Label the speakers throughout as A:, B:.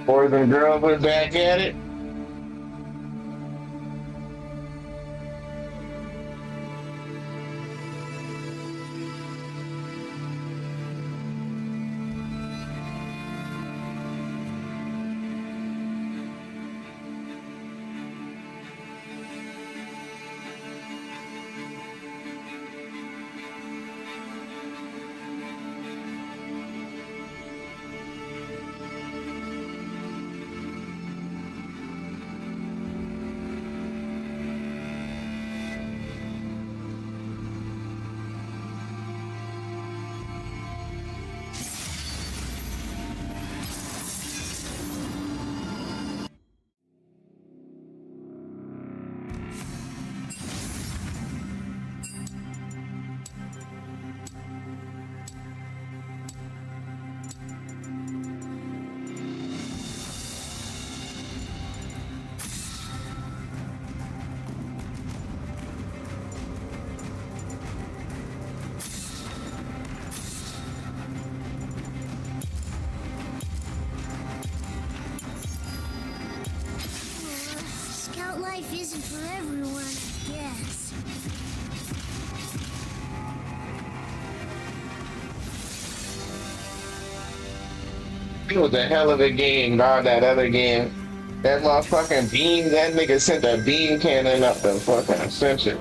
A: Boys and girls, we're back at it.
B: Scout life isn't for everyone, I guess.
A: It was a hell of a game, not that other game. That motherfucking beam, that nigga sent a beam cannon up the fucking center.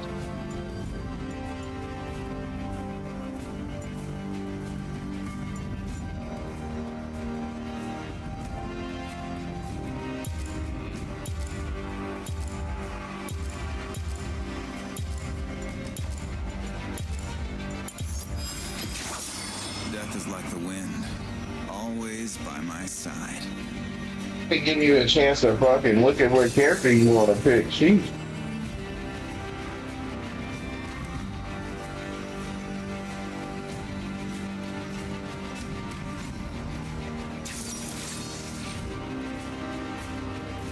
C: Death is like the wind, always by my side.
A: They give you a chance to fucking look at what character you want to pick. Sheesh.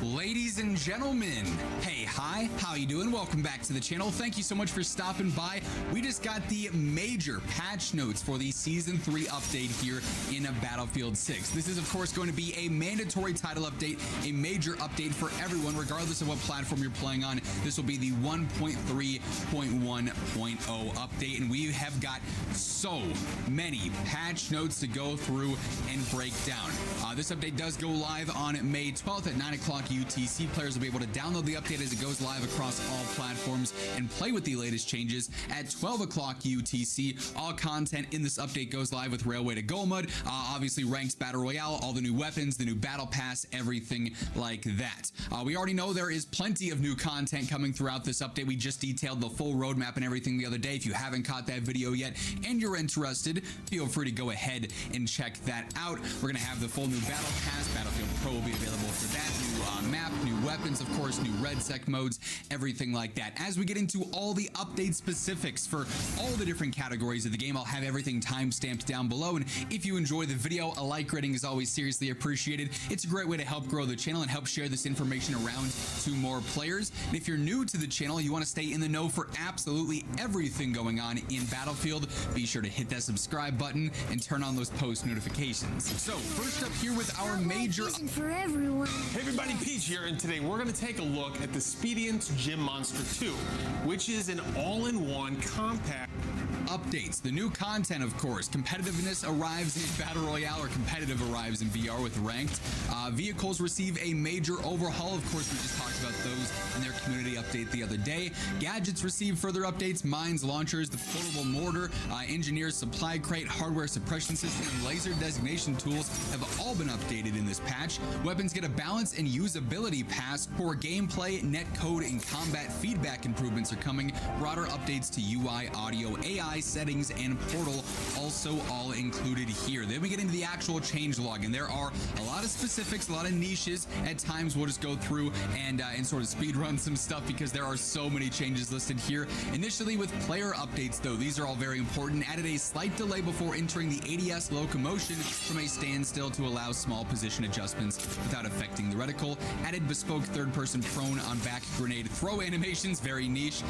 D: Ladies and gentlemen, hey, hi, how you doing? Welcome back to the channel. Thank you so much for stopping by. We just got the major patch notes for the Season 3 update here in Battlefield 6. This is, of course, going to be a mandatory title update, a major update for everyone, regardless of what platform you're playing on. This will be the 1.3.1.0 update, and we have got so many patch notes to go through and break down. This update does go live on May 12th at 9 o'clock UTC. Players will be able to download the update as it goes live across all platforms and play with the latest changes at 12 o'clock UTC. All content in this update goes live with Railway to Gold mode, obviously ranked battle royale, all the new weapons, the new battle pass, everything like that. We already know there is plenty of new content coming throughout this update. We just detailed the full roadmap and everything the other day. If you haven't caught that video yet and you're interested, feel free to go ahead and check that out. We're going to have the full new battle pass. Battlefield Pro will be available for that. New map, new weapons, of course, new red sec modes, everything like that. As we get into all the update specifics for all the different categories of the game, I'll have everything time-stamped down below. And if you enjoy the video, a like rating is always seriously appreciated. It's a great way to help grow the channel and help share this information around to more players. And if you're new to the channel, you want to stay in the know for absolutely everything going on in Battlefield, be sure to hit that subscribe button and turn on those post notifications. So first up here with our major...
B: Isn't for everyone.
E: Hey everybody, Peach here, and today we're going to take a look at the Speediant Gym Monster 2, which is an all-in-one compact
D: updates. The new content, of course. Competitiveness arrives in Battle Royale, or competitive arrives in VR with ranked. Vehicles receive a major overhaul. Of course, we just talked about those in their community update the other day. Gadgets receive further updates. Mines, launchers, the floatable mortar, engineer's supply crate, hardware suppression system, and laser designation tools have all been updated in this patch. Weapons get a balance and usability pass. For gameplay, netcode, and combat feedback improvements are coming. Broader updates to UI, audio, AI settings, and portal also all included here. Then we get into the actual changelog, and there are a lot of specifics, a lot of niches. At times we'll just go through and sort of speed run some stuff because there are so many changes listed here. Initially with player updates though, these are all very important. Added a slight delay before entering the ADS locomotion from a standstill to allow small position adjustments without affecting the reticle. Added bespoke third-person prone on back grenade throw animations, very niche.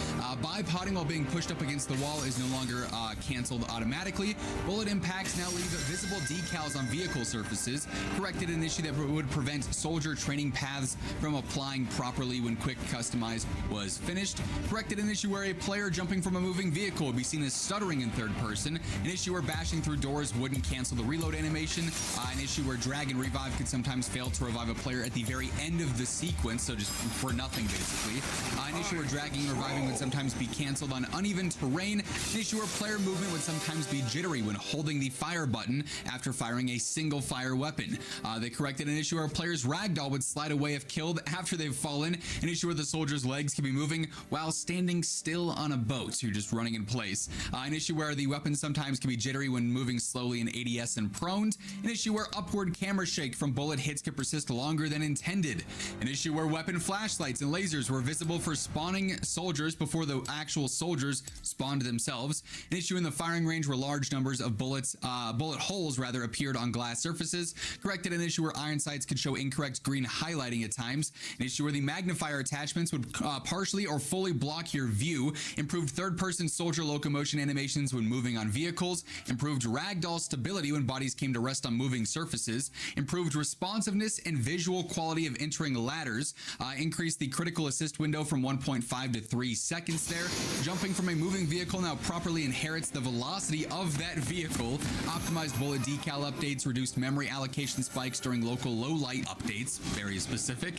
D: Bipoding while being pushed up against the wall is no longer are canceled automatically. Bullet impacts now leave visible decals on vehicle surfaces. Corrected an issue that would prevent soldier training paths from applying properly when quick customize was finished. Corrected an issue where a player jumping from a moving vehicle would be seen as stuttering in third person. An issue where bashing through doors wouldn't cancel the reload animation. An issue where drag and revive could sometimes fail to revive a player at the very end of the sequence, so just for nothing basically. An issue where dragging and reviving would sometimes be canceled on uneven terrain. An issue where player movement would sometimes be jittery when holding the fire button after firing a single fire weapon. They corrected an issue where players ragdoll would slide away if killed after they've fallen. An issue where the soldier's legs can be moving while standing still on a boat, so you're just running in place. An issue where the weapon sometimes can be jittery when moving slowly in ADS and prone. An issue where upward camera shake from bullet hits could persist longer than intended. An issue where weapon flashlights and lasers were visible for spawning soldiers before the actual soldiers spawned themselves. An issue in the firing range where large numbers of bullet holes appeared on glass surfaces. Corrected an issue where iron sights could show incorrect green highlighting at times. An issue where the magnifier attachments would partially or fully block your view. Improved third-person soldier locomotion animations when moving on vehicles. Improved ragdoll stability when bodies came to rest on moving surfaces. Improved responsiveness and visual quality of entering ladders. Increased the critical assist window from 1.5 to 3 seconds there. Jumping from a moving vehicle now properly inherits the velocity of that vehicle. Optimized bullet decal updates. Reduced memory allocation spikes during local low light updates. Very specific.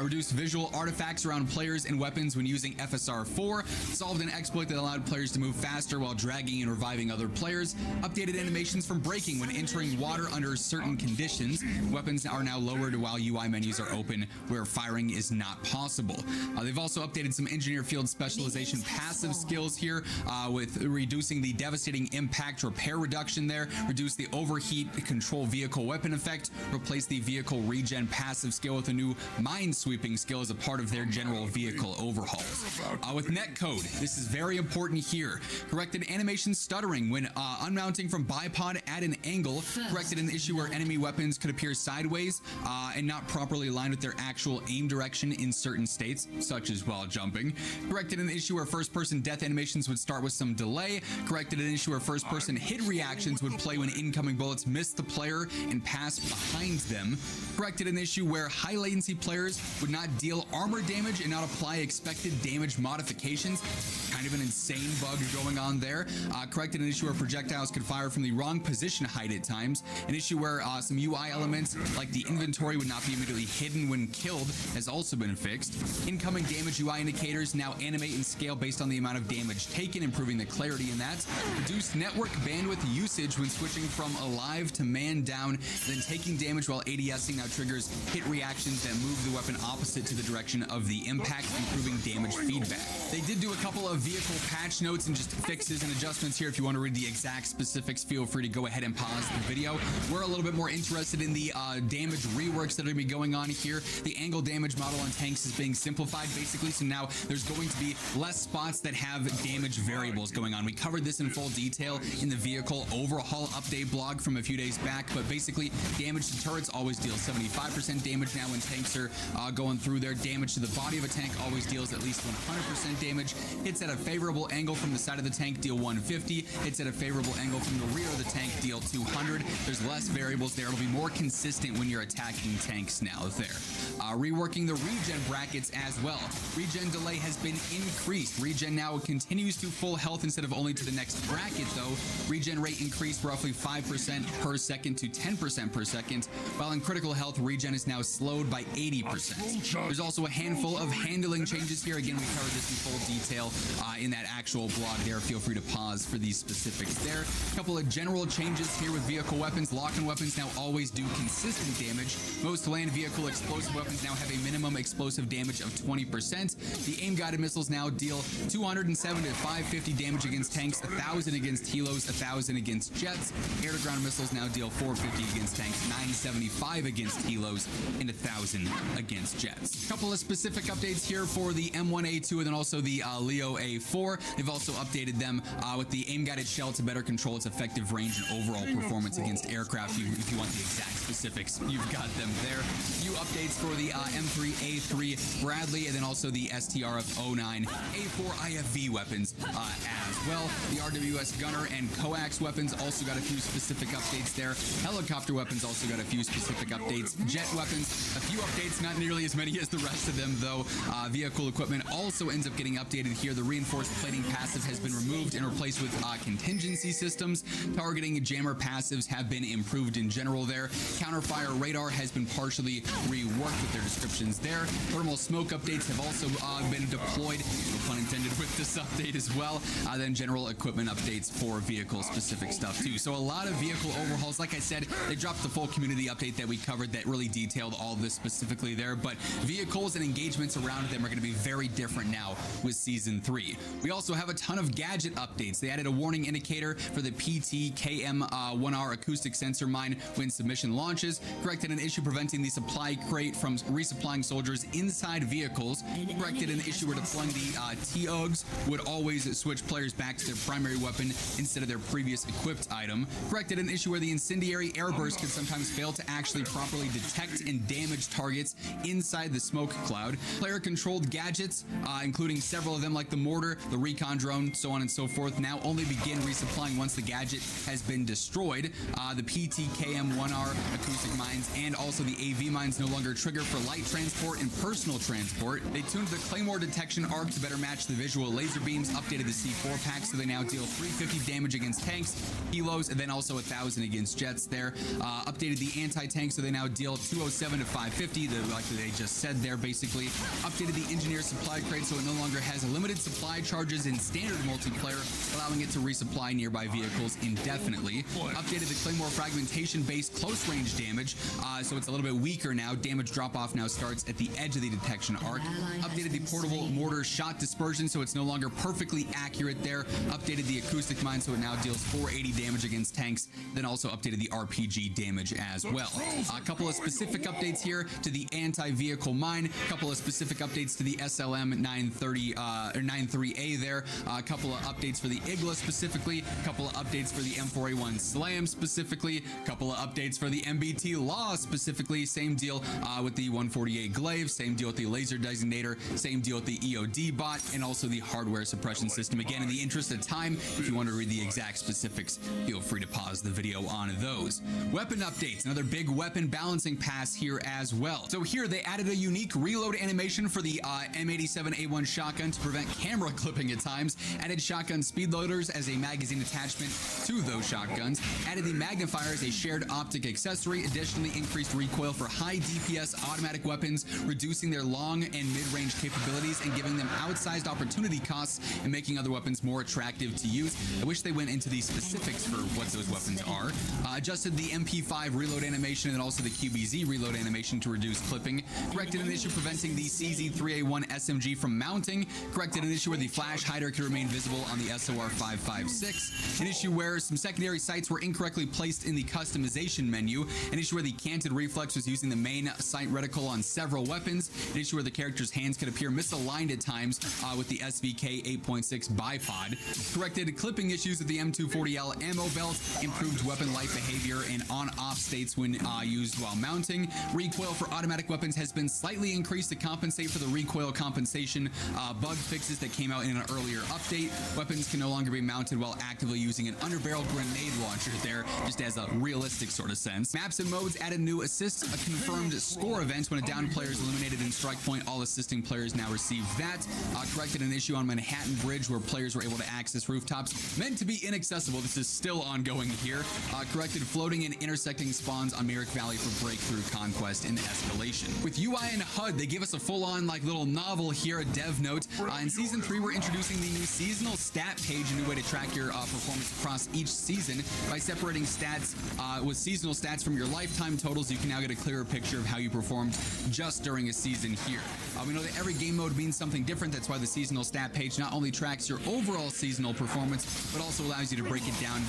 D: Reduced visual artifacts around players and weapons when using FSR 4. Solved an exploit that allowed players to move faster while dragging and reviving other players. Updated animations from braking when entering water under certain conditions. Weapons are now lowered while UI menus are open where firing is not possible. They've also updated some engineer field specialization passive skills here with reducing the devastating impact repair reduction there. Reduce the overheat control vehicle weapon effect. Replace the vehicle regen passive skill with a new mine sweeping skill as a part of their general vehicle overhauls. With netcode, this is very important here. Corrected animation stuttering when unmounting from bipod at an angle. Corrected an issue where enemy weapons could appear sideways and not properly aligned with their actual aim direction in certain states, such as while jumping. Corrected an issue where first-person death animations would start with some delay. Corrected an issue where first-person hit reactions would play when incoming bullets missed the player and pass behind them. Corrected an issue where high latency players would not deal armor damage and not apply expected damage modifications. Kind of an insane bug going on there. Corrected an issue where projectiles could fire from the wrong position height at times. An issue where some UI elements like the inventory would not be immediately hidden when killed has also been fixed. Incoming damage UI indicators now animate and scale based on the amount of damage taken, improving the clarity in that. Reduced network bandwidth usage when switching from alive to man down, then taking damage while ADSing now triggers hit reactions that move the weapon opposite to the direction of the impact, improving damage feedback. They did do a couple of vehicle patch notes and just fixes and adjustments here. If you want to read the exact specifics, feel free to go ahead and pause the video. We're a little bit more interested in the damage reworks that are going to be going on here. The angle damage model on tanks is being simplified basically, so now there's going to be less spots that have damage variables going on. We covered this in full detail in the vehicle overhaul update blog from a few days back, but basically damage to turrets always deals 75% damage now when tanks are going through there. Damage to the body of a tank always deals at least 100% damage. Hits at a favorable angle from the side of the tank deal 150. Hits at a favorable angle from the rear of the tank deal 200. There's less variables there. It'll be more consistent when you're attacking tanks now there. Reworking the regen brackets as well. Regen delay has been increased. Regen now continues to full health instead of only to the next bracket though. Regen rate increased roughly 5% per second to 10% per second, while in critical health, regen is now slowed by 80%. There's also a handful of handling changes here. Again, we covered this in full detail in that actual blog there. Feel free to pause for these specifics there. A couple of general changes here with vehicle weapons. Lock-on weapons now always do consistent damage. Most land vehicle explosive weapons now have a minimum explosive damage of 20%. The aim-guided missiles now deal 207 to 550 damage against tanks, 1,000 against helos, 1,000 against jets. Air-to-ground missiles now deal 450 against tanks, 975 against helos, and 1,000 against jets. A couple of specific updates here for the M1A2 and then also the Leo A4. They've also updated them with the aim-guided shell to better control its effective range and overall performance against aircraft. If you want the exact specifics, you've got them there. Few updates for the M3A3 Bradley and then also the STRF-09 A4 IFV weapons as well. The RWS Gunner and Coax weapons also got a few specific updates there. Helicopter weapons also got a few specific updates. Jet weapons, a few updates, not nearly as many as the rest of them, though. Vehicle equipment also ends up getting updated here. The reinforced plating passive has been removed and replaced with contingency systems. Targeting jammer passives have been improved in general there. Counterfire radar has been partially reworked with their descriptions there. Thermal smoke updates have also been deployed, no pun intended, with this update as well. Then general equipment updates for vehicle specific stuff too. So a lot of vehicle overhauls. Like I said, they dropped the full community update that we covered that really detailed all of this specifically there, but vehicles and engagements around them are going to be very different now with Season 3. We also have a ton of gadget updates. They added a warning indicator for the PT-KM-1R acoustic sensor mine when submission launches, corrected an issue preventing the supply crate from resupplying soldiers inside vehicles, corrected an issue where deploying the T-UGs would always switch players back to their primary weapon instead of their previous equipped item, corrected an issue where the incendiary airburst could sometimes fail to actually properly detect and damage targets inside the smoke cloud, player-controlled gadgets, including several of them like the mortar, the recon drone, so on and so forth, now only begin resupplying once the gadget has been destroyed. The PT-KM-1R acoustic mines and also the AV mines no longer trigger for light transport and personal transport. They tuned the Claymore detection arc to better match the visual laser beams, updated the C4 pack so they now deal 350 damage against tanks, helos, and then also 1,000 against jets there. Updated the anti-tank so they now deal 207 to 550, like they just said there basically. Updated the engineer supply crate so it no longer has limited supply charges in standard multiplayer, allowing it to resupply nearby vehicles indefinitely. Updated the Claymore fragmentation based close range damage, so it's a little bit weaker now. Damage drop off now starts at the edge of the detection arc. Updated the portable mortar shot dispersion so it's no longer perfectly accurate there. Updated the acoustic mine so it now deals 480 damage against tanks. Then also updated the RPG damage as well. A couple of specific updates here to the anti-vehicle mine. A couple of specific updates to the SLM 930 or 93A there. A couple of updates for the Igla specifically. A couple of updates for the M4A1 Slam specifically. A couple of updates for the MBT Law specifically. Same deal with the 148 Glaive. Same deal with the laser designator. Same deal with the EOD bot and also the hardware suppression system. Again, in the interest of time, if you want to read the exact specifics, feel free to pause the video on those. Weapon updates. Another big weapon balancing pass here as well. So here they added a unique reload animation for the M87A1 shotgun to prevent camera clipping at times. Added shotgun speed loaders as a magazine attachment to those shotguns. Added the magnifier as a shared optic accessory. Additionally, increased recoil for high DPS automatic weapons, reducing their long and mid-range capabilities and giving them outsized opportunity costs and making other weapons more attractive to use. I wish they went into the specifics for what those weapons are. Adjusted the MP5 reload animation and also the QBZ reload animation to reduce clipping. Corrected an issue preventing the CZ3A1 SMG from mounting. Corrected an issue where the flash hider could remain visible on the SOR556. An issue where some secondary sights were incorrectly placed in the customization menu. An issue where the canted reflex was using the main sight reticle on several weapons. An issue where the character's hands could appear misaligned at times with the SVK 8.6 bipod. Corrected clipping issues with the M240L ammo belt. Improved weapon light behavior and on-off states when used while mounting. Recoil for automatic weapons has been slightly increased to compensate for the recoil compensation bug fixes that came out in an earlier update. Weapons can no longer be mounted while actively using an underbarrel grenade launcher there, just as a realistic sort of sense. Maps and modes added new assists, a confirmed score event when a downed player is eliminated in strike point. All assisting players now receive that. Corrected an issue on Manhattan Bridge where players were able to access rooftops meant to be inaccessible. This is still ongoing here. Corrected floating and intersecting spawns on Merrick Valley for breakthrough conquest and escalation. With UI and HUD, they gave us a full-on little novel here, a dev note. In Season 3, we're introducing the new seasonal stat page, a new way to track your performance across each season. By separating stats with seasonal stats from your lifetime totals, you can now get a clearer picture of how you performed just during a season here. We know that every game mode means something different. That's why the seasonal stat page not only tracks your overall seasonal performance, but also allows you to break it down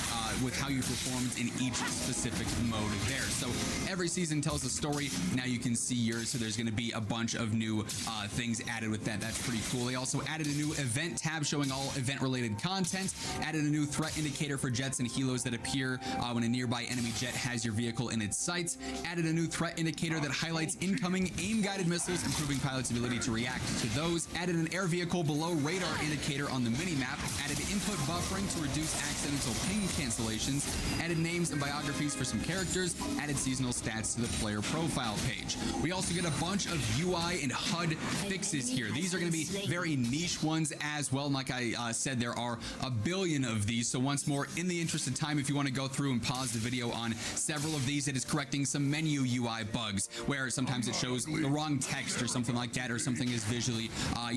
D: with how you performed in each specific mode there. So every season tells a story. Now you can see yours. So there's going to be a bunch of new things added with that. That's pretty cool. They also added a new event tab showing all event-related content. Added a new threat indicator for jets and helos that appear when a nearby enemy jet has your vehicle in its sights. Added a new threat indicator that highlights incoming aim-guided missiles, improving pilots' ability to react to those. Added an air vehicle below radar indicator on the minimap. added input buffering to reduce accidental ping cancellations, added names and biographies for some characters, added seasonal stats to the player profile page. We also get a bunch of UI and HUD fixes here. These are going to be very niche ones as well. And like I said, there are a billion of these. So once more, in the interest of time, if you want to go through and pause the video on several of these, it is correcting some menu UI bugs where sometimes it shows the wrong text or something like that, or something is visually,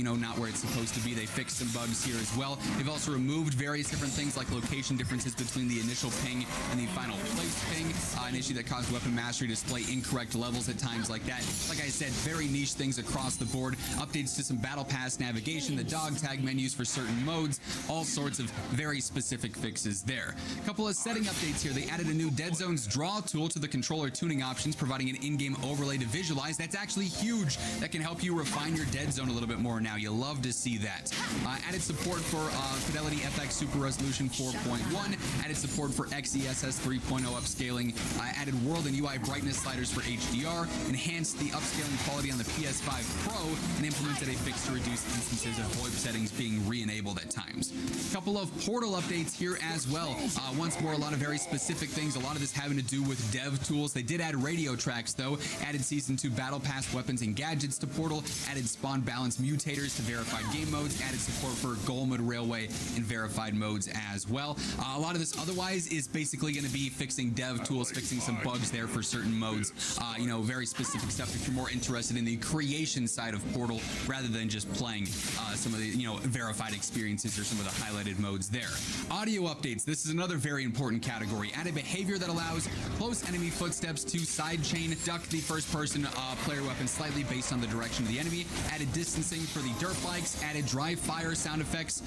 D: not where it's supposed to be. They fixed some bugs here as well. They've also removed various different things like location differences between the initial ping and the final place ping, an issue that caused weapon mastery to display incorrect levels at times like that. Like I said, very niche things across the board. Updates to some battle pass navigation, the dog tag menus for certain modes, all sorts of very specific fixes there. A couple of setting updates here. They added a new Dead Zones draw tool to the controller tuning options, providing an in-game overlay to visualize. That's actually huge. That can help you refine your dead zone a little bit more now. You love to see that. Added support for Fidelity FX Super Resolution 4.1, added support for XESS 3.0 upscaling, added world and UI brightness sliders for HDR, enhanced the upscaling quality on the PS5 Pro, and implemented a fix to reduce instances of VoIP settings being re-enabled at times. A couple of Portal updates here as well. Once more, a lot of very specific things, a lot of this having to do with dev tools. They did add radio tracks though, added Season 2 Battle Pass weapons and gadgets to Portal, added spawn balance mutators to verified game modes, added support for Golmud Railway and verified modes as well. A lot of this otherwise is basically going to be fixing dev tools, fixing some bugs there for certain modes, very specific stuff if you're more interested in the creation side of Portal rather than just playing some of the verified experiences or some of the highlighted modes there. Audio updates. This is another very important category. Added behavior that allows close enemy footsteps to sidechain duck the first person player weapon slightly based on the direction of the enemy. Added distancing for the dirt bikes. Added dry fire sound effects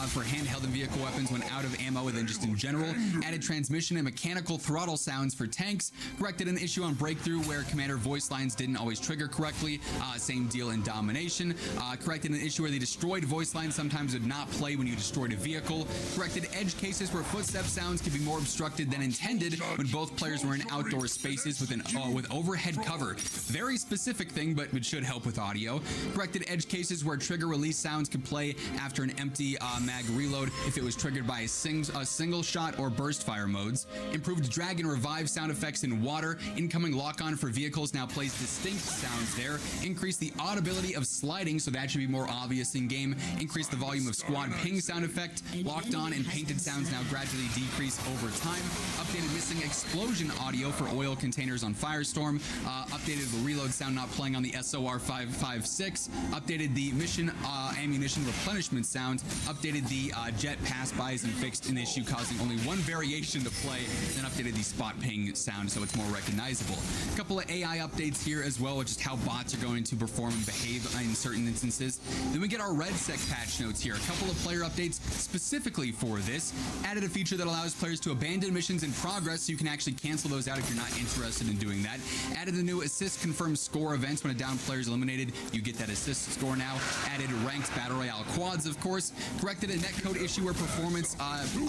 D: for handheld and vehicle weapons when out of ammo and then just in general. Added transmission and mechanical throttle sounds for tanks. Corrected an issue on breakthrough where commander voice lines didn't always trigger correctly. Same deal in domination. Corrected an issue where the destroyed voice lines sometimes would not play when you destroyed a vehicle. Corrected edge cases where footstep sounds could be more obstructed than intended when both players were in outdoor spaces with overhead cover. Very specific thing, but it should help with audio. Corrected edge cases where trigger release sounds could play after an empty mag reload if it was triggered by a single shot or burst fire modes. Improved drag and revive sound effects in water. Incoming lock-on for vehicles now plays distinct sounds there. Increased the audibility of sliding, so that should be more obvious in game. Increased the volume of squad ping sound effect. Locked on and painted sounds now gradually decrease over time. Updated missing explosion audio for oil containers on Firestorm. Updated the reload sound not playing on the SOR 556. Updated the mission ammunition replenishment sound. Updated the jet pass-bys and fixed an issue causing only one variation to play. Then updated the spot ping sound so it's more recognizable. A couple of AI updates here as well, which is how bots are going to perform and behave in certain instances. Then we get our RedSec patch notes here. A couple of player updates specifically for this. Added a feature that allows players to abandon missions in progress so you can actually cancel those out if you're not interested in doing that. Added a new assist confirmed score events when a down player is eliminated. You get that assist score now. Added ranked battle royale quads, of course. Corrected a netcode issue where performance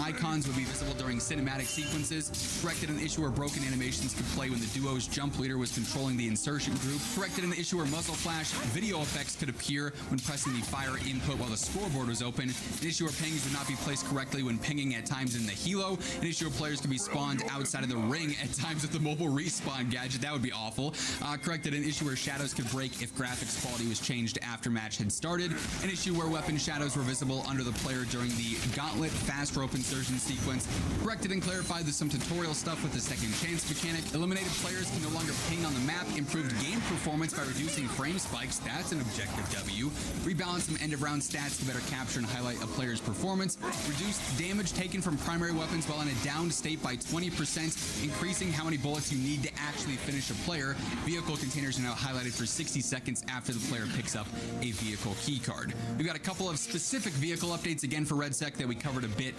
D: icons would be visible during cinematic sequences. Corrected an issue where broken animations could play when the duo's jump leader was controlling the insertion group. Corrected an issue where muzzle flash video effects could appear when pressing the fire input while the scoreboard was open. An issue where pings would not be placed correctly when pinging at times in the helo. An issue where players could be spawned outside of the ring at times with the mobile respawn gadget. That would be awful. Corrected an issue where shadows could break if graphics quality was changed after match had started. An issue where weapon shadows were visible under the player during the gauntlet fast rope insertion sequence. Corrected and clarified some tutorial stuff with the second chance mechanic. Eliminated players can no longer ping on the map. Improved game performance by reducing frame spikes. That's an objective W. Rebalanced some end of round stats to better capture and highlight a player's performance. Reduced damage taken from primary weapons while in a downed state by 20%, increasing how many bullets you need to actually finish a player. Vehicle containers are now highlighted for 60 seconds after the player picks up a vehicle keycard. We've got a couple of specific vehicle updates again for RedSec that we covered a bit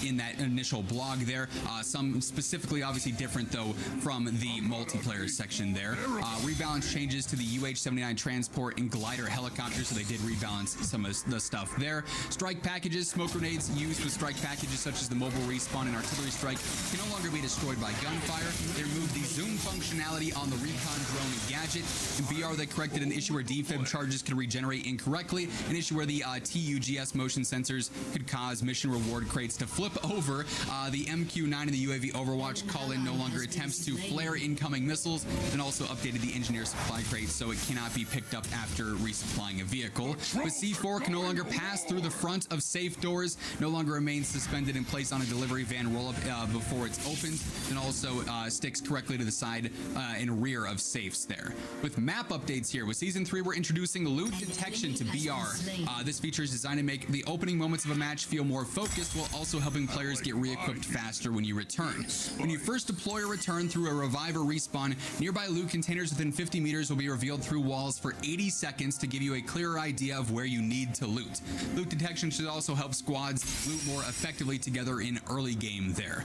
D: in that initial blog there. Some specifically obviously different though from the multiplayer section there. Rebalance changes to the UH-79 transport and glider helicopters, so they did rebalance some of the stuff there. Strike packages, smoke grenades used with strike packages such as the mobile respawn and artillery strike can no longer be destroyed by gunfire. They removed the zoom functionality on the recon drone and gadget. In BR, they corrected an issue where defib charges could regenerate incorrectly, an issue where the TUGS motion sensors could cause mission reward crates to flip over. The MQ-9 in the UAV Overwatch call-in no longer attempts to flare incoming missiles, and also updated the engineer supply crate so it cannot be picked up after resupplying a vehicle. But C4 can no longer pass through the front of safe doors, no longer remains suspended and placed on a delivery van roll-up before it's opened, and also sticks correctly to the side and rear of safes there. With map updates here, with Season 3, we're introducing loot detection to BR. This feature is designed to make the opening moments of a match feel more focused while also helping players get re-equipped faster when you return. When you first deploy or return through a revive or respawn, nearby loot containers within 50 meters will be revealed through walls for 80 seconds to give you a clearer idea of where you need to loot. Loot detection should also help squads loot more effectively together in early game there.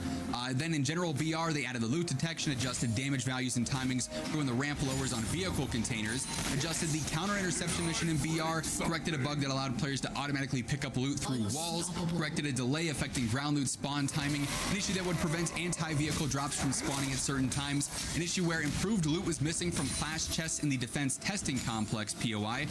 D: Then in general BR, they added the loot detection, adjusted damage values and timings for when the ramp lowers on vehicle containers, adjusted the counter interception mission in BR, corrected a bug that allowed players to automatically pick up loot through walls, corrected a delay affecting ground loot spawn timing, an issue that would prevent anti-vehicle drops from spawning at certain times, an issue where improved loot was missing from class chests in the defense testing complex POI,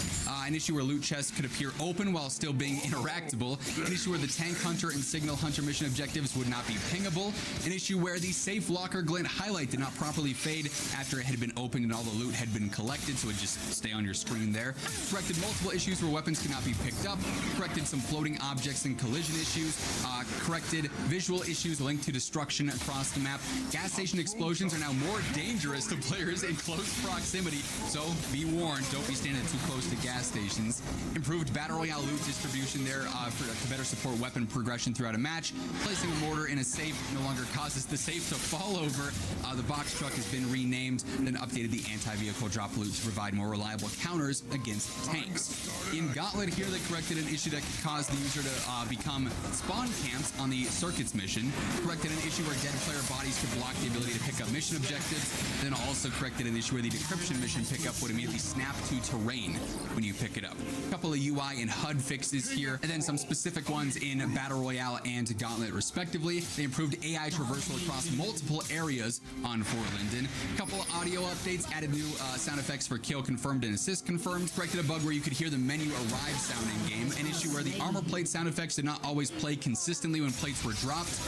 D: an issue where loot chests could appear open while still being interactable, an issue where the tank hunter and signal hunter mission objectives would not be pingable, an issue where the safe locker glint highlight did not properly fade after it had been opened and all the loot had been collected, so it would just stay on your screen there, corrected multiple issues where weapons could not be picked up, corrected some floating objects and collision issues, corrected visual issues linked to destruction across the map. Gas station explosions are now more dangerous to players in close proximity, so be warned, don't be standing too close to gas stations. Improved Battle Royale loot distribution there to better support weapon progression throughout a match. Placing a mortar in a safe no longer causes the safe to fall over. The box truck has been renamed and then updated the anti-vehicle drop loot to provide more reliable counters against tanks. In Gauntlet here, they corrected an issue that could cause the user to become spawn camps on the circuits mission, corrected an issue where dead player bodies could block the ability to pick up mission objectives, then also corrected an issue where the decryption mission pickup would immediately snap to terrain when you pick it up. A couple of UI and HUD fixes here, and then some specific ones in Battle Royale and Gauntlet respectively. They improved AI traversal across multiple areas on Fort Linden. A couple of audio updates, added new sound effects for kill confirmed and assist confirmed, corrected a bug where you could hear the menu arrive sound in game, an issue where the armor plate sound effects did not always play consistently when plates were dropped,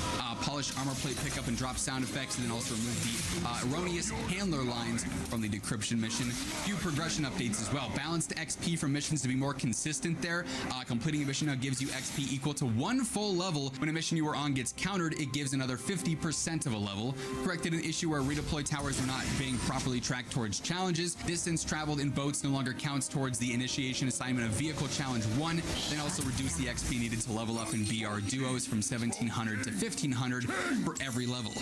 D: polished armor plate pickup and drop sound effects, and then also removed the erroneous handler lines from the decryption mission. Few progression updates as well. Balanced XP from missions to be more consistent there. Completing a mission now gives you XP equal to 1 full level. When a mission you were on gets countered, it gives another 50% of a level. Corrected an issue where redeploy towers were not being properly tracked towards challenges. Distance traveled in boats no longer counts towards the initiation assignment of Vehicle Challenge 1. Then also reduced the XP needed to level up in BR duos from 1700 to 1500 for every level.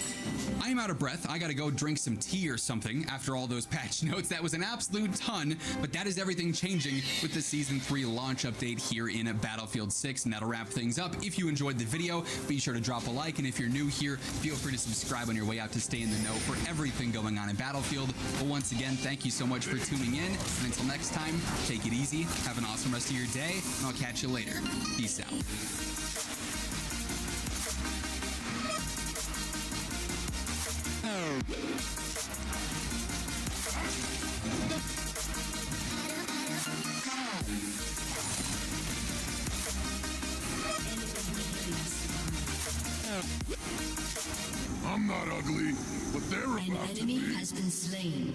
D: I am out of breath. I gotta go drink some tea or something after all those patch notes. That was an absolute ton, but that is everything changing with the Season 3 launch update here in Battlefield 6, and that'll wrap things up. If you enjoyed the video, be sure to drop a like, and if you're new here, feel free to subscribe on your way out to stay in the know for everything going on in Battlefield. But once again, thank you so much for tuning in, and until next time, take it easy, have an awesome rest of your day, and I'll catch you later. Peace out.
F: I'm not ugly, but they're
G: An
F: about to
G: enemy
F: be.
G: has been slain.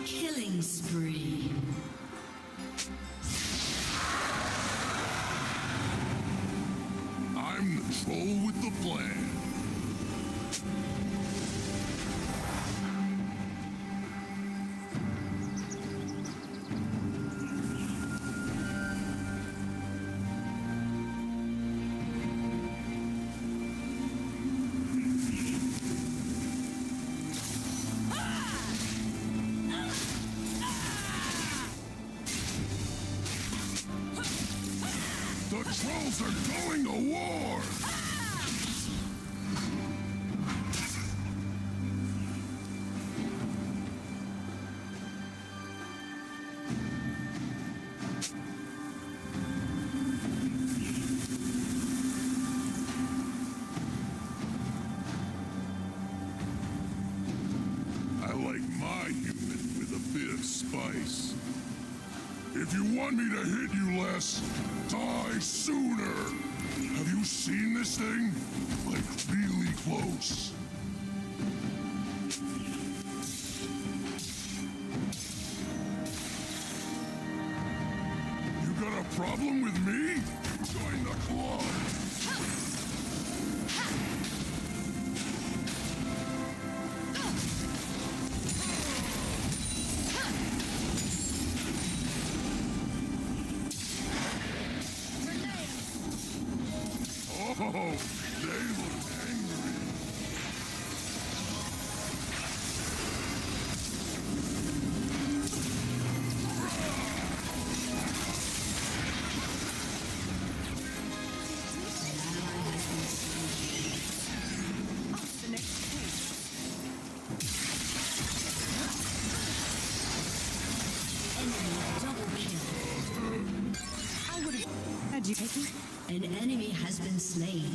G: Killing spree.
F: I'm the troll with the plan. The trolls are going to war! I like my human with a spice. If you want me to hit you less, die sooner. Have you seen this thing? Like, really close. You got a problem with me? Join the club. Oh, they look angry.
G: An enemy has been slain.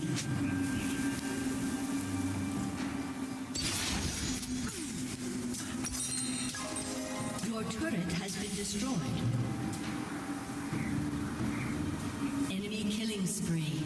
G: Your turret has been destroyed. Enemy killing spree.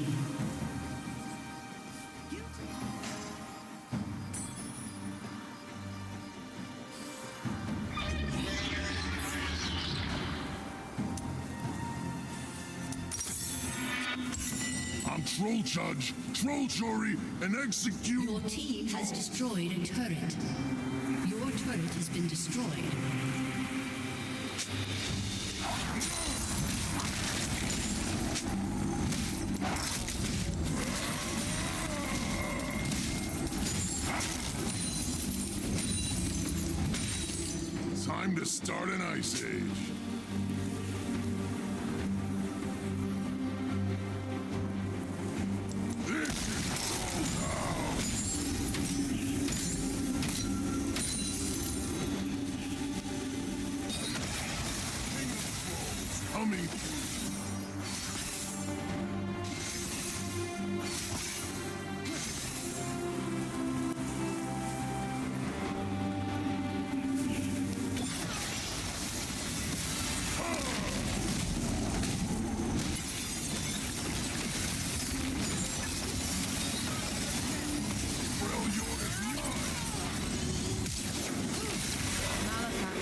F: I'm Troll Judge, Troll Jury, and execute.
G: Your team has destroyed a turret. Your turret has been destroyed.
F: Time to start an ice age. This is Troll Town. Coming.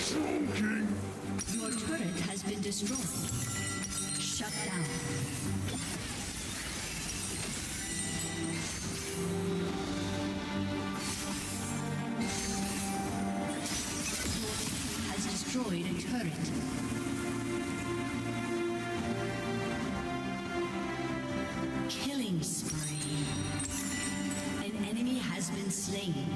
F: Troll King.
G: Your turret has been destroyed. Shut down. Has destroyed a turret. Killing spree. An enemy has been slain.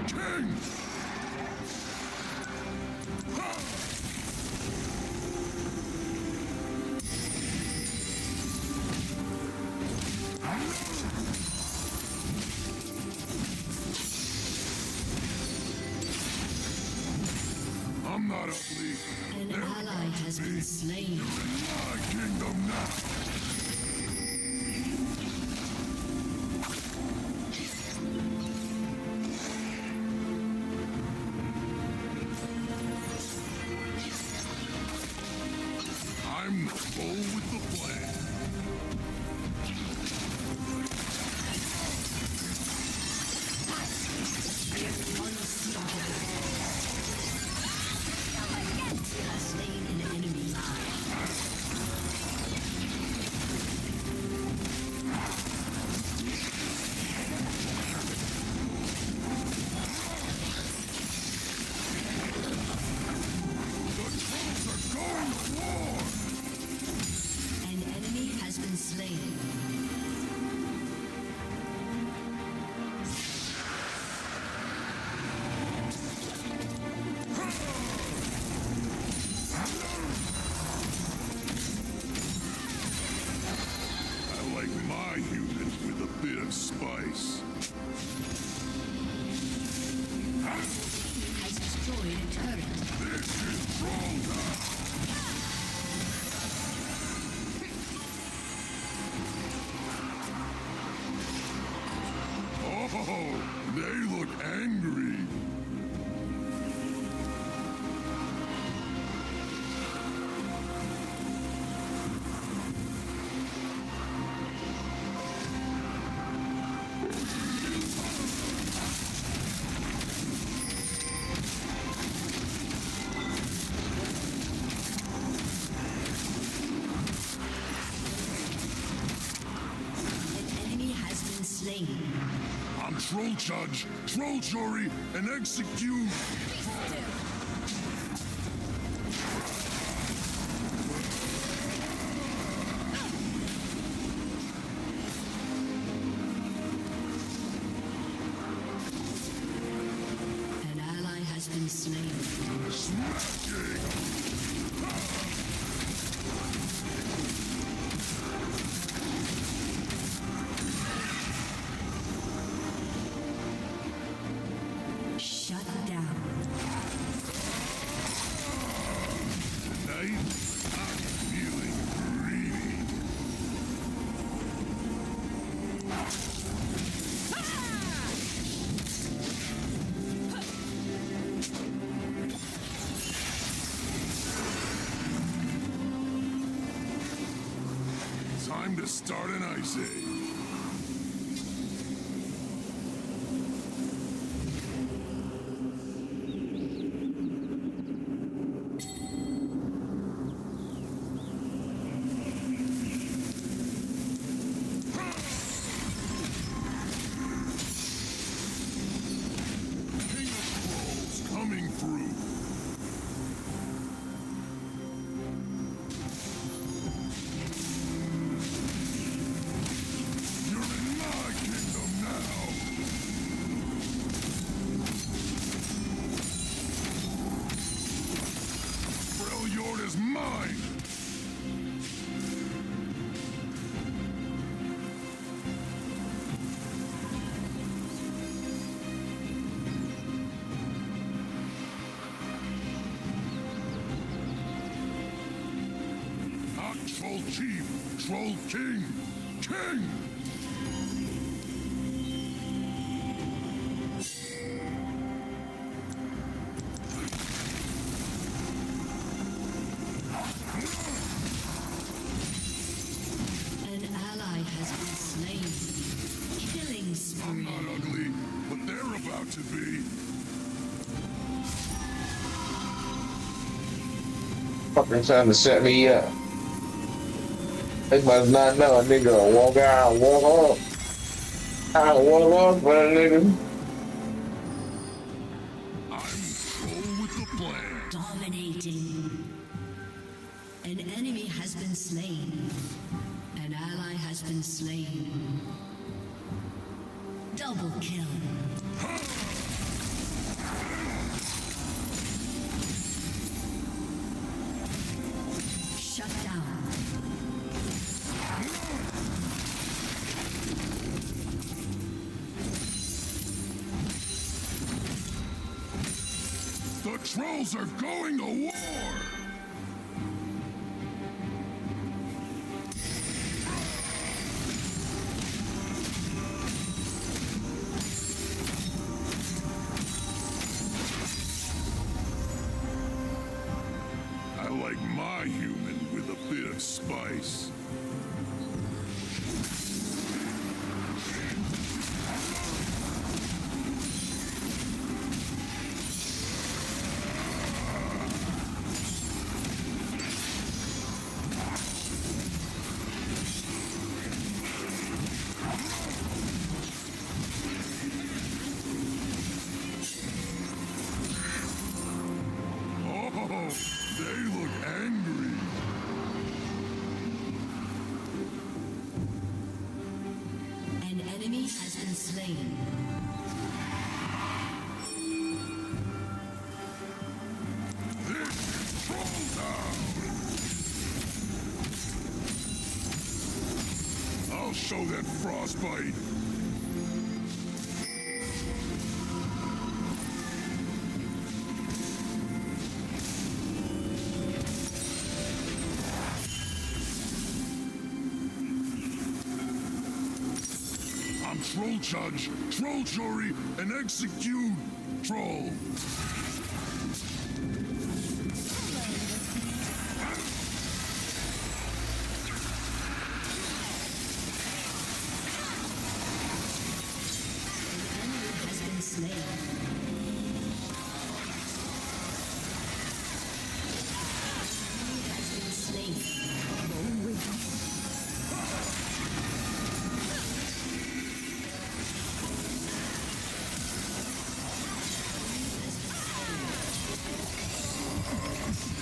F: King! I'm not ugly.
G: An ally has been slain.
F: My kingdom now. I'm the bull with the plan.
G: Slain an enemy.
F: The troops are going to war.
G: An enemy has been slain.
F: I like my humans with a bit of spice.
G: Has destroyed a turret.
F: This is Troll Town. Oh, they look angry.
G: An enemy has been slain.
F: I'm Troll Judge, Troll Jury, and Execute.
G: An ally has been slain.
F: Smacking.
G: Shut down.
F: Tonight, I'm feeling greedy. Time to start an ice age. King of Trolls coming through. You're in my kingdom now. Freljord is mine. Not Troll Chief, Troll King. King!
G: An ally has been slain. Killing
F: I'm
G: spree.
F: not ugly, but they're about to be.
A: Fucking trying to set me up. They must not know a nigga will walk out, walk off. I walk off for a nigga.
F: I'm Troll with the plan.
G: Dominating. An enemy has been slain. An ally has been slain. Double kill. Shut down.
F: The Trolls are going to war! I like my human with a bit of spice. Oh, they look angry.
G: An enemy has been slain.
F: This is Troll Town. I'll show that frostbite. I'm troll charge, troll jury, and execute troll.
G: Has been slain. Has been slain.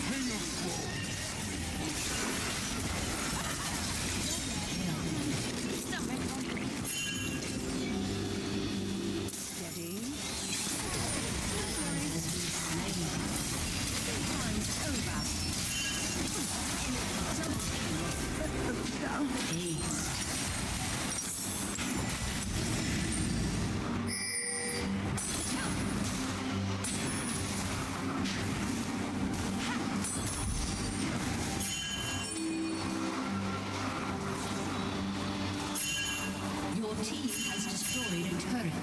F: King of troll.
G: Your team has destroyed a turret.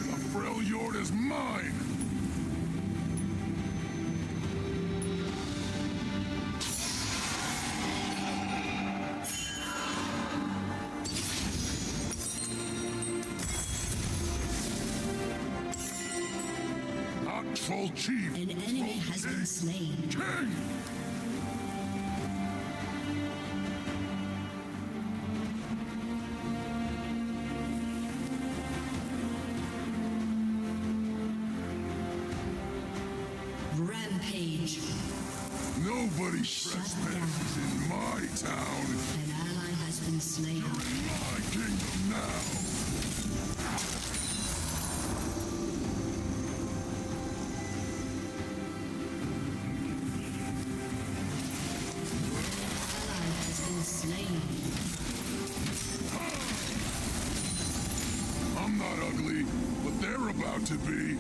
F: The Freljord is mine! Not troll chief!
G: An enemy has been slain.
F: King!
G: Rampage.
F: Nobody trespasses in my town!
G: An ally has been slain.
F: In my kingdom now!
G: Ally has been slain.
F: I'm not ugly, but they're about to be.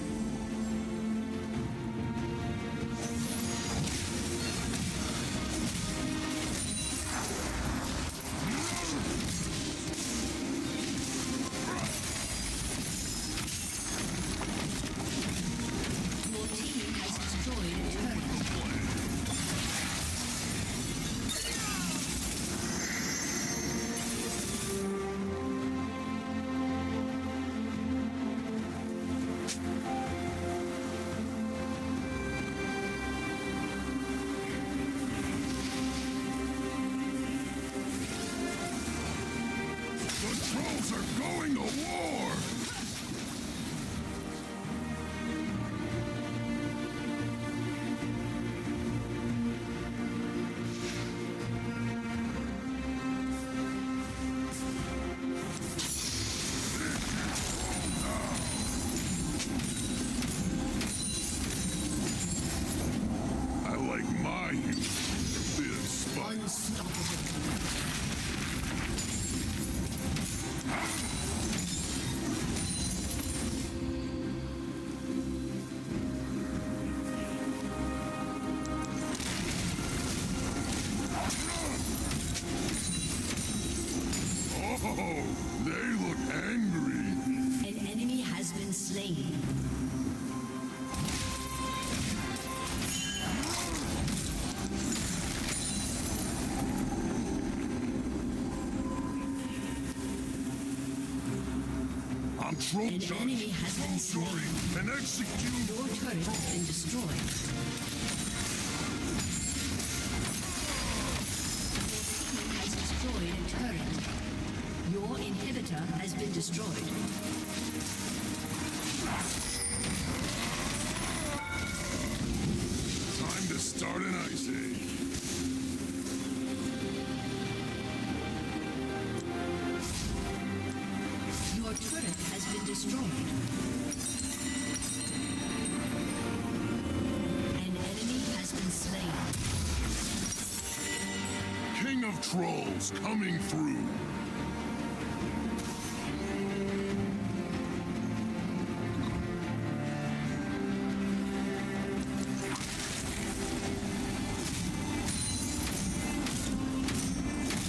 G: Your team has destroyed a turret.
F: The trolls are going to war! I like my youth. This spot.
G: Unstoppable.
F: Oh, they look angry.
G: An enemy has been slain.
F: I'm troll
G: An
F: judge,
G: enemy has been
F: troll jury,
G: slain.
F: and execute.
G: Your turret has been destroyed. Your team has destroyed a turret. Your inhibitor has been destroyed.
F: Time to start an ice age.
G: been destroyed. An enemy has been slain.
F: King of Trolls coming through.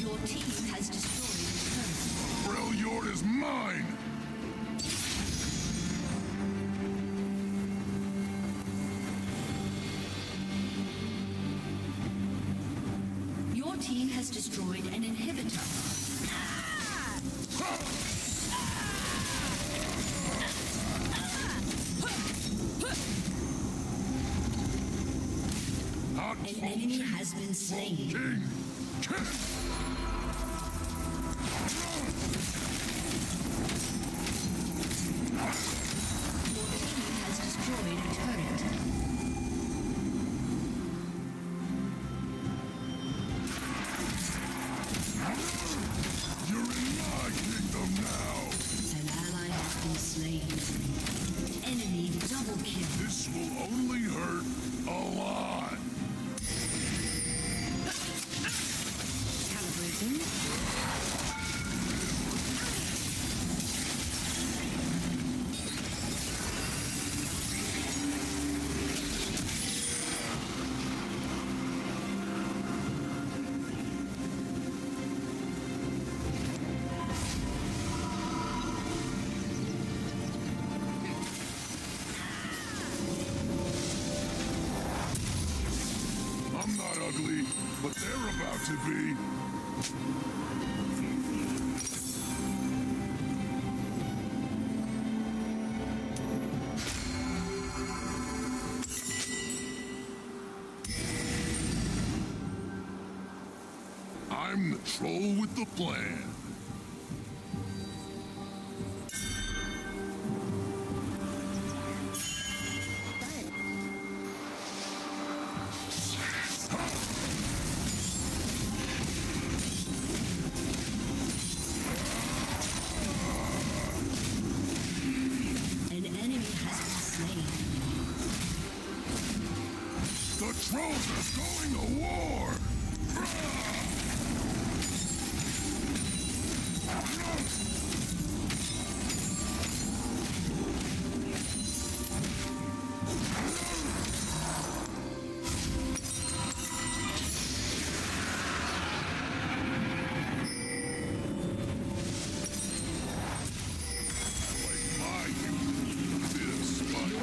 G: Your team has destroyed a turret.
F: Freljord is mine!
G: Your team has destroyed an inhibitor.
F: Hot
G: An enemy has been slain.
F: King! King!
G: Your team has destroyed a turret.
F: You're in my kingdom now!
G: An ally has been slain. Enemy double kill.
F: This will only hurt a lot!
G: Calibrating.
F: I'm not ugly, but they're about to be. I'm the troll with the plan.
G: An enemy has been slain.
F: The trolls are going to war! Like my this fight.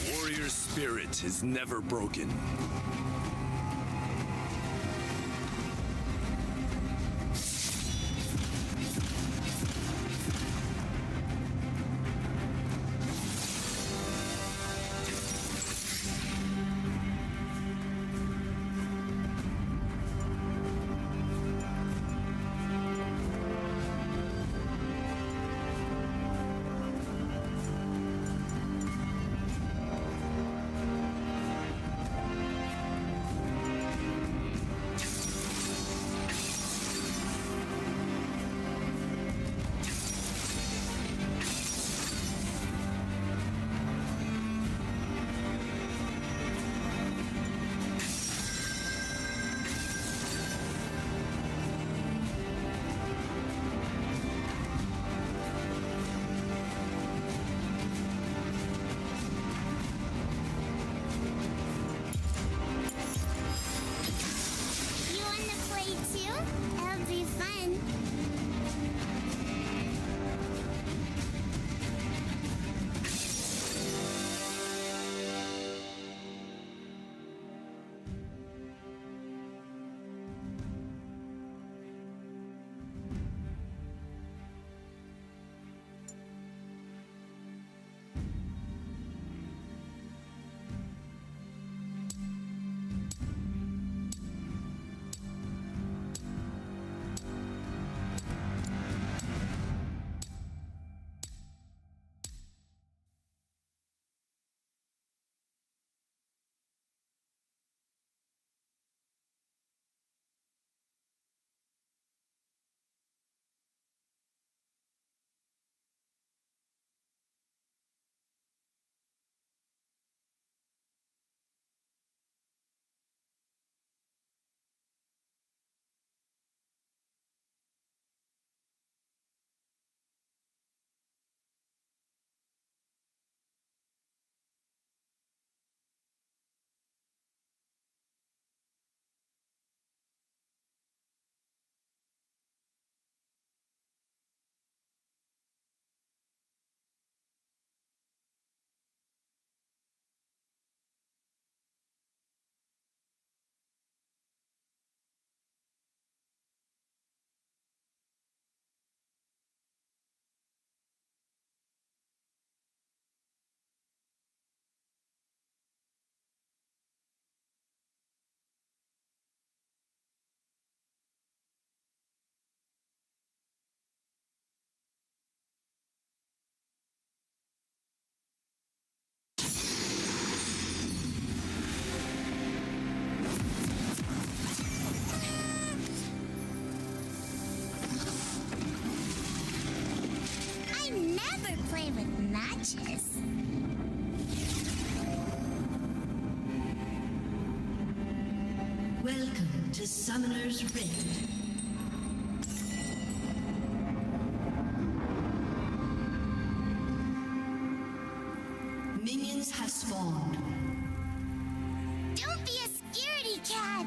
H: Warrior spirit is never broken.
B: You wanna play too? It'll be fun. I never play with matches.
G: Welcome to Summoner's Rift. Minions have spawned.
B: Don't be a scaredy cat.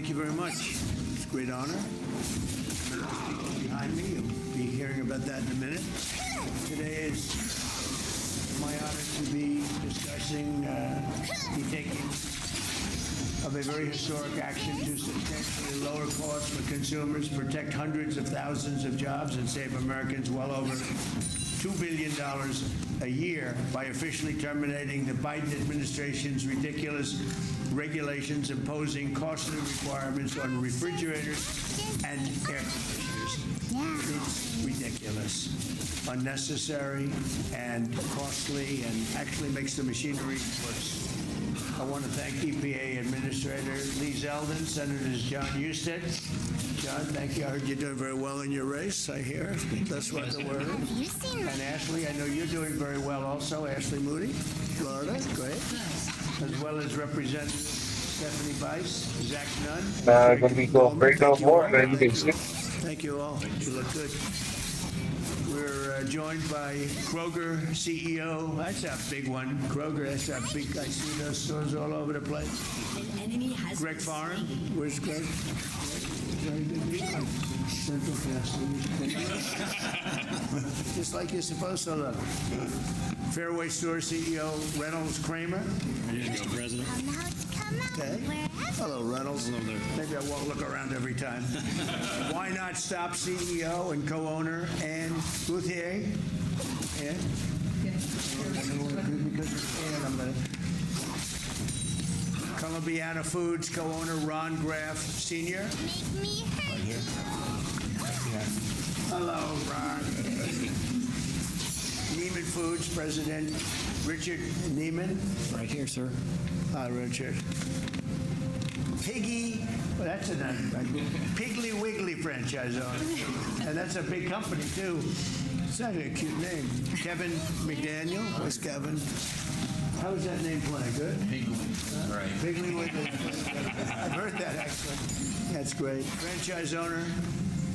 I: Thank you very much. It's a great honor. Behind me, you'll be hearing about that in a minute. Today is my honor to be discussing the taking of a very historic action to substantially lower costs for consumers, protect hundreds of thousands of jobs, and save Americans well over $2 billion a year by officially terminating the Biden administration's ridiculous regulations imposing costly requirements on refrigerators and air conditioners. It's ridiculous, unnecessary, and costly, and actually makes the machinery worse. I want to thank EPA Administrator Lee Zeldin, Senators John Husted. John, thank you. I heard you're doing very well in your race, I hear. That's what the word. And Ashley, I know you're doing very well also. Ashley Moody, Florida, great. As well as Representative Stephanie Bice, Zach Nunn.
A: Going to be going break off more than you can see.
I: Thank you all. You look good. We're joined by Kroger CEO. That's a big one. Kroger, that's a big. I see those stores all over the place.
G: An enemy has
I: Greg Foran. Where's Greg? Central Casting. Just like you're supposed to look. Fairway Store CEO Reynolds Kramer.
B: Come out,
I: Okay.
B: wherever.
I: Hello, Reynolds. Hello there. Maybe I won't look around every time. Why Not Stop CEO and co-owner Ann Bouthier. Ann? Because it's Ann, I'm going to... Columbiana Foods co-owner Ron Graff Sr.
B: Make me hurt.
I: Hello, Ron. Neiman Foods President Richard Neiman.
J: Right here, sir.
I: Hi, Richard. Piggy, well, that's a nice, Piggly Wiggly franchise owner. And that's a big company, too. It's actually a cute name. Kevin McDaniel. Where's Kevin? How's that name play? Good? Piggly. Right. Piggly Wiggly. I've heard that, actually. That's great. Franchise owner,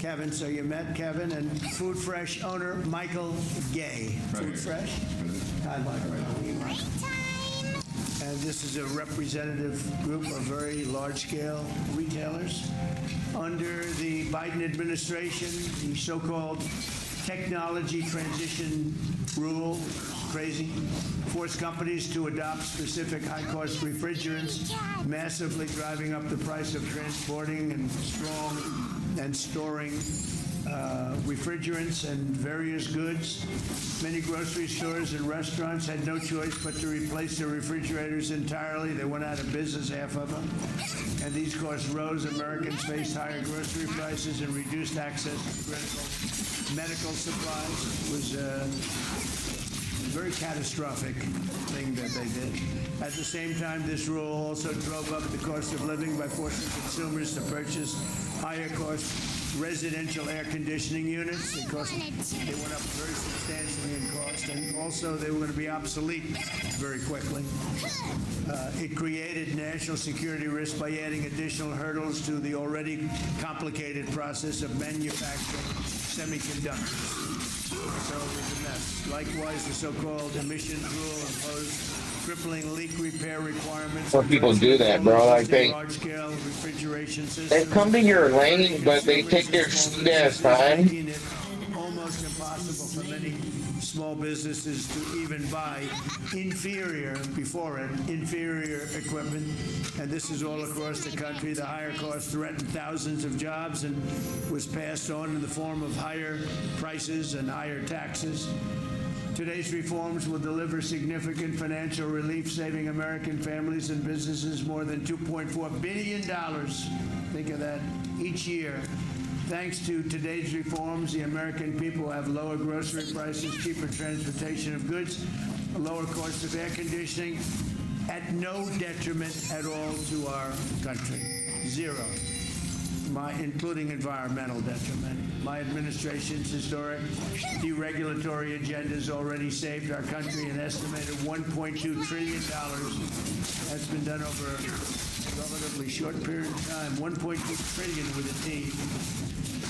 I: Kevin. So you met Kevin. And Food Fresh owner, Michael Gay. Food Fresh? Hi, Michael. And this is a representative group of very large-scale retailers. Under the Biden administration, the so-called technology transition rule, crazy, forced companies to adopt specific high-cost refrigerants, massively driving up the price of transporting and storing refrigerants and various goods. Many grocery stores and restaurants had no choice but to replace their refrigerators entirely. They went out of business, half of them. And these costs rose. Americans faced higher grocery prices and reduced access to critical medical supplies. It was a very catastrophic thing that they did. At the same time, this rule also drove up the cost of living by forcing consumers to purchase higher cost residential air conditioning units. They went up very substantially in cost, and also they were going to be obsolete very quickly. It created national security risk by adding additional hurdles to the already complicated process of manufacturing semiconductors. So it was a mess. Likewise, the so-called emissions rule imposed crippling leak repair requirements.
A: Some people do that, bro. Like they come to your lane, but they take their sweet ass time.
I: Making it almost impossible for many small businesses to even buy inferior equipment. And this is all across the country. The higher cost threatened thousands of jobs and was passed on in the form of higher prices and higher taxes. Today's reforms will deliver significant financial relief, saving American families and businesses more than $2.4 billion. Think of that each year. Thanks to today's reforms, the American people have lower grocery prices, cheaper transportation of goods, a lower cost of air conditioning, at no detriment at all to our country. Zero. Including environmental detriment. My administration's historic deregulatory agenda has already saved our country an estimated $1.2 trillion. That's been done over a relatively short period of time. $1.2 trillion with a T.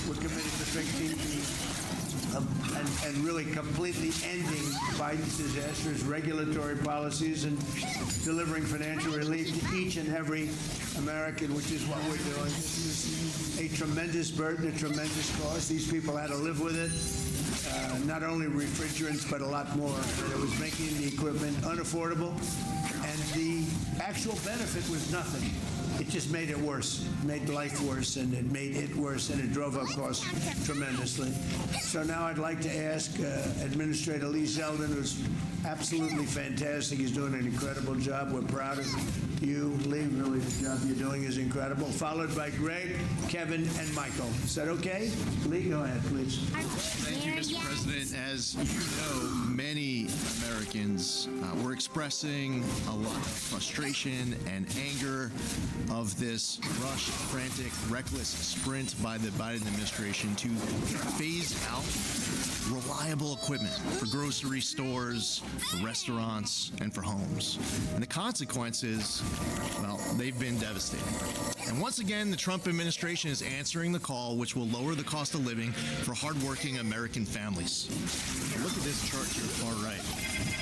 I: We're committed to fixing the and really completely ending Biden's disastrous regulatory policies and delivering financial relief to each and every American, which is what we're doing. This is a tremendous burden, a tremendous cost. These people had to live with it. Not only refrigerants, but a lot more. It was making the equipment unaffordable, and the actual benefit was nothing. It just made it worse, made life worse, and it made it worse, and it drove up costs tremendously. So now I'd like to ask Administrator Lee Zeldin, who's absolutely fantastic. He's doing an incredible job. We're proud of you, Lee. Really, the job you're doing is incredible. Followed by Greg, Kevin, and Michael. Is that okay? Lee, go ahead, please.
J: Thank you, Mr. President. As you know, many Americans were expressing a lot of frustration and anger of this rushed, frantic, reckless sprint by the Biden administration to phase out reliable equipment for grocery stores, for restaurants, and for homes. And the consequences, well, they've been devastating. And once again, the Trump administration is answering the call, which will lower the cost of living for hardworking American families. Look at this chart here far right.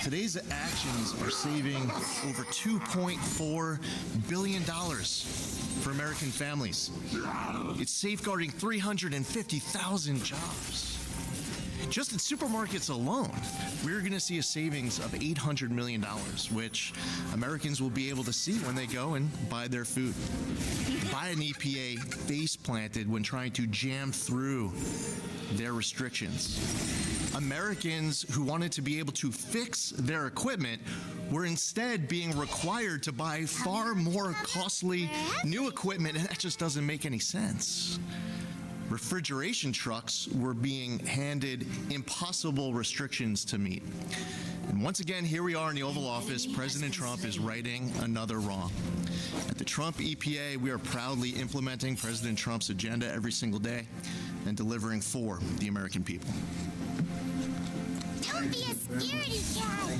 J: Today's actions are saving over $2.4 billion for American families. It's safeguarding 350,000 jobs. Just in supermarkets alone, we're going to see a savings of $800 million, which Americans will be able to see when they go and buy their food. Biden EPA face planted when trying to jam through their restrictions. Americans who wanted to be able to fix their equipment were instead being required to buy far more costly new equipment, and that just doesn't make any sense. Refrigeration trucks were being handed impossible restrictions to meet. And once again, here we are in the Oval Office. President Trump is righting another wrong. At the Trump EPA, we are proudly implementing President Trump's agenda every single day and delivering for the American people.
B: Don't be a scaredy cat.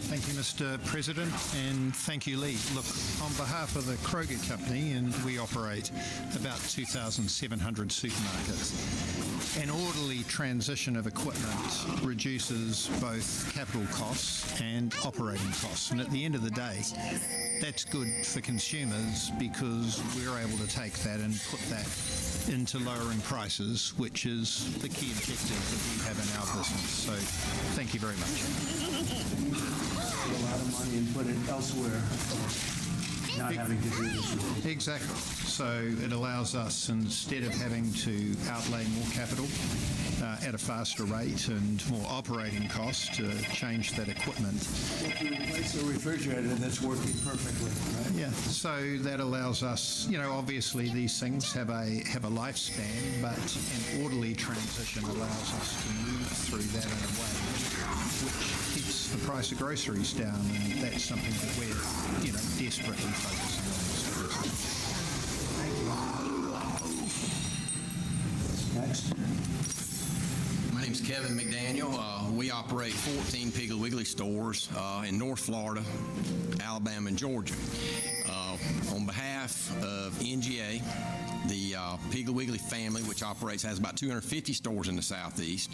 K: Thank you, Mr. President, and thank you, Lee. Look, on behalf of the Kroger Company, and we operate about 2,700 supermarkets, an orderly transition of equipment reduces both capital costs and operating costs. And at the end of the day, that's good for consumers because we're able to take that and put that into lowering prices, which is the key objective that we have in our business. So thank you very much.
I: A lot of money and put it elsewhere, not having to do this.
K: Exactly. So it allows us, instead of having to outlay more capital at a faster rate and more operating costs to change that equipment.
I: To replace a refrigerator that's working perfectly, right?
K: Yeah. So that allows us, obviously these things have a lifespan, but an orderly transition allows us to move through that in a way which keeps the price of groceries down, and that's something that we're, desperately focusing on.
I: Next.
L: My name's Kevin McDaniel. We operate 14 Piggly Wiggly stores in North Florida, Alabama, and Georgia. On behalf of NGA, the Piggly Wiggly family, which has about 250 stores in the Southeast,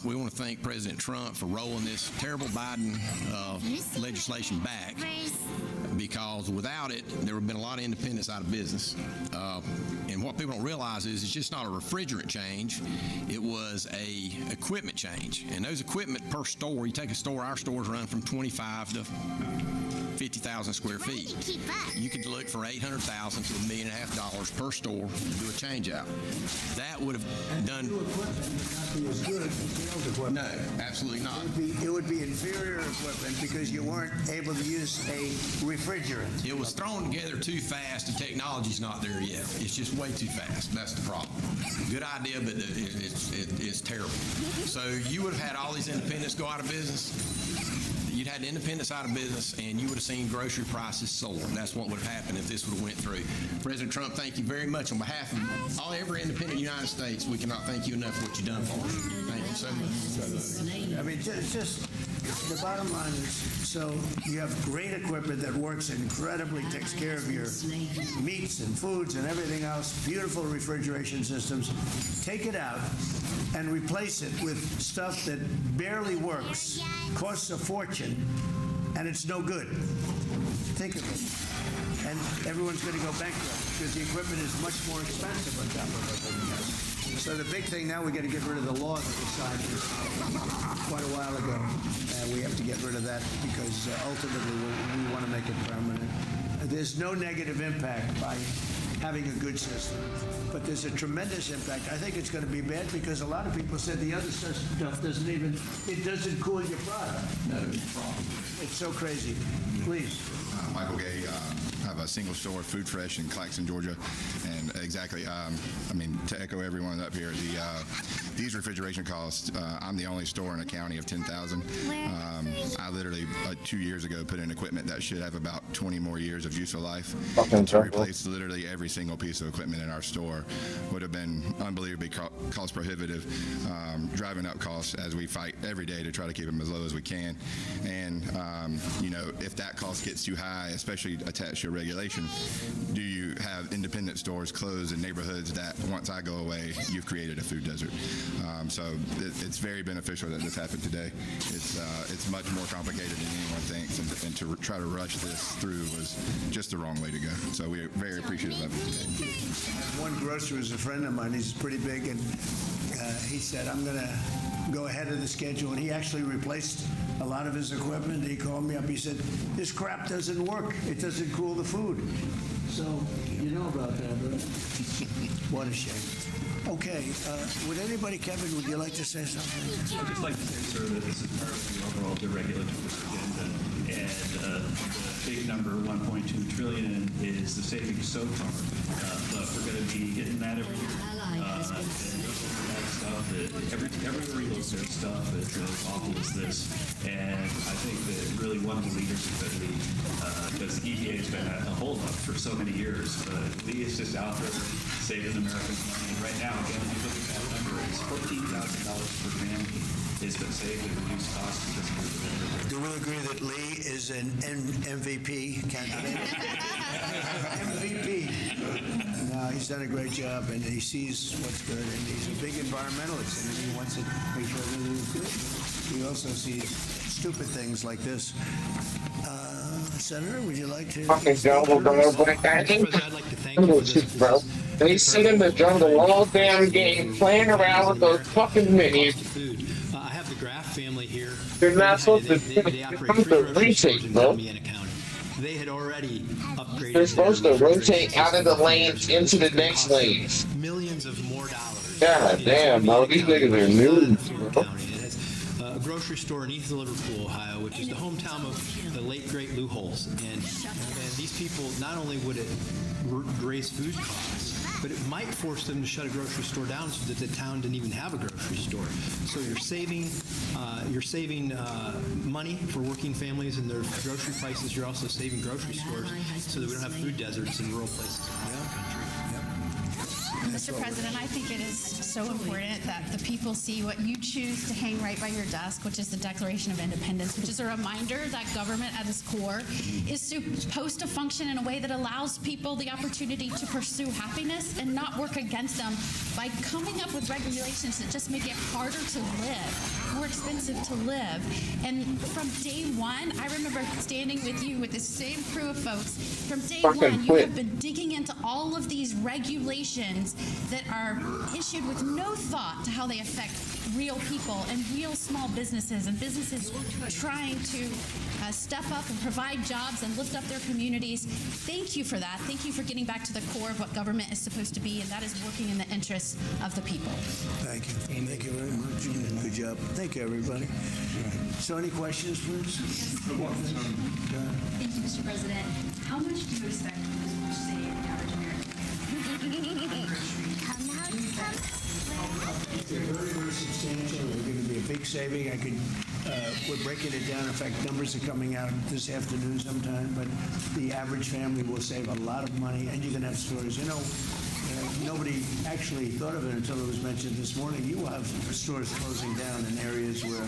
L: we want to thank President Trump for rolling this terrible Biden legislation back, because without it, there would have been a lot of independents out of business. And what people don't realize is it's just not a refrigerant change. It was a equipment change. And those equipment per store, you take a store, our stores run from 25 to 50,000 square feet. You could look for $800,000 to $1.5 million per store to do a change out. That would have done.
I: New equipment would not be as good as the old equipment.
L: No, absolutely not.
I: It would be inferior equipment because you weren't able to use a refrigerant.
L: It was thrown together too fast. The technology's not there yet. It's just way too fast. That's the problem. Good idea, but it's terrible. So you would have had all these independents go out of business. You'd had independents out of business, and you would have seen grocery prices soar. That's what would have happened if this would have went through. President Trump, thank you very much on behalf of every independent in the United States. We cannot thank you enough for what you've done for us. Thank you so much.
I: I mean, just the bottom line is, so you have great equipment that works incredibly, takes care of your meats and foods and everything else, beautiful refrigeration systems. Take it out and replace it with stuff that barely works, costs a fortune, and it's no good. Think of it. And everyone's going to go bankrupt because the equipment is much more expensive on top of everything else. So the big thing now, we got to get rid of the law that was signed quite a while ago. We have to get rid of that because ultimately we want to make it permanent. There's no negative impact by having a good system, but there's a tremendous impact. I think it's going to be bad because a lot of people said the other stuff doesn't cool your product.
M: No problem.
I: It's so crazy. Please.
M: Michael Gay, I have a single store, Food Fresh in Claxton, Georgia, and exactly, I mean, to echo everyone up here, these refrigeration costs, I'm the only store in a county of 10,000. I literally, 2 years ago, put in equipment that should have about 20 more years of useful life. To replace literally every single piece of equipment in our store would have been unbelievably cost prohibitive, driving up costs as we fight every day to try to keep them as low as we can. And, you know, if that cost gets too high, especially attached to regulation, do you have independent stores closed in neighborhoods that once I go away, you've created a food desert? So it's very beneficial that this happened today. It's much more complicated than anyone thinks, and to try to rush this through was just the wrong way to go. So we're very appreciative of it today.
I: One grocer is a friend of mine. He's pretty big, and he said, I'm going to go ahead of the schedule, and he actually replaced a lot of his equipment. He called me up. He said, this crap doesn't work. It doesn't cool the food. So you know about that, right? What a shame. Okay, would anybody, Kevin, would you like to say something?
N: I'd just like to say, sir, that this is part of the overall deregulatory agenda, and the big number, 1.2 trillion, is the savings so far, but we're going to be hitting that every year. Everywhere we look, there's stuff that's as awful as this, and I think that really one of the leaders is that Lee, because the EPA has been a holdup for so many years, but Lee is just out there saving Americans money. And right now, again, if you look at that number, it's $14,000 per family has been saved and reduced costs because of the
I: Do we agree that Lee is an MVP candidate? MVP. No, he's done a great job, and he sees what's good, and he's a big environmentalist, and he wants to make sure everything is good. He also sees stupid things like this. Senator, would you like to?
A: Fucking jungle, bro. But I think
O: I'd like to thank you for this.
A: bro. They sit in the jungle all damn game, playing around with those fucking minis.
O: I have the Graff family here.
A: They're not supposed to
O: operate
A: rotate, bro.
O: They had already upgraded.
A: They're supposed to rotate out of the lanes into the next lanes.
O: Millions of more dollars.
A: God damn, bro. These niggas are new.
O: A grocery store in East Liverpool, Ohio, which is the hometown of the late great Lou Holtz. And these people, not only would it raise food costs, but it might force them to shut a grocery store down so that the town didn't even have a grocery store. So you're saving money for working families and their grocery prices. You're also saving grocery stores so that we don't have food deserts in rural places around the country.
P: Mr. President, I think it is so important that the people see what you choose to hang right by your desk, which is the Declaration of Independence, which is a reminder that government at its core is supposed to function in a way that allows people the opportunity to pursue happiness and not work against them by coming up with regulations that just make it harder to live, more expensive to live. And from day one, I remember standing with you with the same crew of folks. From day one, you have been digging into all of these regulations that are issued with no thought to how they affect real people and real small businesses and businesses trying to step up and provide jobs and lift up their communities. Thank you for that. Thank you for getting back to the core of what government is supposed to be, and that is working in the interests of the people.
I: Thank you. Thank you very much. Good job. Thank you, everybody. So any questions, please?
G: Thank you, Mr. President. How much do you expect this will save the average American?
I: It's very, very substantial. It's going to be a big saving. We're breaking it down. In fact, numbers are coming out this afternoon sometime, but the average family will save a lot of money, and you're going to have stores. You know, nobody actually thought of it until it was mentioned this morning. You will have stores closing down in areas where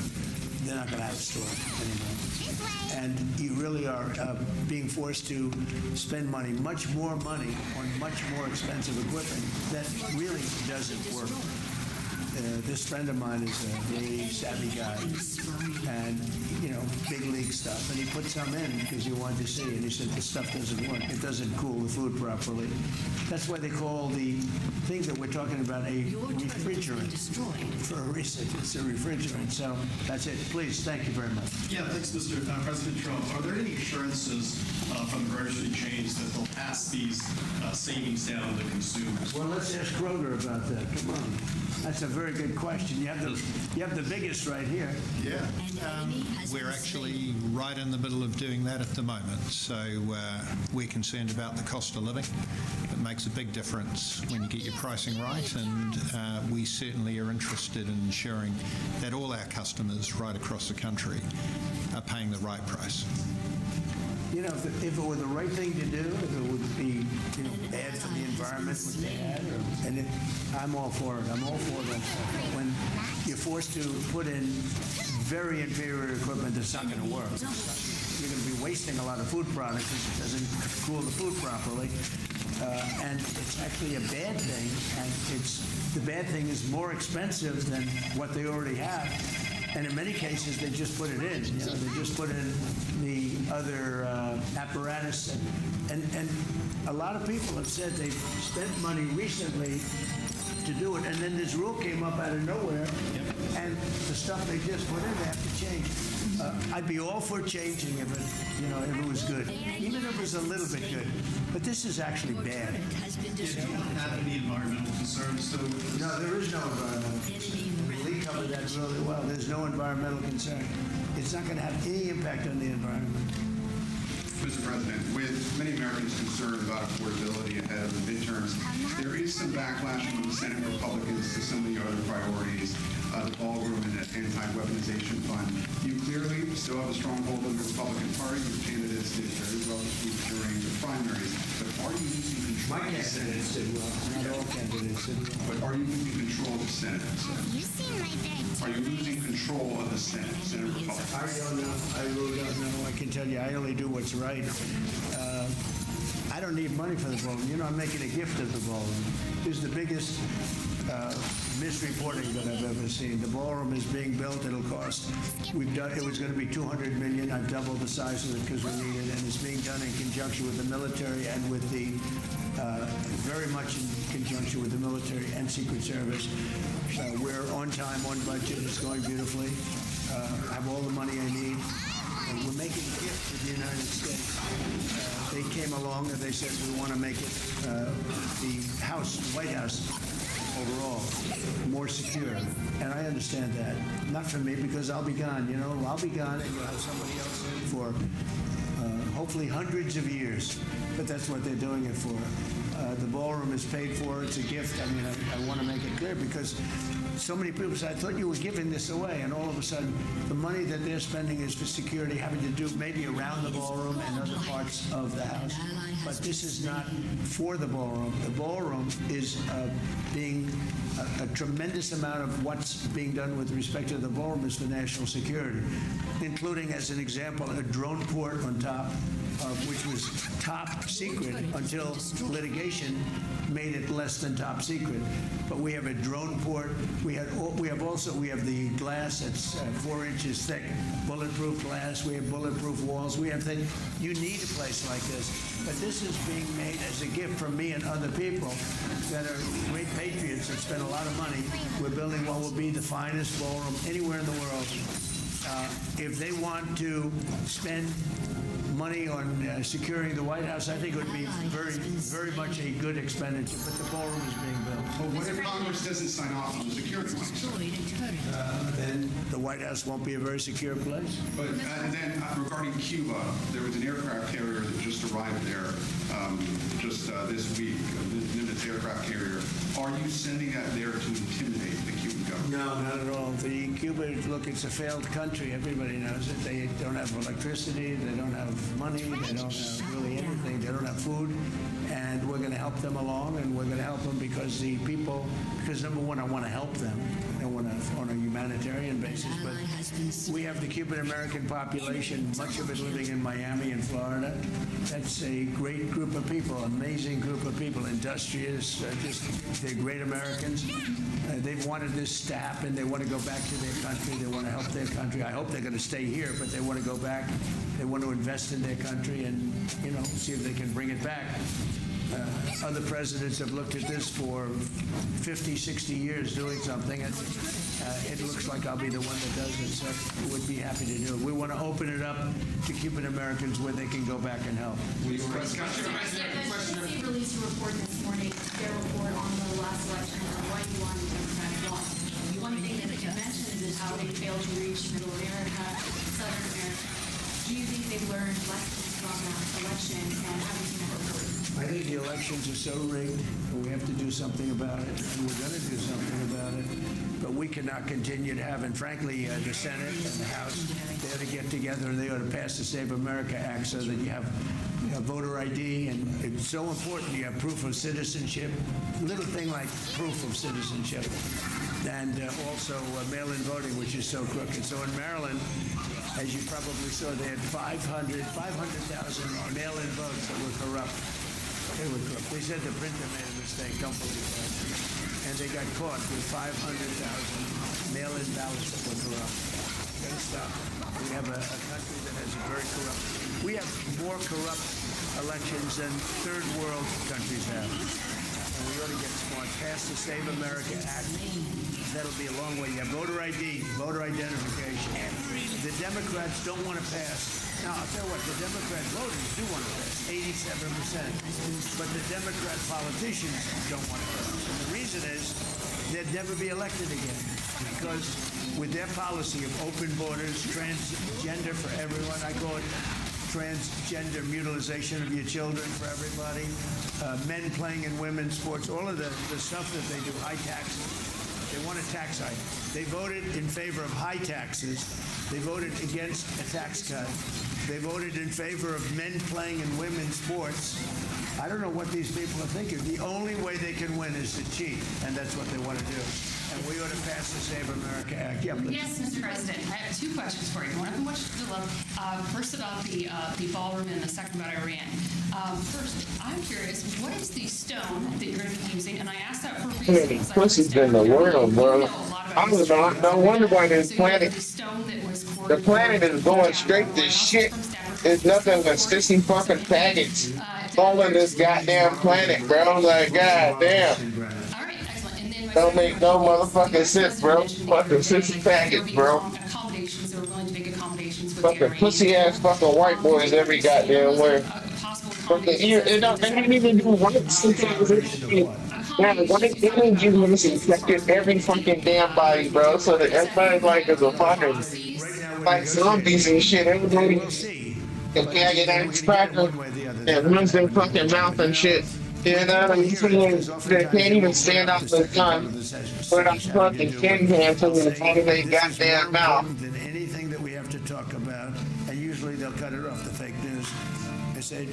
I: they're not going to have a store anymore. And you really are being forced to spend much more money on much more expensive equipment that really doesn't work. This friend of mine is a very savvy guy, and big league stuff. And he put some in because he wanted to see, and he said this stuff doesn't work. It doesn't cool the food properly. That's why they call the thing that we're talking about a refrigerant. For a reason, it's a refrigerant. So that's it. Please, thank you very much.
Q: Yeah, thanks, Mr. President Trump. Are there any assurances from the grocery chains that they'll pass these savings down to consumers?
I: Well, let's ask Kroger about that. Come on. That's a very good question. You have the biggest right here.
K: Yeah. We're actually right in the middle of doing that at the moment. So we're concerned about the cost of living. It makes a big difference when you get your pricing right, and we certainly are interested in ensuring that all our customers right across the country are paying the right price.
I: If it were the right thing to do, if it would be bad for the environment, what they had, I'm all for it. I'm all for that. When you're forced to put in very inferior equipment that's not going to work, you're going to be wasting a lot of food product because it doesn't cool the food properly. And it's actually a bad thing, and the bad thing is more expensive than what they already have. And in many cases, they just put it in. They just put in the other apparatus. And a lot of people have said they've spent money recently to do it, and then this rule came up out of nowhere, and the stuff they just put in, they have to change. I'd be all for changing if it was good, even if it was a little bit good. But this is actually bad.
Q: Do you have any environmental concerns?
I: No, there is no environmental concern. Lee covered that really well. There's no environmental concern. It's not going to have any impact on the environment.
R: Mr. President, with many Americans concerned about affordability ahead of the midterms, there is some backlash from the Senate Republicans to some of the other priorities, the ballroom and the anti-weaponization fund. You clearly still have a stronghold in the Republican Party. Your candidates did very well during the primaries, but are you losing control?
I: My candidates did well. Not all candidates did well.
R: But are you losing control of the Senate?
B: You seem like that.
R: Are you losing control of the Senate, Senate Republican?
I: I don't know. I really don't know. I can tell you, I only do what's right. I don't need money for the ballroom. I'm making a gift of the ballroom. This is the biggest misreporting that I've ever seen. The ballroom is being built. It'll cost. It was going to be $200 million. I've doubled the size of it because we need it, and it's being done in conjunction with the military and with the very much in conjunction with the military and Secret Service. We're on time, on budget. It's going beautifully. I have all the money I need. And we're making a gift to the United States. They came along and they said we want to make it the White House overall more secure. And I understand that. Not for me, because I'll be gone. I'll be gone, and you'll have somebody else in for hopefully hundreds of years. But that's what they're doing it for. The ballroom is paid for. It's a gift. I want to make it clear because so many people say, I thought you were giving this away, and all of a sudden, the money that they're spending is for security, having to do maybe around the ballroom and other parts of the house. But this is not for the ballroom. The ballroom is being a tremendous amount of what's being done with respect to the ballroom is for national security, including, as an example, a drone port on top, which was top secret until litigation made it less than top secret. But we have a drone port. We have the glass that's 4 inches thick, bulletproof glass. We have bulletproof walls. We have things. You need a place like this. But this is being made as a gift from me and other people that are great patriots that spend a lot of money. We're building what will be the finest ballroom anywhere in the world. If they want to spend money on securing the White House, I think it would be very, very much a good expenditure, but the ballroom is being built.
R: Well, what if Congress doesn't sign off on the security money?
I: Then the White House won't be a very secure place.
R: But then regarding Cuba, there was an aircraft carrier that just arrived there this week, the Nimitz aircraft carrier. Are you sending that there to intimidate the Cuban government?
I: No, not at all. Cuba, look, it's a failed country. Everybody knows it. They don't have electricity. They don't have money. They don't have really anything. They don't have food. And we're going to help them along, and we're going to help them because number one, I want to help them. on a humanitarian basis, but we have the Cuban American population, much of it living in Miami and Florida. That's a great group of people, amazing group of people, industrious, they're great Americans. They've wanted this to happen. They want to go back to their country. They want to help their country. I hope they're going to stay here, but they want to go back. They want to invest in their country and, see if they can bring it back. Other presidents have looked at this for 50, 60 years doing something, and it looks like I'll be the one that does it, so would be happy to do it. We want to open it up to Cuban Americans where they can go back and help.
G: The emergency released a report this morning, their report on the last election and why you wanted Democrats won. One thing that you mentioned is how they failed to reach Middle America, Southern America. Do you think they've learned lessons from that election, and how do you think that will work?
I: I think the elections are so rigged, and we have to do something about it, and we're going to do something about it. But we cannot continue to have, and frankly, the Senate and the House, they ought to get together and they ought to pass the Save America Act so that you have voter ID, and it's so important you have proof of citizenship, little thing like proof of citizenship, and also mail-in voting, which is so crooked. So in Maryland, as you probably saw, they had 500,000 mail-in votes that were corrupt. They were corrupt. They said the printer made a mistake. Don't believe that. And they got caught with 500,000 mail-in ballots that were corrupt. Gotta stop. We have a country that has a very corrupt. We have more corrupt elections than third world countries have. And we ought to get smart. Pass the Save America Act. That'll be a long way. You have voter ID, voter identification. The Democrats don't want to pass. Now, I'll tell you what, the Democrat voters do want to pass, 87%. But the Democrat politicians don't want to pass. And the reason is they'd never be elected again. Because with their policy of open borders, transgender for everyone, I call it transgender mutilization of your children for everybody, men playing in women's sports, all of the stuff that they do, high taxes. They want a tax hike. They voted in favor of high taxes. They voted against a tax cut. They voted in favor of men playing in women's sports. I don't know what these people are thinking. The only way they can win is to cheat, and that's what they want to do. And we ought to pass the Save America Act. Yeah, please.
S: Yes, Mr. President. I have two questions for you. One of them, which you love. First about the ballroom, and the second about Iran. First, I'm curious, what is the stone that you're going to be using? And I asked that for a reason.
A: Pussy's in the world, bro. I was no wonder why this planet. The planet is going straight to shit. There's nothing but sissy fucking faggots falling this goddamn planet, bro. Like, goddamn. Don't make no motherfucking sense, bro. Fucking sissy faggots, bro.
S: Accommodations, they were willing to make accommodations with
A: Fucking pussy ass fucking white boys every goddamn way. Fucking, they don't even do white civilization. Man, white energy was infected every fucking damn body, bro. So that everybody's like is a fucking like zombies and shit. Everybody can get that cracker and runs their fucking mouth and shit. You know, they can't even stand out in the sun without fucking tin cans in the front of their goddamn mouth.
I: Than anything that we have to talk about, and usually they'll cut it off, the fake news. They say,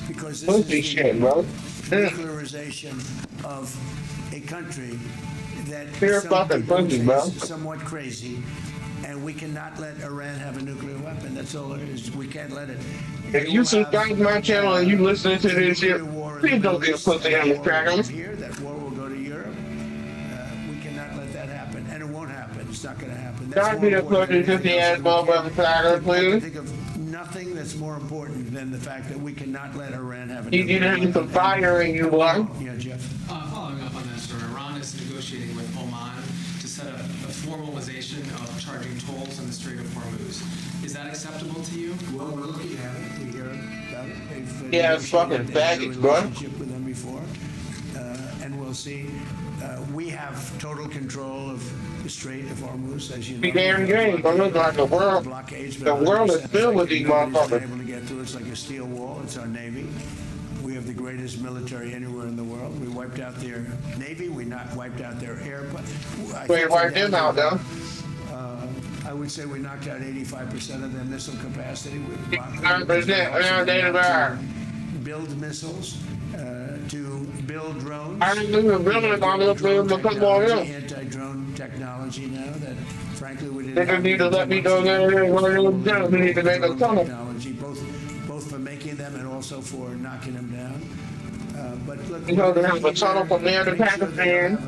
I: because this is the
A: shit, bro.
I: nuclearization of a country that
A: Pure
I: some
A: fucking
I: people
A: pussy,
I: say
A: bro.
I: is somewhat crazy, and we cannot let Iran have a nuclear weapon. That's all it is. We can't let it.
A: If you subscribe to my channel and you listening to this shit, please don't be a pussy on the cracker.
I: Here, that war will go to Europe. We cannot let that happen, and it won't happen. It's not going to happen.
A: Don't be a pussy ass motherfucking cracker, please.
I: Think of nothing that's more important than the fact that we cannot let Iran have a
A: You
I: nuclear
A: need
I: weapon.
A: some fire in you, boy.
I: Yeah, Jeff.
E: Following up on that, sir, Iran is negotiating with Oman to set up a formalization of charging tolls in the Strait of Hormuz. Is that acceptable to you?
I: Well, we're looking at it. We hear about it. They've
A: Yeah, it's fucking faggots, bro.
I: relationship with them before, and we'll see. We have total control of the Strait of Hormuz, as you know.
A: Be damn game, bro. Look like the world. The world is filled with these
I: Nobody's been
A: motherfuckers.
I: able to get through. It's like a steel wall. It's our Navy. We have the greatest military anywhere in the world. We wiped out their Navy. We not wiped out their air.
A: We wiped them out, though.
I: I would say we knocked out 85% of their missile capacity. We blocked build missiles, to build drones.
A: I didn't even build my little film to come on in.
I: Anti-drone technology now that, frankly, we didn't
A: They
I: have
A: just need to let me go there and one of them down. We need to make a tunnel.
I: technology, both for making them and also for knocking them down. But look,
A: You know, they have a tunnel from there to Pakistan.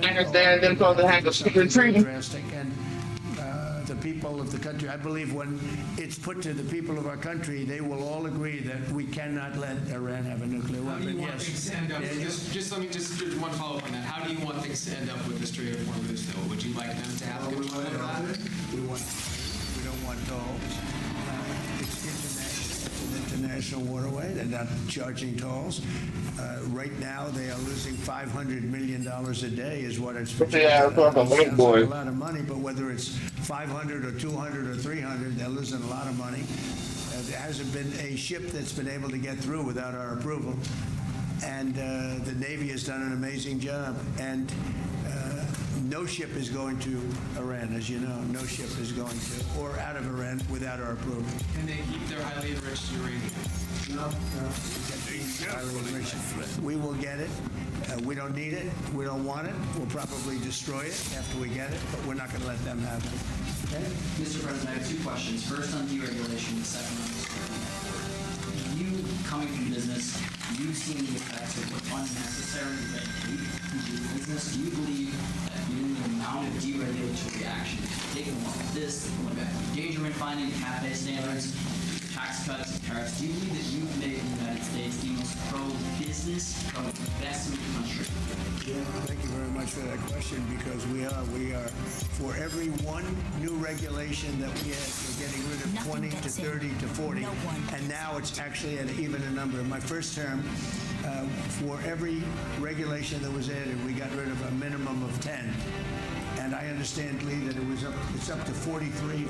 A: Pakistan, then supposed to have a secret treaty.
I: And the people of the country, I believe when it's put to the people of our country, they will all agree that we cannot let Iran have a nuclear
E: How do
I: weapon.
E: you want things to end up? Just one follow-up on that. How do you want things to end up with the Strait of Hormuz, though? Would you like them to have control of that?
I: We don't want tolls. It's an international waterway. They're not charging tolls. Right now, they are losing $500 million a day is what it's projected.
A: Yeah, it's like a white boy.
I: A lot of money, but whether it's 500 or 200 or 300, they're losing a lot of money. There hasn't been a ship that's been able to get through without our approval. And the Navy has done an amazing job. And no ship is going to Iran, as you know. No ship is going to, or out of Iran without our approval.
E: And they keep their highly enriched uranium.
I: No. We will get it. We don't need it. We don't want it. We'll probably destroy it after we get it, but we're not going to let them have it. Okay?
T: Mr. President, I have two questions. First on deregulation, the second on this. You coming from business, you've seen the effects of unnecessary red tape into your business. Do you believe that given the amount of deregulatory action, taking along with this, going back to endangerment finding, CAFE standards, tax cuts, tariffs, do you believe that you've made the United States the most pro-business, pro-investment country?
I: Yeah, thank you very much for that question, because we are, for every one new regulation that we add, we're getting rid of 20 to 30 to 40, and now it's actually at even a number. In my first term, for every regulation that was added, we got rid of a minimum of 10. And I understand, Lee, that it's up to 43 or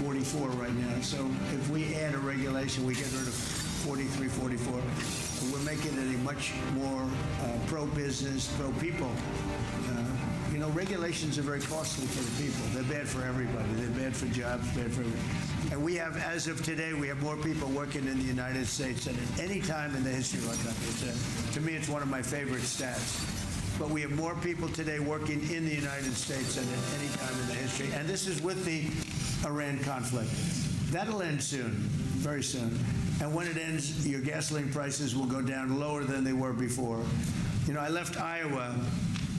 I: 44 right now. So if we add a regulation, we get rid of 43, 44. We're making it a much more pro-business, pro-people. You know, regulations are very costly for the people. They're bad for everybody. They're bad for jobs, bad for everybody. And we have, as of today, we have more people working in the United States than at any time in the history of our country. To me, it's one of my favorite stats. But we have more people today working in the United States than at any time in the history. And this is with the Iran conflict. That'll end soon, very soon. And when it ends, your gasoline prices will go down lower than they were before. You know, I left Iowa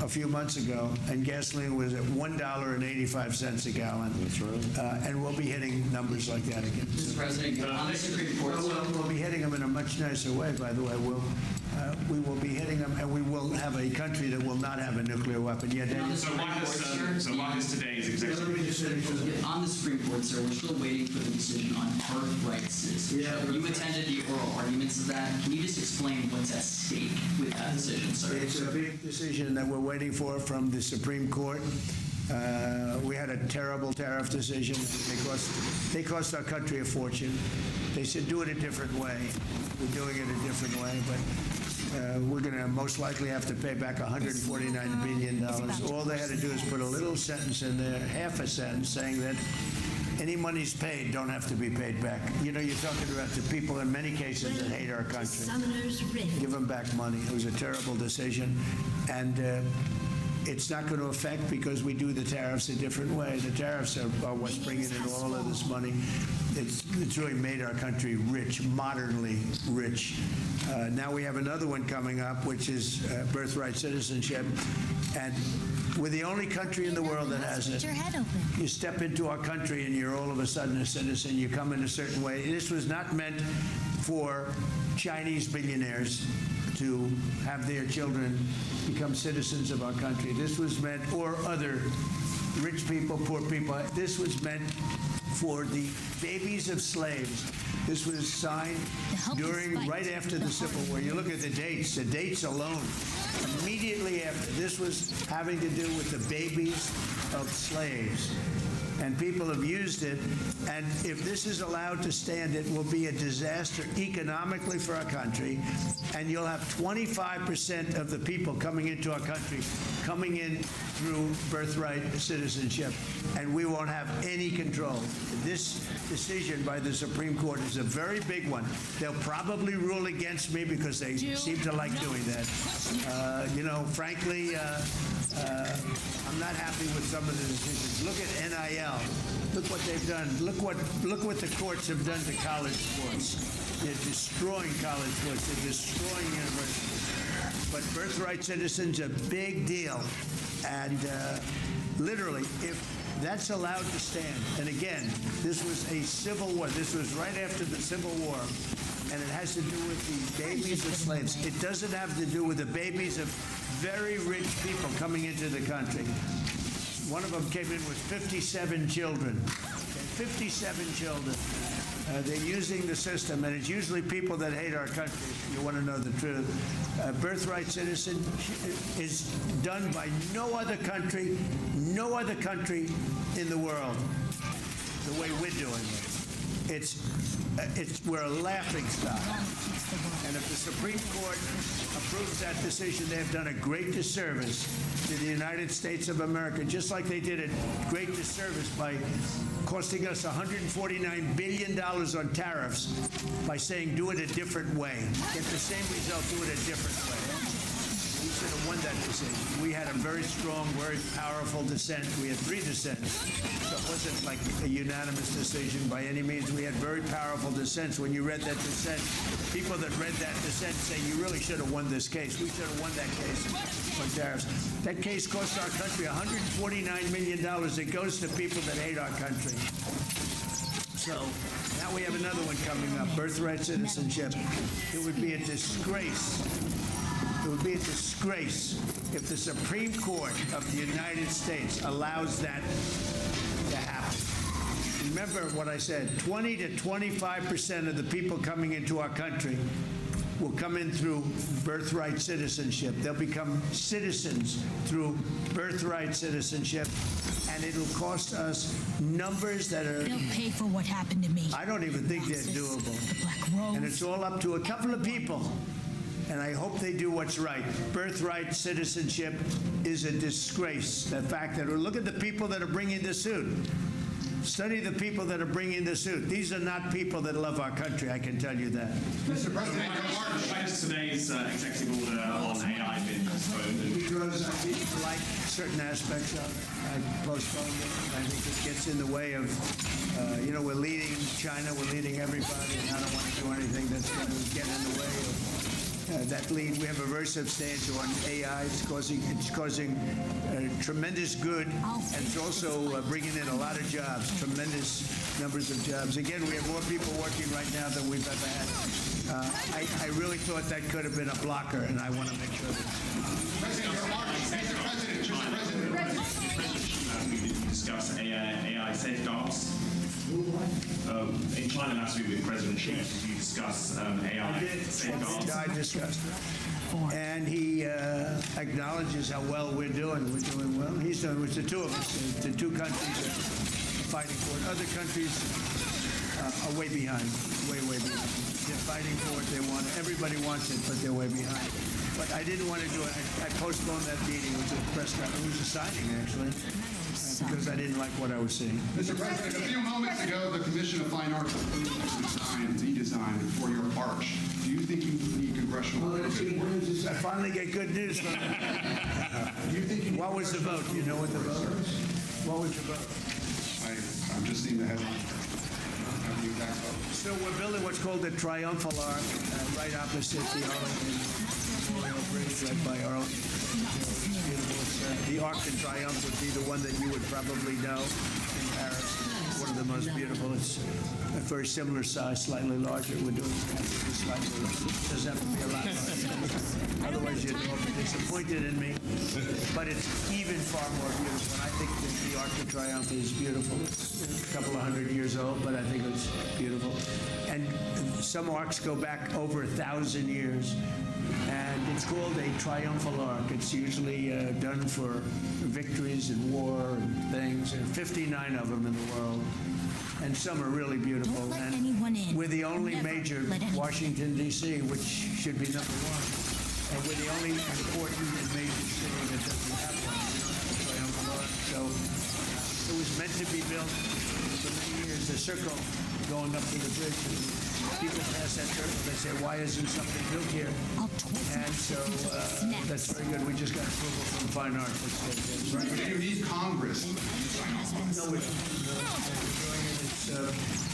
I: a few months ago, and gasoline was at $1.85 a gallon. That's right. And we'll be hitting numbers like that again.
T: Mr. President, on the Supreme Court,
I: we'll be hitting them in a much nicer way, by the way. We will be hitting them, and we will have a country that will not have a nuclear weapon. Yeah, Daniel?
N: So why has today's executive?
T: On the Supreme Court, sir, we're still waiting for the decision on birthright citizenship. You attended the oral arguments of that. Can you just explain what's at stake with that decision, sir?
I: It's a big decision that we're waiting for from the Supreme Court. We had a terrible tariff decision. They cost our country a fortune. They said do it a different way. We're doing it a different way, but we're going to most likely have to pay back $149 billion. All they had to do is put a little sentence in there, half a sentence, saying that any monies paid don't have to be paid back. You know, you're talking about the people in many cases that hate our country. Give them back money. It was a terrible decision. And it's not going to affect because we do the tariffs a different way. The tariffs are what's bringing in all of this money. It's really made our country rich, modernly rich. Now we have another one coming up, which is birthright citizenship. And we're the only country in the world that has it. You step into our country and you're all of a sudden a citizen. You come in a certain way. This was not meant for Chinese billionaires to have their children become citizens of our country. This was meant, or other rich people, poor people. This was meant for the babies of slaves. This was signed right after the Civil War. You look at the dates alone. Immediately after, this was having to do with the babies of slaves. And people have used it, and if this is allowed to stand, it will be a disaster economically for our country, and you'll have 25% of the people coming into our country coming in through birthright citizenship, and we won't have any control. This decision by the Supreme Court is a very big one. They'll probably rule against me because they seem to like doing that. Frankly, I'm not happy with some of the decisions. Look at NIL. Look what they've done. Look what the courts have done to college sports. They're destroying college sports. They're destroying universities. But birthright citizens a big deal. And literally, if that's allowed to stand, and again, this was a civil war. This was right after the Civil War. And it has to do with the babies of slaves. It doesn't have to do with the babies of very rich people coming into the country. One of them came in with 57 children. 57 children. They're using the system, and it's usually people that hate our country, if you want to know the truth. Birthright citizen is done by no other country in the world the way we're doing it. We're a laughing stock. And if the Supreme Court approves that decision, they've done a great disservice to the United States of America, just like they did a great disservice by costing us $149 billion on tariffs by saying do it a different way. Get the same result, do it a different way. We should have won that decision. We had a very strong, very powerful dissent. We had 3 dissents. So it wasn't like a unanimous decision by any means. We had very powerful dissents. When you read that dissent, people that read that dissent say you really should have won this case. We should have won that case on tariffs. That case cost our country $149 million. It goes to people that hate our country. So now we have another one coming up, birthright citizenship. It would be a disgrace. It would be a disgrace if the Supreme Court of the United States allows that to happen. Remember what I said, 20 to 25% of the people coming into our country will come in through birthright citizenship. They'll become citizens through birthright citizenship, and it'll cost us numbers that are...
B: They'll pay for what happened to me.
I: I don't even think they're doable.
B: The Black Rose.
I: And it's all up to a couple of people. And I hope they do what's right. Birthright citizenship is a disgrace. The fact that, look at the people that are bringing the suit. Study the people that are bringing the suit. These are not people that love our country, I can tell you that.
Q: Mr. President, why has today's executive order on AI been postponed?
I: Because I didn't like certain aspects of it. I postponed it. I think it gets in the way of, we're leading China, we're leading everybody, and I don't want to do anything that's going to get in the way of that lead. We have a very substantial on AI. It's causing tremendous good, and it's also bringing in a lot of jobs, tremendous numbers of jobs. Again, we have more people working right now than we've ever had. I really thought that could have been a blocker, and I want to make sure that.
Q: We didn't discuss AI safeguards. In China last week with President Xi, did you discuss AI safeguards?
I: I discussed it. And he acknowledges how well we're doing. We're doing well. He's doing, it's the two of us. The 2 countries are fighting for it. Other countries are way behind, way behind. They're fighting for it. They want it. Everybody wants it, but they're way behind. But I didn't want to do it. I postponed that meeting. It was a press conference. It was a signing, actually, because I didn't like what I was seeing.
R: Mr. President, a few moments ago, the Commission of Fine Arts approved the design for your arch. Do you think you need congressional approval?
I: I finally get good news from them. What was the vote? You know what the vote was? What was the vote?
R: I'm just seeing the headline.
I: So we're building what's called the Triumphal Arch right opposite the Arlington Memorial Bridge, right by Arlington. The Arc de Triomphe would be the one that you would probably know in Paris. It's one of the most beautiful. It's a very similar size, slightly larger. We're doing slightly larger. It doesn't have to be a lot larger. Otherwise, you'd all be disappointed in me. But it's even far more beautiful. And I think that the Arc de Triomphe is beautiful. It's a couple of 100 years old, but I think it's beautiful. And some arcs go back over 1,000 years. And it's called a triumphal arch. It's usually done for victories in war and things. There are 59 of them in the world. And some are really beautiful. And we're the only major, Washington, D.C., which should be number 1. And we're the only important and major city that doesn't have one. We don't have a triumphal arch. So it was meant to be built for many years, the circle going up to the bridge. People pass that circle, they say, why isn't something built here? And so that's very good. We just got approval from Fine Arts.
R: Right, but you need Congress.
I: No, we don't. No, we're doing it. It's,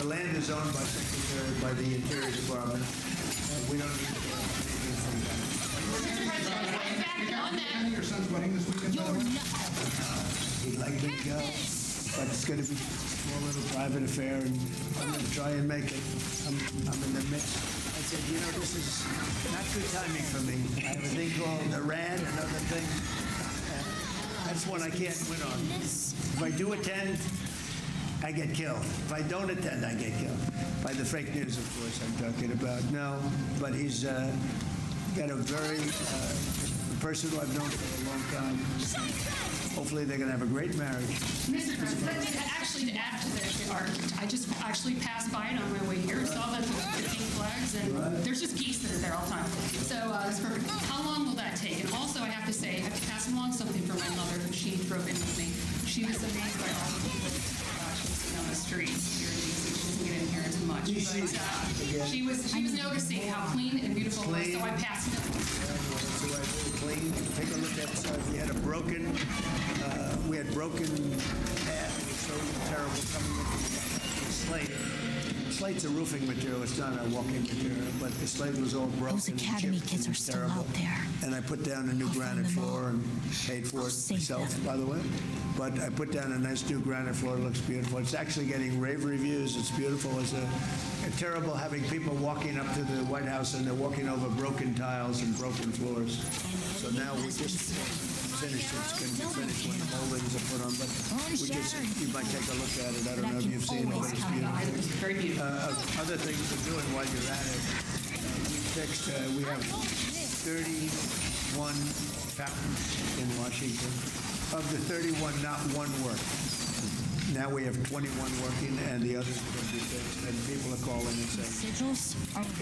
I: the land is owned by the Interior Department. We don't need anything from them.
R: Your son's wedding this weekend, by the way?
I: He'd like me to go, but it's going to be a small little private affair, and I'm going to try and make it. I'm in the midst. I said, you know, this is not good timing for me. I have a thing called Iran, another thing. That's one I can't win on. If I do attend, I get killed. If I don't attend, I get killed. By the fake news, of course, I'm talking about. No, but he's got a very person who I've known for a long time. Hopefully they're going to have a great marriage.
S: Mr. President, actually, to add to the argument, I just actually passed by it on my way here, saw the pink flags, and there's just geese that are there all the time. So that's perfect. How long will that take? And also, I have to say, I have to pass along something for my mother, who she drove in with me. She was amazed by all the people she on the streets here in DC. She doesn't get in here too much. But she was noticing how clean and beautiful it was, so I passed it along.
I: So I really clean. Take a look at it. We had broken path. It was so terrible coming into slate. Slate's a roofing material. It's not a walking material, but the slate was all broken.
U: Those academy kids are still
I: terrible.
U: out there.
I: And I put down a new granite floor and paid for it myself, by the way. But I put down a nice new granite floor. It looks beautiful. It's actually getting rave reviews. It's beautiful. It's terrible having people walking up to the White House and they're walking over broken tiles and broken floors. So now we just finished. It's going to be finished when the moldings are put on. But you might take a look at it. I don't know if you've seen it, but it's beautiful.
S: Very beautiful.
I: Other things we're doing while you're at it, we have 31 patents in Washington. Of the 31, not one worked. Now we have 21 working, and the others are going to be fixed. And people are calling and saying,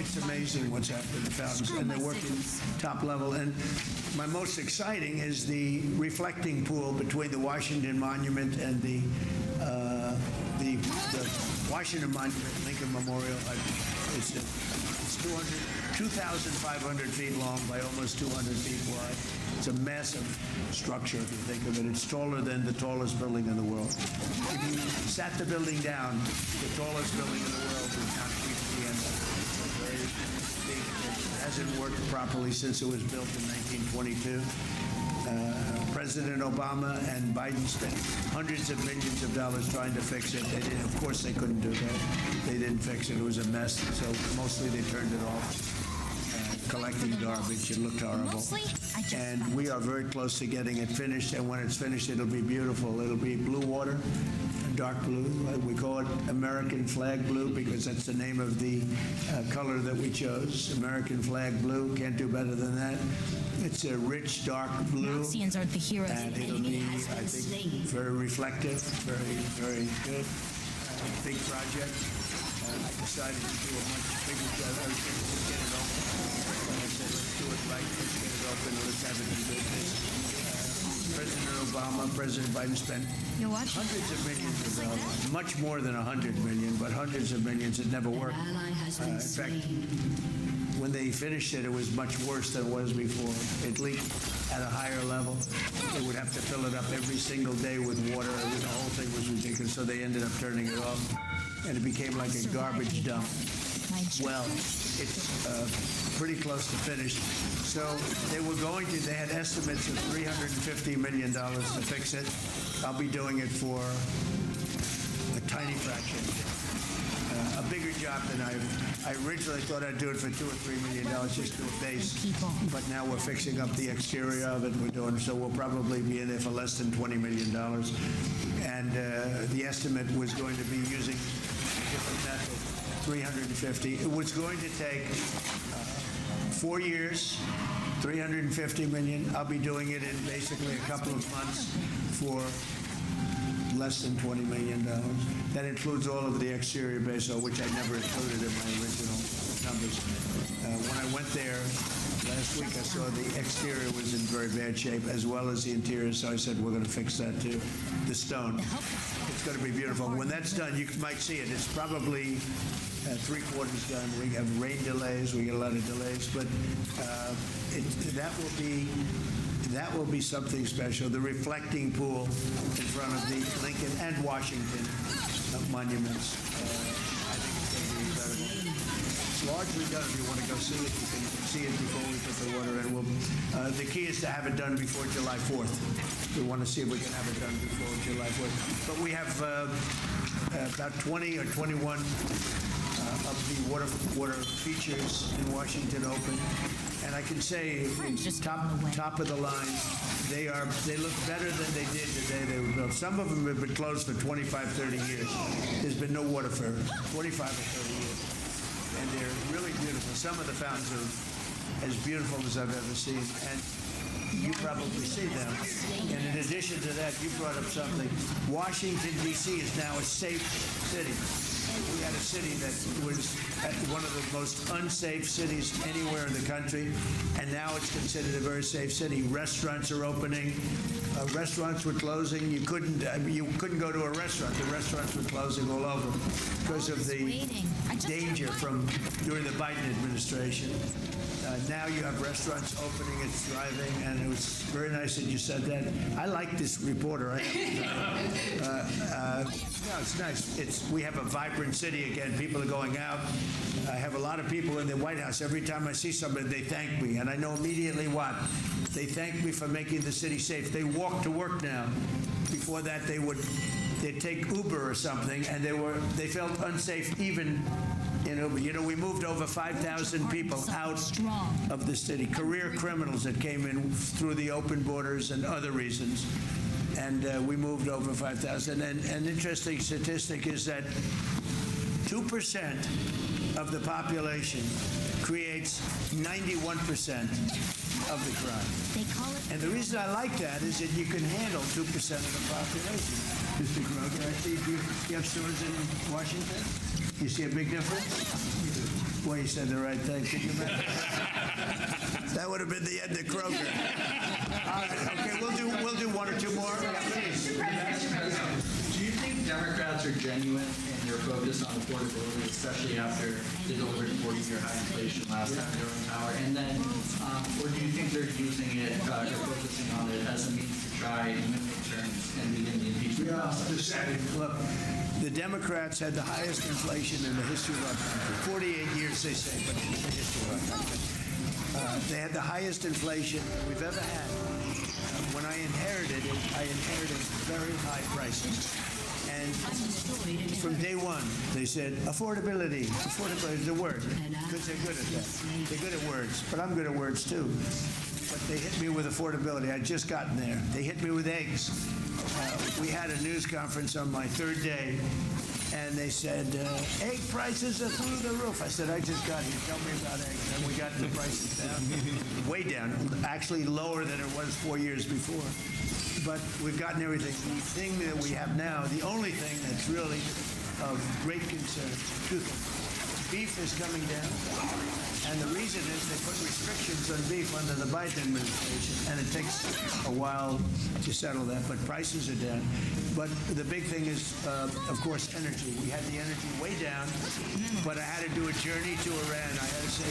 I: it's amazing what's happened in the fountains, and they're working top level. And my most exciting is the reflecting pool between the Washington Monument and the Washington Monument, Lincoln Memorial. It's 2,500 feet long by almost 200 feet wide. It's a massive structure, if you think of it. It's taller than the tallest building in the world. If you sat the building down, the tallest building in the world would not reach the end of it. It's very big. It hasn't worked properly since it was built in 1922. President Obama and Biden spent hundreds of millions of dollars trying to fix it. They didn't, of course, they couldn't do that. They didn't fix it. It was a mess. So mostly they turned it off. Collecting garbage. It looked horrible. And we are very close to getting it finished. And when it's finished, it'll be beautiful. It'll be blue water, dark blue. We call it American flag blue because that's the name of the color that we chose. American flag blue. Can't do better than that. It's a rich, dark blue.
U: Nazians aren't the heroes.
I: And it'll be, I think, very reflective, very, very good. Big project. I decided to do a much bigger job. Let's get it open. I said, let's do it right. Let's get it open. Let's have it in business. President Obama, President Biden spent hundreds of millions of dollars, much more than 100 million, but hundreds of millions. It never worked. In fact, when they finished it, it was much worse than it was before. It leaked at a higher level. They would have to fill it up every single day with water. The whole thing was ridiculous, so they ended up turning it off, and it became like a garbage dump. Well, it's pretty close to finished. So they had estimates of $350 million to fix it. I'll be doing it for a tiny fraction. A bigger job than I originally thought I'd do it for $2 or $3 million just to a base. But now we're fixing up the exterior of it. We're doing so we'll probably be in there for less than $20 million. And the estimate was going to be using a different method, 350. It was going to take 4 years, 350 million. I'll be doing it in basically a couple of months for less than $20 million. That includes all of the exterior base, which I never included in my original numbers. When I went there last week, I saw the exterior was in very bad shape, as well as the interior, so I said, we're going to fix that too. The stone. It's going to be beautiful. When that's done, you might see it. It's probably three-quarters done. We have rain delays. We get a lot of delays, but that will be something special. The reflecting pool in front of the Lincoln and Washington monuments. I think it's going to be incredible. It's largely done. If you want to go see it, you can see it before we put the water in. The key is to have it done before July 4th. We want to see if we can have it done before July 4th. But we have about 20 or 21 of the water features in Washington open. And I can say, top of the line, they look better than they did the day they were built. Some of them have been closed for 25, 30 years. There's been no water for 25 or 30 years. And they're really beautiful. Some of the fountains are as beautiful as I've ever seen. And you probably see them. And in addition to that, you brought up something. Washington, D.C. is now a safe city. We had a city that was one of the most unsafe cities anywhere in the country, and now it's considered a very safe city. Restaurants are opening. Restaurants were closing. You couldn't go to a restaurant. The restaurants were closing all over because of the danger from during the Biden administration. Now you have restaurants opening, it's thriving, and it was very nice that you said that. I like this reporter. No, it's nice. We have a vibrant city again. People are going out. I have a lot of people in the White House. Every time I see somebody, they thank me, and I know immediately what. They thank me for making the city safe. They walk to work now. Before that, they'd take Uber or something, and they felt unsafe even in Uber. You know, we moved over 5,000 people out of the city, career criminals that came in through the open borders and other reasons. And we moved over 5,000. And an interesting statistic is that 2% of the population creates 91% of the crime. And the reason I like that is that you can handle 2% of the population. Mr. Kroger, I see you have stores in Washington. You see a big difference? Well, you said the right thing. Could you imagine? That would have been the end of Kroger. Okay, we'll do one or two more. Yeah, please.
T: Do you think Democrats are genuine in their focus on affordability, especially after they delivered 40-year high inflation last time they were in power? And then, or do you think they're using it, or focusing on it as a means to try and win midterms and begin the impeachment process?
I: Look, the Democrats had the highest inflation in the history of our country. 48 years, they say, but in the history of our country. They had the highest inflation we've ever had. When I inherited it, I inherited very high prices. And from day one, they said, affordability is the word, because they're good at that. They're good at words, but I'm good at words too. But they hit me with affordability. I'd just gotten there. They hit me with eggs. We had a news conference on my third day, and they said, egg prices are through the roof. I said, I just got here. Tell me about eggs. And we got the prices down, way down, actually lower than it was 4 years before. But we've gotten everything. The thing that we have now, the only thing that's really of great concern, two things. Beef is coming down, and the reason is they put restrictions on beef under the Biden administration, and it takes a while to settle that, but prices are down. But the big thing is, of course, energy. We had the energy way down, but I had to do a journey to Iran. I had to say,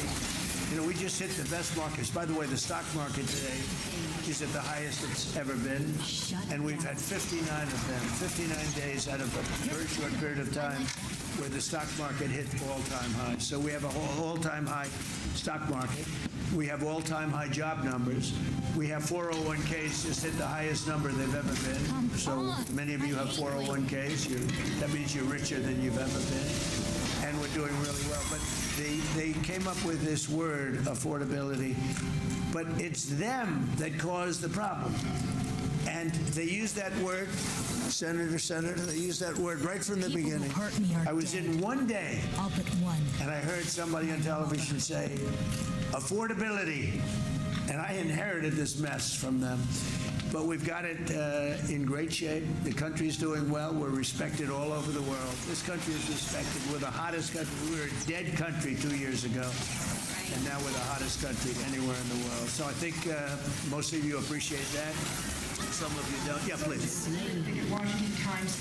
I: you know, we just hit the best markets. By the way, the stock market today is at the highest it's ever been, and we've had 59 of them, 59 days out of a very short period of time where the stock market hit all-time highs. So we have a whole all-time high stock market. We have all-time high job numbers. We have 401ks just hit the highest number they've ever been. So many of you have 401ks. That means you're richer than you've ever been. And we're doing really well. But they came up with this word, affordability. But it's them that caused the problem. And they use that word, Senator, they use that word right from the beginning. I was in one day, and I heard somebody on television say, affordability. And I inherited this mess from them. But we've got it in great shape. The country's doing well. We're respected all over the world. This country is respected. We're the hottest country. We were a dead country 2 years ago. And now we're the hottest country anywhere in the world. So I think most of you appreciate that. Some of you don't. Yeah, please.
C: The Washington Times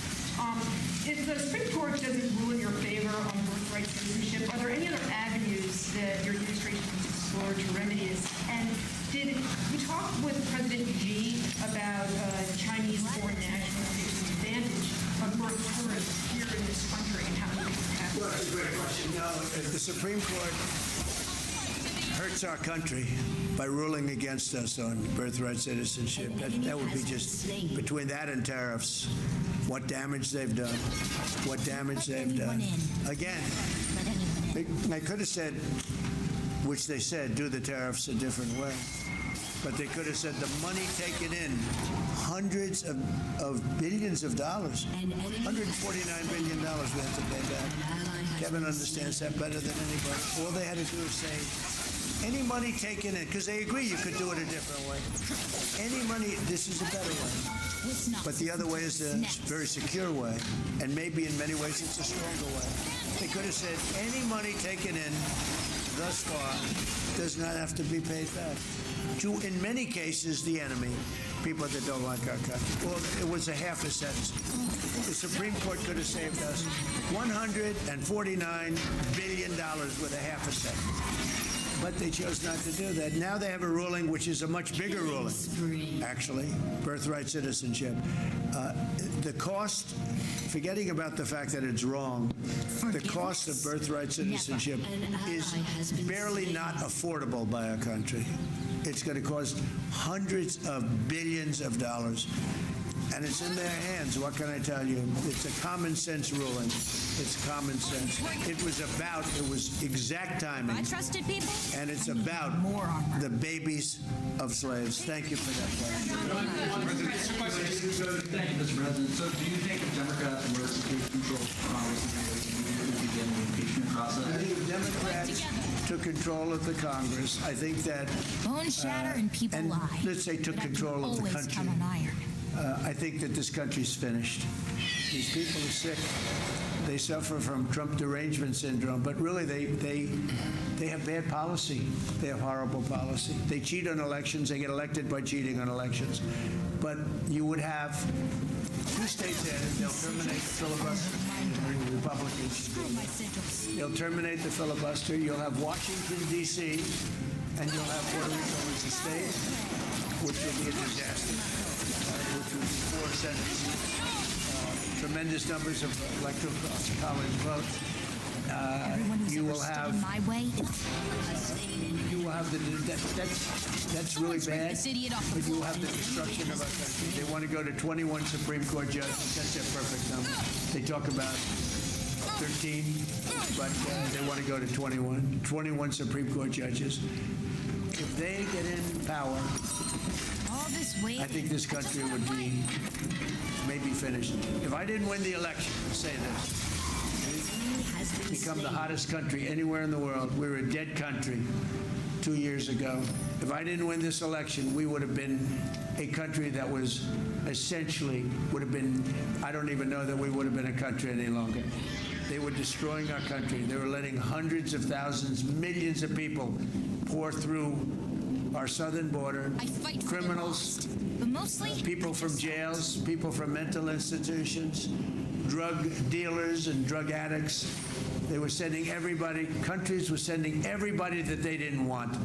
C: If the Supreme Court doesn't rule in your favor on birthright citizenship, are there any other avenues that your administration has explored to remedy this? And did you talk with President Xi about Chinese foreign nationals taking advantage of birth tourism here in this country and how you can tackle
I: Well, that's a great question. No, if the Supreme Court hurts our country by ruling against us on birthright citizenship, that would be just between that and tariffs. What damage they've done. What damage they've done. Again, they could have said, which they said, do the tariffs a different way. But they could have said the money taken in, hundreds of billions of dollars, $149 billion we have to pay back. Kevin understands that better than anybody. All they had to do is say, any money taken in, because they agree you could do it a different way. Any money, this is a better way. But the other way is a very secure way, and maybe in many ways it's a stronger way. They could have said any money taken in thus far does not have to be paid back to, in many cases, the enemy, people that don't like our country. Well, it was a half a sentence. The Supreme Court could have saved us $149 billion with a half a sentence. But they chose not to do that. Now they have a ruling which is a much bigger ruling, actually, birthright citizenship. The cost, forgetting about the fact that it's wrong, the cost of birthright citizenship is barely not affordable by our country. It's going to cost hundreds of billions of dollars. And it's in their hands. What can I tell you? It's a common sense ruling. It's common sense. It was exact timing.
V: I trusted people.
I: And it's about the babies of slaves. Thank you for that question.
T: Thank you, Mr. President. So do you think if Democrats were to take control of Congress, we would begin the impeachment process?
I: I think if Democrats took control of the Congress, I think that...
V: Bones shatter and people lie.
I: Let's say took control of the country. I think that this country's finished. These people are sick. They suffer from Trump derangement syndrome, but really they have bad policy. They have horrible policy. They cheat on elections. They get elected by cheating on elections. But you would have 2 states added. They'll terminate the filibuster. Republicans. They'll terminate the filibuster. You'll have Washington, D.C., and you'll have Puerto Rico as a state, which will be a disaster. Which would be 4 senators, tremendous numbers of electoral college votes. You will have
V: my way.
I: You will have that's really bad. But you will have the destruction of our country. They want to go to 21 Supreme Court judges. That's their perfect number. They talk about 13, but they want to go to 21 Supreme Court judges. If they get in power, I think this country would be maybe finished. If I didn't win the election, say this, become the hottest country anywhere in the world. We were a dead country 2 years ago. If I didn't win this election, we would have been a country that was essentially, I don't even know that we would have been a country any longer. They were destroying our country. They were letting hundreds of thousands, millions of people pour through our southern border, criminals,
V: but mostly
I: people from jails, people from mental institutions, drug dealers and drug addicts. They were sending everybody, countries were sending everybody that they didn't want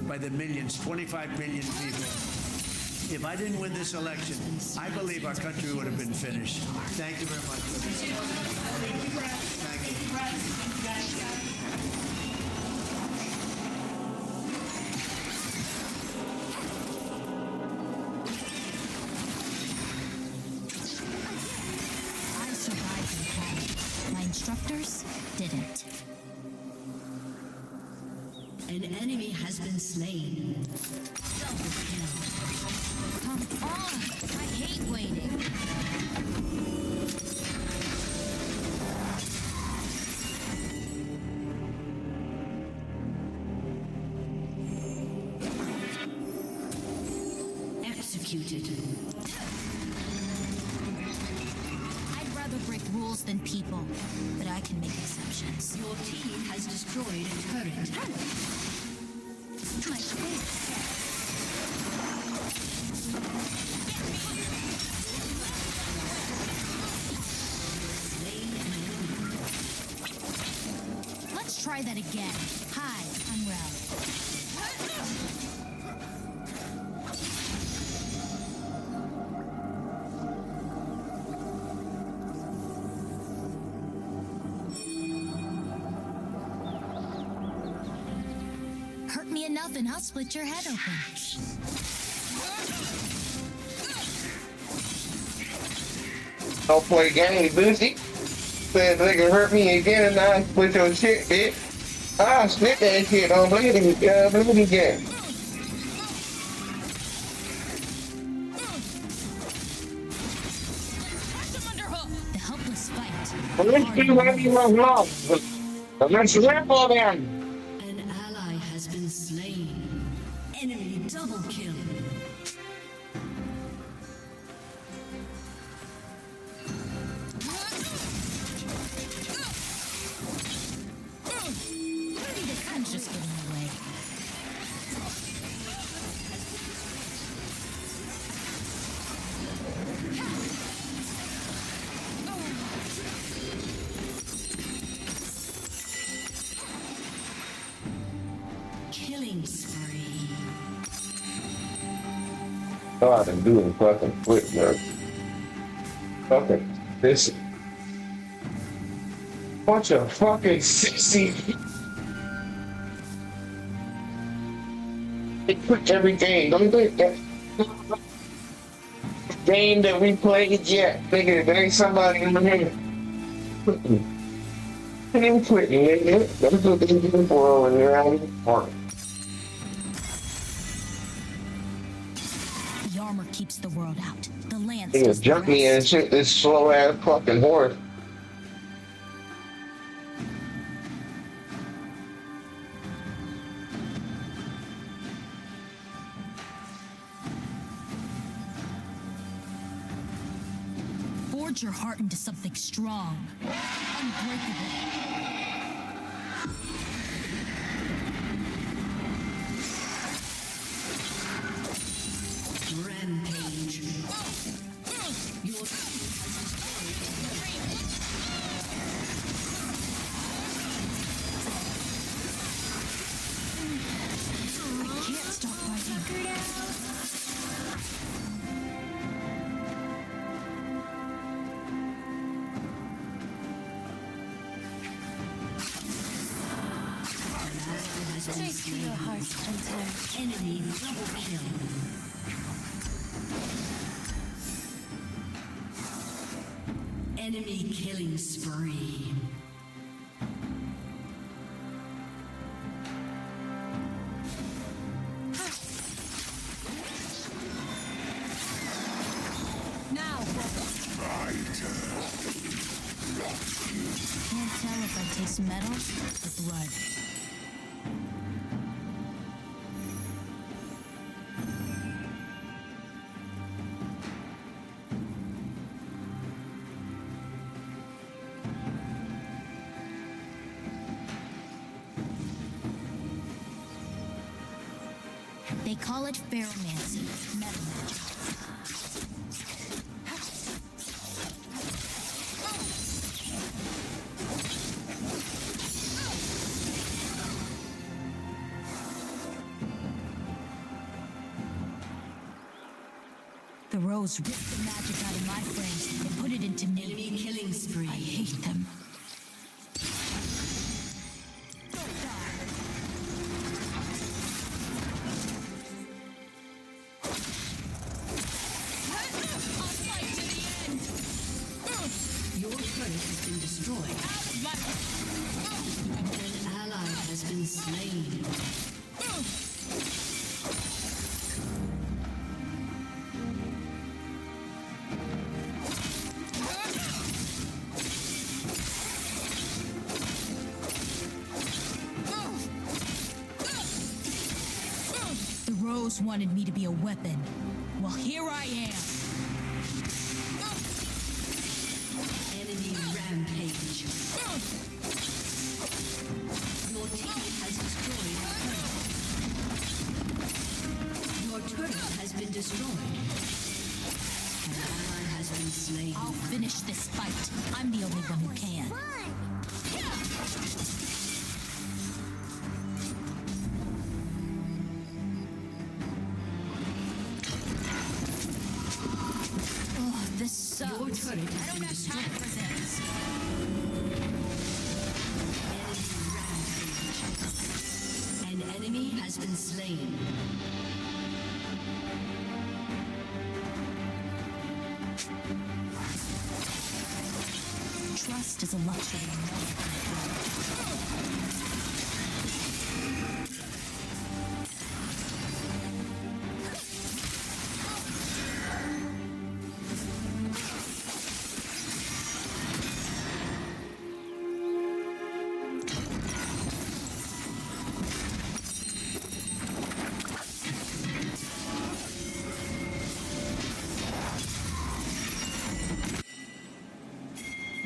I: by the millions, 25 million people. If I didn't win this election, I believe our country would have been finished. Thank you very much. Thank you.
V: Instructors didn't.
W: An enemy has been slain. Double kill.
V: Come on! I hate waiting.
W: Executed.
V: Break rules than people, but I can make exceptions.
W: Your team has destroyed a turret.
V: My face. try that again. Hi, I'm Rel. Hurt me enough and I'll split your head open.
A: Don't play games, Lucy. Said they can hurt me again and I split your shit, bitch. I split that shit on bleed again.
V: The helpless fight.
A: But let's do what you want lost. Let's rip all them.
W: An ally has been slain. Enemy double kill.
V: The sun's just getting away.
W: Killing spree.
A: God, I'm doing fucking quick, nerd. Okay, this bunch of fucking sissy. They put every game. Don't think that game that we played yet. Nigga, there ain't somebody in here. And then quitting, nigga. That's what they do for when they're out of the park.
V: The armor keeps the world out. The lance
A: Nigga,
V: does the
A: jump me
V: rest.
A: and shit this slow ass fucking horse.
V: Forge your heart into something strong, unbreakable.
W: Rampage. Your
V: I can't stop fighting.
W: Straight to your heart, content. Enemy double kill. Enemy killing spree.
V: Now, can't tell if I taste metal or blood. They call it ferromancy, metal magic. The rose ripped the magic out of my frames and put it into me.
W: Enemy killing spree.
V: I hate them.
W: Your turret has been destroyed. An ally has been slain.
V: The rose wanted me to be a weapon. Well, here I am.
W: Enemy rampage. Your team has destroyed a turret. Your turret has been destroyed. An ally has been slain.
V: I'll finish this fight. I'm the only one who can.
W: turret has been destroyed. An enemy has been slain. Trust is a luxury no one can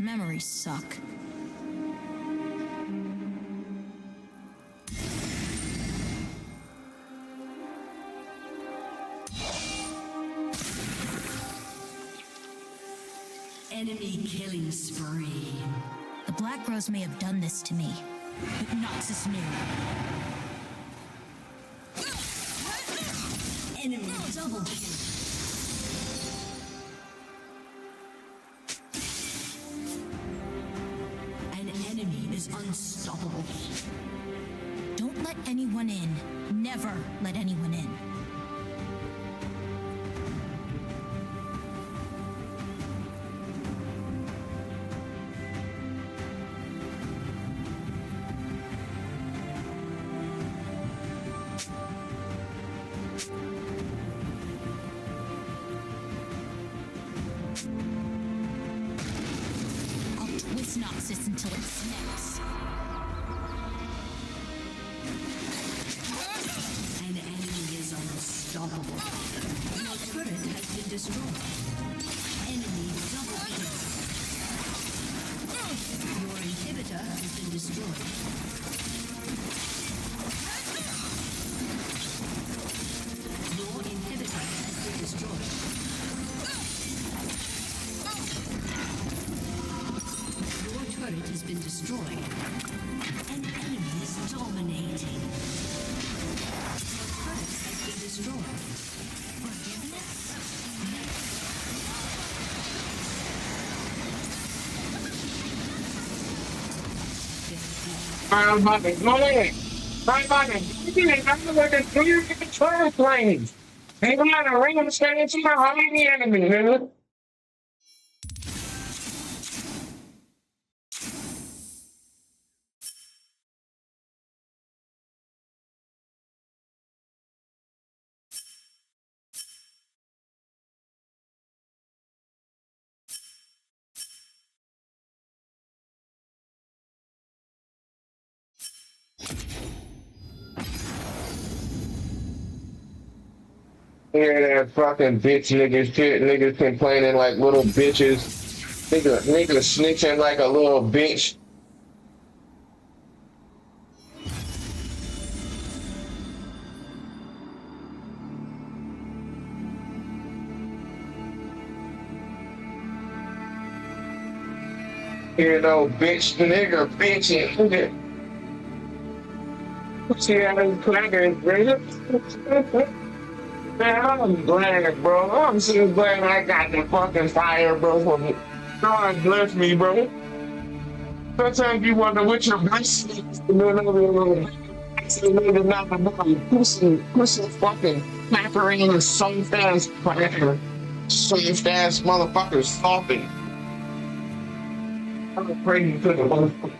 W: Memories suck. Enemy killing spree. The Black Rose may have done this to me, but Noxus knew. Enemy double kill. Is unstoppable. Don't let anyone in. Never let anyone in. I'll twist Noxus until it snaps. An enemy is unstoppable. Your turret has been destroyed. Enemy double kill. Your inhibitor has been destroyed. Your inhibitor has been destroyed. Your turret has been destroyed. An enemy is dominating. Your turret has been destroyed. Forgiveness?
A: I'm about to go in. I'm about to get it. I'm about to clear the control planes. Ain't got a ring standing to behind the enemy, nigga. Hear that fucking bitch niggas shit, niggas complaining like little bitches. Niggas snitching like a little bitch. You know, bitch, nigga, bitch, nigga. See how these clackers, nigga? Man, I'm glad, bro. I'm so glad I got the fucking fire, bro, for me. God bless me, bro. Sometimes you wonder what your blessings. Actually, not the pussy fucking clackering and soft ass clacker. Soft ass motherfuckers stomping. I'm praying to the motherfucker.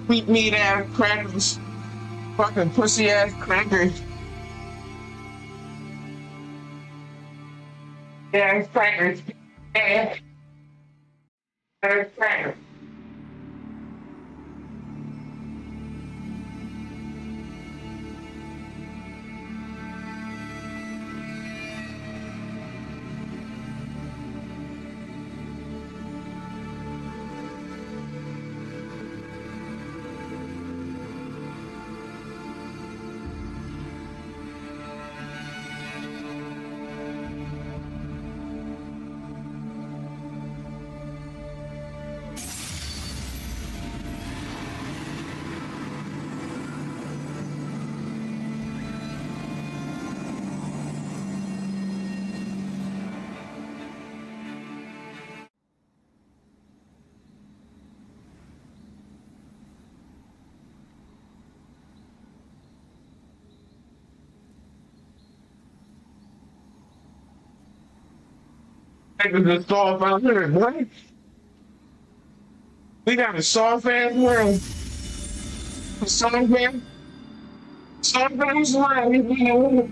A: Sweet meat ass crackers. Fucking pussy ass crackers. Yeah, it's crackers. Yeah. It's crackers. Niggas is soft out here, boy. We got a soft ass world. Soft man. Soft ass world.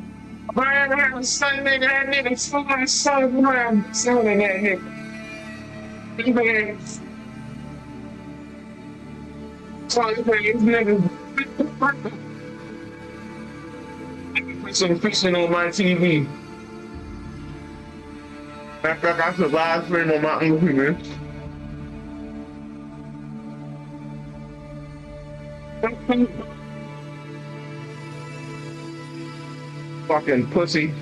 A: Brian had a son, nigga, that nigga soft soft world. Son of that nigga. Big ass. Soft ass nigga. Put some fishing on my TV. Matter of fact, I should live stream on my own TV. Fucking pussy.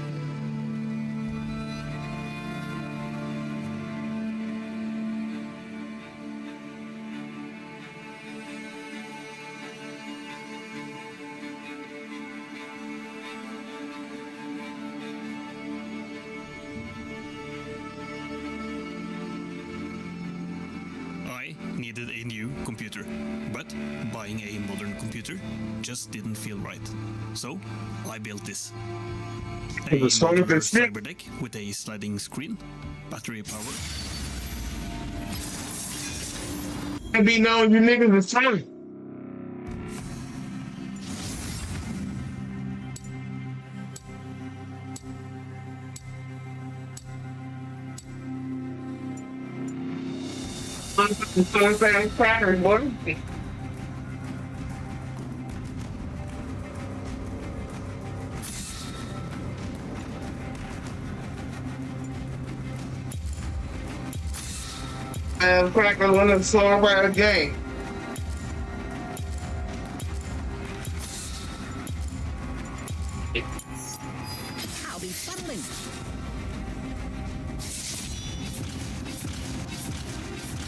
D: I needed a new computer, but buying a modern computer just didn't feel right. So I built this. A modular cyber deck with a sliding screen, battery power.
A: And be known you niggas is fine. So fast crackers, boy. And crackers won the slow by a game.
W: I'll be funneling.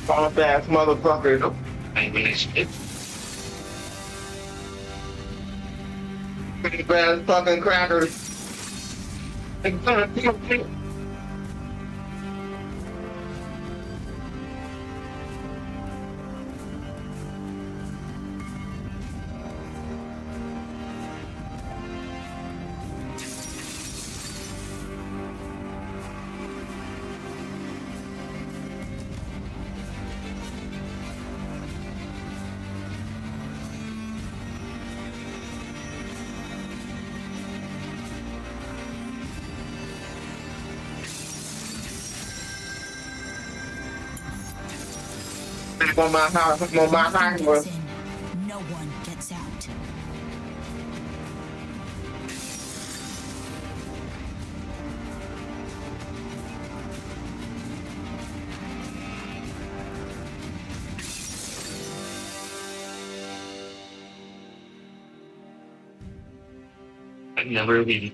A: Soft ass motherfucker. Big ass fucking crackers. On my house, on my house.
W: No one gets out.
A: I never leave.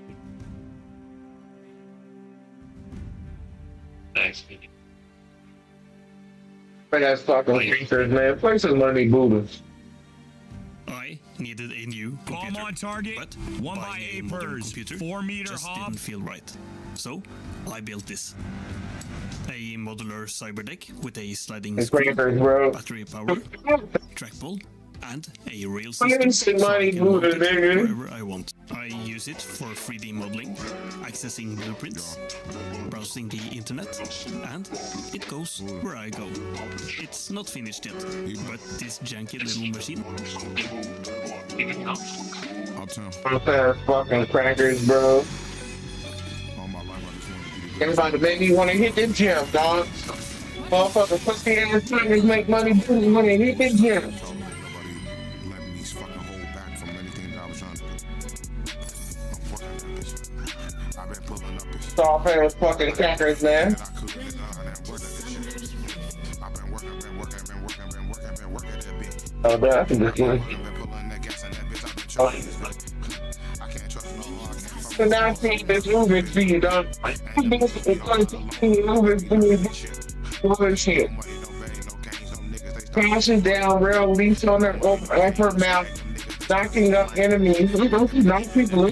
A: Thanks. Big ass fucking creatures, man. Play some money boobas.
D: I needed a new computer,
F: on target,
D: but
F: 1 by
D: buying a
F: 8
D: modern
F: pers,
D: computer
F: 4 meter
D: just
F: hop.
D: didn't feel right. So I built this. A modular cyber deck with a sliding
A: It's
D: screen,
A: crackers, bro.
D: battery power, trackball, and a rail
A: Money
D: system so I can mount it
A: nigga.
D: wherever I want. I use it for 3D modeling, accessing blueprints, browsing the internet, and it goes where I go. It's not finished yet, but this janky little machine.
A: Soft ass fucking crackers, bro. Everybody make me wanna hit the gym, dog. Motherfucker, pussy ass niggas make money, wanna hit the gym. Soft ass fucking crackers, man. Oh, bro, I can just do it. So now I see this movie speed, dog. Bullshit. Crashing down, rail leash on her mouth, knocking up enemies. Knock people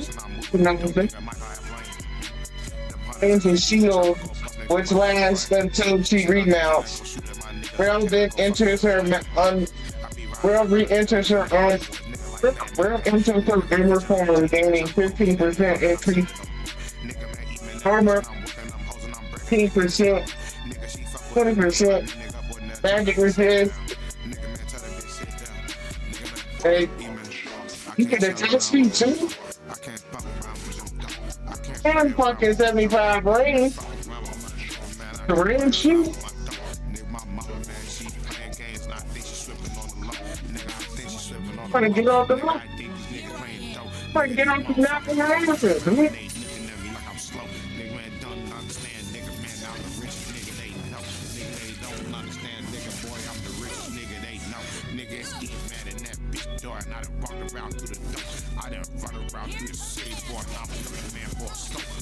A: into shield, which lasts until she remounts. Rail then enters her Rail re-enters her armor form, gaining 15% increase armor, 15% 20%. Magic resist. Hey, you get a touch me too? And fucking 75 rating. The real shit. I'm gonna get off the block. I'm gonna get off the knock and the answer, dude.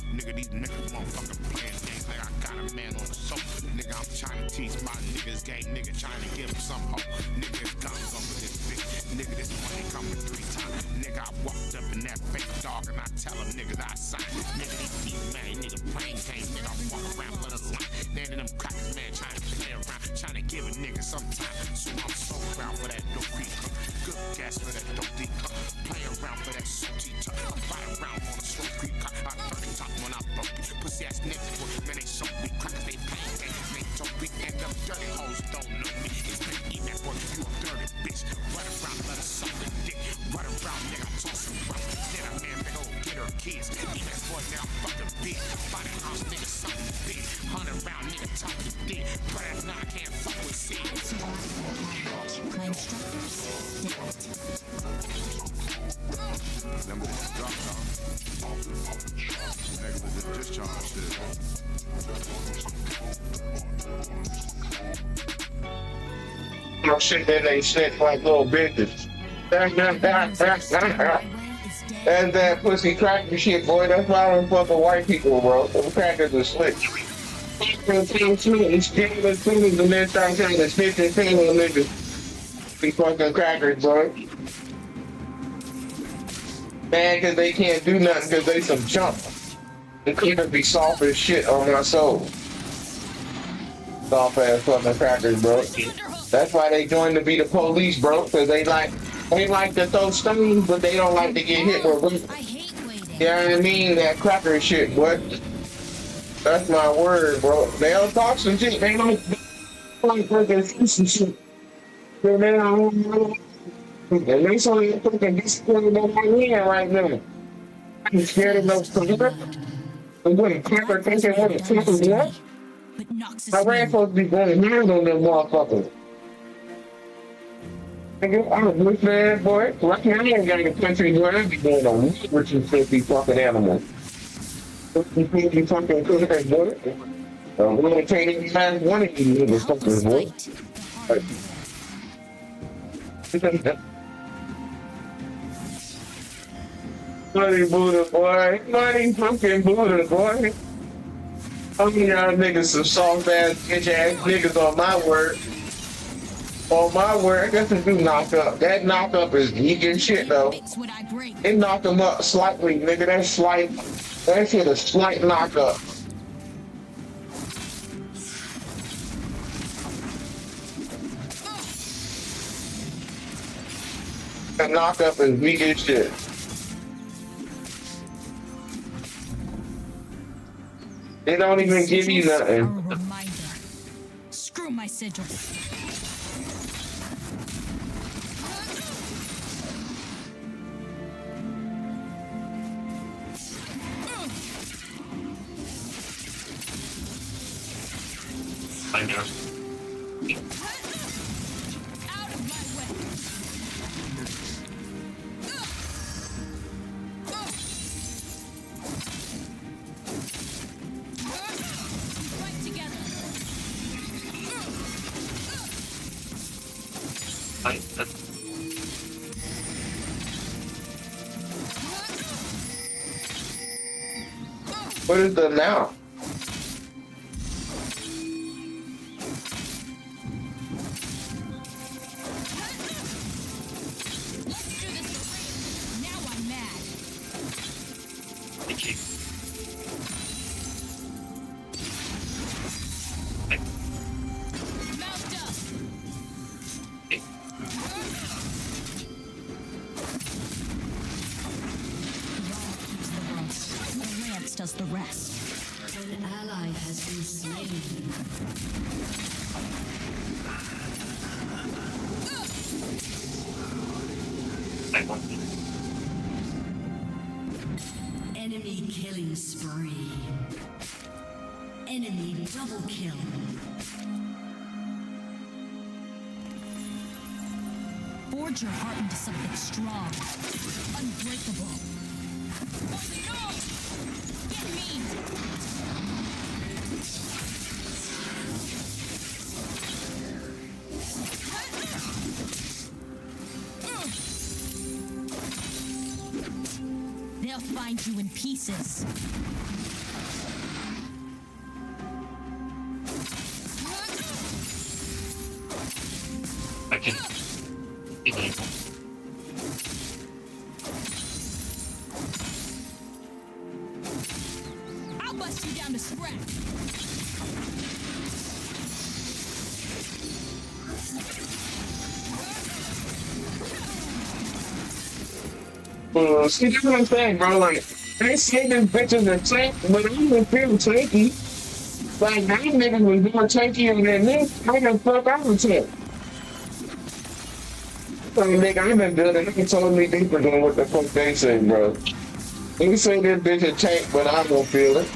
F: Nigga, these niggas motherfucking playing games like I got a man on the soap. Nigga, I'm trying to teach my niggas game. Nigga, trying to give them some hope. Nigga, it's guns over this bitch. Nigga, this money coming 3 times. Nigga, I walked up in that fake dog and I tell them niggas I signed. Nigga, these feet, man, nigga playing games. Nigga, I walk around for the line. Then them crackers, man, trying to play around. Trying to give a nigga some time. So I'm so proud for that dope beat. Good gas for that dope deep. Play around for that salty tuck. Fly around on a slow creep. I burn the top when I broke it. Pussy ass niggas, man, they so weak. Crackers, they playing games. They don't beat. And them dirty hoes don't know me. It's been eating that boy. You a dirty bitch. Run around, let us suck the dick. Run around, nigga, toss some round. Then a man, they go get her kids. Eat that boy now, fucking big. Body house, nigga, something big. 100 round, nigga, talk to dick. But that's not, I can't fuck with seed.
V: My instructors didn't.
F: Them bitches dropped off. Nigga was just discharged shit.
A: No shit that they shit like little bitches. That's that pussy cracker shit, boy. That's why I don't fuck with white people, bro. Them crackers are slick. It's getting the things and then start trying to snitch and thing on niggas. Be fucking crackers, bro. Man, cause they can't do nothing cause they some chump. They couldn't be soft as shit on my soul. Soft ass fucking crackers, bro. That's why they joined to be the police, bro. Cause they like to throw stones, but they don't like to get hit with bullets. You know what I mean? That cracker shit, boy. That's my word, bro. They don't talk some shit. They don't like fucking some shit. They don't. And they saw you fucking disappointed in my hand right now. I'm scared of those computer. I'm going to clever thinking what a trick is what? My ran supposed to be going hard on them motherfuckers. Nigga, I'm a blue man, boy. Right now, I ain't got a country where I be doing a week with you 50 fucking animals. 50 fucking critters, boy. I'm going to take any last one of you little fuckers, boy. Money Buddha, boy. Money fucking Buddha, boy. Some of y'all niggas some soft ass, bitch ass niggas on my word. On my word, that's a do knock up. That knock up is vegan shit though. It knocked them up slightly, nigga. That's slight. That shit a slight knock up. That knock up is vegan shit. They don't even give you nothing.
V: Screw my sigils.
A: I know. What is the amount?
V: Does the rest.
W: An ally has been slain. Enemy killing spree. Enemy double kill. Forge your heart into something strong, unbreakable. Get me! They'll find you in pieces.
A: I can enable.
W: I'll bust you down to scratch.
A: See, that's what I'm saying, bro. Like, they say them bitches are tank, but I don't feel tanky. Like, that niggas was more tankier than this. How the fuck I was tank? So, nigga, I've been building. They totally different than what the fuck they say, bro. They say this bitch a tank, but I don't feel it.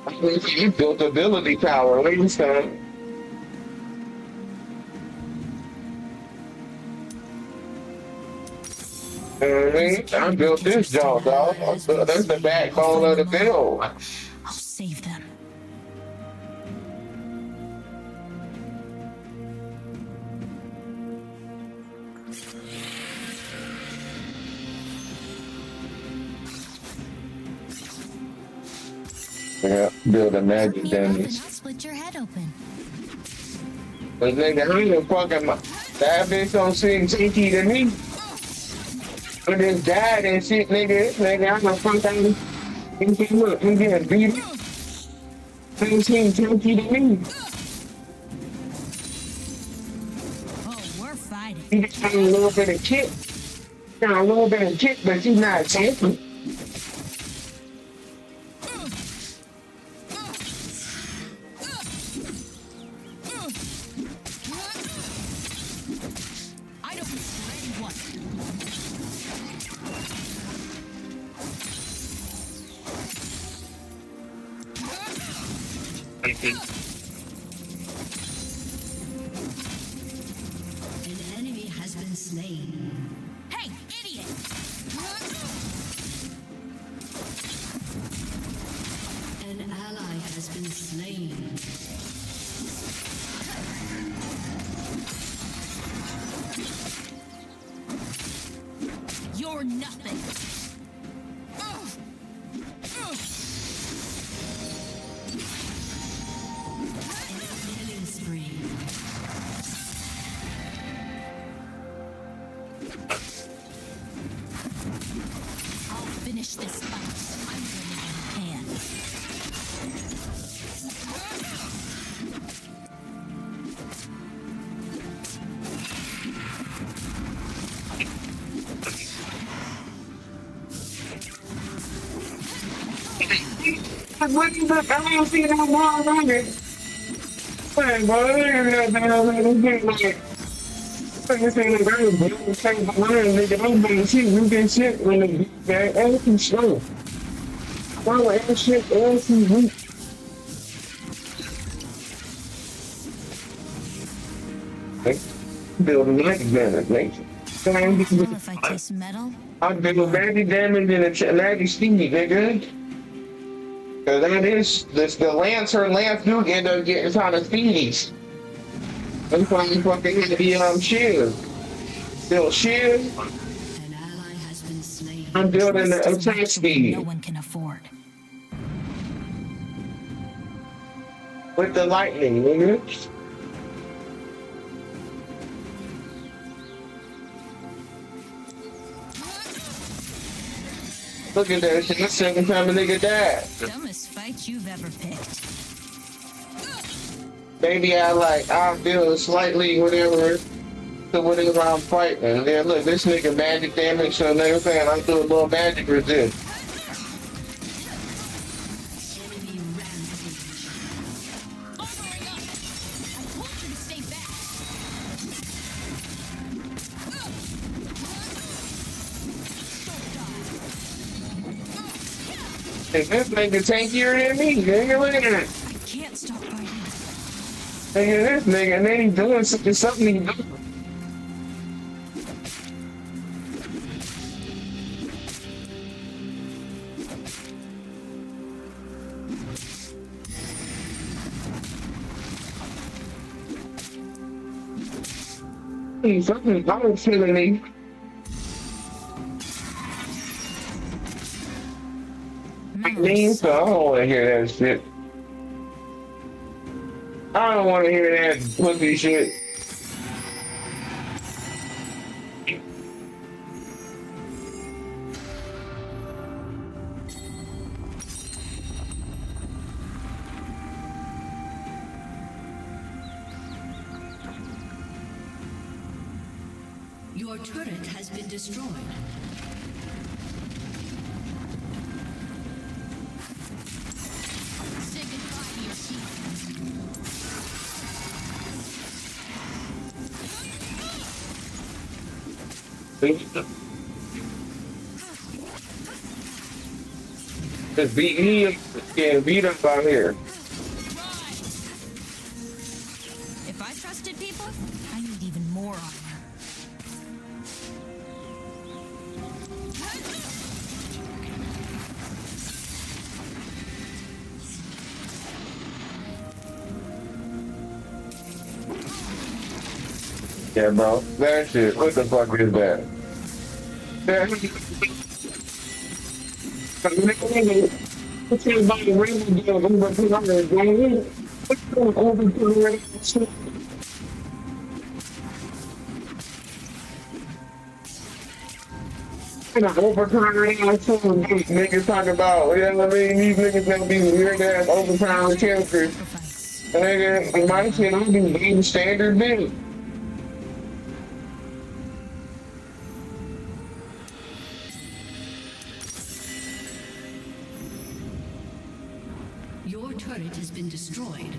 A: I mean, you built ability power, ladies time. I built this job, dog. That's the backbone of the build.
W: I'll save them.
A: Yeah, build a magic damage.
W: I'll split your head open.
A: But nigga, I ain't fucking that bitch don't seem tinky to me. I just died and shit, nigga. Nigga, I'm gonna fuck out and look, I'm getting beat up. Don't seem tinky to me.
W: Oh, we're fighting.
A: You just got a little bit of kick. Got a little bit of kick, but she's not tinky.
W: I don't miss anyone.
A: I think.
W: An enemy has been slain. Hey, idiot! An ally has been slain. You're nothing. Killing spree. I'll finish this fight. I'm ready when I can.
A: What you look? I don't see no more around it. Hey, bro, I ain't like. I just ain't like, I'm building things behind, nigga. I'm doing shit, you get shit when the bad ass is slow. Follow ass shit, ass is weak. Building magic damage, nigga.
W: If I taste metal,
A: I build magic damage in a magic speed, nigga. Cause that is the Lance do end up getting kind of speedies. That's why you fucking hit the shield. Build shield.
W: an ally has been slain.
A: I'm building the
W: Trust is
A: attack
W: luxury
A: speed.
W: no one can afford.
A: With the lightning, nigga. Look at that shit. That's the second time a nigga died.
W: Dumbest fight you've ever picked.
A: Maybe I feel slightly whatever. So what is I'm fighting? And then look, this nigga magic damage, so nigga saying I do a little magic resist. Hey, this nigga tankier than me, nigga. Look at it.
W: I can't stop fighting.
A: Nigga, this nigga, and then he doing something he doing. Something I was feeling me. Me, so I don't want to hear that shit. I don't want to hear that pussy shit.
W: Your turret has been destroyed. Say goodbye to your
A: Just beat me up, getting beat up out here.
W: If I trusted people, I need even more armor.
A: Yeah, bro. That shit. What the fuck is that? What's your body rainbow deal over 200 grand? What's going over 200 shit? Over 200 niggas talking about, you know what I mean? These niggas gonna be weird ass overpowered characters. Nigga, in my shit, I'm doing game standard build.
W: Your turret has been destroyed.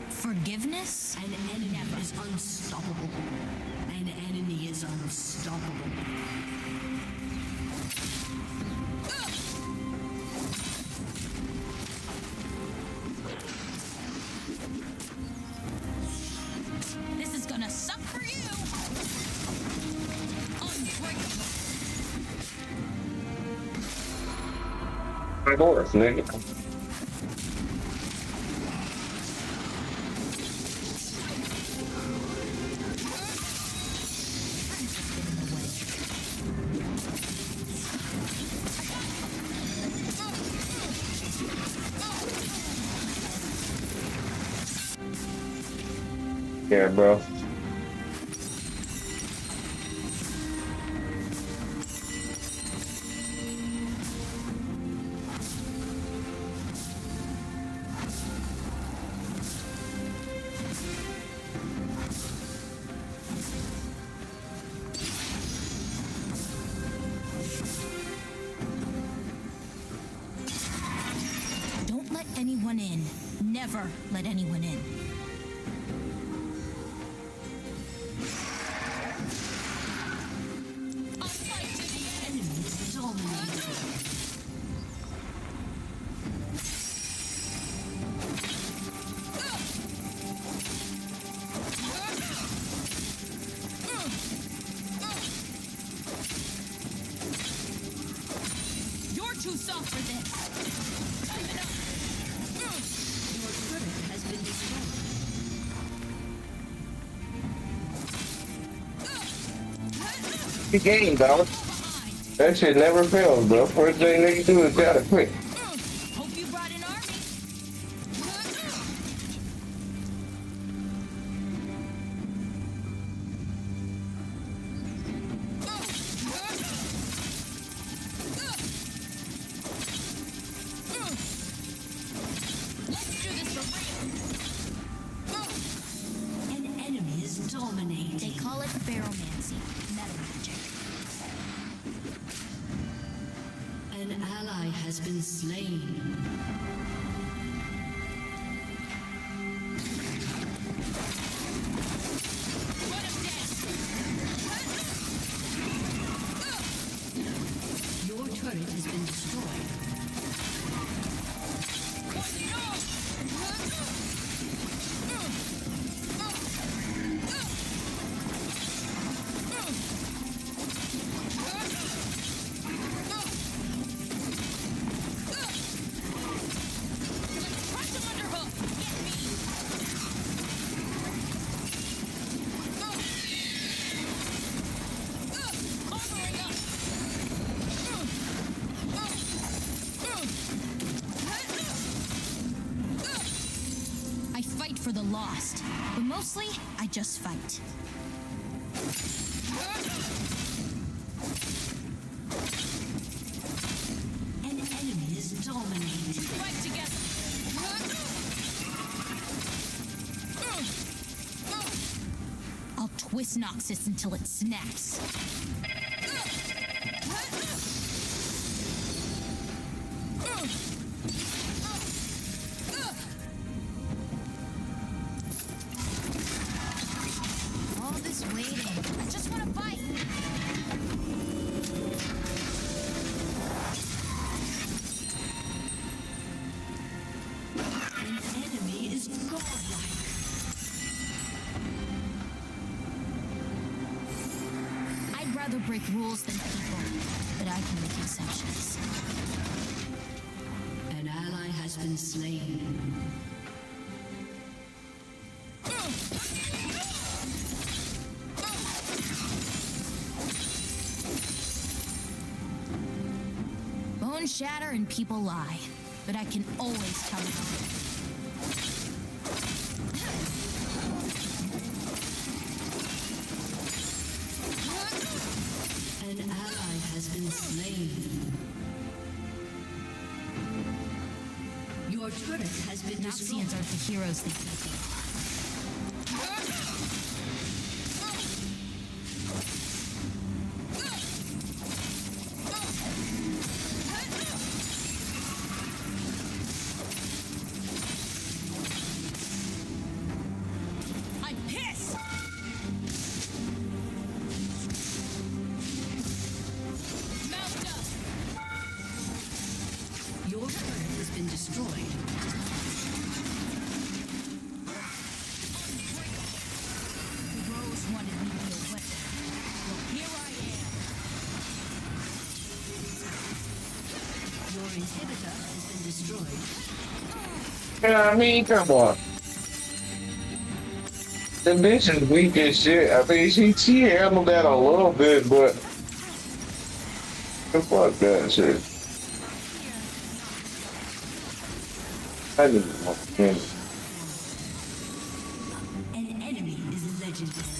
W: Forgiveness? An enemy is unstoppable. An enemy is unstoppable. This is gonna suck for you. Unbreakable.
A: My horse, nigga. Yeah, bro.
W: Don't let anyone in. Never let anyone in. You're too soft for this. Time it up. Your turret has been destroyed.
A: The game, dog. That shit never fails, bro. First thing niggas do is gotta quit.
W: Hope you brought an army. Let's do this for real. An enemy
V: call it baromancy, metal magic.
W: An ally has been slain. Your turret has been destroyed.
V: I fight for the lost, but mostly I just fight.
W: An enemy is dominated.
V: Fight together. I'll twist Noxus until it snaps. All this waiting. I just want to fight.
W: An enemy is godlike.
V: I'd rather break rules than people, but I can make exceptions.
W: An ally has been slain.
V: Bones shatter and people lie, but I can always count on it.
W: An ally has been slain. Your turret has been destroyed.
V: Noxians aren't the heroes they think they are. I'm pissed! Mount up!
W: Your turret has been destroyed.
V: The Rose wanted me to be a weapon. Well, here I am.
W: Your inhibitor has been destroyed.
A: Yeah, I mean, come on. The bitch is weak as shit. I mean, she handled that a little bit, but fuck that shit. I didn't want to kill.
W: An enemy is legendary.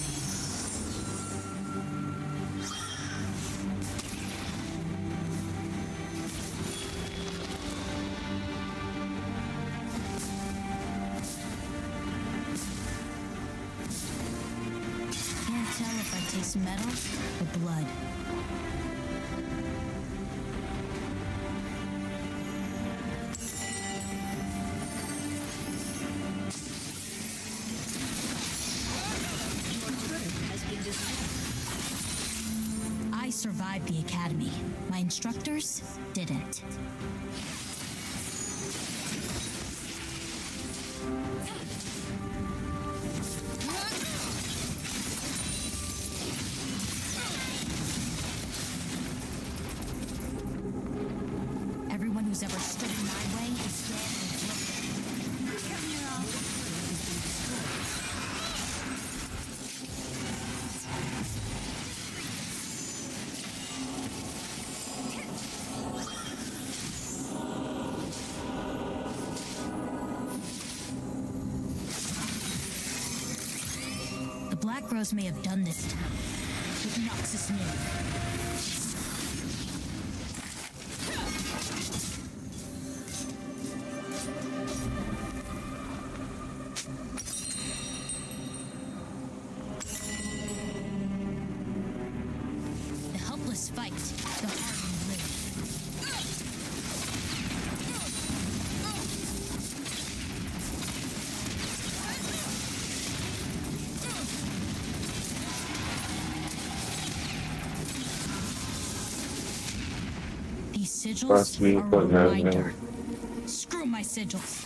V: Can't tell if I taste metal or blood. I survived the academy. My instructors didn't. Everyone who's ever stood in my way is dead and broken. Come here, all. The Black Rose may have done this to me, but Noxus knew. this fight, the hardened live. These sigils are a reminder. Screw my sigils.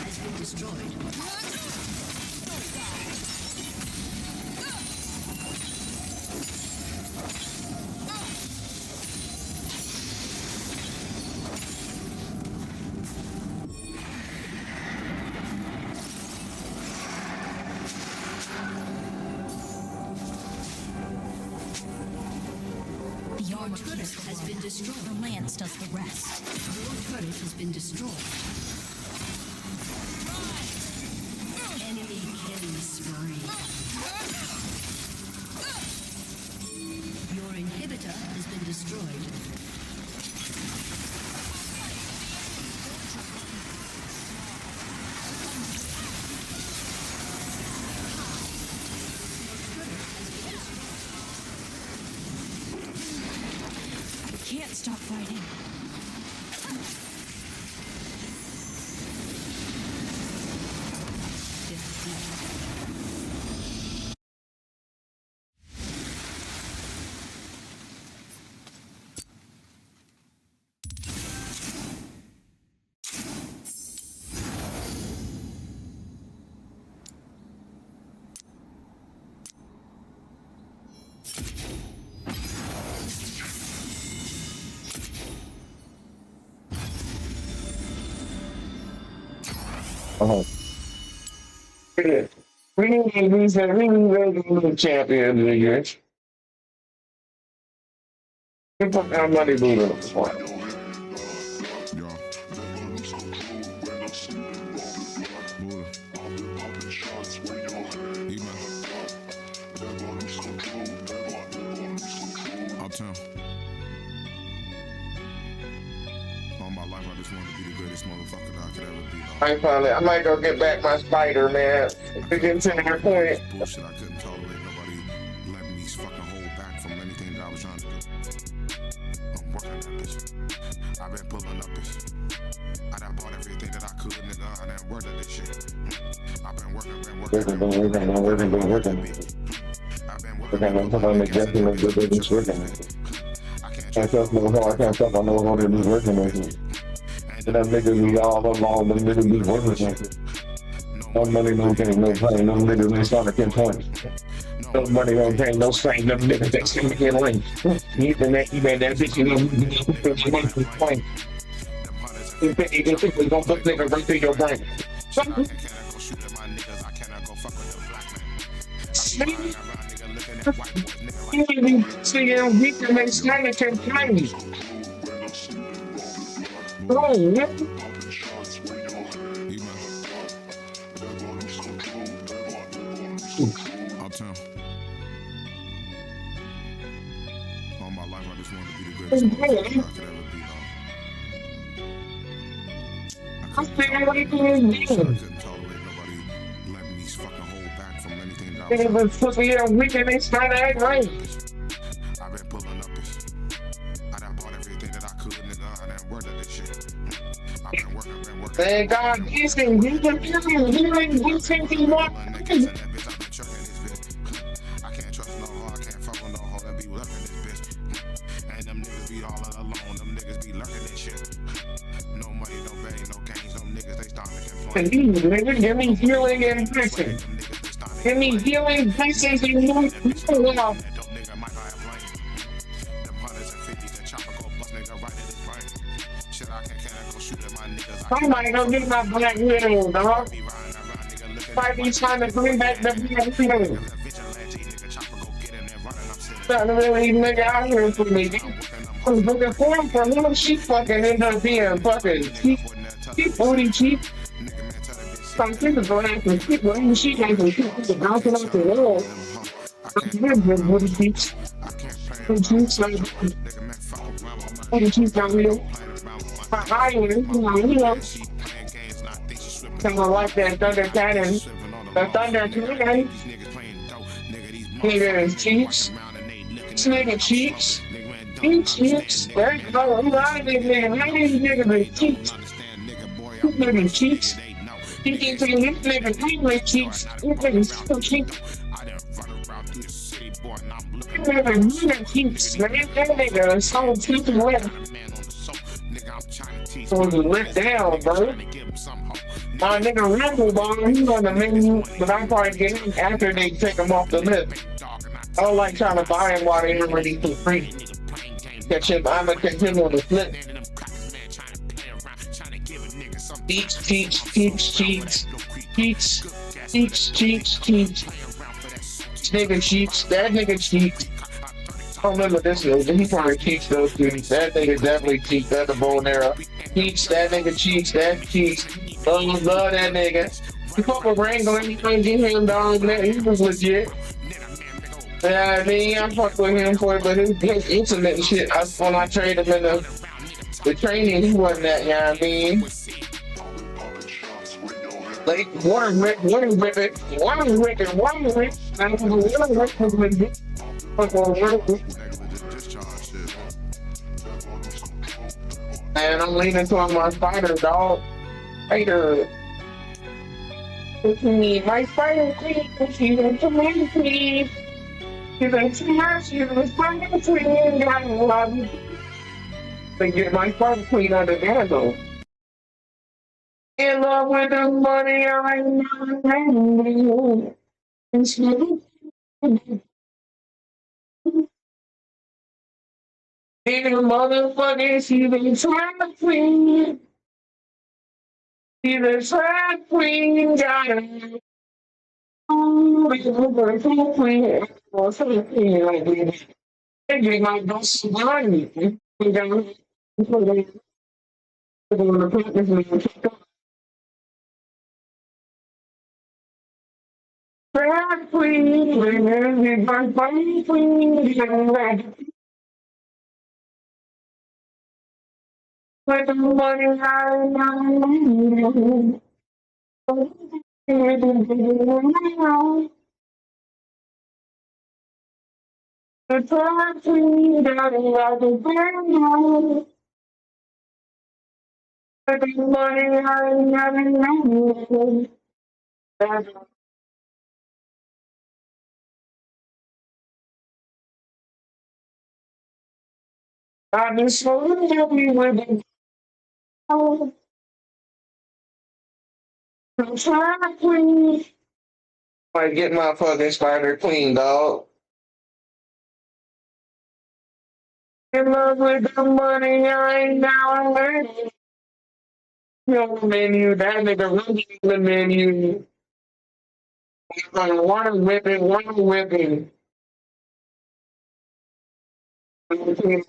W: Has been destroyed.
V: The armor turret has been destroyed. The lance does the rest.
W: Your turret has been destroyed. Enemy killing spree. Your inhibitor has been destroyed.
V: I can't stop fighting.
A: We need to lose that. We need to be champion of the year. We put our money blue on this one.
F: Uptown. All my life, I just wanted to be the greatest motherfucker that I could ever be.
A: I might go get back my spider, man. We get to that point.
F: Bullshit, I couldn't tolerate nobody letting me fucking hold back from anything that I was trying to do. I'm working that bitch. I've been pulling up bitch. I done bought everything that I could, nigga. I done worked at this shit. I've been working.
A: I've been can't trust no how I can't trust I know how to be working with me. And them niggas be all along, them niggas be working with me. No money, no gain, no pain, them niggas ain't starting to point. No money, no gain, no strain, them niggas they seem to get linked. Even that bitch, you know, point. You think we gonna put niggas right through your brain. See, we can make Snyder can play. Oh, yeah.
F: Uptown. All my life, I just wanted to be the greatest motherfucker I could ever be. I couldn't tolerate nobody letting me fucking hold back from anything that I was
A: put me in a week and they start to act right.
F: I've been pulling up bitch. I done bought everything that I could, nigga. I done worked at this shit. I've been working.
A: Thank God, this thing, he can feel me, he ain't do something more.
F: I can't trust no hoe, I can't fuck with no hoe that be lurking this bitch. And them niggas be all alone, them niggas be lurking this shit. No money, no bang, no gains, them niggas they starting to complain.
A: Nigga, give me healing and blessing. Give me healing, blessings, and more. Wow. I might go get my black widow, dog. Might be trying to bring back the black widow. Trying to really nigga out here for me. I was looking for him for him. She fucking ended up being fucking cheap booty cheap. Some people go after people, even she can't do shit. She's bouncing off the wall. Some booty cheap. Some cheap, so booty cheap got real. My iron, you know. Cause I like that Thunder Cannon. The Thunder Cannon. Nigga cheats. This nigga cheats. He cheats. There's a lot of these niggas. How these niggas cheats? These niggas cheats. He keeps saying this nigga really cheats. This nigga still cheats. This nigga really cheats, man. That nigga is so cheap and wet. So lit down, bro. My nigga Rumble Ball, he's on the menu, but I'm probably get him after they take him off the list. I don't like trying to buy him while they're already for free. Catch him, I'ma catch him on the flip. Cheats, cheats, cheats, cheats, cheats, cheats, cheats, cheats. This nigga cheats, that nigga cheats. I don't remember this nigga, he probably cheats those dudes. That nigga definitely cheats, that's a bow and arrow. Cheats, that nigga cheats, that cheats. Love that nigga. You fuck with Wrangler, you can't get him down there, he was legit. Yeah, I mean, I fucked with him for it, but his internet and shit, when I traded him in the training, he wasn't that, you know what I mean? Like, water rip it, water rip it. I don't know what was with it. And I'm leaning toward my spider, dog. Spider. My spider queen, she's a tomato queen. She's a spider queen, got a lot of... They get my spider queen out of there, though. In love with the money, I'm not angry. In a motherfucker, she's a trap queen. She's a trap queen, got a... queen. Or something like that. They get my best money. Trap queen, with my body queen, with the money the trap queen, got a lot of money. With the money I've been so happy with it. I'm trying to clean. I get my fucking spider clean, dog. In love with the money, I ain't now learning. You know the menu, that nigga really in the menu. Water whipping, water whipping. Fucking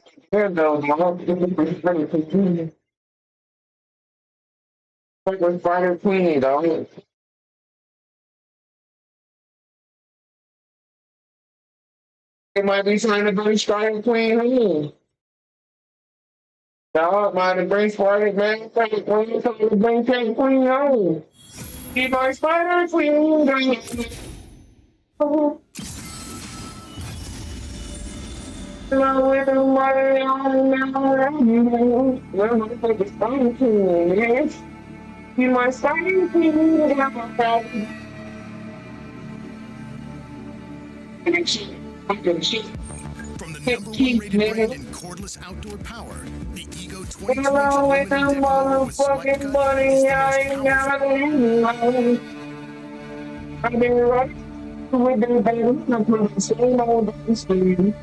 A: spider queen, dog. They might be trying to bring spider queen home. Dog might have bring spider man, spider queen, trying to bring spider queen home. Be my spider queen, with the money on the spider queen, yes. You my spider queen,
H: From the #1 rated brand in cordless outdoor power, the Ego 22-inch
A: with the motherfucking money, I ain't got it. I've been right with the band, I'm putting the same old street.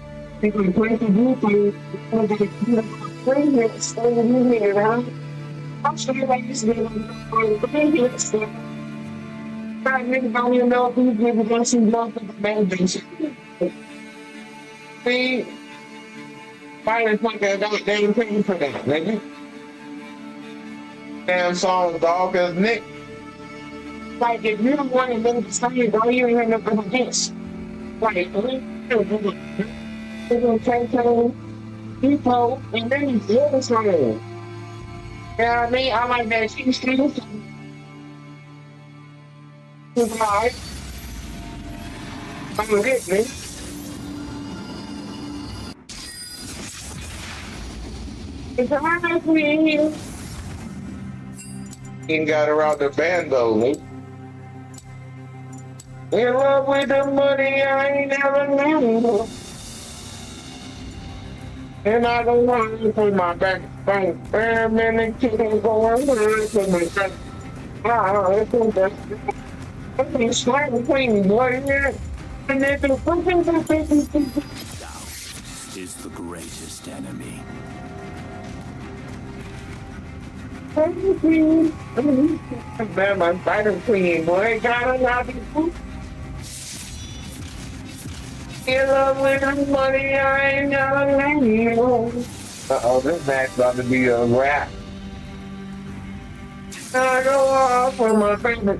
A: People play the YouTube, I'm going to play it, stay in here, huh? I'm sure like this little play it, stay. I niggas don't even know who's giving us some love for the band, basically. See? Fighters like that, they ain't paying for that, nigga. Damn song, dog, cause Nick, like, if you don't want to make the song, don't even have nothing to this. Like, we're gonna take people, and then the other song. You know what I mean? I like that. She's still. Alright. I'm gonna get me. It's me. Ain't got around the band though, Luke. In love with the money I ain't never knew. And I don't want to put my back phone. Many people going to my back. I'm slightly clean, boy. And then the
H: Is the greatest enemy.
A: Man, my spider queen, boy. Gotta not be cool. In love with the money, I ain't never knew. Uh-oh, this match about to be a rap. I go off with my favorite.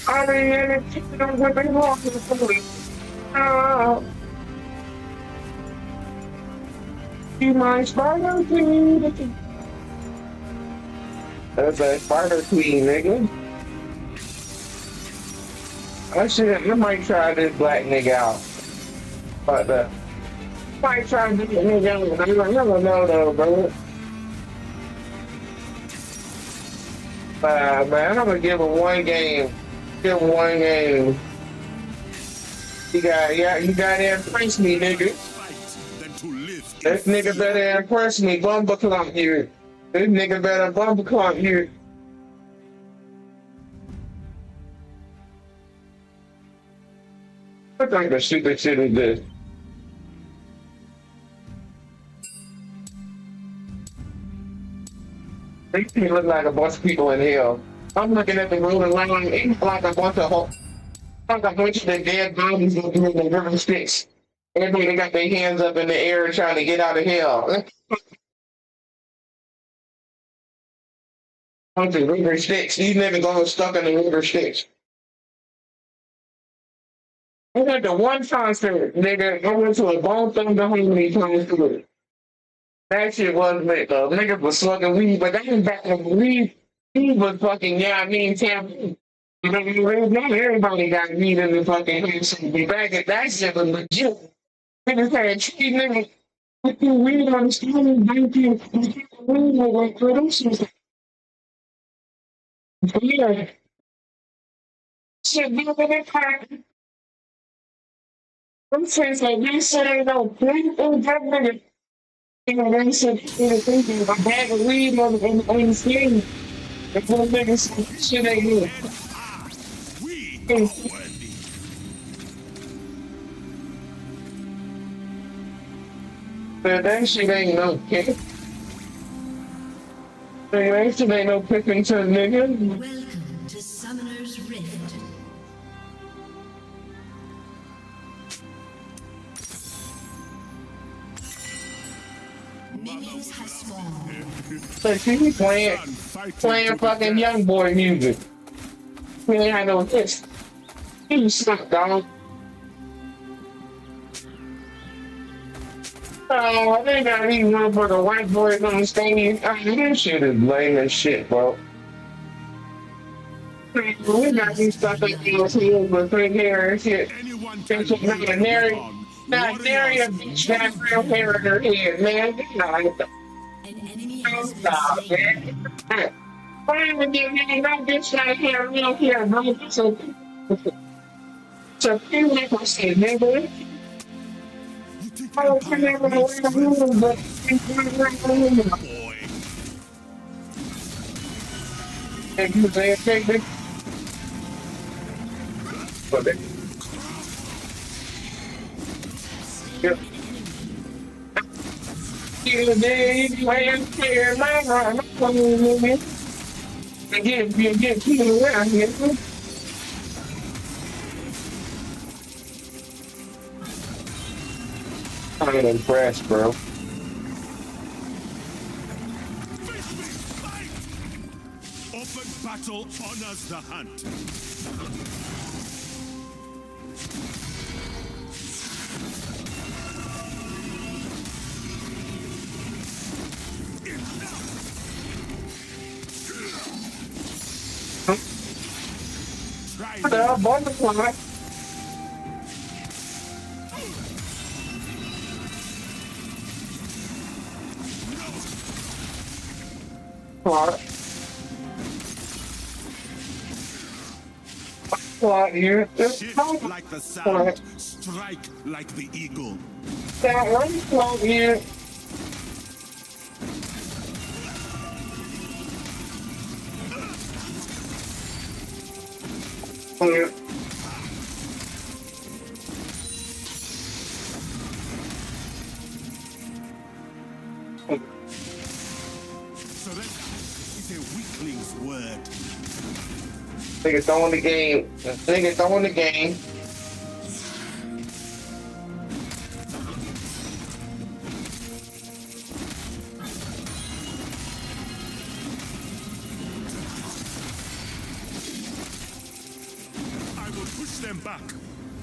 A: I be in the kitchen with the walking police. Oh, you my spider queen. That's a spider queen, nigga. I might try this black nigga out. But I might try this nigga out. I never know though, bro. Man, I'm gonna give him one game. Give him one game. You gotta impress me, nigga. This nigga better impress me, bumbleclump here. This nigga better bumbleclump here. What kind of stupid shit is this? These people look like a bunch of people in hell. I'm looking at the room and it's like a bunch of the dead bodies in the river sticks. Everybody got their hands up in the air trying to get out of hell. Bunch of river sticks. These niggas all stuck in the river sticks. I went to one concert, nigga. I went to a Bone Thunder Harmony concert. That shit was lit though. Niggas was smoking weed, but that was back when weed was fucking, yeah, I mean, taboo. You know, not everybody got weed in the fucking house. But back at that shit was legit. Niggas had tree niggas with the weed on the street, drinking, weed like producers. Yeah. Shit, nigga, they crack. Them friends like, this shit ain't no blink in that nigga. You know, they said, thinking a bag of weed on the screen. The little nigga said, this shit ain't good. That shit ain't no kick. That shit ain't no picking to nigga.
W: Welcome to Summoner's Rift. Minions have spawned.
A: But she playing fucking young boy music. We ain't had no hits. You suck, dog. Oh, they got these motherfucking white boys on the stage. This shit is lame as shit, bro. We got these stuff in these heels with pink hair and shit. Think she's not nary a bitch got real hair in her head, man. Stop, man. Why would you really no bitch got hair real hair, bro? So few people say, nigga. I don't come in with a way to move, but it's not right to move. And you say, okay, bitch. But it. Yeah. You need when clear my run. You get people around here. I'm impressed, bro.
H: Open battle honors the hunt.
A: The butterfly. Alright. Alright, here.
F: Shift like the sound, strike like the eagle.
A: That one float here. Alright.
F: Surrender is a weakling's word.
A: Nigga throwing the game. Nigga throwing the game.
F: I will push them back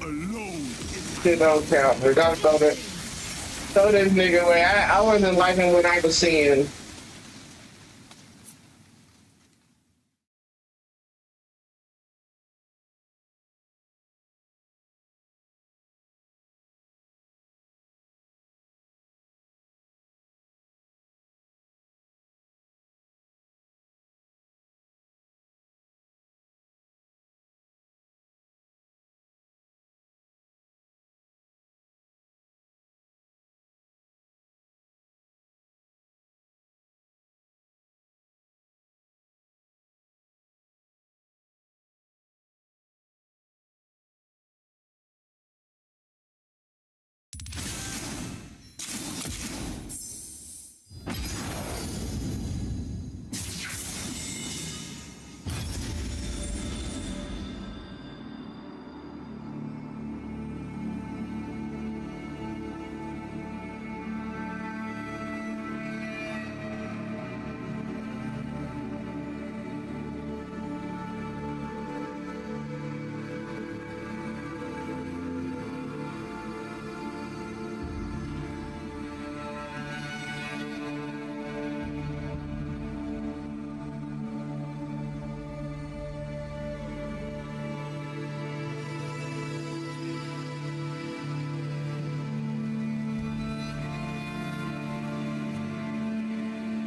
F: alone.
A: Shit don't count. We gotta throw this nigga away. I wasn't liking what I was seeing.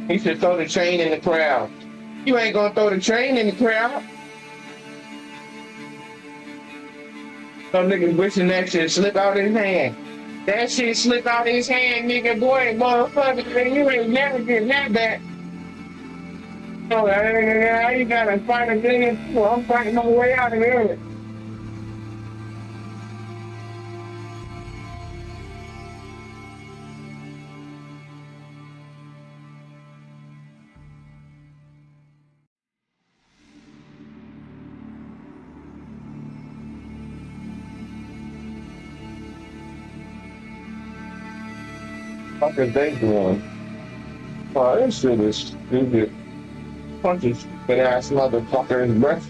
A: He should throw the train in the crowd. You ain't gonna throw the train in the crowd. Some niggas wishing that shit slip out his hand. That shit slip out his hand, nigga, boy, motherfucker, man, you ain't never getting that back. Oh, I gotta fight a nigga. Well, I'm fighting my way out of here. Fucking they doing? Oh, this shit is stupid. Bunch of stupid ass motherfuckers, bruh.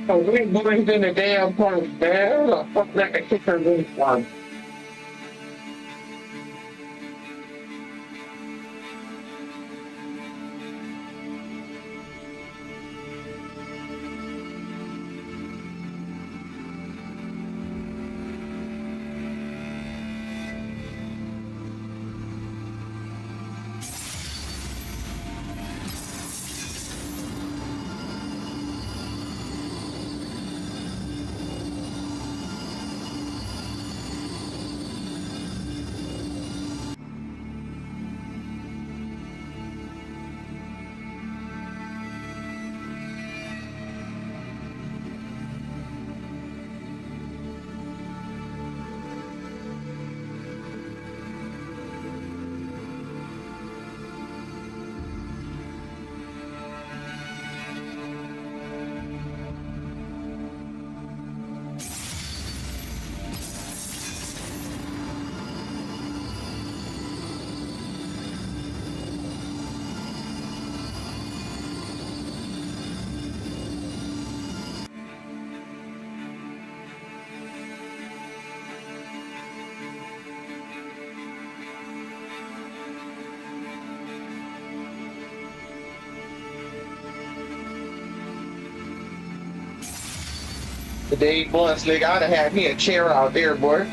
A: Oh, we boys in the damn park, man. Who the fuck that can kick her loose one? the day once, nigga, I'd have had me a chair out there, boy.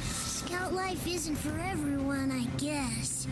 B: Scout life isn't for everyone, I guess.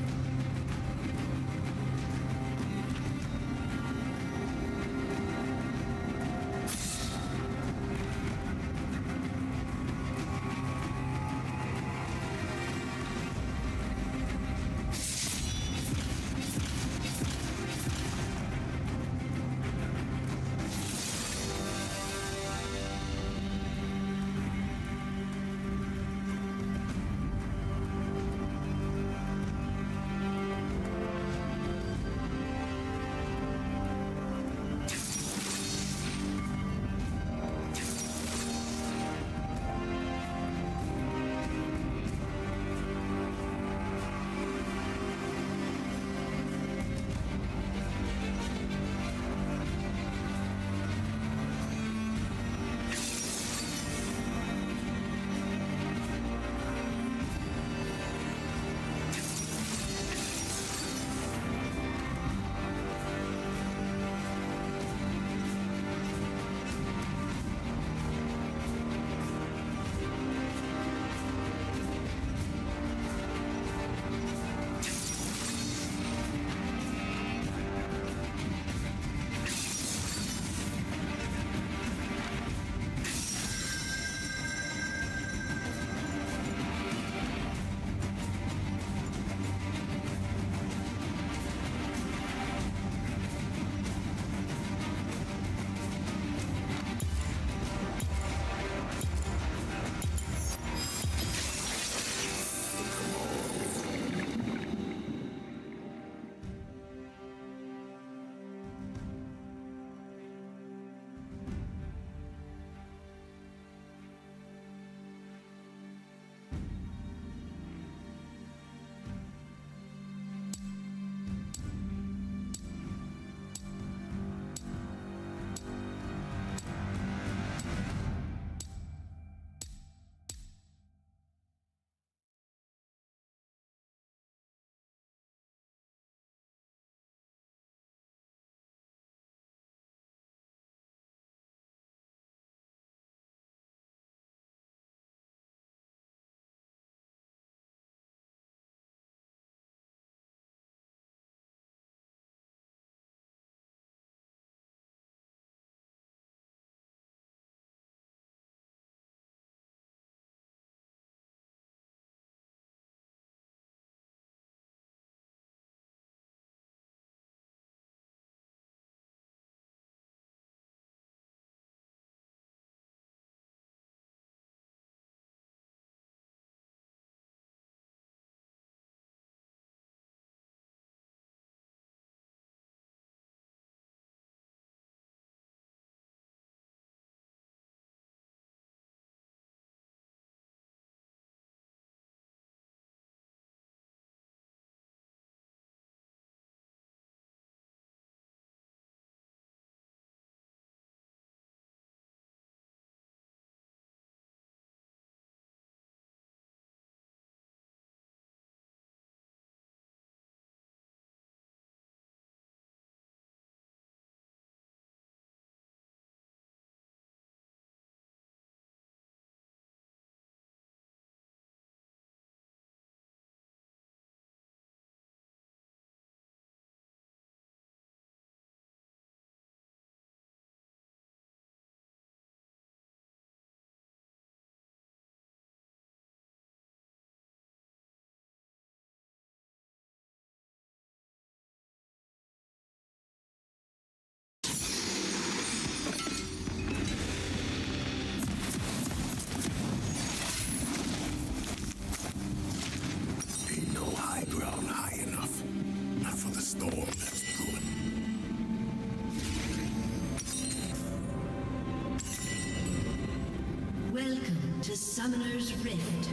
W: Welcome to Summoner's Rift.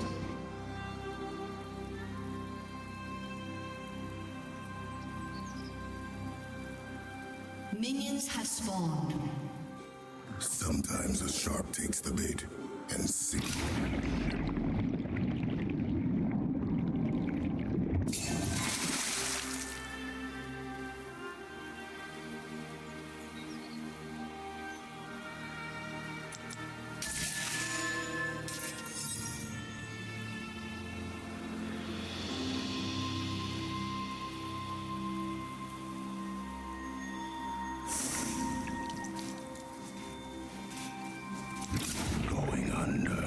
W: Minions have spawned.
H: Sometimes a shark takes the bait and sinks. Going under.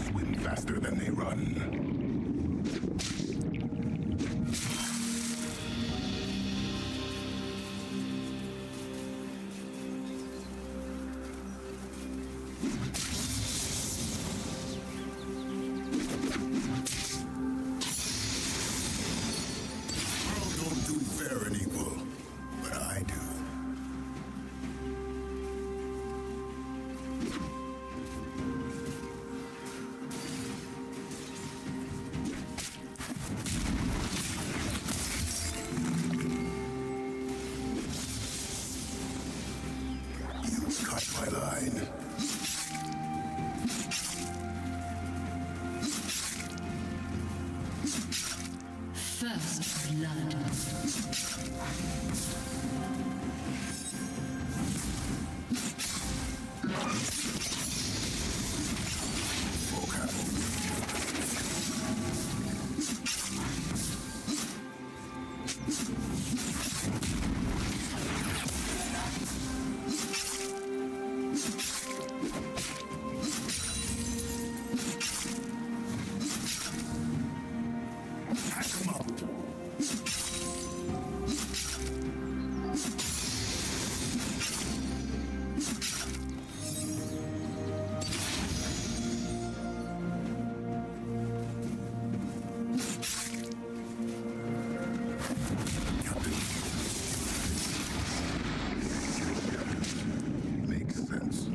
H: Swim faster than they run. Don't do fair and equal, but I do. You cut my line.
W: First blood. Makes sense.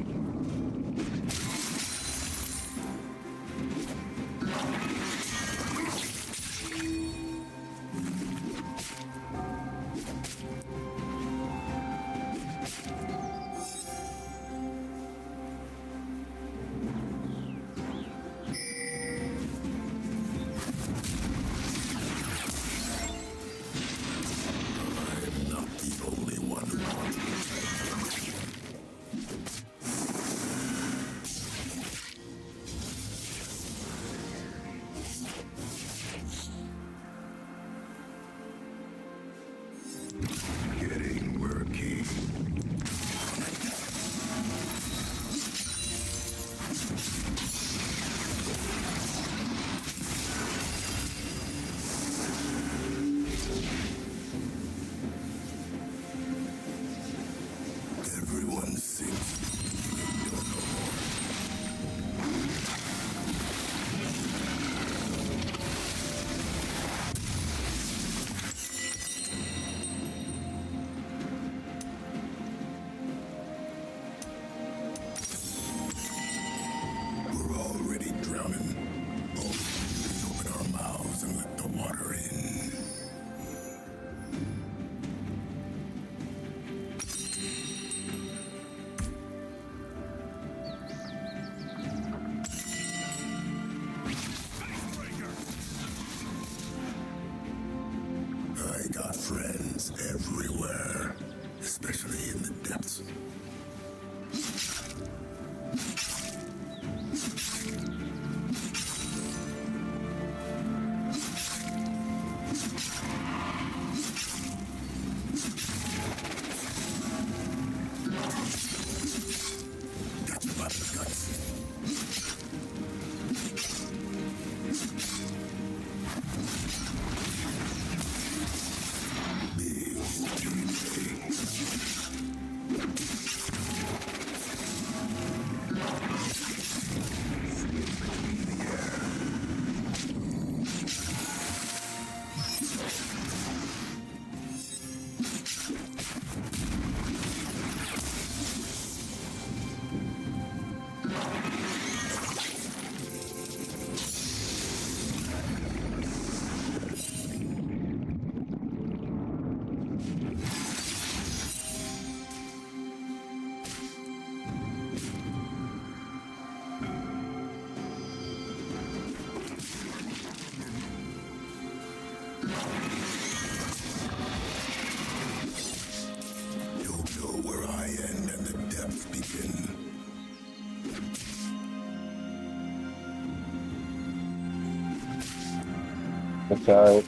W: I'm not the only one. Getting murky. Everyone sinks. We're already drowning. All we can do is open our mouths and let the water in. I got friends everywhere, especially in the depths. Got them by the guts. Big,
H: You'll know where I end and the depths begin.
A: That's alright.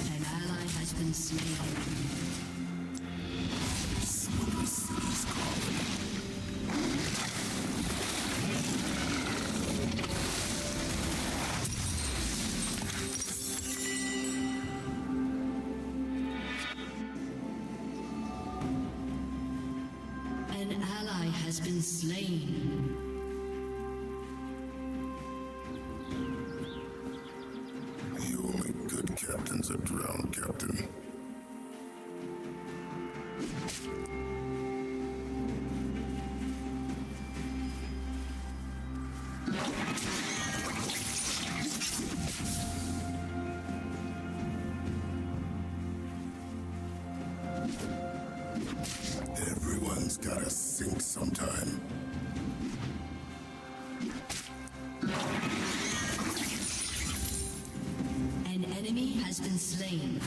W: An ally has been slain.
H: Smoky seas calling.
W: An ally has been slain.
H: The only good captain's a drowned captain. Everyone's gotta sink sometime.
W: An enemy has been slain.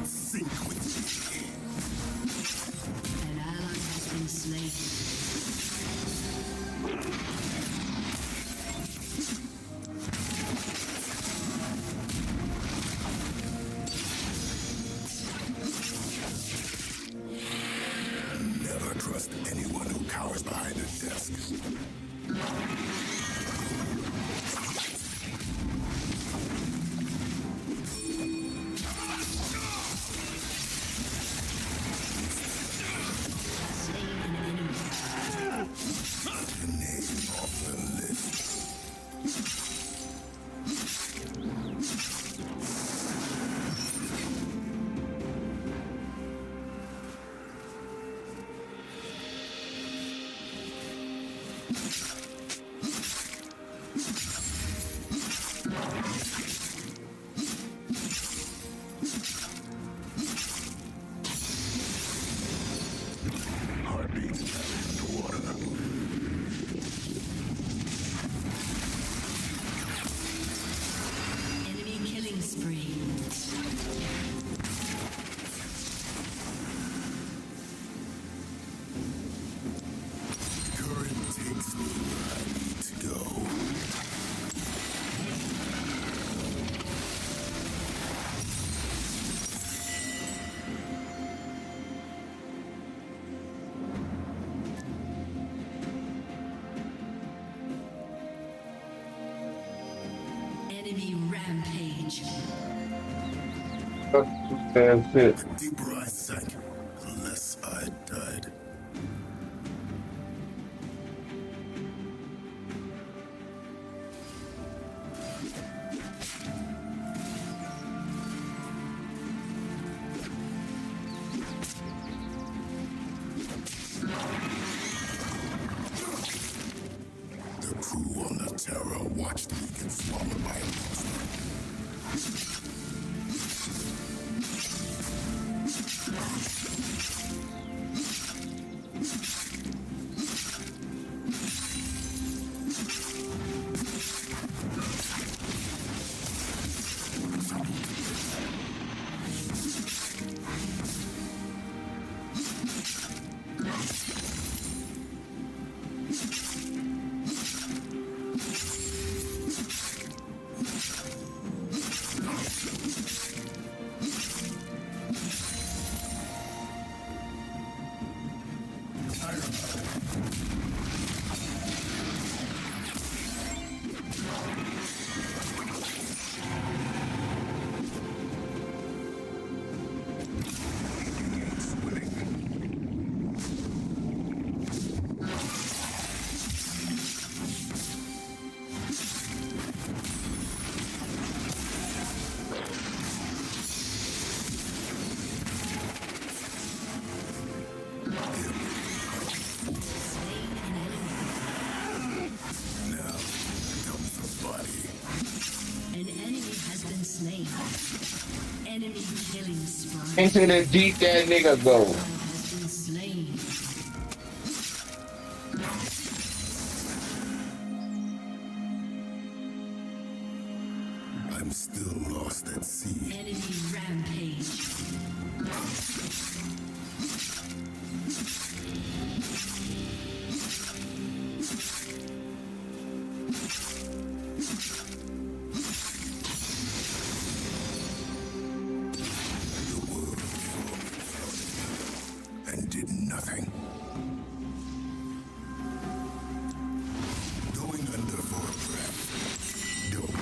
H: Sink with me.
W: An ally has been slain.
H: Never trust anyone who cowers behind a desk.
W: Slain an enemy.
H: Name off the list. Heartbeats underwater.
W: Enemy killing spree.
H: Current takes me where I need to go.
W: Enemy rampage.
A: That's it.
H: The deeper I sank, the less I died. The crew on the Terra watched me get swallowed by a monster.
W: Killing spree.
A: Into the deep that nigga go.
W: Has been slain.
H: I'm still lost at sea.
W: Enemy rampage.
H: And did nothing. Going under for a breath. Don't.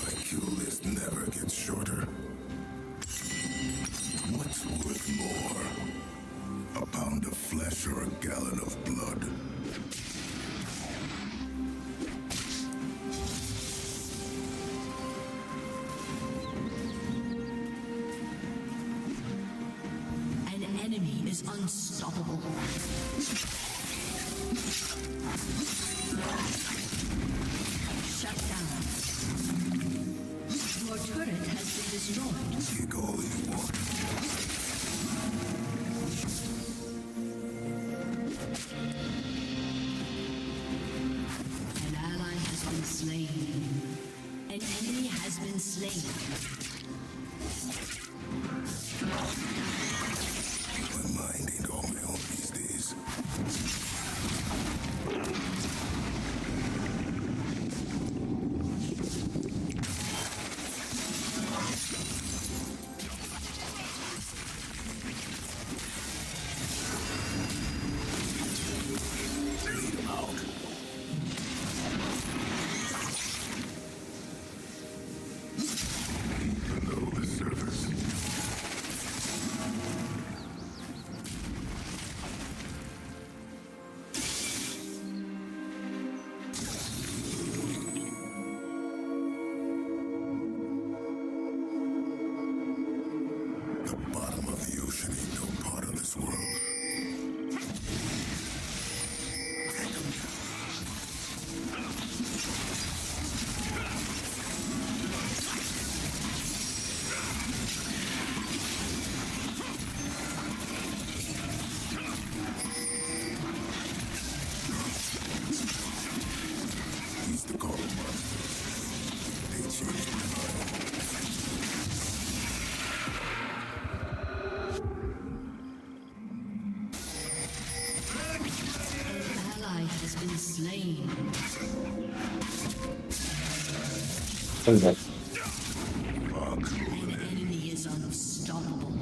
H: My kill list never gets shorter. What's worth more? A pound of flesh or a gallon of blood?
W: An enemy is unstoppable. Shut down. Your turret has been destroyed.
H: Take all you want.
W: An ally has been slain. An enemy has been slain.
H: My mind ain't all my own these days. Lead 'em out. Below the surface. The bottom of the ocean ain't no part of this world. He's the call monster. They changed my mind.
W: An ally has been slain. An enemy is unstoppable.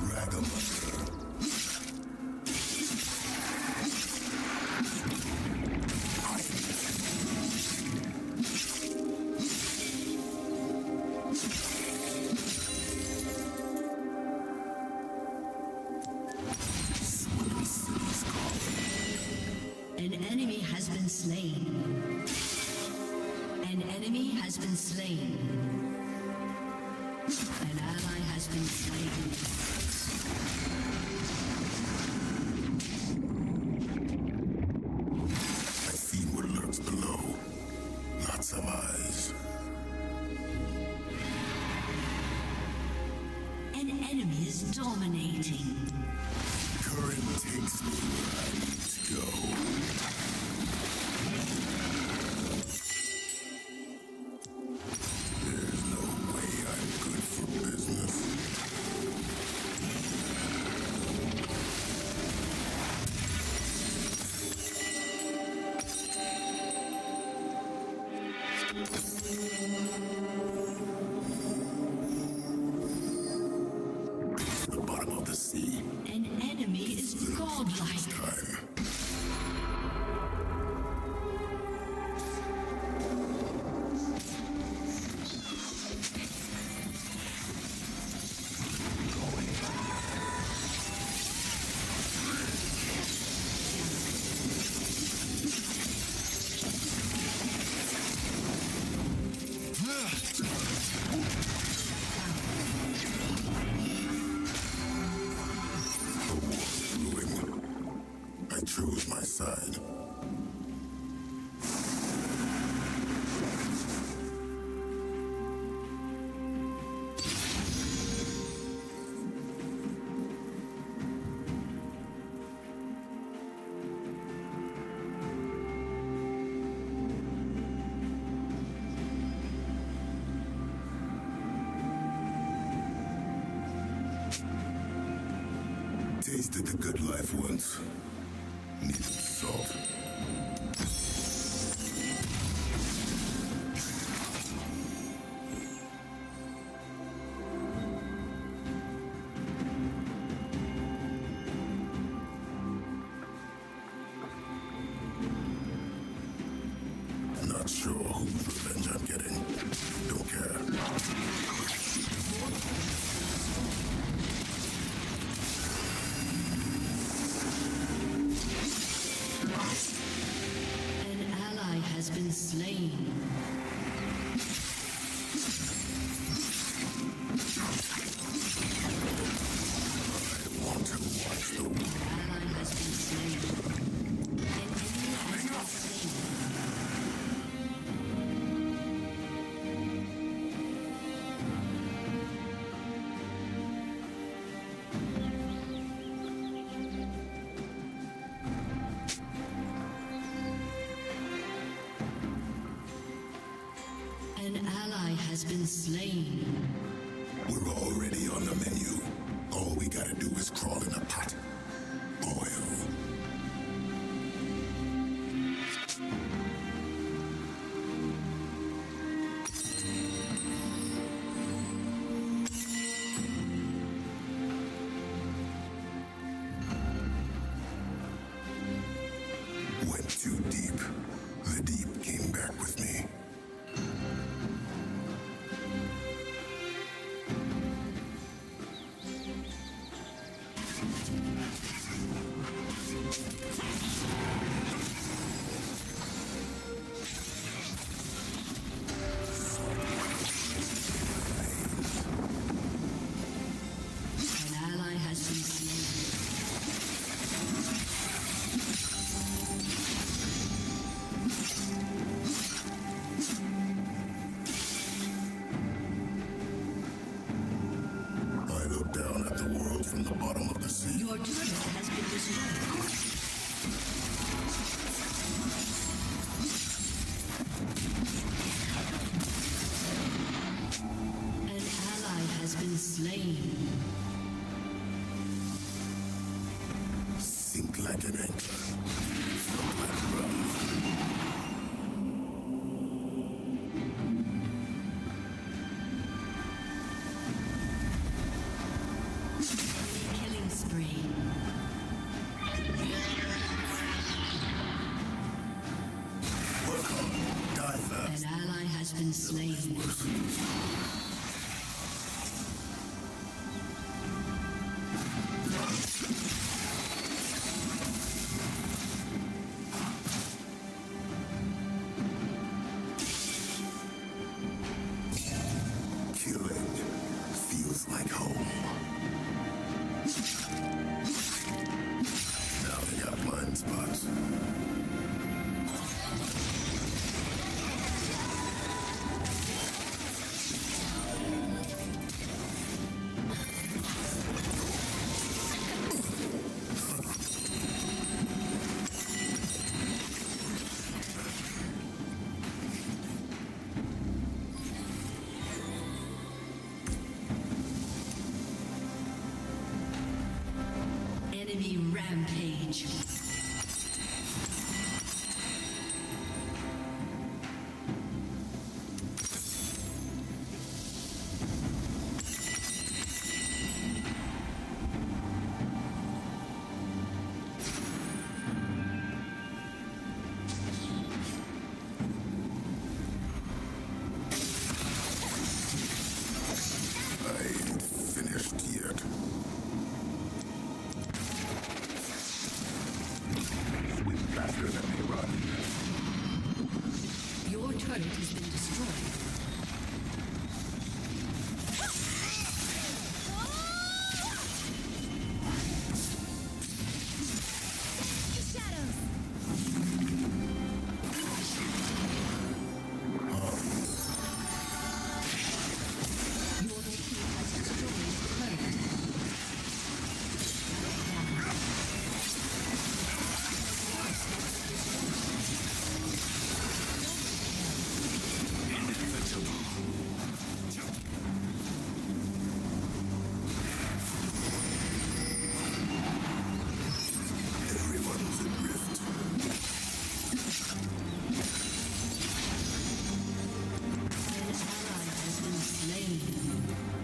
H: Ragamuffin.
W: An enemy has been slain. An enemy has been slain. An ally has been slain.
H: I've seen what lurks below. Lots of eyes.
W: An enemy is dominating.
H: Current takes me where I need to go. There's no way I'm good for business. The bottom
W: Godlike.
H: I chose my side. Tasted the good life once. Needed salt. Not sure whose revenge I'm getting. Don't care.
W: An ally has been slain.
H: I want to watch the world.
W: An ally has been slain. An enemy has been slain. An ally has been slain.
H: We're already on the menu. All we gotta do is crawl in a pot. Oil. Went too deep. The deep came back with me.
W: An ally has been slain.
H: I look down at the world from the bottom of the sea.
W: Your turret has been destroyed. An ally has been slain.
H: Sink like an anchor. Float like rum.
W: Killing spree.
H: Work hard. Die fast.
W: An ally has been slain.
H: Killing feels like home. Now they got blind spots.
W: Enemy rampage. turret has been destroyed.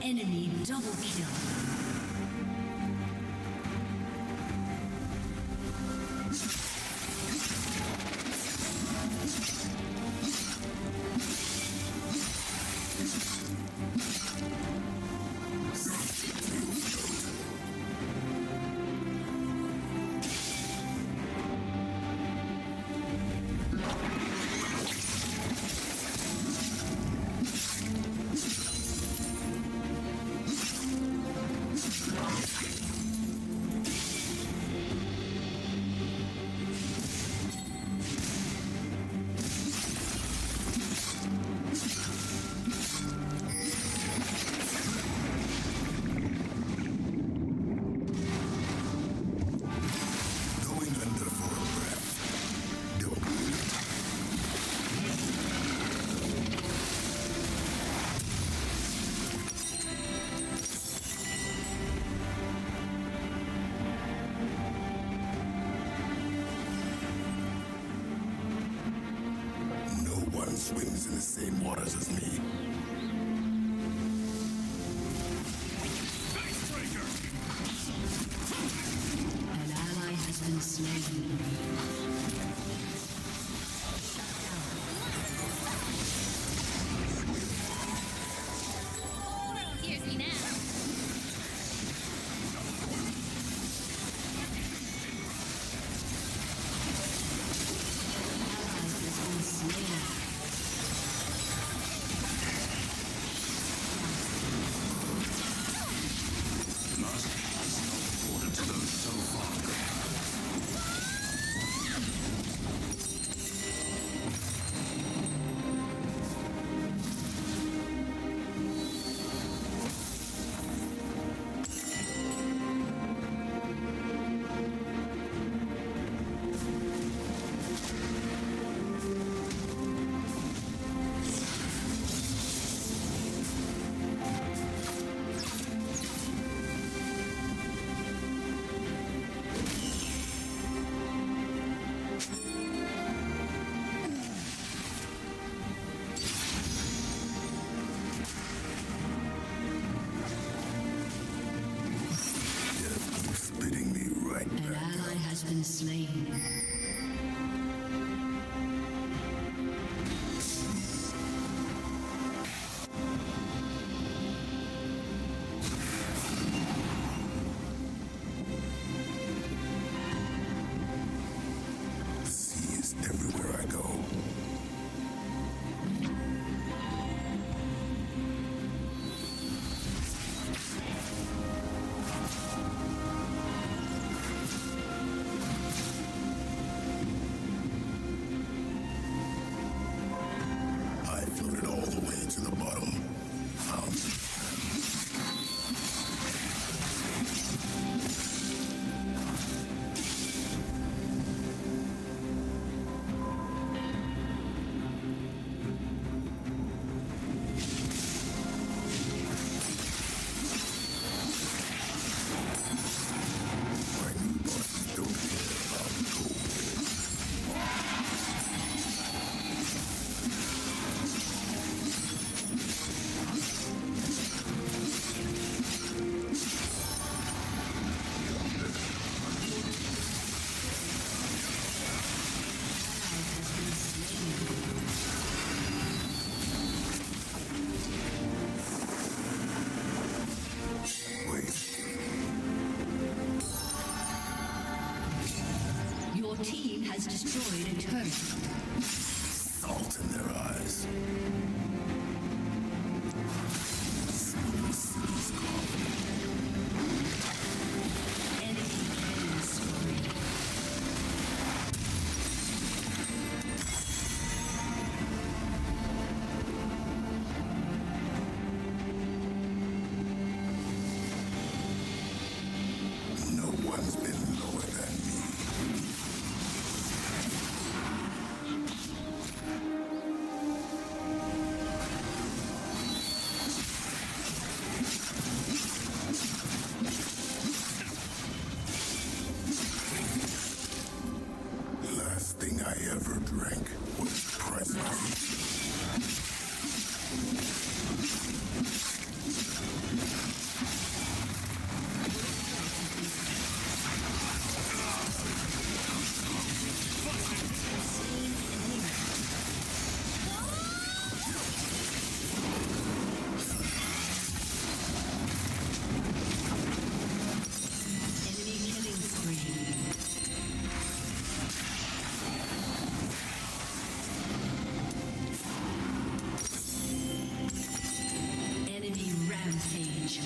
W: Enemy double kill.
H: Swims in the same waters as me.
W: An ally has been slain.
B: Here's me now.
W: An ally has been slain.
H: Sea is everywhere I go. I floated all the way to the bottom. Found
W: Your team has destroyed a turret.
H: salt in their eyes. Cities calling.
W: Enemy killing spree.
H: No one's been lower than me. Last thing I ever drank was presence.
W: Enemy killing spree. Enemy rampage.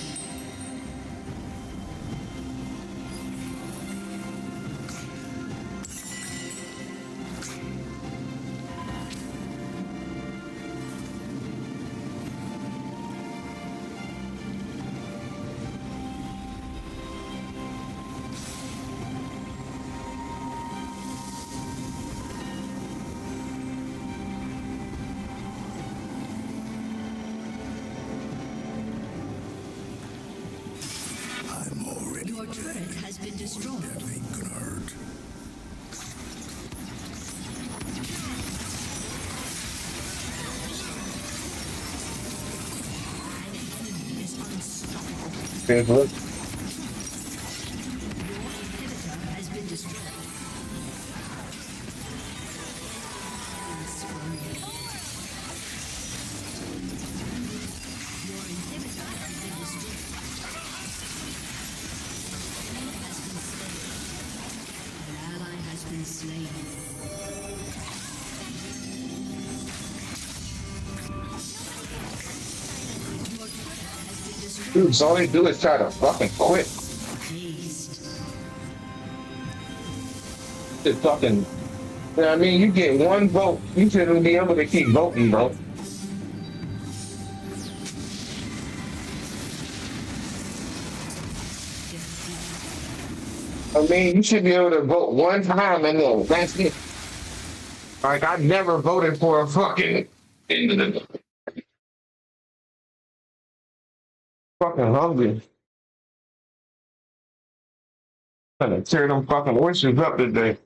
H: I'm already
W: Your turret has been destroyed.
H: That ain't gonna hurt.
W: An enemy is unstoppable.
A: Okay, look.
W: Your inhibitor has been destroyed. Killing spree. Your inhibitor has been destroyed. Has been slain. An ally has been slain. Your turret has been destroyed.
A: Dude, so all they do is try to fucking quit.
W: Dazed.
A: Just fucking. You know what I mean? You get one vote, you shouldn't be able to keep voting, bro. I mean, you should be able to vote one time and then that's it. Like, I never voted for a fucking. Fucking hungry. Trying to tear them fucking oysters up today.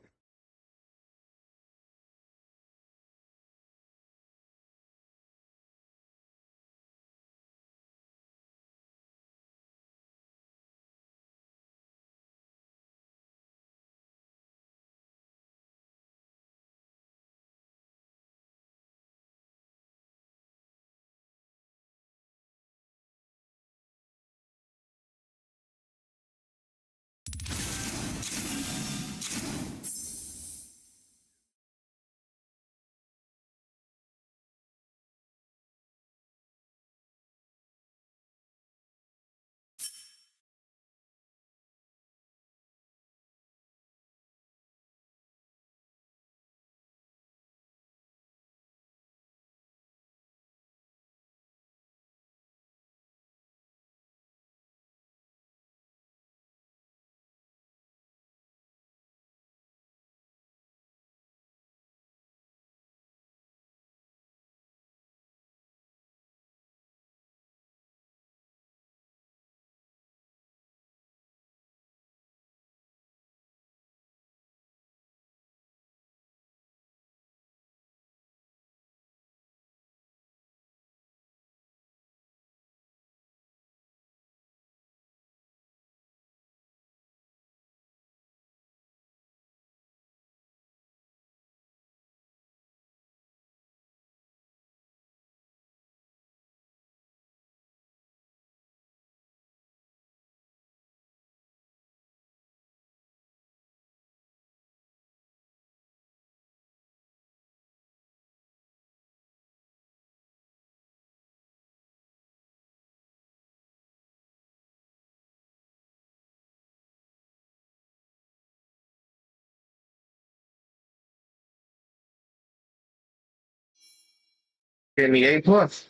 A: Give me A plus.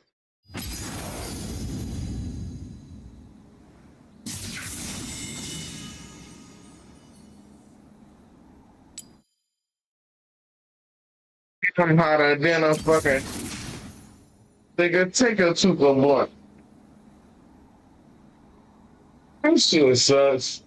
A: I'm hotter than a fucking nigga. Take a Tuka blunt. That shit sucks.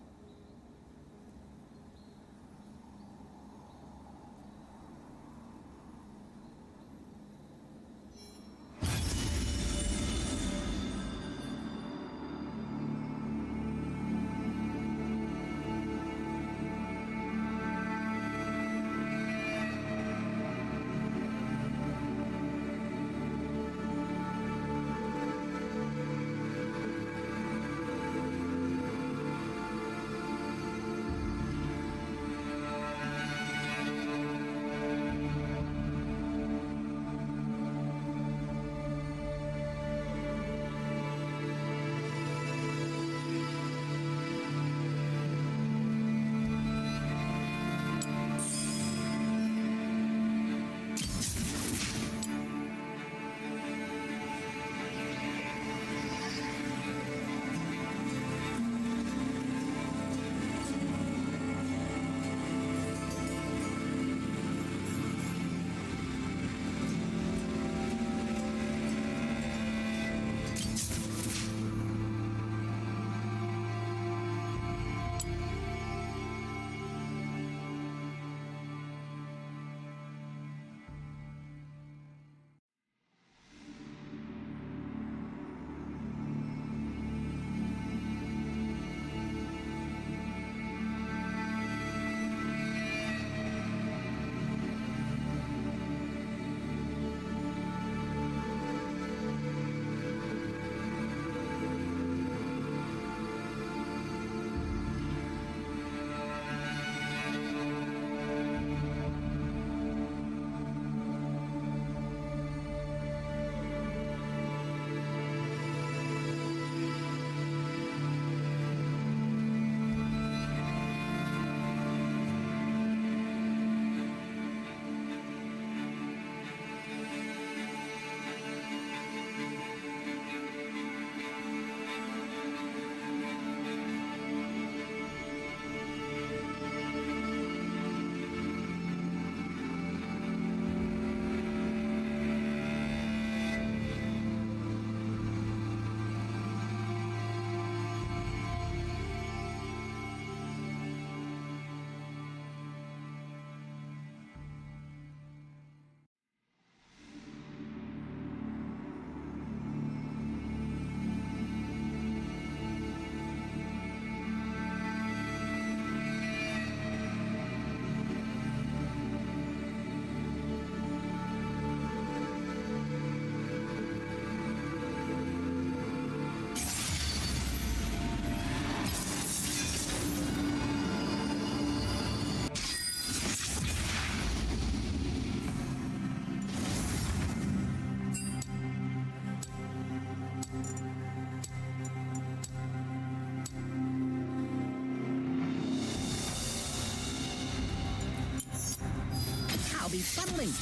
W: I'll be funneling.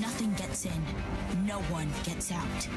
W: Nothing gets in. No one gets out.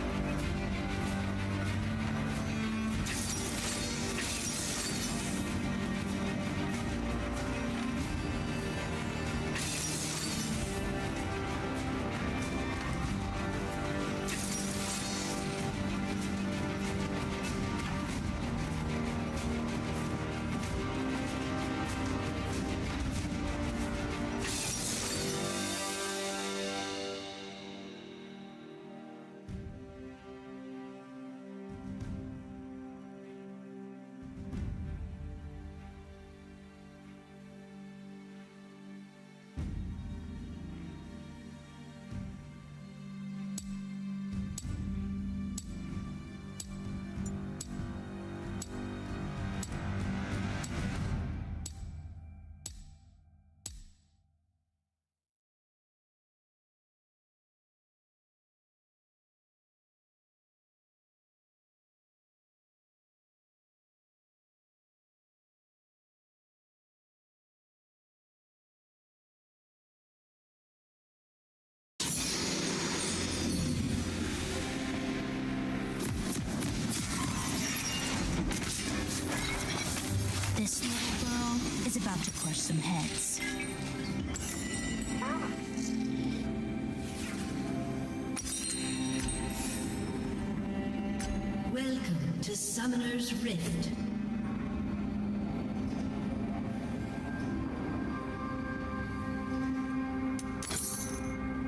V: about to crush some heads.
W: Welcome to Summoner's Rift.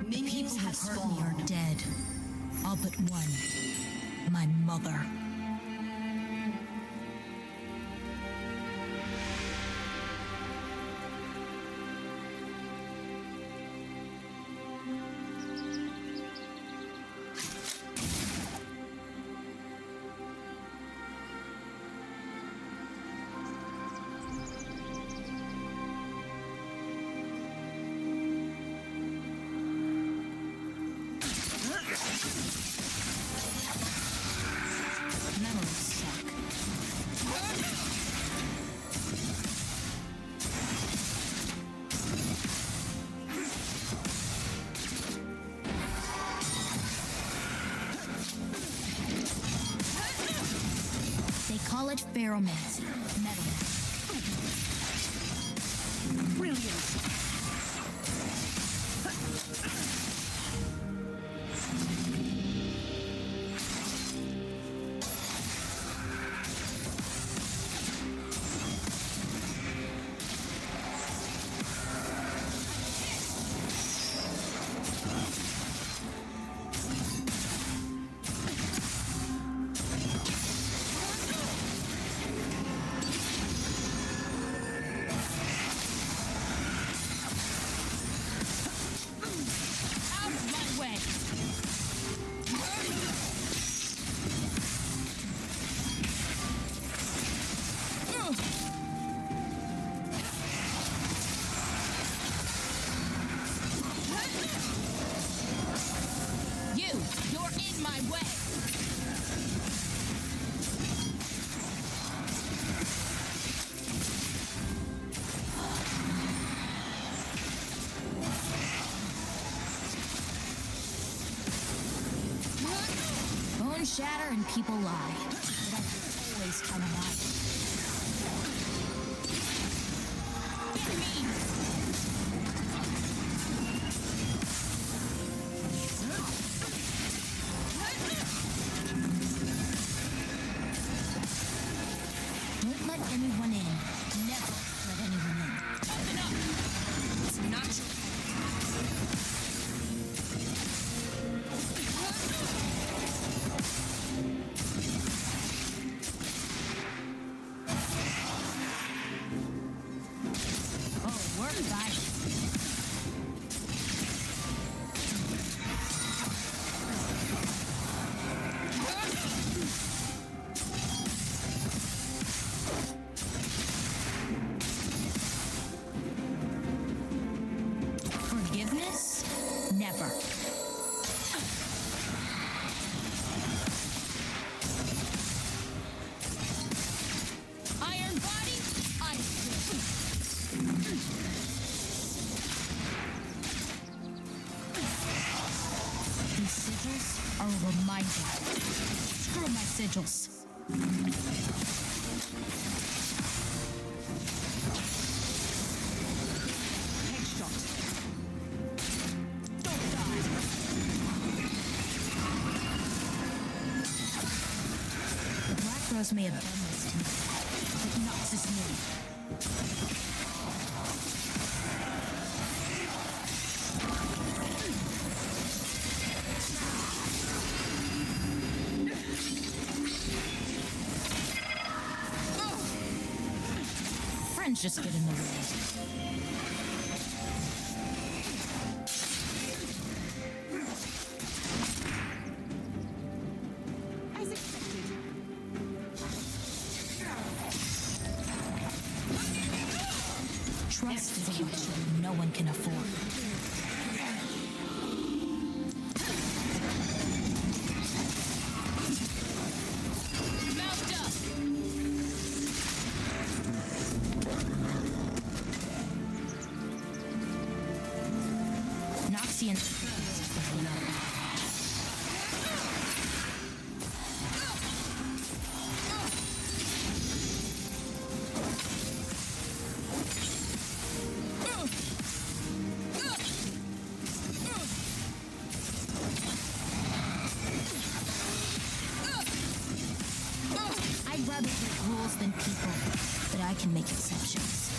V: People who hurt me are dead. All but one. My mother. They call it ferromancy. Metal. Brilliant. You're in my way. Bones shatter and people lie. But I can always come back. Get me! Don't let anyone in. Never let anyone in. Open up! It's not your Oh, we're back. Forgiveness? Never. Iron body? These sigils are a reminder. Screw my sigils. Headshot. Don't die. The Black Rose may have done this to me, but not this me. Friends just get in the way.
C: As expected.
V: Trust is a luxury no one can afford. Mount up! Noxian animals than people, but I can make exceptions.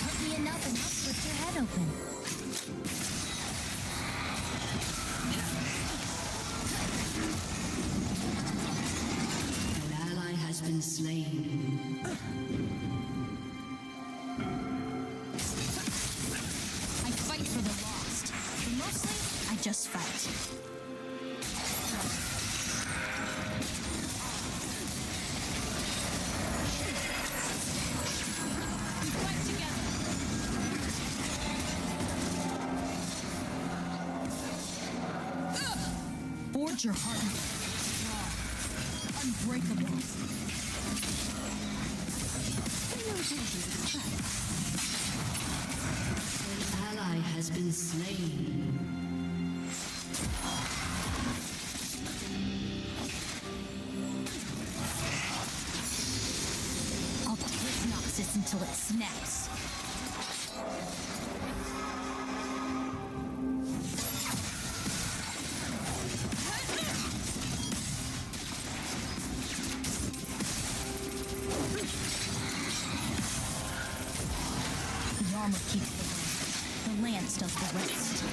B: Hurt me enough and I'll split your head open.
W: An ally has been slain.
V: I fight for the lost, but mostly I just fight. Forge your heart strong, unbreakable.
W: An ally has been slain.
V: I'll twist Noxus until it snaps. The armor keeps the lance does the rest.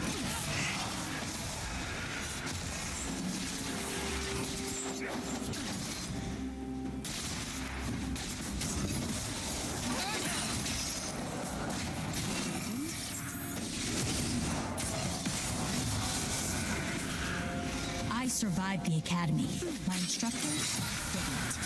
V: I survived the academy. My instructors didn't.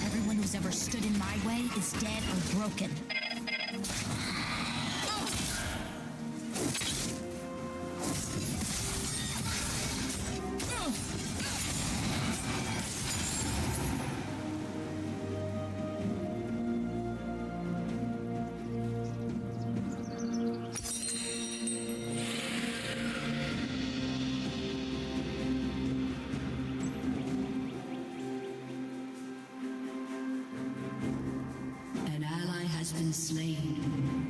V: Everyone who's ever stood in my way is dead or broken.
W: An ally has been slain.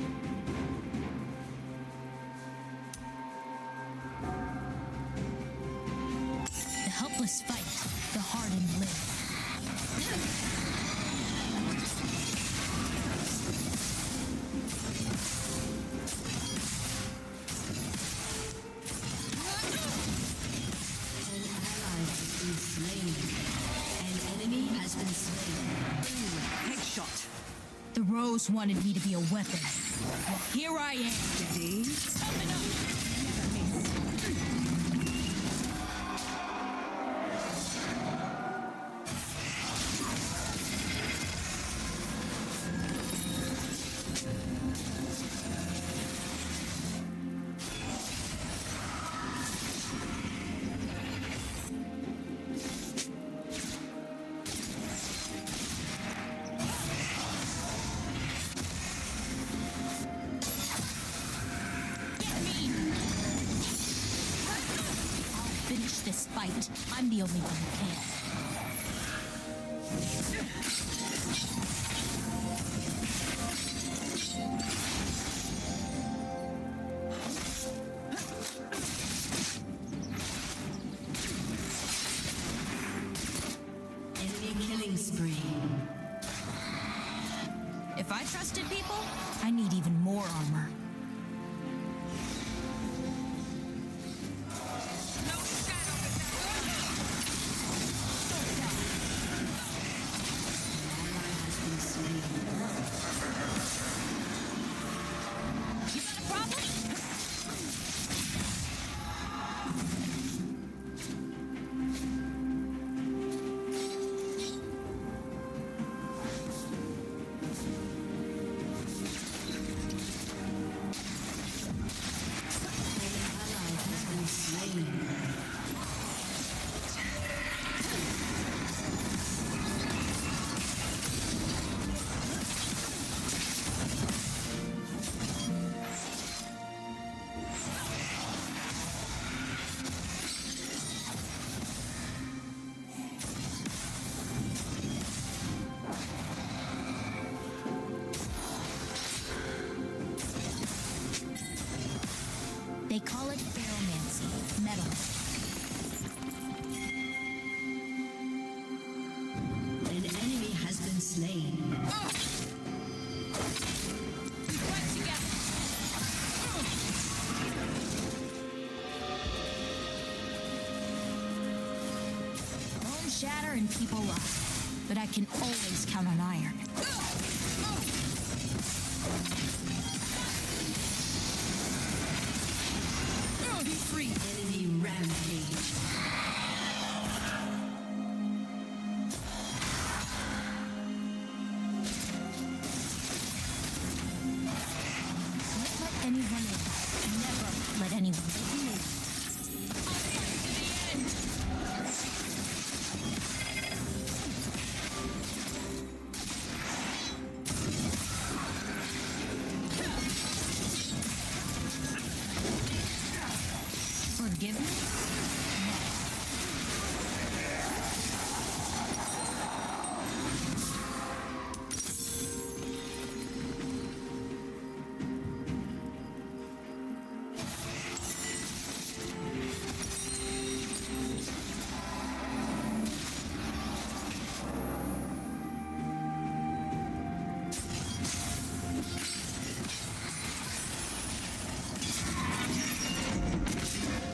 V: The helpless fight, the hardened live.
W: An ally has been slain. An enemy has been slain.
V: Headshot. The Rose wanted me to be a weapon. Well, here I am. Finish this fight. I'm the only one who can.
W: Enemy killing spree.
V: If I trusted people, I need even more armor.
W: An
V: metal.
W: An enemy has been slain.
V: Bone shatter and people lie, but I can always count on iron.
W: Be free. Enemy rampage.
V: Don't let anyone in. Never let anyone in. Forgive me?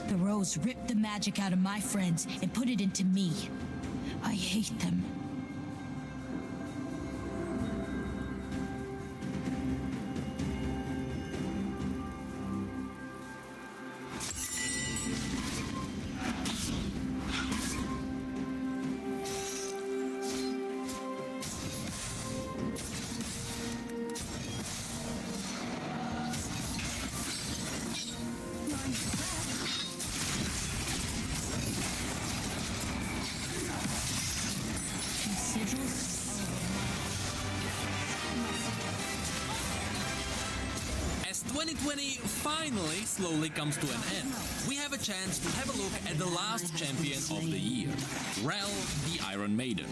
V: The Rose ripped the magic out of my friends and put it into me. I hate them.
J: As 2020 finally slowly comes to an end, we have a chance to have a look at the last champion of the year, Rel, the Iron Maiden.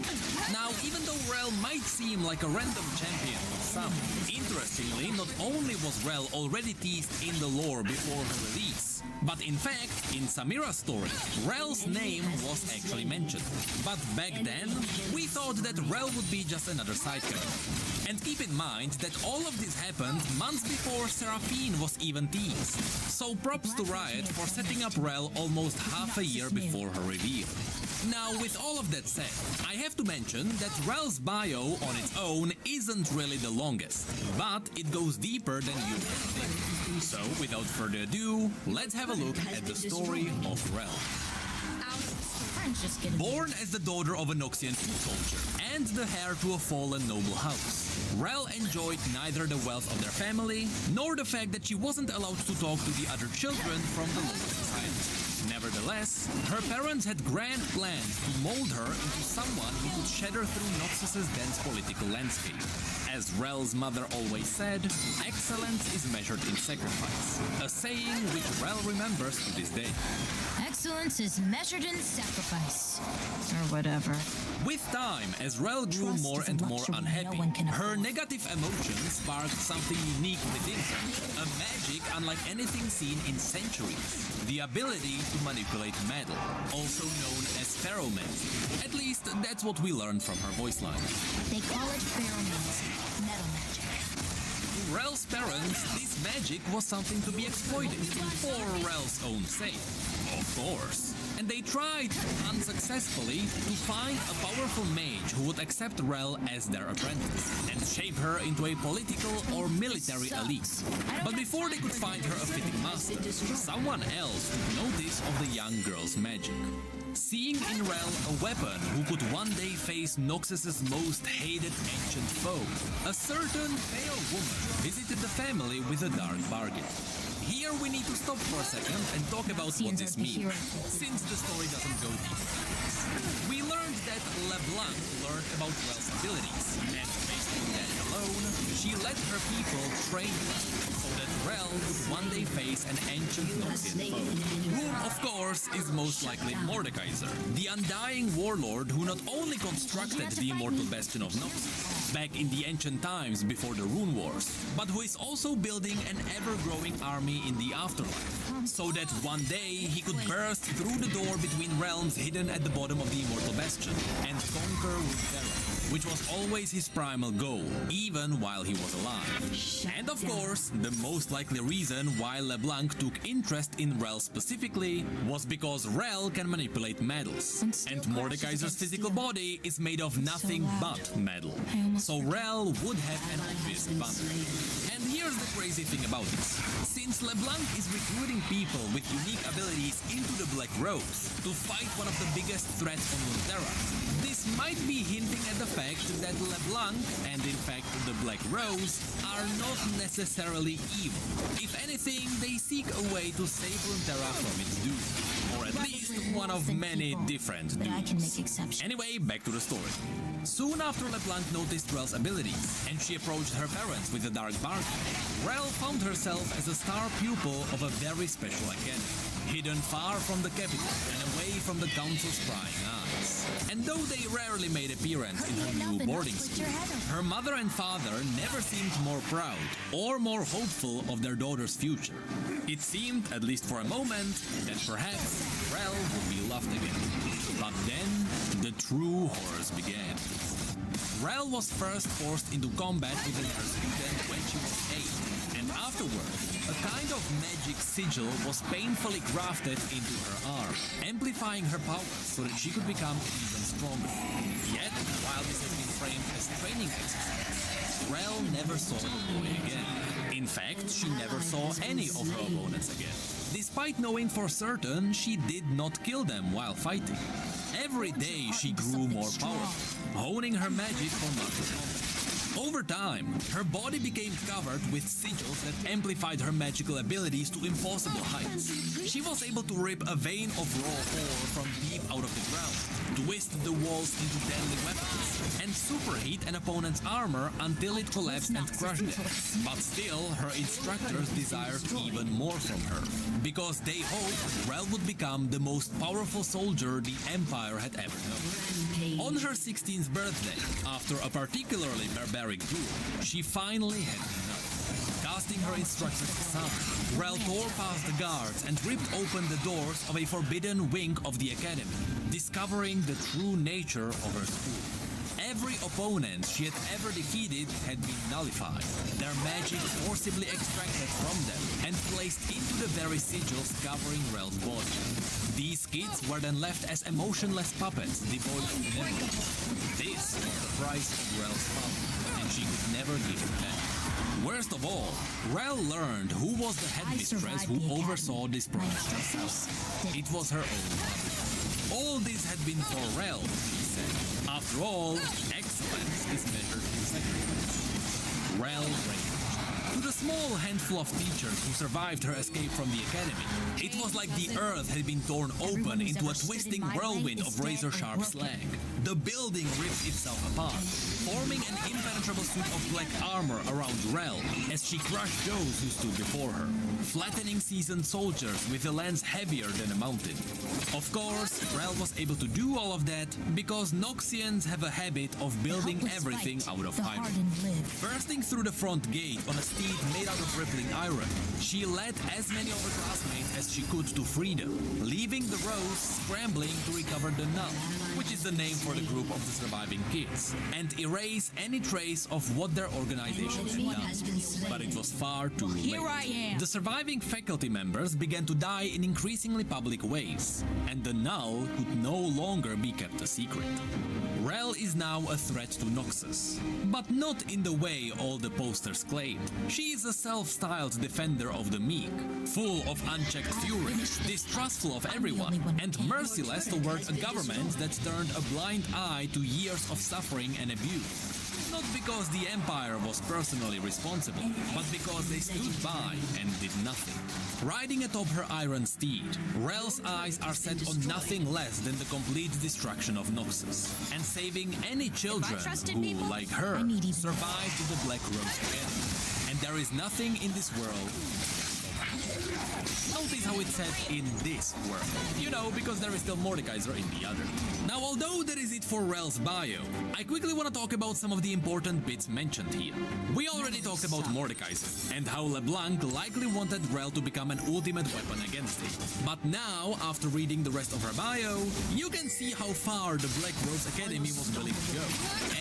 J: Now, even though Rel might seem like a random champion to some, interestingly, not only was Rel already teased in the lore before her release, but in fact, in Samira's story, Rel's name was actually mentioned. But back then, we thought that Rel would be just another side character. And keep in mind that all of this happened months before Seraphine was even teased. So props to Riot for setting up Rel almost half a year before her reveal. Now, with all of that said, I have to mention that Rel's bio on its own isn't really the longest, but it goes deeper than you think. So, without further ado, let's have a look at the story of Rel. Born as the daughter of a Noxian foot soldier and the heir to a fallen noble house, Rel enjoyed neither the wealth of their family nor the fact that she wasn't allowed to talk to the other children from the local society. Nevertheless, her parents had grand plans to mold her into someone who could shatter through Noxus's dense political landscape. As Rel's mother always said, excellence is measured in sacrifice, a saying which Rel remembers to this day.
V: Excellence is measured in sacrifice. Or whatever.
J: With time, as Rel grew more and more unhappy, her negative emotions sparked something unique within her, a magic unlike anything seen in centuries. The ability to manipulate metal, also known as ferromancy. At least, that's what we learned from her voice line.
V: They call it ferromancy, metal magic.
J: To Rel's parents, this magic was something to be exploited, for Rel's own sake. Of course. And they tried, unsuccessfully, to find a powerful mage who would accept Rel as their apprentice and shape her into a political or military elite. But before they could find her a fitting master, someone else took notice of the young girl's magic. Seeing in Rel a weapon who could one day face Noxus's most hated ancient foe, a certain pale woman visited the family with a dark bargain. Here we need to stop for a second and talk about what this means, since the story doesn't go deep. We learned that LeBlanc learned about Rel's abilities, and based on that alone, she let her people train her, so that Rel would one day face an ancient Noxian foe, whom, of course, course, is most likely Mordekaiser, the undying warlord who not only constructed the immortal bastion of Noxus back in the ancient times before the Rune Wars, but who is also building an ever-growing army in the afterlife, so that one day he could burst through the door between realms hidden at the bottom of the immortal bastion and conquer Runeterra, which was always his primal goal, even while he was alive. And of course, the most likely reason why LeBlanc took interest in Rel specifically was because Rel can manipulate metals, and Mordekaiser's physical body is made of nothing but metal. So Rel would have an obvious advantage. And here's the crazy thing about this. Since LeBlanc is recruiting people with unique abilities into the Black Rose to fight one of the biggest threats on Runeterra, this might be hinting at the fact that LeBlanc, and in fact the Black Rose, are not necessarily evil. If anything, they seek a way to save Runeterra from its doom. Or at least one of many different dooms. Anyway, back to the story. Soon after LeBlanc noticed Rel's abilities, and she approached her parents with a dark bargain, Rel found herself as a star pupil of a very special academy, hidden far from the capital and away from the council's prying eyes. And though they rarely made appearance in her new boarding school, her mother and father never seemed more proud or more hopeful of their daughter's future. It seemed, at least for a moment, that perhaps Rel would be loved again. But then, the true horrors began. Rel was first forced into combat with another student when she was 8, and afterward, a kind of magic sigil was painfully grafted into her arm, amplifying her powers so that she could become even stronger. Yet, while this has been framed as training exercise, Rel never saw the boy again. In fact, she never saw any of her opponents again. Despite knowing for certain she did not kill them while fighting. Every day she grew more powerful, honing her magic for muscle combat. Over time, her body became covered with sigils that amplified her magical abilities to impossible heights. She was able to rip a vein of raw ore from deep out of the ground, twist the walls into deadly weapons, and superheat an opponent's armor until it collapsed and crushed them. But still, her instructors desired even more from her, because they hoped Rel would become the most powerful soldier the Empire had ever known. On her 16th birthday, after a particularly barbaric duel, she finally had enough. Casting her instructors aside, Rel tore past the guards and ripped open the doors of a forbidden wing of the academy, discovering the true nature of her school. Every opponent she had ever defeated had been nullified, their magic forcibly extracted from them and placed into the very sigils covering Rel's body. These kids were then left as emotionless puppets devoid of memory. This was the price of Rel's power, and she could never give it back. Worst of all, Rel learned who was the headmistress who oversaw this process. It was her own mother. All this had been for Rel, she said. After all, excellence is measured in sacrifice. Rel raged. To the small handful of teachers who survived her escape from the academy, it was like the earth had been torn open into a twisting whirlwind of razor-sharp slag. The building ripped itself apart, forming an impenetrable suit of black armor around Rel as she crushed those who stood before her, flattening seasoned soldiers with a lance heavier than a mountain. Of course, Rel was able to do all of that because Noxians have a habit of building everything out of iron. Bursting through the front gate on a steed made out of rippling iron, she led as many of her classmates as she could to freedom, leaving the Rose scrambling to recover the Null, which is the name for the group of the surviving kids, and erase any trace of what their organization had done. But it was far too late.
V: Here I am.
J: The surviving faculty members began to die in increasingly public ways, and the Null could no longer be kept a secret. Rel is now a threat to Noxus, but not in the way all the posters claim. She is a self-styled defender of the meek, full of unchecked fury, distrustful of everyone, and merciless towards a government that turned a blind eye to years of suffering and abuse. Not because the Empire was personally responsible, but because they stood by and did nothing. Riding atop her iron steed, Rel's eyes are set on nothing less than the complete destruction of Noxus, and saving any children who, like her, survived the Black Rose again. And there is nothing in this world. No notice how it's said in this world. You know, because there is still Mordekaiser in the other. Now, although that is it for Rel's bio, I quickly want to talk about some of the important bits mentioned here. We already talked about Mordekaiser, and how LeBlanc likely wanted Rel to become an ultimate weapon against him. But now, after reading the rest of her bio, you can see how far the Black Rose Academy was willing to go.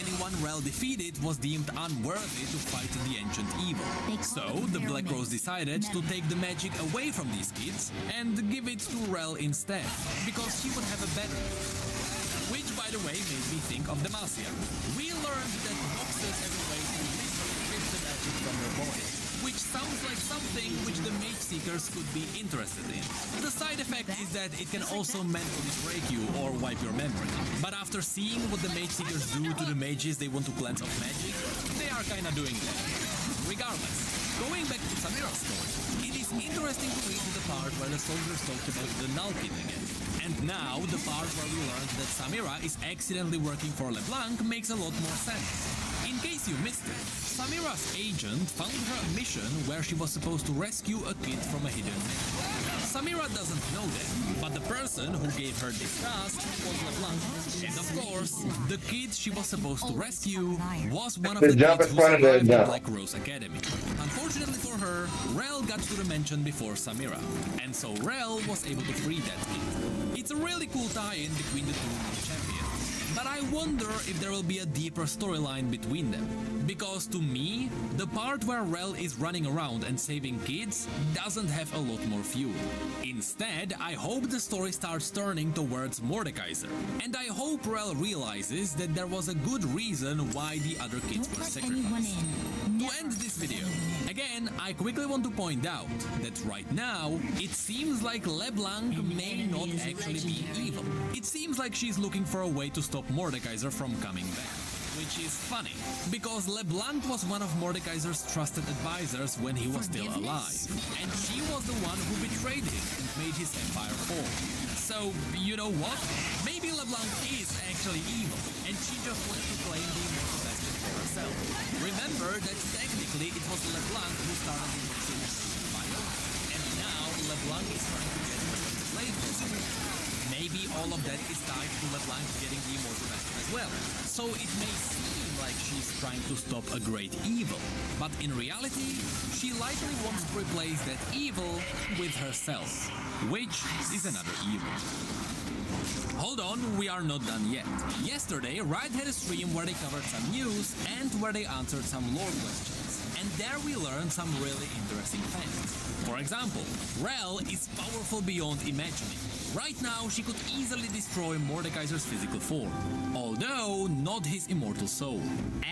J: Anyone Rel defeated was deemed unworthy to fight the ancient evil. So, the Black Rose decided to take the magic away from these kids and give it to Rel instead, because she would have a better. Which, by the way, made me think of Demacia. We learned that boxers have a way to literally rip the magic from their body, which sounds like something which the Mage Seekers could be interested in. The side effect is that it can also mentally break you or wipe your memory. But after seeing what the Mage Seekers do to the mages they want to cleanse of magic, they are kinda doing that. Regardless, going back to Samira's story, it is interesting to read the part where the soldiers talked about the Null Kid again. And now, the part where we learned that Samira is accidentally working for LeBlanc makes a lot more sense. In case you missed it, Samira's agent found her a mission where she was supposed to rescue a kid from a hidden network. Samira doesn't know that, but the person who gave her this task was LeBlanc. And of course, the kid she was supposed to rescue was one of the kids who survived the Black Rose Academy. Unfortunately for her, Rel got to the mansion before Samira, and so Rel was able to free that kid. It's a really cool tie-in between the two new champions, but I wonder if there will be a deeper storyline between them. Because to me, the part where Rel is running around and saving kids doesn't have a lot more fuel. Instead, I hope the story starts turning towards Mordekaiser, and I hope Rel realizes that there was a good reason why the other kids were sacrificed. To end this video, again, I quickly want to point out that right now, it seems like LeBlanc may not actually be evil. It seems like she's looking for a way to stop Mordekaiser from coming back. Which is funny, because LeBlanc was one of Mordekaiser's trusted advisors when he was still alive, and she was the one who betrayed him and made his empire fall. So, you know what? Maybe LeBlanc is actually evil, and she just wants to claim the immortal basket for herself. Remember that technically it was LeBlanc who started the bio, and now LeBlanc is trying to get the slave. Maybe all of that is tied to LeBlanc getting the immortal basket as well. So it may seem like she's trying to stop a great evil, but in reality, she likely wants to replace that evil with herself, which is another evil. Hold on, we are not done yet. Yesterday, Riot had a stream where they covered some news and where they answered some lore questions. And there we learned some really interesting facts. For example, Rel is powerful beyond imagining. Right now, she could easily destroy Mordekaiser's physical form, although not his immortal soul.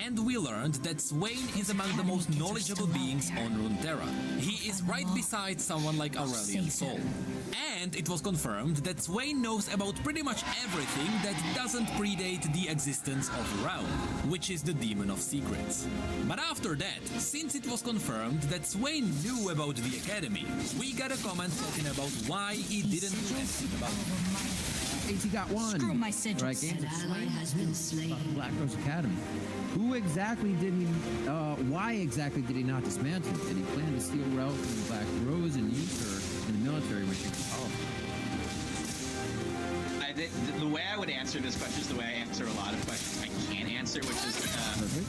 J: And we learned that Swain is among the most knowledgeable beings on Runeterra. He is right beside someone like Aurelian Sol. And it was confirmed that Swain knows about pretty much everything that doesn't predate the existence of Raun, which is the demon of secrets. But after that, since it was confirmed that Swain knew about the Academy, we got a comment talking about why he didn't do anything about it.
L: He got one.
W: Screw my sigil.
L: Right,
W: An ally has been slain.
L: Black Rose Academy. Who exactly did he, why exactly did he not dismantle it? Did he plan to steal Rel from the Black Rose and use her in the military when she was powerful?
M: The way I would answer this question is the way I answer a lot of questions I can't answer, which is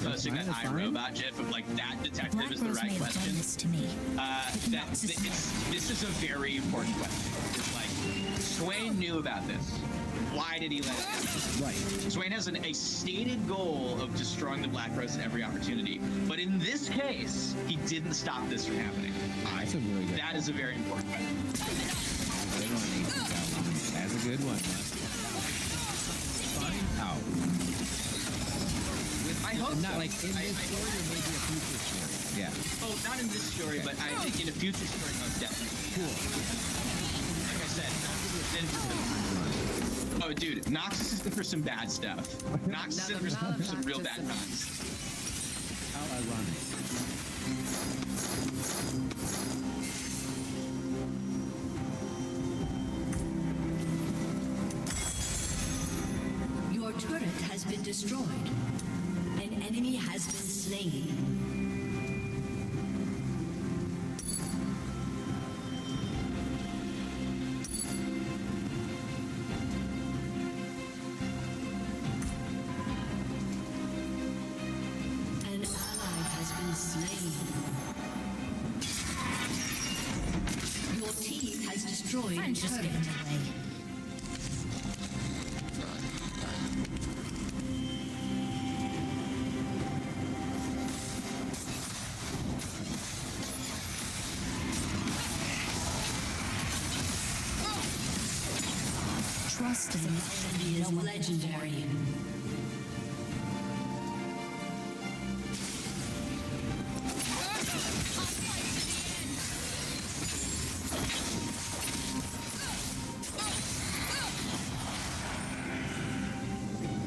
M: posting that iRobot gif of like that detective is the right question. This is a very important question. It's like, Swain knew about this. Why did he let it happen?
L: Right.
M: Swain has a stated goal of destroying the Black Rose at every opportunity, but in this case, he didn't stop this from happening.
L: That's a really good.
M: That is a very important question.
L: That's a good one. Find out.
M: I hope
L: not
M: so.
L: like in this story or maybe a future story. Yeah.
M: Oh, not in this story, but I think in a future story, most definitely.
L: Cool.
M: Like I said, oh, dude, Noxus is in for some bad stuff. Noxus is in for some real bad times.
L: How ironic.
W: Your turret has been destroyed. An enemy has been slain. destroyed
V: Friends just get in
W: turret.
V: the way.
W: Trust in enemy is legendary.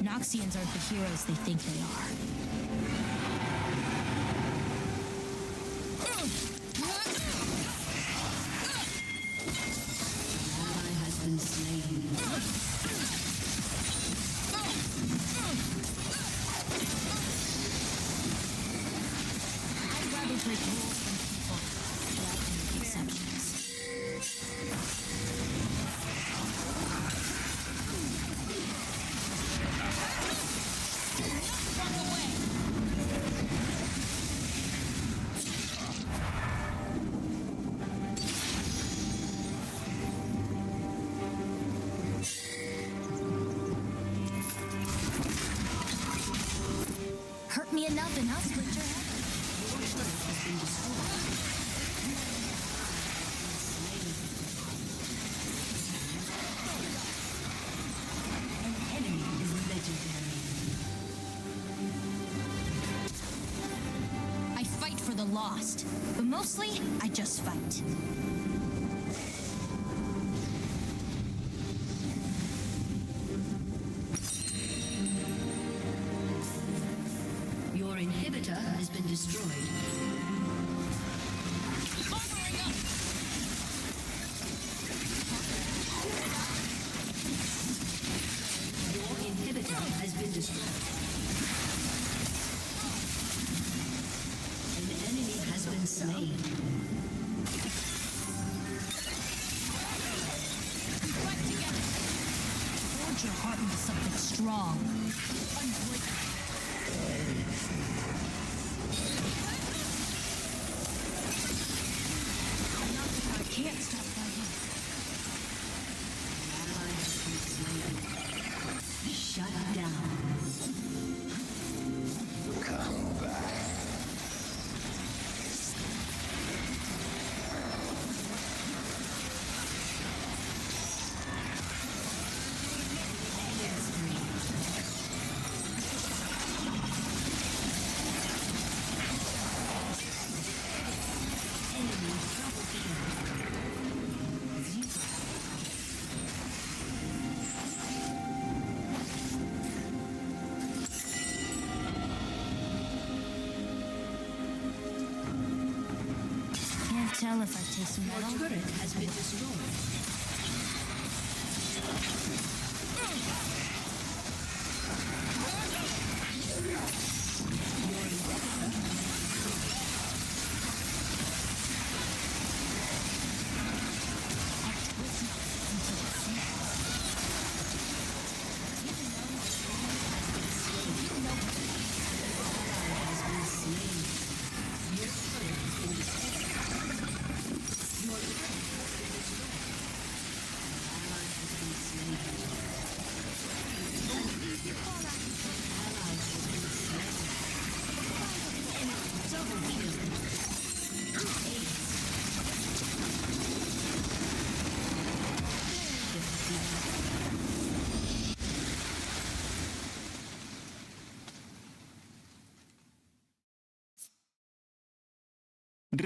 V: Noxians aren't the heroes they think they are.
W: Ally has been slain.
V: I'd rather break rules than people. But I can make exceptions. Hurt me enough and I'll split your head.
W: An enemy is legendary.
V: I fight for the lost, but mostly I just fight.
W: Your inhibitor has been destroyed. Your inhibitor has been destroyed. An enemy has been slain.
V: Forge your heart into something strong. Unbreakable. I can't stop fighting.
W: Ally has been slain. Shut down.
H: Come back.
W: Enemy double kill. Zero.
V: Can't tell if I taste
W: Your
V: metal.
W: turret has been destroyed.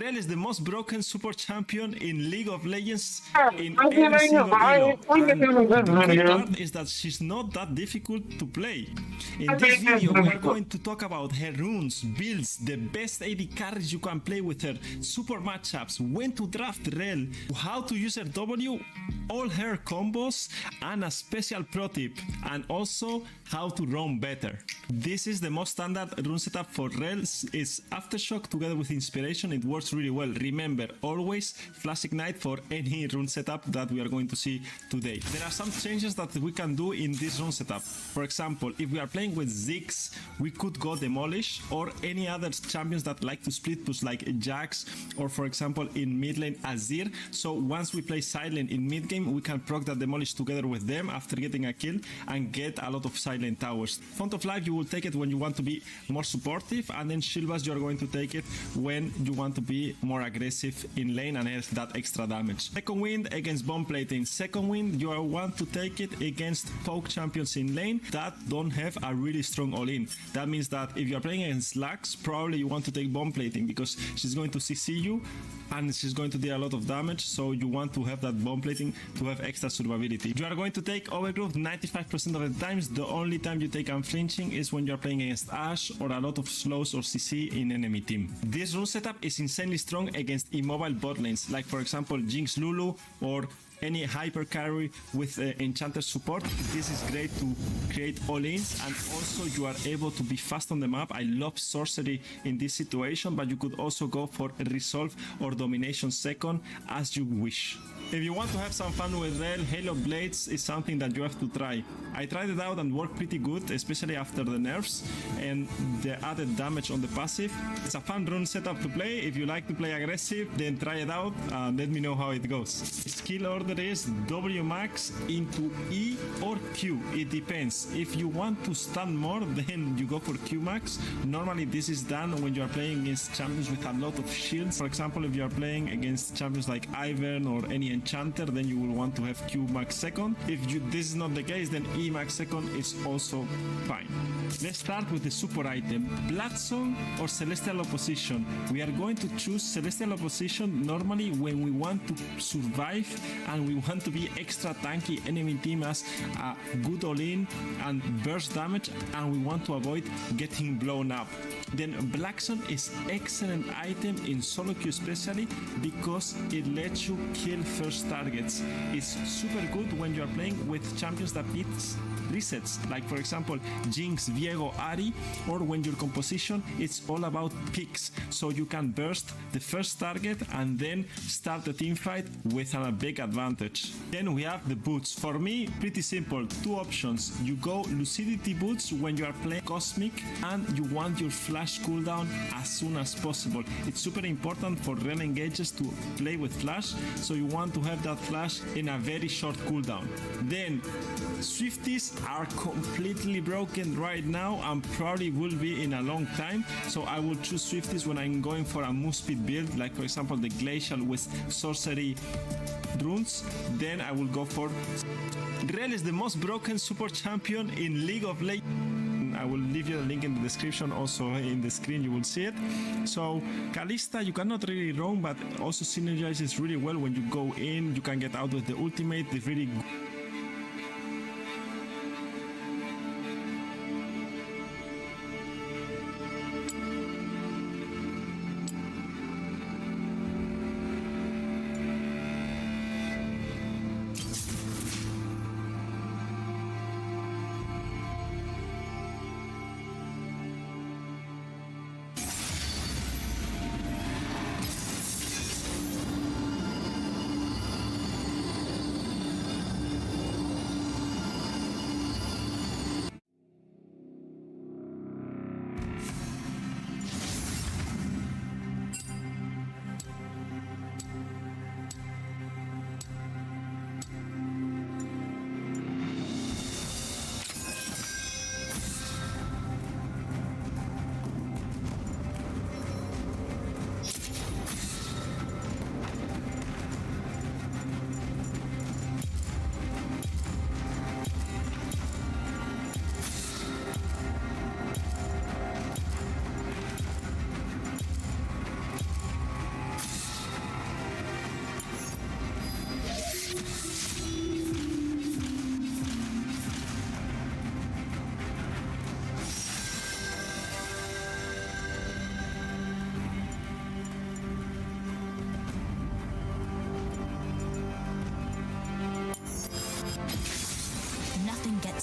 K: Rel is the most broken super champion in League of Legends in
A: I'm
K: every
A: getting
K: single elo. And the good
A: video.
K: part is that she's not that difficult to play. In this video we are going to talk about her runes, builds, the best AD carries you can play with her, super matchups, when to draft Rel, how to use her W, all her combos, and a special pro tip, and also how to roam better. This is the most standard rune setup for Rel. It's Aftershock together with Inspiration. It works works really well. Remember, always Flash Ignite for any rune setup that we are going to see today. There are some changes that we can do in this rune setup. For example, if we are playing with Ziggs, we could go Demolish, or any other champions that like to split push like Jax, or for example in mid lane Azir. So once we play silent in mid game, we can proc that Demolish together with them after getting a kill and get a lot of silent towers. Font of Life you will take it when you want to be more supportive, and then Shield Bash you are going to take it when you want to be more aggressive in lane and have that extra damage. Second wind against bomb plating. Second wind you want to take it against poke champions in lane that don't have a really strong all-in. That means that if you are playing against Lux, probably you want to take bomb plating because she's going to CC you and she's going to deal a lot of damage, so you want to have that bomb plating to have extra survivability. You are going to take Overgrowth 95% of the times. The only time you take Unflinching is when you are playing against Ashe or a lot of slows or CC in enemy team. This rune setup is insanely strong against immobile bot lanes, like for example Jinx Lulu or any hyper carry with enchanter support. This is great to create all-ins, and also you are able to be fast on the map. I love sorcery in this situation, but you could also go for resolve or domination second as you wish. If you want to have some fun with Rel, Halo Blades is something that you have to try. I tried it out and worked pretty good, especially after the nerfs and the added damage on the passive. It's a fun rune setup to play. If you like to play aggressive, then try it out and let me know how it goes. Skill order is W max into E or Q. It depends. If you want to stun more, then you go for Q max. Normally this is done when you are playing against champions with a lot of shields. For example, if you are playing against champions like Ivern or any enchanter, then you will want to have Q max second. If this is not the case, then E max second is also fine. Let's start with the super item, Bloodsong or Celestial Opposition. We are going to choose Celestial Opposition normally when we want to survive and we want to be extra tanky. Enemy team has a good all-in and burst damage, and we want to avoid getting blown up. Then Blackson is excellent item in solo queue, especially because it lets you kill first targets. It's super good when you are playing with champions that beats resets, like for example Jinx, Viego, Ahri, or when your composition it's all about picks, so you can burst the first target and then start the team fight with a big advantage. Then we have the boots. For me, pretty simple, two options. You go Lucidity boots when you are playing Cosmic and you want your flash cooldown as soon as possible. It's super important for rel engages to play with flash, so you want to have that flash in a very short cooldown. Then Swifties are completely broken right now and probably will be in a long time, so I will choose Swifties when I'm going for a move speed build, like for example the Glacial with sorcery runes. Then I will go for Rel is the most broken super champion in League of Legends. I will leave you a link in the description, also in the screen you will see it. So Kalista you cannot really roam, but also synergizes really well when you go in. You can get out with the ultimate, the really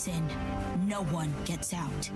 V: in, no one gets out.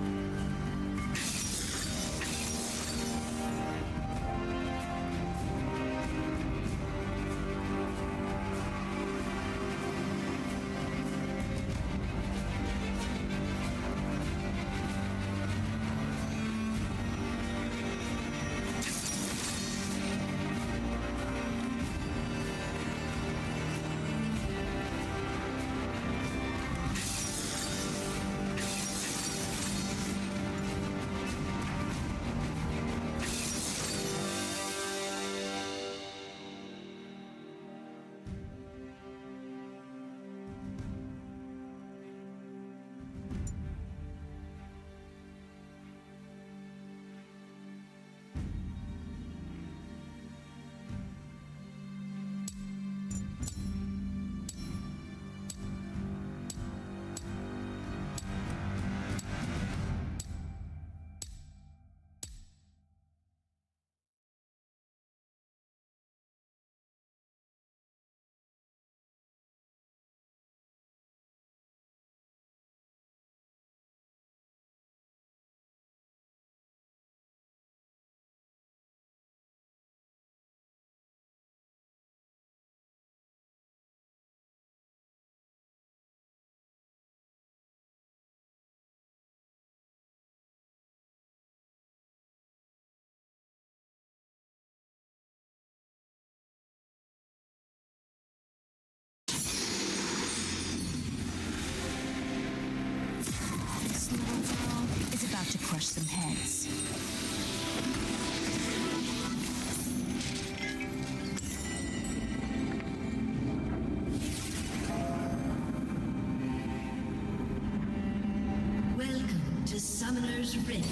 W: to Summoner's Rift.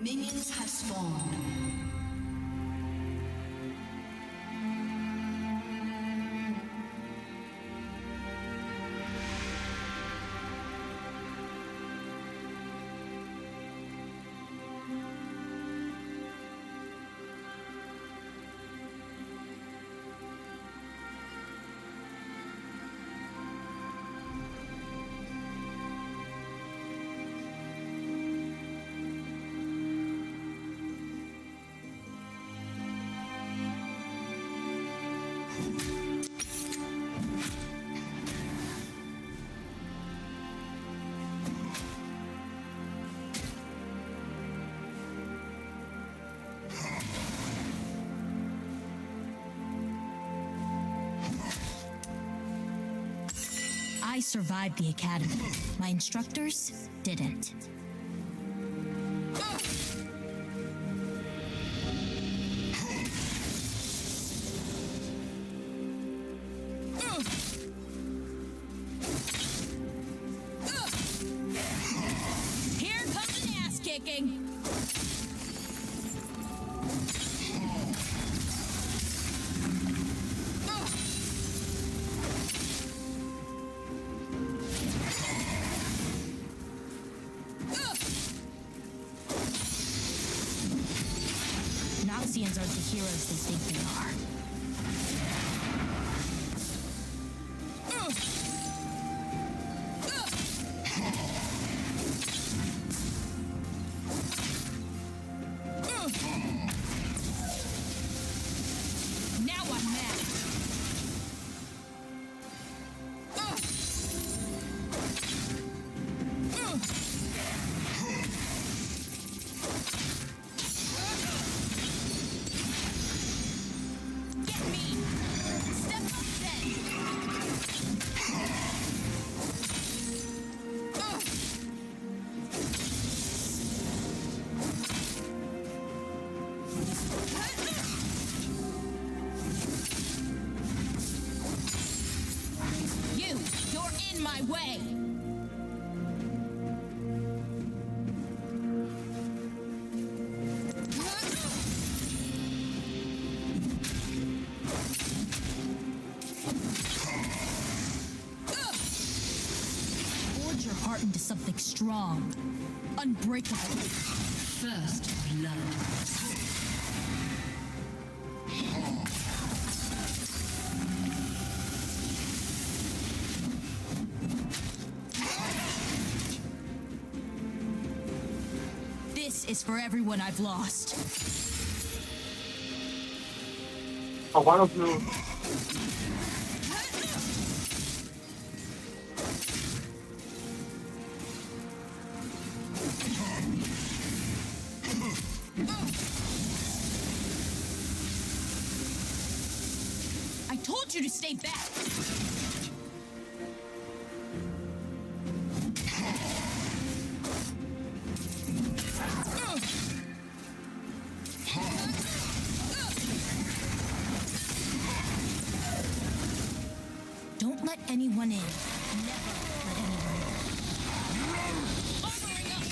W: Minions have spawned.
V: I survived the academy. My instructors didn't. Here comes an ass kicking. Noxians aren't the heroes they think they are. Now I'm mad. Get me! Step up then! You're in my way! Forge your heart into something strong, unbreakable.
W: First blood.
V: This is for everyone I've lost.
A: Oh, why don't you?
V: I told you to stay back. Don't let anyone in. Never let anyone in. Armoring up.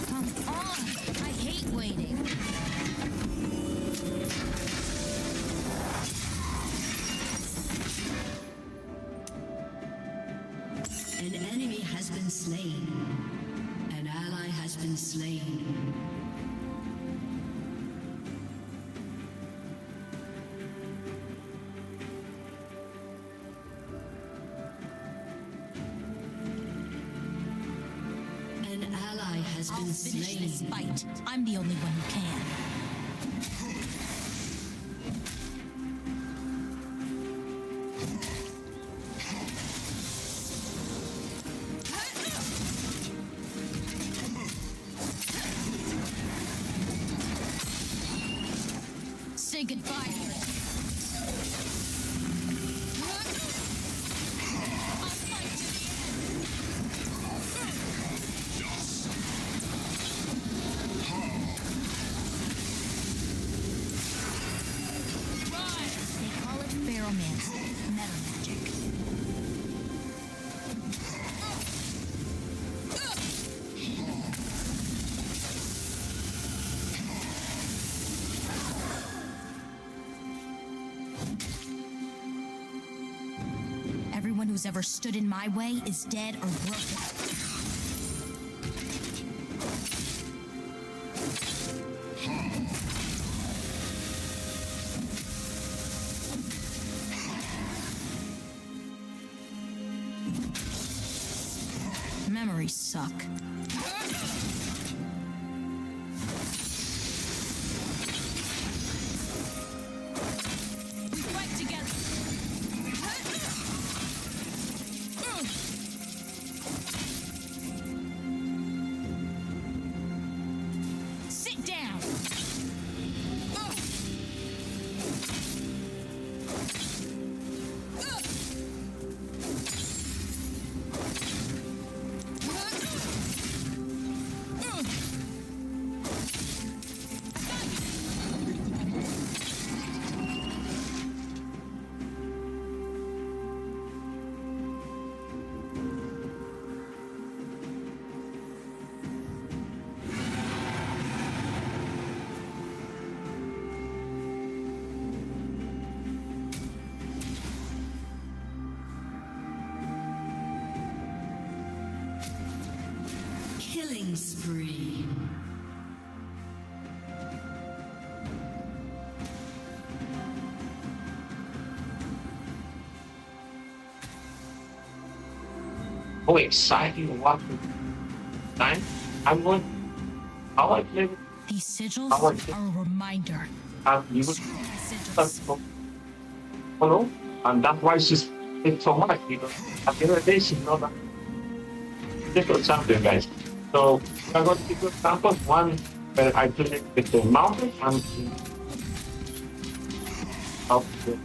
V: Come on! I hate waiting.
W: An enemy has been slain. An ally has been slain. An ally has
V: I'll
W: been
V: finish
W: slain.
V: this fight. I'm the only one who can. Say goodbye. pyromancy, meta magic. Everyone who's ever stood in my way is dead or broken. Memories suck. We fight together. Sit down.
W: Killing spree.
A: Oh, exciting! What time? I'm going. How I play?
V: These sigils
A: How I
V: are
A: play?
V: a reminder.
A: You
V: Sigils.
A: follow, and that's why it's so much because at the end of the day she's not a different champion, guys. So I'm going to give you examples. One where I played with the mountain and up the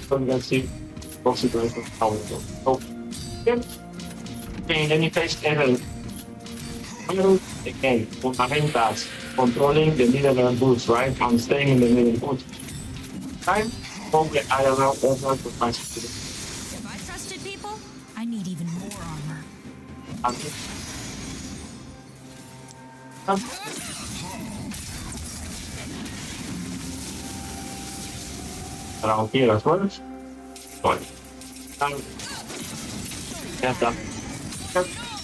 A: so you can see both situations how it goes. So in any case, again, fundamentals, controlling the middle and boost, right? And staying in the middle boost. Time, probably I allow everyone to find it.
V: If I trusted people, I need even more armor.
A: Around here as well. Sorry. Yes, done.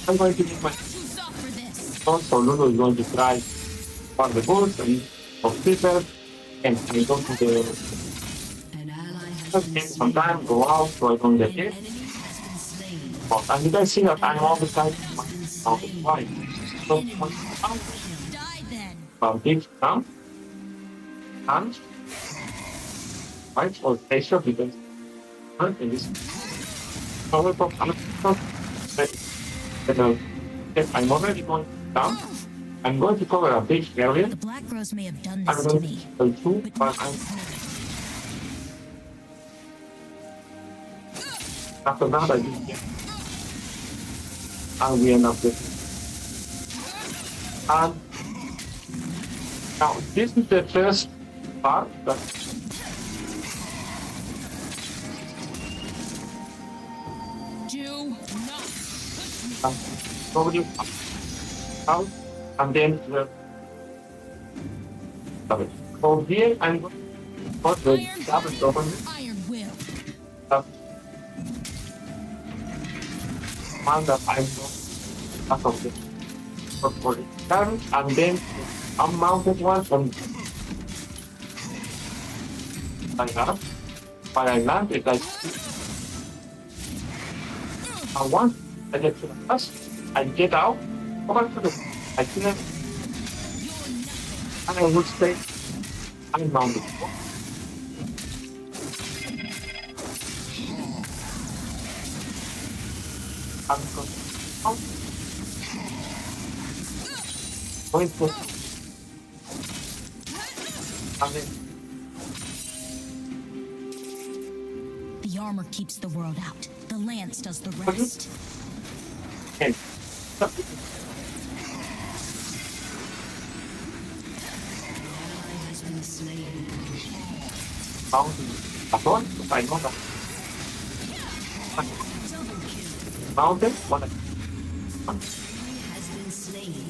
A: I'm going to use my so Lulu is going to try for the boost and of people and I go to the take some time, go out so I don't get hit. But and you guys see that I'm all the time on the fly. So when from this down and right or pressure because in this power from I'm already going down. I'm going to cover a big area.
V: The Black Rose may have done
A: I'm
V: this to
A: going
V: me.
A: to go through, but after that I didn't get. And we end up with. And now this is the first part that
V: Do not
A: nobody out and then so here I'm going to put the double government
V: Iron Will.
A: one that I'm going out of the for the turn and then unmounted one from like that. But I land it like and once I get to the first, I get out, go back to the I kill him and I will stay unmounted. I'm going to and then
V: The armor keeps the world out. The lance does the rest.
A: and Mountain. Atón, phải ngon rồi. Mountain, what?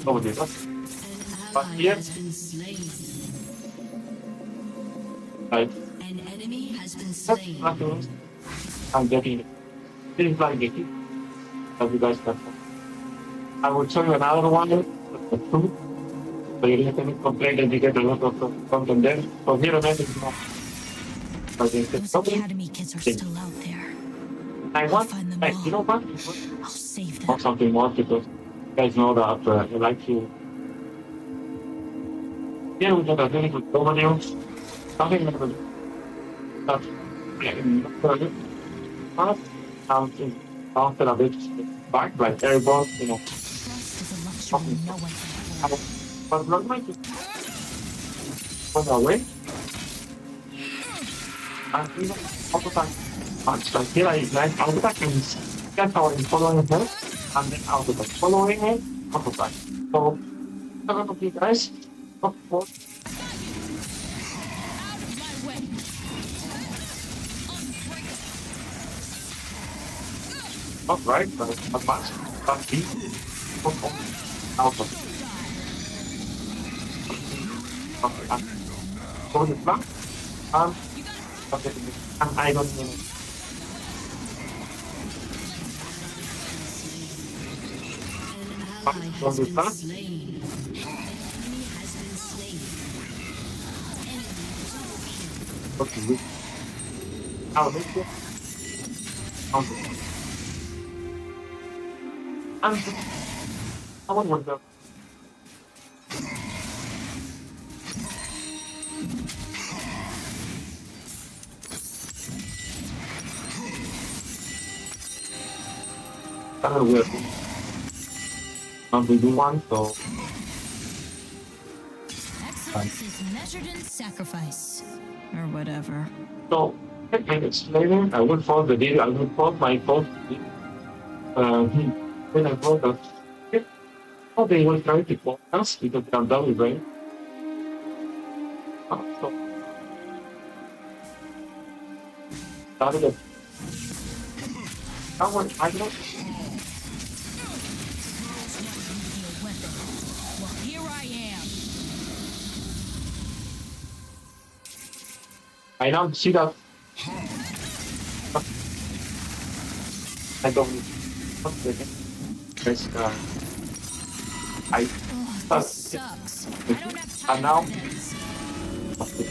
A: Oh, this one. But here, right.
W: An enemy has been
A: That's
W: slain.
A: nothing. I'm getting it. This is like getting. As you guys can. I will show you another one. The two. So you can complain that you get a lot of content there. So here and is not. But it's okay.
V: Academy kids are still out there.
A: I want, hey, you know what?
V: I'll save them.
A: Or something more because you guys know that I like to. Here we got a really good overview. Something like that. But something after a bit back, like everyone, you know.
V: Trust is a luxury no one can afford.
A: But not like it. On our way. And you know, all the time. Like here I like all the time get our following her and then out of the following her all the time. So a lot of you guys of course. Not right, but not much. But be out of it. Okay, so the back okay, and I don't know. From the front. Okay, I'll make it. And I want to that will we do one, so
V: Excellence is measured in sacrifice. Or whatever.
A: so minutes later I will post the video, I will post my post when I post the how they will try to post us because they are done with rain. So started it. Someone I don't
V: Well, here I am.
A: I now see that I don't yes, I
V: This sucks. I don't have time
A: and now
V: for this.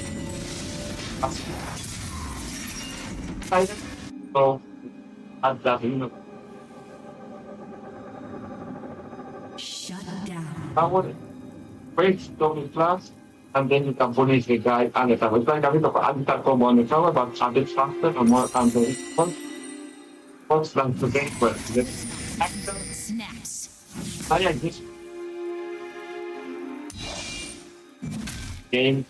A: so at that you know
W: Shut down.
A: I would wait going class and then you can punish the guy and it's like a bit of anti-combo on the tower but a bit faster and more and the response than to get well.
V: Snaps.
A: I like this game.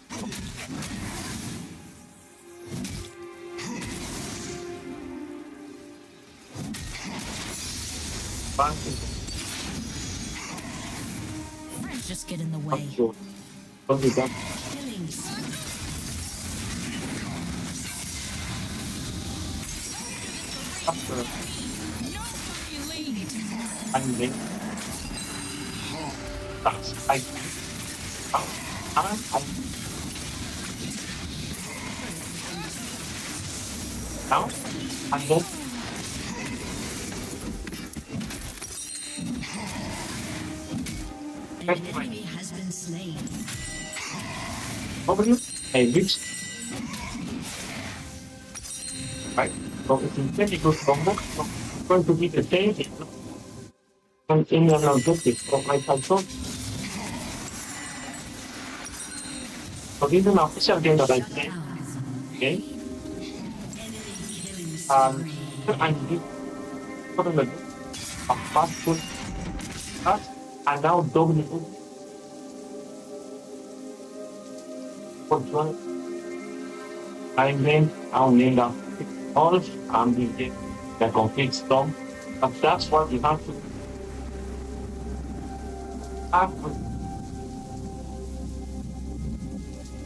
V: Friends just get in the way.
A: Don't be done.
W: Killing spree.
A: After I'm in. That's I now and then
W: An enemy has been slain.
A: over you and reach right. So it's in technical combat. So it's going to be the same thing. And in an objective of my control. So this is an official game that I play. Okay. I'm putting a fast food and now dominant control. I'll name that all and we get the complete storm. But that's what you have to have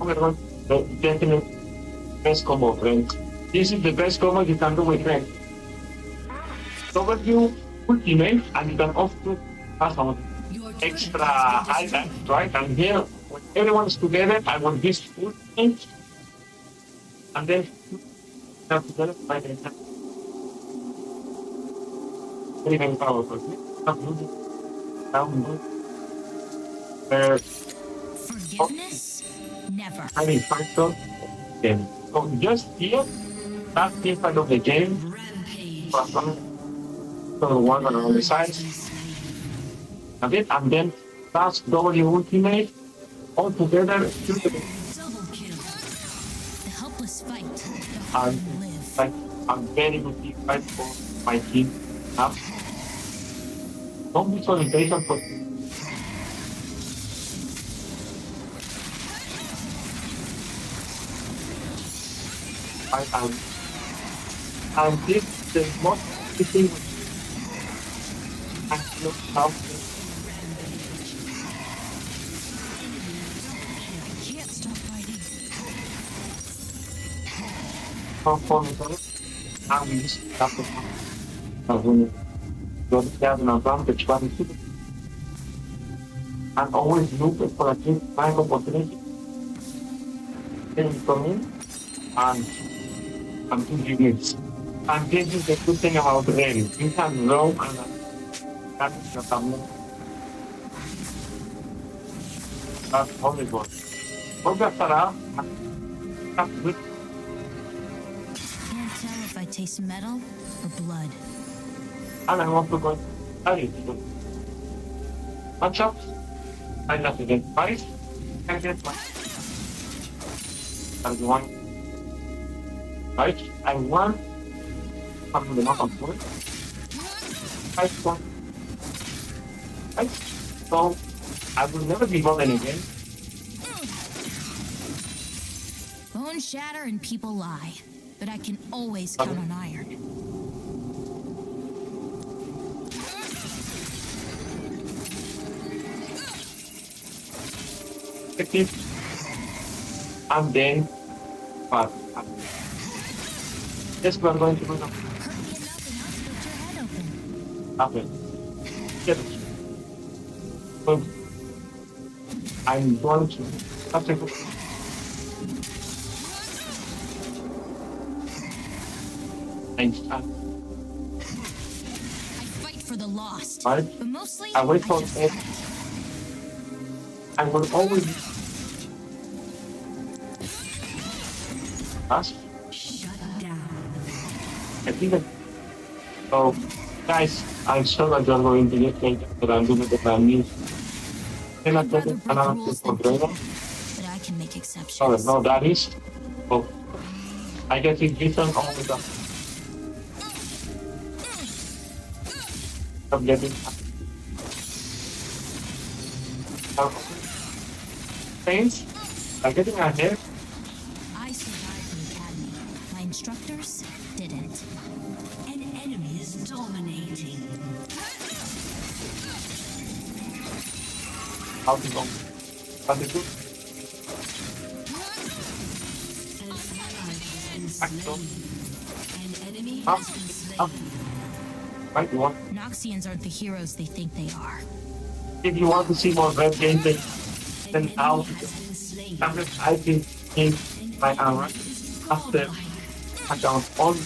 A: with the gentleman Best combo, friend. This is the best combo you can do with friend. W ultimate, and you can also have some extra highlights, right? And here, when everyone's together, I want this ultimate, and then have together by the time. Very, very powerful.
V: Forgiveness? Never.
A: I mean, factor. Then, so just here, that's the part of the game. So one on the side. And then that's W ultimate all together.
V: The helpless fight.
A: And like I'm very good fight for my team. Don't be so impatient for and this the most thing I look how
V: Can't stop fighting.
A: I'm just after when you have an advantage one and always look for a good time opportunity for me and I'm 2 units. And this is the good thing about rail. You can roam and that's your family. That's only good. Hope that's around. That's good.
V: Can't tell if I taste metal or blood.
A: And I want to go study. Match up. I love to get fight. I get my. That's one. Right? I want from the map of wood. Right? Right? So I will never be bothered again.
V: Bones shatter and people lie, but I can always count on iron.
A: And then yes, we are going to do now. Okay. Yes. So I'm going to have to go. Thanks.
V: I fight for the lost,
A: Right?
V: but mostly
A: I wait for
V: just
A: it. I will always ask. I think that, so, guys, I'm sure that you're going to get later, but I'm doing the plan. Can I get another thing for Dragon?
V: but I can make exceptions.
A: Sorry, no, that is. So, I guess it's different all the time. I'm getting. Things are getting ahead.
V: I survived the academy. My instructors didn't.
W: An enemy is dominating.
A: How to go? How to do?
W: An enemy
A: Up,
W: has been slain.
A: up. Right, you want?
V: Noxians aren't the heroes they think they are.
A: If you want to see more red gameplay, then I'll I can take my armor after account on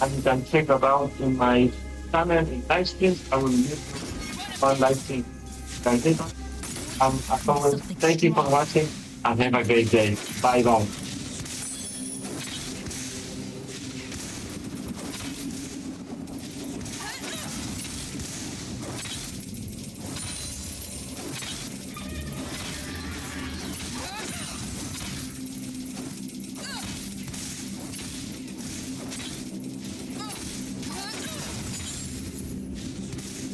A: and you can check about in my channel in live streams. I will use on live stream. As always, thank you for watching and have a great day. Bye bye.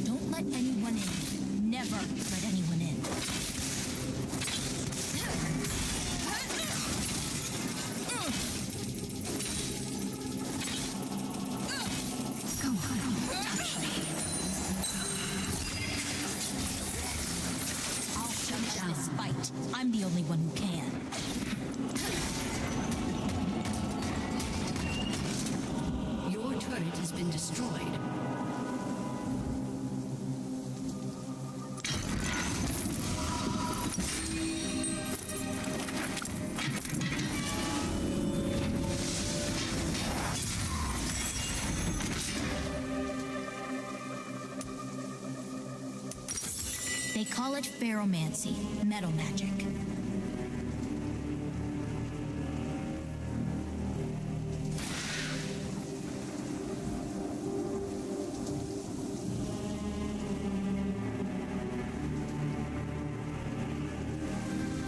V: Don't let anyone in. Never let anyone in. Come on, touch me. I'll finish this fight. I'm the only one who can.
W: destroyed.
V: They call it ferromancy, metal magic.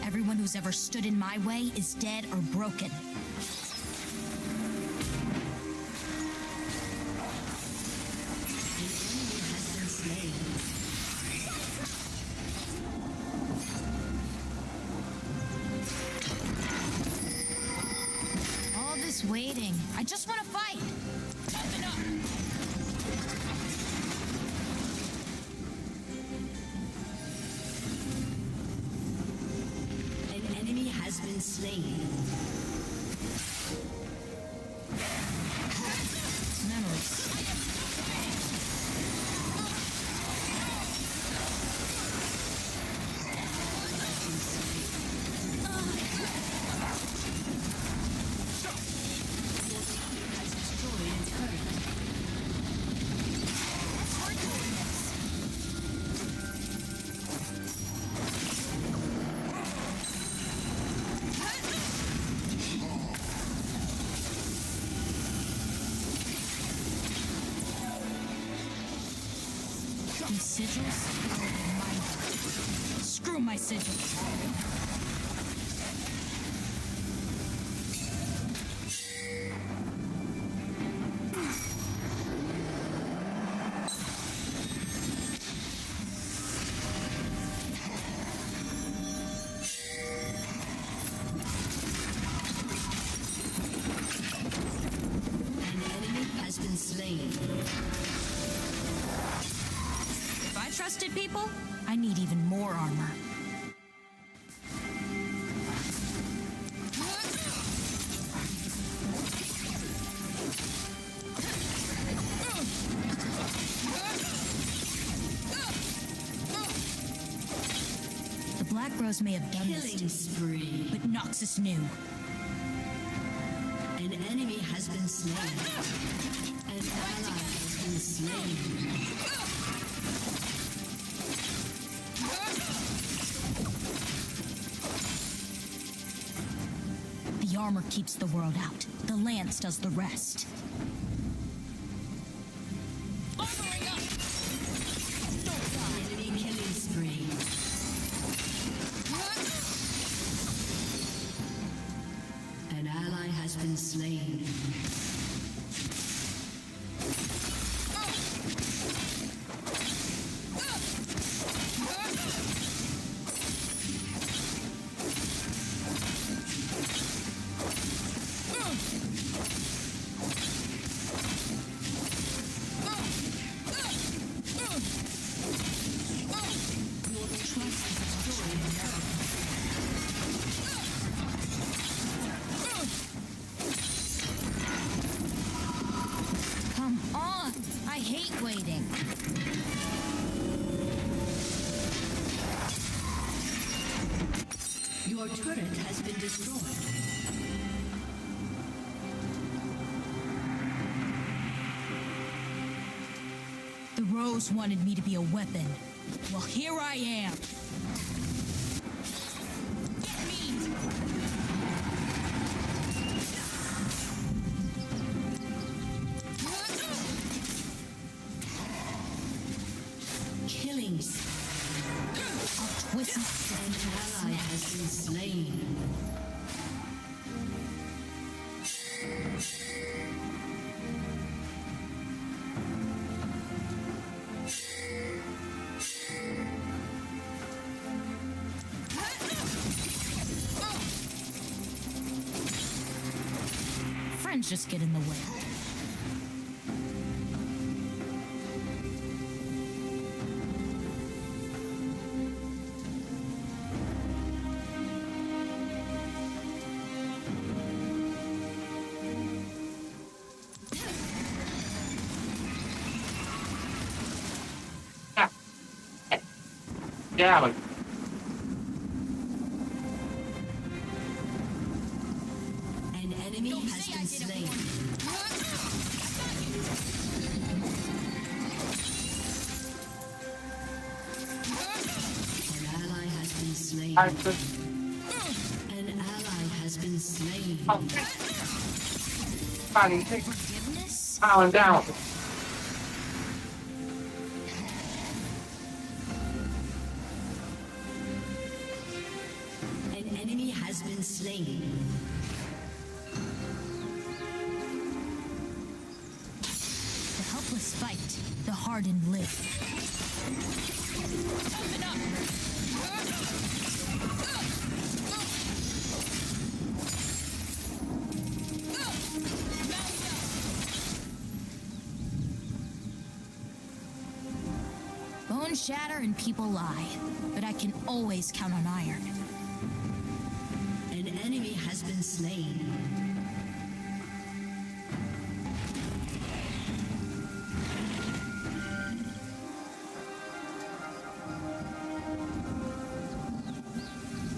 V: Everyone who's ever stood in my way is dead or broken. All this waiting. I just want to fight. Open up.
W: An enemy has been slain.
V: Memories. These sigils are a reminder. Screw my sigils.
W: An enemy has been slain.
V: If I trusted people, I need even more armor. The Black Rose may have done this to
W: Killing spree.
V: but Noxus knew.
W: An enemy has been slain. An ally has been slain.
V: The armor keeps the world out. The lance does the rest.
W: Enemy killing spree. An ally has been slain. Your trust is destroyed in
V: Come on! I hate waiting.
W: Your turret has been destroyed.
V: The Rose wanted me to be a weapon. Well, here I am. Get me!
W: Killing spree.
V: I'll twist
W: An ally has been slain.
V: Friends just get in the way.
A: Yeah, like,
W: An enemy has been slain. An ally has been slain. An ally has been slain.
A: Forgiveness? Calm down.
W: An enemy has been slain.
V: The helpless fight, the hardened live. Open up! Bones shatter and people lie, but I can always count on iron.
W: An enemy has been slain.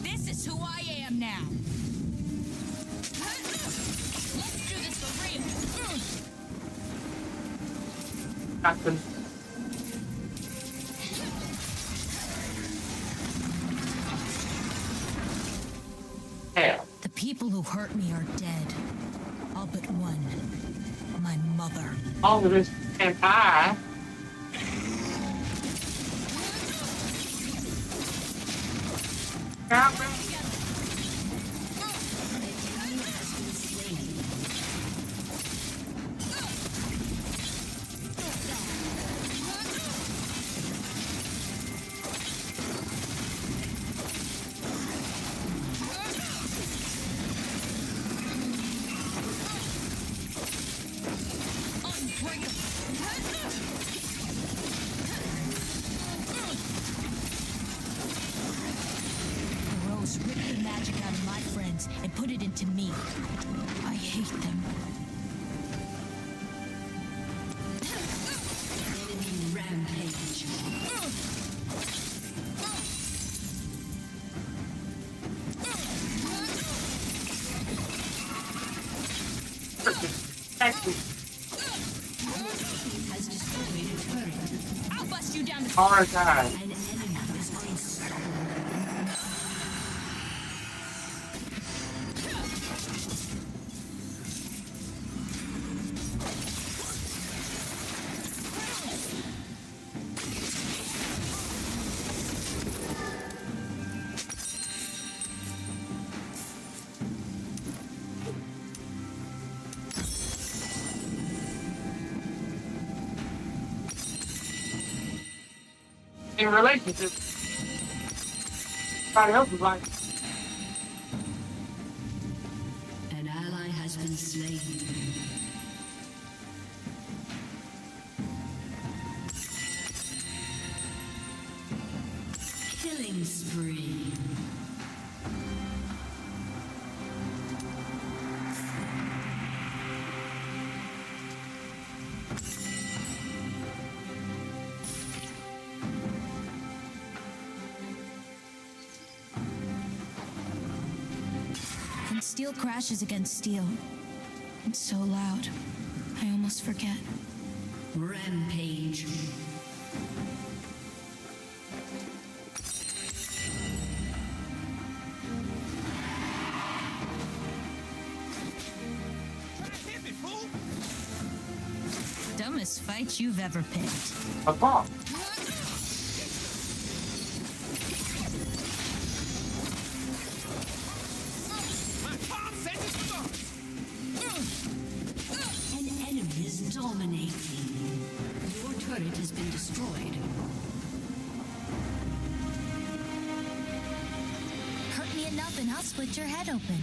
V: This is who I am now. Let's do this for real.
A: Captain. Hell.
V: The people who hurt me are dead. All but one. My mother.
A: All of this and I.
V: The rose ripped the magic out of my friends and put it into me. I hate them.
W: Enemy rampage. Has destroyed a turret.
V: I'll bust you down to
A: Hard time.
W: An enemy is unstoppable.
A: In relationship. Somebody else is like,
W: An ally has been slain. Killing spree.
V: When steel crashes against steel, it's so loud, I almost forget.
W: Rampage.
V: Dumbest fight you've ever picked.
A: a bomb.
W: An enemy is dominating. Your turret has been destroyed.
V: Hurt me enough and I'll split your head open.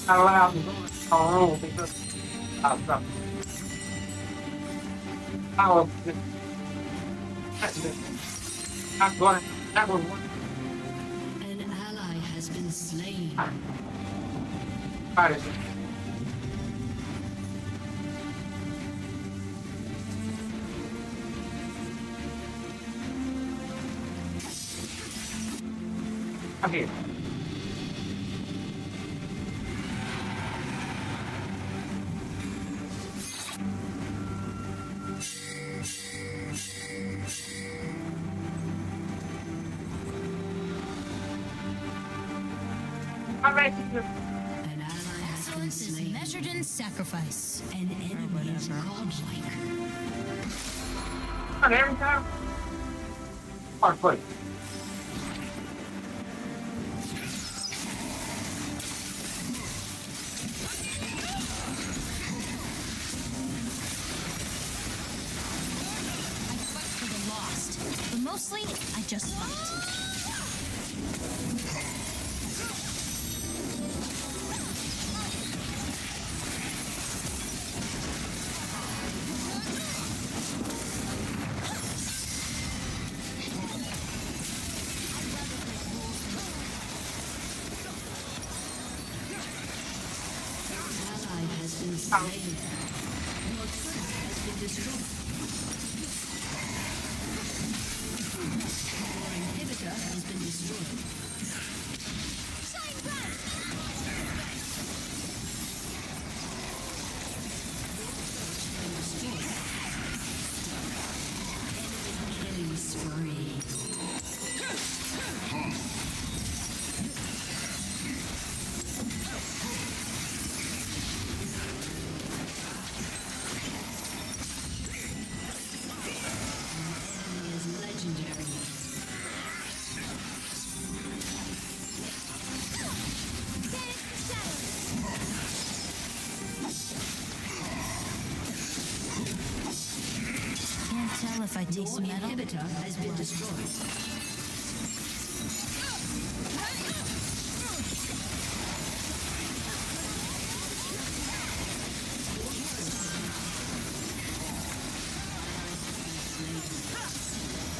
A: not allowed to go in our room because of something. I was not going to, that was one.
W: An ally has been slain.
A: I'm here. I'm right here.
W: An ally has been slain.
V: Measured in sacrifice.
W: An enemy is godlike.
A: And every time, hard play.
V: But mostly, I just fight.
W: Ally has been slain. Your turret has been destroyed. Your inhibitor has been destroyed. Killing spree. Enemy is legendary.
V: Can't tell if I taste
W: Your
V: metal.
W: inhibitor has been destroyed.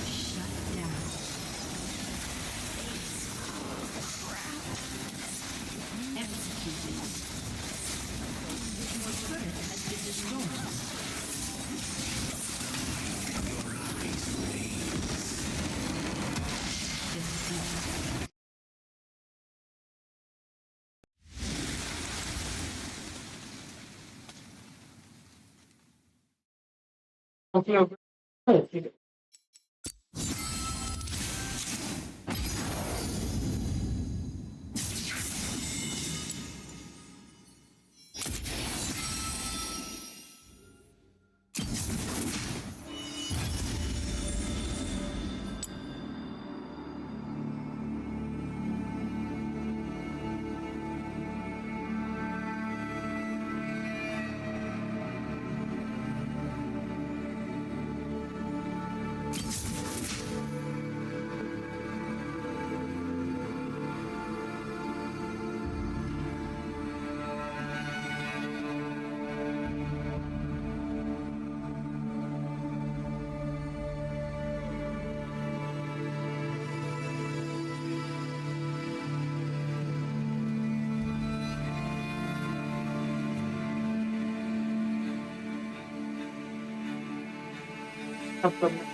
W: Shut down. Executed. Your turret has been destroyed.
A: I feel good.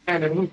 A: And then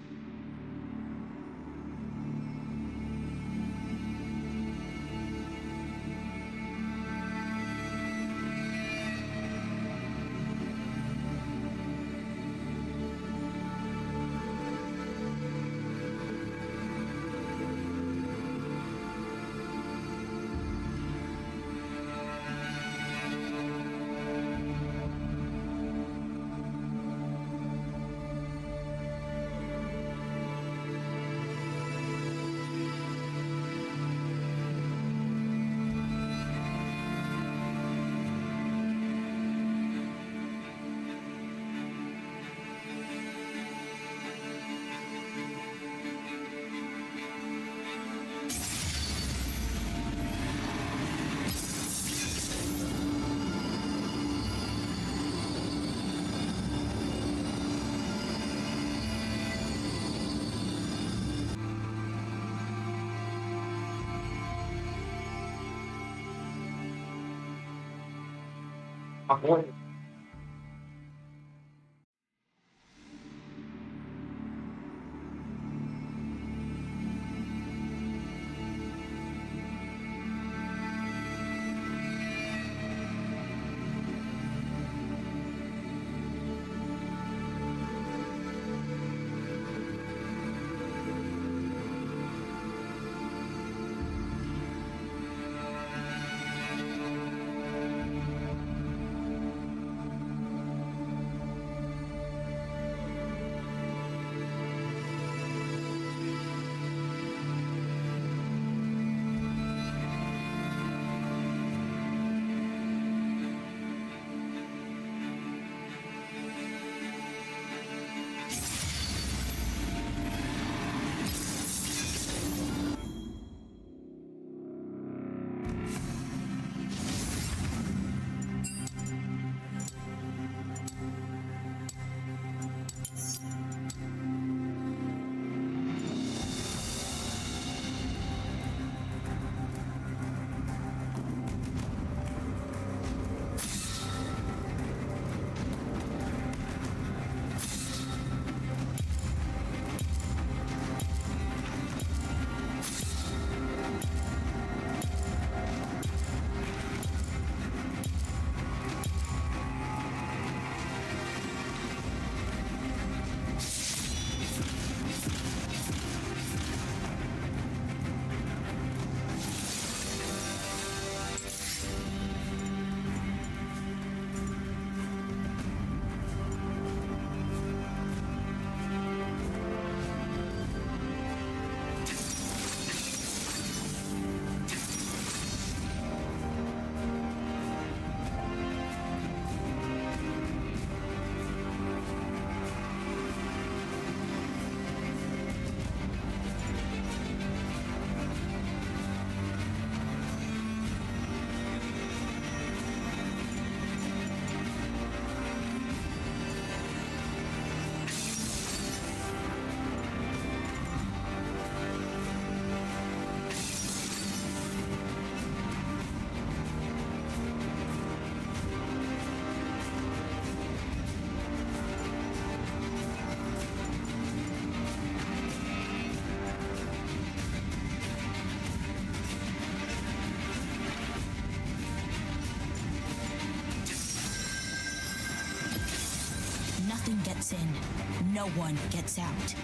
V: Nothing gets in. No one gets out.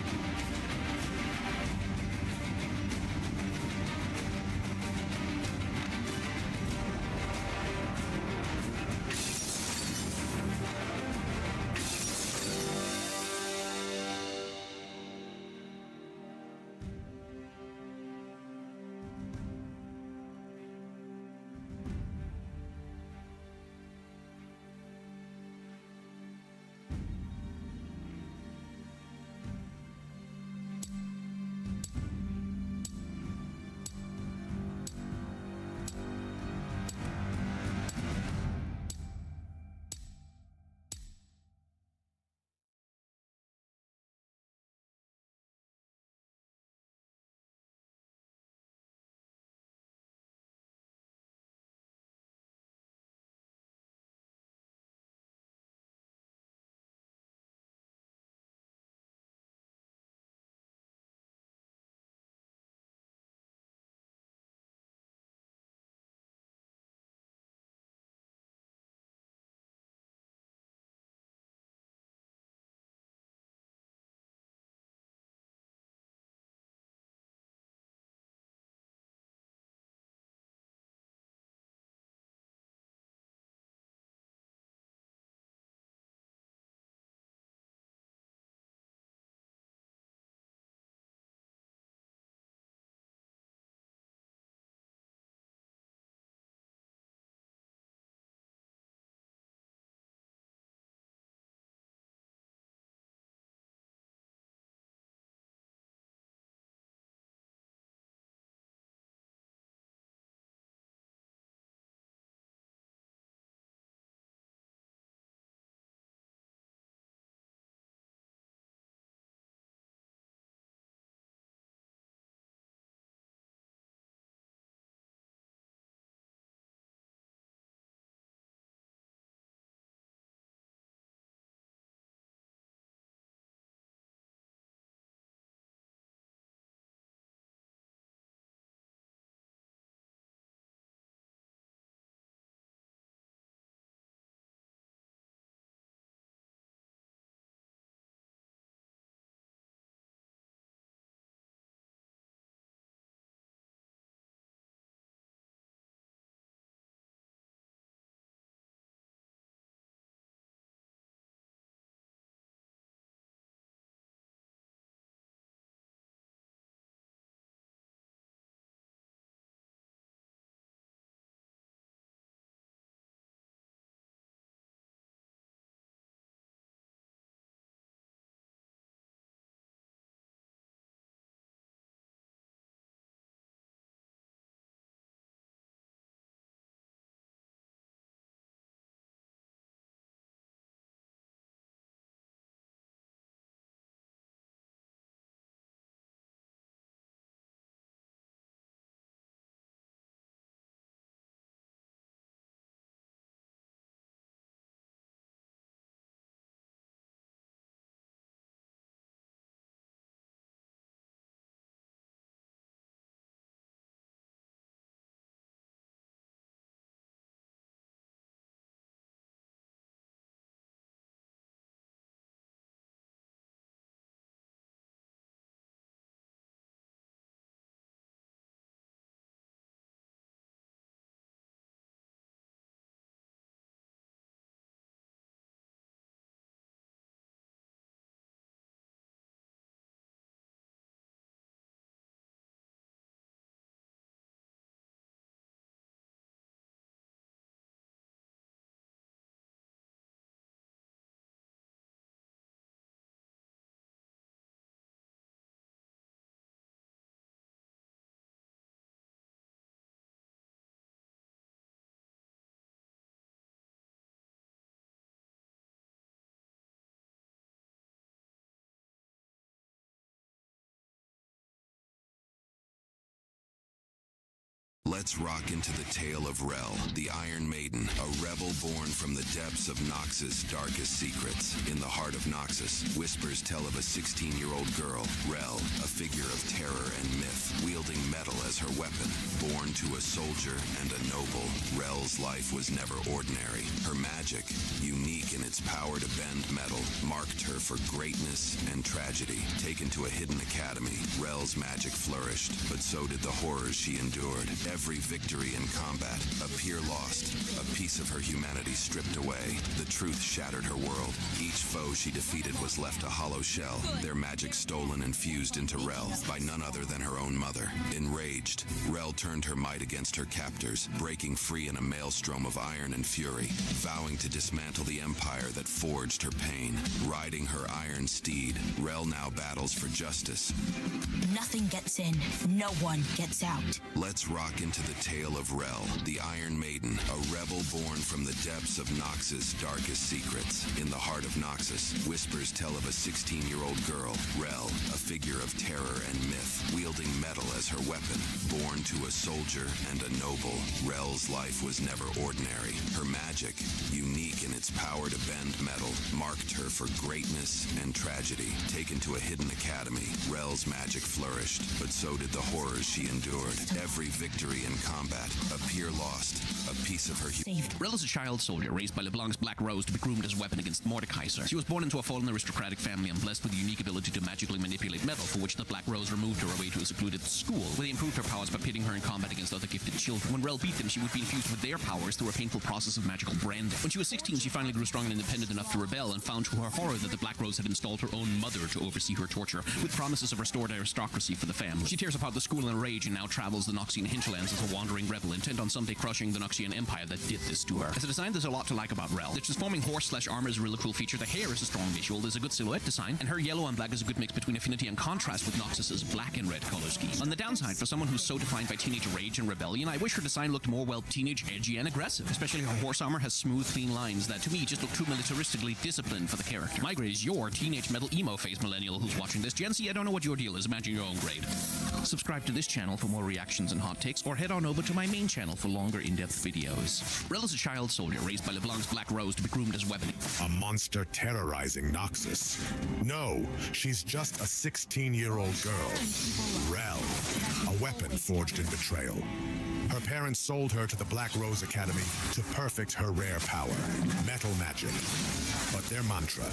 G: Let's rock into the tale of Rel, the Iron Maiden, a rebel born from the depths of Noxus' darkest secrets. In the heart of Noxus, whispers tell of a 16-year-old girl, Rel, a figure of terror and myth, wielding metal as her weapon. Born to a soldier and a noble, Rel's life was never ordinary. Her magic, unique in its power to bend metal, marked her for greatness and tragedy. Taken to a hidden academy, Rel's magic flourished, but so did the horrors she endured. Every victory in combat, a peer lost, a piece of her humanity stripped away. The truth shattered her world. Each foe she defeated was left a hollow shell, their magic stolen and fused into Rel by none other than her own mother. Enraged, Rel turned her might against her captors, breaking free in a maelstrom of iron and fury, vowing to dismantle the empire that forged her pain. Riding her iron steed, Rel now battles for justice.
V: Nothing gets in, no one gets out.
G: Let's rock into the tale of Rel, the Iron Maiden, a rebel born from the depths of Noxus' darkest secrets. In the heart of Noxus, whispers tell of a 16-year-old girl, Rel, a figure of terror and myth, wielding metal as her weapon. Born to a soldier and a noble, Rel's life was never ordinary. Her magic, unique in its power to bend metal, marked her for greatness and tragedy. Taken to a hidden academy, Rel's magic flourished, but so did the horrors she endured. Every victory in combat, a peer lost, a piece of her
O: Rel is a child soldier raised by LeBlanc's Black Rose to be groomed as a weapon against Mordekaiser. She was born into a fallen aristocratic family and blessed with the unique ability to magically manipulate metal, for which the Black Rose removed her away to a secluded school, where they improved her powers by pitting her in combat against other gifted children. When Rel beat them, she would be infused with their powers through a painful process of magical branding. When she was 16, she finally grew strong and independent enough to rebel, and found to her horror that the Black Rose had installed her own mother to oversee her torture, with promises of restored aristocracy for the family. She tears apart the school in a rage and now travels the Noxian hinterlands as a wandering rebel, intent on someday crushing the Noxian Empire that did this to her. As a design, there's a lot to like about Rel. The transforming horse/armor is a really cool feature, the hair is a strong visual, there's a good silhouette design, and her yellow and black is a good mix between affinity and contrast with Noxus's black and red color scheme. On the downside, for someone who's so defined by teenage rage and rebellion, I wish her design looked more, well, teenage, edgy, and aggressive. Especially her horse armor has smooth, clean lines that, to me, just look too militaristically disciplined for the character. My grade is your teenage metal emo phase millennial who's watching this. Gen Z, I don't know what your deal is, imagine your own grade. Subscribe to this channel for more reactions and hot takes, or head on over to my main channel for longer in-depth videos. Rel is a child soldier raised by LeBlanc's Black Rose to be groomed as a weapon.
H: A monster terrorizing Noxus. No, she's just a 16-year-old girl. Rel, a weapon forged in betrayal. Her parents sold her to the Black Rose Academy to perfect her rare power, metal magic. But their mantra,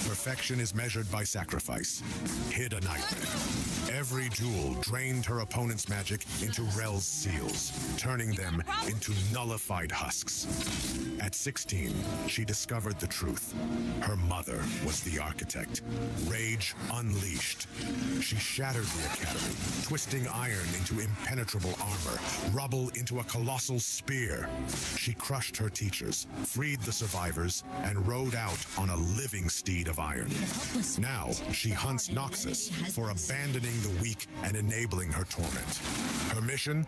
H: perfection is measured by sacrifice, hid a nightmare. Every duel drained her opponent's magic into Rel's seals, turning them into nullified husks. At 16, she discovered the truth. Her mother was the architect. Rage unleashed. She shattered the academy, twisting iron into impenetrable armor, rubble into a colossal spear. She crushed her teachers, freed the survivors, and rode out on a living steed of iron. Now, she hunts Noxus for abandoning the weak and enabling her torment. Her mission?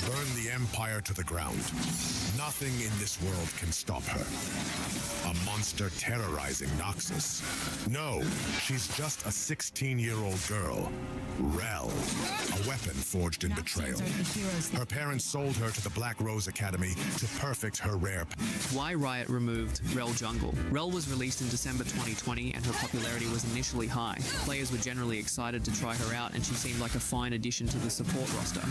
H: Burn the Empire to the ground. Nothing in this world can stop her. A monster terrorizing Noxus. No, she's just a 16-year-old girl. Rel, a weapon forged in betrayal. Her parents sold her to the Black Rose Academy to perfect her rare.
P: Why Riot removed Rel Jungle? Rel was released in December 2020 and her popularity was initially high. Players were generally excited to try her out and she seemed like a fine addition to the support roster.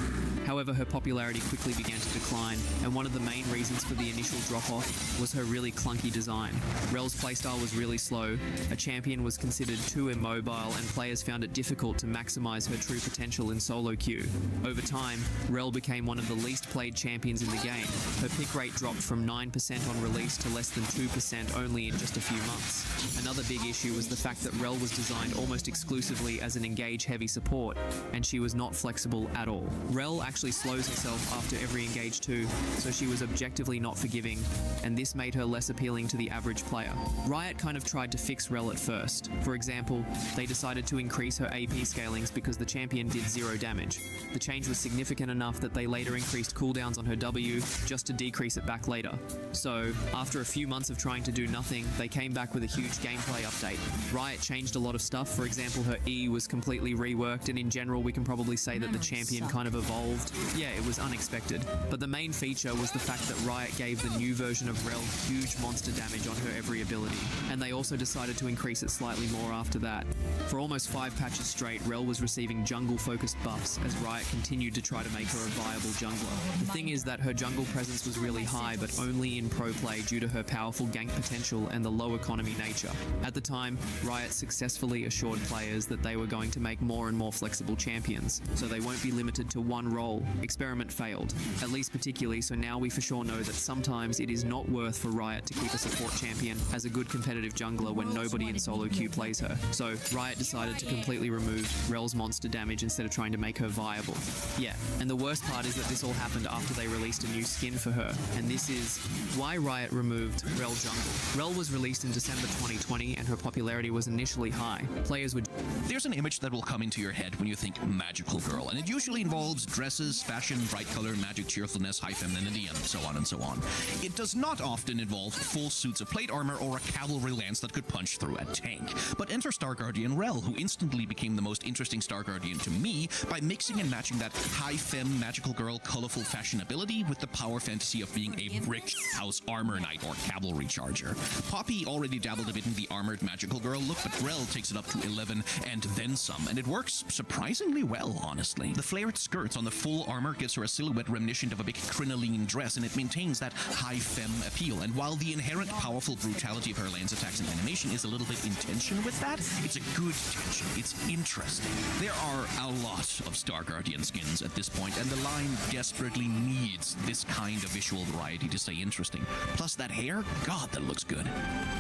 P: However, her popularity quickly began to decline, and one of the main reasons for the initial drop-off was her really clunky design. Rel's playstyle was really slow, a champion was considered too immobile, and players found it difficult to maximize her true potential in solo queue. Over time, Rel became one of the least played champions in the game. Her pick rate dropped from 9% on release to less than 2% only in just a few months. Another big issue was the fact that Rel was designed almost exclusively as an engage-heavy support, and she was not flexible at all. Rel actually slows herself after every engage too, so she was objectively not forgiving, and this made her less appealing to the average player. Riot kind of tried to fix Rel at first. For example, they decided to increase her AP scalings because the champion did 0 damage. The change was significant enough that they later increased cooldowns on her W just to decrease it back later. So, after a few months of trying to do nothing, they came back with a huge gameplay update. Riot changed a lot of stuff. For example, her E was completely reworked, and in general we can probably say that the champion kind of evolved. Yeah, it was unexpected. But the main feature was the fact that Riot gave the new version of Rel huge monster damage on her every ability, and they also decided to increase it slightly more after that. For almost 5 patches straight, Rel was receiving jungle-focused buffs as Riot continued to try to make her a viable jungler. The thing is that her jungle presence was really high, but only in pro play due to her powerful gank potential and the low economy nature. At the time, Riot successfully assured players that they were going to make more and more flexible champions, so they won't be limited to one role. Experiment failed, at least particularly, so now we for sure know that sometimes it is not worth for Riot to keep a support champion as a good competitive jungler when nobody in solo queue plays her. So Riot decided to completely remove Rel's monster damage instead of trying to make her viable. Yeah, and the worst part is that this all happened after they released a new skin for her, and this is why Riot removed Rel Jungle. Rel was released in December 2020 and her popularity was initially high. Players would...
O: There's an image that will come into your head when you think magical girl, and it usually involves dresses, fashion, bright color, magic, cheerfulness, high femininity, and so on and so on. It does not often involve full suits of plate armor or a cavalry lance that could punch through a tank. But enter Star Guardian Rel, who instantly became the most interesting Star Guardian to me by mixing and matching that high femme magical girl colorful fashionability with the power fantasy of being a brick house armor knight or cavalry charger. Poppy already dabbled a bit in the armored magical girl look, but Rel takes it up to 11 and then some, and it works surprisingly well, honestly. The flared skirts on the full armor gives her a silhouette reminiscent of a big crinoline dress, and it maintains that high femme appeal. And while the inherent powerful brutality of her lance attacks and animation is a little bit in tension with that, it's a good tension. It's interesting. There are a lot of Star Guardian skins at this point, and the line desperately needs this kind of visual variety to stay interesting. Plus that hair, God, that looks good.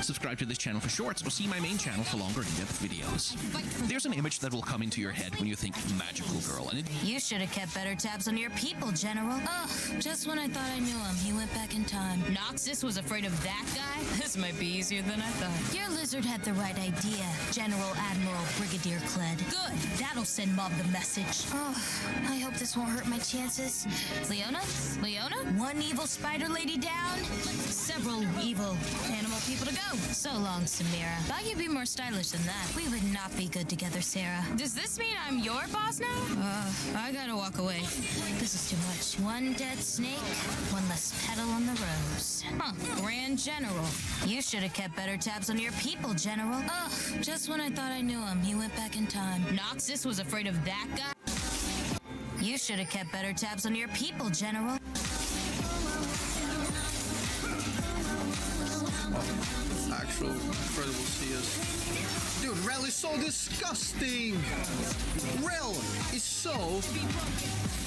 O: Subscribe to this channel for shorts, or see my main channel for longer in-depth videos. There's an image that will come into your head when you think magical girl, and it...
V: You should have kept better tabs on your people, General. Ugh, just when I thought I knew him, he went back in time. Noxus was afraid of that guy? This might be easier than I thought. Your lizard had the right idea, General Admiral Brigadier Kled. Good, that'll send Mob the message. Oh, I hope this won't hurt my chances. Leona? Leona? One evil spider lady down, several evil animal people to go. So long, Samira. Thought you'd be more stylish than that. We would not be good together, Sarah. Does this mean I'm your boss now? I gotta walk away. This is too much. One dead snake, one less petal on the rose. Huh, Grand General. You should have kept better tabs on your people, General. Ugh, just when I thought I knew him, he went back in time. Noxus was afraid of that guy? You should have kept better tabs on your people, General.
E: Actual incredible CS. Dude, Rel is so disgusting! Rel is so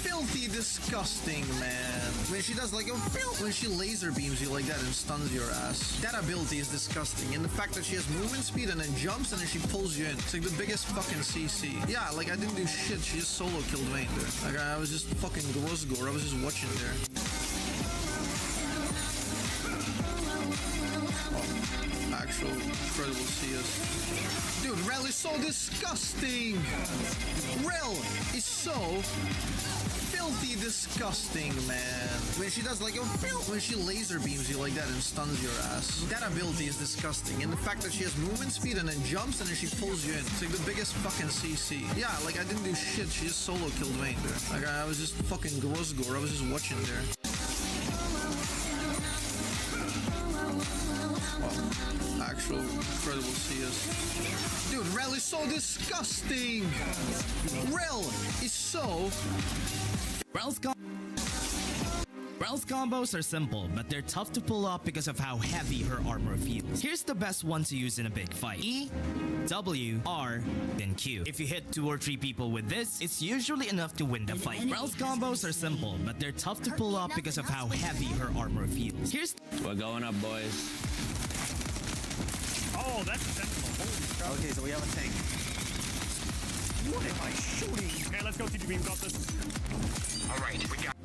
E: filthy disgusting, man. When she does like a when she laser beams you like that and stuns your ass. That ability is disgusting. And the fact that she has movement speed and then jumps and then she pulls you in. It's like the biggest fucking CC. Yeah, like I didn't do shit. She just solo killed Vayne there. Like I was just fucking gross gore. I was just watching there. Actual incredible CS. Dude, Rel is so disgusting! Rel is so filthy disgusting, man. When she does like a when she laser beams you like that and stuns your ass. That ability is disgusting. And the fact that she has movement speed and then jumps and then she pulls you in. It's like the biggest fucking CC. Yeah, like I didn't do shit. She just solo killed Vayne there. Like I was just fucking gross gore. I was just watching there. Actual incredible CS. Dude, Rel is so disgusting! Rel is so...
N: Rel's combos are simple, but they're tough to pull off because of how heavy her armor feels. Here's the best one to use in a big fight. E, W, R, then Q. If you hit 2 or 3 people with this, it's usually enough to win the fight. Rel's combos are simple, but they're tough to pull off because of how heavy her armor feels.
Q: We're going up, boys.
X: Oh, that's a sensible.
E: Okay, so we have a tank.
X: What am I shooting? Okay, let's go, TGB. We got this.
A: Alright, we got...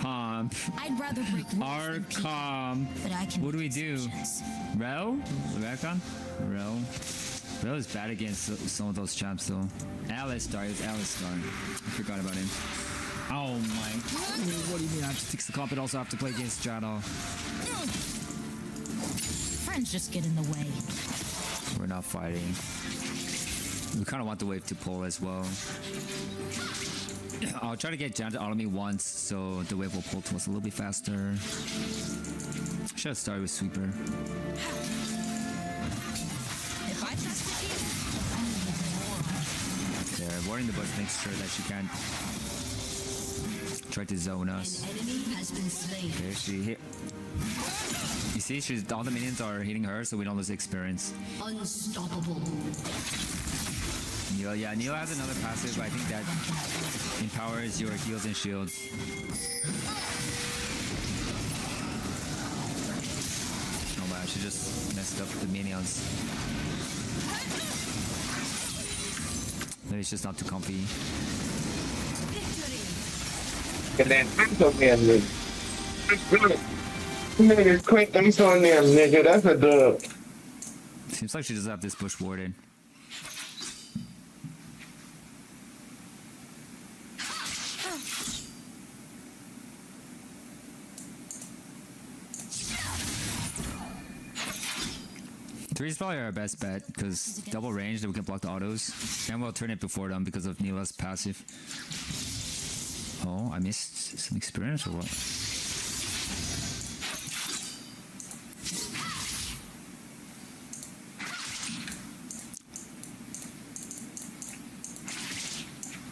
R: comp.
V: I'd rather break rules
R: Our
V: than people,
R: comp.
V: but I can
R: What do we do? Rel? Rebecca? Rel? Rel is bad against some of those champs though. Alistar, it's Alistar. I forgot about him. Oh my god. What do you mean I have to fix the comp but also have to play against Jado?
V: Friends just get in the way.
R: We're not fighting. We kind of want the wave to pull as well. I'll try to get Jan to auto me once so the wave will pull to us a little bit faster. Should have started with Sweeper.
V: If I trusted you, I need more.
R: There, warding the bush makes sure that she can't try to zone us.
W: Enemy has been slain.
R: Okay, she hit. You see, all the minions are hitting her, so we don't lose experience.
W: Unstoppable.
R: Neil, yeah, Neil has another passive. I think that empowers your heals and shields. Oh man, she just messed up the minions. Maybe it's just not too comfy.
A: And then ace on them, nigga. Nigga, quick ace on them, nigga. That's a dub.
R: Seems like she doesn't have this bush warded. Three is probably our best bet because double range that we can block the autos, and we'll turn it before them because of Neela's passive. Oh, I missed some experience or what?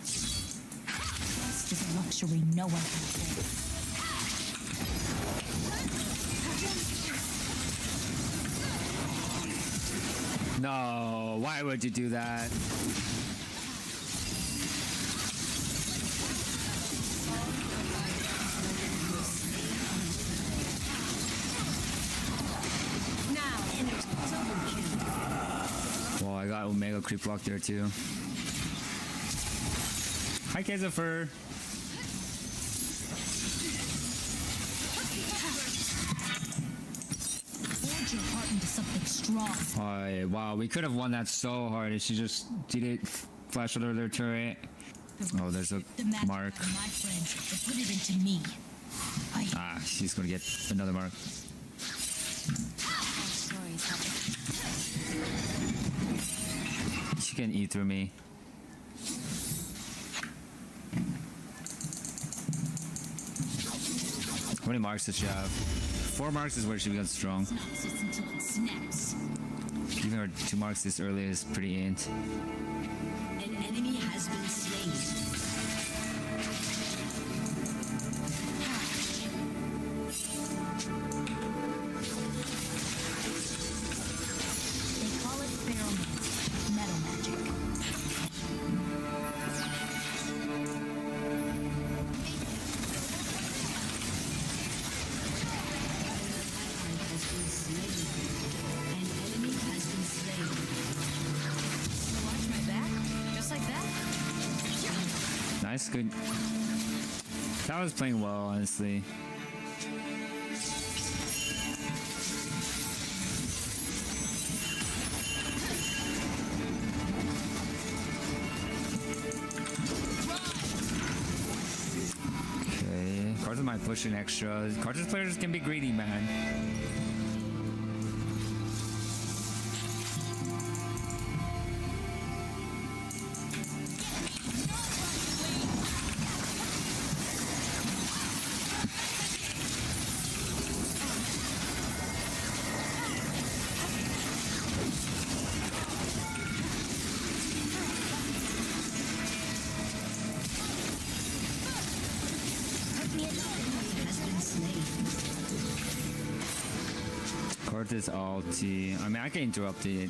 V: Trust is a luxury no one can afford.
R: No, why would you do that? Well, I got Omega creep block there too. Hi, Kazafer.
V: Forge your heart into something strong.
R: Oh, wow, we could have won that so hard if she just did it. Flash under their turret. Oh, there's a
V: The magic
R: mark.
V: of my friends and put it into me.
R: Ah, she's gonna get another mark. She can eat through me. How many marks does she have? 4 marks is where she becomes strong.
V: Until it snaps.
R: Giving her 2 marks this early is pretty int.
W: An enemy has been slain.
V: They call it baromancy, metal magic.
W: An enemy has been slain.
V: Watch my back, just like that.
R: Nice, good. That was playing well, honestly. Okay, Cards might push in extra. Cards players can be greedy, man. Cortez ulti. I mean, I can interrupt it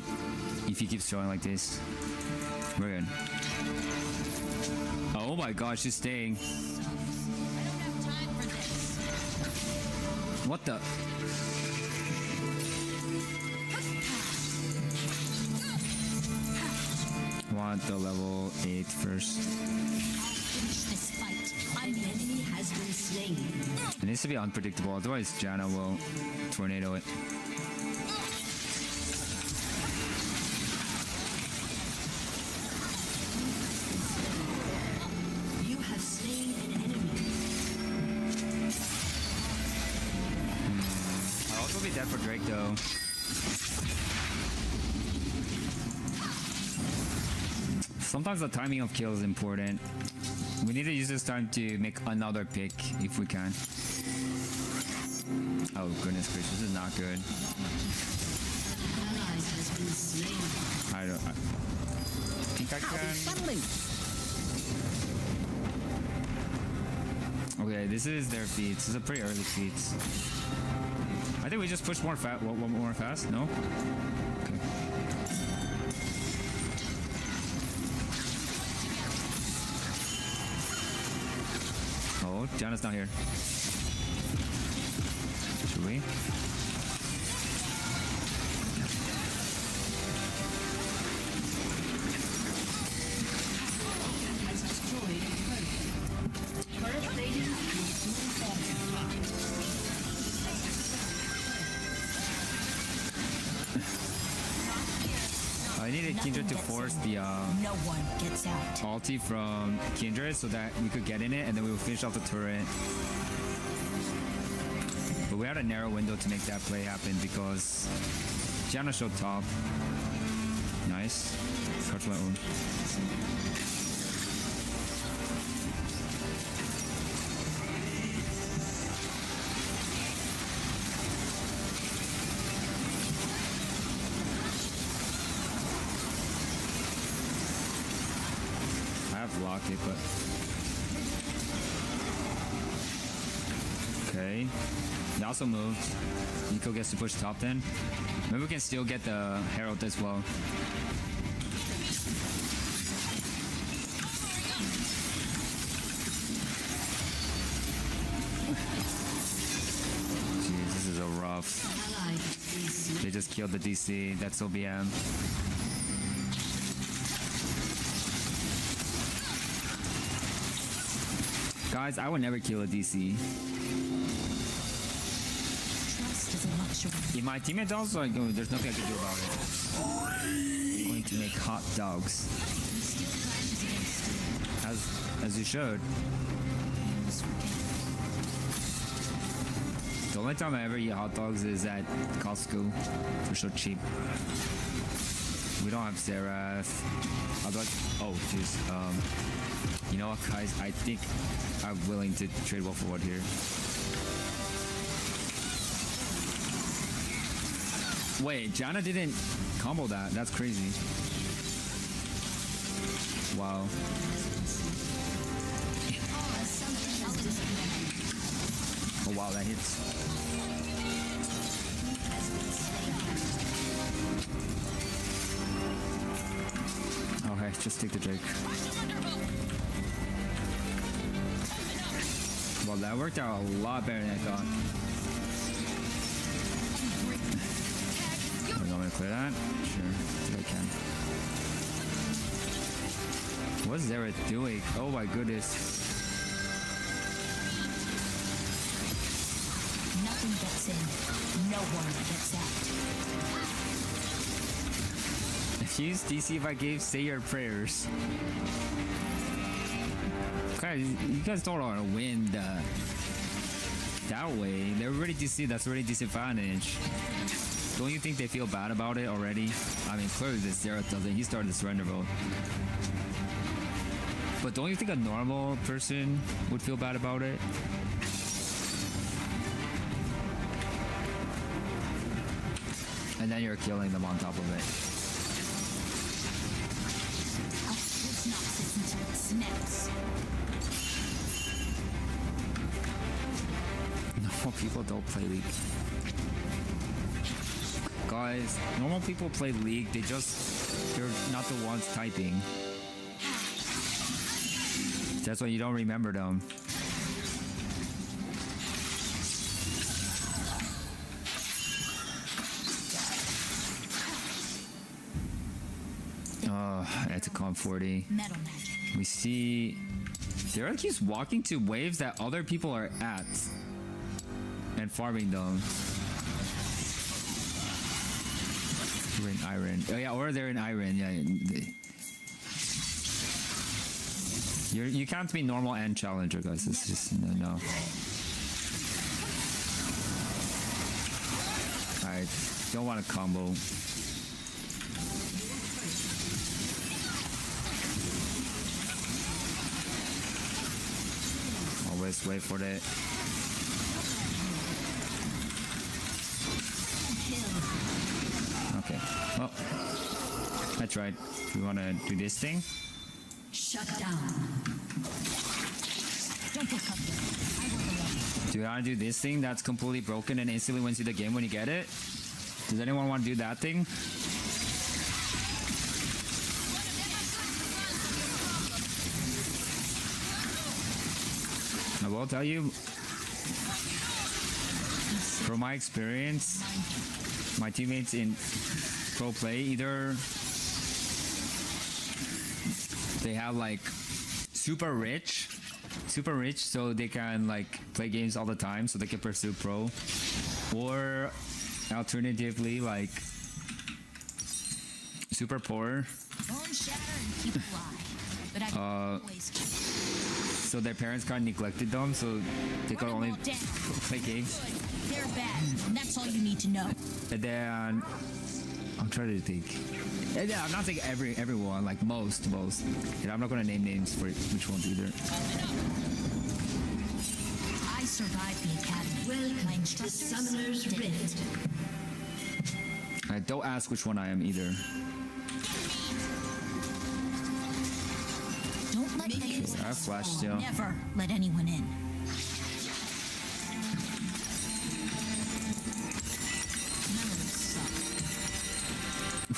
R: if he keeps throwing like this. We're good. Oh my god, she's staying. What the? Want the level 8 first.
W: Finish this fight. An enemy has been slain.
R: needs to be unpredictable, otherwise Janna will tornado it.
W: You have slain an enemy.
R: I'll also be dead for Drake though. Sometimes the timing of kill is important. We need to use this time to make another pick if we can. Oh goodness gracious, this is not good. I think I can. Okay, this is their feats. This is a pretty early feats. I think we just push more fast. No. Okay. Oh, Janna's not here. Should we?
W: Has destroyed a turret. Turret plating will soon fall.
R: I needed Kindred to force the
W: No one gets out.
R: ulti from Kindred so that we could get in it and then we would finish off the turret. But we had a narrow window to make that play happen because Janna showed top. Nice. Catch my own. Blocked it, but okay. He also moved. Nico gets to push top then. Maybe we can still get the Herald as well. Jeez, this is a rough. They just killed the DC. That's OBM. Guys, I would never kill a DC.
W: Trust is a luxury.
R: If my teammate does, like, oh, there's nothing I can do about it. I'm going to make hot dogs. As you should. The only time I ever eat hot dogs is at Costco. They're so cheap. We don't have Seraph. I'd like, oh, jeez. You know what, guys? I think I'm willing to trade Wolf for Wood here. Wait, Janna didn't combo that. That's crazy. Wow. Oh wow, that hits. Okay, just take the Drake. Well, that worked out a lot better than I thought. Are you want me to clear that? Sure, I think I can. What's Zera doing? Oh my goodness.
W: Nothing gets in. No one gets out.
R: Use DC if I gave Say Your Prayers. Guys, you guys don't want to win that way. They're already DC, that's already disadvantage. Don't you think they feel bad about it already? I mean, clearly this Zera doesn't. He started the surrender vote. But don't you think a normal person would feel bad about it? And then you're killing them on top of it.
W: Snaps.
R: Normal people don't play League. Guys, normal people play League, they're not the ones typing. That's why you don't remember them. It's a comp 40.
W: Metal magic.
R: We see Derek keeps walking to waves that other people are at. and farming them. We're in Iron. Oh yeah, or they're in Iron. Yeah. You can't be normal and challenger, guys. It's just no. Alright, don't want a combo. Always wait for that. Okay, well, that's right. We want to do this thing.
W: Shut down. Don't get comfortable.
R: Do you want to do this thing that's completely broken and instantly wins you the game when you get it? Does anyone want to do that thing? I will tell you, from my experience, my teammates in pro play, either they have like super rich, so they can like play games all the time, so they can pursue pro, or alternatively like super poor.
W: Bone shatter and keep alive. But I can always keep.
R: So their parents kind of neglected them, so they could only play games.
W: They're bad, and that's all you need to know.
R: And then I'm trying to think. And yeah, I'm not saying everyone, like most. And I'm not gonna name names for which ones either.
W: I survived the academy. Welcome to Summoner's Rift.
R: Don't ask which one I am either.
W: Don't let anyone
R: I have flash still.
W: Never let anyone in.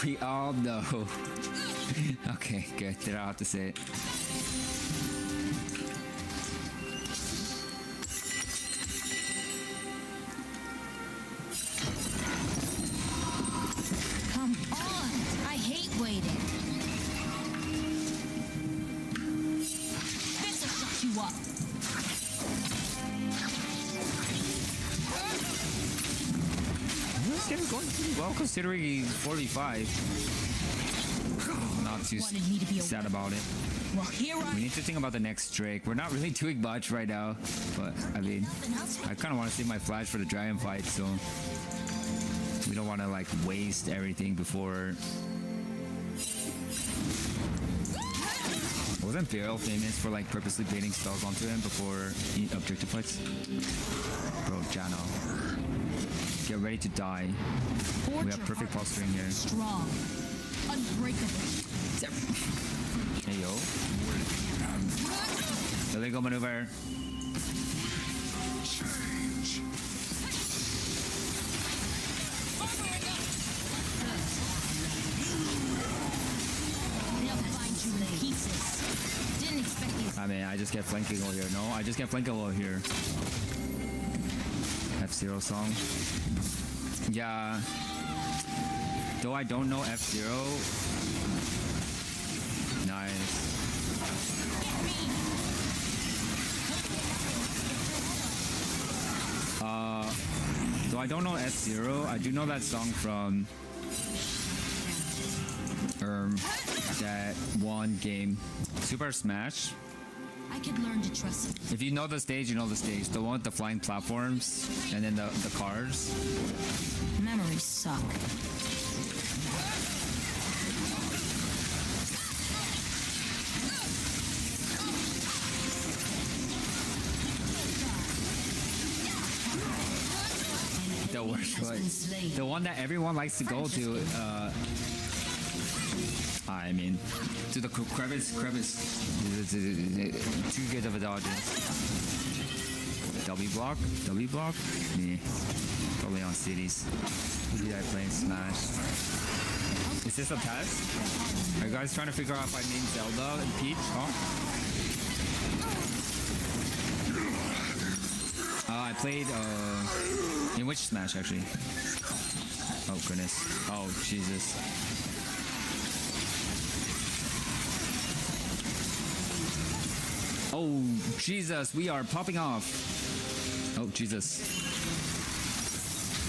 R: We all know. Okay, good. Did I have to say it?
W: Come on! I hate waiting. This'll shut you up.
R: This game's going pretty well considering he's 45. Not too sad about it.
W: Well, here
R: We need to think about the next Drake. We're not really doing much right now, but I mean, I kind of want to save my flash for the dragon fight, so we don't want to like waste everything before. Wasn't Viral famous for like purposely baiting spells onto him before objective fights? Bro, Jano. Get ready to die. We have perfect posturing here.
W: Strong. Unbreakable.
R: Hey yo. Illegal maneuver.
W: They'll find you in pieces. Didn't expect these.
R: I mean, I just get flanking over here. No, I just get flanking over here. F-Zero song. Yeah. Though I don't know F-Zero. Nice. Though I don't know F-Zero, I do know that song from that one game, Super Smash.
W: I could learn to trust it.
R: If you know the stage, you know the stage. The one with the flying platforms and then the cars.
W: Memories suck.
R: The worst one. The one that everyone likes to go to. I mean, to the crevice. Too good of a dodge. W block? Yeah. Probably on cities. Who did I play in Smash? Is this a test? Are you guys trying to figure out if I named Zelda and Peach? I played in which Smash actually? Oh goodness. Oh Jesus. Oh Jesus, we are popping off. Oh Jesus.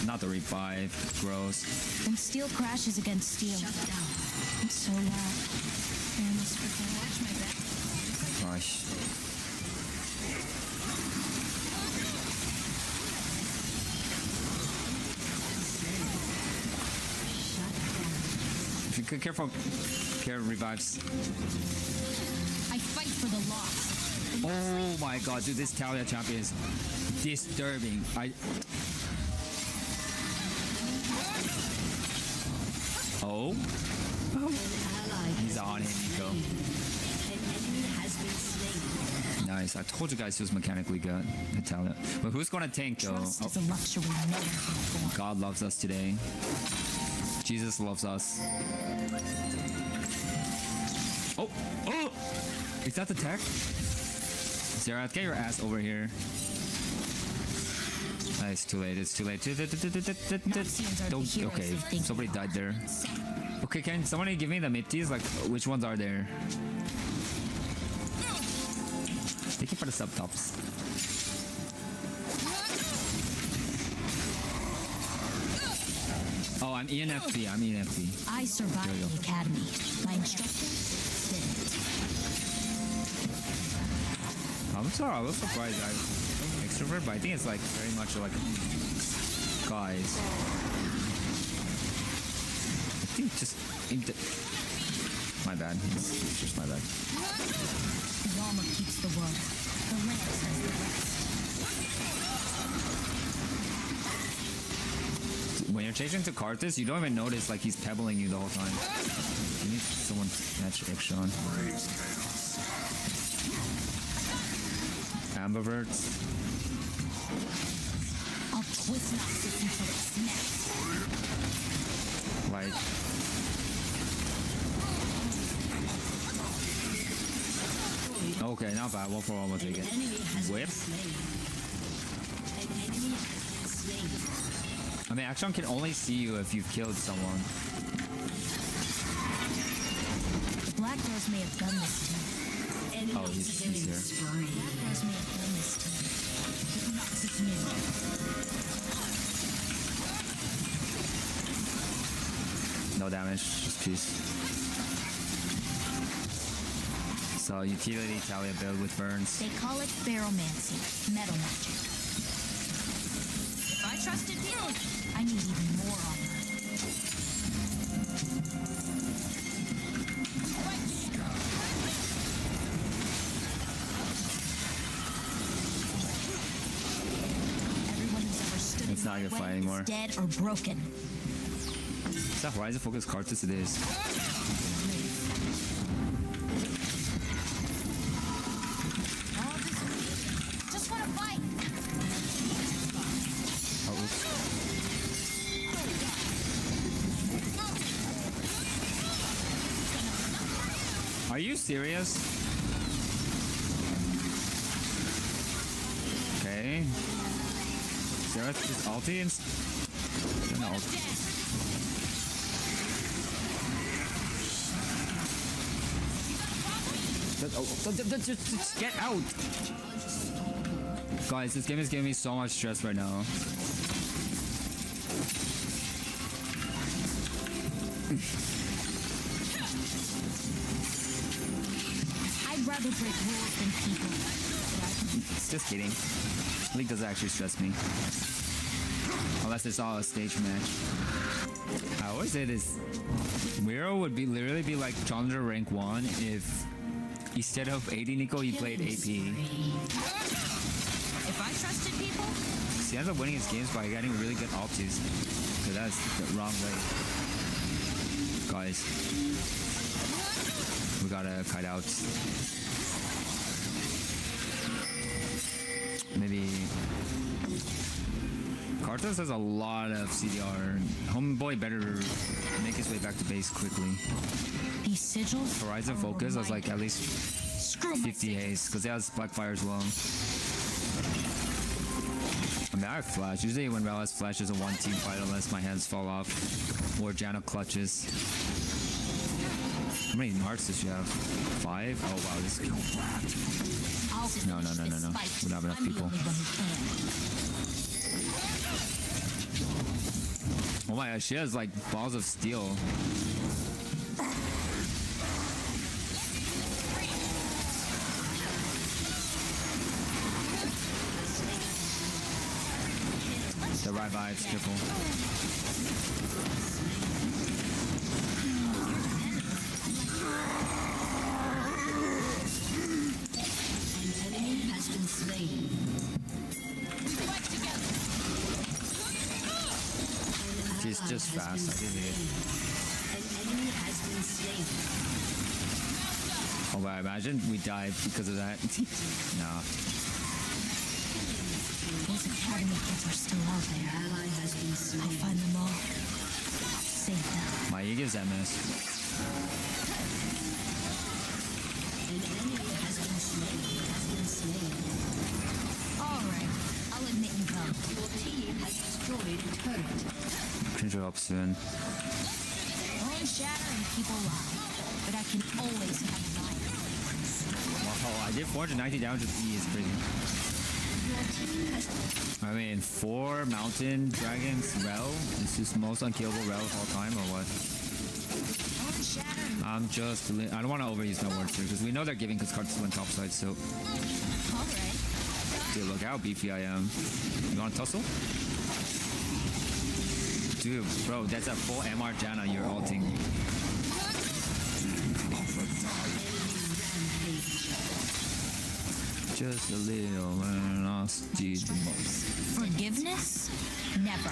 R: Not the revive. Gross.
V: When steel crashes against steel. It's so loud. I almost forget. Watch my back.
R: Gosh. If you could careful, care revives.
V: I fight for the lost.
R: Oh my god, dude, this Talia champion is disturbing. Oh? He's on him, Nico. Nice. I told you guys he was mechanically good, Natalia. But who's gonna tank though?
V: Trust is a luxury no one can afford.
R: God loves us today. Jesus loves us. Oh! Oh! Is that the tech? Sarah, get your ass over here. It's too late. It's too late. Don't. Okay, somebody died there. Okay, can somebody give me the Mitties? Like, which ones are there? Thank you for the sub-tops. Oh, I'm ENFP. I'm ENFP.
V: I survived the academy. My instructor didn't.
R: I'm sorry. I was surprised. I'm extrovert, but I think it's like very much like guys. I think just my bad. It's just my bad.
V: The armor keeps the world. The lance has the rest.
R: When you're chasing to Karthus, you don't even notice like he's pebbling you the whole time. You need someone to match extra on. Ambiverts.
V: I'll twist Noxus until it snaps.
R: Like. Okay, not bad. 1 for 1, we'll take it. Whip. I mean, Action can only see you if you've killed someone.
V: Black Rose may have done this to me.
R: Oh, he's here.
V: Black Rose may have done this to me. But Noxus knew.
R: No damage, just peace. So, utility Talia build with burns.
V: They call it Baromancy, metal magic. If I trusted people, I need even more armor. Everyone who's ever stood
R: It's
V: in
R: not a
V: my
R: good fight
V: way
R: anymore.
V: is dead or broken.
R: Is that Horizon Focus Karthus? It is.
V: Just want to fight.
R: Oh, oops. Are you serious? Okay. Sarah just ulti and... No. Just get out! Guys, this game is giving me so much stress right now.
V: I'd rather break rules than people.
R: Just kidding. League doesn't actually stress me. Unless it's all a stage match. I always say this. Miro would be literally be like Challenger rank 1 if instead of AD Nico he played AP.
V: If I trusted people,
R: He ends up winning his games by getting really good ultis. So that's the wrong way. Guys. We gotta kite out. Maybe... Karthus has a lot of CDR. Homeboy better make his way back to base quickly.
V: these sigils.
R: Horizon Focus has like at least 50 haste because it has Blackfire as well. I mean, I have Flash. Usually when Rel has Flash, is a one-team fight unless my hands fall off or Janna clutches. How many narcs does she have? 5? Oh wow, this is... No. We don't have enough people. Oh my god, she has like balls of steel. The right vibes, careful.
W: An enemy has been slain.
R: She's just fast. I didn't need it.
W: An enemy has been slain.
R: Oh wow, imagine we died because of that. Nah.
W: Those academy kids are still out there. An ally has been slain. I'll find them all. Save them.
R: My E gives MS.
W: An enemy has been slain. All right, I'll admit you come. Your team has destroyed a turret.
R: Cringe up soon.
W: Won't shatter and keep alive, but I can always have a life.
R: Wow, I did 490 damage with E is crazy. I mean, 4 mountain dragons Rel? Is this most unkillable Rel of all time or what? I'm just... I don't want to overuse my words here because we know they're giving because cards went topside, so... Dude, look how beefy I am. You want to tussle? Dude, bro, that's a full MR Janna you're ulting. Just a little nasty.
W: Forgiveness? Never.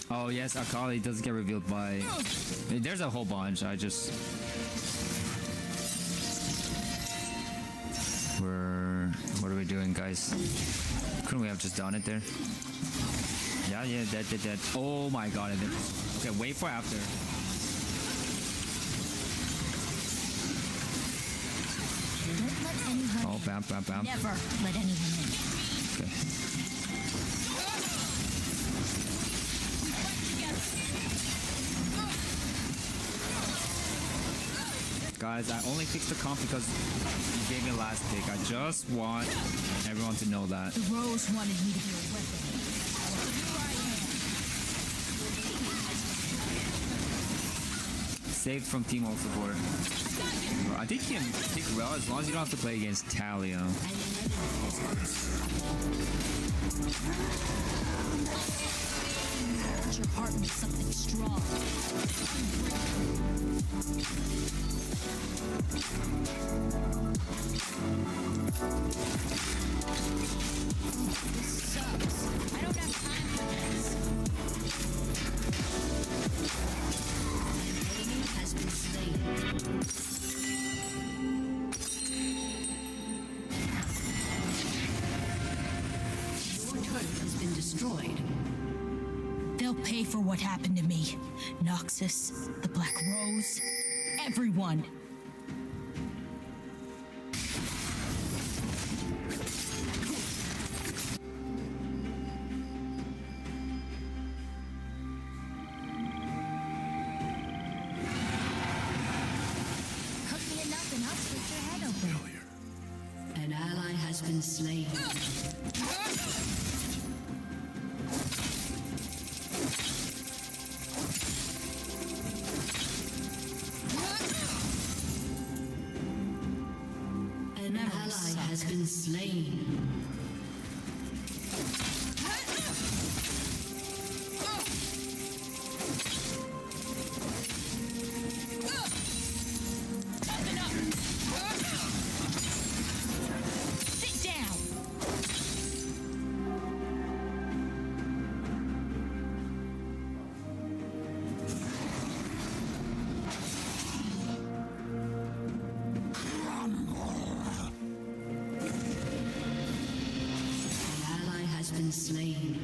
R: Oh yes, Akali does get revealed by... There's a whole bunch, I just... What are we doing, guys? Couldn't we have just done it there? Yeah, that. Oh my god, okay, wait for after.
W: Don't let anyone
R: Oh, bam.
W: Never let anyone in.
R: Okay. Guys, I only fixed the comp because you gave me last pick. I just want everyone to know that.
W: The Rose wanted me to be a weapon.
R: Saved from team ult support. I think you can pick Rel as long as you don't have to play against Talia.
W: Put your heart into something strong. This sucks. I don't have time for this. An enemy has been slain. Your turret has been destroyed. They'll pay for what happened to me. Noxus, the Black Rose, everyone. Cook me enough and I'll split your head open. An ally has been slain. An ally has been slain. Sit down. An ally has been slain.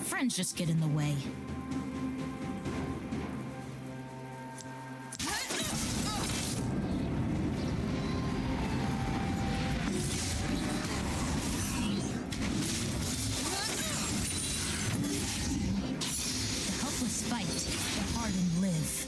W: Friends just get in the way. The helpless fight, the hardened live.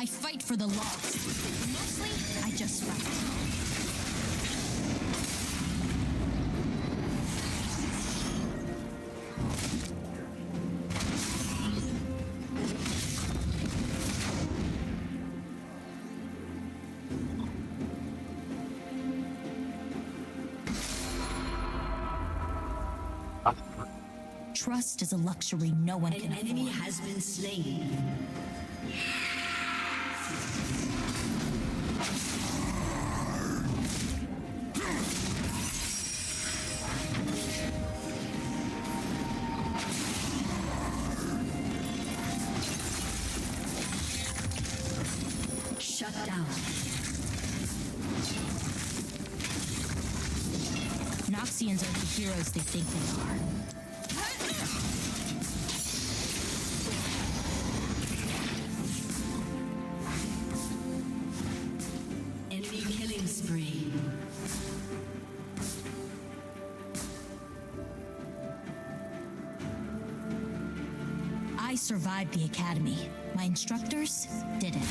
W: fight for the lost. Mostly, I just fight. Trust is a luxury no one can afford. An enemy has been slain. Shut down. Noxians are the heroes they think they are. Enemy killing spree. I survived the academy. My instructors didn't.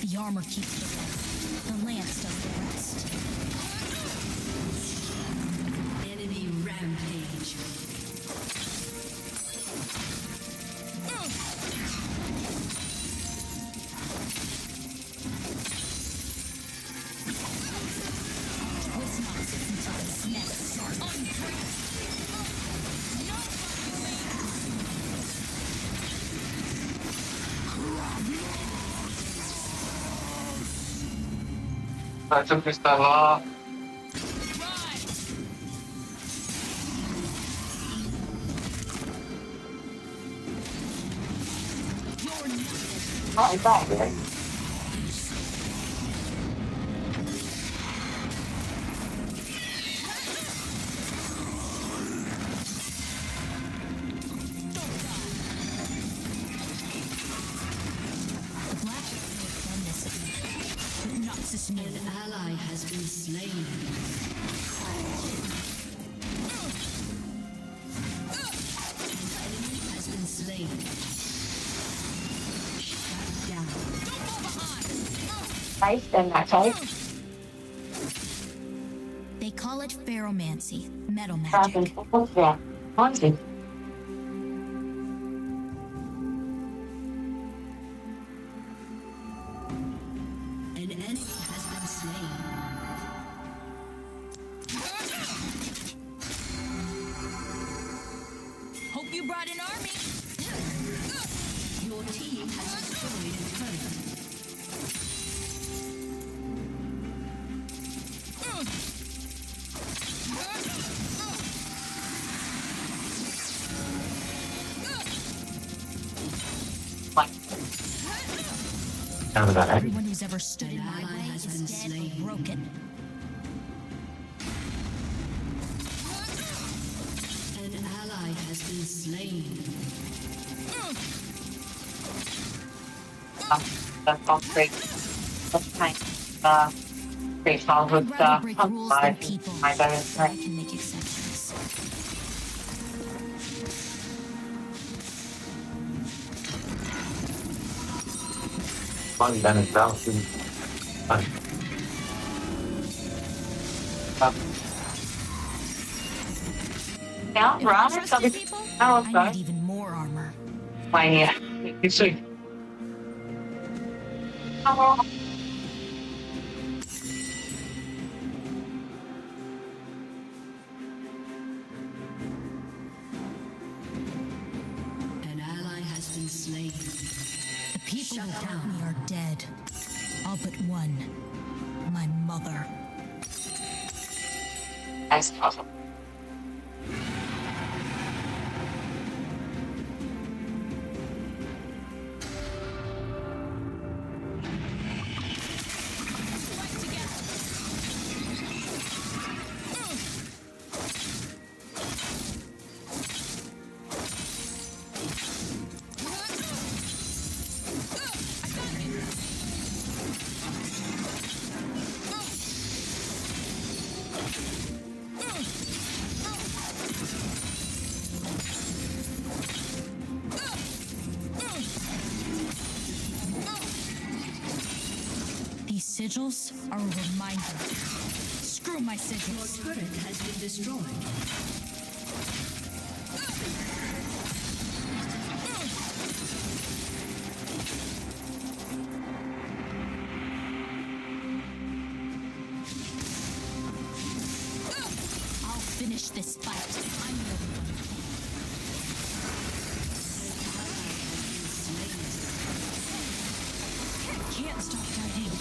W: The armor keeps the rest. The lance does the rest. Enemy rampage. Twist Noxus until it snaps.
A: I took this time off. Oh, it's all right.
W: An ally has been slain. An enemy has been slain. Shut down.
B: Nice and that's all.
W: They call it ferromancy, metal magic. An enemy has been slain. Hope you brought an army. Your team has destroyed a turret. Everyone who's ever stood in my way is dead or broken. An ally has been slain.
B: That's all great. That's nice. Great all with
W: I'd rather break rules than
B: my
W: people.
B: my
W: I can make exceptions.
A: Fun then it's out. Fun.
B: Yeah,
W: If I
B: right.
W: trust your people,
B: Oh,
W: I
B: sorry.
W: need even more armor.
B: Why, yeah.
A: You see.
B: Oh,
W: An ally has been slain. The people without me are dead. All but one. My mother.
B: that's awesome.
W: sigils are a reminder. Screw my sigils.
V: Your turret has been destroyed.
W: I'll finish this fight. I'm ready. Can't stop fighting.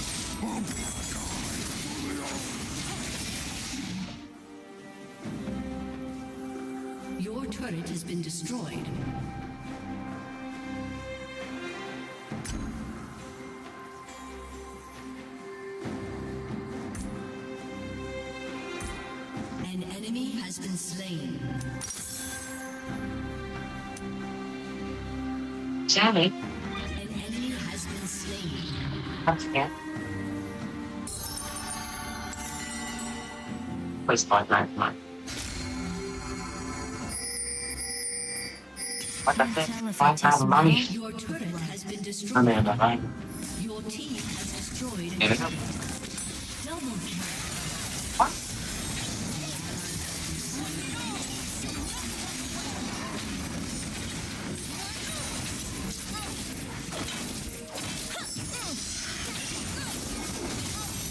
V: Your turret has been destroyed. An enemy has been slain.
A: Sammy.
V: An enemy has been slain.
A: Once again. Please find my mind. What the heck? I have money.
V: Your turret has been destroyed.
A: I'm in the line.
V: Your team has destroyed an
A: Yeah.
V: enemy. Double kill.
A: What?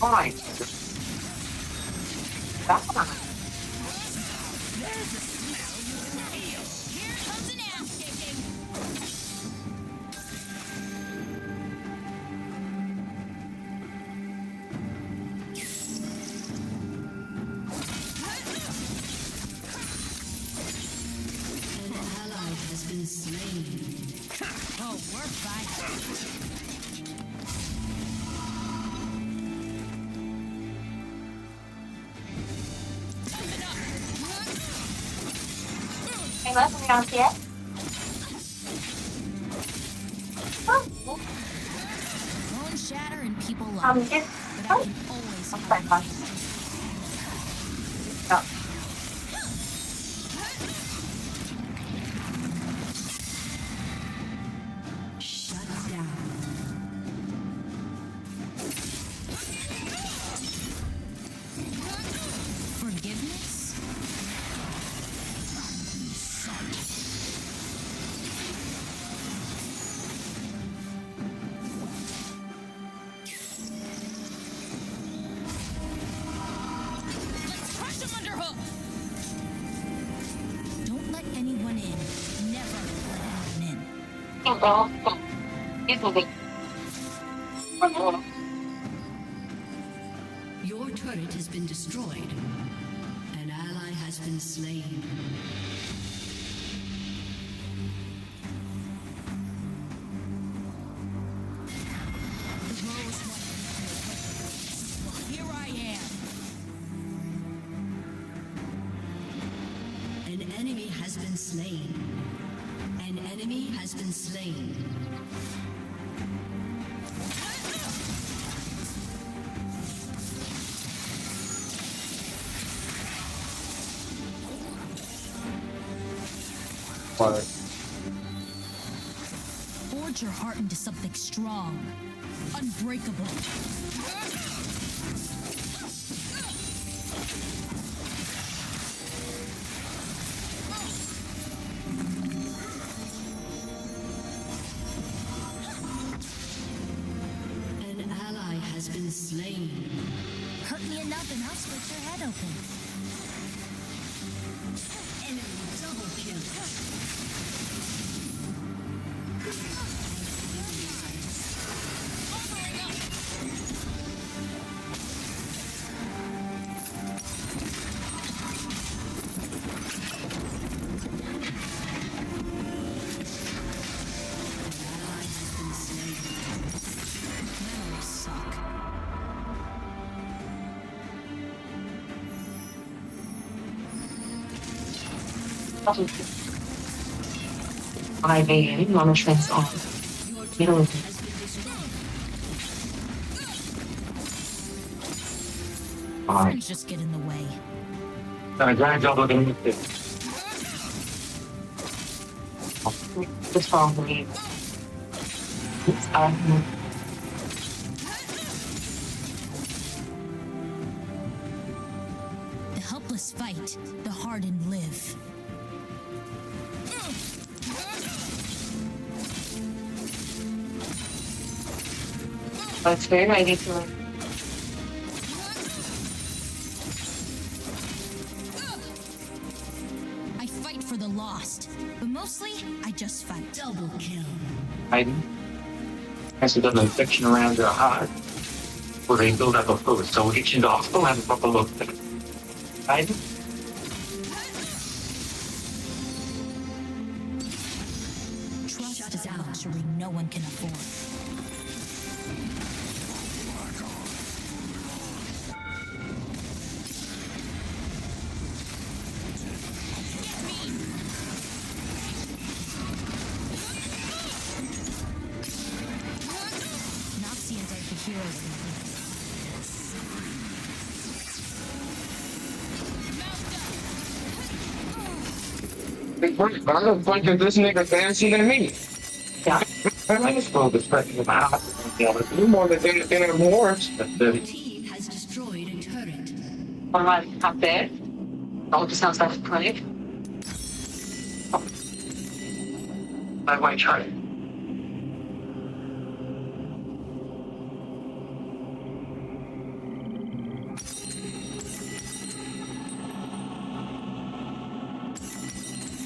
A: Fine. That's fine.
W: There's a smell you can feel. Here comes an ass kicking.
V: An ally has been slain.
W: Oh, we're fighting.
A: Hey, listen, we don't see it.
W: Bone shatter and people love.
A: Just,
W: But I can always
A: fine. No.
V: Shut down.
W: Forgiveness? Let's crush him underhook! Don't let anyone in. Never let anyone in.
V: Your turret has been destroyed. An ally has been slain.
W: The rose wanted me. Well, here I am.
V: An enemy has been slain. An enemy has been slain.
A: What?
W: Forge your heart into something strong. Unbreakable.
V: An ally has been slain.
W: Hurt me enough and I'll split your head open.
V: Enemy double kill.
W: Memories suck.
A: IBM management on. Middle.
W: Friends just get in the way.
A: Grandchildren in this family. Let's get ready to it.
W: I fight for the lost, but mostly I just fight. Double kill.
A: Hiding. Has done an infection around your heart. Where they build up a food, so we'll get you into the hospital and have a proper look at it. Hiding.
W: Trust is a luxury no one can afford. Noxians are the heroes in
A: I don't think that this nigga fancy than me. Yeah, I'm supposed to expect him out. You more than them wars.
W: team has destroyed a turret.
A: One right up there. Ultrasound stuff clinic. My white chart.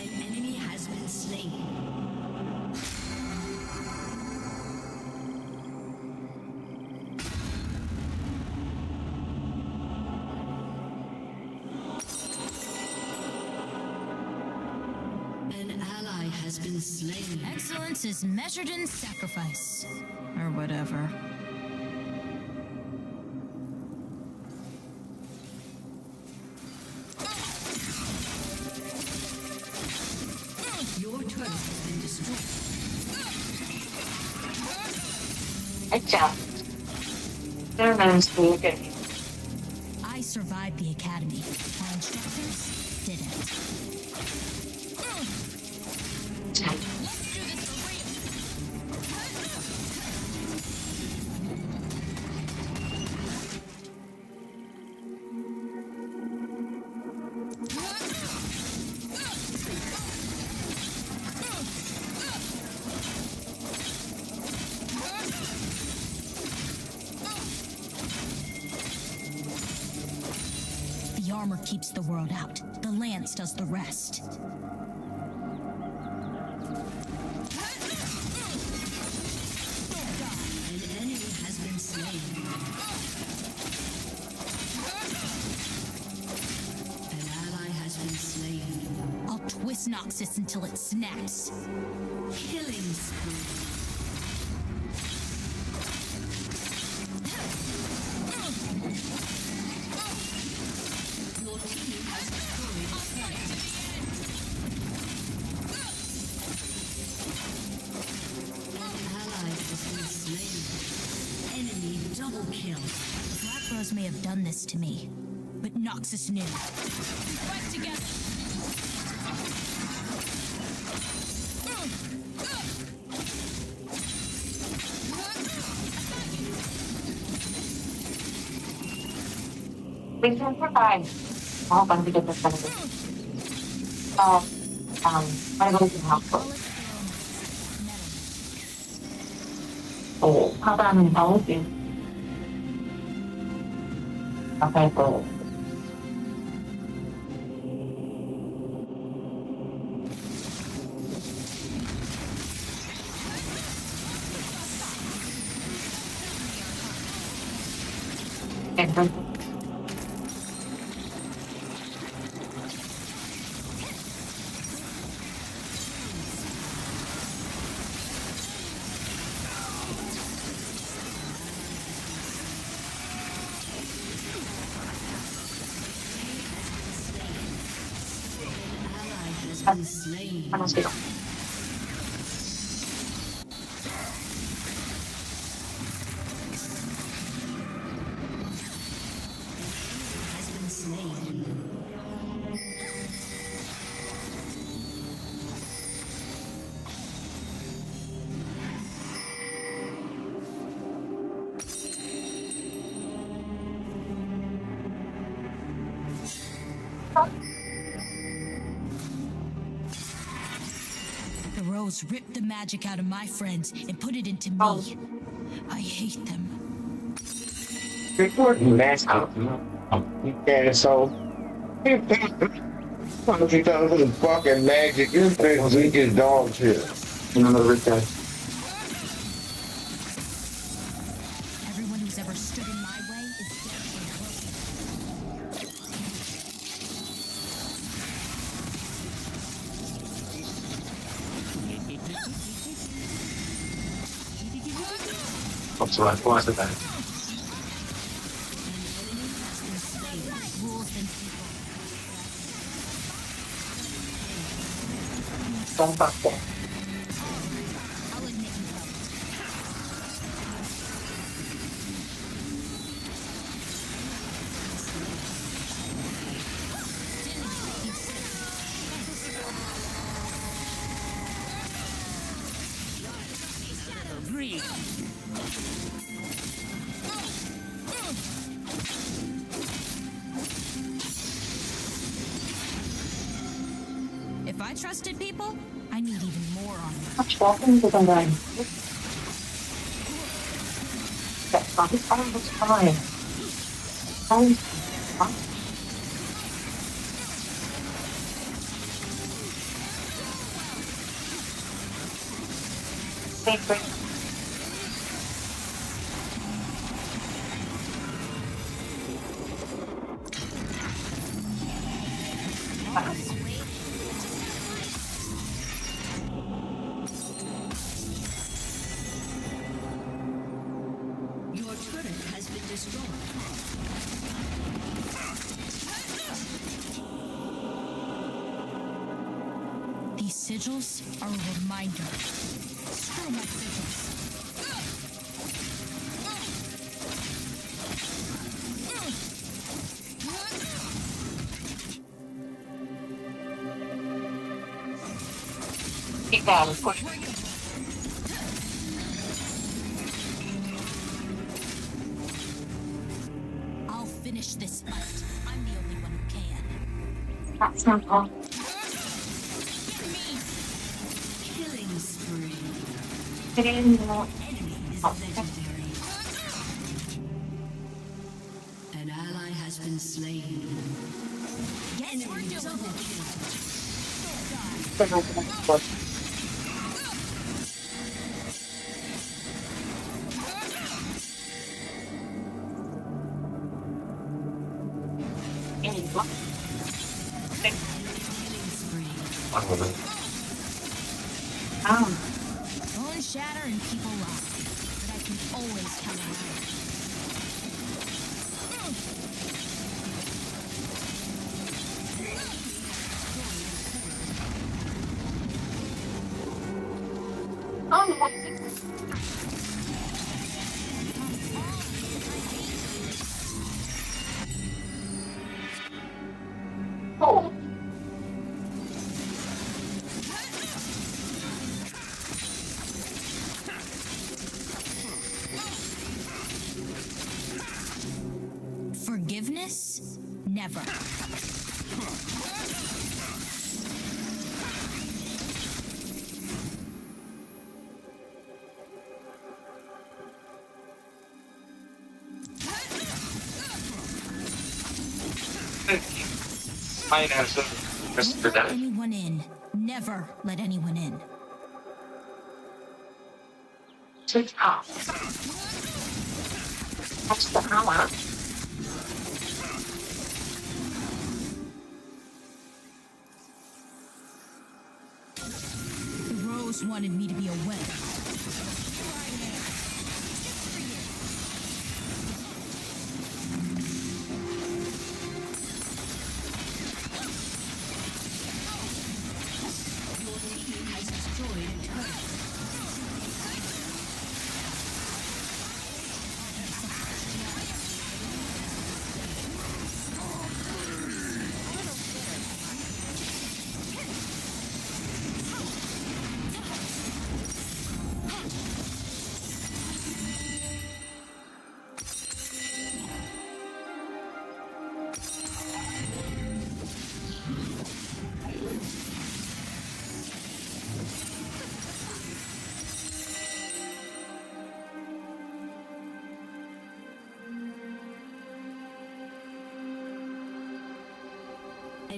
W: An enemy has been slain. An ally has been slain. Excellence is measured in sacrifice. Or whatever. Your turret has been destroyed.
A: Good job. They're nice to look at.
W: I survived the academy. My instructors didn't. The armor keeps the world out. The lance does the rest. An enemy has been slain. An ally has been slain. I'll twist Noxus until it snaps. Killing spree. Your team has destroyed a turret. An ally has been slain. Enemy double kill. Black Rose may have done this to me, but Noxus knew. Fight together.
A: We can provide all bunch of different benefits. I go to the hospital. Oh, how about an policy? Okay, cool. And
W: Been slain. Has been slain. The Rose ripped the magic out of my friends and put it into me. I hate them.
A: Nasty. Yeah, so 100,000 fucking magic. This thing was just dog shit. Another time.
V: Everyone who's ever stood in my way is dead.
A: What's the right point of that? Don't back down.
V: If I trusted people, I need even more on them.
A: Walking to the line. That's fine. That's fine.
W: Your turret has been destroyed.
V: These sigils are a reminder. Screw my sigils.
A: Keep on, push.
V: I'll finish this fight. I'm the only one who can.
A: That's not all.
W: Killing spree.
A: Enemy
W: is legendary. An ally has been slain. Enemy double kill.
V: Bone shatter and people rock. But I can always count on that.
A: Oh.
V: Forgiveness? Never.
A: Fine answer, Mr.
V: Let
A: Dad.
V: anyone in. Never let anyone in.
A: Take off. That's the power.
V: The Rose wanted me to be away.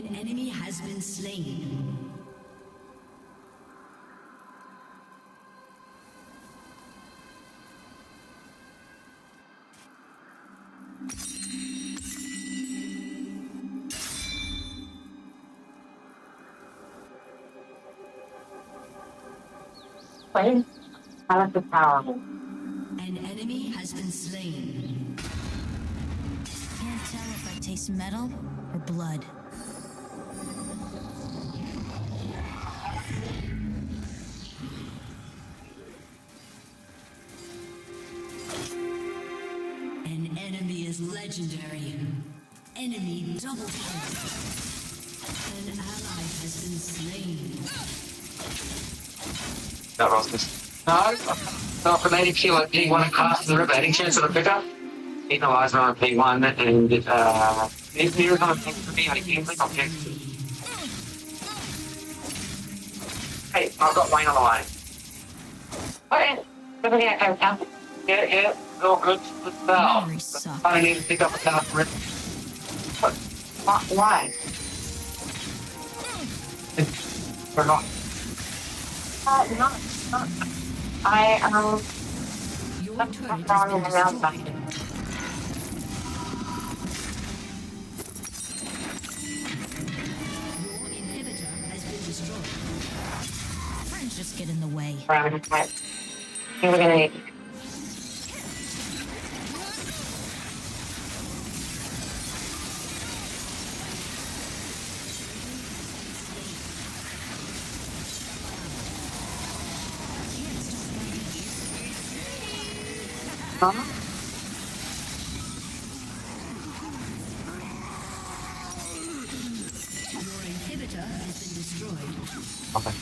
W: An enemy has been slain.
A: Play. I like the power.
W: An enemy has been slain.
B: Can't tell if I taste metal or blood.
W: An enemy is legendary. Enemy double kill. An ally has been slain.
A: That Rosmus. No, for any kill at P1 across the river, any chance of a pickup? Equalizer on P1 and if you're going to be on a game, okay. Hey, I've got Wayne on the line. Okay, everything okay, Cam? Yeah, all good. I need to pick up a car for it. But, why? We're not. Not. I
W: Your turret has been destroyed. Your inhibitor has been destroyed.
B: Friends just get in the way.
A: Here we're gonna need.
W: Your inhibitor has been destroyed.
A: Okay.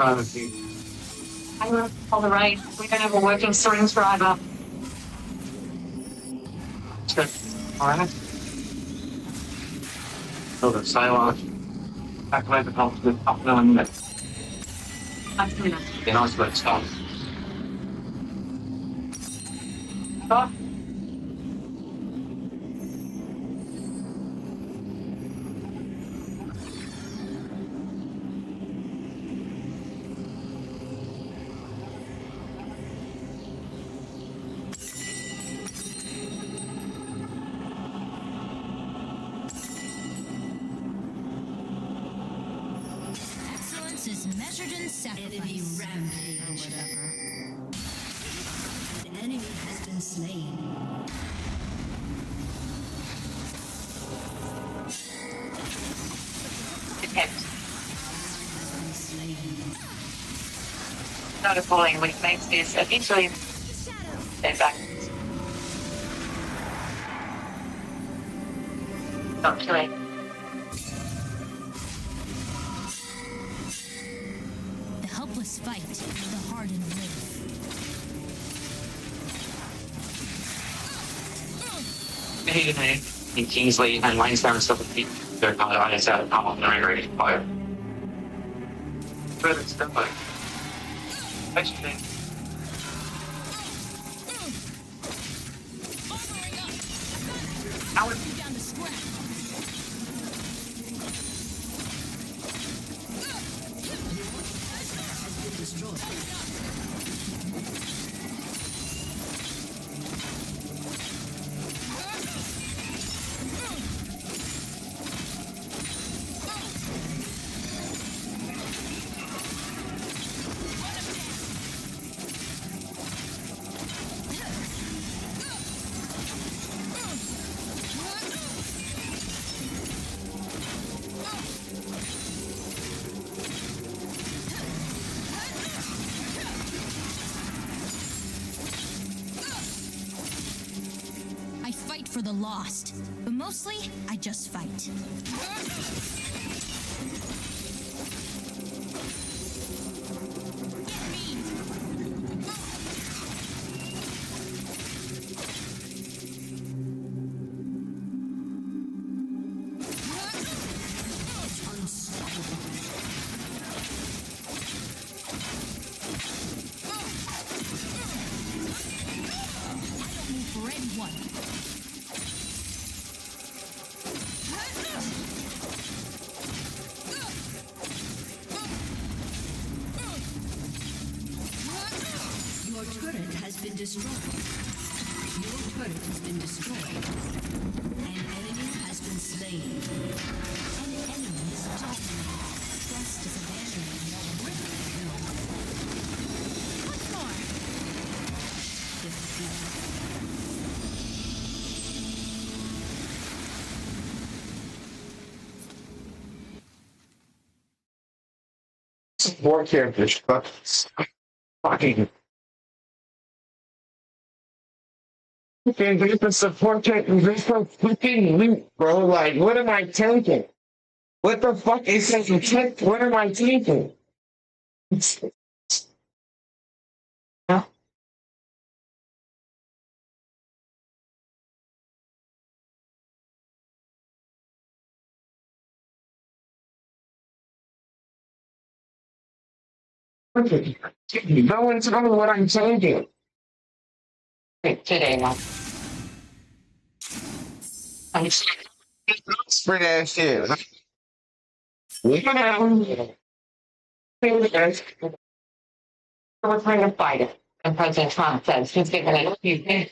A: I'm gonna pull the right. We're gonna have a working syringe driver. It's good. Alright. So the silo. Activate the pump to the top now and then I split stop. Stop.
B: Excellence is measured in sacrifice.
W: Enemy rampage. An enemy has been slain.
A: Not a falling which makes this eventually stay back. Not killing.
B: The helpless fight, the hardened live.
A: In Kingsley and Lanesdown and stuff with people, they're kind of audience out of common and ready to fire. Further step by. Actually,
B: How would you down to scrap?
W: Has been destroyed.
B: I fight for the lost, but mostly I just fight.
W: For anyone. been destroyed. Your turret has been destroyed. An enemy has been slain. An enemy is dominated. Trust is abandoning your will. Once more. Defeat.
A: Support characters, but fucking. Okay, there's the support characters. There's no fucking loot, bro. Like, what am I taking? What the fuck is this? What am I taking? Huh? Okay. No one's telling me what I'm taking. Today, man. I'm for that shit. We're trying to fight it. And President Trump says he's giving it a few things.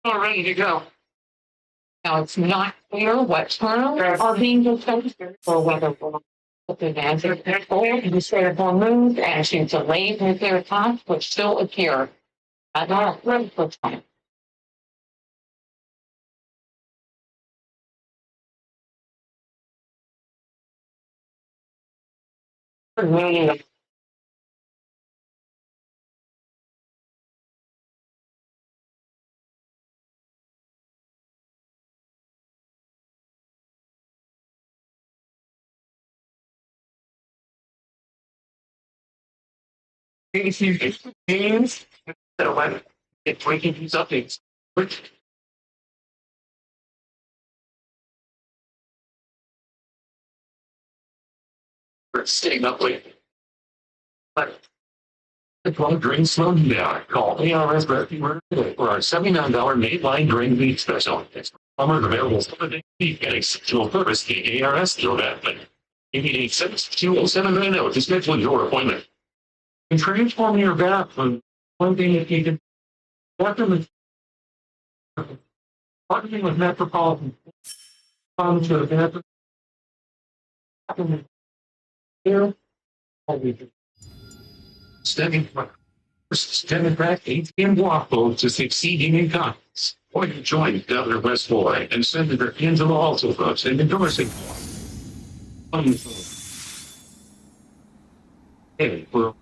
A: We're ready to go. Now, it's not clear what terms are being discussed or whether we'll put the answer forward to stay upon moves and to delay nuclear attacks, which still appear at our critical time. Really, if you get games that are like it breaking these updates, which are staying up late. But the phone drain slowed you down. Call ARS Rescue for our $79 mainline drain lead special. It's plumber available 7 days a week at a sexual purpose. The ARS still that, but 888-762-0790 to schedule your appointment. And transform your bathroom. One thing if you can bathroom parking with Metropolitan. Come to the bathroom. Here. Stemming back ATM block votes to succeeding in Congress. Or you join Governor West Boy and Senator Angela also votes in endorsing. Hey, well,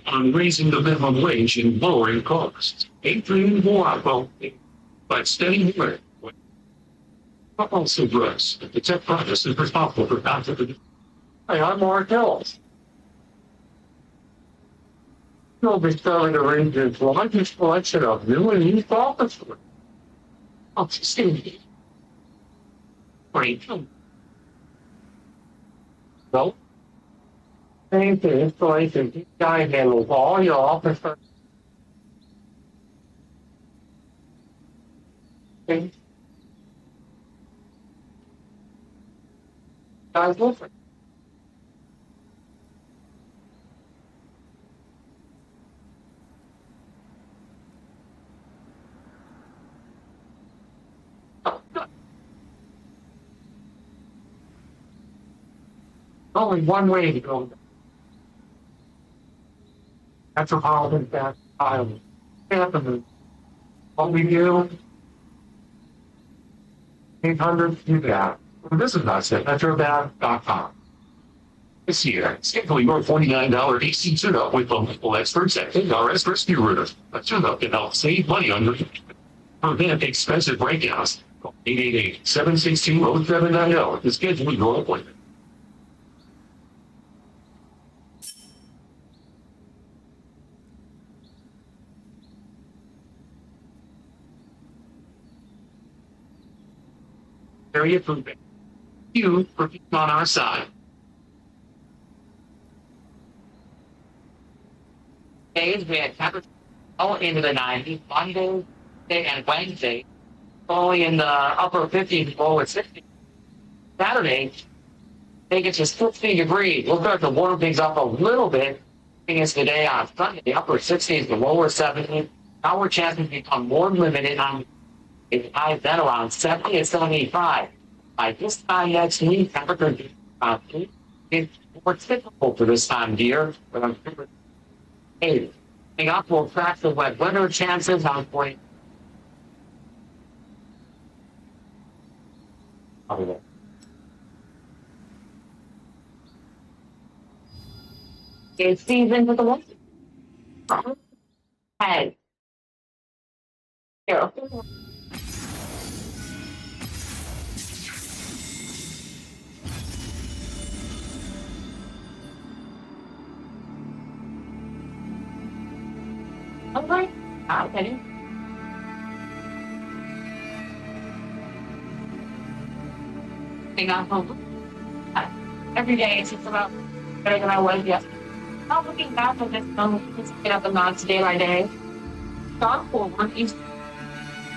A: on raising the minimum wage and lowering costs. Adrian Boaco, but steady work. Also drugs. The tech process is responsible for conflict. Hi, I'm Mark Ellis. You'll be starting to arrange a largest collection of new and used office work. I'll see. Great. So, same thing, installation. This guy handles all your office work. Okay. Guys, listen. Only one way to go. Metropolitan Back Island. What we do, 800 do that. This is us at metrobat.com. This year, schedule your $49 AC tune-up with multiple experts at ARS Rescue Routers. A tune-up can help save money on your prevent expensive breakdowns. Call 888-762-0790 to schedule your appointment. Area food. You for being on our side. Days we had temperatures all into the 90s, Monday and Wednesday. only in the upper 50s, lower 60s. Saturday, they get to 60 degrees. We'll start to warm things up a little bit. It's the day on Sunday, the upper 60s, the lower 70s. Our chances become more limited on highs then around 70 and 75. By this time next week, temperatures it's more typical for this time of year. But I'm sure the up will track the wet weather chances on point. It's season with the weather. Hey. Here. Okay. Okay. Every day it's just about better than I was yesterday. I'm looking back at this just get up and nods day by day. Start forward, he's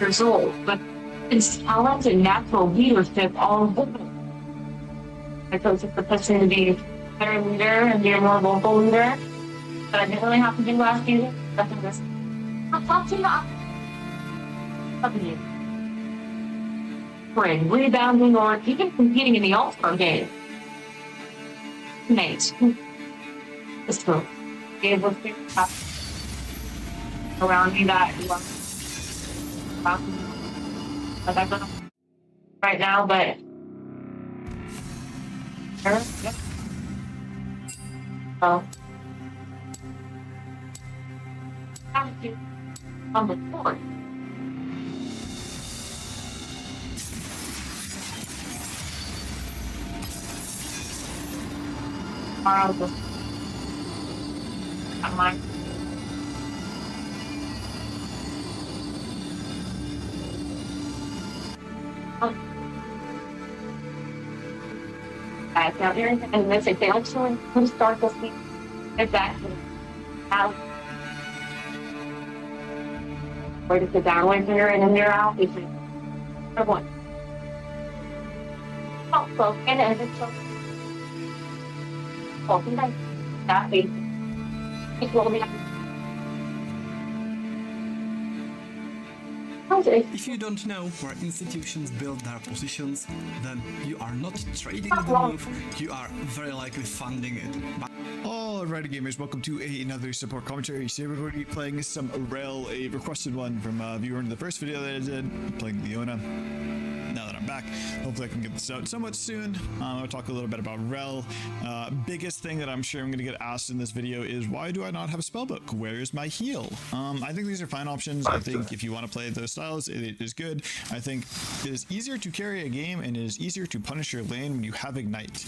A: years old, but his talent and natural leadership all different. I chose the person to be a better leader and be a more vocal leader. But I didn't really have to do last year. Nothing this. I'll talk to you about you. Scoring, rebounding, or even competing in the All-Star game. Mates. It's true. Be able to around me that you want right now, but oh. Have to on the court. Tomorrow, just I'm like, now here and this they actually who start this week exactly how where to sit down with here and then they're out is one. Also, and it's so that it will be.
I: If you don't know where institutions build their positions, then you are not trading the move, you are very likely funding it.
E: Alrighty gamers, welcome to another support commentary. Today we're going to be playing some Rel, a requested one from a viewer in the first video that I did, playing the WANA. Now that I'm back, hopefully I can get this out somewhat soon. I'll talk a little bit about Rel. Biggest thing that I'm sure I'm going to get asked in this video is, why do I not have a spellbook? Where is my heal? I think these are fine options. I think if you want to play those styles, it is good. I think it is easier to carry a game and it is easier to punish your lane when you have Ignite.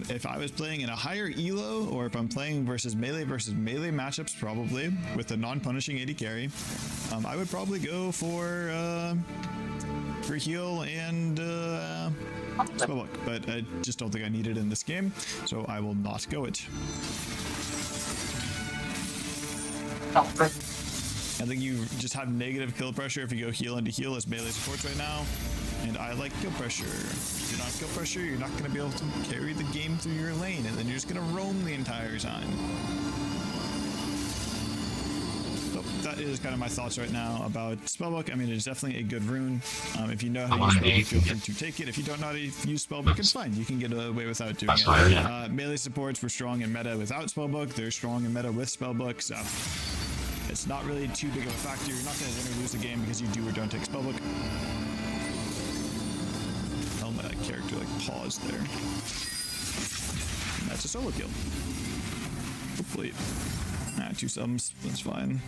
E: If I was playing in a higher elo, or if I'm playing versus melee matchups, probably with a non-punishing AD carry, I would probably go for heal and spellbook, but I just don't think I need it in this game, so I will not go it. I think you just have negative kill pressure if you go heal into heal as melee supports right now, and I like kill pressure. If you don't have kill pressure, you're not going to be able to carry the game through your lane, and then you're just going to roam the entire time. That is kind of my thoughts right now about Spellbook. I mean, it is definitely a good rune. If you know how to use Spellbook, feel free to take it. If you don't know how to use Spellbook, it's fine. You can get away without doing it. Melee supports were strong in meta without Spellbook. They're strong in meta with Spellbook, so it's not really too big of a factor. You're not going to lose the game because you do or don't take Spellbook. Oh, my character like paused there. And that's a solo kill. Hopefully. 2 sums, that's fine.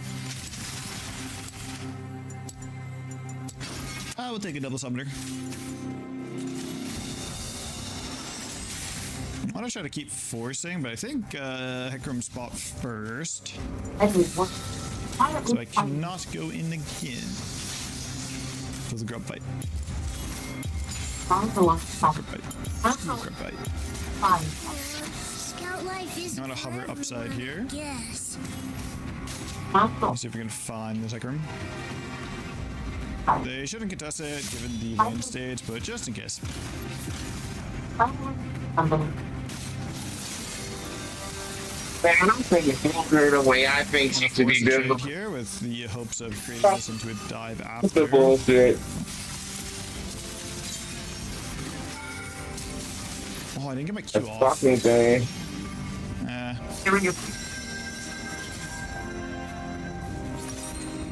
E: I will take a double summoner. I want to try to keep forcing, but I think Hecarim spot first. So I cannot go in again. For the grub fight. Grub fight. I'm gonna hover upside here. Let's see if we can find the Hecarim.
K: They shouldn't contest it given the lane stage, but just in case.
A: Man, I don't think it's longer the way I think it should be done.
K: Here with the hopes of creating this into a dive after.
A: The bullshit.
K: Oh, I didn't get my Q off.
A: Fucking thing.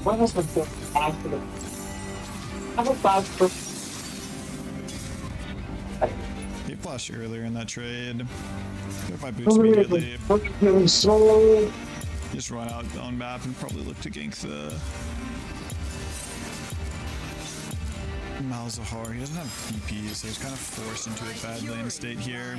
A: What was the after?
K: He flashed earlier in that trade. If I boost immediately, just run out on map and probably look to gank the Malzahar. He doesn't have BP, so he's kind of forced into a bad lane state here.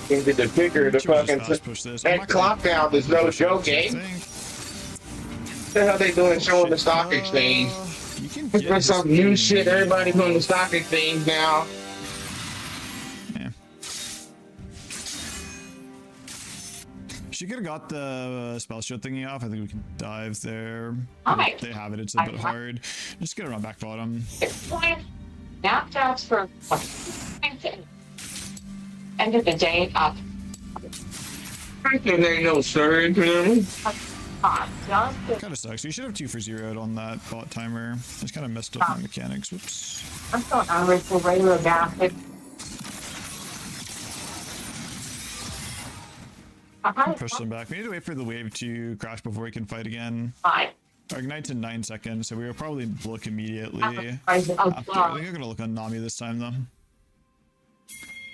A: Into the bigger, the fucking that clock down is no joke, eh? What the hell they doing showing the stock exchange? There's some new shit, everybody's on the stock exchange now.
K: Yeah. She could have got the spell shield thingy off. I think we can dive there. If they have it, it's a bit hard. Just gonna run back bottom.
D: Now jobs for end of the day up.
A: I think there ain't no surge, man.
K: Kind of sucks. You should have 2 for 0 on that bot timer. Just kind of messed up my mechanics. Whoops.
D: I'm still hungry for regular basket.
K: Push them back. We need to wait for the wave to crash before we can fight again.
D: Fine.
K: Our ignite's in 9 seconds, so we will probably look immediately. I think I'm gonna look on Nami this time though.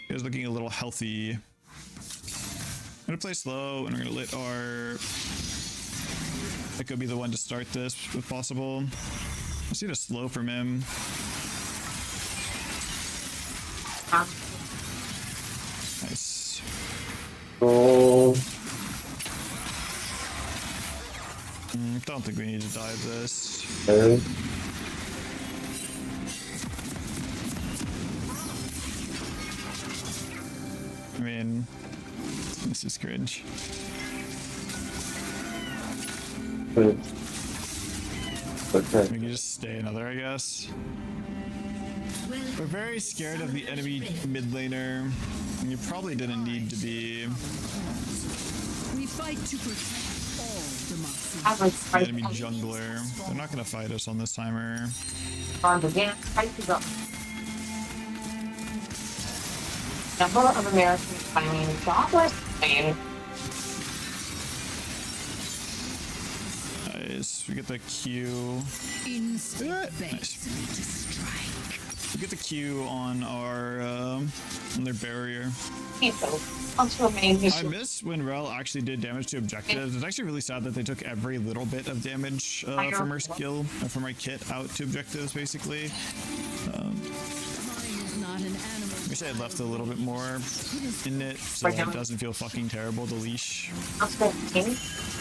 K: He was looking a little healthy. I'm gonna play slow, and we're gonna let our Echo be the one to start this, if possible. I see the slow from him. Nice.
A: Oh.
K: Don't think we need to dive this. I mean, this is cringe. We can just stay another, I guess. We're very scared of the enemy mid laner. And you probably didn't need to be.
S: We fight to protect all democracy.
K: The enemy jungler. They're not gonna fight us on this timer.
D: Number of Americans finding jobless and
K: Nice. We get the Q. Nice. We get the Q on our on their barrier. I miss when Rel actually did damage to objectives. It's actually really sad that they took every little bit of damage from her skill, from her kit out to objectives, basically. Wish I had left a little bit more in it so it doesn't feel fucking terrible to leash.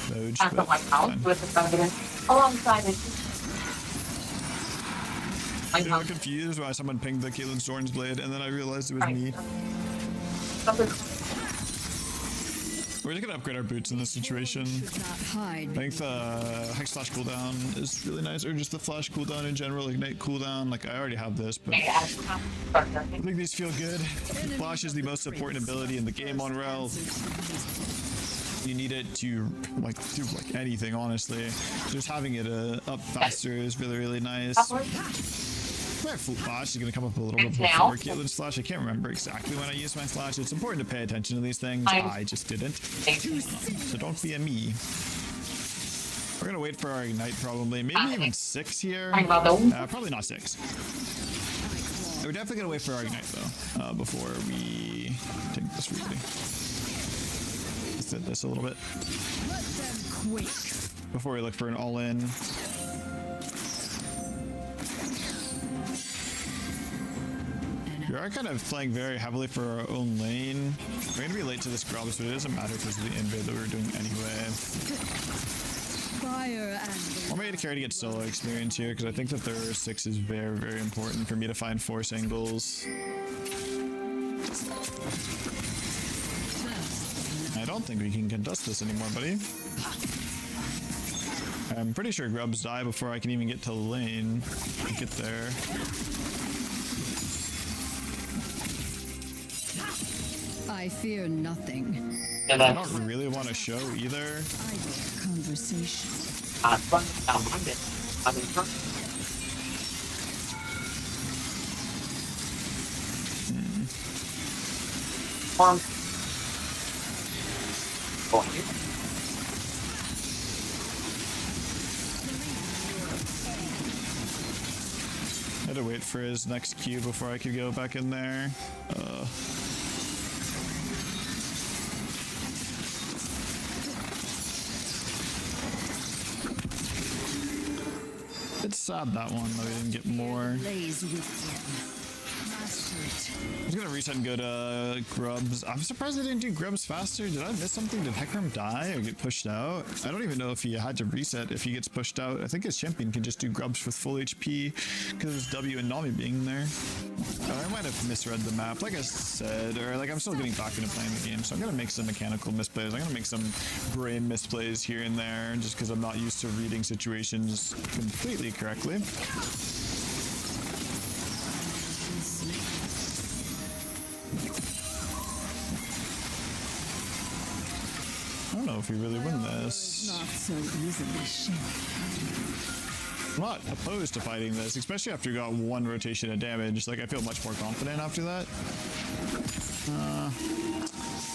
K: Doge,
D: at the White House with the president alongside it.
K: I got confused why someone pinged the Caitlyn Storm's blade, and then I realized it was me. We're just gonna upgrade our boots in this situation. I think the Hex Flash cooldown is really nice, or just the Flash cooldown in general, Ignite cooldown. Like, I already have this, but I think these feel good. Flash is the most important ability in the game on Rel. You need it to like do like anything, honestly. Just having it up faster is really, really nice. My flash is going to come up a little bit before Caitlyn's flash. I can't remember exactly when I used my flash. It's important to pay attention to these things. I just didn't. So don't be a me. We're going to wait for our ignite probably. Maybe even 6 here. Probably not 6. We're definitely going to wait for our ignite though, before we take this really. Let's hit this a little bit. Before we look for an all-in. We are kind of playing very heavily for our own lane. We're going to be late to this grab, so it doesn't matter because of the invade that we were doing anyway. I want me to carry to get solo experience here because I think that their 6 is very, very important for me to find force angles. I don't think we can contest this anymore, buddy. I'm pretty sure grubs die before I can even get to the lane. Get there.
S: I fear nothing.
K: I don't really want to show either.
S: Conversation.
K: I had to wait for his next Q before I could go back in there. It's sad that one that we didn't get more. I was gonna reset and go to grubs. I'm surprised they didn't do grubs faster. Did I miss something? Did Hecarim die or get pushed out? I don't even know if he had to reset if he gets pushed out. I think his champion can just do grubs with full HP because of his W and Nami being there. I might have misread the map, like I said, or like I'm still getting back into playing the game, so I'm gonna make some mechanical misplays. I'm gonna make some brain misplays here and there just because I'm not used to reading situations completely correctly. I don't know if we really win this.
S: Not so easily shaken.
K: I'm not opposed to fighting this, especially after you got one rotation of damage. Like, I feel much more confident after that.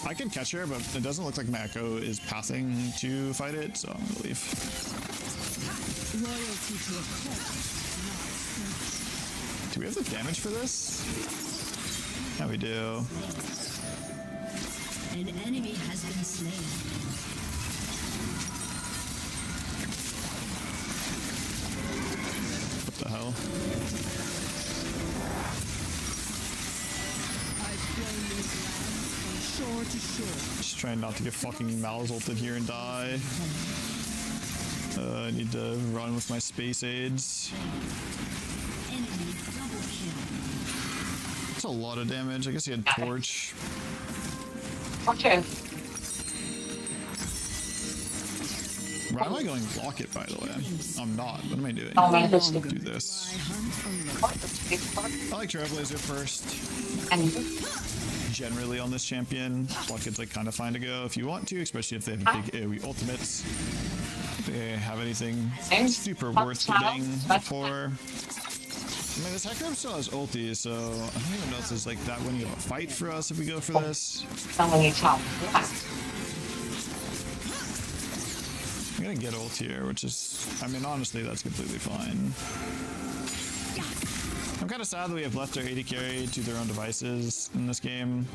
K: I can catch her, but it doesn't look like Mako is passing to fight it, so I'm gonna leave.
S: Loyalty to a
K: Do we have the damage for this? Yeah, we do.
W: An enemy has been slain.
K: What the hell?
S: I've flown these lands from shore to shore.
K: Just trying not to get fucking Mal's ulted here and die. I need to run with my space aids.
W: Enemy double kill.
K: That's a lot of damage. I guess he had torch.
D: Okay.
K: Why am I going rocket, by the way? I'm not. What am I doing?
D: Oh, man, this
K: Do this. I like Trailblazer first. Generally on this champion, rocket's like kind of fine to go if you want to, especially if they have big AoE ultimates. If they have anything super worth getting before. I mean, this Hecarim still has ulti, so I don't even know if there's like that winning of a fight for us if we go for this. I'm gonna get ult here, which is, I mean, honestly, that's completely fine. I'm kind of sad that we have left our AD carry to their own devices in this game.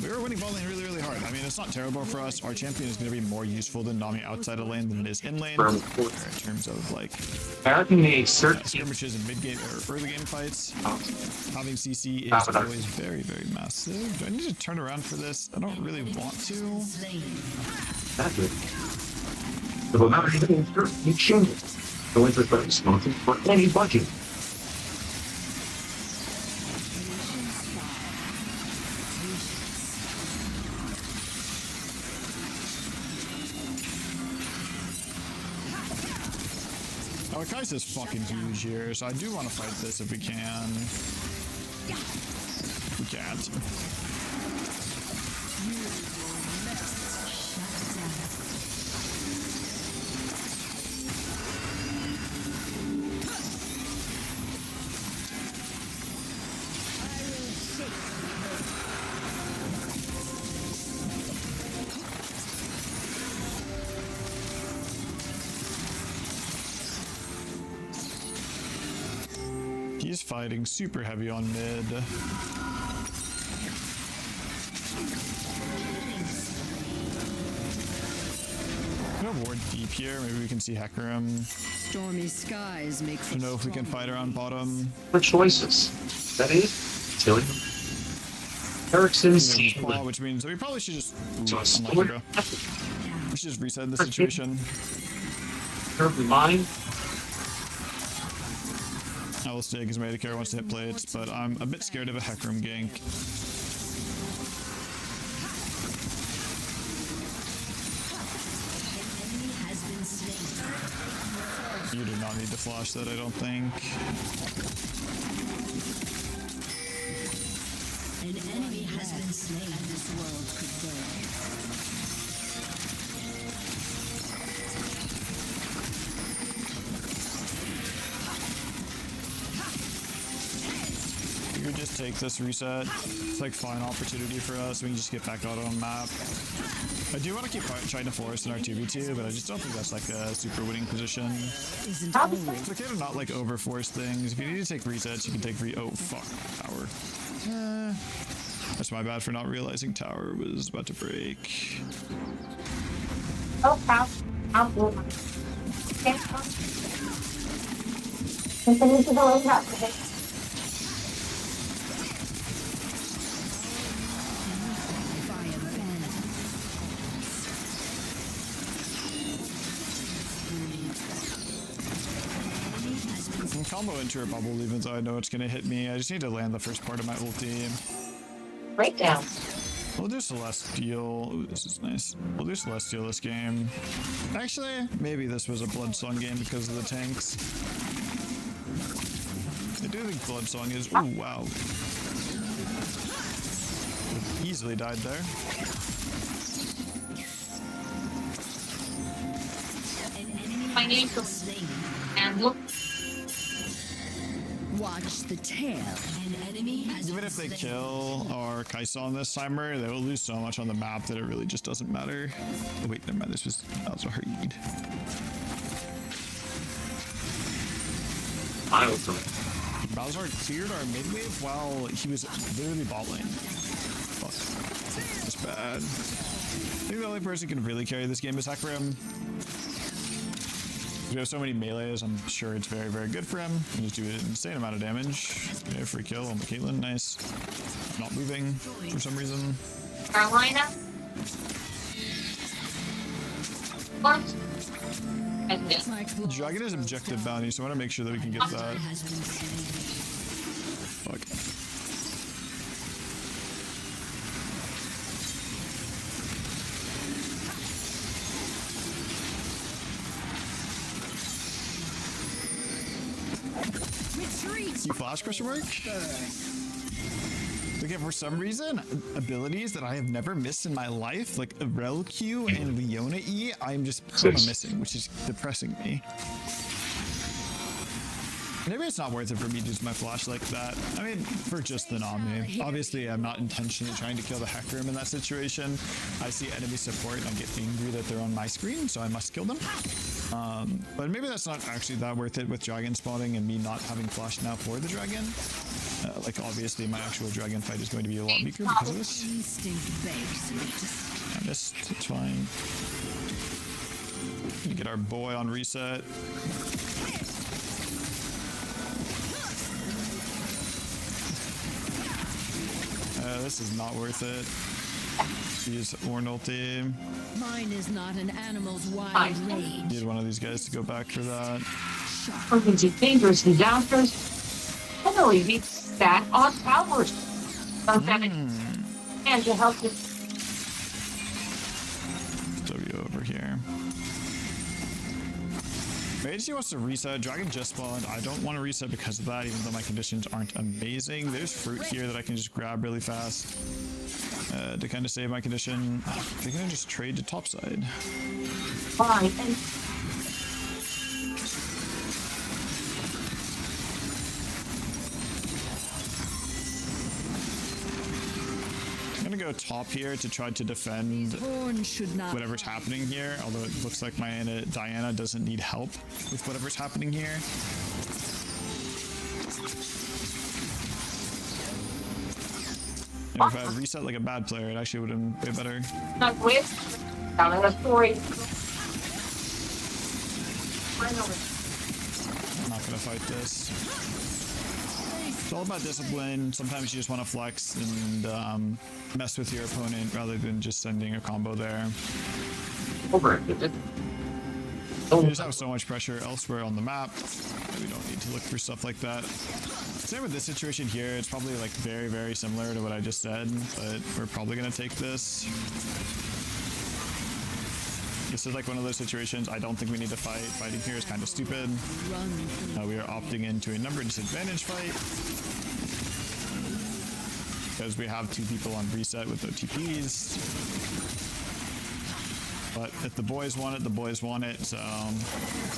K: We were winning ball lane really, really hard. I mean, it's not terrible for us. Our champion is going to be more useful than Nami outside of lane than it is in lane in terms of like skirmishes and mid game or early game fights. Having CC is always very, very massive. Do I need to turn around for this? I don't really want to.
A: That's it. The amount of you change it. The winter is smoking for any budget.
K: Our Kai'Sa's fucking huge here, so I do want to fight this if we can. We can't. He's fighting super heavy on mid. I'm gonna ward deep here. Maybe we can see Hecarim.
S: Stormy skies make
K: I don't know if we can fight her on bottom.
A: For choices. That is killing them. Ericsson's
K: which means that we probably should just unlucky, bro. We should just reset the situation.
A: Mine.
K: I will stay because my AD carry wants to hit plates, but I'm a bit scared of a Hecarim gank. not need to flash that, I don't think.
W: An enemy has been slain. This world could burn.
K: We could just take this reset. It's like fine opportunity for us. We can just get back out on map. I do want to keep trying to force in our 2v2, but I just don't think that's like a super winning position. It's okay to not like overforce things. If you need to take resets, you can take oh fuck, tower. That's my bad for not realizing tower was about to break.
D: Oh, how? Continue to go up.
K: I can combo into her bubble even though I know it's gonna hit me. I just need to land the first part of my ulti.
D: Breakdown.
K: We'll do Celestial. Ooh, this is nice. We'll do Celestial this game. Actually, maybe this was a Bloodsong game because of the tanks. I do think Bloodsong is... Ooh, wow. Easily died there.
D: Financial and look.
W: Watch the tail. An enemy has
K: Even if they kill our Kaison this timer, they will lose so much on the map that it really just doesn't matter. Oh wait, never mind. This was Malzahar. Malzahar cleared our mid wave while he was literally bot lane. Fuck. That's bad. I think the only person who can really carry this game is Hecarim. We have so many melees, I'm sure it's very, very good for him. He can just do an insane amount of damage. Okay, free kill on the Caitlyn, nice. Not moving for some reason.
D: Carolina. What?
K: Dragon is objective bounty, so I want to make sure that we can get that. Fuck. You flash question mark? Okay, for some reason, abilities that I have never missed in my life, like Rel Q and Leona E, I'm just missing, which is depressing me. Maybe it's not worth it for me to use my flash like that. I mean, for just the Nami. Obviously, I'm not intentionally trying to kill the Hecarim in that situation. I see enemy support and I get angry that they're on my screen, so I must kill them. But maybe that's not actually that worth it with dragon spawning and me not having flash now for the dragon. Like, obviously, my actual dragon fight is going to be a lot weaker because of this. I missed. It's fine. Gonna get our boy on reset. This is not worth it. Use Ornn ulti.
W: Mine is not an animal's wild rage.
K: Need one of these guys to go back for that.
D: Urgency, dangerous disasters. Finally, we stat on towers. And to help you.
K: W over here. Agency wants to reset. Dragon just spawned. I don't want to reset because of that, even though my conditions aren't amazing. There's fruit here that I can just grab really fast to kind of save my condition. They're going to just trade to topside.
D: Fine.
K: I'm going to go top here to try to defend whatever's happening here, although it looks like my Diana doesn't need help with whatever's happening here. And if I had reset like a bad player, it actually would have been way better.
D: Not with. Telling a story.
K: I'm not going to fight this. It's all about discipline. Sometimes you just want to flex and mess with your opponent rather than just sending a combo there. We just have so much pressure elsewhere on the map that we don't need to look for stuff like that. Same with this situation here. It's probably like very, very similar to what I just said, but we're probably going to take this. This is like one of those situations I don't think we need to fight. Fighting here is kind of stupid. We are opting into a number disadvantage fight. Because we have 2 people on reset with OTPs. But if the boys want it, the boys want it. So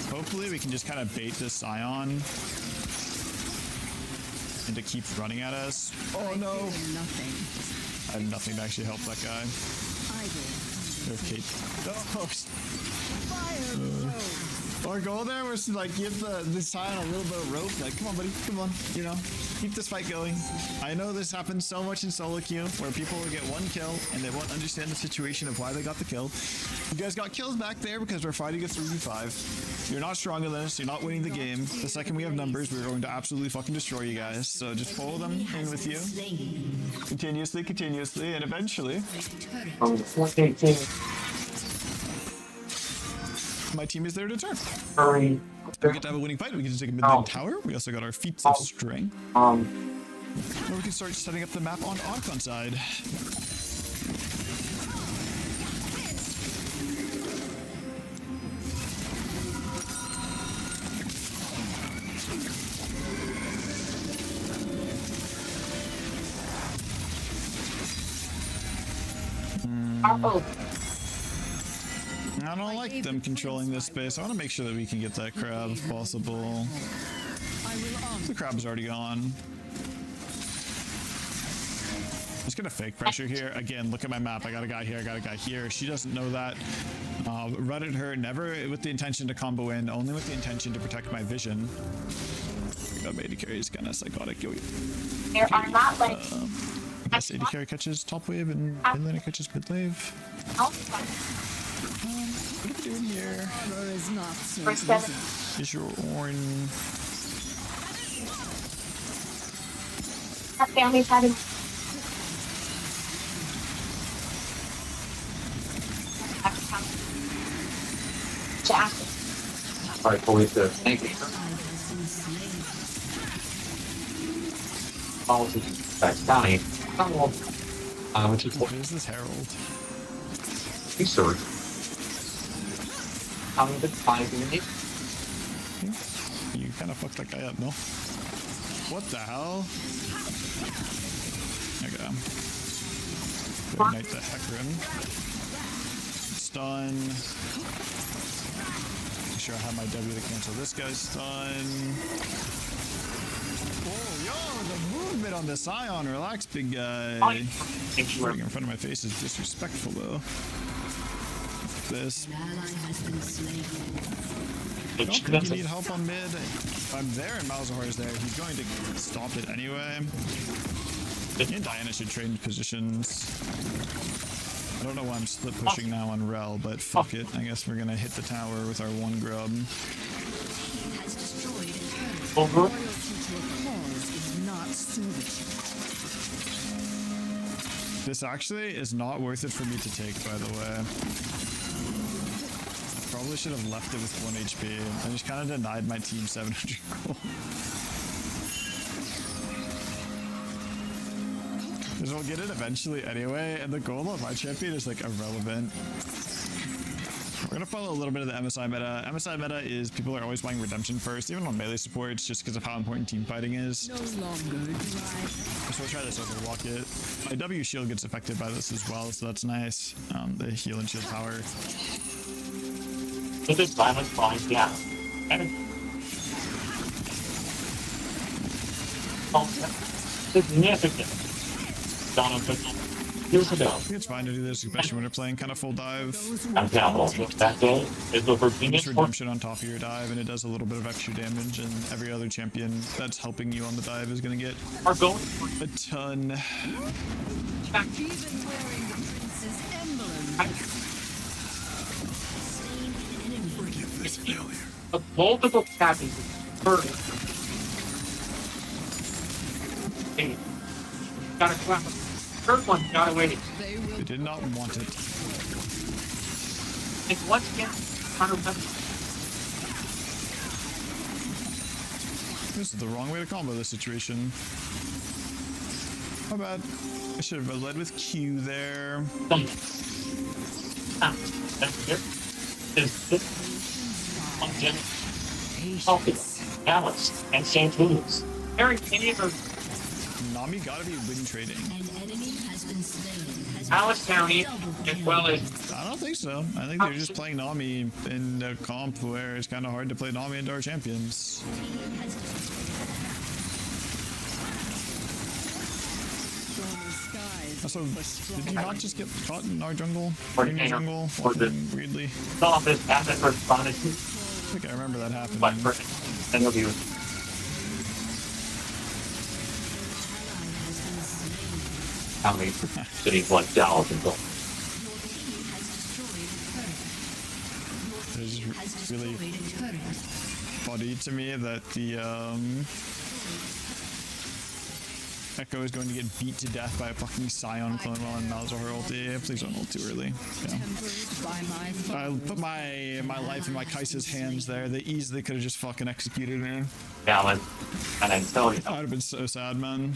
K: hopefully we can just kind of bait this Scion and to keep running at us. Oh no! I have nothing to actually help that guy. There's Kate. Our goal there was to like give the Scion a little bit of rope. Like, come on, buddy, come on. You know, keep this fight going. I know this happens so much in solo queue where people will get 1 kill and they won't understand the situation of why they got the kill. You guys got kills back there because we're fighting a 3v5. You're not stronger than us. You're not winning the game. The second we have numbers, we're going to absolutely fucking destroy you guys. So just follow them in with you. Continuously, and eventually... my team is there to turn. We get to have a winning fight. We get to take a mid-lane tower. We also got our feats of strength. Or we can start setting up the map on Archon side. I don't like them controlling this space. I want to make sure that we can get that crab if possible. The crab's already gone. Just gonna fake pressure here. Again, look at my map. I got a guy here, I got a guy here. She doesn't know that. Rutted her, never with the intention to combo in, only with the intention to protect my vision. AD carry is kind of psychotic.
D: There are not like...
K: I guess AD carry catches top wave and then it catches mid wave. What are we doing here? Is your orange?
D: That family's having... Jack.
A: Alright, police there. Thank you. Policy. That's Donnie. Which is what
K: is this Herald?
A: He's sorry. The 5 minutes.
K: You kind of fucked that guy up, no? What the hell? Okay. Ignite the Hecarim. Stun. Make sure I have my W to cancel this guy's stun. Oh, yo, the movement on the Scion. Relax, big guy. Putting in front of my face is disrespectful, though. This. I don't think you need help on mid. If I'm there and Malzahar is there, he's going to stop it anyway. Me and Diana should trade positions. I don't know why I'm split pushing now on Rel, but fuck it. I guess we're gonna hit the tower with our 1 grub. This actually is not worth it for me to take, by the way. Probably should have left it with 1 HP. I just kind of denied my team 700 gold. Because we'll get it eventually anyway, and the goal of my champion is like irrelevant. We're gonna follow a little bit of the MSI meta. MSI meta is people are always buying redemption first, even on melee supports, just because of how important team fighting is.
W: No longer do I.
K: So we'll try this overwalk it. My W shield gets affected by this as well, so that's nice. The heal and shield power.
A: This is violence falling down. Significant. Here's the down.
K: It's fine to do this, especially when we're playing kind of full dive.
A: I'm down. That goal is the
K: Just redemption on top of your dive, and it does a little bit of extra damage, and every other champion that's helping you on the dive is going to get a ton.
W: Even wearing the prince's emblem.
H: Forgive this failure.
A: A multiple tapping. Hey, gotta clap. First one got away.
K: They did not want it.
A: It's once again 100%.
K: This is the wrong way to combo this situation. My bad. I should have led with Q there.
A: Alice and St. Louis. Eric, any of
E: Nami gotta be win trading.
A: Alice County, as well as.
E: I don't think so. I think they're just playing Nami in a comp where it's kind of hard to play Nami into our champions. Also, did you not just get caught in our jungle? In the jungle? Weirdly. I think I remember that happening.
A: How many cities like Dallas and Dallas?
E: It's really funny to me that the Echo is going to get beat to death by a fucking Scion clone while in Malzahar ulti. Please don't ult too early. Yeah. I put my life in my Kai'Sa's hands there. They easily could have just fucking executed me.
A: Dallas, and I'm telling you,
E: I would have been so sad, man.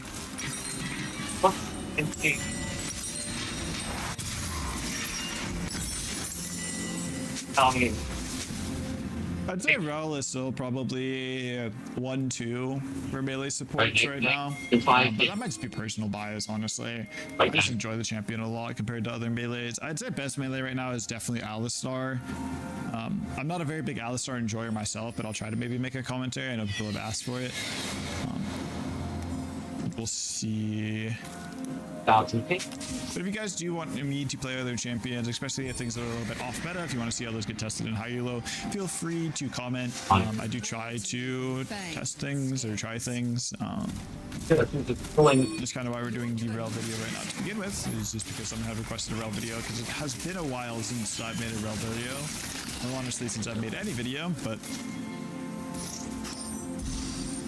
E: I'd say Rel is still probably 1-2 for melee supports right now. But that might just be personal bias, honestly. I just enjoy the champion a lot compared to other melees. I'd say best melee right now is definitely Alistar. I'm not a very big Alistar enjoyer myself, but I'll try to maybe make a commentary. I know people have asked for it. We'll see. But if you guys do want me to play other champions, especially if things are a little bit off meta, if you want to see how those get tested in high elo, feel free to comment. I do try to test things or try things. That's kind of why we're doing the Rel video right now to begin with, is just because someone had requested a Rel video, because it has been a while since I've made a Rel video. Well, honestly, since I've made any video, but...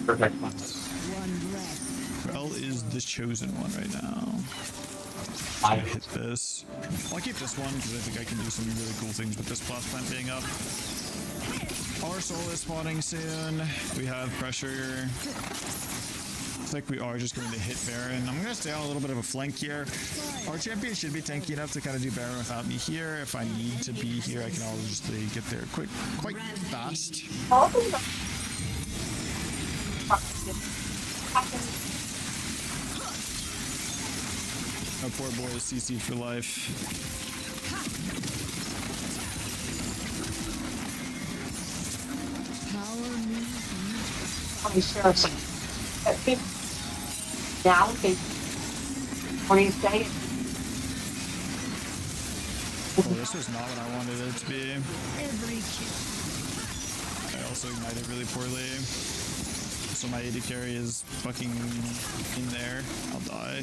A: Perfect.
E: Rel is the chosen one right now. I hit this. I'll keep this one because I think I can do some really cool things with this blast plant being up. Our soul is spawning soon. We have pressure. Looks like we are just going to hit Baron. I'm going to stay on a little bit of a flank here. Our champion should be tanky enough to kind of do Baron without me here. If I need to be here, I can always just get there quite fast. Our poor boy is CC for life. Well, this was not what I wanted it to be. I also ignited really poorly. So my AD carry is fucking in there. I'll die.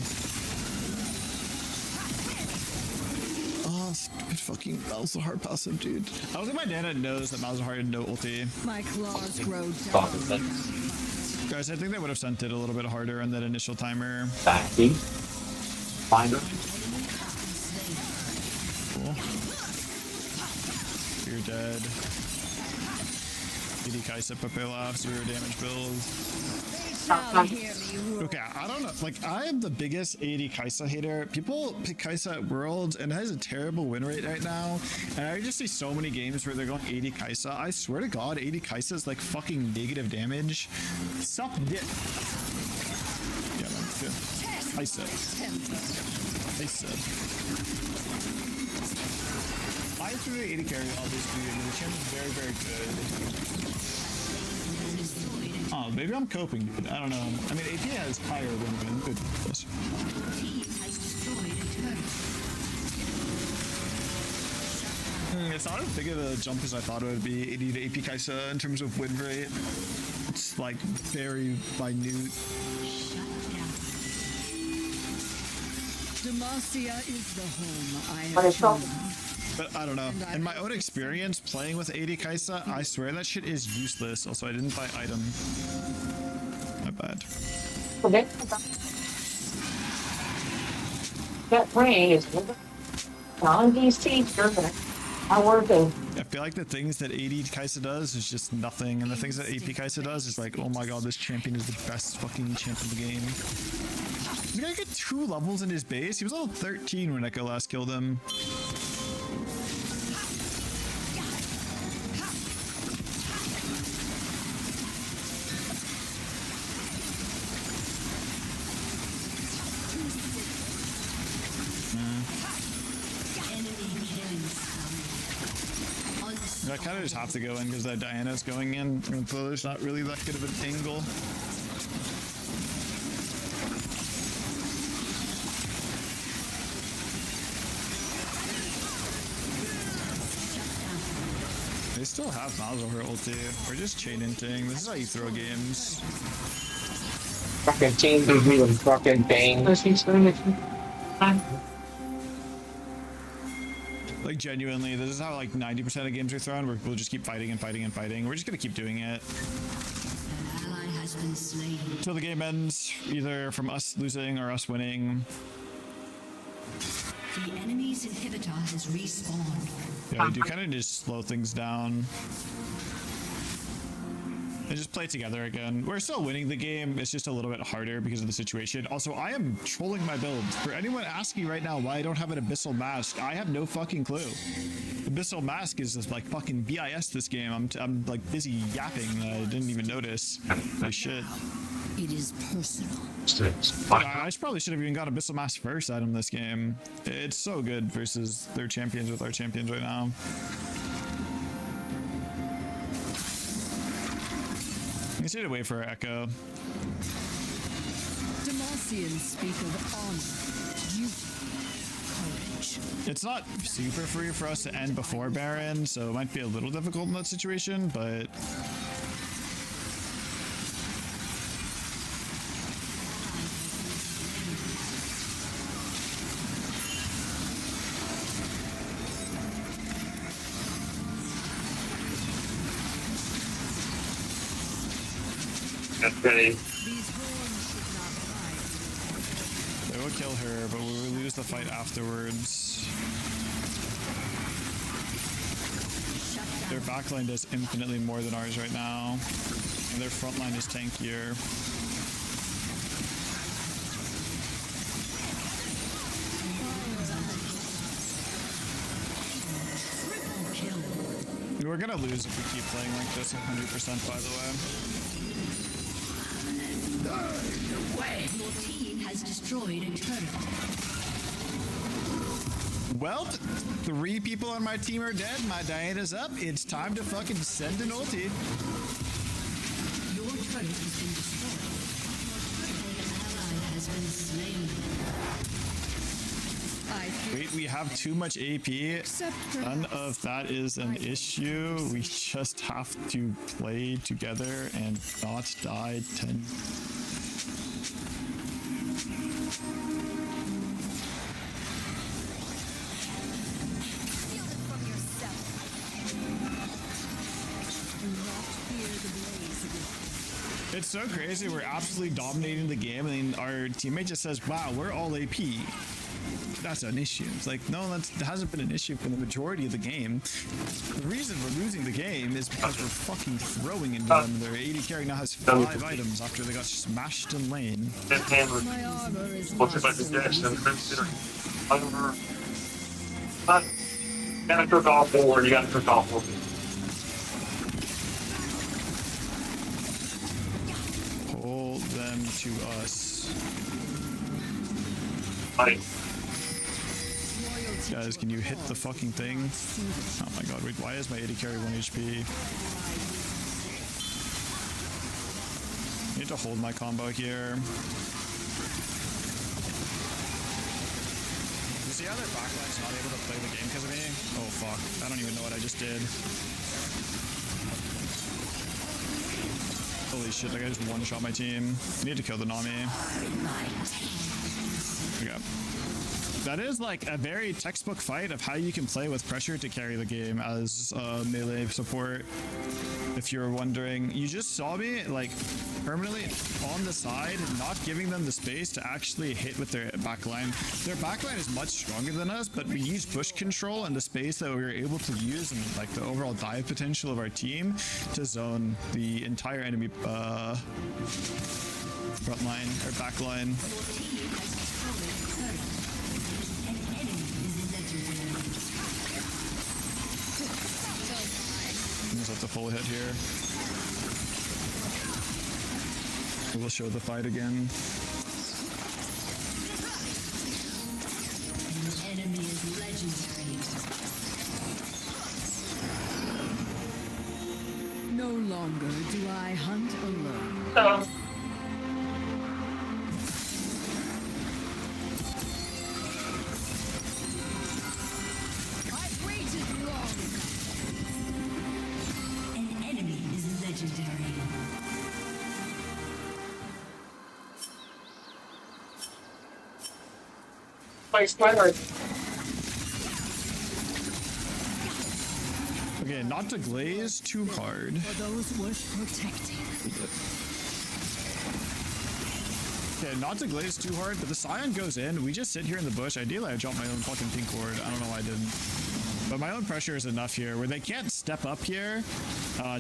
E: Oh, stupid fucking Malzahar passive, dude. I don't think my Nana knows that Malzahar had no ulti.
W: My claws grow down.
E: Guys, I think they would have sent it a little bit harder on that initial timer.
A: Backing. Finder.
E: Cool. You're dead. AD Kai'Sa, Pepe Laugh, 0 damage build. Okay, I don't know. Like, I am the biggest AD Kai'Sa hater. People pick Kai'Sa at Worlds, and it has a terrible win rate right now. And I just see so many games where they're going AD Kai'Sa. I swear to God, AD Kai'Sa is like fucking negative damage. Suck dick. Yeah, man. Good. I said. I threw the AD carry, obviously, and the champ is very, very good. Oh, maybe I'm coping, dude. I don't know. I mean, AP has higher win. Good. Yes. It's not as big of a jump as I thought it would be. AD to AP Kai'Sa in terms of win rate. It's like very minute.
W: Demacia is the home I have chosen.
E: But I don't know. In my own experience playing with AD Kai'Sa, I swear that shit is useless. Also, I didn't buy item. My bad.
D: That brain is on these teachers. I working.
E: I feel like the things that AD Kai'Sa does is just nothing, and the things that AP Kai'Sa does is like, oh my god, this champion is the best fucking champ in the game. He's gonna get 2 levels in his base. He was level 13 when Echo last killed him.
I: I kind of just have to go in because that Diana's going in, and so there's not really that good of an angle. They still have Miles over ulti. We're just chain inting. This is how you throw games.
A: Fucking team gives me the fucking bang.
I: Like genuinely, this is how like 90% of games are thrown. We'll just keep fighting and fighting and fighting. We're just gonna keep doing it until the game ends, either from us losing or us winning.
W: The enemy's inhibitor has respawned.
I: Yeah, we do kind of just slow things down and just play together again. We're still winning the game. It's just a little bit harder because of the situation. Also, I am trolling my build. For anyone asking right now why I don't have an Abyssal Mask, I have no fucking clue. Abyssal Mask is just like fucking BIS this game. I'm like busy yapping. I didn't even notice. Like shit.
W: It is personal.
I: I probably should have even got Abyssal Mask first item this game. It's so good versus their champions with our champions right now. You need to wait for our Echo.
W: Demacians speak of honor, duty, courage.
I: It's not super free for us to end before Baron, so it might be a little difficult in that situation, but
A: Okay.
I: they will kill her, but we will lose the fight afterwards. Their backline does infinitely more than ours right now, and their frontline is tankier. We're gonna lose if we keep playing like this 100%, by the way.
W: Your team has destroyed a turret.
I: Well, 3 people on my team are dead. My Diana's up. It's time to fucking send an ulti.
W: Your turret has been destroyed. An ally has been slain.
I: Wait, we have too much AP. None of that is an issue. We just have to play together and not die 10. It's so crazy. We're absolutely dominating the game, and then our teammate just says, "Wow, we're all AP." That's an issue. It's like, no, that hasn't been an issue for the majority of the game. The reason we're losing the game is because we're fucking throwing into them. Their AD carry now has 5 items after they got smashed in lane.
W: My armor is
A: What's about the dash and you gotta cook all 4, you gotta cook all 4.
I: Pull them to us. Guys, can you hit the fucking thing? Oh my god, wait, why is my AD carry 1 HP? I need to hold my combo here. You see how their backline's not able to play the game because of me? Oh fuck, I don't even know what I just did. Holy shit, that guy just one-shot my team. I need to kill the Nami. Okay. That is like a very textbook fight of how you can play with pressure to carry the game as melee support. If you're wondering, you just saw me like permanently on the side, not giving them the space to actually hit with their backline. Their backline is much stronger than us, but we use push control and the space that we were able to use and like the overall dive potential of our team to zone the entire enemy frontline or backline. Almost at the full hit here. We'll show the fight again.
W: The enemy is legendary. longer do I hunt alone. I've waited long enough.
X: An enemy is legendary.
I: Okay, not to glaze too hard.
W: For those worth protecting.
I: Okay, not to glaze too hard, but the Scion goes in. We just sit here in the bush. Ideally, I drop my own fucking pink ward. I don't know why I didn't. But my own pressure is enough here where they can't step up here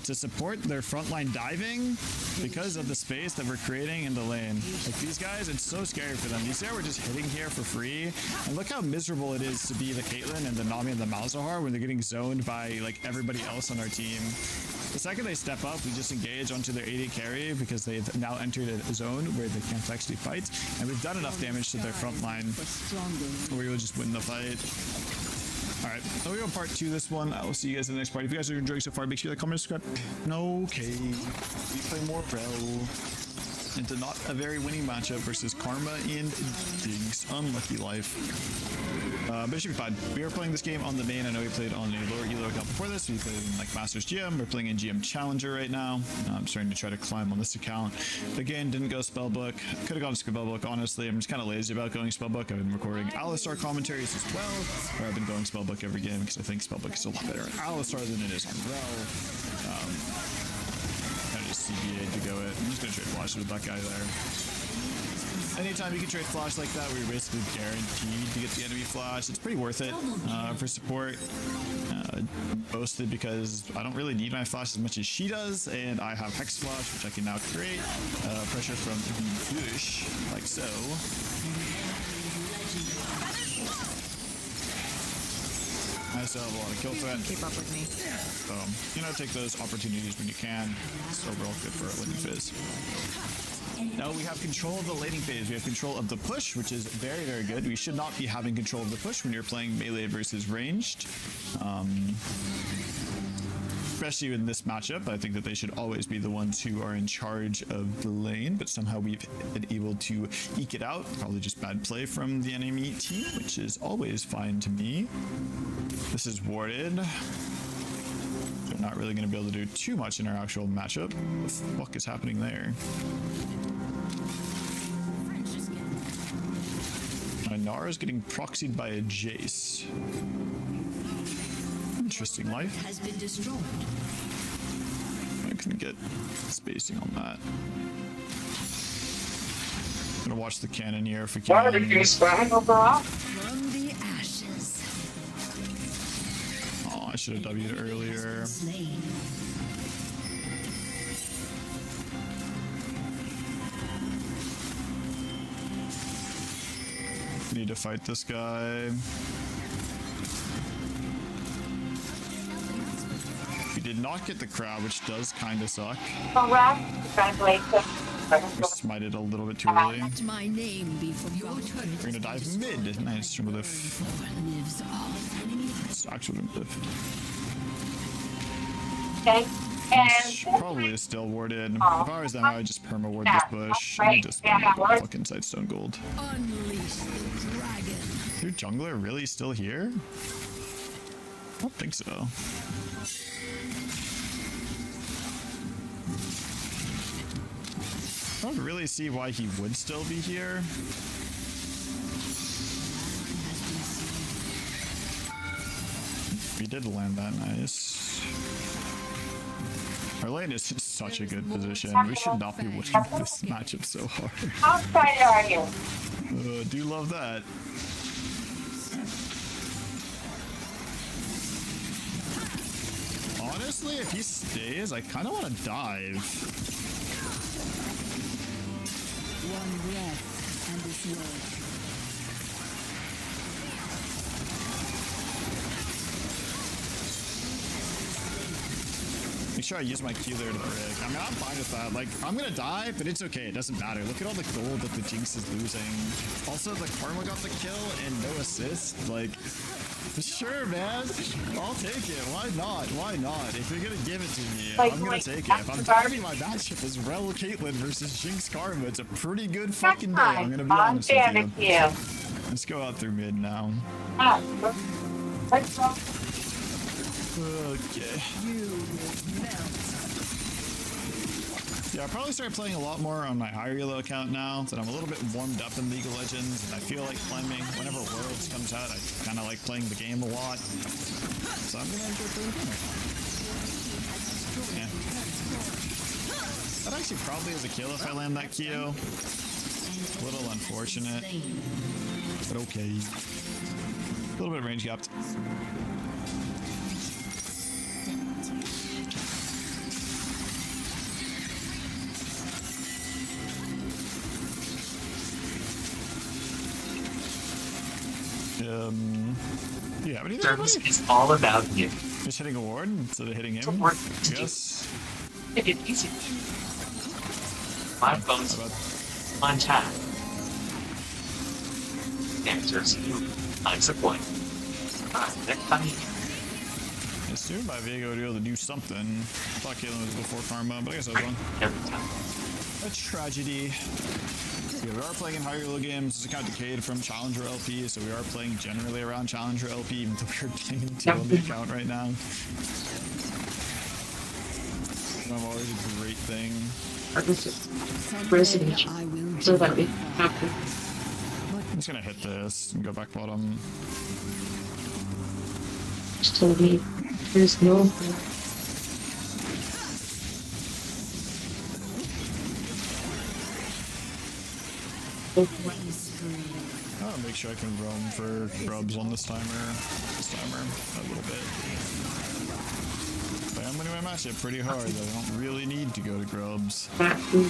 I: to support their frontline diving because of the space that we're creating in the lane. Like these guys, it's so scary for them. You see how we're just hitting here for free? And look how miserable it is to be the Caitlyn and the Nami and the Malzahar when they're getting zoned by like everybody else on our team. The second they step up, we just engage onto their AD carry because they've now entered a zone where they can't actually fight. And we've done enough damage to their front line where we'll just win the fight. Alright, so we go part 2 this one. I will see you guys in the next part. If you guys are enjoying so far, make sure you like, comment, subscribe. Okay, we play more Rel. Into not a very winning matchup versus Karma and Diggs. Unlucky life. But it should be fine. We are playing this game on the main. I know we played on a lower elo account before this. We played in like Masters GM. We're playing in GM Challenger right now. I'm starting to try to climb on this account. Again, didn't go Spellbook. Could have gone Spellbook, honestly. I'm just kind of lazy about going Spellbook. I've been recording Alistar commentaries as well, where I've been going Spellbook every game because I think Spellbook is a lot better on Alistar than it is on Rel. Kind of just CBA to go it. I'm just going to trade Flash with that guy there. Anytime you can trade Flash like that, where you're basically guaranteed to get the enemy Flash, it's pretty worth it for support. Mostly because I don't really need my Flash as much as she does, and I have Hex Flash, which I can now create pressure from the bush, like so. I still have a lot of kill threat.
D: Keep up with me.
I: So, you know, take those opportunities when you can. It's overall good for our laning phase. Now we have control of the laning phase. We have control of the push, which is very, very good. We should not be having control of the push when you're playing melee versus ranged. Especially in this matchup, I think that they should always be the ones who are in charge of the lane, but somehow we've been able to eke it out. Probably just bad play from the enemy team, which is always fine to me. This is warded. So we're not really going to be able to do too much in our actual matchup. What the fuck is happening there? My Nara is getting proxied by a Jace. Interesting life.
X: Has been destroyed.
I: I can get spacing on that. I'm gonna watch the cannon here if we can.
X: From the ashes.
I: Oh, I should have W'd earlier. Need to fight this guy. We did not get the crowd, which does kind of suck. We smited a little bit too early.
W: Let my name be forgotten.
I: We're gonna dive mid. Nice, Trimglyph.
W: Lives on.
I: It's actual Trimglyph.
D: Okay.
I: It's probably still warded. If I was them, I would just perma ward this bush. I need to spend fucking Sightstone gold.
W: Unleash the dragon.
I: Your jungler really still here? I don't think so. I don't really see why he would still be here. We did land that nice. Our lane is in such a good position. We should not be winning this matchup so hard.
D: How excited are you?
I: Do love that. Honestly, if he stays, I kind of want to dive.
W: One breath and this world.
I: Make sure I use my Q there to break. I mean, I'm fine with that. Like, I'm gonna die, but it's okay. It doesn't matter. Look at all the gold that the Jinx is losing. Also, the Karma got the kill and no assist. Like, Sure, man. I'll take it. Why not? Why not? If you're gonna give it to me,
D: Like,
I: I'm gonna
D: like,
I: take it.
D: that's
I: If I'm
D: the
I: talking my matchup is Rel Caitlyn versus Jinx Karma, it's a pretty good fucking day. I'm gonna be
D: I'm
I: honest with
D: damn
I: you.
D: it,
I: Let's go out through mid now. Okay. Yeah, I'll probably start playing a lot more on my higher elo account now that I'm a little bit warmed up in League of Legends and I feel like climbing. Whenever Worlds comes out, I kind of like playing the game a lot. So I'm gonna go through it. Yeah. That actually probably is a kill if I land that Q. A little unfortunate, but okay. A little bit of range gapped. Do you have anything?
D: Service is all about you.
I: Just hitting a ward instead of hitting him? Yes.
D: Make it easy. My phone's on tap. Answers you. I'm supporting. Next time.
I: I assumed by Viego would be able to do something. I thought Caitlyn was before Karma, but I guess I was wrong. A tragedy. Yeah, we are playing in higher elo games. This account decayed from Challenger LP, so we are playing generally around Challenger LP, even though we're playing 2 on the account right now. I'm always a great thing.
D: So that we
I: I'm just gonna hit this and go back bottom.
D: There's no.
I: I'll make sure I can roam for grubs on this timer. A little bit. But I'm winning my matchup pretty hard, though. I don't really need to go to grubs. Probably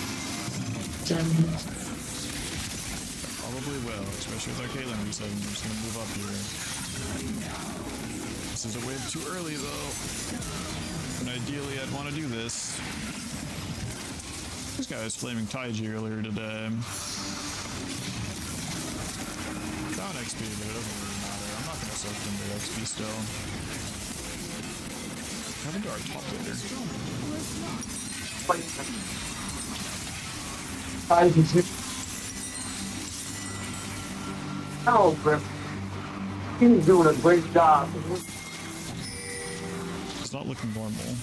I: will, especially with our Caitlyn reset. I'm just gonna move up here. This is a wave too early, though. And ideally, I'd want to do this. This guy was flaming Taiji earlier today. Down XP, but it doesn't really matter. I'm not gonna soak into XP still. Having to our top later.
A: Oh, Griff. He's doing a great job.
I: It's not looking normal.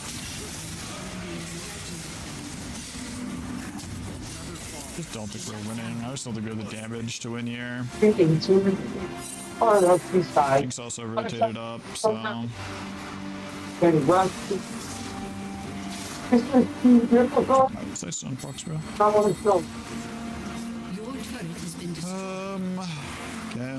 I: Just don't think we're winning. I just don't think we have the damage to win here. Jinx also rotated up, so... I would say Sunfox, bro. Okay.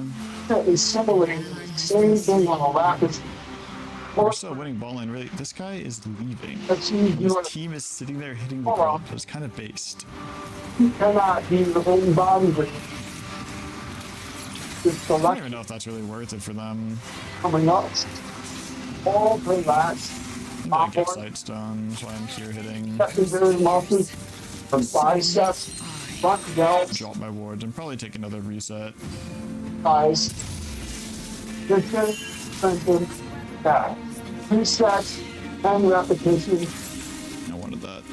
I: We're still winning ball lane, really. This guy is leaving. His team is sitting there hitting the ground, so it's kind of based.
A: You cannot be the whole body with
I: I don't even know if that's really worth it for them.
A: coming up. All relaxed.
I: I get sights done, so I'm here hitting.
A: Secondary muscles, the biceps, front delts,
I: drop my wards, and probably take another reset.
A: thighs. Distance, strengthen, back. Resets and repetition.
I: I wanted that.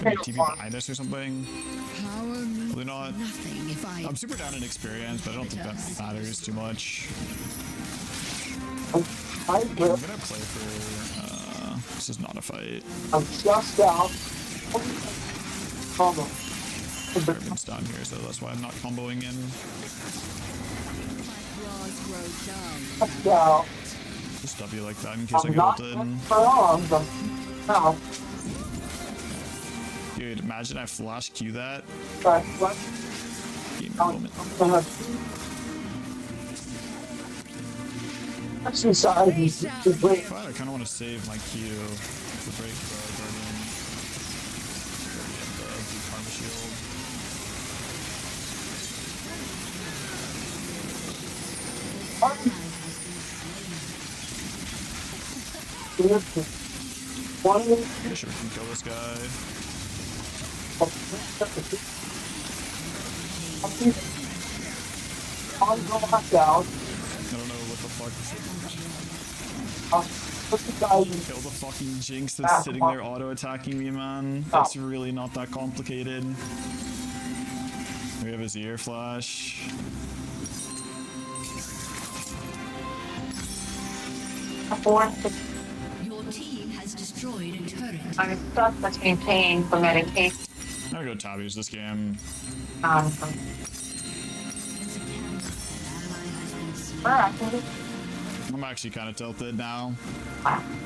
I: Maybe TV behind us or something. Probably not. I'm super down in experience, but I don't think that matters too much. I'm gonna play for. This is not a fight.
A: I'm just out. Combo.
I: Everyone's down here, so that's why I'm not comboing in.
A: Just out.
I: Just W like that in case I get ulted. Dude, imagine I flash Q that. Game moment.
A: Exercise is great.
I: I kind of want to save my Q to break the Guardian. The Karma Shield. Pretty sure we can kill this guy.
A: On the lockdown.
I: Kill the fucking Jinx that's sitting there auto-attacking me, man. That's really not that complicated. We have his ear flash.
W: Your team has destroyed a turret.
D: I'm stuck between paying for medication.
I: I'm gonna go Tabby's this game. I'm actually kind of tilted now.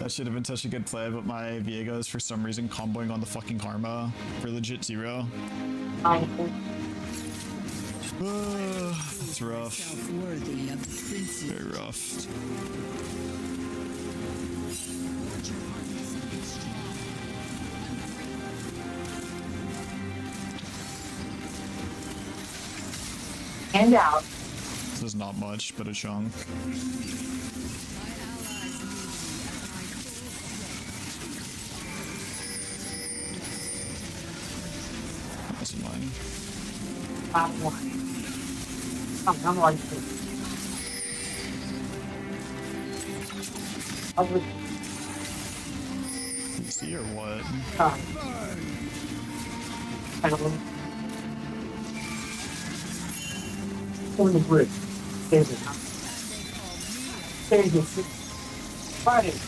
I: That should have been such a good play, but my Viego is for some reason comboing on the fucking Karma for legit 0. It's rough. Very rough.
D: And out.
I: This is not much, but a chunk. That's mine.
D: I'm like
I: PC or what?
D: I don't know. On the bridge. There's it. There's it. Fight it.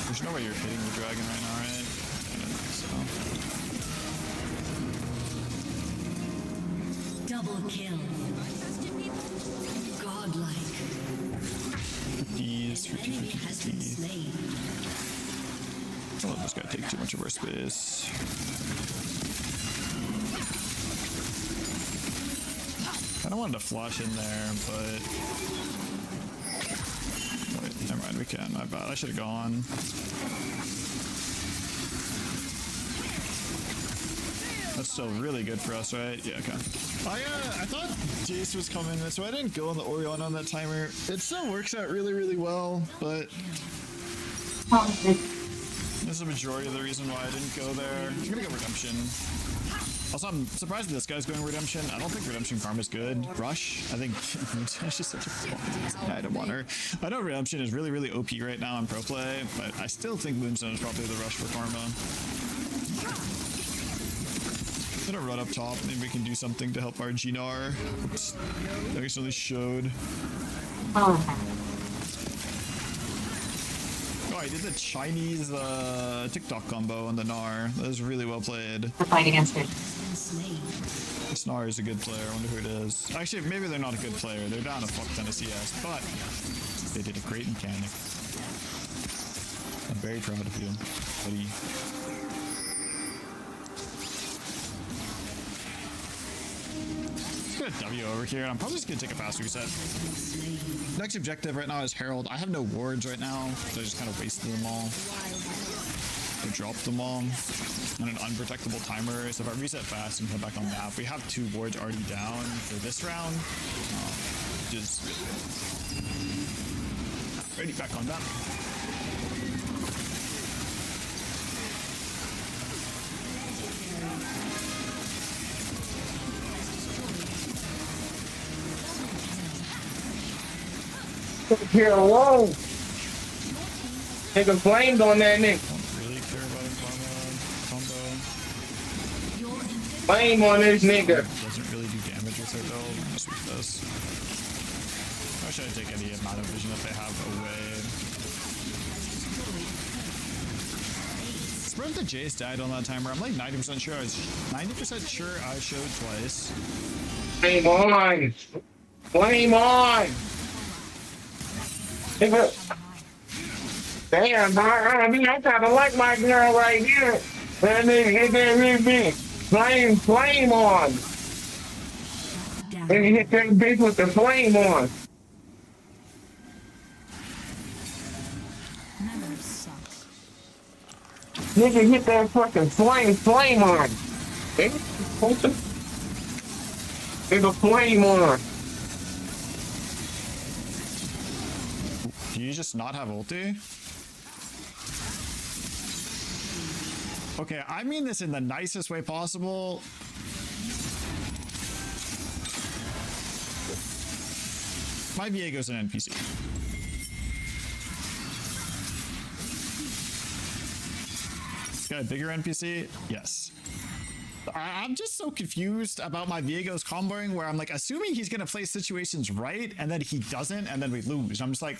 I: There's no way you're hitting the dragon right now, right? I don't think so.
W: Double kill. Godlike.
I: 50s, 50. Don't let this guy take too much of our space. Kinda wanted to flash in there, but... Wait, never mind, we can. My bad. I should have gone. That's still really good for us, right? Yeah, okay. I thought Jace was coming, so I didn't go on the Orion on that timer. It still works out really, really well, but... This is the majority of the reason why I didn't go there. I'm gonna go Redemption. Also, I'm surprised that this guy's going Redemption. I don't think Redemption Karma is good. Rush, I think she's just such a I don't want her. I know Redemption is really, really OP right now in pro play, but I still think Moonstone is probably the rush for Karma. I'm gonna run up top. Maybe we can do something to help our Gnar. Oops. That recently showed. Oh, I did the Chinese TikTok combo on the Gnar. That was really well played.
D: We're fighting against it.
I: This Gnar is a good player. I wonder who it is. Actually, maybe they're not a good player. They're down a fuck ton of CS, but they did a great mechanic. I'm very proud of you, buddy. W over here. I'm probably just gonna take a fast reset. Next objective right now is Herald. I have no wards right now, so I just kind of wasted them all. I dropped them all on an unprotectable timer. So if I reset fast and come back on map, we have 2 wards already down for this round. Just ready back on map.
A: Here alone. Nigga blamed on that nigga.
I: Really care about combo.
A: Blame on this nigga.
I: Doesn't really do damage with her though. Just with this. Why should I take any amount of vision that they have away? Spread the Jace died on that timer. I'm like 90% sure. 90% sure I showed twice.
A: Blame on. Blame on. Damn, I mean, I kind of like my girl right here. That nigga, flame on. And you hit that bitch with the flame on. Nigga, hit that fucking flame on. Nigga, flame on.
I: Do you just not have ulti? Okay, I mean this in the nicest way possible. my Viego's an NPC. This guy a bigger NPC? Yes. I'm just so confused about my Viego's comboing where I'm like assuming he's gonna play situations right and then he doesn't and then we lose. I'm just like,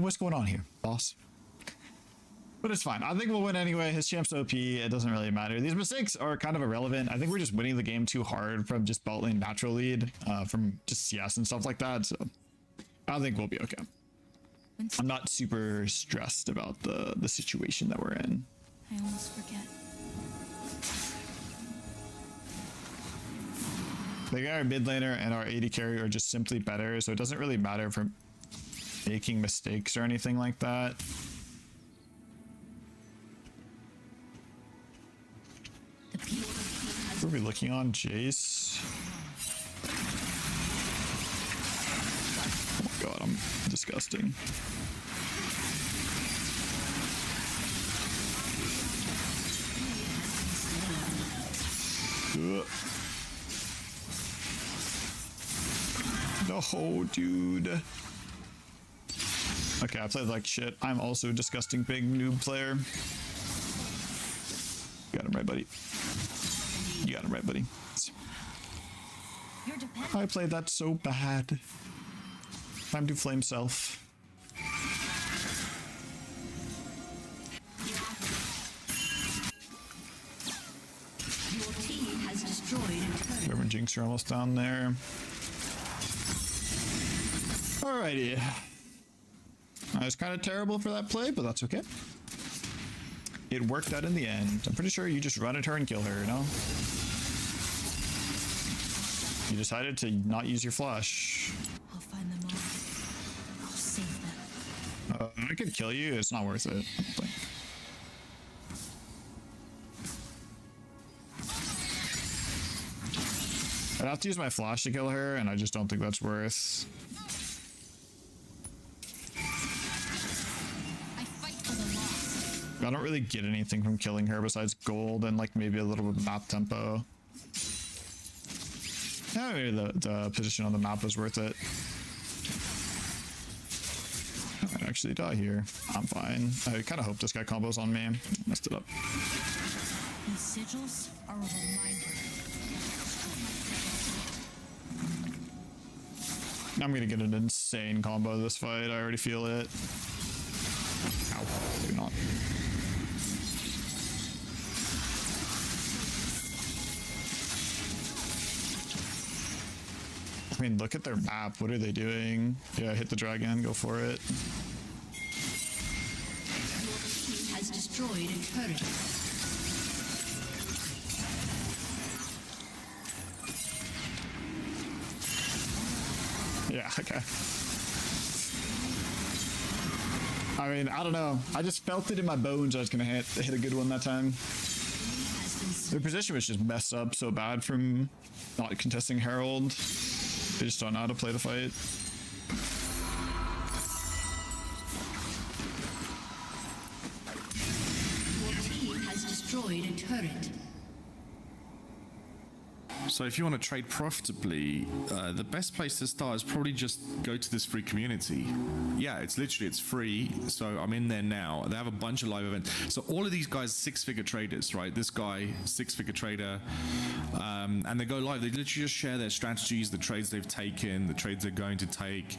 I: what's going on here, boss? But it's fine. I think we'll win anyway. His champ's OP. It doesn't really matter. These mistakes are kind of irrelevant. I think we're just winning the game too hard from just bot lane natural lead, from just CS and stuff like that. So I think we'll be okay. I'm not super stressed about the situation that we're in.
V: I almost forget.
I: Like our mid laner and our AD carry are just simply better, so it doesn't really matter for making mistakes or anything like that. What are we looking on? Jace. Oh my god, I'm disgusting. No, dude. Okay, I played like shit. I'm also a disgusting big noob player. Got him right, buddy. You got him right, buddy. I played that so bad. Time to flame self.
W: Your team has destroyed a turret.
I: Reverend Jinx are almost down there. Alrighty. I was kind of terrible for that play, but that's okay. It worked out in the end. I'm pretty sure you just run at her and kill her, you know? You decided to not use your flash.
V: I'll find them all. I'll save them.
I: I could kill you. It's not worth it. I don't think. I'd have to use my flash to kill her, and I just don't think that's worth. I don't really get anything from killing her besides gold and like maybe a little bit of map tempo. Yeah, maybe the position on the map was worth it. I might actually die here. I'm fine. I kind of hope this guy combos on me. Messed it up.
V: These sigils are a reminder.
I: I'm gonna get an insane combo this fight. I already feel it. Ow, maybe not. I mean, look at their map. What are they doing? Yeah, hit the dragon. Go for it.
W: Your team has destroyed a turret.
I: Yeah, okay. I mean, I don't know. I just felt it in my bones I was going to hit a good one that time. Their position was just messed up so bad from not contesting Herald. They just don't know how to play the fight.
W: Your team has destroyed a turret.
C: So if you want to trade profitably, the best place to start is probably just go to this free community. Yeah, it's free. So I'm in there now. They have a bunch of live events. So all of these guys, 6-figure traders, right? This guy, 6-figure trader, and they go live. They literally just share their strategies, the trades they've taken, the trades they're going to take.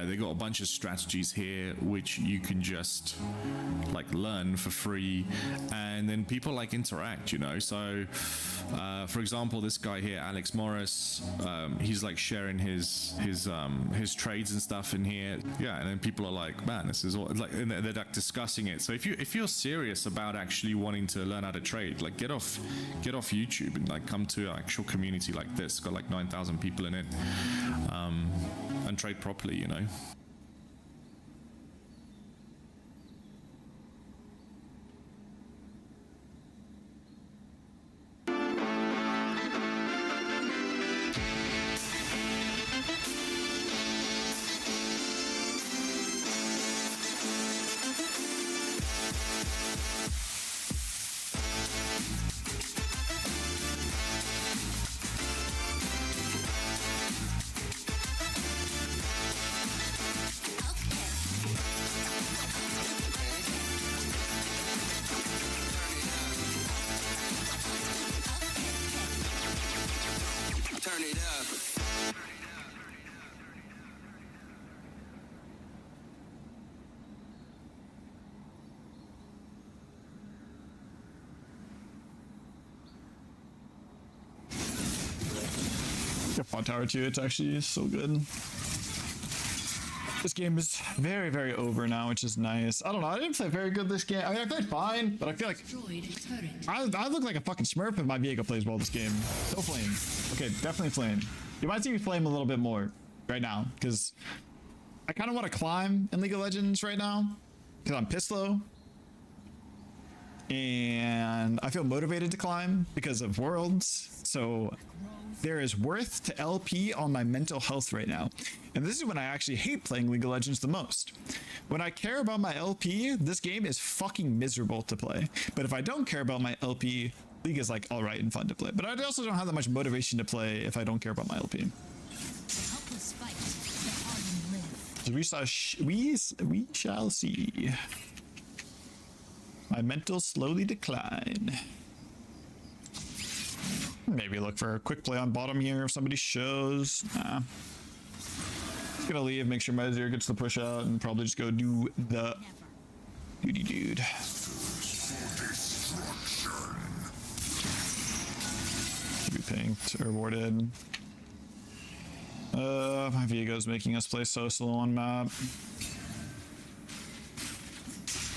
C: They got a bunch of strategies here, which you can just like learn for free, and then people like interact, you know. So for example, this guy here, Alex Morris, he's like sharing his trades and stuff in here. Yeah, and then people are like, man, this is all like, and they're like discussing it. So if you're serious about actually wanting to learn how to trade, like get off YouTube and like come to an actual community like this. It's got like 9,000 people in it, and trade properly, you know.
I: The Font Tower 2, it's actually so good. This game is very, very over now, which is nice. I don't know. I didn't play very good this game. I mean, I played fine, but I feel like I look like a fucking smurf if my Viego plays well this game. No flame. Okay, definitely flame. You might see me flame a little bit more right now because I kind of want to climb in League of Legends right now because I'm pissed low. And I feel motivated to climb because of Worlds. So there is worth to LP on my mental health right now. And this is when I actually hate playing League of Legends the most. When I care about my LP, this game is fucking miserable to play. But if I don't care about my LP, League is like alright and fun to play. But I also don't have that much motivation to play if I don't care about my LP. So we shall see. My mental slowly decline. Maybe look for a quick play on bottom here if somebody shows. Nah. Just gonna leave, make sure my Zero gets the push out, and probably just go do the dude. Be pinked or rewarded. My Viego's making us play so slow on map.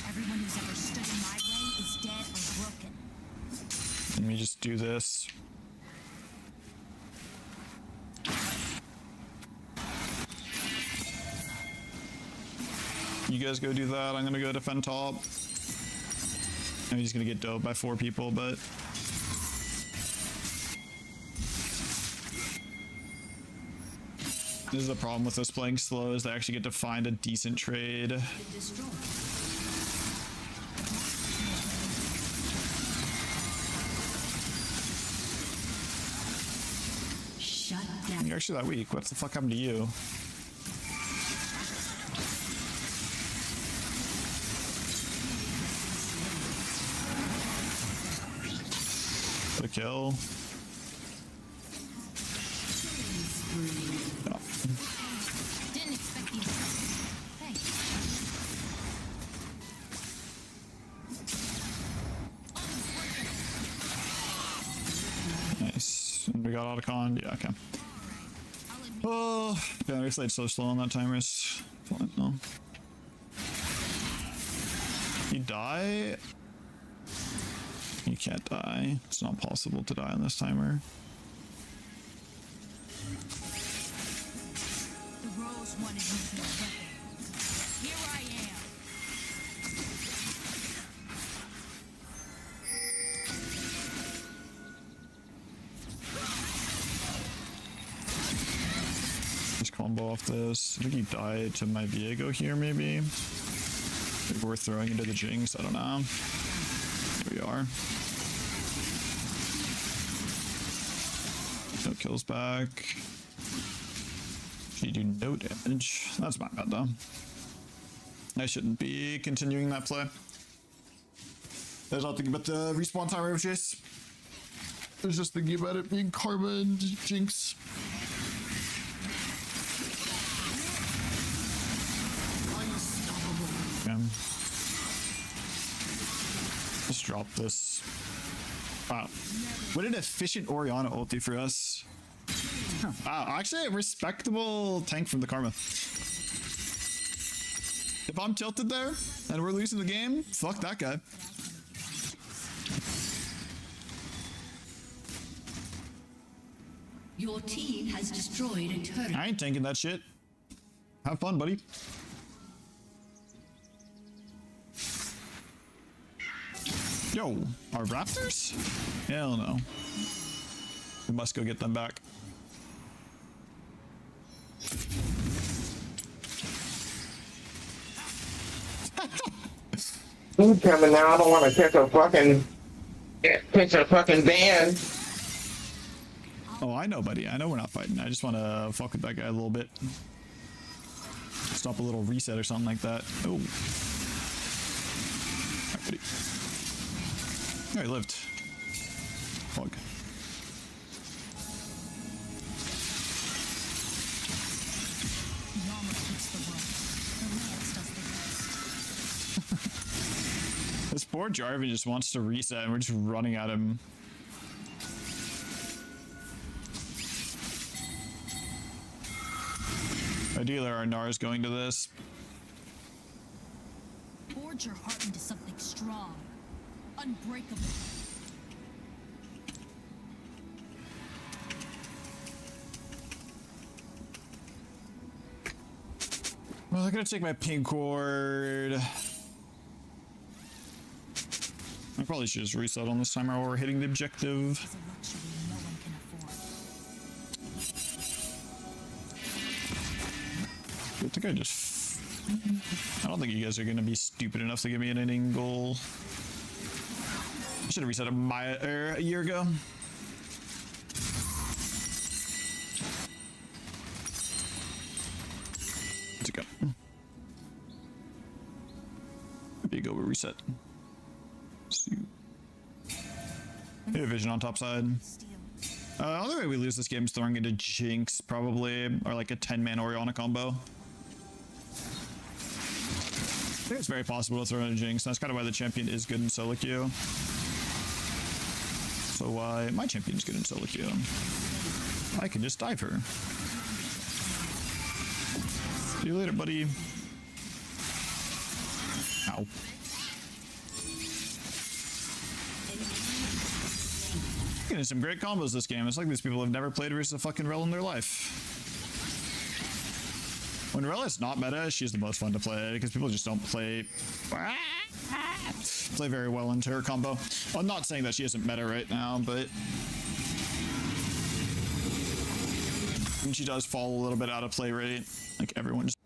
B: Everyone who's ever stood in my way is dead or broken.
I: Let me just do this. You guys go do that. I'm gonna go defend top. I'm just gonna get doped by 4 people, but this is the problem with us playing slow is they actually get to find a decent trade. You're actually that weak. What the fuck happened to you? The kill. No.
B: Didn't expect you to. Thanks.
I: Nice. And we got Autocon. Yeah, okay. Oh, yeah, I guess I so slow on that timer. No. You die? You can't die. It's not possible to die on this timer.
B: The Rose wanted me to be a weapon. Here I am.
I: Just combo off this. I think he died to my Viego here, maybe. Maybe we're throwing into the Jinx. I don't know. Here we are. No kills back. She do no damage. That's my bad though. I shouldn't be continuing that play. There's nothing but the respawn timer of Jace. I was just thinking about it being Karma and Jinx. Okay. Let's drop this. Wow. What an efficient Orianna ulti for us. Wow, actually a respectable tank from the Karma. If I'm tilted there and we're losing the game, fuck that guy.
W: Your team has destroyed a turret.
I: I ain't tanking that shit. Have fun, buddy. Yo, our Raptors? Hell no. We must go get them back.
A: He's coming now. I don't want to catch a fucking ban.
I: Oh, I know, buddy. I know we're not fighting. I just want to fuck with that guy a little bit. Stop a little reset or something like that. Oh. Alright, buddy. Oh, he lived. Fuck. This poor Jarvan just wants to reset and we're just running at him. Ideally, our Nars going to this.
V: Forge your heart into something strong, unbreakable.
I: Well, I'm gonna take my pink cord. I probably should just reset on this timer while we're hitting the objective. I think I just... I don't think you guys are gonna be stupid enough to give me an ending goal. I should have reset a year ago. Let's go. Maybe go reset. Hit vision on top side. The only way we lose this game is throwing into Jinx, probably, or like a 10-man Oriana combo. I think it's very possible to throw in a Jinx. That's kind of why the champion is good in solo queue. So why my champion is good in solo queue. I can just dive her. See you later, buddy. Ow. Getting some great combos this game. It's like these people have never played versus a fucking Rel in their life. When Rel is not meta, she's the most fun to play because people just don't play very well into her combo. I'm not saying that she isn't meta right now, but when she does fall a little bit out of play rate, like everyone just...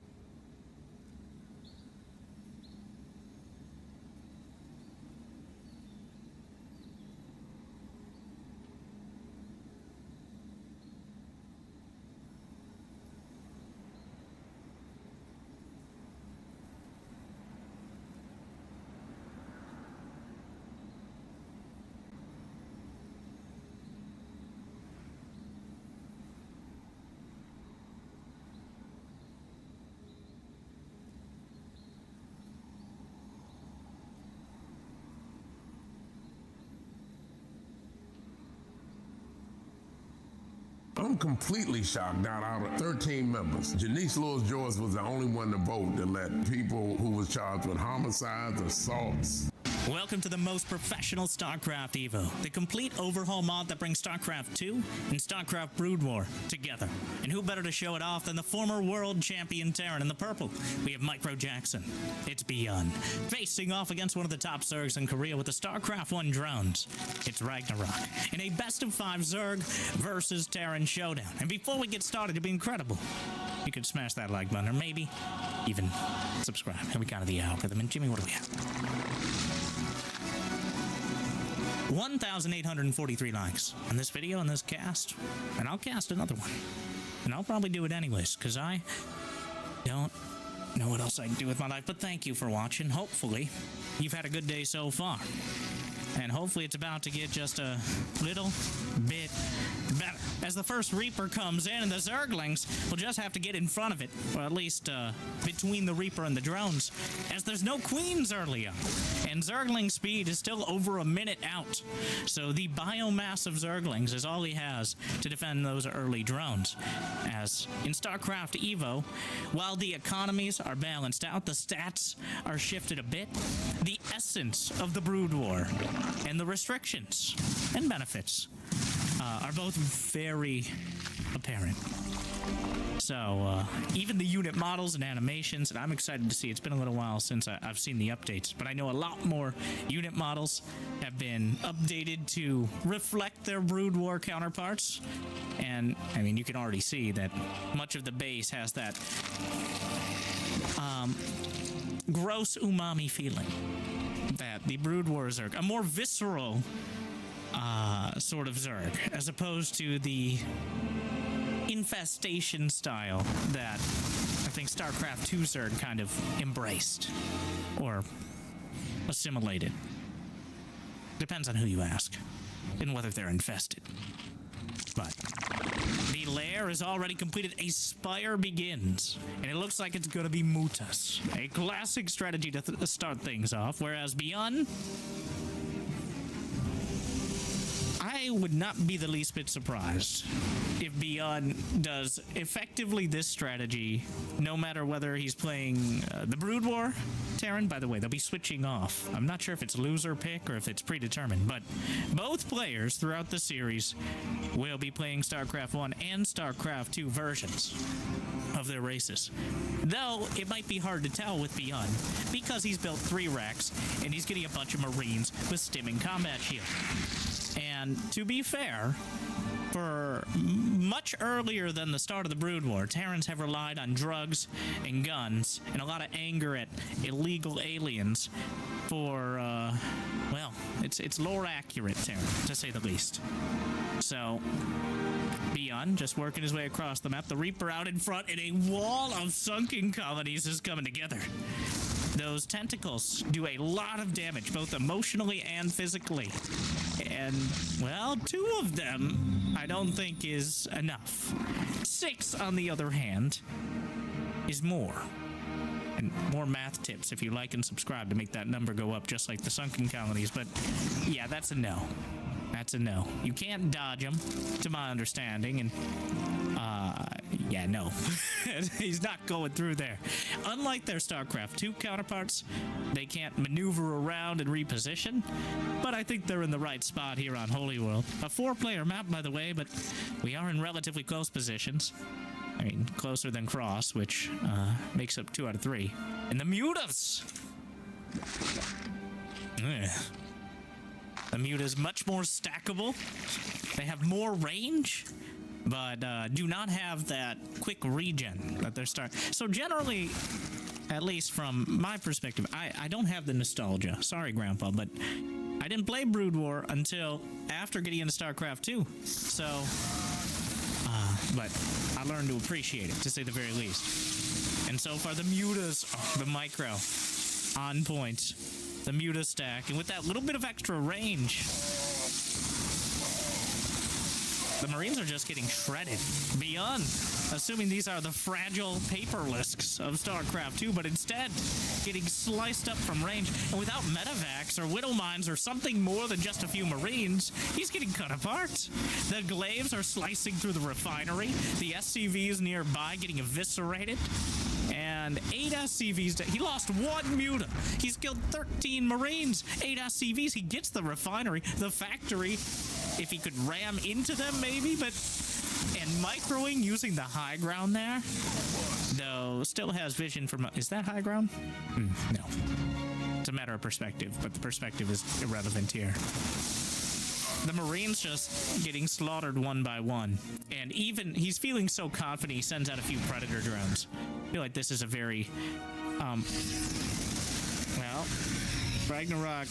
F: I'm completely shocked that out of 13 members, Janice Lewis-Joyce was the only one to vote to let people who was charged with homicides, assaults.
J: Welcome to the most professional StarCraft Evo, the complete overhaul mod that brings StarCraft 2 and StarCraft Brood War together. And who better to show it off than the former world champion Terran in the purple? We have Micro Jackson. It's Beyond, facing off against one of the top Zergs in Korea with the StarCraft 1 drones. It's Ragnarok, in a best of 5 Zerg versus Terran showdown. And before we get started, it'd be incredible. You could smash that like button, or maybe even subscribe. And we got the algorithm. And Jimmy, what do we have? 1,843 likes on this video and this cast, and I'll cast another one, and I'll probably do it anyways because I don't know what else I can do with my life. But thank you for watching. Hopefully you've had a good day so far, and hopefully it's about to get just a little bit better as the first Reaper comes in, and the Zerglings will just have to get in front of it, or at least between the Reaper and the drones, as there's no queens early on, and Zergling speed is still over a minute out. So the biomass of Zerglings is all he has to defend those early drones. As in StarCraft Evo, while the economies are balanced out, the stats are shifted a bit, the essence of the Brood War and the restrictions and benefits are both very apparent. So even the unit models and animations, and I'm excited to see, it's been a little while since I've seen the updates, but I know a lot more unit models have been updated to reflect their Brood War counterparts. And I mean, you can already see that much of the base has that gross umami feeling that the Brood War Zerg, a more visceral sort of Zerg, as opposed to the infestation style that I think StarCraft 2 Zerg kind of embraced or assimilated. Depends on who you ask and whether they're infested. But the lair is already completed. A spire begins, and it looks like it's going to be Mutas, a classic strategy to start things off, whereas Beyond, I would not be the least bit surprised if Beyond does effectively this strategy, no matter whether he's playing the Brood War Terran. By the way, they'll be switching off. I'm not sure if it's loser pick or if it's predetermined, but both players throughout the series will be playing StarCraft 1 and StarCraft 2 versions of their races. Though it might be hard to tell with Beyond because he's built 3 racks and he's getting a bunch of Marines with stimming combat shield. And to be fair, for much earlier than the start of the Brood War, Terrans have relied on drugs and guns and a lot of anger at illegal aliens for, well, it's lore accurate Terran, to say the least. So, Beyond just working his way across the map. The Reaper out in front, and a wall of sunken colonies is coming together. Those tentacles do a lot of damage, both emotionally and physically. And, well, 2 of them I don't think is enough. 6, on the other hand, is more. And more math tips if you like and subscribe to make that number go up just like the sunken colonies. But, yeah, that's a no. That's a no. You can't dodge them, to my understanding, and yeah, no. He's not going through there. Unlike their StarCraft 2 counterparts, they can't maneuver around and reposition, but I think they're in the right spot here on Holy World. A 4-player map, by the way, but we are in relatively close positions. I mean, closer than Cross, which makes up 2 out of 3. And the Mutas! Ugh. The Muta is much more stackable. They have more range, but do not have that quick regen that they're starting. So generally, at least from my perspective, I don't have the nostalgia. Sorry, Grandpa, but I didn't play Brood War until after getting into StarCraft 2. So, but I learned to appreciate it, to say the very least. And so far, the Mutas, the micro, on point. The Muta stack, and with that little bit of extra range, the Marines are just getting shredded. Beyond, assuming these are the fragile paperlisks of StarCraft 2, but instead getting sliced up from range, and without Metavacs or Widow Mines or something more than just a few Marines, he's getting cut apart. The Glaives are slicing through the refinery, the SCVs nearby getting eviscerated, and 8 SCVs. He lost 1 Muta. He's killed 13 Marines. 8 SCVs. He gets the refinery, the factory. If he could ram into them, maybe, but... And microing using the high ground there, though, still has vision from... Is that high ground? No. It's a matter of perspective, but the perspective is irrelevant here. The Marines just getting slaughtered 1 by 1. And even, he's feeling so confident he sends out a few Predator drones. I feel like this is a very, well, Ragnarok,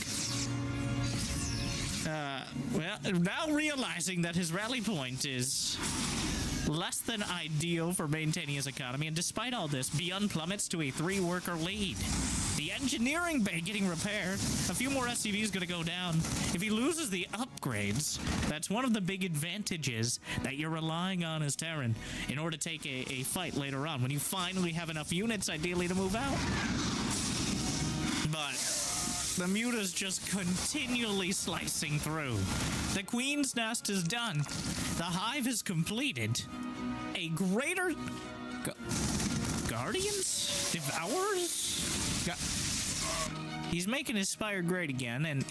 J: well, now realizing that his rally point is less than ideal for maintaining his economy, and despite all this, Beyond plummets to a 3-worker lead. The engineering bay getting repaired. A few more SCVs gonna go down. If he loses the upgrades, that's one of the big advantages that you're relying on as Terran in order to take a fight later on, when you finally have enough units, ideally, to move out. But the Muta's just continually slicing through. The Queen's Nest is done. The Hive is completed. A greater... Guardians? Devourers? He's making his Spire great again, and...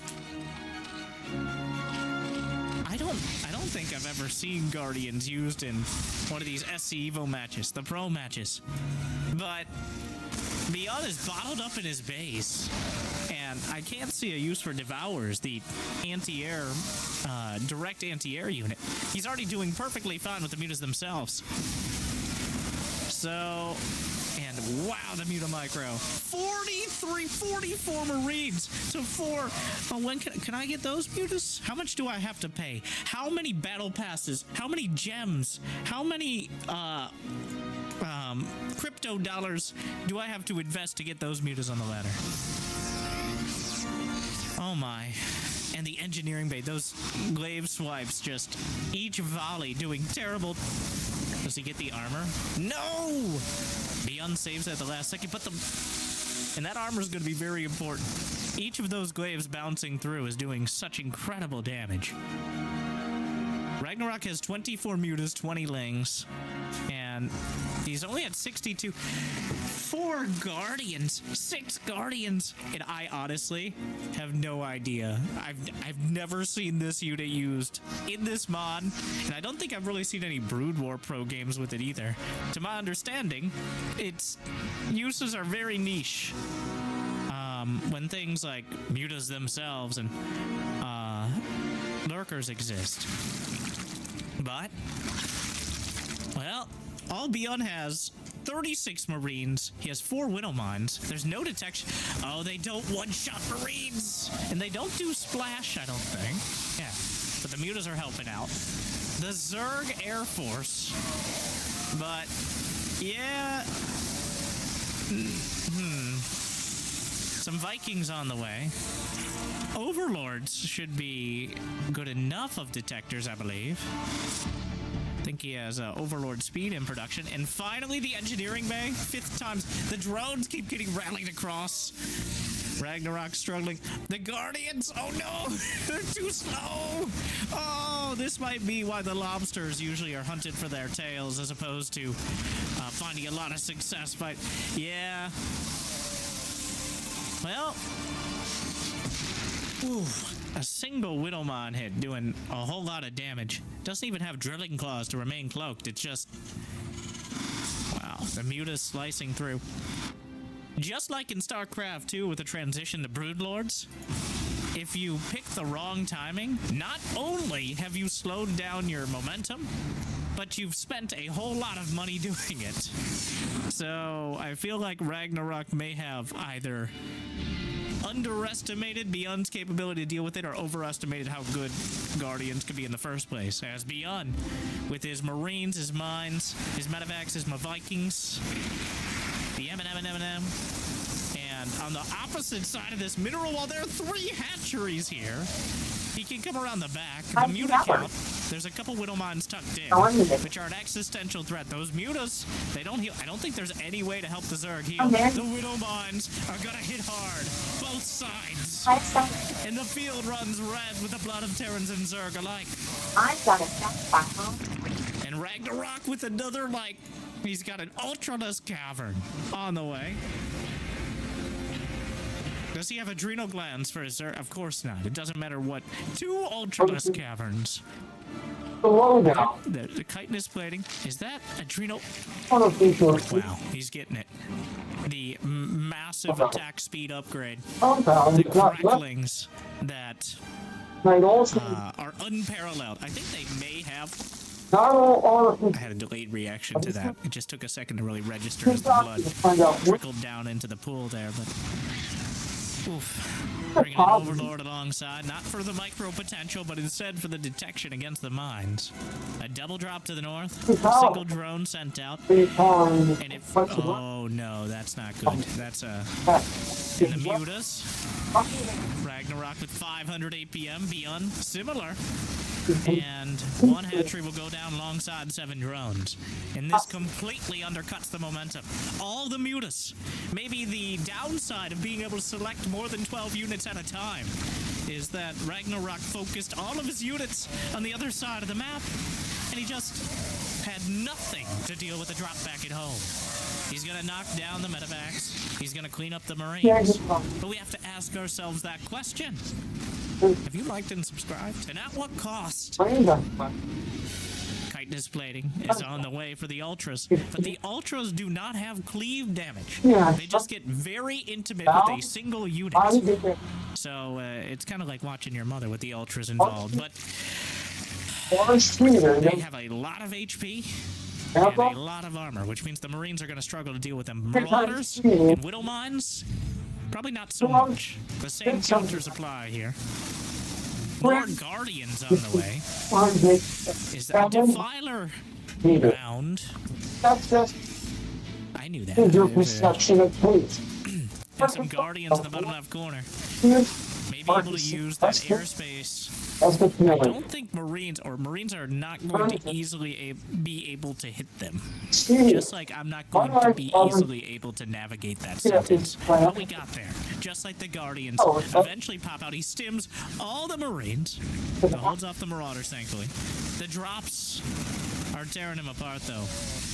J: I don't think I've ever seen Guardians used in one of these SC Evo matches, the pro matches. But Beyond is bottled up in his base, and I can't see a use for Devourers, the anti-air, direct anti-air unit. He's already doing perfectly fine with the Mutas themselves. So, and wow, the Muta Micro. 44 Marines to 4. Oh, when can I get those Mutas? How much do I have to pay? How many battle passes? How many gems? How many, crypto dollars do I have to invest to get those Mutas on the ladder? Oh my. And the engineering bay, those glaive swipes, just each volley doing terrible. Does he get the armor? No! Beyond saves at the last second, but and that armor is going to be very important. Each of those glaives bouncing through is doing such incredible damage. Ragnarok has 24 mutas, 20 lings, and he's only at 62. 4 guardians, 6 guardians, and I honestly have no idea. I've never seen this unit used in this mod, and I don't think I've really seen any Brood War Pro games with it either. To my understanding, its uses are very niche. When things like mutas themselves and lurkers exist. But, well, Albion has 36 Marines. He has 4 Widow Mines. There's no detection. Oh, they don't one-shot Marines. And they don't do splash, I don't think. Yeah, but the mutas are helping out. The Zerg Air Force. But, yeah. Some Vikings on the way. Overlords should be good enough of detectors, I believe. I think he has Overlord speed in production. And finally, the engineering bay. 5th time. The drones keep getting rallied across. Ragnarok struggling. The Guardians, oh no, they're too slow. Oh, this might be why the lobsters usually are hunted for their tails as opposed to finding a lot of success. But yeah. Well, a single Widowmon hit doing a whole lot of damage. Doesn't even have drilling claws to remain cloaked. It's just, wow, the mutas slicing through. Just like in StarCraft 2 with the transition to Broodlords, if you pick the wrong timing, not only have you slowed down your momentum, but you've spent a whole lot of money doing it. So I feel like Ragnarok may have either underestimated Beyond's capability to deal with it or overestimated how good Guardians could be in the first place. As Beyond, with his Marines, his Mines, his Medevacs, his Vikings, the M&M. And on the opposite side of this mineral wall, there are 3 hatcheries here. He can come around the back. The muta count, there's a couple Widow Mines tucked in, which are an existential threat. Those mutas, they don't heal. I don't think there's any way to help the Zerg heal. The Widow Mines are gonna hit hard. Both sides. And the field runs red with the blood of Terrans and Zerg alike. And Ragnarok with another, like, he's got an Ultralisk Cavern on the way. Does he have adrenal glands for his Zerg? Of course not. It doesn't matter what. 2 Ultralisk Caverns. The chitinous plating. Is that adrenal? Wow, he's getting it. The massive attack speed upgrade. The cracklings that are unparalleled. I think they may have. I had a delayed reaction to that. It just took a second to really register as the blood trickled down into the pool there, but oof. Bringing an Overlord alongside, not for the micro potential, but instead for the detection against the mines. A double drop to the north, a single drone sent out, and it, oh no, that's not good. That's in the mutas. Ragnarok with 500 APM, Beyond, similar. And 1 hatchery will go down alongside 7 drones. And this completely undercuts the momentum. All the mutas. Maybe the downside of being able to select more than 12 units at a time is that Ragnarok focused all of his units on the other side of the map, and he just had nothing to deal with the drop back at home. He's gonna knock down the medevacs. He's gonna clean up the Marines. But we have to ask ourselves that question. Have you liked and subscribed? And at what cost? Chitinous plating is on the way for the Ultras, but the Ultras do not have cleave damage. They just get very intimate with a single unit. So it's kind of like watching your mother with the Ultras involved. But they have a lot of HP and a lot of armor, which means the Marines are going to struggle to deal with them. Marauders and Widow Mines, probably not so much. The same counters apply here. More Guardians on the way. Is that a Defiler round? I knew that. And some Guardians in the bottom left corner. Maybe be able to use that airspace. I don't think Marines are not going to easily be able to hit them. Just like I'm not going to be easily able to navigate that sentence. But we got there. Just like the Guardians eventually pop out. He stims all the Marines. Holds off the Marauders, thankfully. The drops are tearing him apart, though.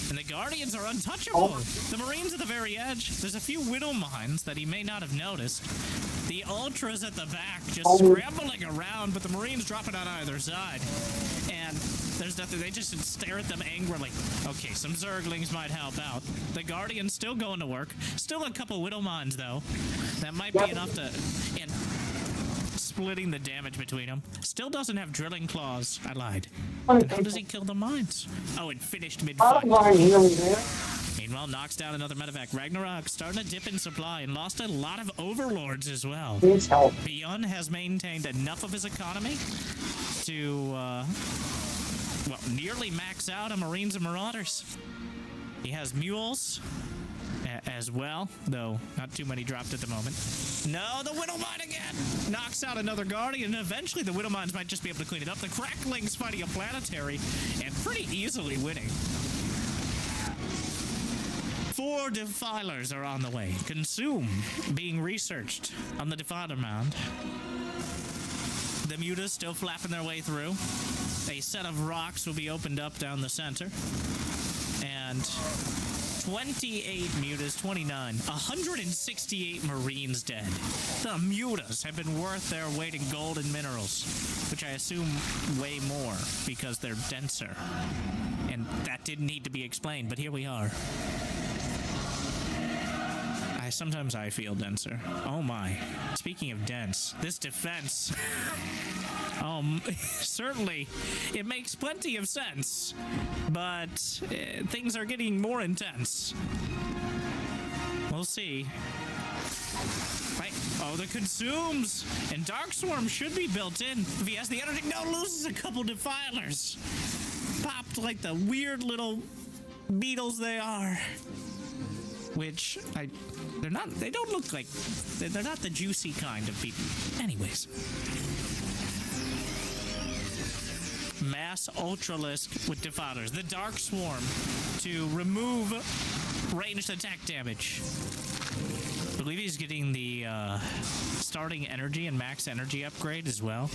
J: And the Guardians are untouchable. The Marines at the very edge. There's a few Widow Mines that he may not have noticed. The Ultras at the back just scrambling around, but the Marines dropping on either side. And there's nothing. They just stare at them angrily. Okay, some Zerglings might help out. The Guardians still going to work. Still a couple Widow Mines, though. That might be enough to... And splitting the damage between them. Still doesn't have drilling claws. I lied. Then how does he kill the mines? Oh, it finished mid-fight. Meanwhile, knocks down another medevac. Ragnarok starting to dip in supply and lost a lot of overlords as well. Beyond has maintained enough of his economy to, well, nearly max out on Marines and Marauders. He has mules as well, though not too many dropped at the moment. No, the Widow Mine again! Knocks out another Guardian, and eventually the Widow Mines might just be able to clean it up. The Cracklings fighting a Planetary, and pretty easily winning. 4 Defilers are on the way. Consume being researched on the Defiler Mound. The Mutas still flapping their way through. A set of rocks will be opened up down the center. And 28 Mutas, 29, 168 Marines dead. The Mutas have been worth their weight in gold and minerals, which I assume way more because they're denser. And that didn't need to be explained, but here we are. Sometimes I feel denser. Oh my. Speaking of dense, this defense... certainly, it makes plenty of sense, but things are getting more intense. We'll see. Right. Oh, the Consumes! And Dark Swarm should be built in. If he has the energy... No, loses a couple Defilers. Popped like the weird little beetles they are. Which, they don't look like, they're not the juicy kind of people. Anyways. Mass Ultralisk with Defilers. The Dark Swarm to remove ranged attack damage. I believe he's getting the starting energy and max energy upgrade as well.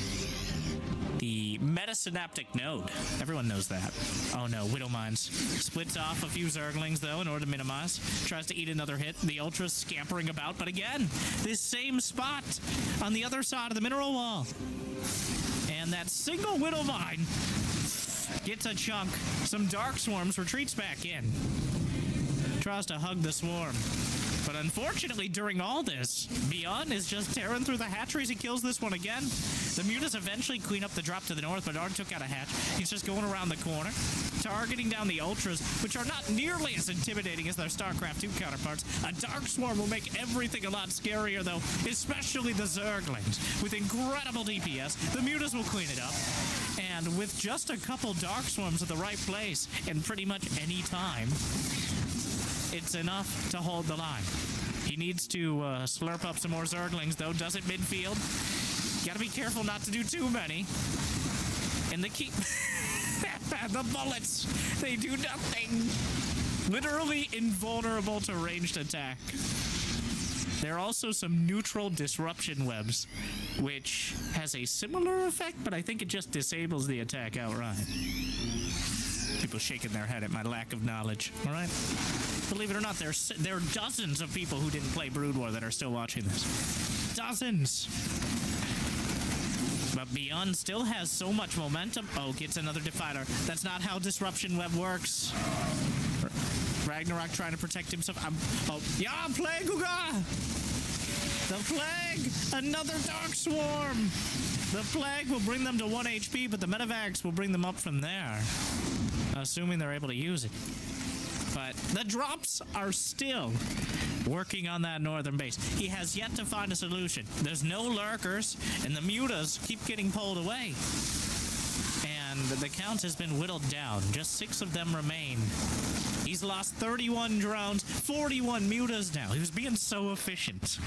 J: The Metasynaptic Node. Everyone knows that. Oh no, Widow Mines. Splits off a few Zerglings, though, in order to minimize. Tries to eat another hit. The Ultras scampering about, but again, this same spot on the other side of the mineral wall. And that single Widow Mine gets a chunk. Some Dark Swarms, retreats back in. Tries to hug the swarm. But unfortunately, during all this, Beyond is just tearing through the hatcheries. He kills this one again. The Mutas eventually clean up the drop to the north, but Ard took out a hatch. He's just going around the corner, targeting down the Ultras, which are not nearly as intimidating as their StarCraft 2 counterparts. A Dark Swarm will make everything a lot scarier, though, especially the Zerglings. With incredible DPS, the Mutas will clean it up. And with just a couple Dark Swarms at the right place, and pretty much any time, it's enough to hold the line. He needs to slurp up some more Zerglings, though. Does it midfield. Gotta be careful not to do too many. And the key... the bullets! They do nothing! Literally invulnerable to ranged attack. There are also some neutral disruption webs, which has a similar effect, but I think it just disables the attack outright. People shaking their head at my lack of knowledge. All right? Believe it or not, there are dozens of people who didn't play Brood War that are still watching this. Dozens! But Beyond still has so much momentum. Oh, gets another Defiler. That's not how Disruption Web works. Ragnarok trying to protect himself. Yeah, Plague, Uga! The Plague! Another Dark Swarm! The Plague will bring them to 1 HP, but the Medevacs will bring them up from there. Assuming they're able to use it. But the drops are still working on that northern base. He has yet to find a solution. There's no lurkers, and the Mutas keep getting pulled away. And the count has been whittled down. Just 6 of them remain. He's lost 31 drones, 41 Mutas now. He was being so efficient.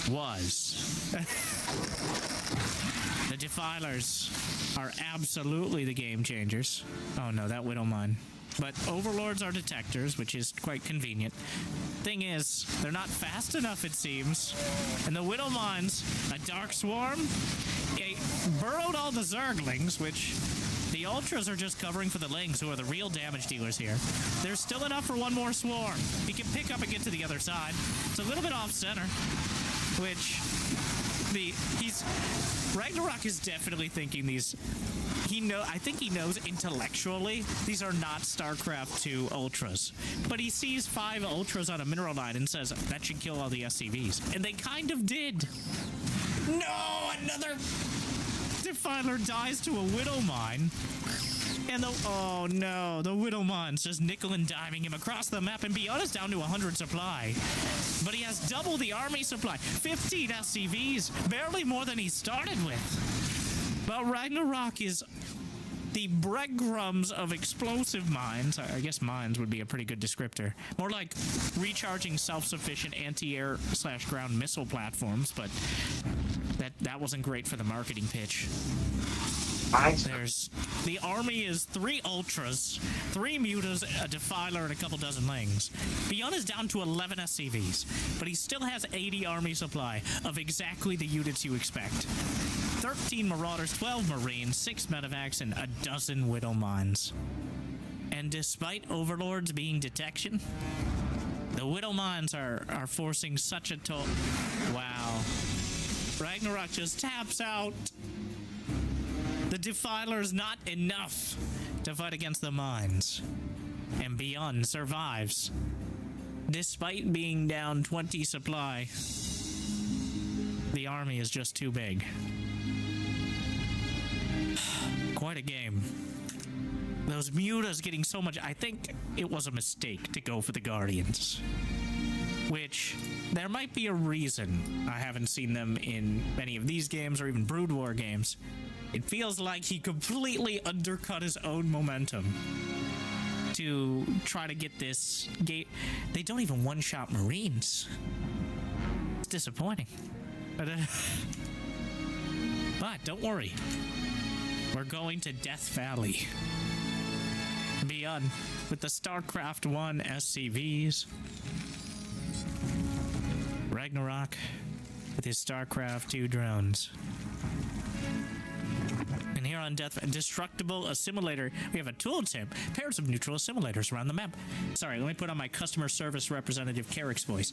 J: was. The Defilers are absolutely the game changers. Oh no, that Widowmine. But Overlords are detectors, which is quite convenient. Thing is, they're not fast enough, it seems. And the Widowmines, a Dark Swarm, burrowed all the Zerglings, which the Ultras are just covering for the Lings, who are the real damage dealers here. There's still enough for one more Swarm. He can pick up and get to the other side. It's a little bit off-center, which Ragnarok is definitely thinking these. I think he knows intellectually these are not StarCraft 2 Ultras. But he sees 5 Ultras on a mineral line and says, that should kill all the SCVs. And they kind of did. No! Another Defiler dies to a Widowmine. And oh no, the Widowmine's just nickel and diming him across the map, and Beyond is down to 100 supply. But he has double the army supply. 15 SCVs, barely more than he started with. But Ragnarok is the breadcrumbs of explosive mines. I guess mines would be a pretty good descriptor. More like recharging self-sufficient anti-air/ground missile platforms, but that wasn't great for the marketing pitch. The army is 3 Ultras, 3 Mutas, a Defiler, and a couple dozen Lings. Beyond is down to 11 SCVs, but he still has 80 army supply of exactly the units you expect. 13 Marauders, 12 Marines, 6 Medevacs, and a dozen Widowmines. And despite Overlords being detection, the Widowmines are forcing such a toll. Wow. Ragnarok just taps out. The Defiler is not enough to fight against the mines. And Beyond survives. Despite being down 20 supply, the army is just too big. Quite a game. Those Mutas getting so much. I think it was a mistake to go for the Guardians. Which, there might be a reason I haven't seen them in many of these games or even Brood War games. It feels like he completely undercut his own momentum to try to get this gate. They don't even one-shot Marines. It's disappointing. But don't worry. We're going to Death Valley. Beyond with the StarCraft 1 SCVs. Ragnarok with his StarCraft 2 drones. And here on Destructible Assimilator, we have a tooltip. Pairs of neutral assimilators around the map. Sorry, let me put on my customer service representative Carrick's voice.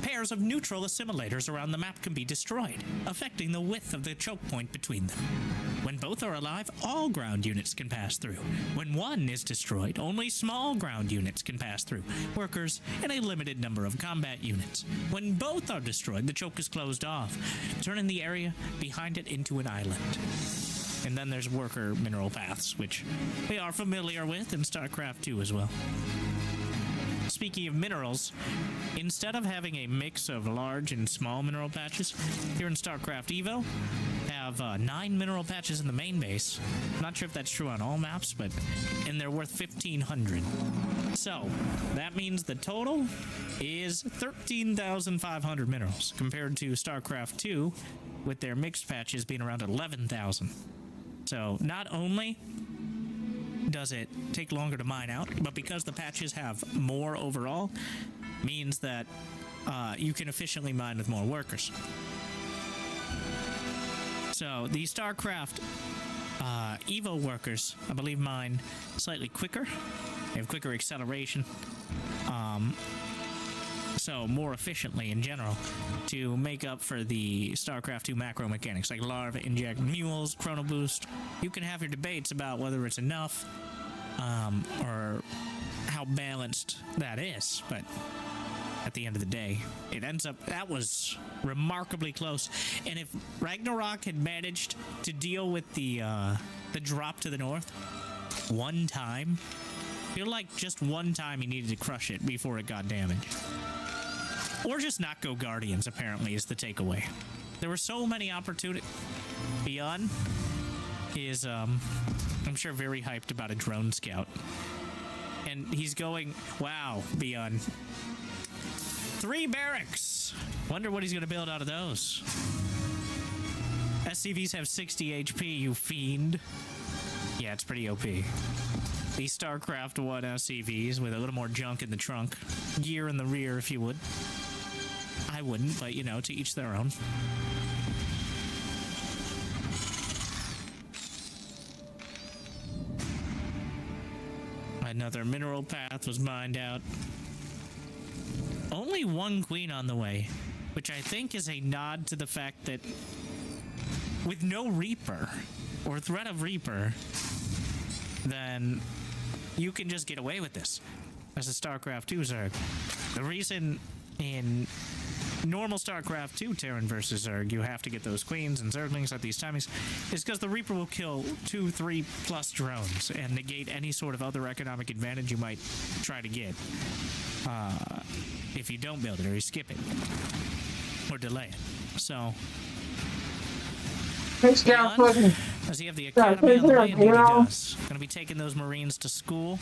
J: Pairs of neutral assimilators around the map can be destroyed, affecting the width of the choke point between them. When both are alive, all ground units can pass through. When one is destroyed, only small ground units can pass through, workers, and a limited number of combat units. When both are destroyed, the choke is closed off, turning the area behind it into an island. And then there's worker mineral paths, which we are familiar with in StarCraft 2 as well. Speaking of minerals, instead of having a mix of large and small mineral patches, here in StarCraft EVO, have 9 mineral patches in the main base. Not sure if that's true on all maps, and they're worth 1,500. So, that means the total is 13,500 minerals, compared to StarCraft 2, with their mixed patches being around 11,000. So, not only does it take longer to mine out, but because the patches have more overall, means that you can efficiently mine with more workers. So the StarCraft Evo workers, I believe, mine slightly quicker. They have quicker acceleration. So more efficiently in general to make up for the StarCraft 2 macro mechanics like larva, inject, mules, chrono boost. You can have your debates about whether it's enough or how balanced that is, but at the end of the day, it ends up that was remarkably close. And if Ragnarok had managed to deal with the drop to the north one time, I feel like just one time he needed to crush it before it got damaged. Or just not go Guardians, apparently, is the takeaway. There were so many opportunities. Beyond is, I'm sure, very hyped about a drone scout. And he's going, wow, Beyond. 3 barracks. Wonder what he's going to build out of those. SCVs have 60 HP, you fiend. Yeah, it's pretty OP. These StarCraft 1 SCVs with a little more junk in the trunk. Gear in the rear, if you would. I wouldn't, but, you know, to each their own. Another mineral path was mined out. Only 1 queen on the way, which I think is a nod to the fact that with no Reaper or threat of Reaper, then you can just get away with this as a StarCraft 2 Zerg. The reason in normal StarCraft 2 Terran versus Zerg you have to get those queens and Zerglings at these timings is because the Reaper will kill 2, 3 plus drones and negate any sort of other economic advantage you might try to get if you don't build it or you skip it or delay it. So does he have the academy on the way? Indeed he does. Going to be taking those Marines to school,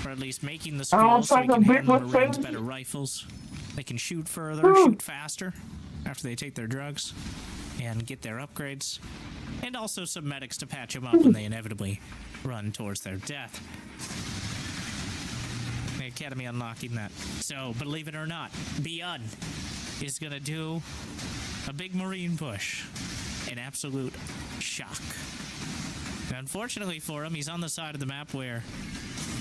J: or at least making the school so he can hand the Marines better rifles. They can shoot further, shoot faster after they take their drugs and get their upgrades. And also some medics to patch them up when they inevitably run towards their death. The academy unlocking that. So, believe it or not, Beyond is going to do a big Marine push. An absolute shock. And unfortunately for him, he's on the side of the map where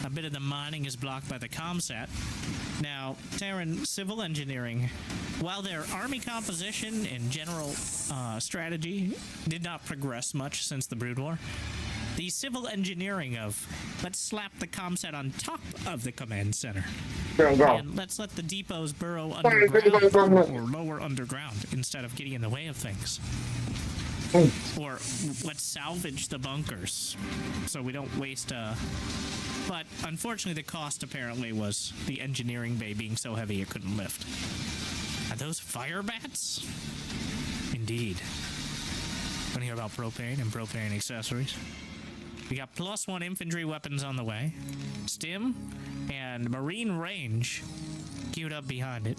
J: a bit of the mining is blocked by the comsat. Now, Terran civil engineering, while their army composition and general strategy did not progress much since the Brood War, the civil engineering of let's slap the comsat on top of the command center and let's let the depots burrow underground or lower underground instead of getting in the way of things. Or let's salvage the bunkers so we don't waste but unfortunately the cost apparently was the engineering bay being so heavy it couldn't lift. Are those fire bats? Indeed. Want to hear about propane and propane accessories? We got +1 infantry weapons on the way. Stim and Marine range queued up behind it.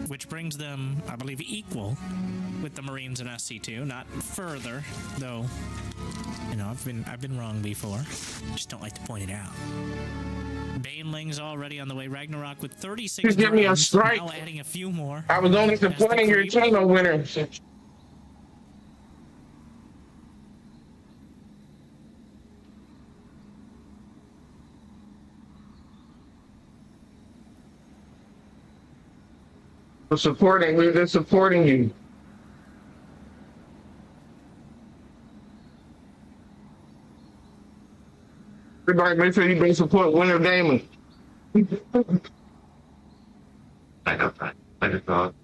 J: Which brings them, I believe, equal with the Marines in SC2, not further, though. You know, I've been wrong before. Just don't like to point it out. Banelings already on the way. Ragnarok with 36.
A: Just give me a strike.
J: Now adding a few more.
A: I was only supporting your channel winner. We're just supporting you. Everybody make sure you bring support Winter Damon. I know that. I just thought.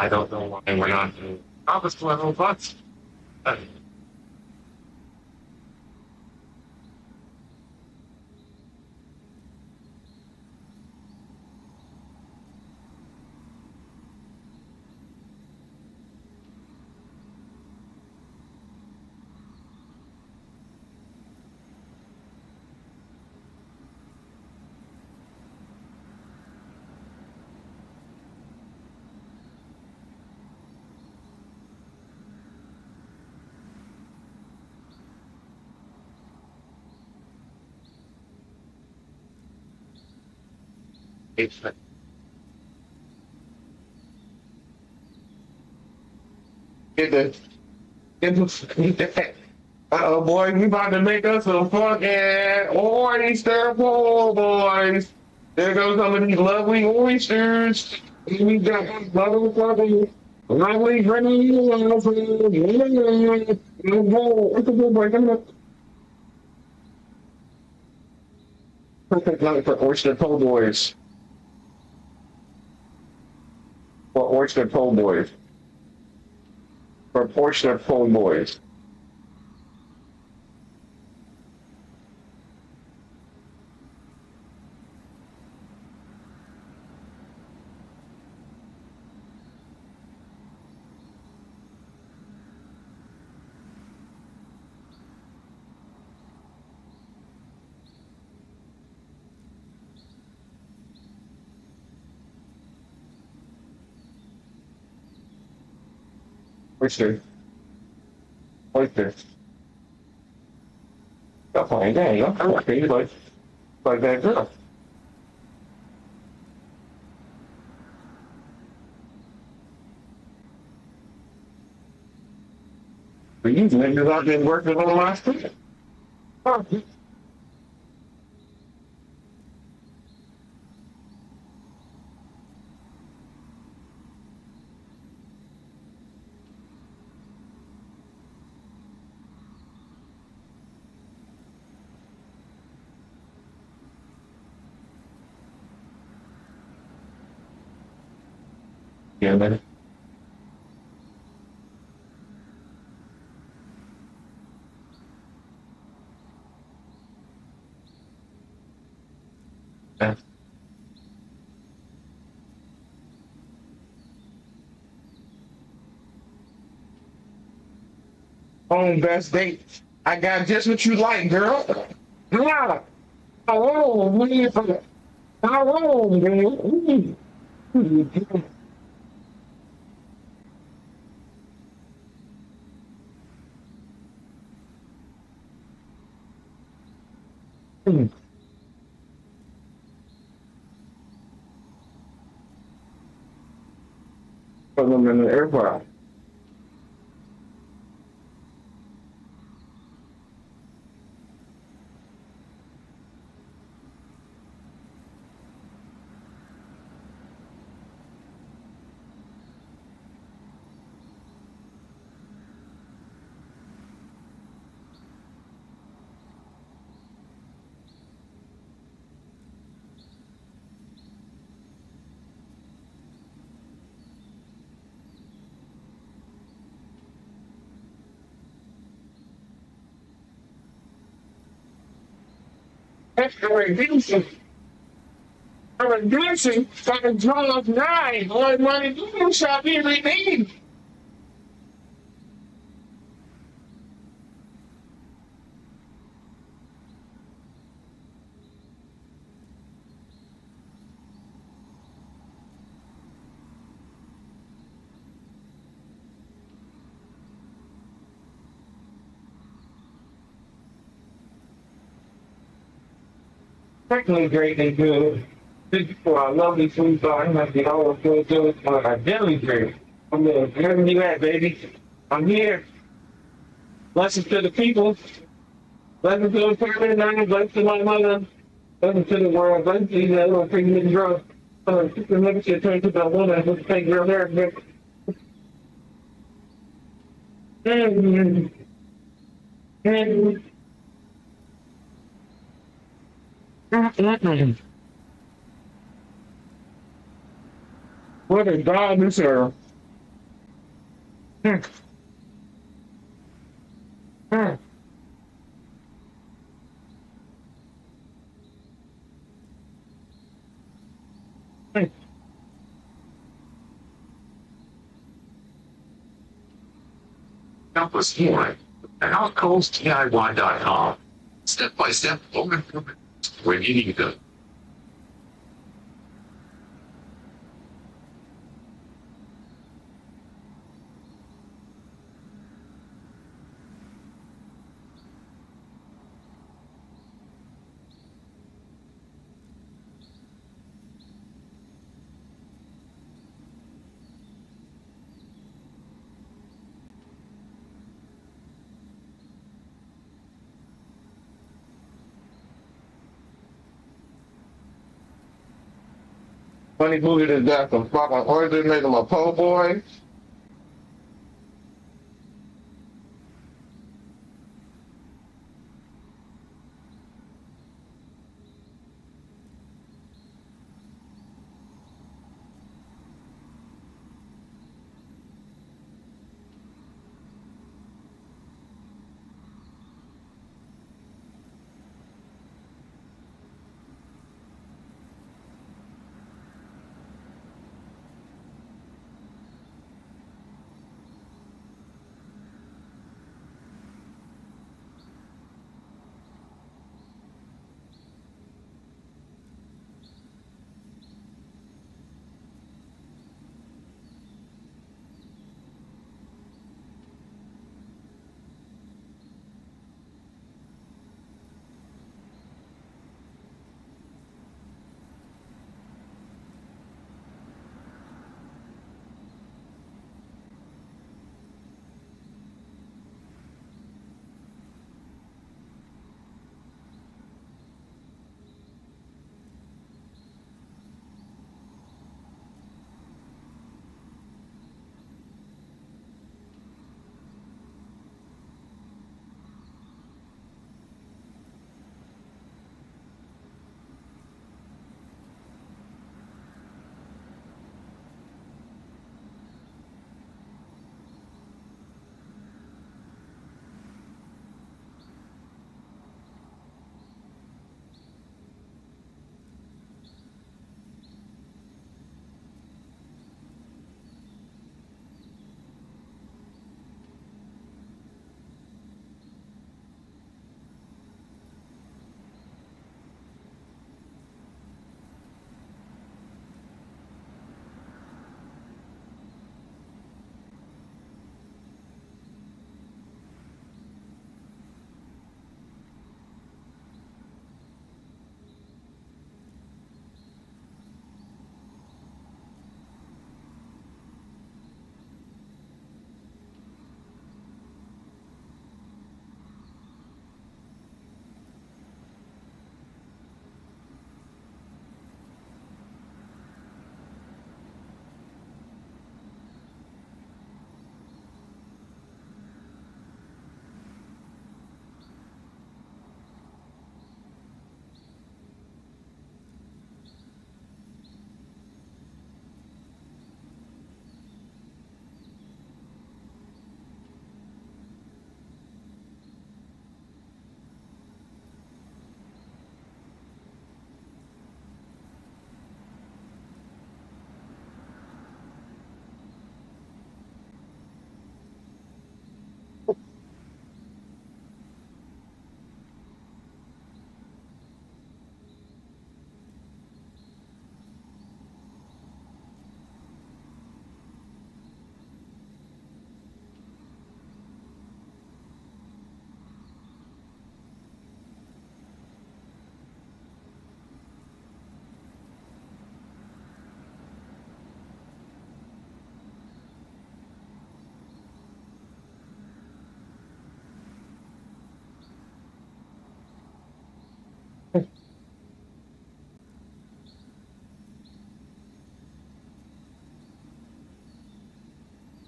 A: I don't know why we're not doing August level, but it's get the uh-oh, boy, we about to make us some fucking oyster bowl, boys. There goes some of these lovely oysters. We got motherfucking lovely green perfect night for oyster po' boys. For oyster po' boys. For oyster po' boys. Oyster. Oyster. That's fine, yeah, you know, okay, like that girl. But you niggas out there working on my street. Huh. Yeah, man. Yeah. Home best date. I got just what you like, girl. Yeah. Oh, man. Oh, man. Put them in the air fryer. Reducing. Reducing got a draw of 9 on my game shall be redeemed. Certainly great and good. Thank you for our lovely food bar. I'm happy all good deli great. I'm there. Wherever you at, baby? I'm here. Blessings to the people. Blessings to the family, blessings to my mother. Welcome to the world. Let's see that little freaking drunk. The next shit turns to the woman with the fake real hair. What a god this is.
L: Help us more at outcallsdiy.com. Step-by-step home improvement when you need them.
A: Funny movie to death of fucking or they made him a po' boy.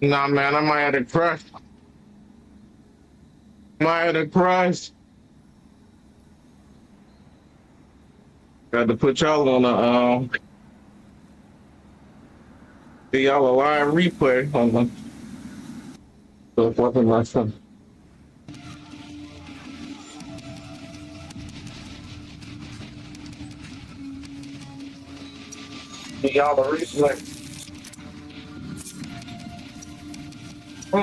A: Nah, man, I might have to crush. Might have to crush. Got to put y'all on the y'all a live replay on the weapon my son. Y'all a replay.
G: Be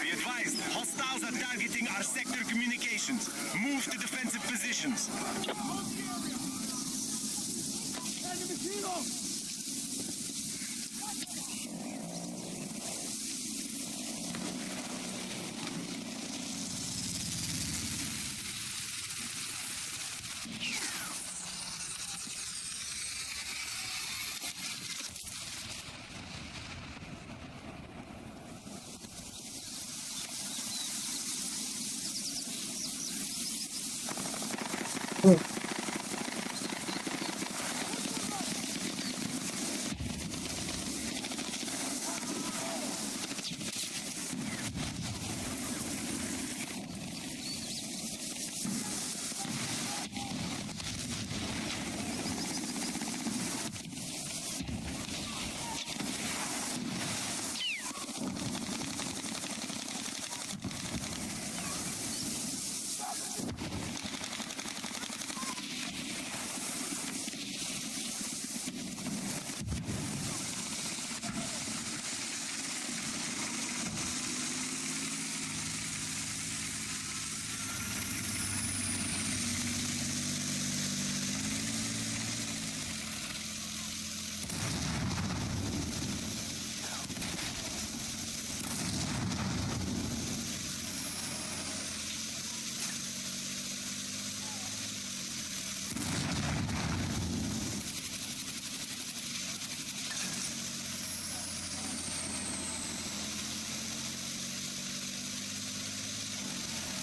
G: advised, hostiles are targeting our sector communications. Move to defensive positions.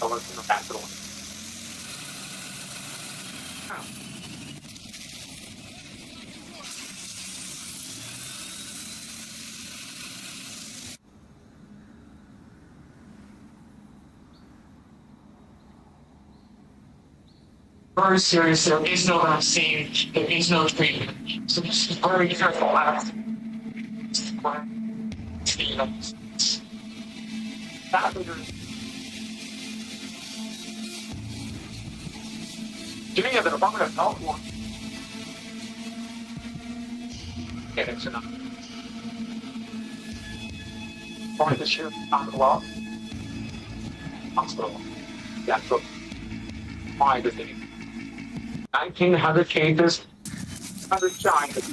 L: Someone's in the back door.
D: Very serious. There is no vaccine. There is no treatment. So just be very careful.
L: Giving it the Department of Health one. Okay, that's enough. Point this year on the wall. Hospital. Yeah, so my good thing. 1,900 cases, 100 giants.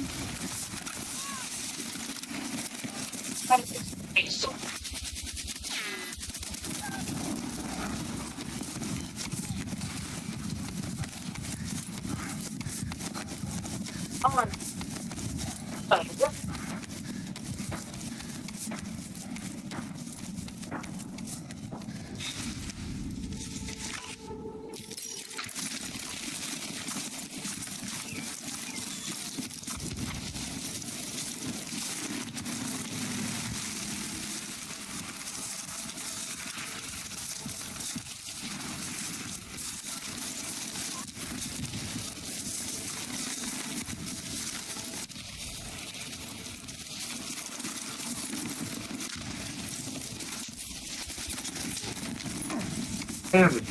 L: Damn it.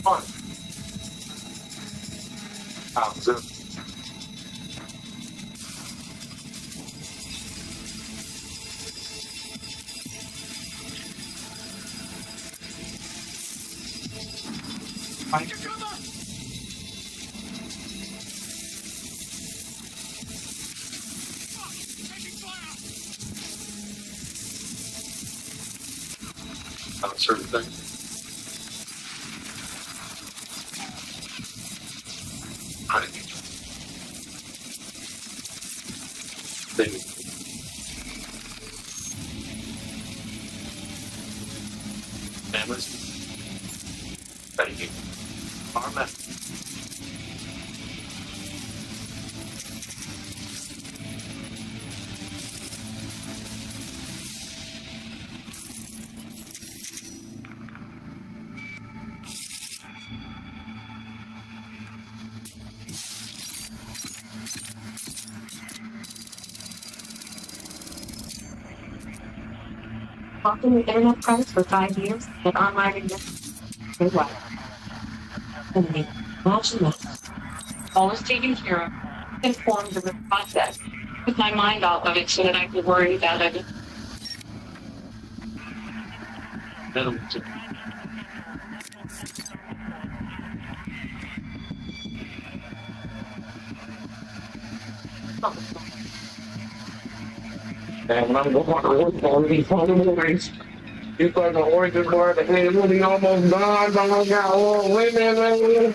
L: Fun. Zoom. Find your cover! On certain things. Thank you. Armor.
D: Talking the internet price for 5 years and online investing. Good luck. Imagine that. Always taken care of, informed of the process, with my mind off of it so that I could worry about it.
A: And when I'm going to work on these funny movies, it's like an origin bar that ain't really almost gone. Don't got all women, man.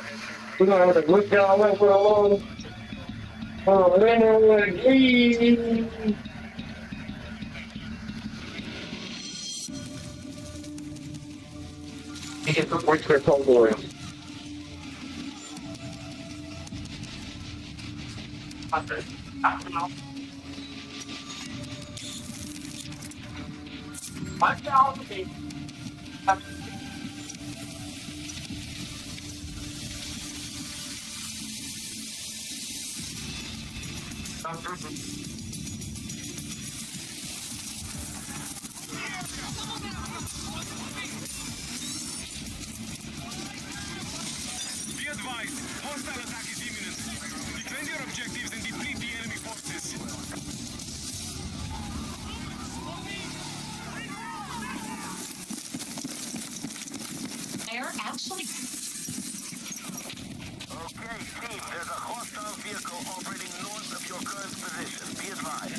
A: We're gonna have to look y'all up for a long women. You can put work for cold oil.
D: I don't know. My job would be
G: Be advised, hostile attack is imminent. Defend your objectives and deplete the enemy forces.
D: they're actually.
G: Okay, team, there's a hostile vehicle operating north of your current position. Be advised.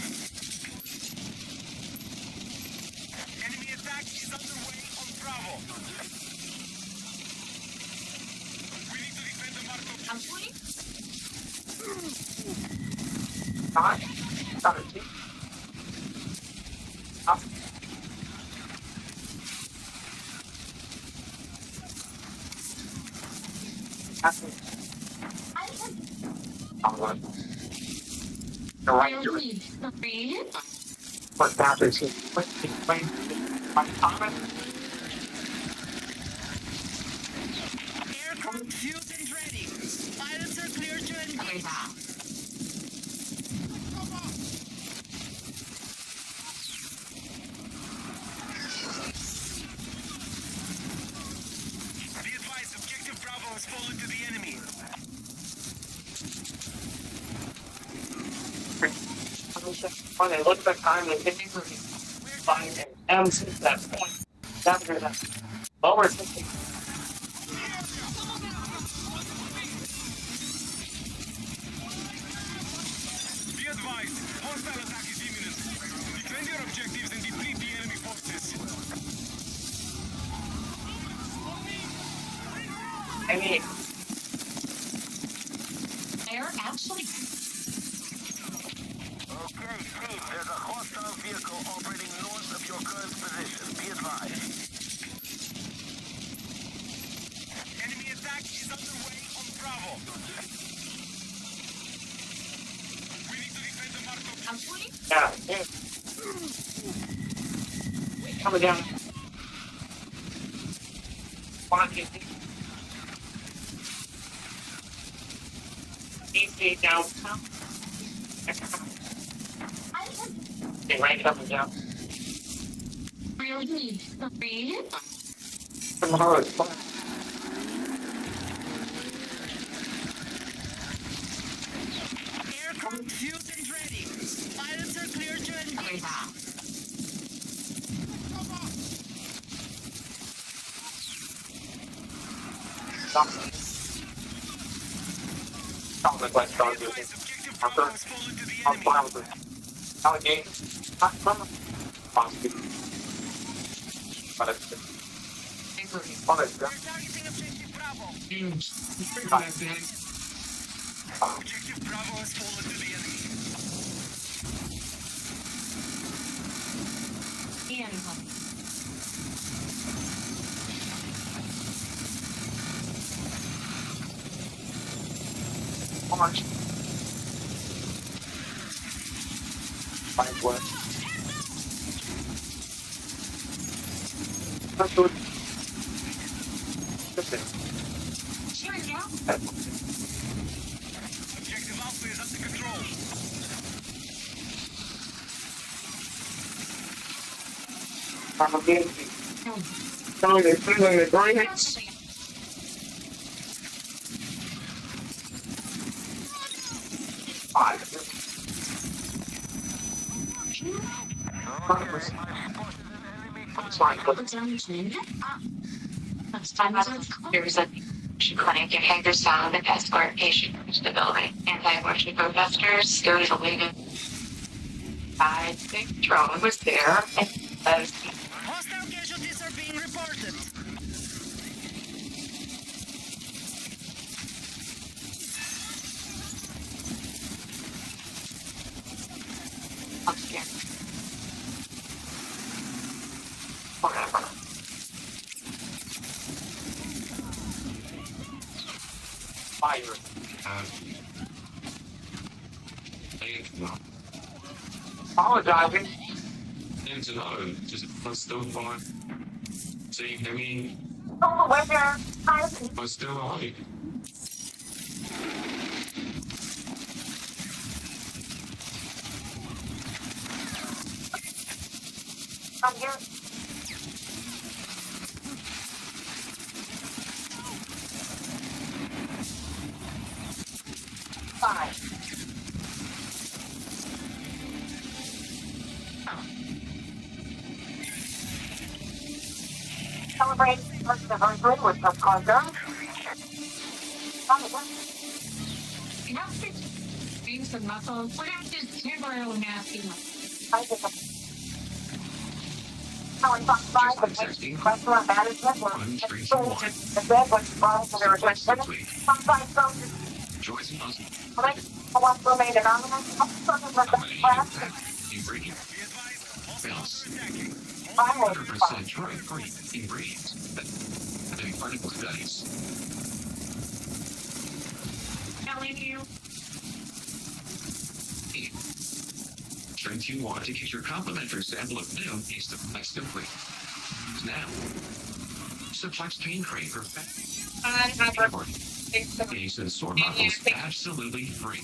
G: Enemy attack is underway on Bravo. We need to defend the Marco.
D: Actually?
A: What happens here?
G: Aircraft fused and ready. Pilots are clear to engage. Be advised, objective Bravo has fallen to the enemy.
D: When I look back time and hitting fine and M since that point. After that. Lower 50.
G: Be advised, hostile attack is imminent. Defend your objectives and deplete the enemy forces.
D: I mean, they're actually.
G: Okay, team, there's a hostile vehicle operating north of your current position. Be advised. Enemy attack is underway on Bravo. We need to defend the Marco.
D: Actually?
A: Yeah.
D: Coming down. Easy downtown. Okay, right coming down. Really?
A: Tomorrow is fun.
G: Aircraft fused and ready. Pilots are clear to engage.
A: Stop the quest, stop the quest. I'm fine with it. Alligator. Possibly. But it's good. Oh, it's good.
D: Huge.
G: Objective Bravo has fallen to the enemy.
A: Fight what? That's good. Listen.
G: Objective Alpha is under control.
A: I'm again. Telling the feeling the greens.
D: There's a clinic to hang sound and escort patient to the building. Anti-abortion protesters stood illegal. I think drone was there and
G: Hostile casualties are being reported.
D: I'm scared. Whatever.
A: Fire. Apologizing.
L: And no, just still fine. See, I mean,
D: Oh, where there?
L: I'm still alive.
D: I'm here. Five. Celebrate first anniversary with some condoms.
M: Being some muscle, what else is temporarily nasty?
D: Restaurant management were the bed was brought to the request. Sometimes those one remained anonymous. Something like that class.
L: 100% drug-free ingredients. Having particle studies.
M: Telling you.
L: Strength you want to get your complimentary sample of new is to flex simply. Now, Suplex Pain Cream for These and sore muscles absolutely free.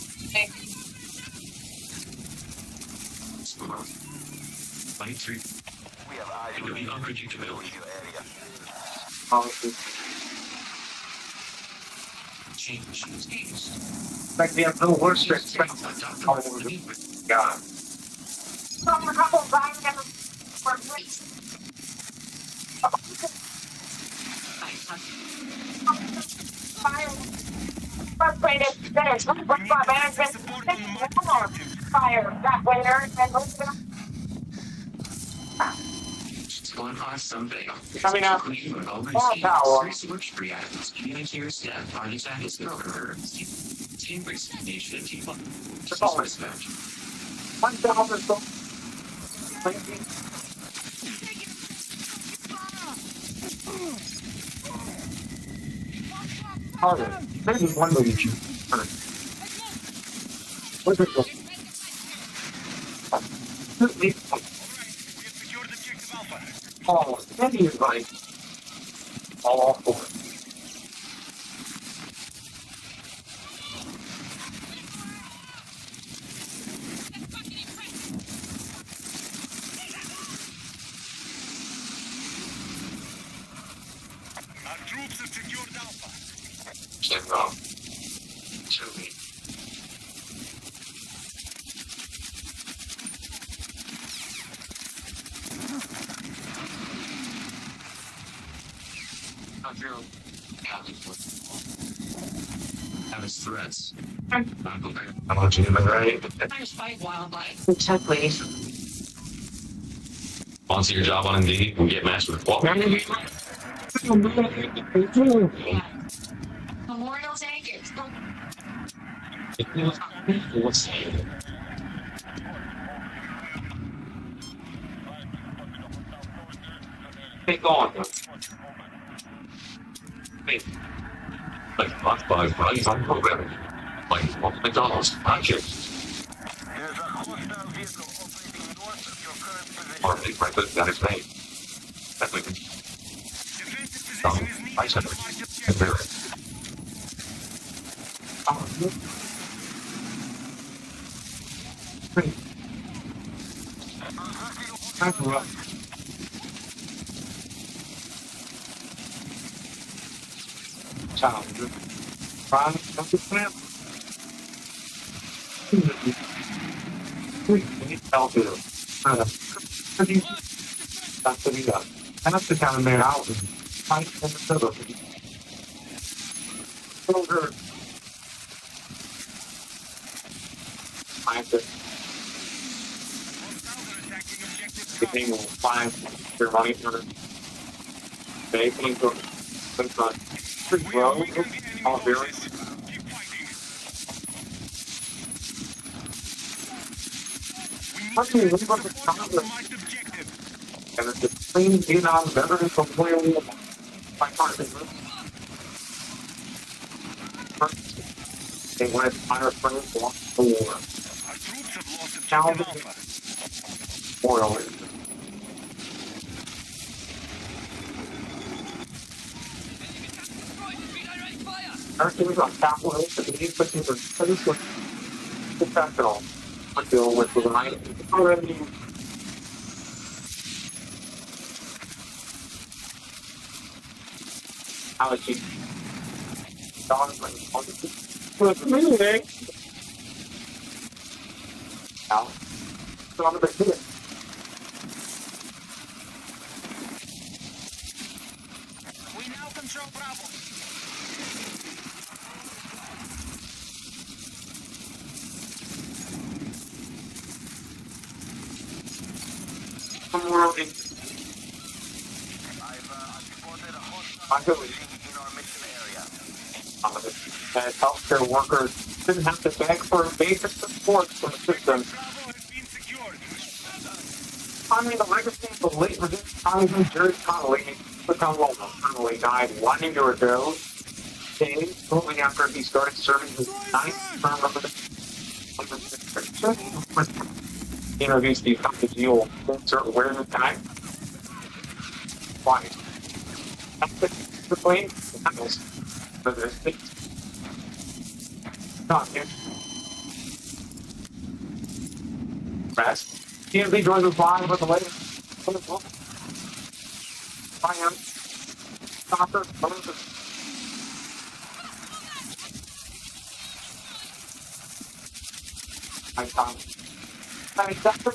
L: Light treat. It will be unpredictability. Change games.
A: Like they have no worse strength. God.
D: Some couple guys never were frustrated. There's restaurant management. Fire that waiter and
L: It's going on someday.
A: Coming up.
L: Research reactions. Communicators staff on exactly team nation and team respect.
A: 1,000. Harder. Maybe one way you What's it go? Oh, that is right. All for it.
G: Our troops have secured Alpha.
L: Check off. Show me. Have his threats. I'm on you, right?
M: There's fight wildlife.
D: Exactly.
L: Once your job on Indeed, we get matched with what?
M: Memorial Day gets
A: Take on.
L: Wait. Like hot bug, right? I'm programming. Like McDonald's, project. Or they might put that is made. That we can. I said it. There.
A: Child, trying to snap. Help you. That's what he does. And that's the kind of man I was fight in the middle. So hurt. I just became fine. They're running for they came to pretty bro. All very. Actually, we got the Congress. And it's the clean Vietnam veterans from WILE bipartisan. They wanted to fire friends to watch the war. Challenge oil. Everything on Capitol Hill, but these questions are so professional. I feel with the night already. Allergy. Dawn's with me. Now, so I'm a bit good.
G: We now control Bravo.
A: Somewhere in I believe healthcare workers didn't have to beg for basic support from the system. I mean, the legacy of the late Congressman Jerry Connolly, Connolly died 1 year ago, days shortly after he started serving his 9th term of the he introduced the deal insert awareness guy. Why? The plane handles for the state. Not here. Rest. TMZ joins us live with the latest. I am. Soccer. I found. I mean, that's the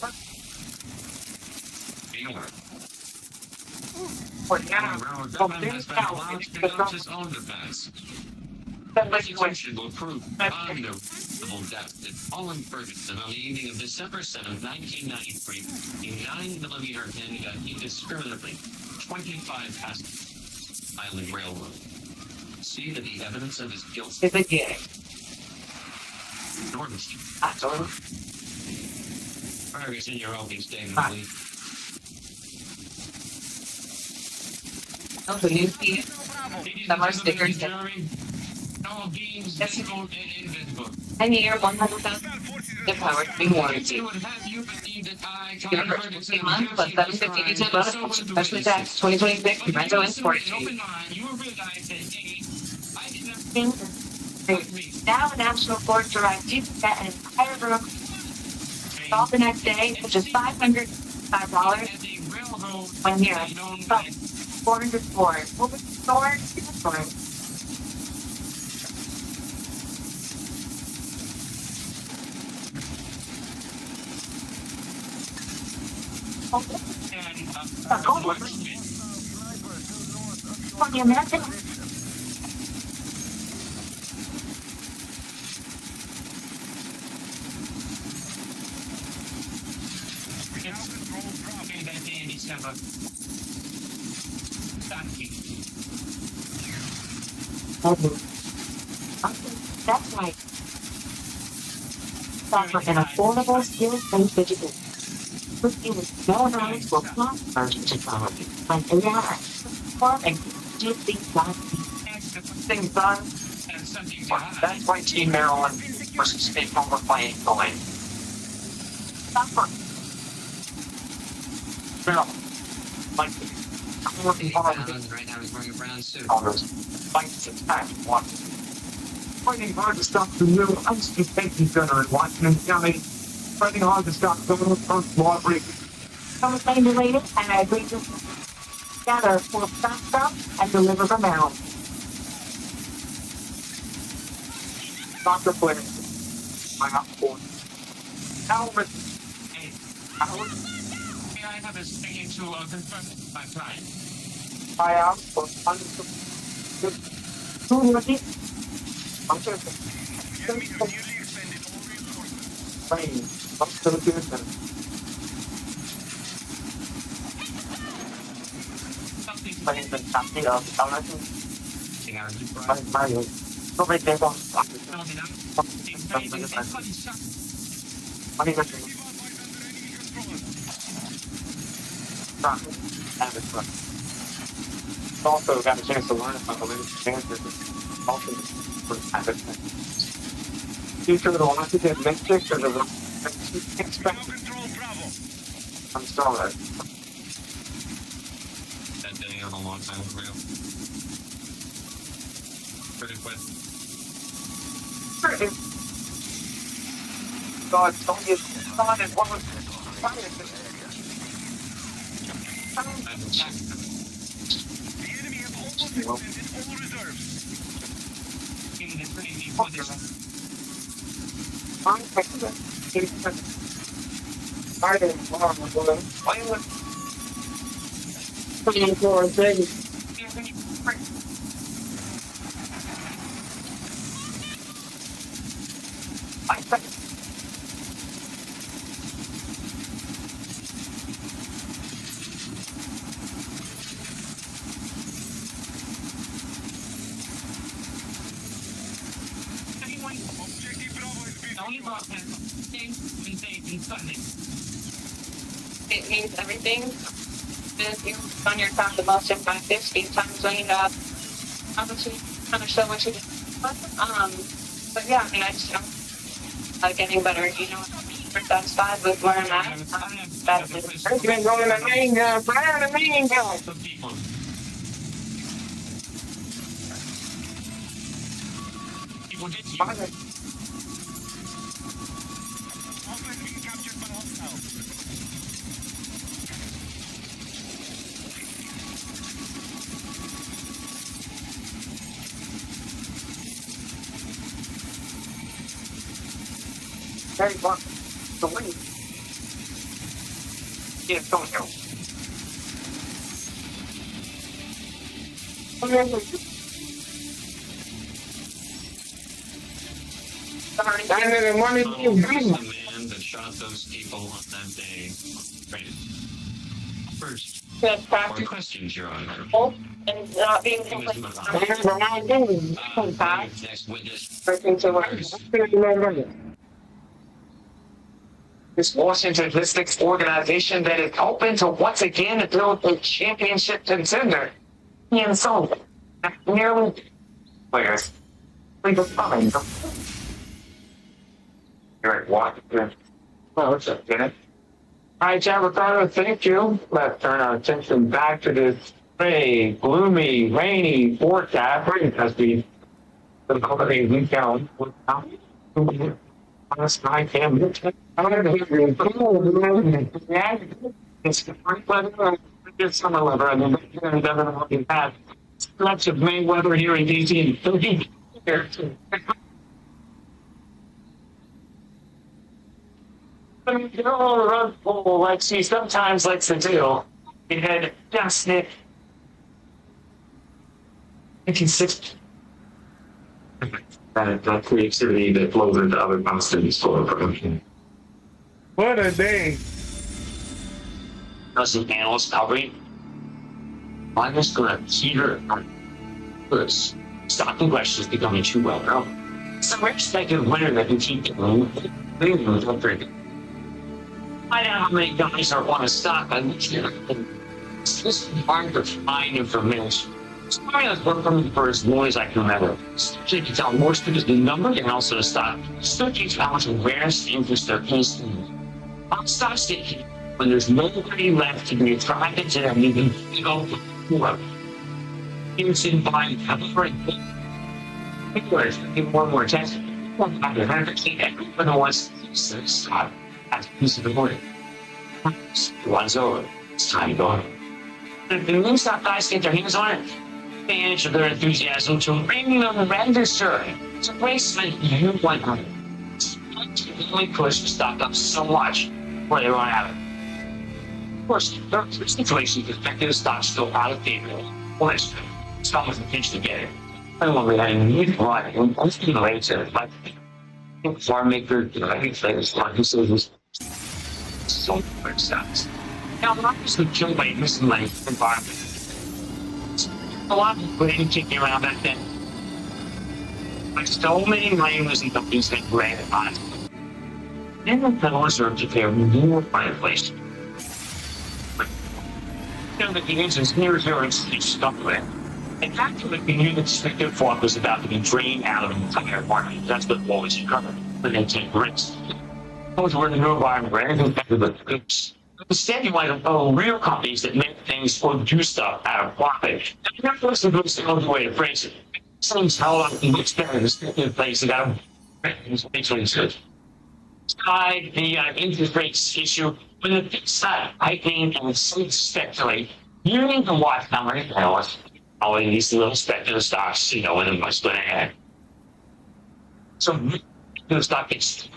A: for now,
L: his own defense. Legislation will prove beyond a reasonable doubt that Colin Ferguson on the evening of December 7, 1993, a 9mm handgun indiscriminately 25 past Island Railroad. See that the evidence of his guilt
D: is a gay.
L: enormous.
D: Absolutely.
L: Ferguson, your opening statement, please.
D: Also, you see some are stickers that 10-year, 100,000 power to be warranty. Your first 3 months plus 750 bonus, special tax 2026 rental and storage fee. Now a National Court derived you can get an entire room all the next day for just $505 1 year. 400 floors. We'll be stored in the storage. For the American. That's right. Offer an affordable, skills-based education. Working with no knowledge will not emerging technology like AI, form and things done.
A: That's why Team Maryland versus State Home playing the lane. Maryland. Like, I'm working hard.
L: Right now he's wearing a brown suit.
A: Fights attack one. Fighting hard to stop the new unsuspecting center in Washington County. Fighting hard to stop the first law break.
D: Some same related, and I agree to gather for stop and deliver the mail.
A: Dr. Flynn. I'm up for Albert. Hey, Albert.
L: May I have a speaking to confirm my flight?
A: I am for who was it? I'm going to plane. Up to the Houston. Plane been tapping up. I'm not going to go back there. Also got a chance to learn about the latest chances also for habit. Future of the Washington Mystics or the I'm sorry.
L: That day on a long time ago. Pretty quick.
A: God, don't get started. What was
D: It means everything. If you're on your top, the most impacted, speed times when you have obviously understand what you do. But yeah, I mean, I just getting better, you know, we're satisfied with where I'm at. That's it.
A: You've been going to the main gun, fire the main gun.
L: People get you.
A: Very well. The wind. Yeah, don't go.
L: The man that shot those people on that day. Right. First, more questions, Your Honor.
D: And not being completely
L: Next witness.
A: This Washington Mystics organization that is open to once again build a championship contender. And so, nearly players. Leave us behind. You're at Washington. Well, what's up, Dennis? All right, John Ricardo, thank you. Let's turn our attention back to this gray, gloomy, rainy forecast. As we the holiday weekend without honest night cam. It's great weather. It's summer weather. I mean, we're definitely had stretch of May weather here in DC. Like she sometimes likes to do. It had just it. 1960. That creativity that flows into other constants for production. What a day! Doesn't analyst covering? I'm just gonna hear first. Stocking questions becoming too well known. Some expected winner that can keep it moving. I know how many guys are on a stock on each year. It's just hard to find information.
L: Scenarios work for me for as long as I can remember. So you can tell more because the number and also the stock. Still keeps how much awareness and interest there is in on stock station when there's nobody left to be attracted to them, even for. It's in buying capital. Give more attention. Everyone wants to stop at a piece of the morning. One's over. It's time to go. If the GameStop guys get their hands on it, advantage of their enthusiasm to bring them register. It's a placement you want on it. It's only push the stock up so much where they run out of it. Of course, there are situations affecting the stock still out of favor. Once it's almost a pinch to get it. I don't want to have any need for it. I'm just going to wait to it. But farm maker, I think it's like this is so much stocks. Now, I'm not just killed by missing my environment. A lot of people didn't kick me around back then. Like so many miners and companies that ran it on it. Then the Federal Reserve declared more inflation. You know, the engines near zero and stuck with it. In fact, we knew that speculative fog was about to be drained out of the entire market. That's what always covered. But they take risks. Those were the new environment where anything better than oops. Instead, you want to own real companies that make things or do stuff out of profit. And that person goes the other way to phrase it. Seems how long you expect this in place that got makes what he says. Side the interest rates issue when the fixed side hiking and speculate. You need to watch how many panels all these little speculative stocks, you know, when what's going to happen. So the stock gets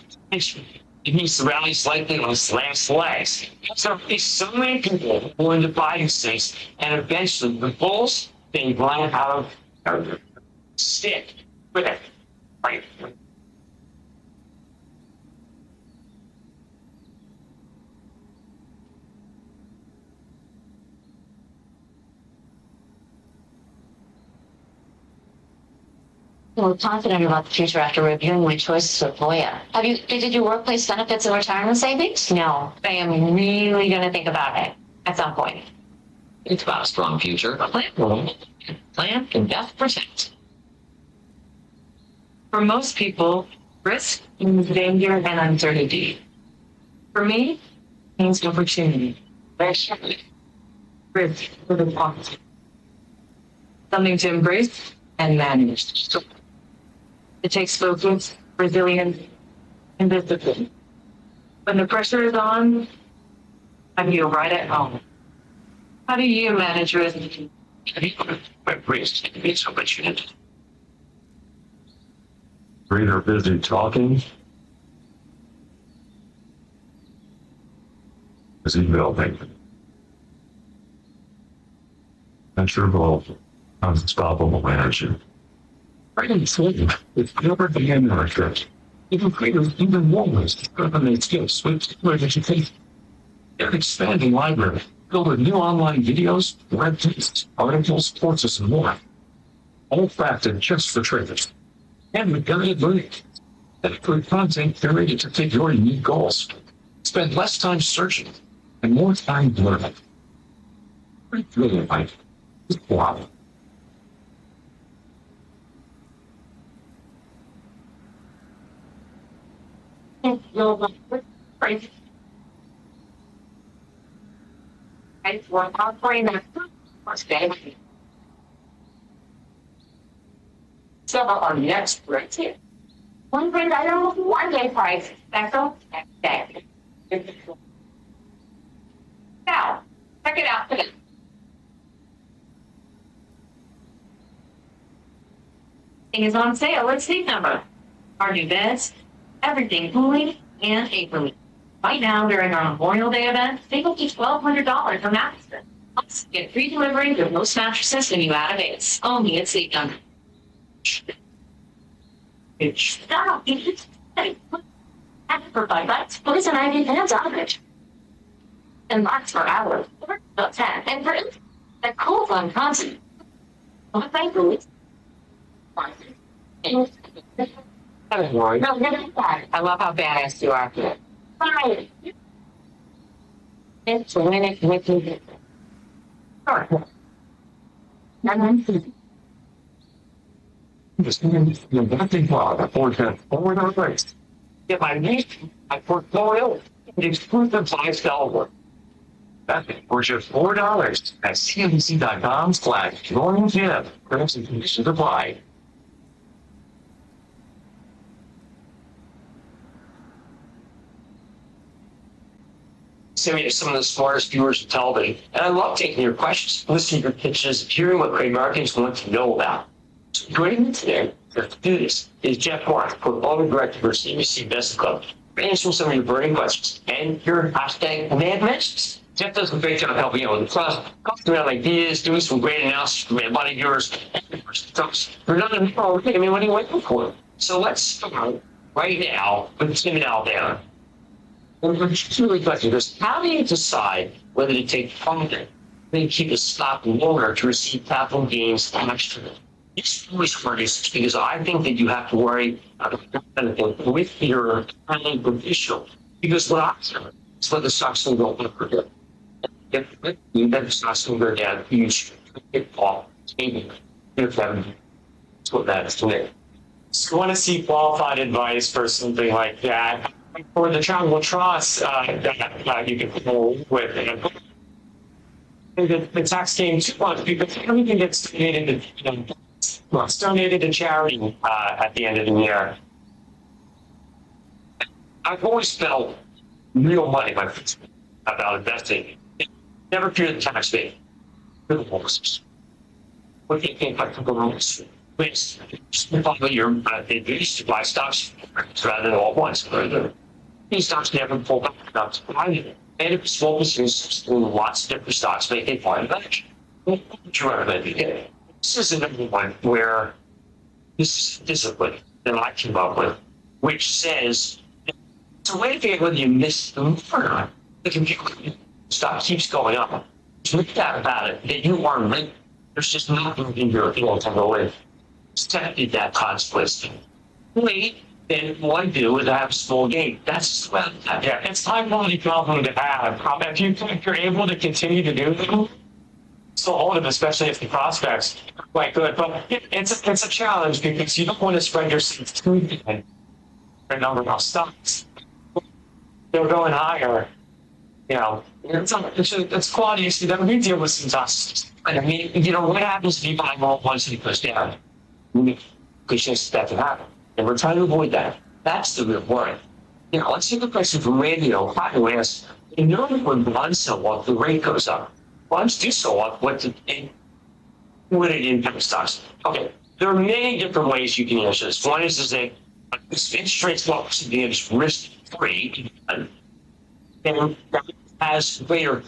L: it needs to rally slightly on its last legs. So there's so many people willing to buy these things, and eventually the bulls they run out of stick with it. Right.
D: We're confident about the future after reviewing my choices with Voya. Have you did your workplace benefits and retirement savings? No. I am really going to think about it at some point.
L: It's about a strong future. A plan can best protect.
D: For most people, risk means danger and uncertainty. For me, it means opportunity. Risk for the positive. Something to embrace and manage. It takes focus, resilience, and discipline. When the pressure is on, I feel right at home. How do you manage risk?
L: Risk is opportunity.
O: Greater busy talking is emailing. Measurable, unstoppable energy. Right in sleep, it's never the end of it. Even greater, even more ways to eliminate skills, switch to education. An expanding library filled with new online videos, web tests, articles, courses, and more. All crafted just for traders. And with guided learning. That good content curated to fit your unique goals. Spend less time searching and more time learning. Really like wow.
D: So our next break here. One brand item, one day price, special next day. Now, check it out today. Thing is on sale at Sleep Number. Our new beds, everything cooling and paperly. Right now, during our Memorial Day event, save up to $1,200 for mattresses. Plus, get free delivery with most mattresses when you add a base. Only at Sleep Number. Stop! For 5 bucks, put us an IV fans on it. And lots for hours, or about 10. And for the cool fun constant. What thank you. I love how badass you are. Fine. It's when it with you.
O: Just nothing wrong. I $4 Get my niece, my portfolio, exclusive lifestyle work. That's for just $4 at cnbc.com/join-gym. Terms and conditions apply. Sammy is some of the smartest viewers of television, and I love taking your questions, listening to your pitches, hearing what great Americans want to know about. So joining me today to do this is Jeff Mark, Portfolio Director for CBC Best Club. Answering some of your burning questions and your hashtag mad mentions. Jeff does a great job helping out with the class, coming around ideas, doing some great analysis for a lot of viewers. We're not in the I mean, what are you waiting for? So let's start right now with Tim in Alabama. It's really question is, how do you decide whether to take funding and keep a stock longer to receive capital gains extra? It's always hardest because I think that you have to worry about with your planning official. Because what I do is let the stocks go up for good. If you let the stocks go down, you should get off. That's what that is to me.
N: So you want to seek qualified advice for something like that. For the charitable trust that you can pull with, the tax came too much because everything gets donated to, it's donated to charity at the end of the year. I've always felt real money about investing. Never fear the tax rate. What do you think about the rules? Please, follow your advice to buy stocks rather than all at once. These stocks never pull back enough to buy them. And if it's focused in lots of different stocks, make a fine match. What would you recommend you get? This is another one where this is discipline that I came up with, which says it's a way to figure out whether you missed the move or not. The computer stock keeps going up. There's no doubt about it that you are right. There's just nothing in your field to go in. Accepted that consequence. Wait, then what I do is I have a small gain. That's well, yeah, it's high quality problem to have. If you're able to continue to do them, still hold it, especially if the prospects are quite good. But it's a challenge because you don't want to spread yourself too thin for a number of stocks. They're going higher. You know, it's quality issue that we deal with sometimes. I mean, you know, what happens if you buy more once and it goes down? Because that can happen. And we're trying to avoid that. That's the real worry. You know, let's see the question from radio. Hi, asks, you know that when bonds sell off, the rate goes up. Bonds do sell off, what it impacts stocks. Okay, there are many different ways you can answer this. One is that interest rates go up to be risk-free, and that has greater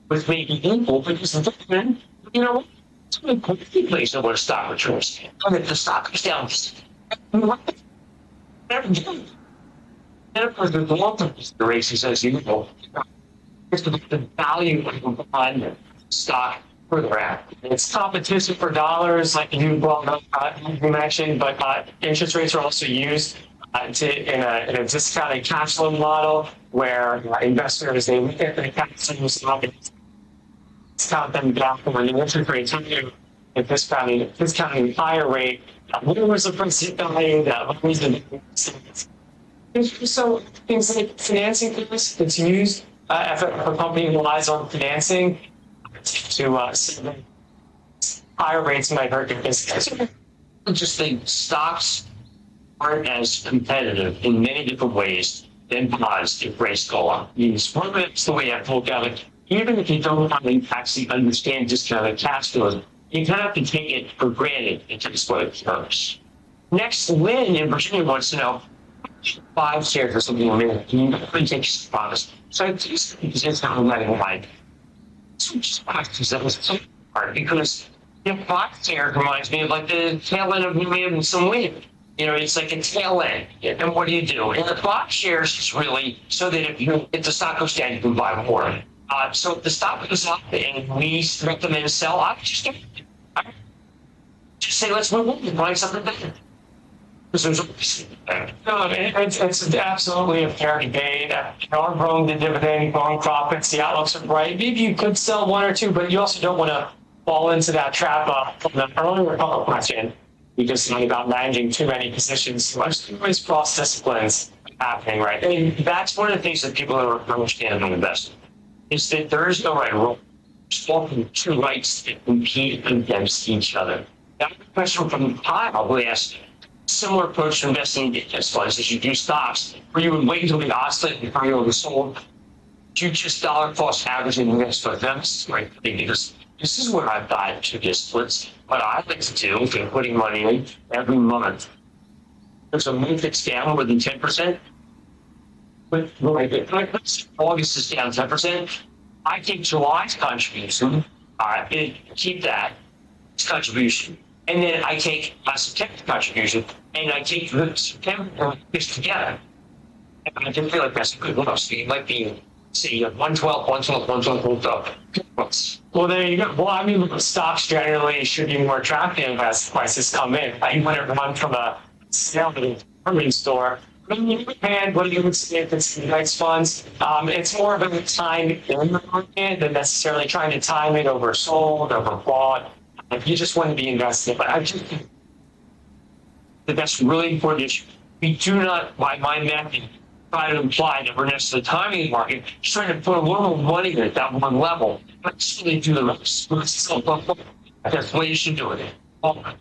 N: with maybe equal, because then, you know, it's a good place to where stock returns. And if the stock goes down, never do. And of course, there's the long-term considerations, as you know, is the value of the bond stock further out. It's competition for dollars, like you mentioned, but interest rates are also used in a discounted cash flow model where investors, they look at the cash flow stock and discount them down when the interest rates higher and discounting the higher rate. What was the perceived value that was the so things like financing for this, it's used if a company relies on financing to higher rates might hurt their business. I just think stocks aren't as competitive in many different ways than bonds if rates go up. It's the way I look at it. Even if you don't actually understand discounted cash flows, you kind of have to take it for granted in terms of what it works. Next, Lynn in Virginia wants to know 5 shares or something a minute. Can you really take promise? So I just think it's not letting like switch boxes. That was so hard because the 5 shares reminds me of like the tail end of moving some wind. You know, it's like a tail end. And what do you do? And the 5 shares is really so that if the stock goes down, you can buy more. So if the stock goes up and we recommend to sell, I just say let's move on and buy something better. No, it's absolutely a fair debate. Are growing the dividend, growing profits, the outlooks are bright. Maybe you could sell 1 or 2, but you also don't want to fall into that trap from the earlier question. You just talking about managing too many positions. There's too many cross disciplines happening, right? I mean, that's one of the things that people don't understand about investing is that there is no right rule. There's often two rights that compete against each other. That question from Kyle, who asked similar approach to investing in index funds as you do stocks, where you would wait until the oscillate before you oversold. Do you just dollar cost averaging against events, right? Because this is what I've got to disciplines. What I like to do is putting money in every month. There's a month that's down more than 10%. But August is down 10%. I take July's contribution, keep that contribution, and then I take my September contribution, and I take the September this together. And I just feel like that's a good look. So you might be, see, 112, 112, 112. Well, there you go. Well, I mean, stocks generally should be more attractive as prices come in. You wouldn't run from a sale to the department store. And what you would see if it's index funds, it's more of a time in the market than necessarily trying to time it over sold, over bought. If you just want to be invested, but I just think that that's really important issue. We do not, by my method, try to imply that we're next to the timing market, just trying to put a little money at that one level, but just really do the rest. That's the way you should do it. Like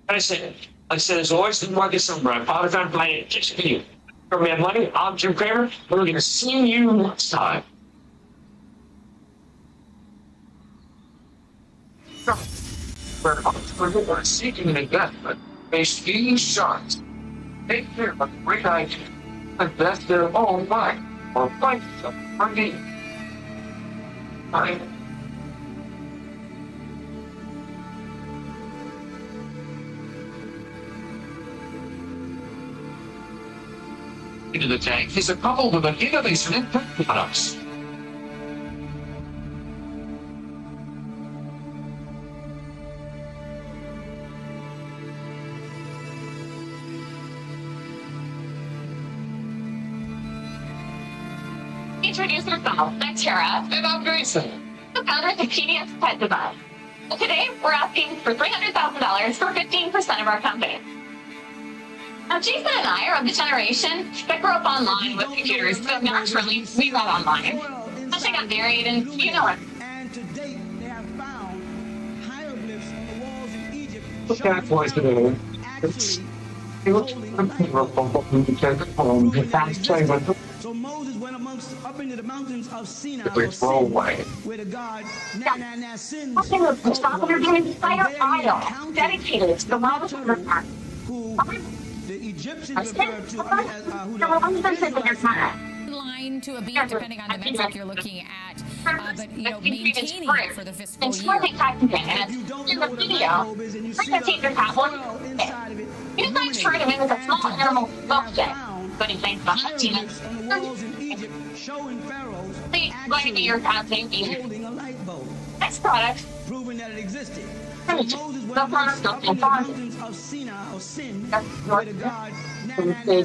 N: I said, there's always the market somewhere. I'm probably trying to find it just for you. For me, money, I'm Jim Kramer. We're going to see you next time. We're seeking an investment based few shots. Take care of a great idea. Invest their own mind or find some money. Into the tank is a couple with an innovation in products.
P: Introduce yourself. I'm Tara.
N: And I'm Grayson.
P: The founders of PDX Pet Design. Today, we're asking for $300,000 for 15% of our company. Now, Jason and I are of the generation that grew up online with computers, so naturally, we read online. Something got married, and you know it.
Q: And to date, they have found hieroglyphs on the walls in Egypt.
N: That was the
Q: So Moses went up into the mountains of Sinai, where the god Sin.
P: Dedicated to the love of the
Q: who the Egyptians referred to as
T: line to a beat, depending on the metric you're looking at. But maintaining it for the fiscal year.
P: In the video, take your tablet. You guys try to mimic a small animal object, but in fact,
Q: showing pharaohs
P: going to be your
Q: holding a light bulb.
P: Next product,
Q: proving that it existed. So Moses went up in the mountains of Sinai, or Sin, where the god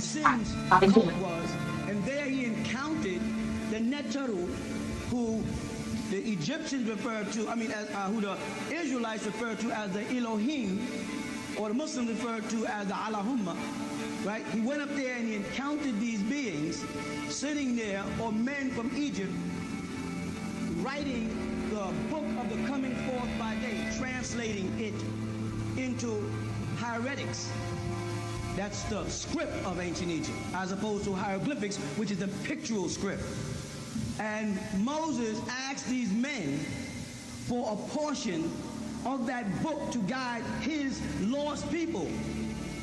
Q: Sin's court was, and there he encountered the Neteru, who the Egyptians referred to, who the Israelites referred to as the Elohim, or the Muslims referred to as the Allahumma, right? He went up there and he encountered these beings sitting there, or men from Egypt, writing the book of the coming forth by day, translating it into hieroglyphics. That's the script of ancient Egypt, as opposed to hieroglyphics, which is the pictorial script. And Moses asked these men for a portion of that book to guide his lost people.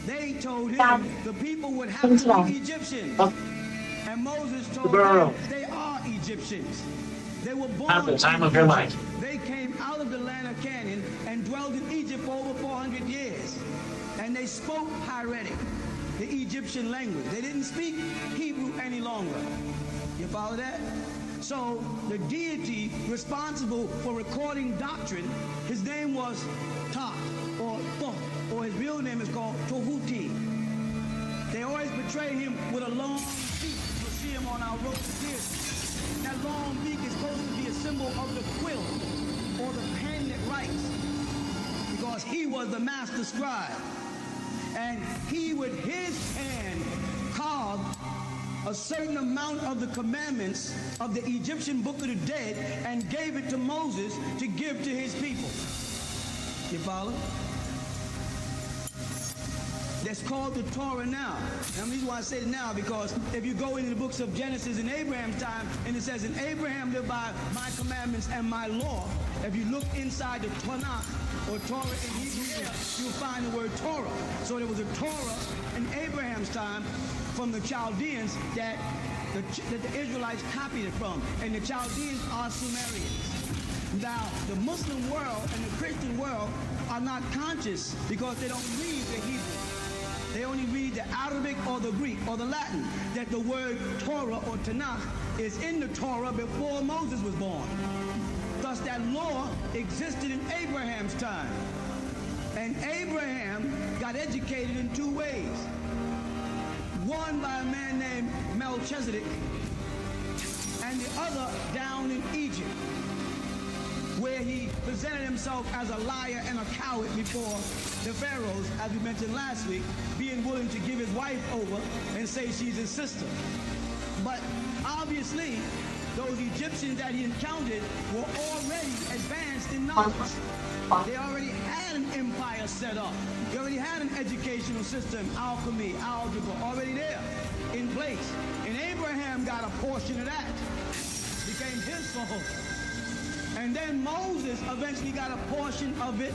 Q: They told him the people would have to be Egyptians. And Moses told them they are Egyptians. They were born
N: at the time of your life.
Q: They came out of the land of Canaan and dwelled in Egypt for over 400 years. And they spoke hieratic, the Egyptian language. They didn't speak Hebrew any longer. You follow that? So the deity responsible for recording doctrine, his name was Tot, or Thoth, or his real name is called Tohuti. They always portray him with a long beak. You'll see him on our ropes here. That long beak is supposed to be a symbol of the quill, or the pen that writes, because he was the master scribe. And he with his hand carved a certain amount of the commandments of the Egyptian Book of the Dead and gave it to Moses to give to his people. You follow? That's called the Torah now. And the reason why I say it now, because if you go into the books of Genesis in Abraham's time, and it says, and Abraham lived by my commandments and my law, if you look inside the Tanakh, or Torah in Hebrew, you'll find the word Torah. So there was a Torah in Abraham's time from the Chaldeans that the Israelites copied it from. And the Chaldeans are Sumerians. Now, the Muslim world and the Christian world are not conscious because they don't read the Hebrew. They only read the Arabic or the Greek or the Latin, that the word Torah or Tanakh is in the Torah before Moses was born. Thus that law existed in Abraham's time. And Abraham got educated in two ways. One by a man named Melchizedek, and the other down in Egypt, where he presented himself as a liar and a coward before the pharaohs, as we mentioned last week, being willing to give his wife over and say she's his sister. But obviously, those Egyptians that he encountered were already advanced in knowledge. They already had an empire set up. They already had an educational system, alchemy, algebra, already there in place. And Abraham got a portion of that. Became his soul. And then Moses eventually got a portion of it,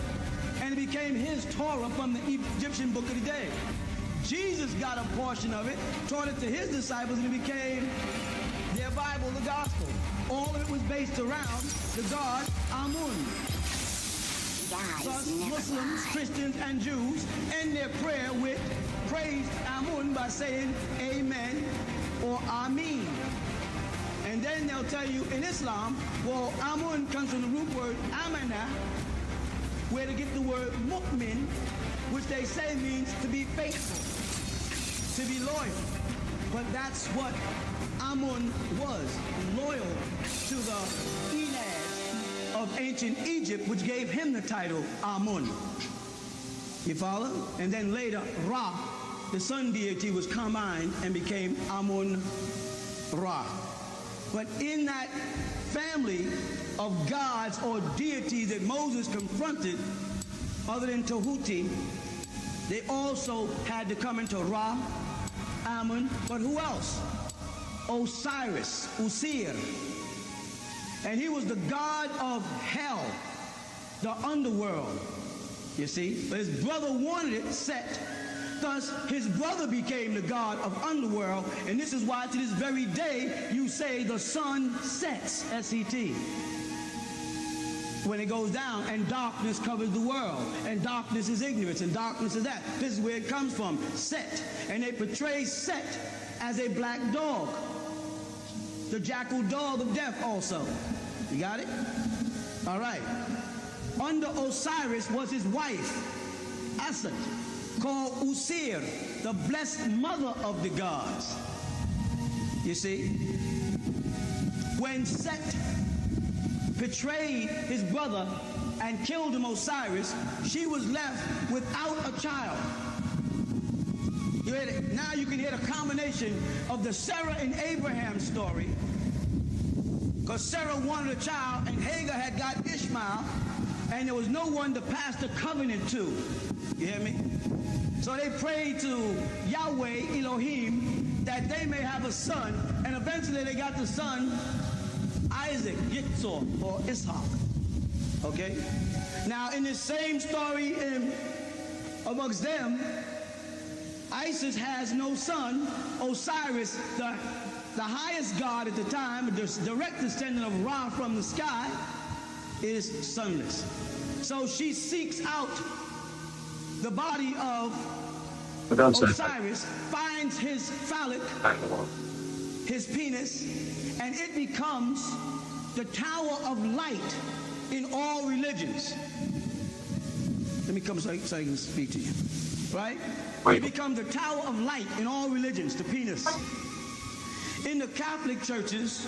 Q: and it became his Torah from the Egyptian Book of the Dead. Jesus got a portion of it, taught it to his disciples, and it became their Bible, the Gospel. All of it was based around the god Amun. Thus, Muslims, Christians, and Jews end their prayer with praise Amun by saying Amen or Ameen. And then they'll tell you in Islam, well, Amun comes from the root word Amana, where they get the word mu'min, which they say means to be faithful, to be loyal. But that's what Amun was, loyal to the Enads of ancient Egypt, which gave him the title Amun. You follow? And then later, Ra, the sun deity, was combined and became Amun Ra. But in that family of gods or deities that Moses confronted, other than Tahuti, they also had to come into Ra, Amun, but who else? Osiris, Usir. And he was the god of hell, the underworld, you see. But his brother wanted it, Set. Thus, his brother became the god of underworld, and this is why to this very day you say the sun sets, S-E-T, when it goes down, and darkness covers the world, and darkness is ignorance, and darkness is that. This is where it comes from, Set. And they portray Set as a black dog, the jackal dog of death also. You got it? All right. Under Osiris was his wife, Asat, called Usir, the blessed mother of the gods. You see? When Set betrayed his brother and killed him, Osiris, she was left without a child. You hear it? Now you can hear the combination of the Sarah and Abraham story, because Sarah wanted a child and Hagar had got Ishmael, and there was no one to pass the covenant to. You hear me? So they prayed to Yahweh, Elohim, that they may have a son, and eventually they got the son Isaac, Yitzhak, or Ishaq. Okay? Now in this same story amongst them, Isis has no son. Osiris, the highest god at the time, the direct descendant of Ra from the sky, is sonless. So she seeks out the body of Osiris, finds his phallic, his penis, and it becomes the tower of light in all religions. Let me come so I can speak to you. Right? It becomes the tower of light in all religions, the penis. In the Catholic churches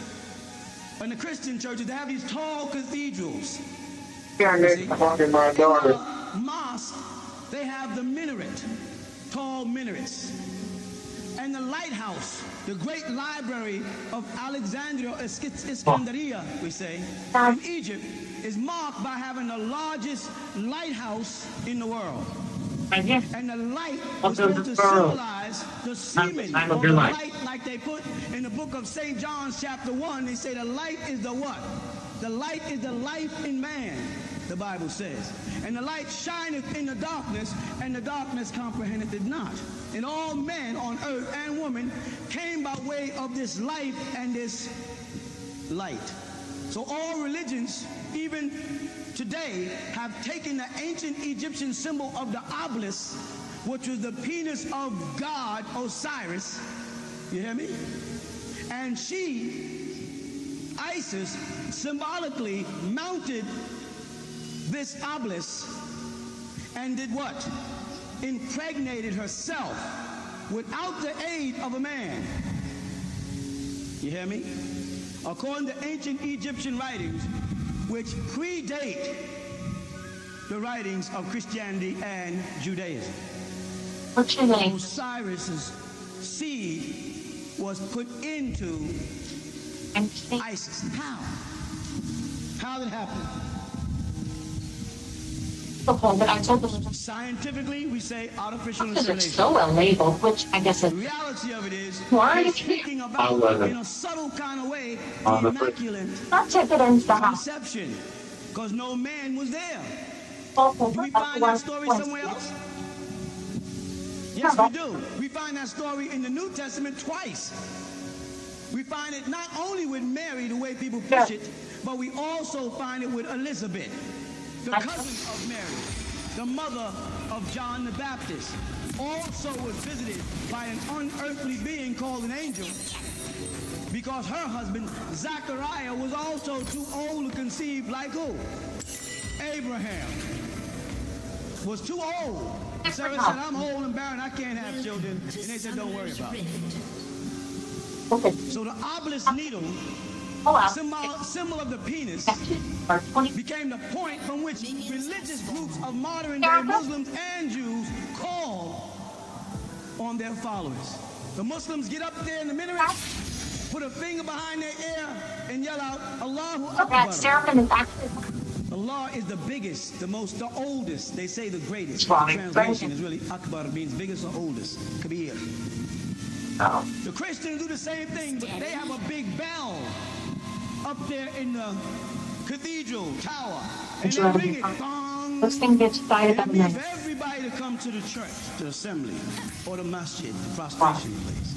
Q: and the Christian churches, they have these tall cathedrals
A: Yeah,
Q: You
A: they're fucking my
Q: in
A: daughter.
Q: the mosque, they have the minaret, tall minarets. And the lighthouse, the great library of Alexandria, Iskandaria, we say, in Egypt, is marked by having the largest lighthouse in the world. And the light was supposed to symbolize the semen, or the light, like they put in the book of St. John chapter 1, they say the light is the what? The light is the life in man, the Bible says. And the light shineth in the darkness, and the darkness comprehendeth it not. And all men on earth and women came by way of this life and this light. So all religions, even today, have taken the ancient Egyptian symbol of the obelisk, which was the penis of God Osiris. You hear me? And she, Isis, symbolically mounted this obelisk and did what? Impregnated herself without the aid of a man. You hear me? According to ancient Egyptian writings, which predate the writings of Christianity and Judaism. Osiris's seed was put into Isis. How? How did it happen? Scientifically, we say artificial insemination.
D: So well labeled, which I guess is.
Q: The reality of it is,
D: Why
Q: they're
D: is
Q: speaking about, in a subtle kind of way, the immaculate conception, because no man was there. Do we find that story somewhere else? Yes, we do. We find that story in the New Testament twice. We find it not only with Mary, the way people push it, but we also find it with Elizabeth, the cousin of Mary, the mother of John the Baptist, also was visited by an unearthly being called an angel, because her husband, Zachariah, was also too old to conceive, like who? Abraham was too old. Sarah said, I'm old and barren, I can't have children. And they said, don't worry about it. So the obelisk needle, symbol of the penis, became the point from which religious groups of modern day Muslims and Jews call on their followers. The Muslims get up there in the minaret, put a finger behind their ear, and yell out, Allahu Akbar. Allah is the biggest, the most, the oldest. They say the greatest. The translation is really Akbar, means biggest or oldest. Kabir. The Christians do the same thing, but they have a big bell up there in the cathedral tower, and they ring it. Bong. It means for everybody to come to the church, the assembly, or the masjid, the prostration place,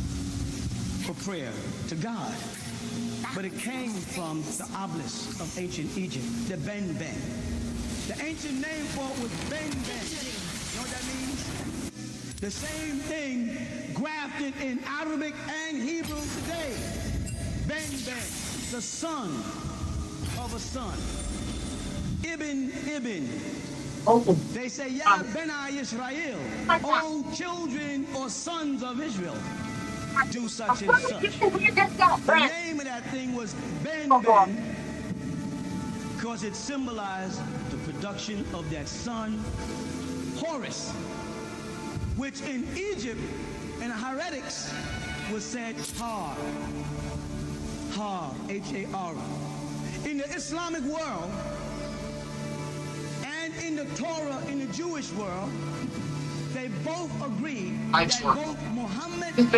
Q: for prayer to God. But it came from the obelisk of ancient Egypt, the Ben Ben. The ancient name for it was Ben Ben. You know what that means? The same thing grafted in Arabic and Hebrew today. Ben Ben, the son of a son. Ibn. They say, Ya Bena Yisrael, O children or sons of Israel, do such and such. The name of that thing was Ben Ben, because it symbolized the production of that son, Horus, which in Egypt and heretics was said Har, H-A-R. In the Islamic world and in the Torah in the Jewish world, they both agree that both Muhammad and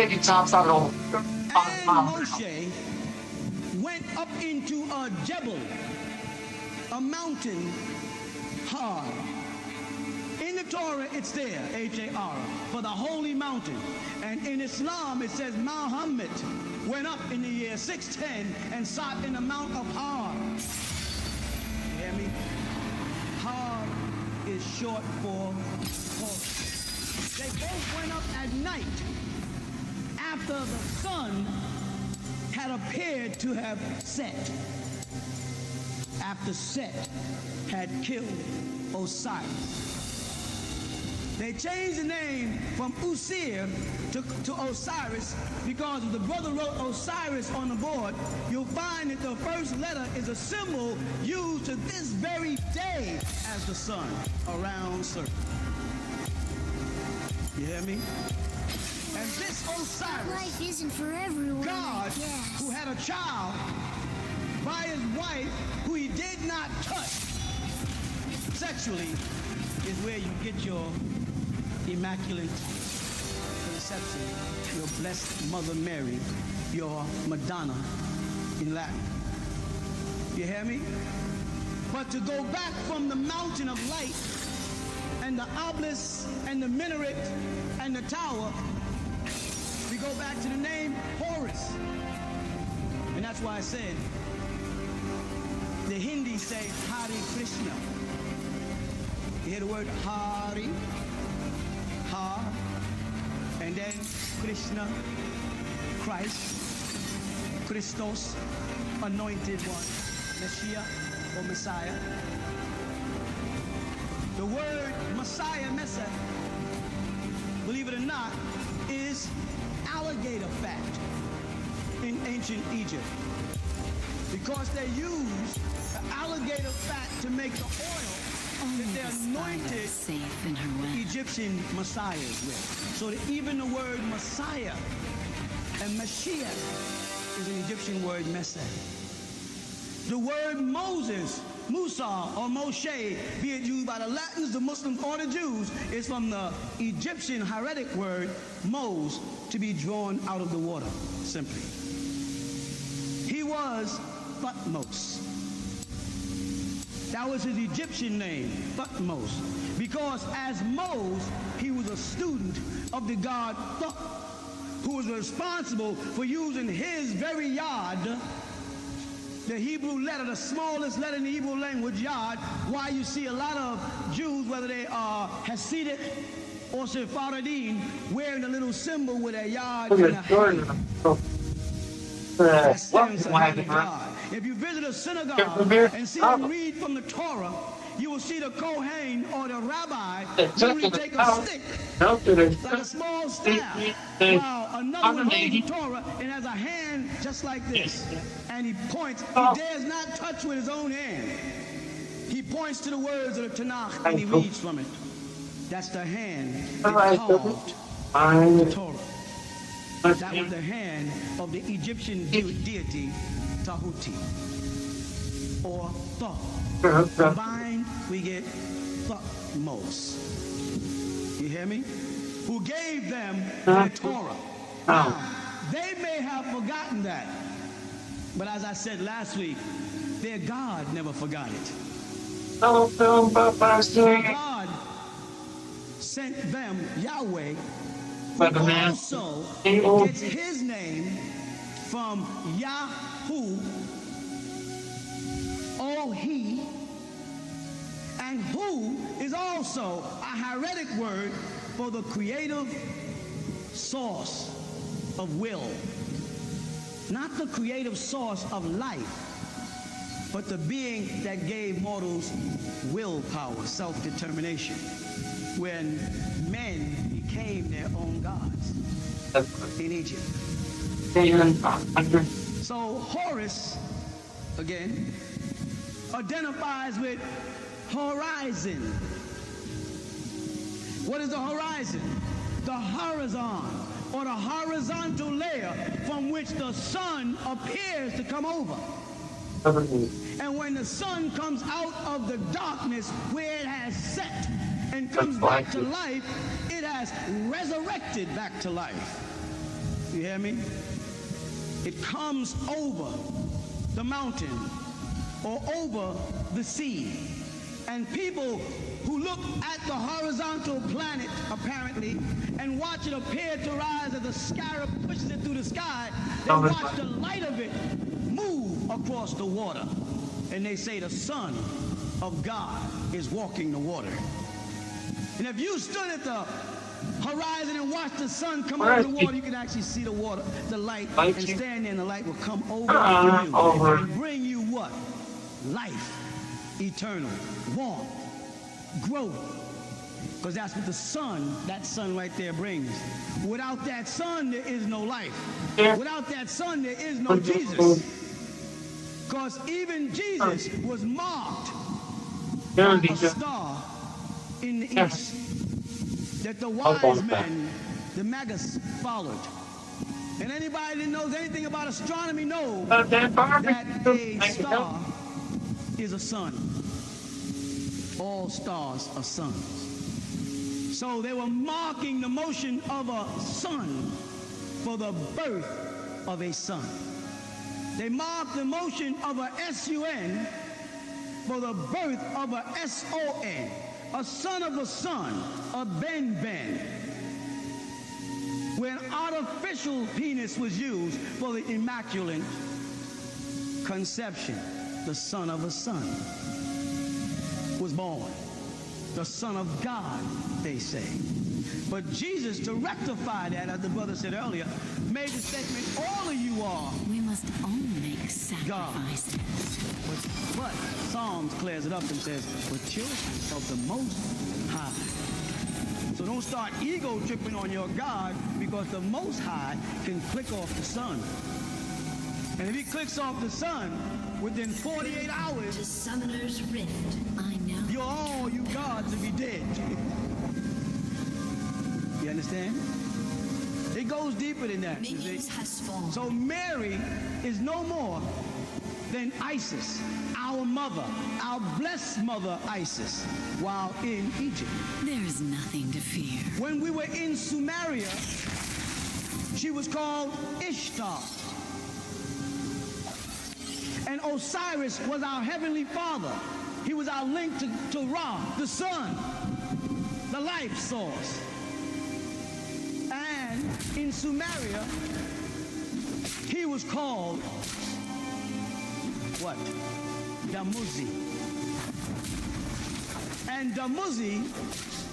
Q: Moshe went up into a Jebel, a mountain, Har. In the Torah, it's there, H-A-R, for the holy mountain. And in Islam, it says Muhammad went up in the year 610 and sat in the Mount of Har. You hear me? Har is short for Horus. They both went up at night after the sun had appeared to have set. After Set had killed Osiris. They changed the name from Usir to Osiris because if the brother wrote Osiris on the board, you'll find that the first letter is a symbol used to this very day as the sun, a round circle. You hear me? And this Osiris,
B: life isn't for everyone,
Q: God, who had a child by his wife who he did not touch sexually, is where you get your immaculate conception, your blessed Mother Mary, your Madonna in Latin. You hear me? But to go back from the mountain of light and the obelisk and the minaret and the tower, we go back to the name Horus. And that's why I said, the Hindi say Hare Krishna. You hear the word Hari, Har, and then Krishna, Christ, Christos, anointed one, Messiah or Messiah. The word Messiah, Messiah, believe it or not, is alligator fat in ancient Egypt. Because they used the alligator fat to make the oil that they anointed the Egyptian messiahs with. So that even the word Messiah and Mashiach is an Egyptian word, Messiah. The word Moses, Musa or Moshe, be it used by the Latins, the Muslims, or the Jews, is from the Egyptian hieratic word Mos, to be drawn out of the water, simply. He was Thutmose. That was his Egyptian name, Thutmose, because as Mose, he was a student of the god Thut, who was responsible for using his very yod, the Hebrew letter, the smallest letter in the Hebrew language, yod. Why you see a lot of Jews, whether they are Hasidic or Sephardim, wearing a little symbol with a yod in a hand. That stands for hand of God. If you visit a synagogue and see them read from the Torah, you will see the Kohen or the rabbi usually take a stick, like a small staff, while another one holds the Torah and has a hand just like this. And he points. He dares not touch with his own hand. He points to the words of the Tanakh and he reads from it. That's the hand that carved the Torah. That was the hand of the Egyptian deity Tahuti, or Thoth. Combined, we get Thutmose. You hear me? Who gave them the Torah. Now, they may have forgotten that, but as I said last week, their God never forgot it. Their God sent them Yahweh, who also gets his name from Yahu, Ohi, and Hu is also a hieratic word for the creative source of will. Not the creative source of life, but the being that gave mortals willpower, self-determination, when men became their own gods in Egypt. So Horus, again, identifies with horizon. What is the horizon? The horizon, or the horizontal layer from which the sun appears to come over. And when the sun comes out of the darkness where it has set and comes back to life, it has resurrected back to life. You hear me? It comes over the mountain or over the sea. And people who look at the horizontal planet, apparently, and watch it appear to rise as the scarab pushes it through the sky, they watch the light of it move across the water. And they say the Son of God is walking the water. And if you stood at the horizon and watched the sun come over the water, you can actually see the water, the light, and stand there and the light will come over you and bring you what? Life, eternal, warmth, growth, Because that's what that sun right there brings. Without that sun, there is no life. Without that sun, there is no Jesus. Because even Jesus was marked by a star in the east that the wise men, the magus, followed. And anybody that knows anything about astronomy knows that a star is a sun. All stars are suns. So they were marking the motion of a sun for the birth of a son. They marked the motion of a S-U-N for the birth of a S-O-N, a son of a son, a Ben-Ben, where an artificial penis was used for the immaculate conception. The son of a son was born. The Son of God, they say. But Jesus, to rectify that, as the brother said earlier, made the statement, all of you are.
W: We must all make sacrifices.
Q: But Psalms clears it up and says, we're children of the Most High. So don't start ego tripping on your God, because the Most High can click off the sun. And if he clicks off the sun, within 48 hours,
W: to Summoner's Rift, I know.
Q: All you gods will be dead. You understand? It goes deeper than that.
W: Has fallen.
Q: So Mary is no more than Isis, our mother, our blessed mother Isis, while in Egypt.
W: There is nothing to fear.
Q: When we were in Sumeria, she was called Ishtar. And Osiris was our heavenly father. He was our link to Ra, the sun, the life source. And in Sumeria, he was called what? Damuzi. And Damuzi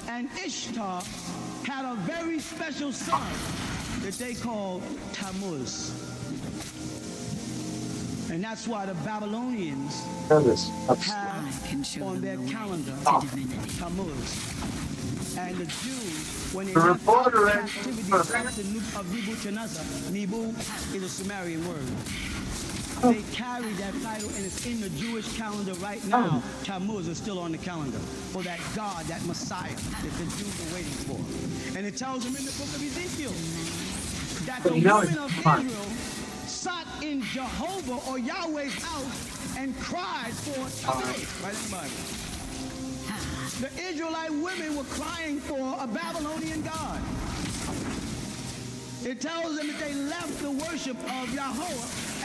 Q: and Ishtar had a very special son that they called Tammuz. And that's why the Babylonians have on their calendar Tammuz. And the Jews, when they left captivity of Nebuchadnezzar, Nebu is a Sumerian word. They carry that title, and it's in the Jewish calendar right now. Tammuz is still on the calendar for that God, that Messiah that the Jews are waiting for. And it tells them in the book of Ezekiel that the women of Israel sat in Jehovah or Yahweh's house and cried for Tammuz. Right, everybody? The Israelite women were crying for a Babylonian god. It tells them that they left the worship of Yahweh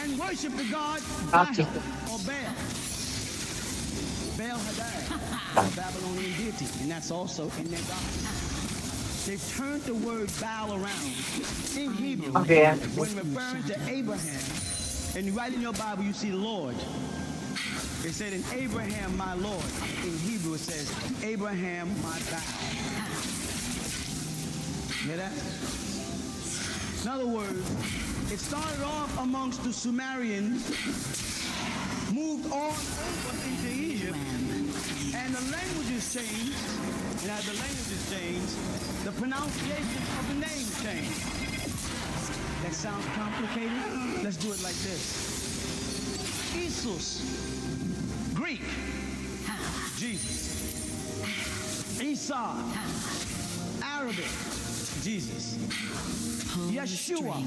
Q: and worshiped the god Baal or Baal. Baal Hadad, a Babylonian deity, and that's also in their gospel. They've turned the word Baal around in Hebrew when referring to Abraham. And right in your Bible, you see Lord. It said in Abraham, my Lord. In Hebrew, it says Abraham, my Baal. Hear that? In other words, it started off amongst the Sumerians, moved on over into Egypt, and the languages changed. And as the languages changed, the pronunciation of the name changed. That sounds complicated? Let's do it like this. Jesus, Greek, Jesus. Isa, Arabic, Jesus. Yeshua,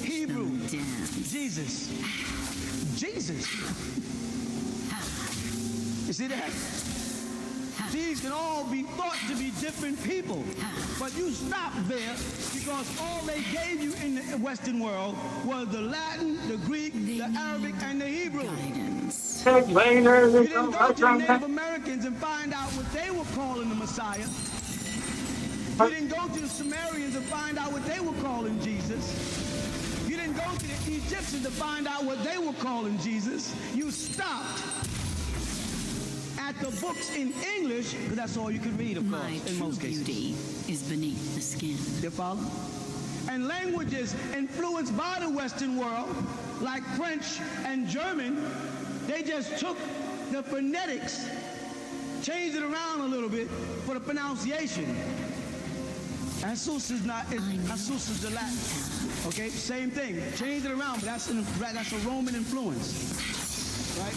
Q: Hebrew, Jesus. Jesus. You see that? These can all be thought to be different people, but you stop there because all they gave you in the Western world was the Latin, the Greek, the Arabic, and the Hebrew. You didn't go to the Native Americans and find out what they were calling the Messiah. You didn't go to the Sumerians and find out what they were calling Jesus. You didn't go to the Egyptians to find out what they were calling Jesus. You stopped at the books in English, because that's all you could read, of course, in most cases.
W: Beauty is beneath the skin.
Q: You follow? And languages influenced by the Western world, like French and German, they just took the phonetics change it around a little bit for the pronunciation. Jesus is not, Jesus is the Latin. Okay, same thing. Change it around, but that's a Roman influence. Right?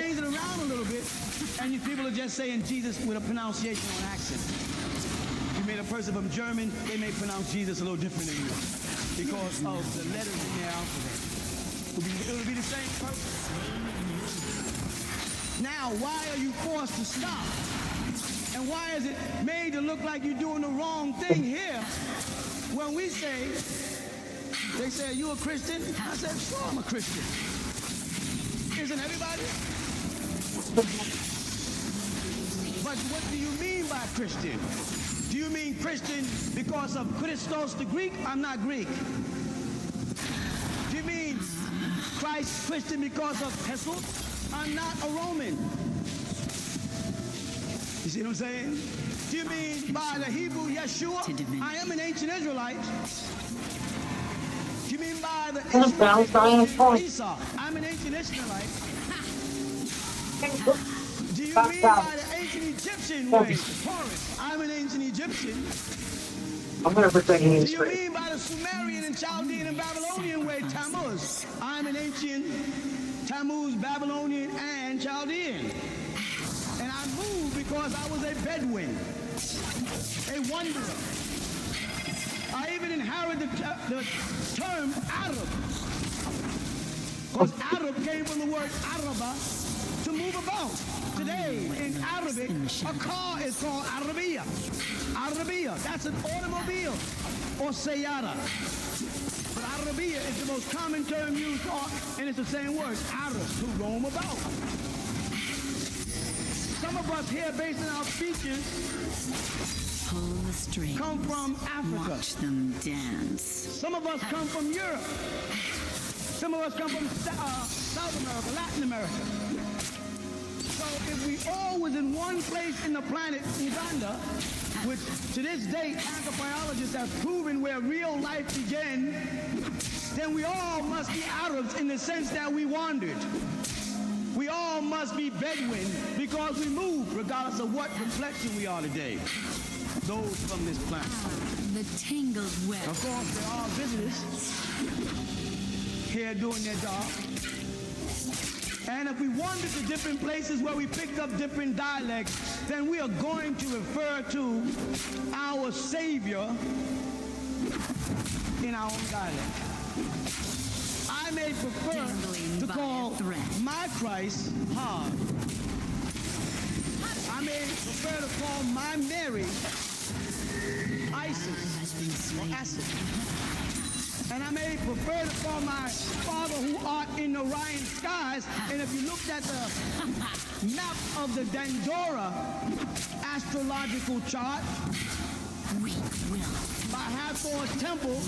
Q: Change it around a little bit, and you people are just saying Jesus with a pronunciation or an accent. You made a person from German, they may pronounce Jesus a little different than you because of the letters in their alphabet. It would be the same person. Now, why are you forced to stop? And why is it made to look like you're doing the wrong thing here? When we say, they say, are you a Christian? I said, sure, I'm a Christian. Isn't everybody? But what do you mean by Christian? Do you mean Christian because of Christos the Greek? I'm not Greek. Do you mean Christ Christian because of Jesus? I'm not a Roman. You see what I'm saying? Do you mean by the Hebrew Yeshua? I am an ancient Israelite. Do you mean by the Ishmaelite Esau? I'm an ancient Israelite. Do you mean by the ancient Egyptian way? Horus, I'm an ancient Egyptian. Do you mean by the Sumerian and Chaldean and Babylonian way? Tammuz, I'm an ancient Tammuz, Babylonian, and Chaldean. And I moved because I was a Bedouin, a wanderer. I even inherited the term Arab. Because Arab came from the word Araba, to move about. Today, in Arabic, a car is called Arabia. Arabia, that's an automobile, or Sayyara. But Arabia is the most common term used, and it's the same word, Arabs, who roam about. Some of us here, based on our features, come from Africa.
W: Watch them dance.
Q: Some of us come from Europe. Some of us come from South America, Latin America. So if we all was in one place in the planet, Uganda, which to this day anthropologists have proven where real life began, then we all must be Arabs in the sense that we wandered. We all must be Bedouin because we move regardless of what complexion we are today. Those from this planet.
W: The tangled web.
Q: Of course, there are visitors here doing their job. And if we wandered to different places where we picked up different dialects, then we are going to refer to our Savior in our own dialect. I may prefer to call my Christ hard. I may prefer to call my Mary Isis or Acid. And I may prefer to call my Father who art in the Orion skies. And if you looked at the map of the Dandora astrological chart, by Hathor's temple,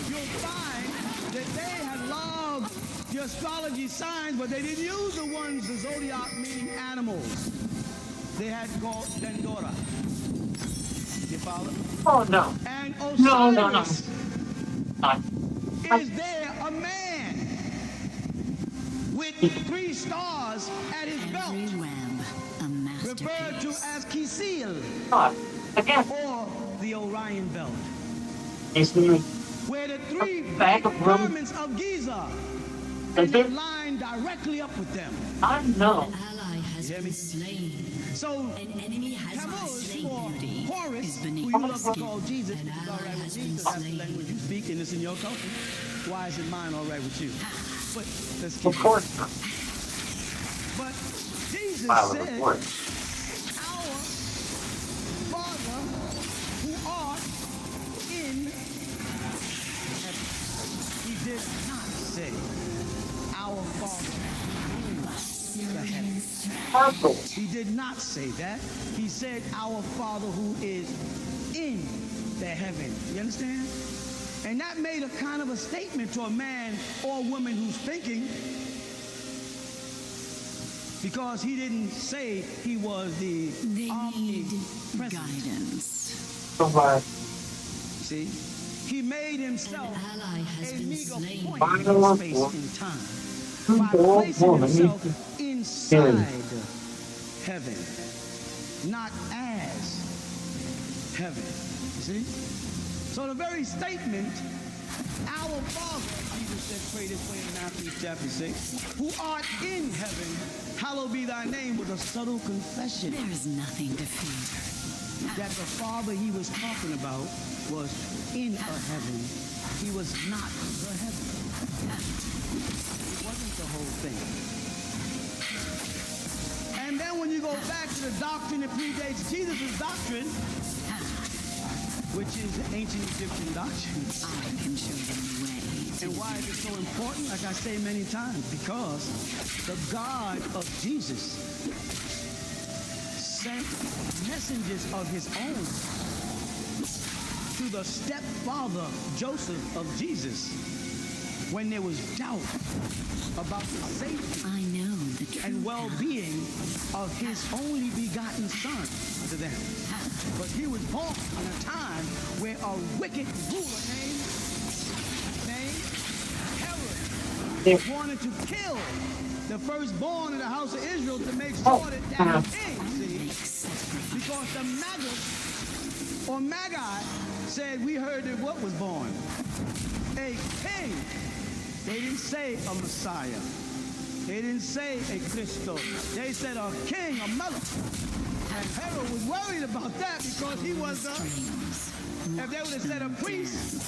Q: you'll find that they had loved the astrology signs, but they didn't use the ones, the zodiac meaning animals. They had called Dandora. You follow?
N: Oh, no.
Q: And
N: No.
Q: Osiris is there a man with 3 stars at his belt, referred to as Kisil, or the Orion belt, where the 3 pyramids of Giza and the line directly up with them.
N: I know.
Q: So, Tammuz, or Horus, who you love to call Jesus, is all right with Jesus. That's the language you speak, and it's in your culture. Why is it mine all right with you? But let's keep
N: Of course not.
Q: But Jesus said, our Father who art in heaven. He did not say, our Father who is in the heavens. He did not say that. He said, our Father who is in the heaven. You understand? And that made a kind of a statement to a man or woman who's thinking, because he didn't say he was the omnipresent guidance. See? He made himself a meager point in space and time by placing himself inside heaven, not as heaven. You see? So the very statement, our Father, Jesus said, pray this way in Matthew chapter 6, who art in heaven, hallowed be thy name, was a subtle confession.
V: There is nothing to fear.
Q: That the Father he was talking about was in a heaven. He was not the heaven. It wasn't the whole thing. And then when you go back to the doctrine that predates Jesus' doctrine, which is ancient Egyptian doctrine.
V: I can show them the way.
Q: And why is it so important? Like I say many times, because the God of Jesus sent messengers of his own to the stepfather, Joseph, of Jesus, when there was doubt about the safety and well-being of his only begotten son to them. But he was born in a time where a wicked ruler named Herod wanted to kill the firstborn of the house of Israel to make sure that that king, see, because the Magus or Magi said, we heard that what was born? A king. They didn't say a Messiah. They didn't say a Christo. They said a king, a melech. And Herod was worried about that because he was if they would have said a priest,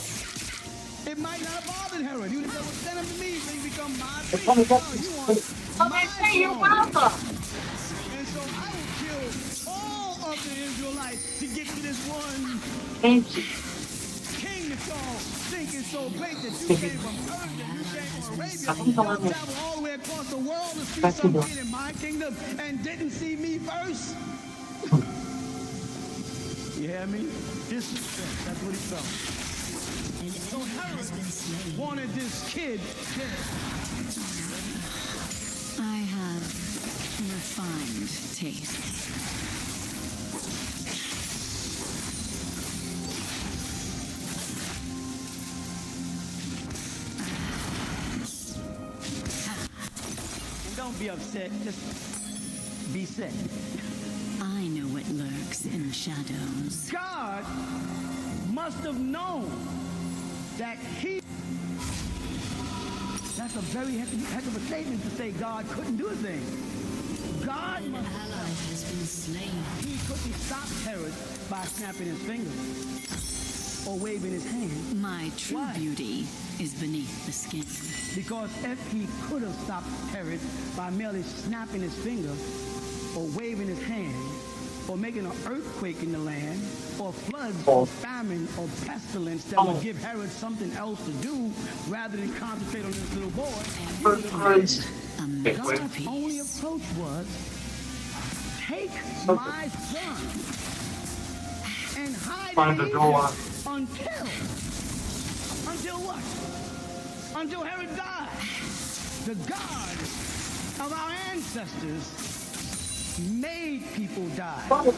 Q: it might not have bothered Herod. He would have said, well, send him to me so he become my priest. No, you want my throne. And so I will kill all of the Israelites to get to this one king that y'all think is so great that you came from Persia, you came from Arabia, y'all travel all the way across the world to see something in my kingdom and didn't see me first. You hear me? Disrespect. That's what he felt. So Herod wanted this kid dead.
V: I have refined taste.
Q: Don't be upset, just be set.
V: I know what lurks in the shadows.
Q: God must have known that that's a very heck of a statement to say God couldn't do a thing. God must have known
V: has been slain.
Q: He couldn't stop Herod by snapping his fingers or waving his hand.
V: My true beauty is beneath the skin.
Q: Because if he could have stopped Herod by merely snapping his finger or waving his hand or making an earthquake in the land or floods or famine or pestilence that would give Herod something else to do rather than concentrate on this little boy, God's only approach was, take my son and hide him until what? Until Herod died. The God of our ancestors made people die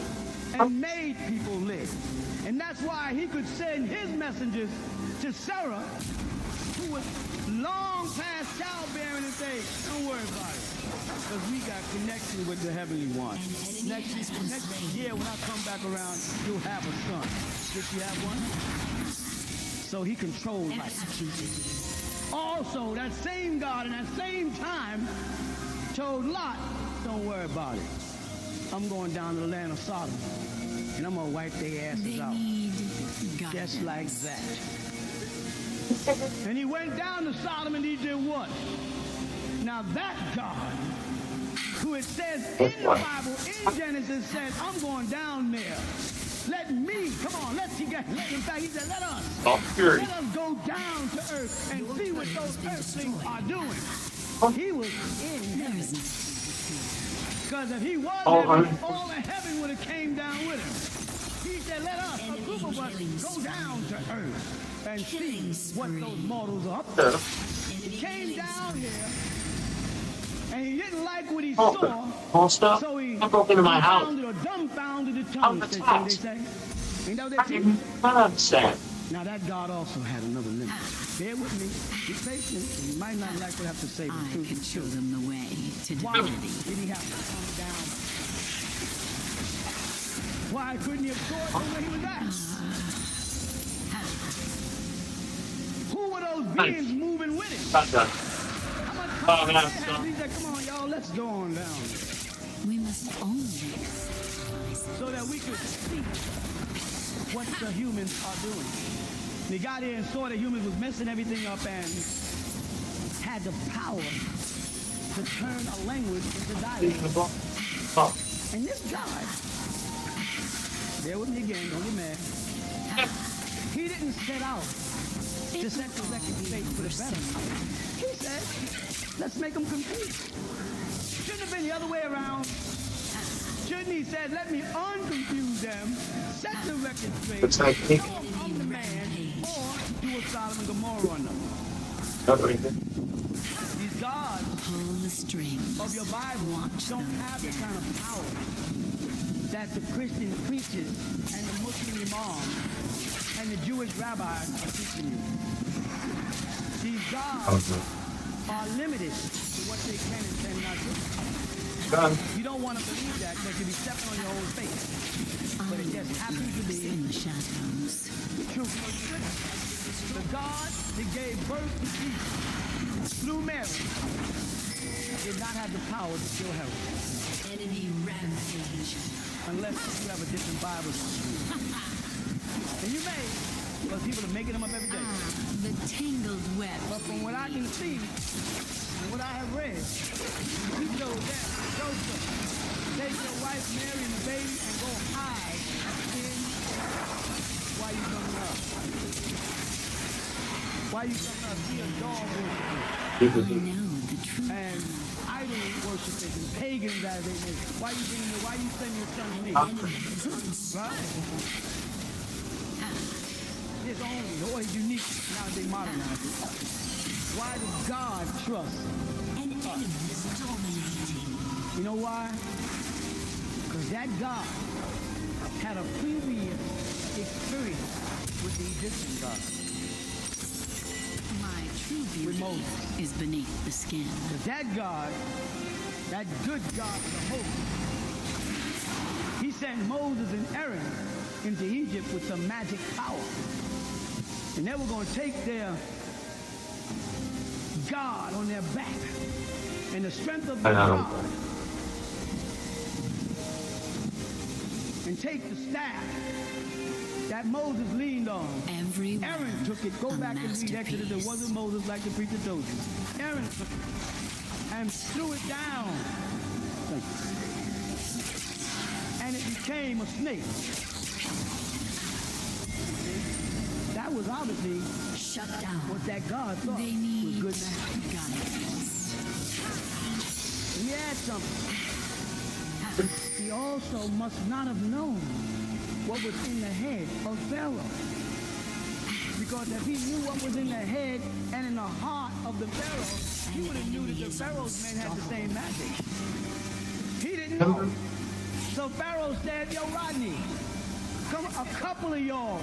Q: and made people live. And that's why he could send his messengers to Sarah, who was long past childbearing, and say, don't worry about it, because we got connection with the heavenly one. Next year when I come back around, you'll have a son. Did she have one? So he controlled life. Also, that same God in that same time told Lot, don't worry about it. I'm going down to the land of Sodom, and I'm going to wipe their asses out. Just like that. And he went down to Sodom and he did what? Now that God, who it says in the Bible, in Genesis, said, I'm going down there. Let me, come on, let's get, in fact, he said, let us go down to earth and see what those earthlings are doing. He was in heaven. Because if he was heaven, all of heaven would have came down with him. He said, let us, a group of us, go down to earth and see what those mortals are up to. He came down here, and he didn't like what he saw, so he confounded or dumbfounded the tongue, they say. Ain't that what they say? Now that God also had another limit. Bear with me. Be patient. You might not like what I have to say, but
V: I can show them the way to divinity.
Q: Did he have to come down Why couldn't he have stored them where he was at? Who were those beings moving with him? How much time he said, come on, y'all, let's go on down.
W: We must own this.
Q: So that we could see what the humans are doing. They got here and saw the humans was messing everything up and had the power to turn a language into dialogue. And this guy, bear with me again, don't get mad. He didn't set out to set the record straight for the better. He said, let's make them compete. Shouldn't have been the other way around. Shouldn't he said, let me unconfuse them, set the record straight, show them I'm the man, or do a Sodom and Gomorrah on them. These gods of your Bible don't have the kind of power that the Christian preachers and the Muslim imams and the Jewish rabbis are teaching you. These gods are limited to what they can and cannot do. You don't want to believe that because you'll be stepping on your own face. But it just happens to be
W: in the shadows.
Q: True. The God that gave birth to Jesus through Mary did not have the power to kill Herod.
W: Enemy rampage.
Q: Unless you have a different Bible. And you may, because people are making them up every day.
W: The tangled web.
Q: But from what I can see, and what I have read, he told them, Joseph, take your wife Mary and the baby and go hide in why you coming up. Why you coming up? Be a dog worshiper. And idol worshipers and pagans as they make. Why you send your son to me? Right? His own, or unique, now they modernize it. Why does God trust us? You know why? Because that God had a previous experience with the Egyptian God.
W: My true beauty is beneath the skin.
Q: Because that God, that good God Jehovah, he sent Moses and Aaron into Egypt with some magic power. And they were going to take their God on their back and the strength of the God and take the staff that Moses leaned on. Aaron took it. Go back and read Exodus. It wasn't Moses like the preacher told you. Aaron took it and threw it down. And it became a snake. That was obviously
W: shut down.
Q: What that God thought was good guidance. He had something. He also must not have known what was in the head of Pharaoh. Because if he knew what was in the head and in the heart of the Pharaoh, he would have knew that the Pharaoh's men had the same magic. He didn't know. So Pharaoh said, yo, Rodney, come a couple of y'all.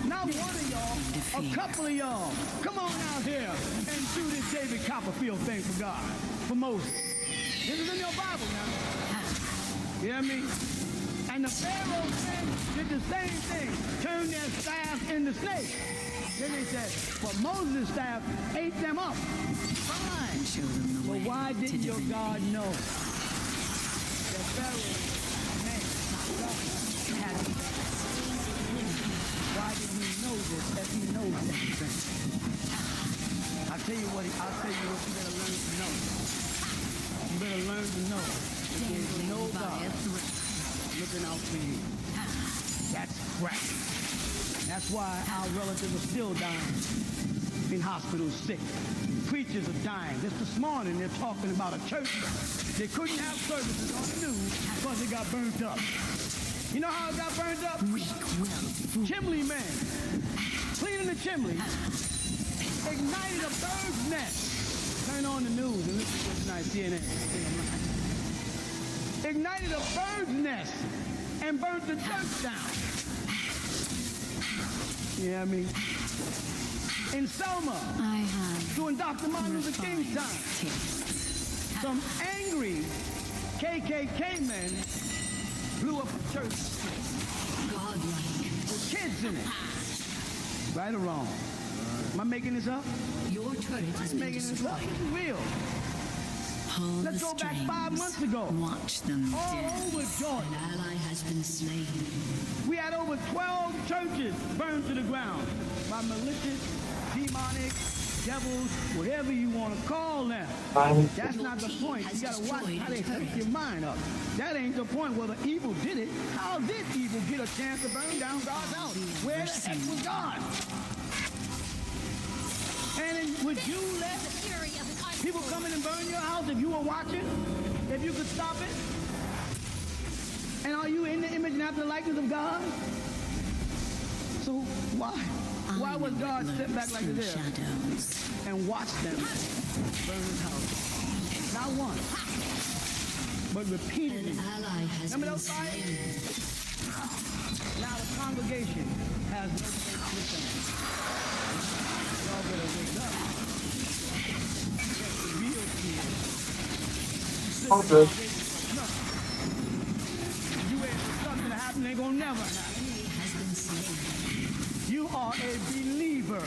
Q: Not one of y'all, a couple of y'all. Come on out here and do this David Copperfield thing for God, for Moses. This is in your Bible now. You hear me? And the Pharaoh's men did the same thing. Turned their staff into snakes. Then they said, but Moses' staff ate them up. Fine. But why didn't your God know that Pharaoh's men had why did he know this if he knows everything? I'll tell you what you better learn to know. You better learn to know that there's no God looking out for you. That's crap. That's why our relatives are still dying in hospitals sick. Preachers are dying. Just this morning they're talking about a church. They couldn't have services on the news because it got burnt up. You know how it got burned up? Chimney man, cleaning the chimney, ignited a bird's nest. Turn on the news and listen to this tonight, CNN. Ignited a bird's nest and burnt the church down. You know what I mean? In Selma, during Dr. Martin Luther King's time, some angry KKK men blew up a church with kids in it. Right or wrong? Am I making this up?
W: Your turret has
Q: I'm
W: been
Q: making this up.
W: destroyed.
Q: This is real.
W: Pull
Q: Let's
W: the
Q: go back
W: strings.
Q: 5 months ago.
W: Watch them
Q: All
W: dance.
Q: over Georgia.
W: An ally has been slain.
Q: We had over 12 churches burned to the ground by malicious, demonic, devils, whatever you want to call them. That's not the point. You gotta watch how they hook your mind up. That ain't the point whether evil did it. How did evil get a chance to burn down God's house? Where the heck was God? And then would you let people come in and burn your house if you were watching? If you could stop it? And are you in the image and after the likeness of God? So why was God sit back like this and watch them burn his house? Not once, but repeatedly. Remember those fires? Now the congregation has no place to stand. Y'all better wake up. Get the real kids.
A: Okay.
Q: You ain't something to happen, ain't gonna never happen. You are a believer.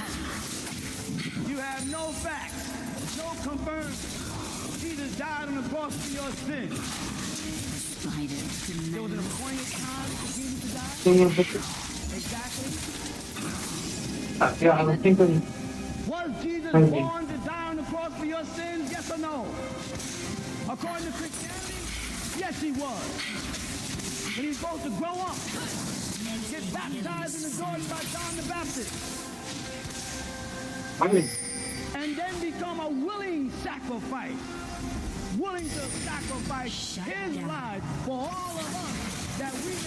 Q: You have no facts, no confirmed. Jesus died on the cross for your sins. There was an appointed time for Jesus to die. Exactly.
A: Yeah, I think that.
Q: Was Jesus born to die on the cross for your sins? Yes or no? According to Christianity, yes, he was. But he's supposed to grow up and get baptized in the Jordan by John the Baptist. And then become a willing sacrifice. Willing to sacrifice his life for all of us that we may be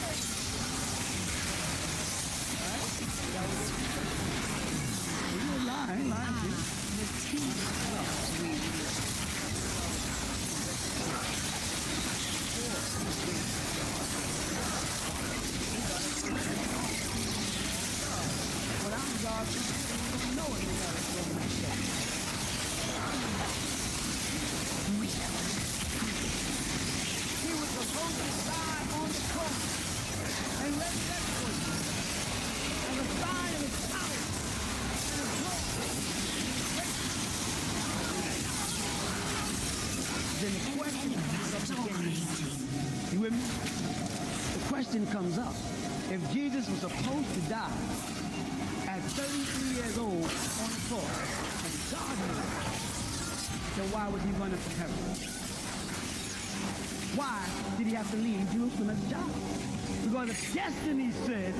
Q: saved. You're lying, lying. Comes up. If Jesus was supposed to die at 33 years old on the cross, and God knew it, then why was he running from heaven? Why did he have to leave Jerusalem as a child? Because the destiny said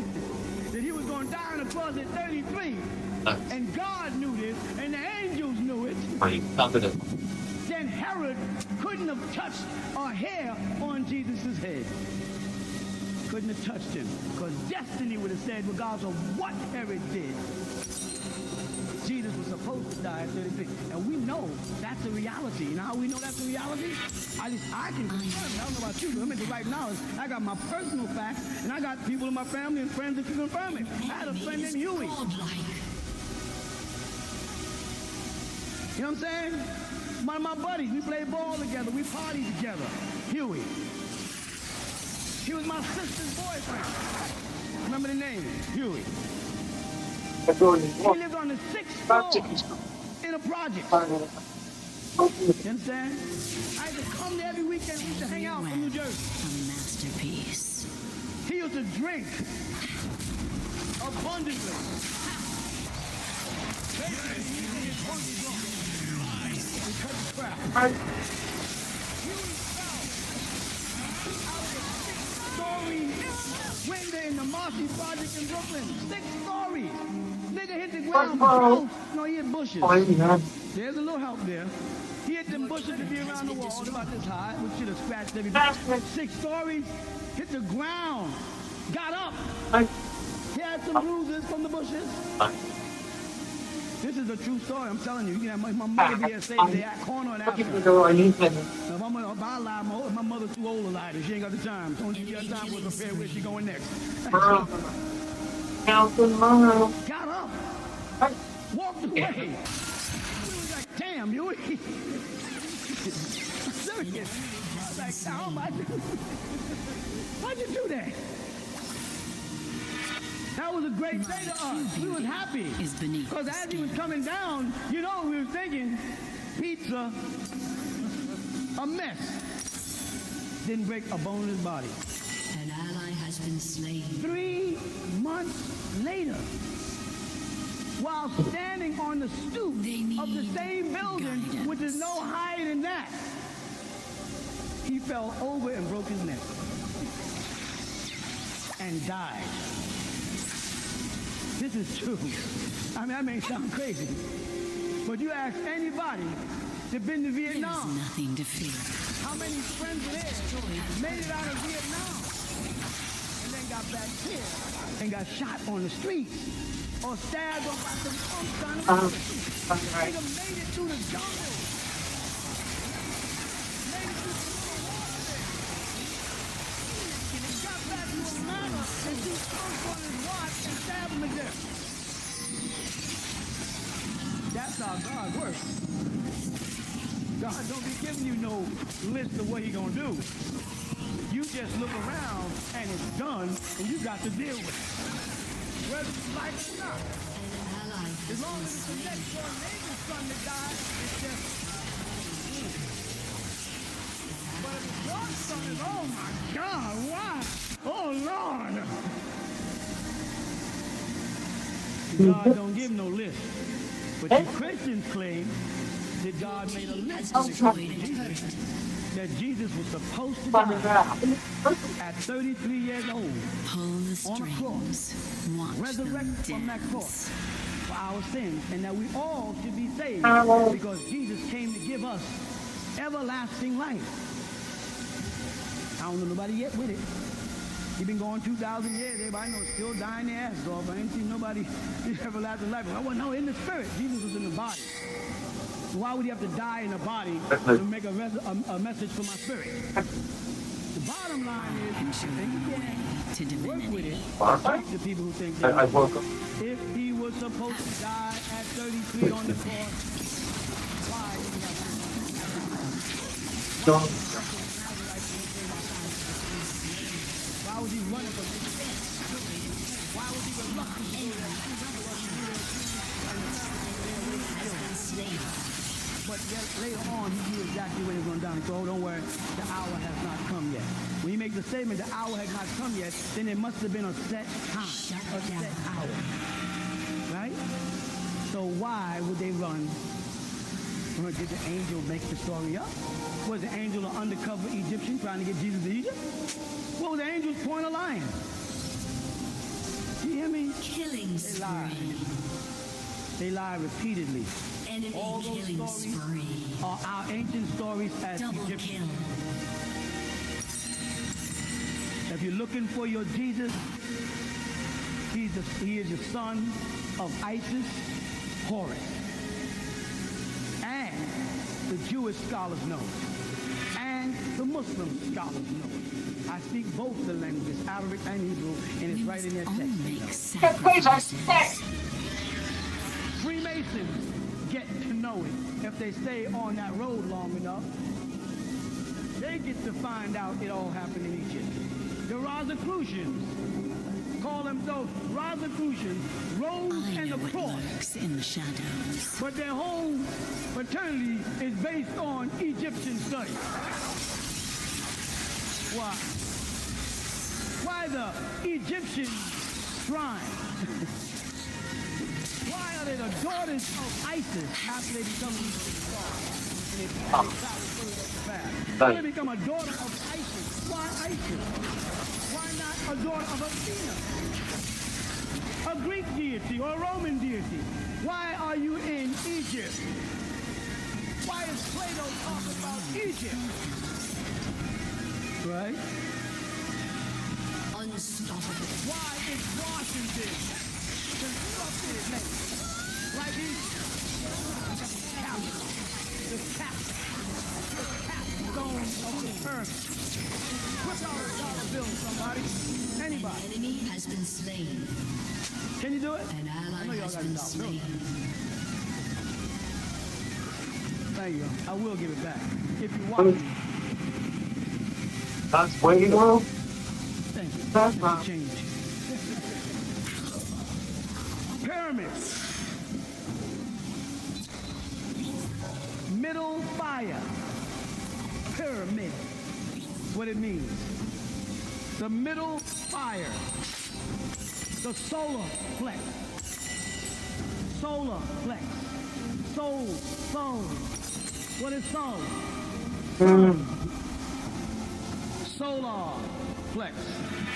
Q: that he was going to die on the cross at 33, and God knew this, and the angels knew it.
N: Are you confident?
Q: Then Herod couldn't have touched a hair on Jesus' head. Couldn't have touched him, because destiny would have said, regardless of what Herod did, Jesus was supposed to die at 33. And we know that's a reality. You know how we know that's a reality? I can confirm it. I don't know about you, but I'm into right knowledge. I got my personal facts, and I got people in my family and friends that can confirm it. I had a friend named Huey. You know what I'm saying? One of my buddies, we played ball together, we partied together. Huey. He was my sister's boyfriend. Remember the name? Huey. He lived on the 6th floor in a project. You understand? I used to come there every weekend. We used to hang out in New Jersey.
W: A masterpiece.
Q: He used to drink abundantly. Window in the Marcy Project in Brooklyn. 6 stories. Nigga hit the ground. No, he hit bushes. There's a little help there. He hit them bushes to be around the wall, about this high. We should have scratched everybody. 6 stories. Hit the ground. Got up. He had some bruises from the bushes. This is a true story, I'm telling you. Yeah, my mother be here saying they act corner and after. If my mother's too old to lie, she ain't got the time. So when she got time, we'll prepare where she going next. Got up. Walked away. We was like, damn, you. Serious. I was like, how am I doing? Why'd you do that? That was a great day to us. We was happy. Because as he was coming down, you know, we were thinking, pizza, a mess. Didn't break a bone in his body.
W: An ally has been slain.
Q: 3 months later, while standing on the stoop of the same building, which is no higher than that, he fell over and broke his neck and died. This is true. I mean, that may sound crazy, but you ask anybody that's been to Vietnam,
W: There's nothing to fear.
Q: how many friends there made it out of Vietnam and then got back here and got shot on the streets or stabbed or by some kind of They made it through the jungle. Made it through the water. And got back to Atlanta and threw skunk on his watch and stabbed him to death. That's how God works. God don't be giving you no list of what he gonna do. You just look around and it's done and you got to deal with it. Whether you like it or not. As long as it's the next door neighbor's son that died, it's just. But if it's your son, it's, oh my God, why? Oh Lord. God don't give no list. But you Christians claim that God made a list of Jesus, that Jesus was supposed to die at 33 years old on a cross, resurrected from that cross for our sins, and that we all should be saved because Jesus came to give us everlasting life. I don't know nobody yet with it. He's been going 2,000 years. Everybody knows still dying their ass off. I ain't seen nobody everlasting life. I wasn't in the spirit. Jesus was in the body. So why would he have to die in the body to make a message for my spirit? The bottom line is, you can work with it. The people who think that if he was supposed to die at 33 on the cross, why did he have to die? Why was he running from it? Why was he reluctant to do that? But yet, later on, he knew exactly when he was going down. So don't worry, the hour has not come yet. When he makes the statement, the hour has not come yet, then it must have been a set time, a set hour. Right? So why would they run? Did the angel make the story up? Was the angel an undercover Egyptian trying to get Jesus to Egypt? What was the angel's point of lying? You hear me?
W: Killing
Q: they lie. They lie repeatedly.
W: Enemy
Q: all those
W: killing
Q: stories
W: spree.
Q: are our ancient stories as
W: Double
Q: Egyptians.
W: Kill.
Q: If you're looking for your Jesus, he is the son of Isis, Horus. And the Jewish scholars know it. And the Muslim scholars know it. I speak both the languages, Arabic and Hebrew, and it's right in their text. Freemasons get to know it if they stay on that road long enough. They get to find out it all happened in Egypt. The Rosicrucians call themselves Rosicrucians, Rose and the Cross.
W: In the shadows.
Q: But their whole fraternity is based on Egyptian studies. Why? Why the Egyptian shrine? Why are they the daughters of Isis after they become Why they become a daughter of Isis? Why Isis? Why not a daughter of Athena? A Greek deity or a Roman deity? Why are you in Egypt? Why is Plato talking about Egypt? Right?
W: Unstoppable.
Q: Why is Washington constructed like he's the capstone of the earth? Whip out a dollar bill, somebody. Anybody.
W: An enemy has been slain.
Q: Can you do it?
W: An ally has been slain.
Q: Thank you. I will give it back. If you want me.
A: That's waiting room?
Q: Change. Pyramids. Middle fire. Pyramid. What it means. The middle fire. The solar flex. Solar flex. Soul. Soul. What is soul? Solar flex.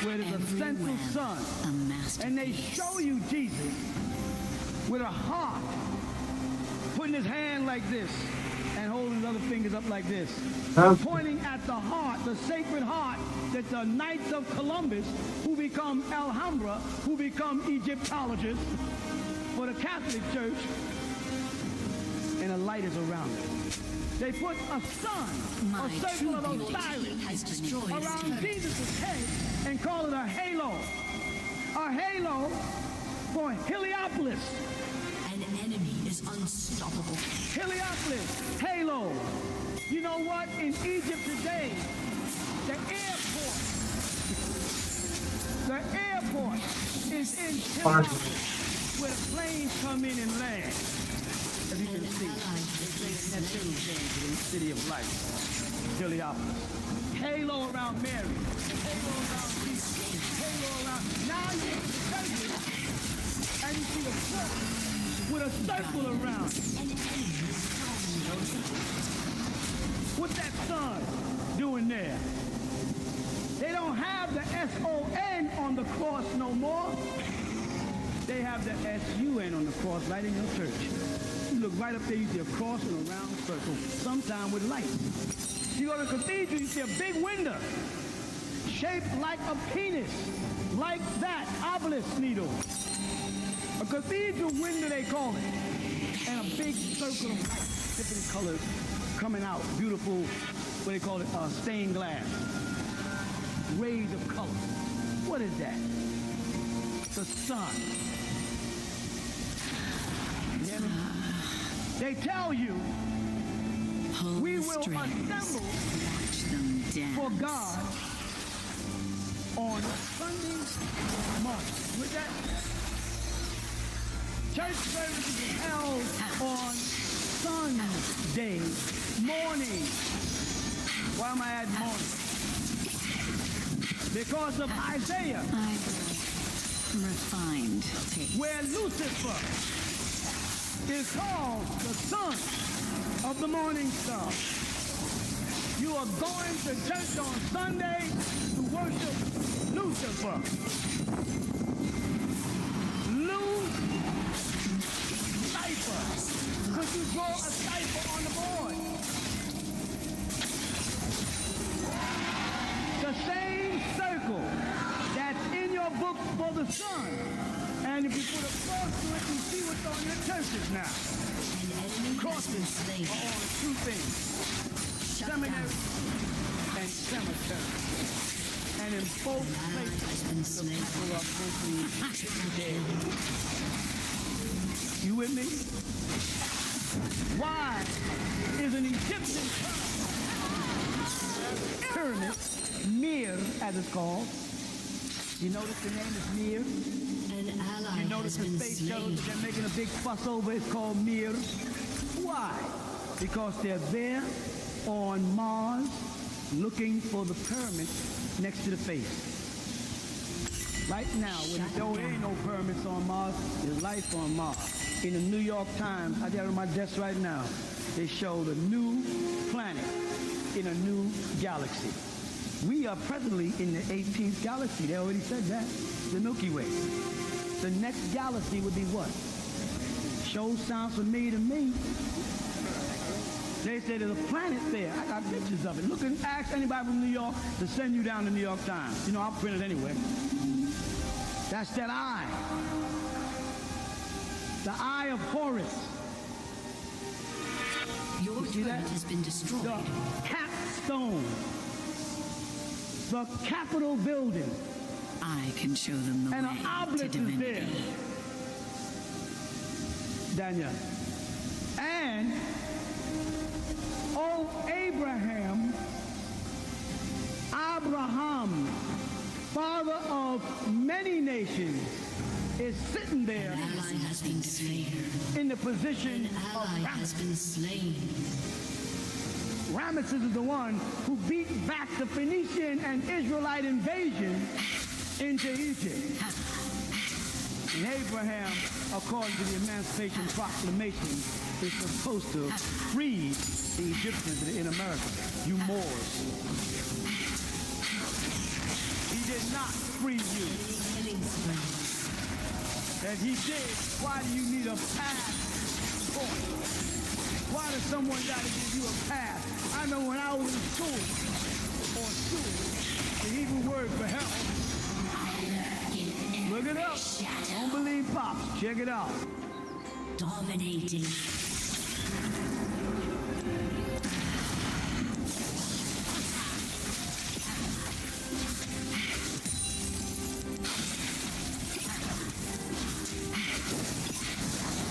Q: Where there's a central sun. And they show you Jesus with a heart, putting his hand like this and holding his other fingers up like this, pointing at the heart, the sacred heart that the Knights of Columbus, who become Alhambra, who become Egyptologists for the Catholic Church, and a light is around it. They put a sun, a circle of Osiris, around Jesus' head and call it a halo. A halo for Heliopolis.
W: An enemy is unstoppable.
Q: Heliopolis, halo. You know what? In Egypt today, the airport is in Heliopolis, where the planes come in and land. As you can see, they say the Neptune came to the city of light, Heliopolis. Halo around Mary. Halo around Jesus. Halo around. Now you get the churches, and you see a church with a circle around it. What's that sun doing there? They don't have the S-O-N on the cross no more. They have the S-U-N on the cross right in your church. You look right up there, you see a cross and a round circle, sometime with light. You go to the cathedral, you see a big window shaped like a penis, like that obelisk needle. A cathedral window, they call it. And a big circle of light, different colors coming out. Beautiful, what they call it, stained glass. Rays of color. What is that? The sun. They tell you we will assemble for God on Sunday morning. With that, church services is held on Sunday morning. Why am I adding morning? Because of Isaiah.
W: Refined taste.
Q: Where Lucifer is called the son of the morning star. You are going to church on Sunday to worship Lucifer. Lucifer. Could you draw a cipher on the board? The same circle that's in your book for the sun. And if you put a cross to it, you see what's on your churches now. Crosses are on two things. Seminary and cemetery. And in both places, the people are mostly dead. You with me? Why is an Egyptian pyramid, Mir as it's called? You notice the name is Mir? You notice the space shuttles they're making a big fuss over, it's called Mir. Why? Because they're there on Mars looking for the pyramid next to the face. Right now, when there ain't no pyramids on Mars, there's life on Mars. In the New York Times, I got it on my desk right now, they show the new planet in a new galaxy. We are presently in the 18th galaxy. They already said that. The Milky Way. The next galaxy would be what? Show sounds familiar to me. They say there's a planet there. I got pictures of it. Look and ask anybody from New York to send you down to New York Times. You know, I'll print it anyway. That's that eye. The eye of Horus.
W: Your turret has been destroyed.
Q: The capstone. The Capitol building.
W: I can show them the
Q: and
W: way
Q: an obelisk
W: to
Q: is there.
W: divinity.
Q: Daniel. And oh Abraham, father of many nations, is sitting there in the position of Ramesses. Ramesses is the one who beat back the Phoenician and Israelite invasion into Egypt. And Abraham, according to the Emancipation Proclamation, is supposed to free the Egyptians in America. You Moors. He did not free you. If he did, why do you need a passport? Why does someone got to give you a pass? I know when I was in school, the Hebrew word for help. Look it up. Don't believe Pops. Check it out.
W: Dominating.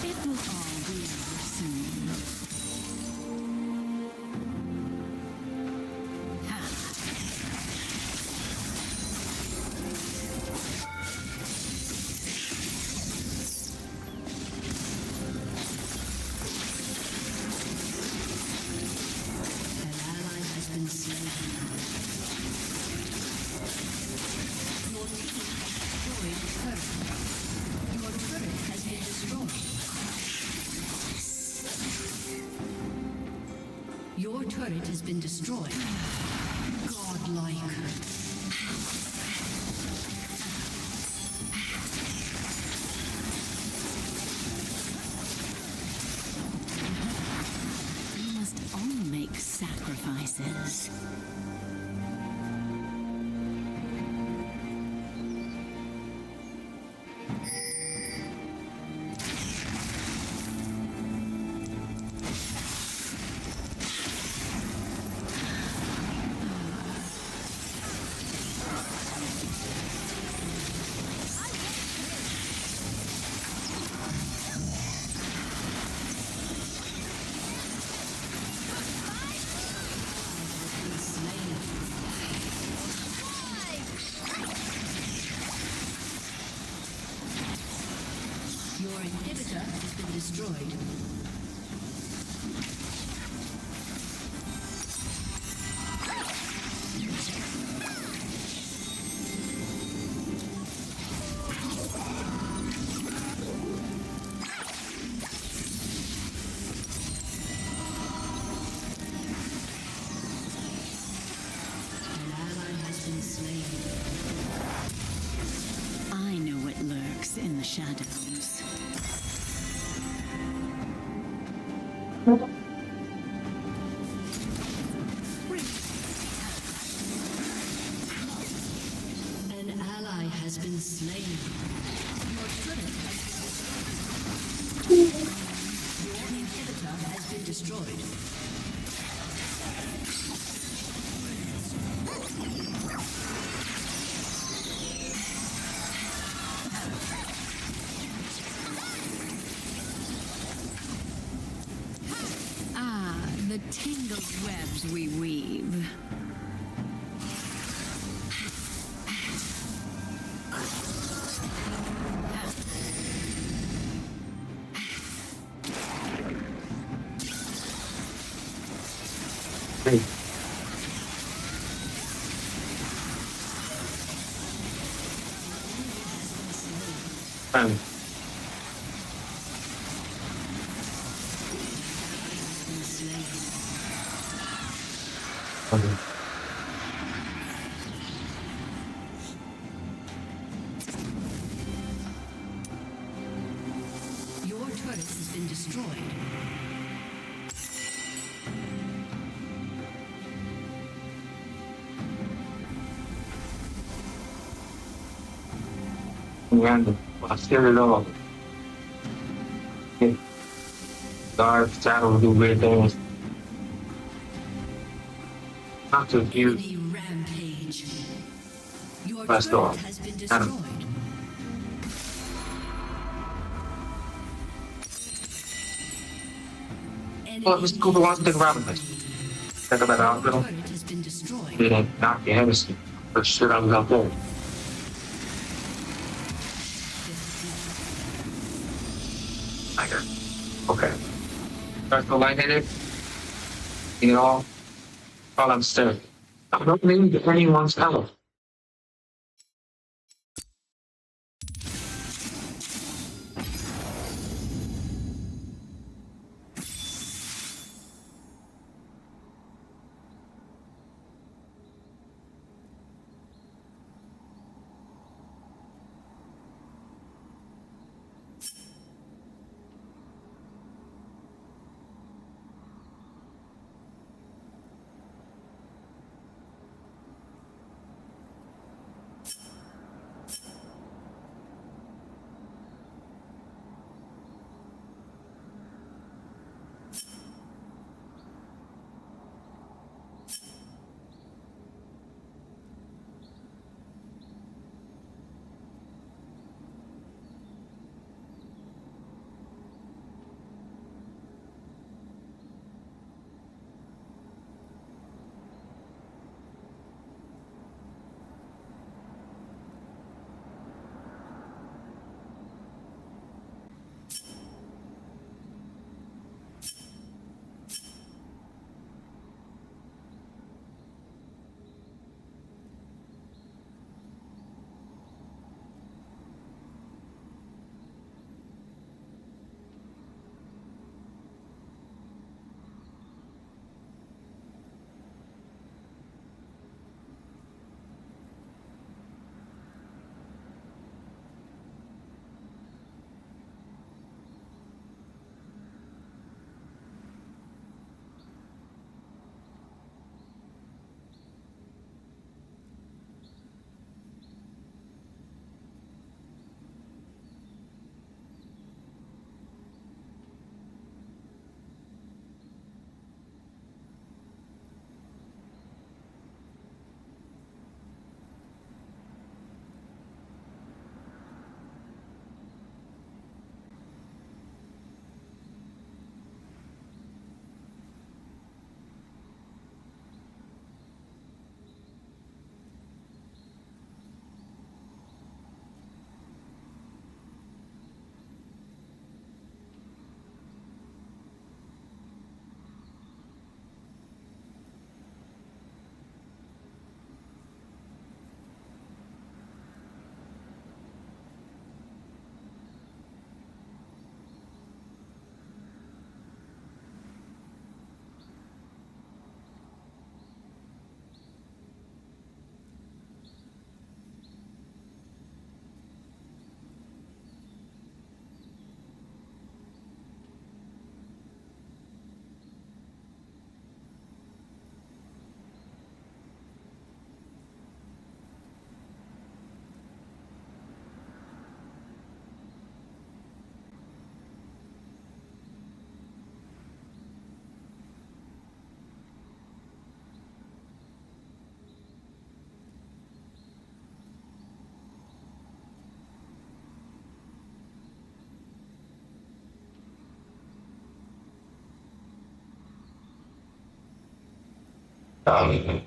W: It will all be over soon. Your turret has been destroyed. Godlike. We must all make sacrifices. Your inhibitor has been destroyed. An ally has been slain. I know what lurks in the shadows. An ally has been slain. Your turret Your inhibitor has been destroyed. The tangled webs we weave.
A: Hey.
W: Your turret has been destroyed.
A: Random. I steer it off. Dark shadow do weird things. Not too cute.
W: Rampage. Your
A: Press
W: turret
A: off.
W: has been destroyed.
A: Well, Mr. Cooper wants to think around with this. Think about the hospital.
W: Turret has been destroyed.
A: Didn't knock your head asleep. But shit, I was out there.
N: Okay. Start the light in it. You know, while I'm still. I don't need anyone's help. Um,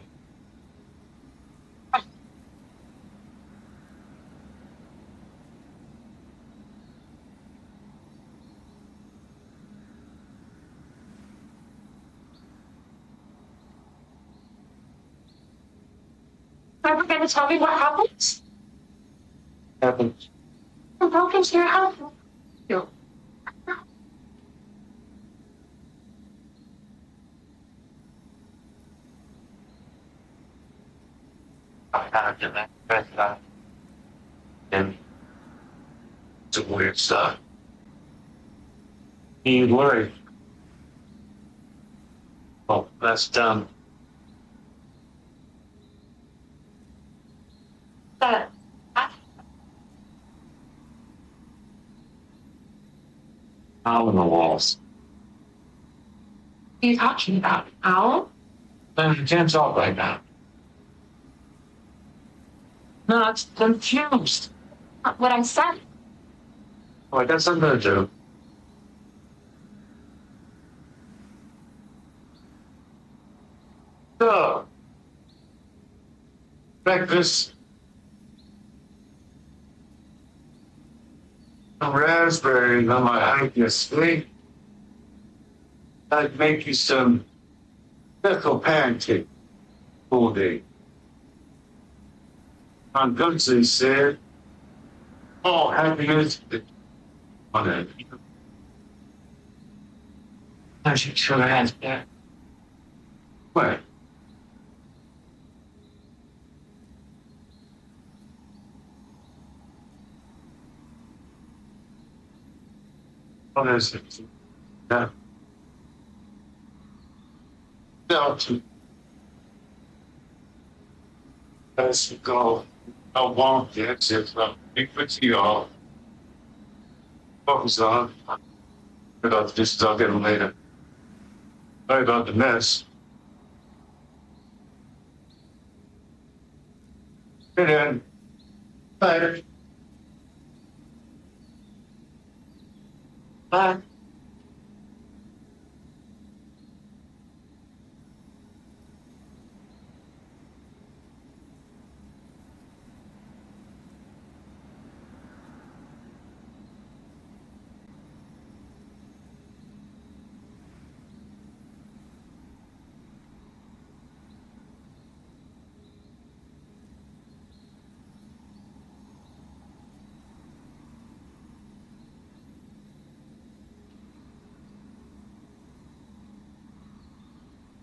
P: Ever gonna tell me what happens?
N: happens.
P: The broken's here helpful.
N: You. I gotta get that breath out. And some weird stuff. You worry. Oh, that's dumb.
P: That
N: Owl on the walls.
P: are you talking about? Owl?
N: I can't talk right now. No, it's confused.
P: What I said.
N: Oh, I got something to do. So, breakfast. Raspberries on my hike sleep.
O: I'd make you some special pancake all day. On Gunsey said, all happiness on it. I should show hands back. What? Oh, there's it. Yeah. No. Let's go. I want the exit from big for y'all. Focus on. About this, I'll get them later. Sorry about the mess. And then, later. Bye.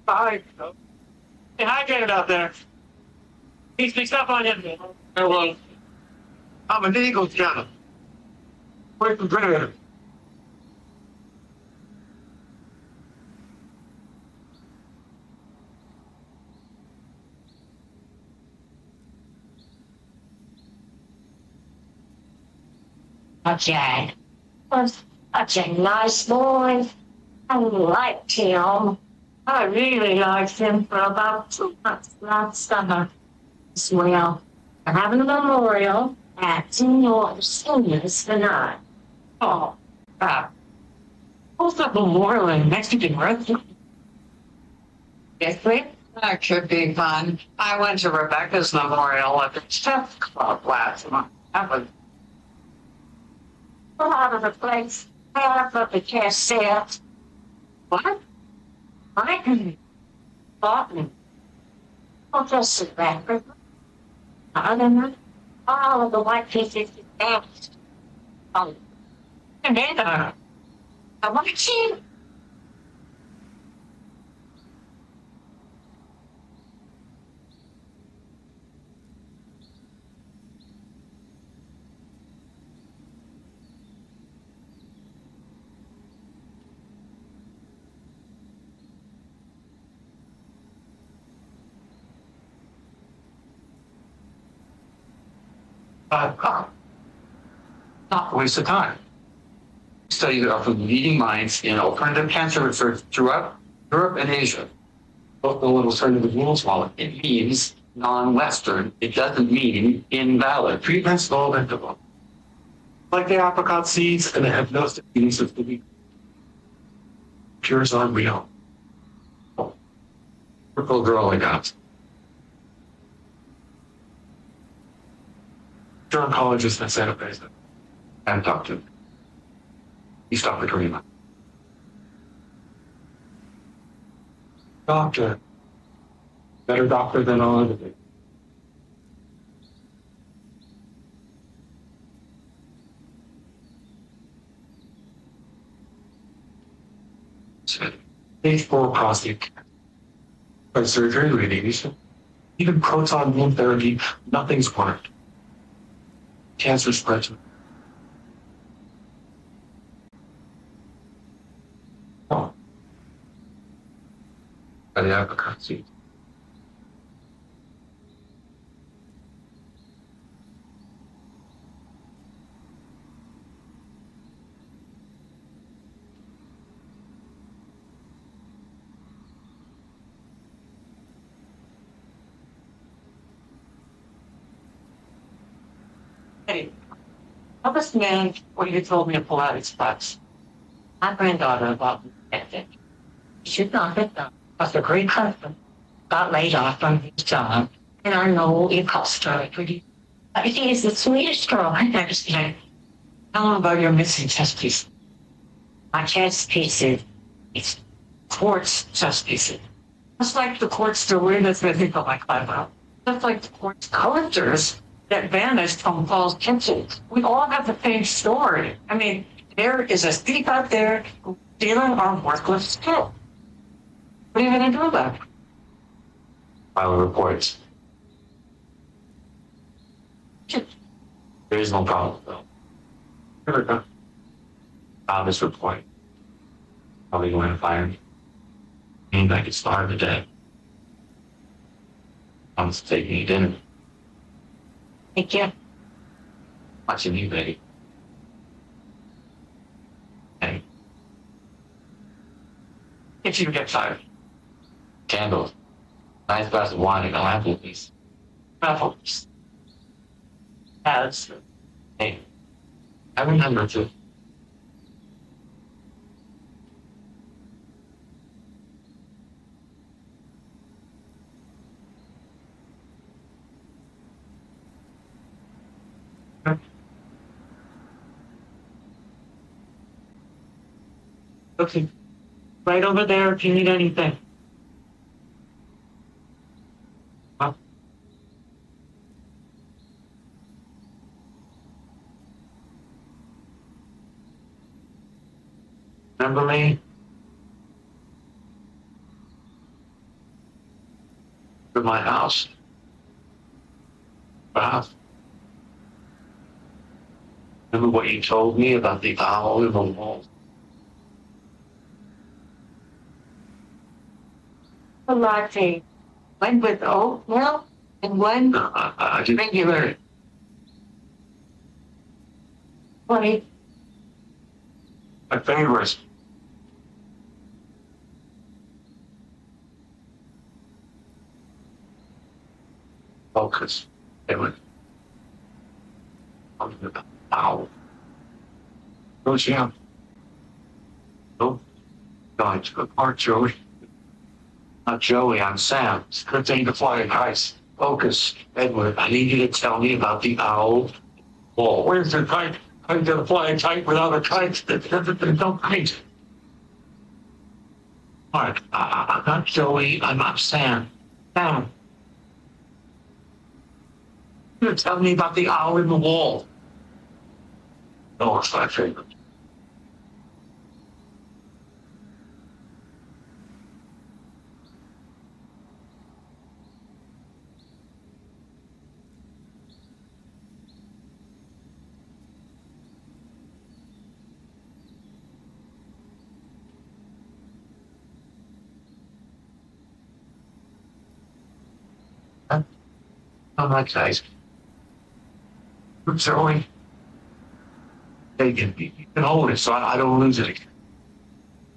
O: Hi. Hey, hydrated out there. He's mixed up on him. Well, I'm an Eagles guy. Wait for Greg.
M: Okay. Was such a nice boy. I liked him. I really liked him for about 2 months last summer. As well, we're having a memorial at Senior Seniors tonight. Oh, what's that memorial in Mexican restaurant? Yes, please. That should be fun. I went to Rebecca's memorial at the chef club last month. That was out of the place. Half of the cassette. What? I can thought me. I'll just sit back. Other than that, all of the white pieces vanished. Oh, and then I want to see.
N: Not a waste of time. Studies are from leading minds in alternative cancer research throughout Europe and Asia. Both the alternative rules, while it means non-Western, it doesn't mean invalid. Treatments all inventable. Like the apricot seeds and the hypnosis means of the week. Cures are real. Purple girl I got. Oncologist in Santa Fe and doctor. He's Dr. Karima. Doctor. Better doctor than all other things. Stage 4 prostate cancer. By surgery, radiation, even proton beam therapy, nothing's worked. Cancer spreads. Oh. By the apricot seed.
M: Hey, tell this man what you told me to pull out his spots. My granddaughter about ethic. He should not have done. But the great husband got laid off from his job, and I know it cost her pretty. But he is the sweetest girl I've ever seen. Tell him about your missing chess piece. My chess piece is
N: courts justice. Just like the courts the weirdest that people like eyebrow. Just like the courts collectors that vanished from Paul's kitchen. We all have the same story. I mean, there is a thief out there who's stealing our worthless skill. What are you going to do about it? File reports. There is no problem, though. Here we go. File this report. Probably going to fire me. Means I could starve to death. I'm taking you dinner. Thank you. Watching you, baby. Hey. If you get tired. Candles. Nice glass of wine and an apple piece. Apple piece. Hey. I remember to. Okay. Right over there if you need anything. Huh? Remember me? To my house. Wow. Remember what you told me about the owl in the wall? A latte. One with oat milk and one regular. Funny. My favorite. Focus. It would. Ow. Go Jim. No. Going to the park, Joey. Not Joey, I'm Sam. It's a good thing to fly kites. Focus. Edward, I need you to tell me about the owl wall. Where's the kite? I'm gonna fly a kite without a kite. There's no kite. Mark, I'm not Joey, I'm Sam. Sam. You're gonna tell me about the owl in the wall. No, it's my favorite. Oh my guys. Joey. You can hold it so I don't lose it again.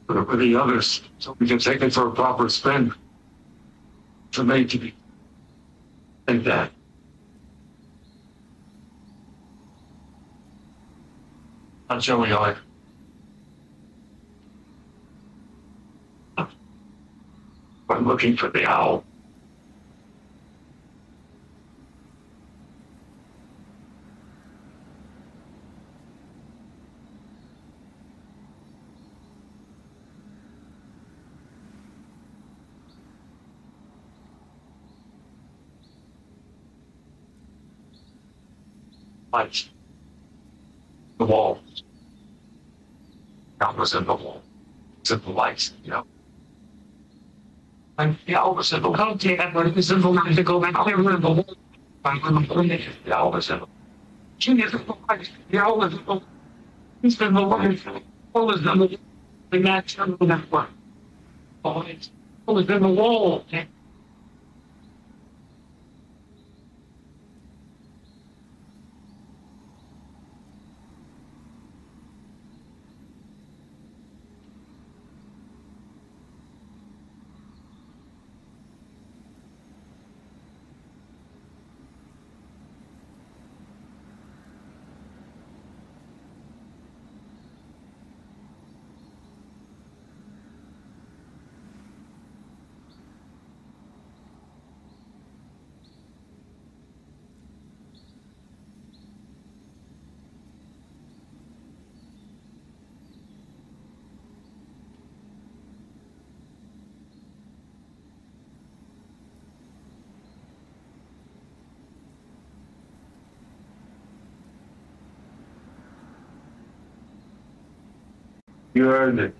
N: For the others, so we can take it for a proper spin. For me to be like that. Not Joey, I'm looking for the owl. Lights. The wall. That was in the wall. It's in the lights, you know. And the owl was in the wall. Okay, Edward, it's in the light to go back there in the wall. I'm going to bring it. The owl was in the wall. She is in the light. The owl is in the wall. He's in the light. The owl is in the wall. The match on that one. Oh, it's in the wall.
O: You earned it.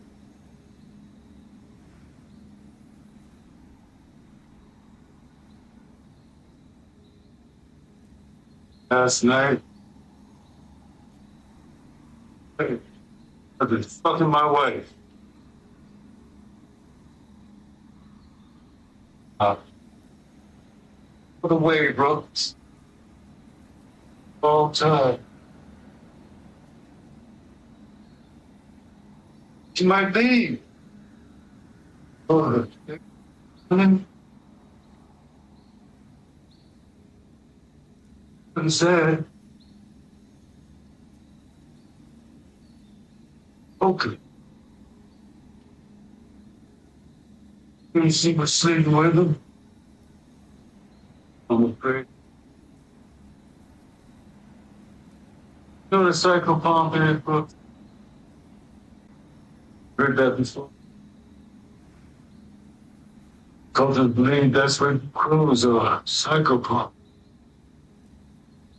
O: Last night, I've been fucking my wife. Put away, bro. All time. She might leave. Oh, I'm sad. Okay. You see me sleeping with him? I'm afraid. You know the psychopomp in it, bro? Heard that before? Culture believe that's what crows are, psychopomp.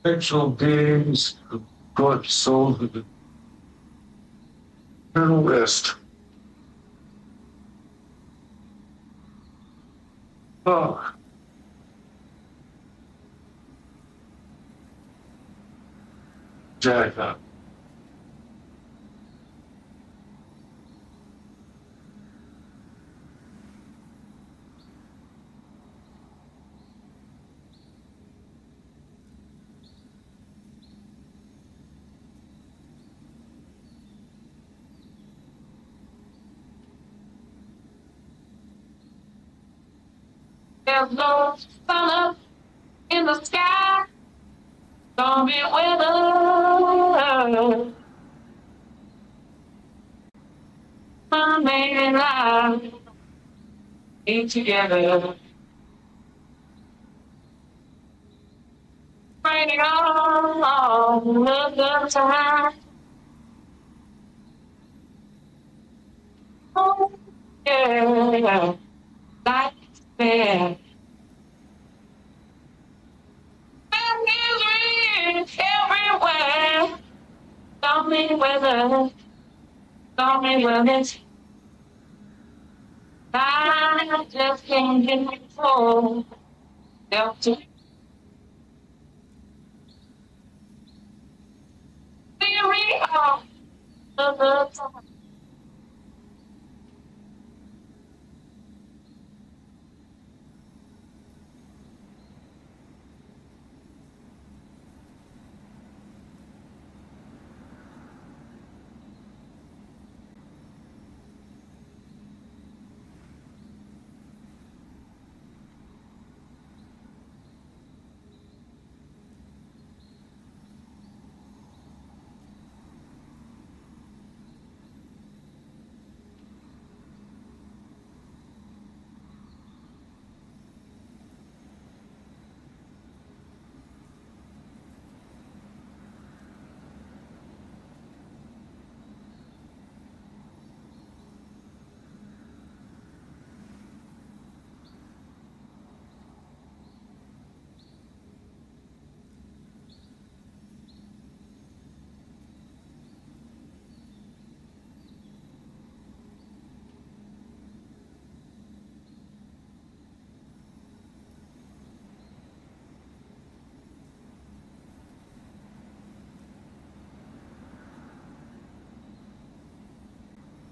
O: Sexual beings who brought souls to the eternal rest. Oh. Jack up.
M: There's no sun up in the sky. Stormy weather. My man and I be together. Raining all the time. Oh, yeah. Like there. And misery everywhere. Stormy weather. Stormy weather. I just can't get control. Delta. Weary all the time.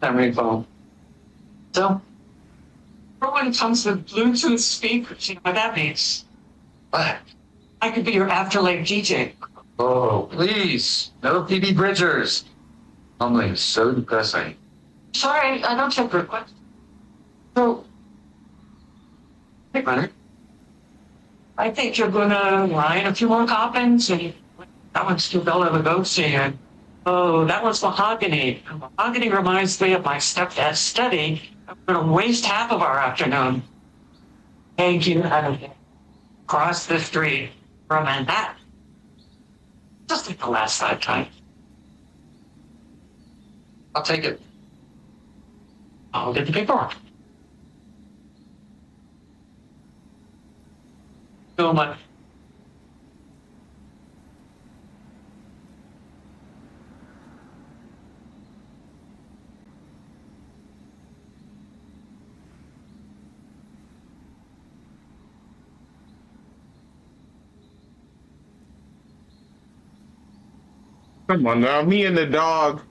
N: Memory foam. So, when it comes to Bluetooth speakers, you know what that means? What? I could be your afterlife DJ.
O: Oh, please. No PD Bridgers. Only so depressing.
N: Sorry, I don't take requests. So, hey, Brenner. I think you're gonna line a few more coffins, and that one's too dull of a ghost and oh, that one's mahogany. Mahogany reminds me of my stepdad's study. I'm gonna waste half of our afternoon. Thank you, Adam. Cross the street from Manhattan. Just like the last 5 times.
O: I'll take it.
N: I'll get the paperwork. So much.
A: Come on now, me and the dog.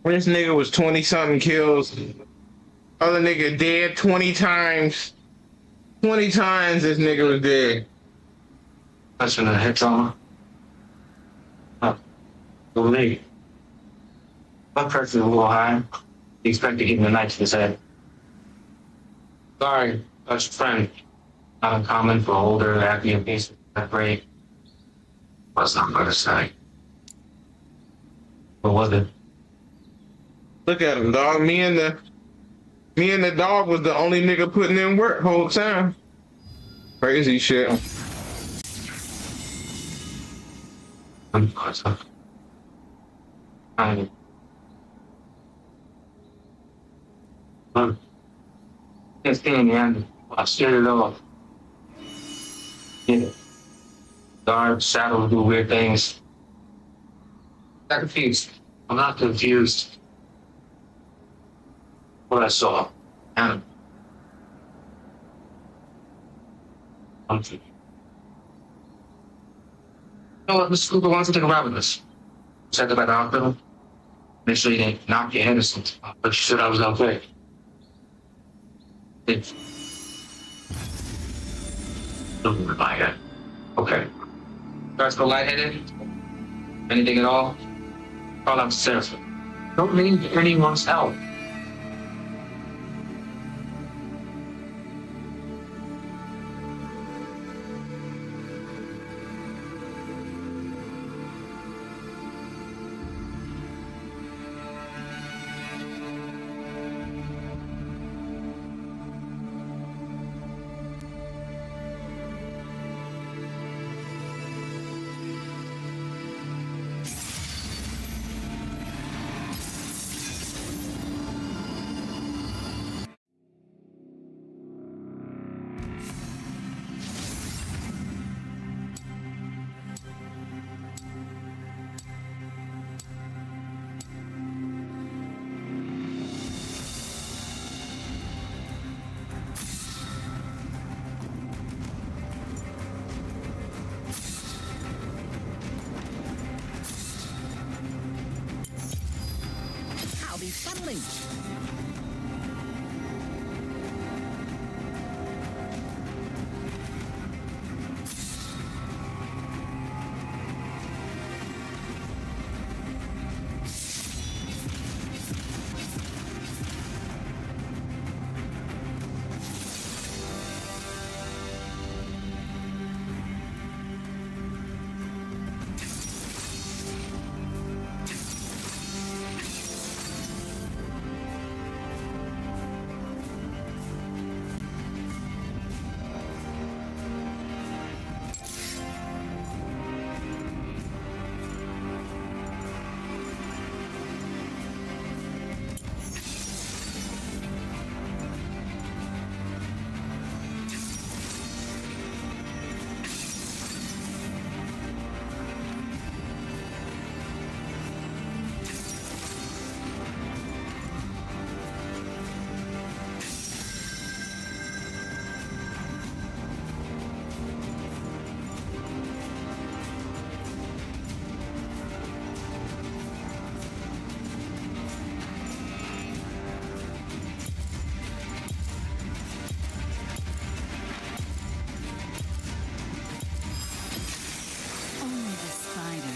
A: This nigga was 20 something kills. Other nigga dead 20 times. 20 times this nigga was dead.
N: That's in the head trauma. Go leave. Blood pressure is a little high. You expect to give him a knife to his head. Sorry, that's your friend. Not uncommon for older acne patients that break. What's not going to say? What was it?
A: Look at him, dog. Me and the dog was the only nigga putting in work whole time. Crazy shit.
N: Can't stand the end. I scared it off. Yeah. Dark shadows do weird things. I'm confused. I'm not confused. What I saw. And I'm you know what, Mr. Cooper wants to take a ride with us. Check it by the hospital. Make sure you didn't knock your head or something. But you said I was okay. Don't worry about it. Okay. Starts to go lightheaded? Anything at all? Call out to Sarah. Don't need anyone's help.
W: I'll be funneling.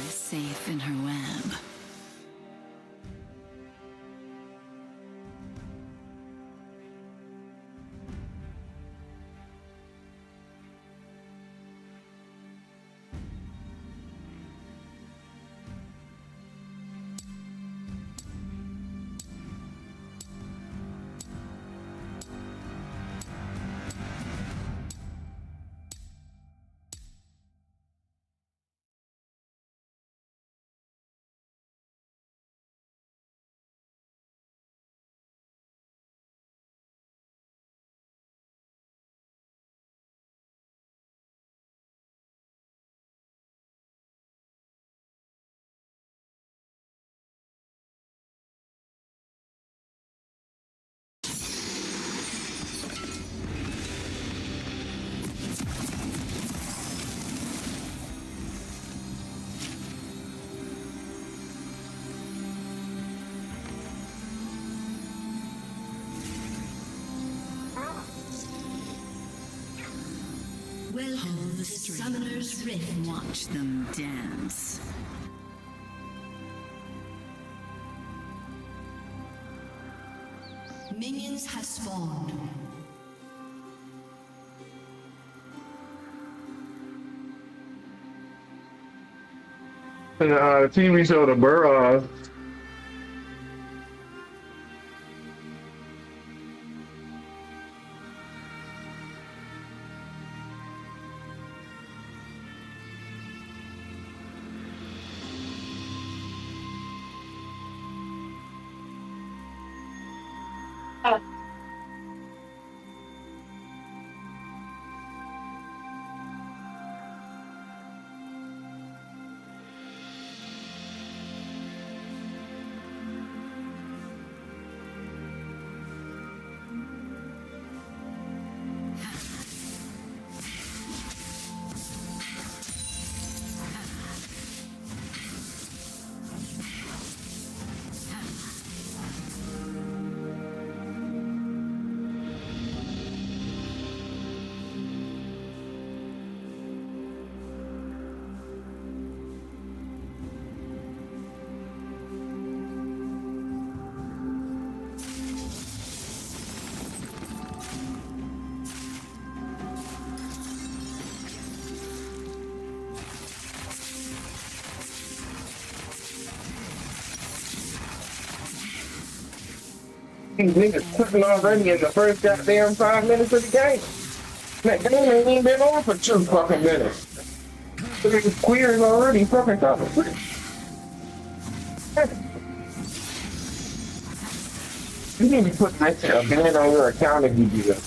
W: Safe in her web. Welcome to Summoner's Rift. Watch them dance. Minions have spawned.
A: And TV show The Burrows. These niggas quitting already in the first goddamn 5 minutes of the game. That game ain't even been on for 2 fucking minutes. So these queers already fucking coming. You need to put that ban on your account if you do that.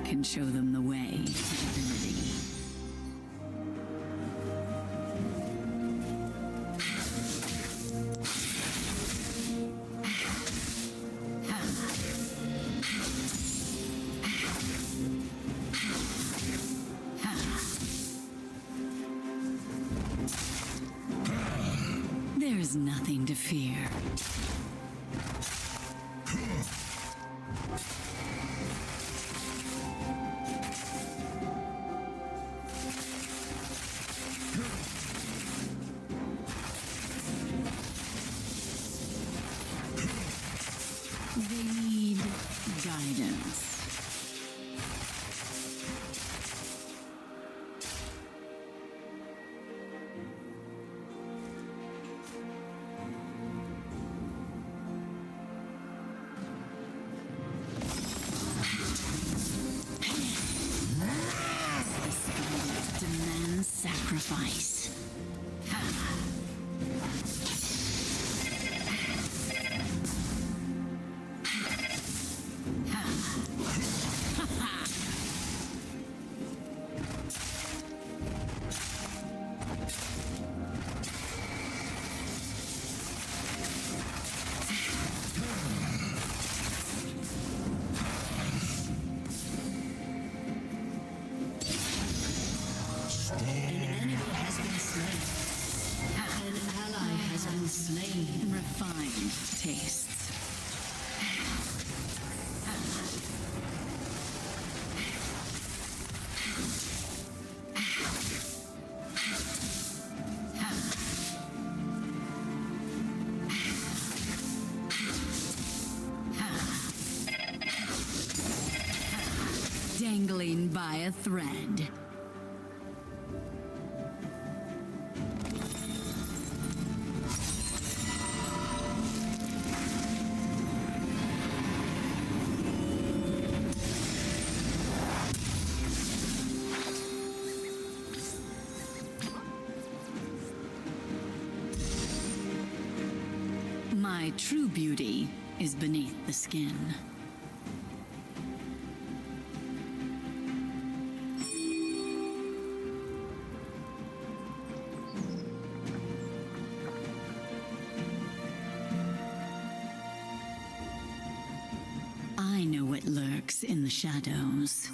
W: Can show them the way to divinity. There's nothing to fear. They need guidance. This guidance demands sacrifice. Slain. Refined tastes. Dangling by a thread. My true beauty is beneath the skin.
V: shadows.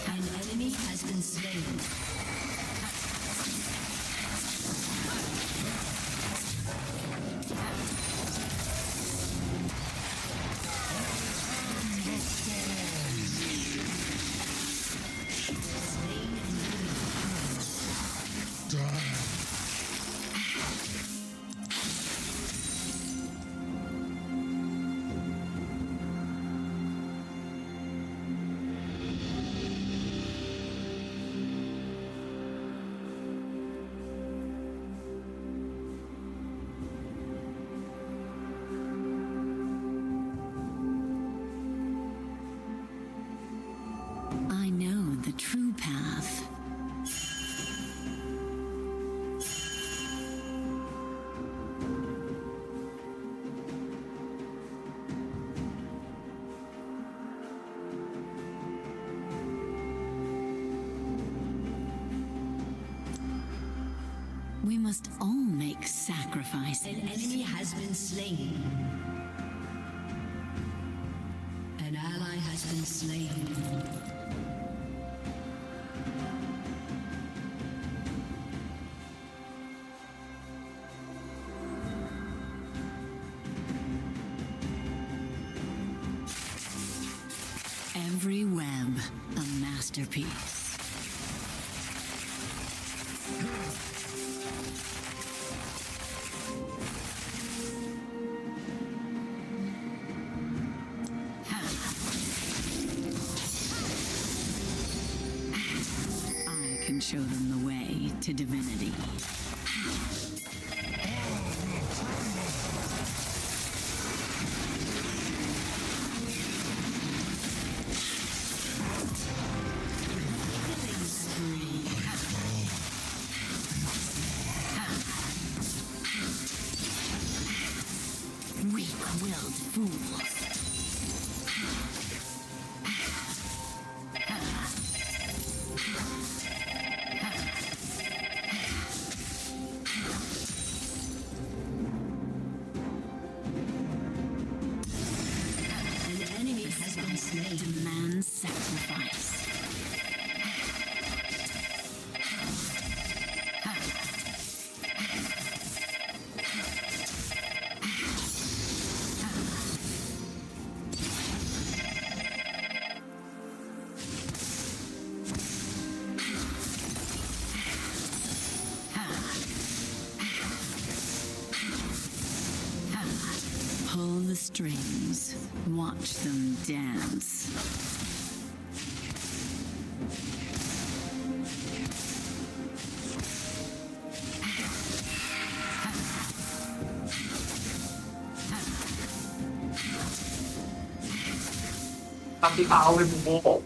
W: An enemy has been slain.
V: I know the true path. We must all make sacrifices.
W: An enemy has been slain. An ally has been slain.
V: Every web a masterpiece. I can show them the way to divinity. Weak-willed fools.
W: An enemy has been slain.
V: Demands sacrifice. Pull the strings. Watch them dance.
A: Tapi awet mo.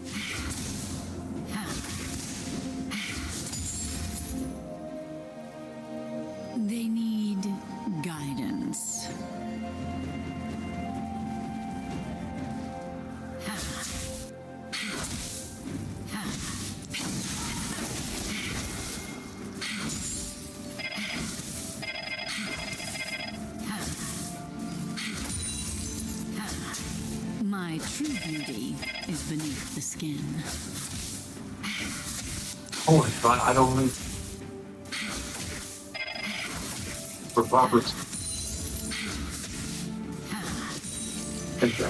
V: They need guidance. My true beauty is beneath the skin.
N: Oh my god, I don't need. For Roberts. Thank you.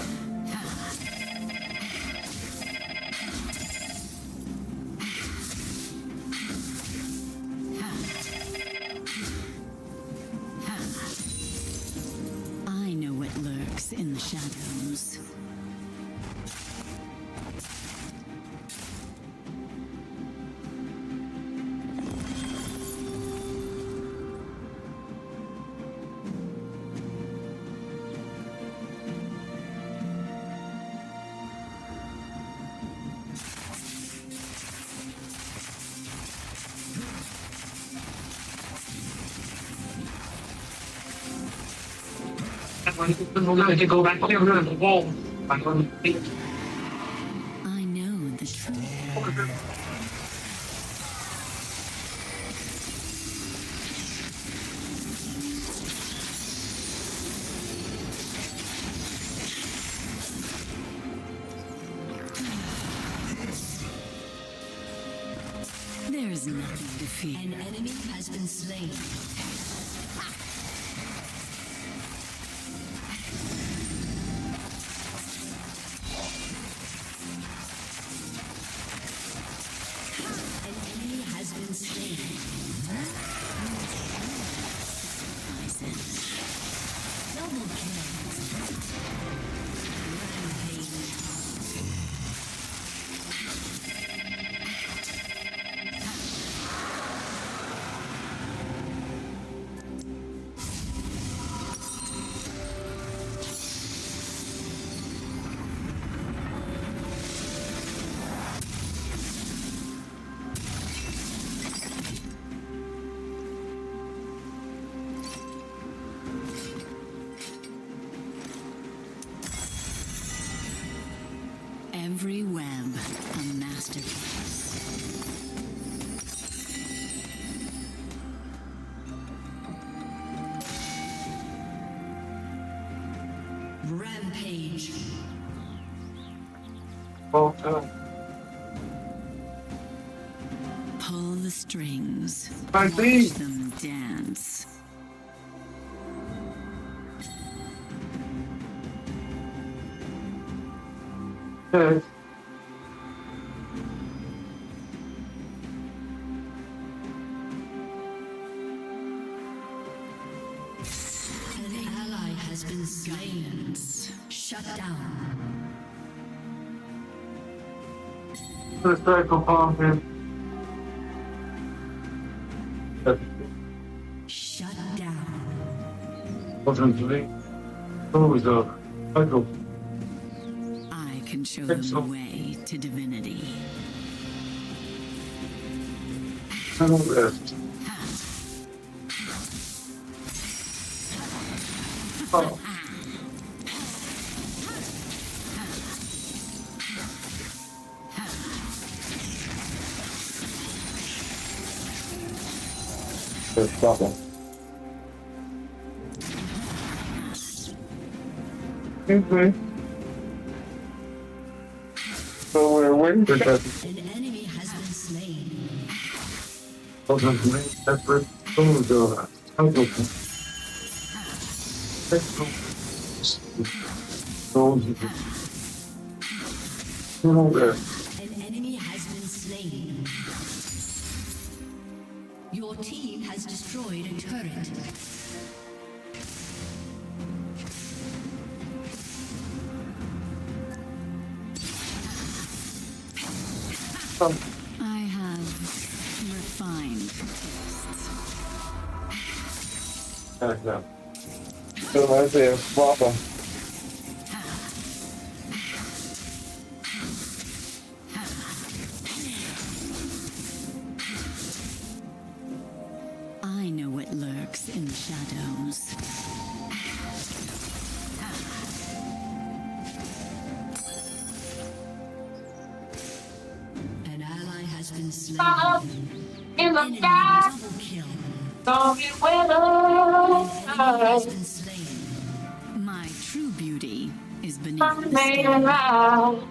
V: I know what lurks in the shadows.
N: We're going to go back there, we're going to wall. I'm going to
W: I know the truth. There's nothing to fear. An enemy has been slain. An enemy has been slain. Double kill. Every web, a masterpiece. Rampage.
N: Well,
W: Pull the strings.
N: I
W: Watch
N: see.
W: them dance.
N: Okay.
W: An ally has been slain. Shut down.
N: Let's try to calm him.
W: Shut down.
N: Wasn't today. Always I go.
W: I can show them the way to divinity.
N: Settle rest. Oh. There's trouble. Okay. So we're waiting for that.
W: An enemy has been slain.
N: Wasn't today. That's where I go. Let's go. Settle rest.
W: An enemy has been slain. Your team has destroyed a turret. I have refined tastes.
N: So I say, Papa.
W: I know what lurks in the shadows. An ally has been slain.
M: In the
W: Enemy
M: sky,
W: double kill.
M: don't be weather.
W: Has been slain. My true beauty is beneath the
M: Made
W: skin.
M: around.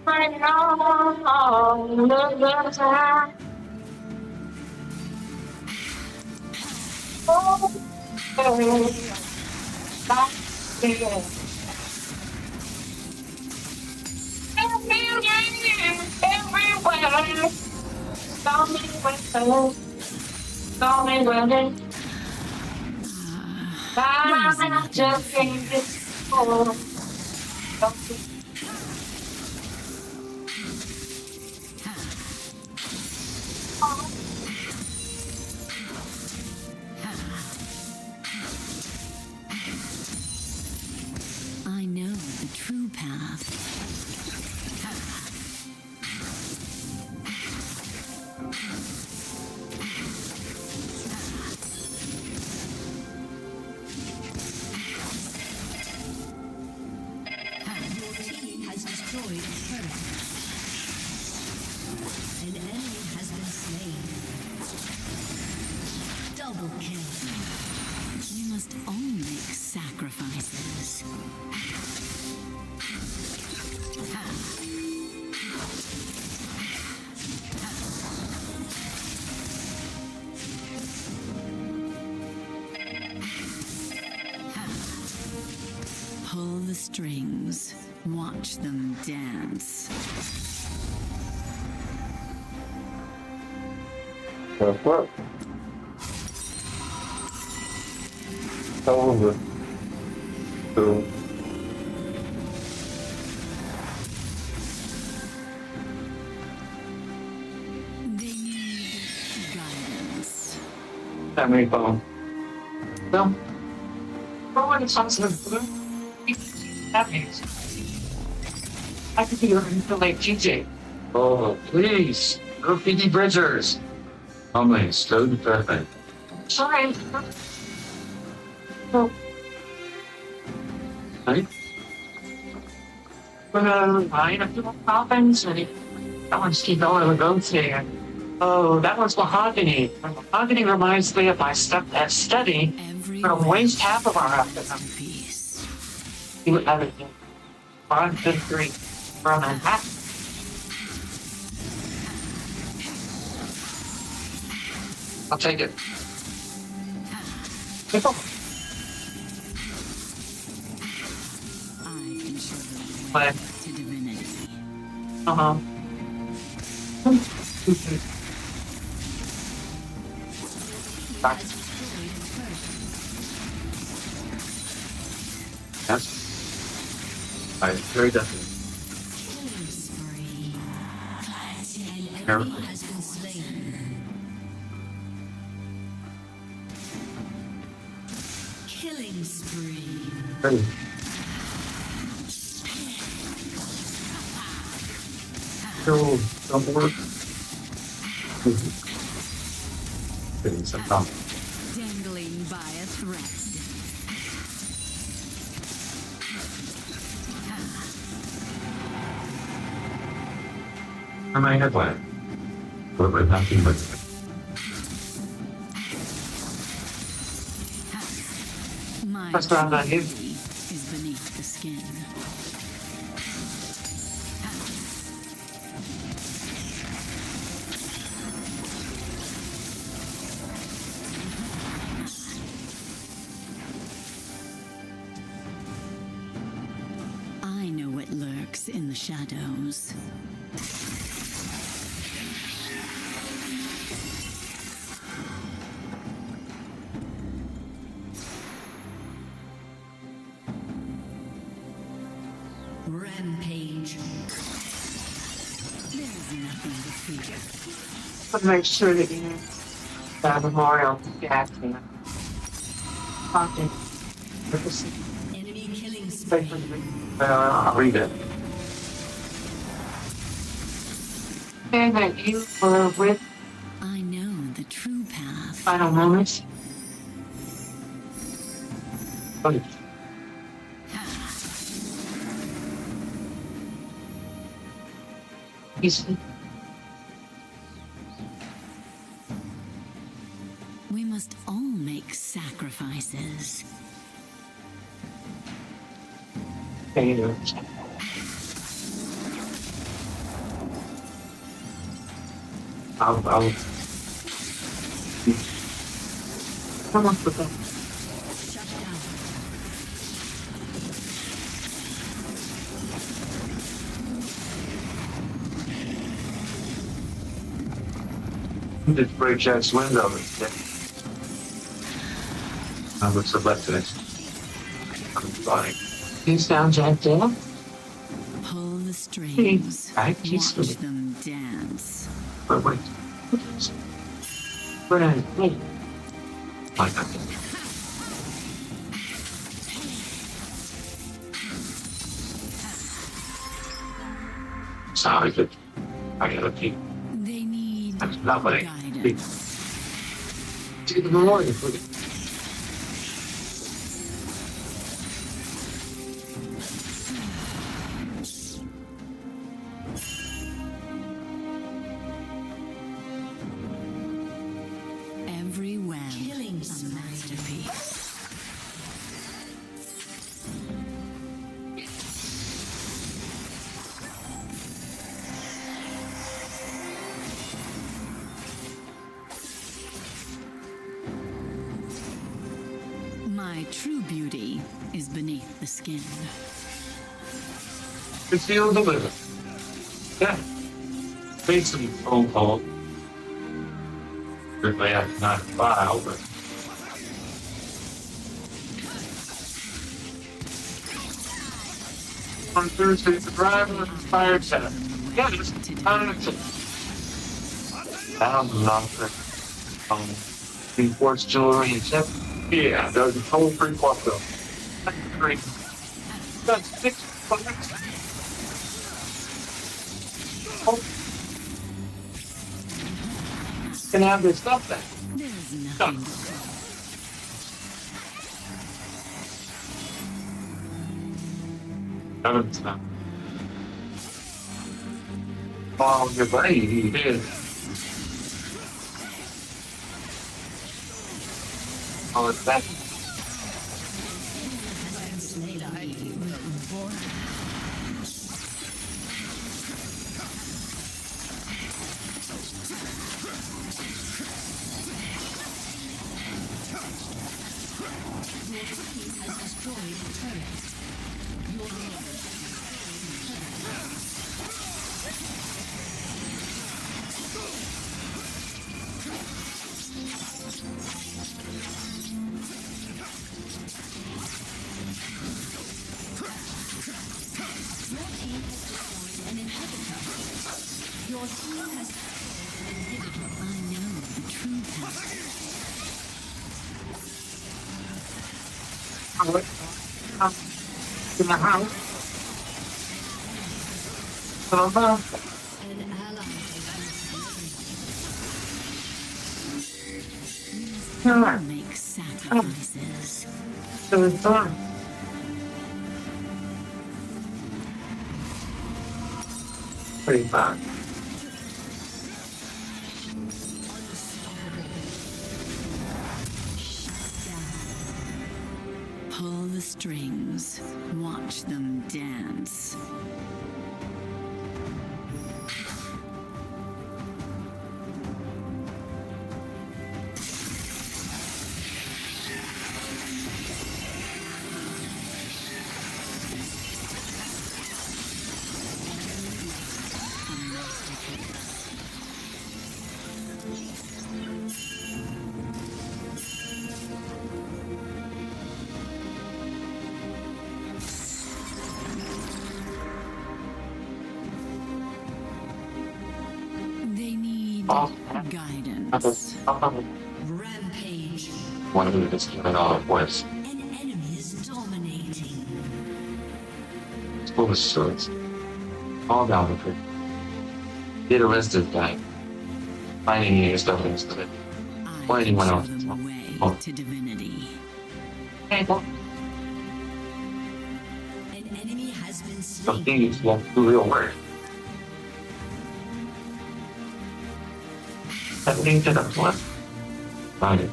M: Right on the time. Oh, everywhere. Call me when I just can't get full.
W: I know the true path. Double kill. We must all make sacrifices. Pull the strings. Watch them dance.
A: That's what? Over. So.
W: They need guidance.
N: That many phone. Well, what is something that means? I could be the late TJ. Oh, please. Graffiti Bridgers.
O: Homely, slow to perfect.
N: Sorry. Oh.
O: Right?
N: Right, a few coffins, and that one's keep going with goats here. Oh, that one's mahogany. Mahogany reminds me of my stuff at study. We're gonna waste half of our afternoon. You have it. 153 from Manhattan. I'll take it. Pick up. Play.
W: To divinity.
N: Uh-huh. Back.
O: Yes. I very definitely. Careful.
W: Has been slain. Killing spree.
O: Hey. Kill some work. Getting some time.
W: Dangling by a thread.
O: I might have one. But we're nothing but
W: My
N: That's what I'm not here.
W: is beneath the skin. I know what lurks in the shadows. Rampage. There's nothing to fear.
N: But make sure that you have memorial gassing. Talking.
W: Enemy killing spree.
N: I'll read it. And that you were with
W: I know the true path.
N: final moments. Oh.
W: We must all make sacrifices.
N: I'll come on with that.
O: This break Jack's window. I would select it. I'm fine.
N: He's down, Jack down.
W: Pull the strings.
N: I
W: Watch them dance.
O: But wait.
N: Brian, wait.
O: Like that. Sorry, but I gotta keep.
W: They need
O: That's lovely.
W: guidance.
N: Do the memorial for you.
W: Every well My true beauty is beneath the skin.
N: Conceal the liver. Yeah. Made some phone call. Certainly I cannot file, but. On Thursday, the driver of the fire center. Yeah, it's found another imports jewelry and stuff. Yeah, there's a whole free walk though. That's great. That's 6 bucks. Oh. Can have this stuff then.
W: There's nothing.
N: No. Oh, your buddy, he did. Oh, it's that.
A: In the house.
W: Make sacrifices.
A: So it's done. Pretty fun.
W: Pull the strings. Watch them dance. Guidance. Rampage.
N: One of them is coming all at once.
W: An enemy is dominating.
N: It's full of swords. All down the creek. Get arrested by finding you stuff instead of it. Or anyone else. Oh.
W: To divinity.
N: Hey, well.
W: An enemy has been slain.
N: Something you won't do real work. Happening to the left. Find it.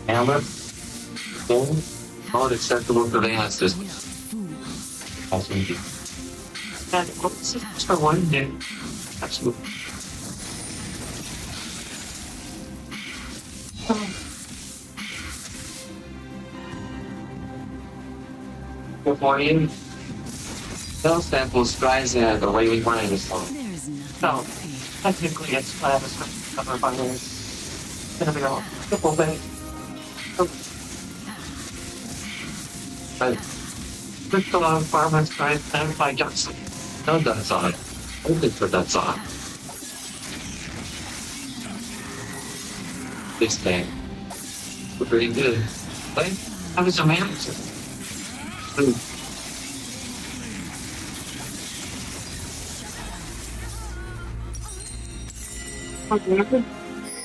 N: Amber. Gold. All acceptable for the answers. Also, you. And what's it for one day? Absolutely. Good morning. Cell samples dries the way we wanted this song. No. Technically, it's flat as covered by this. It's gonna be a triple thing. But crystal on farmers tried and by Johnson. No dots on it. Only for dots on. This thing. We're pretty good. Right? How does a manager?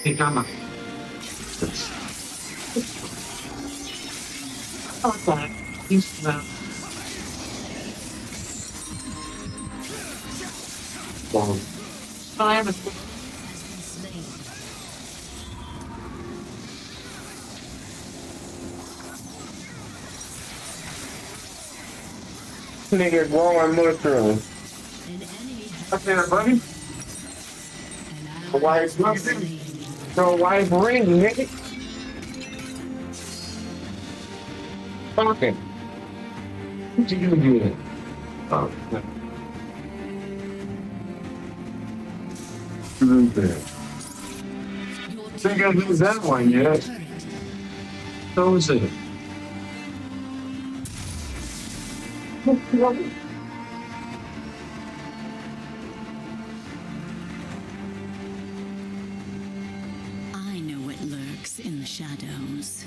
N: Hey, Gamma. Okay. He's now. I have a.
A: Nigga growing mushrooms. Up there, buddy. The white ring. The white ring, nigga. Fucking. What you gonna do? Oh, no. Think I knew that one yet. So is it?
W: I know what lurks in the shadows.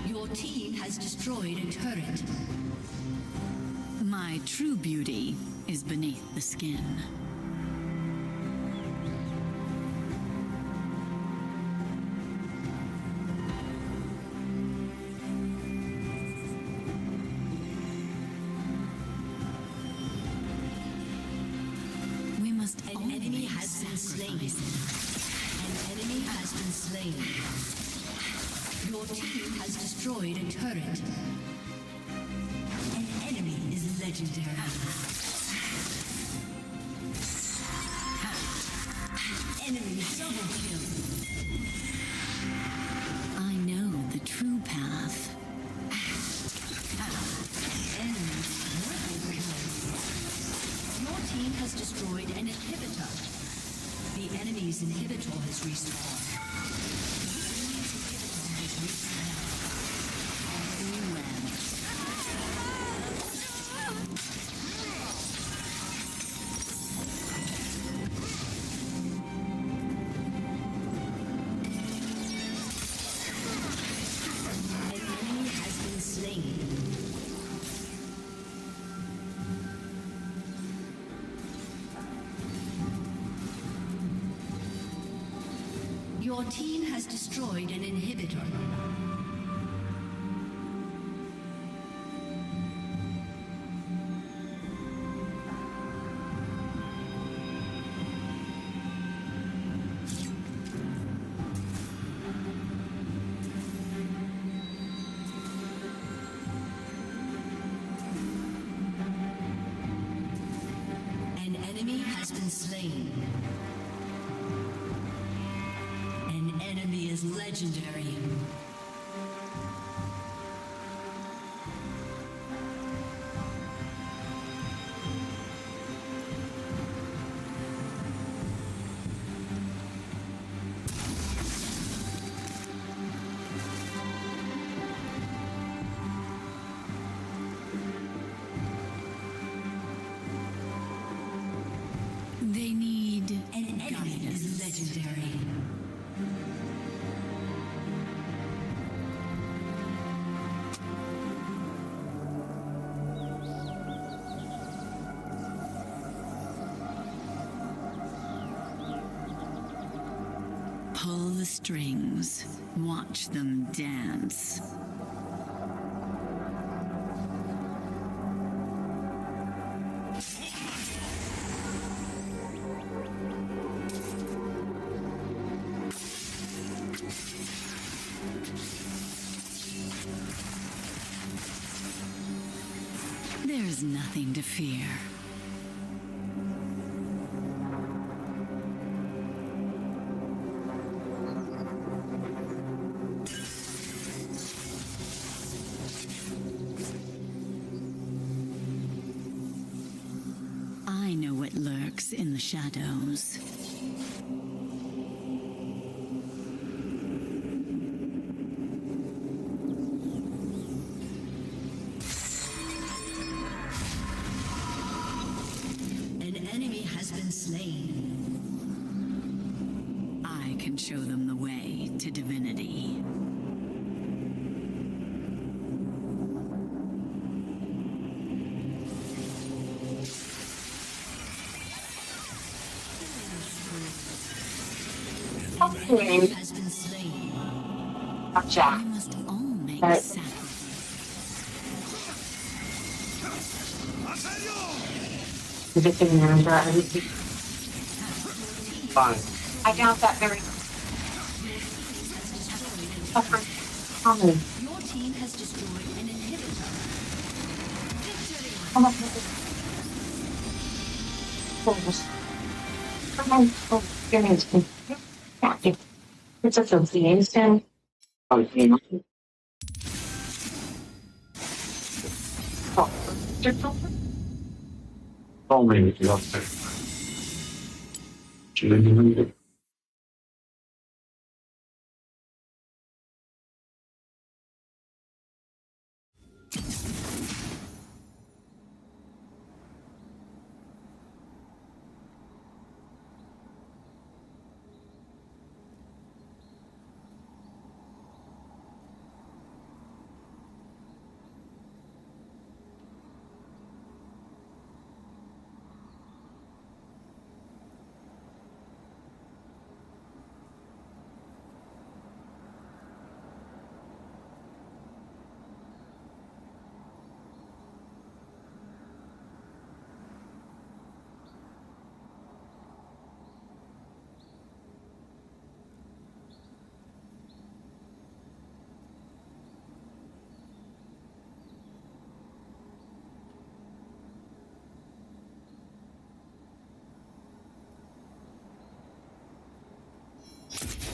W: Your team has destroyed a turret. My true beauty is beneath the skin. We must An enemy has been slain. An enemy has been slain. Your team has destroyed a turret. An enemy is legendary. Enemy double kill. I know the true path. Enemy triple kill. Your team has destroyed an inhibitor. The enemy's inhibitor has respawned. Your team has destroyed an inhibitor. An enemy has been slain. An enemy is legendary. They need an enemy is legendary. Pull the strings, watch them dance. There's nothing to fear. I know what lurks in the shadows. An enemy has been slain. I can show them the way to divinity.
M: Okay.
W: Has been slain.
M: Gotcha.
W: We must all make
M: Right.
W: sacrifices.
M: Is it in there?
A: Fine.
M: I doubt that very much. Common.
W: Your team has destroyed an inhibitor. Victory!
M: It's association. Okay.
O: Oh, maybe you don't think. Should I delete it?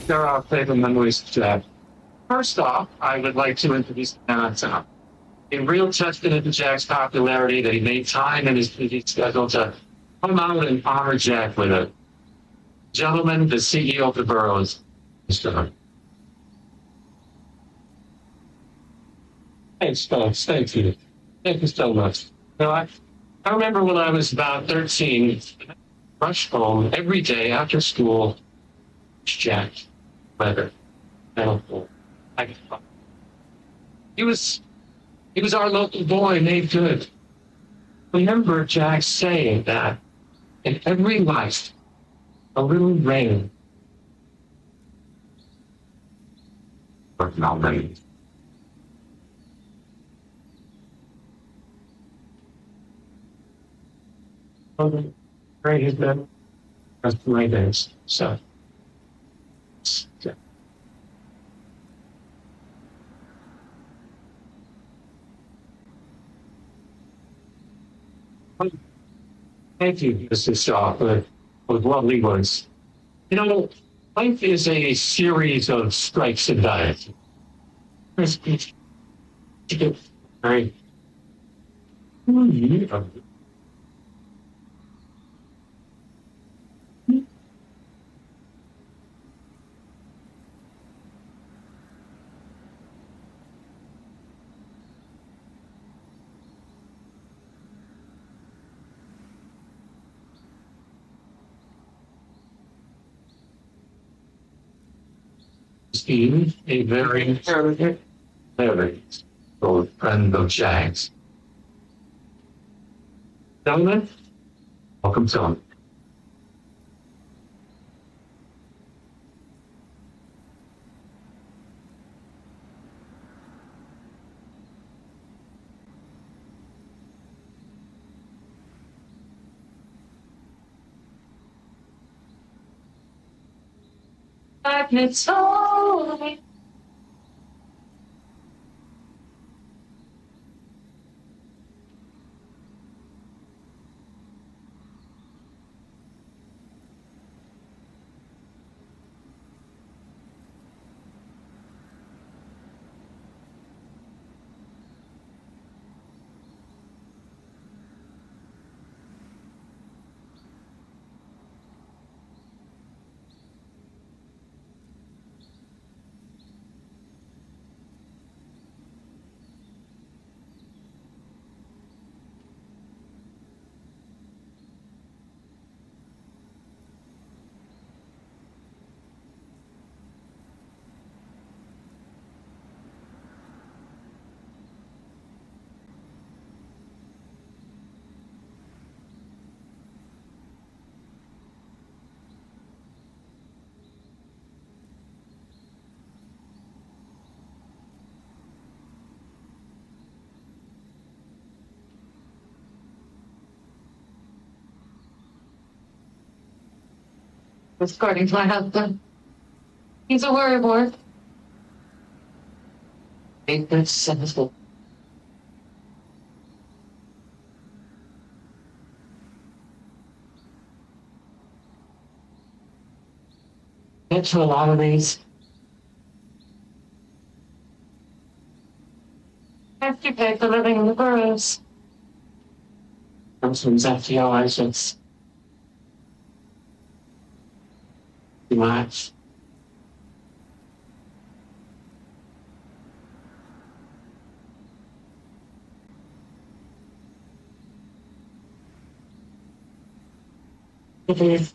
O: There are favorite memories of Jack. First off, I would like to introduce Anna. A real testament to Jack's popularity that he made time in his busy schedule to come out and honor Jack with a gentleman, the CEO of the boroughs, Mr. Hunt. Thanks, folks. Thank you. Thank you so much. You know, I remember when I was about 13, rush home every day after school, Jack, weather, he was our local boy made good. Remember Jack saying that in every life, a little rain. But not rain. Rain has been rest of my days. So. Yeah. Thank you, Mrs. Shaw, for lovely words. You know, life is a series of strikes and diets. Very. Steve, a very old friend of Jack's. Gentlemen, welcome to him.
M: It's slowly. According to my husband, he's a worrywart. Ain't that sensible? Get to a lot of these. Have to pay for living in the boroughs. Comes from FTO agents. Too much. It is.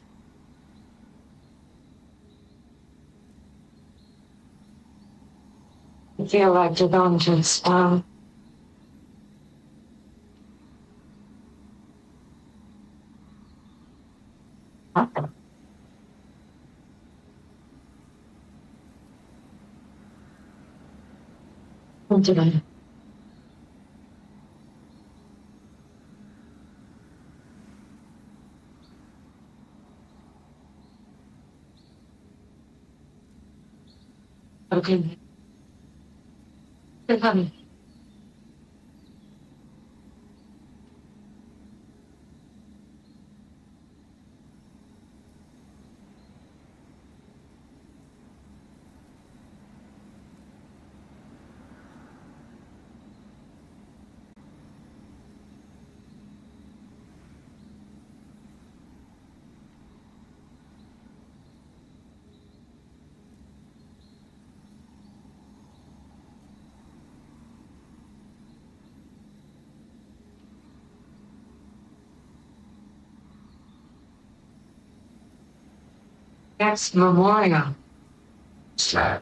M: I feel like you're going to explode. What did I? Okay. They're coming. Next memorial.
O: Sad.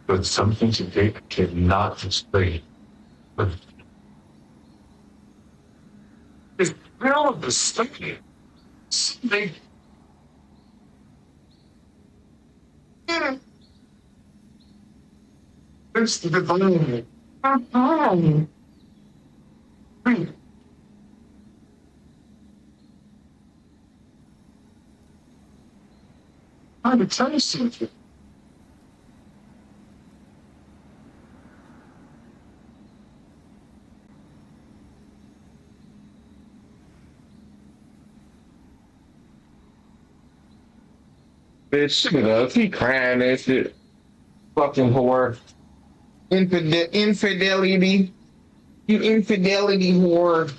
O: But something today cannot explain. But it's real of the study. Something. It's the divine. I'm to tell you something.
A: Bitch, shut up. He crying that shit. Fucking whore. Infidelity. You infidelity whore.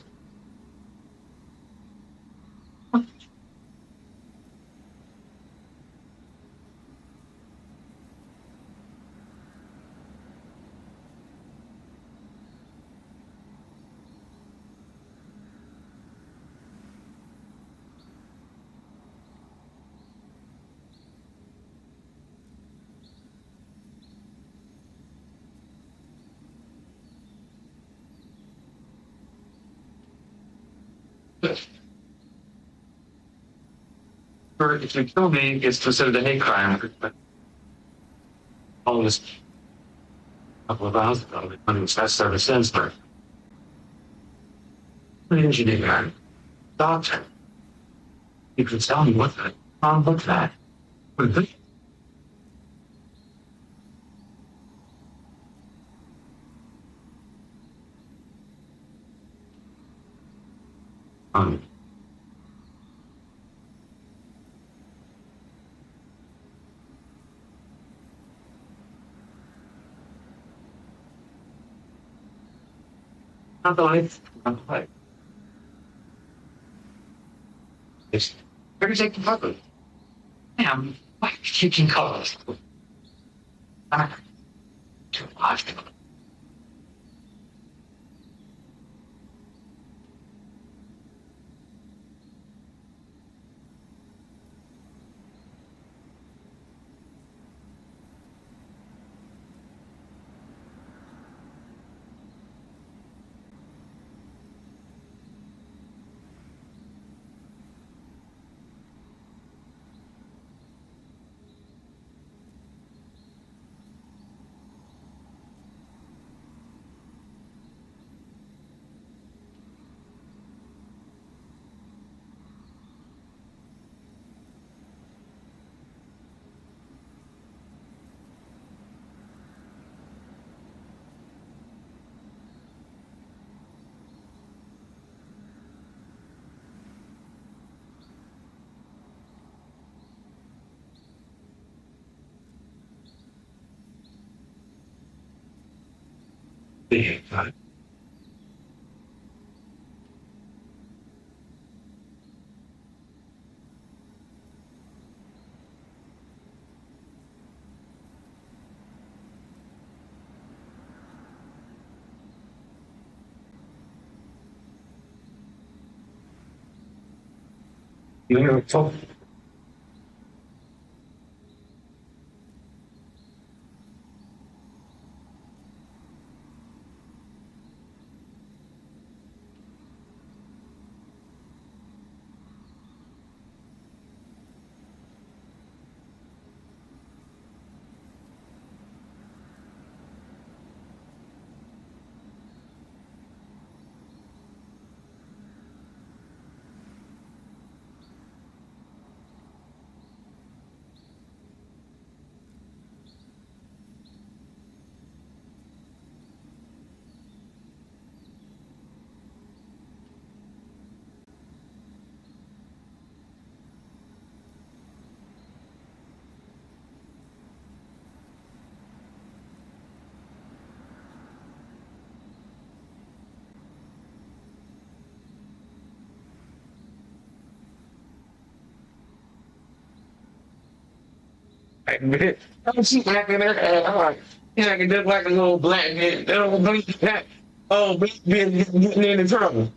O: Or if you kill me, it's considered a hate crime. All this a couple of hours ago, the money was fast ever since, but an engineer, doctor, you could tell me what the what's that? What is it? Not the life, not the life. It's very take the puppet. Damn, why kicking colors? Too much.
N: being. You never told me. I'm just acting there. I'm like, yeah, I can look like a little black man. They don't believe that. Oh, black man getting into trouble.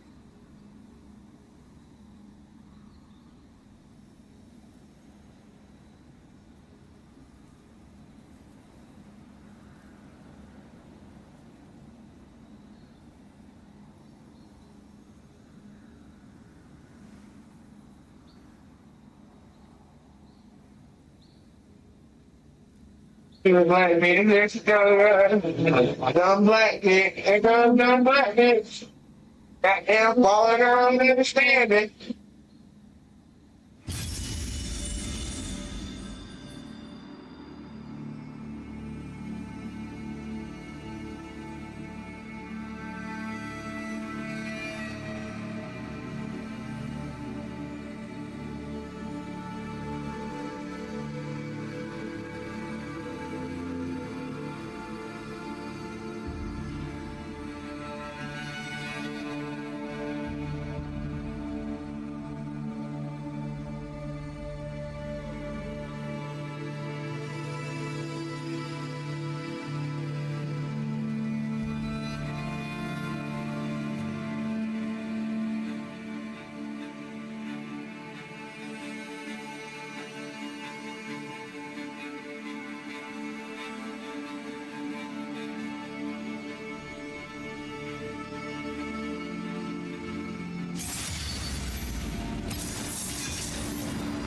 N: He was like, man, let's go. Dumb black man, here comes dumb black man. Goddamn falling around understanding.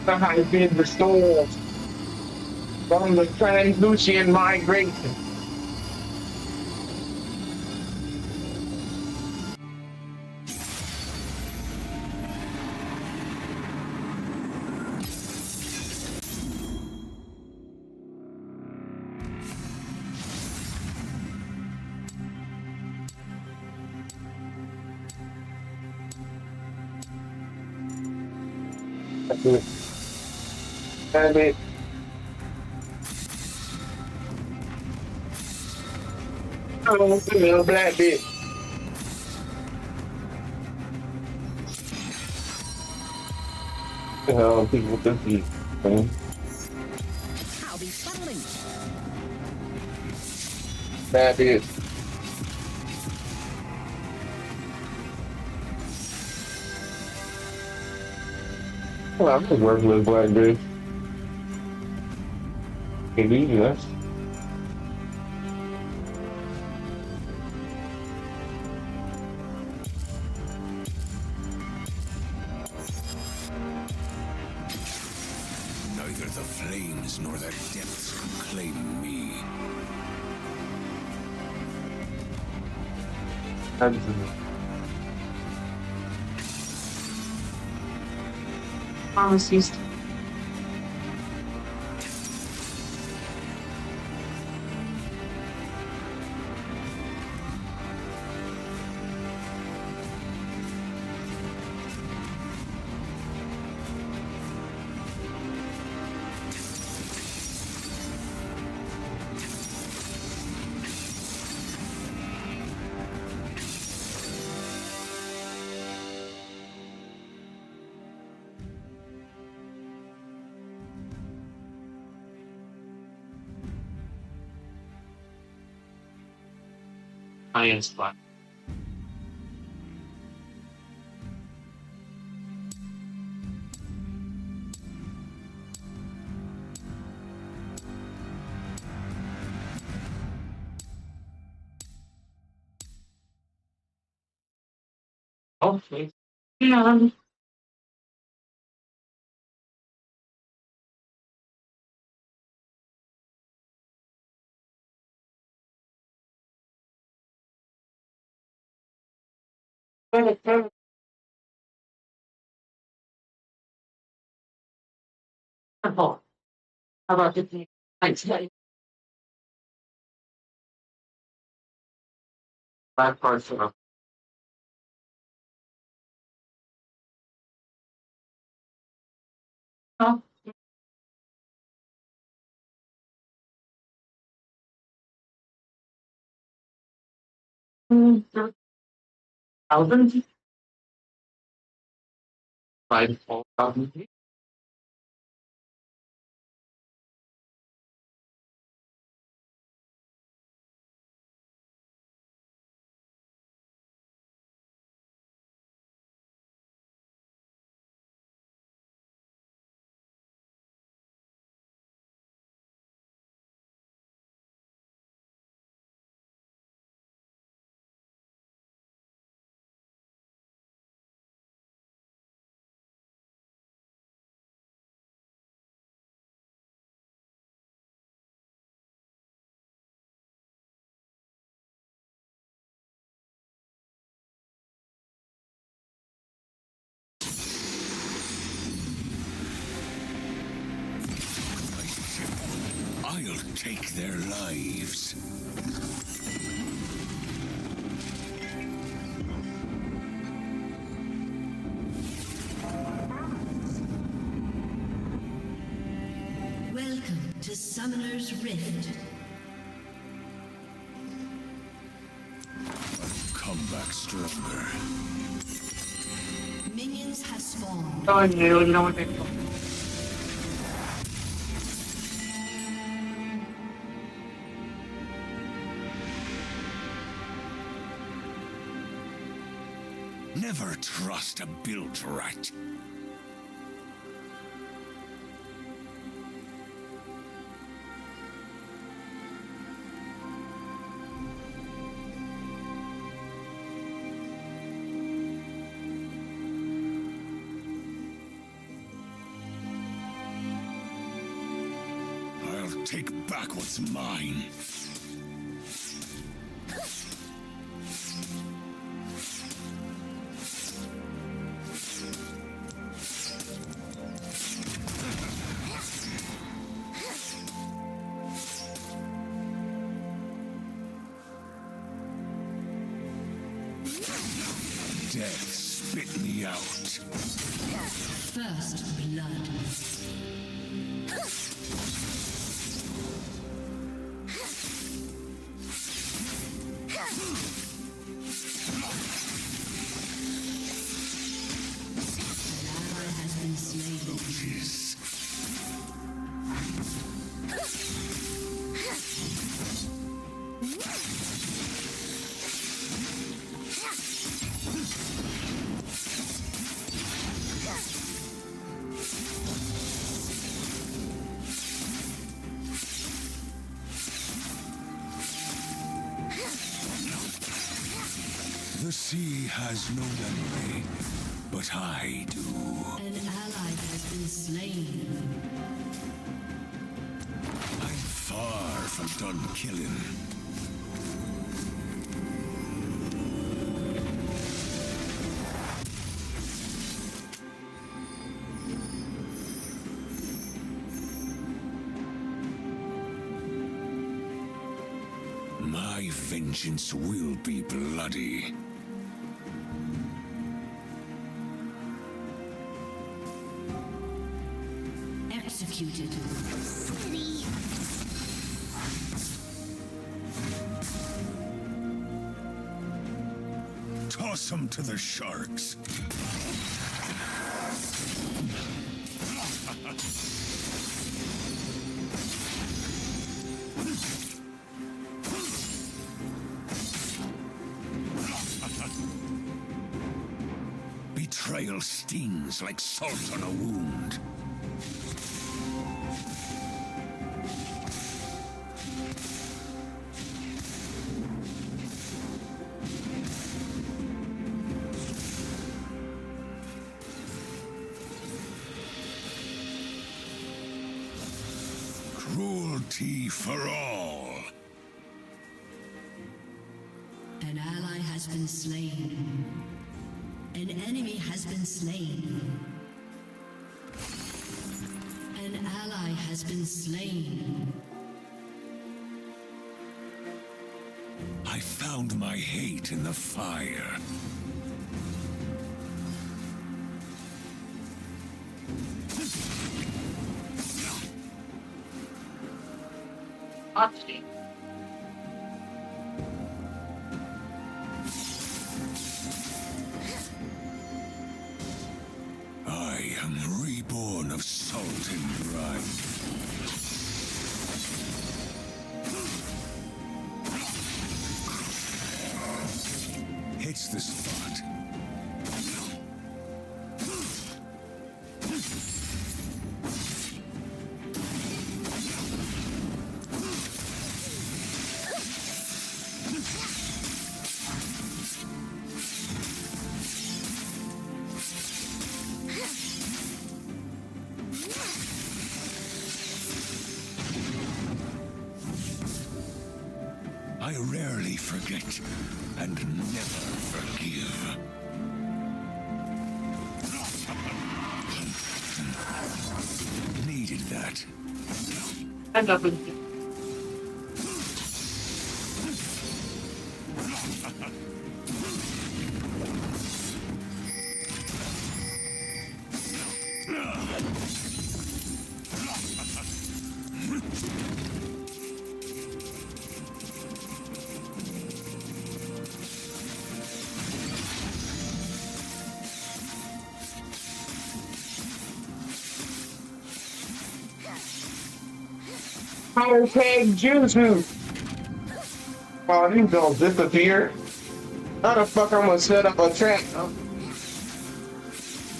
N: Somehow being restored from the Trans-Lucian migration. That's it. That's it. Oh, the little black bitch. The hell people think he's man.
W: I'll be settling.
A: Bad bitch. Well, I'm just working with black bitch. Can't easy, that's.
H: Neither the flames nor the depths can claim me.
D: Pharmacist.
N: Iron spot. Okay. Yeah. How about the I tell you, five parts of oh, 1,000, 5,000.
H: I'll take their lives.
W: Welcome to Summoner's Rift.
H: Come back stronger.
W: Minions have spawned.
N: Oh, no, you don't want to.
H: Never trust a built rat. I'll take back what's mine. Death spit me out.
W: First blood.
H: The sea has no memory, but I do.
W: An ally has been slain.
H: I'm far from done killing. My vengeance will be bloody.
W: Executed.
B: Pretty.
H: Toss them to the sharks. Betrayal stings like salt on a wound. Cruelty for all.
W: An ally has been slain. An enemy has been slain. An ally has been slain.
H: I found my hate in the fire.
N: Honesty.
H: I am reborn of salt and brine. Hits the spot. I rarely forget and never forgive. Needed that.
N: End up in.
A: Power tag Juju. Oh, these don't disappear. How the fuck I'm gonna set up a trap?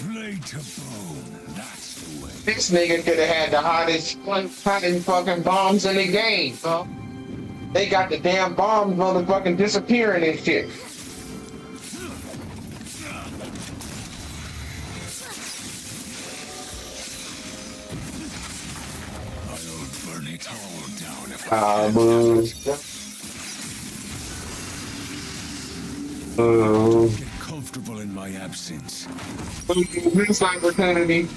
H: Blade to bone, that's the way.
A: This nigga could have had the hottest fucking bombs in the game, bro. They got the damn bombs motherfucking disappearing and shit.
H: I'll burn it all down if
A: Ah, boo. Oh.
H: get comfortable in my absence.
A: This opportunity.
W: An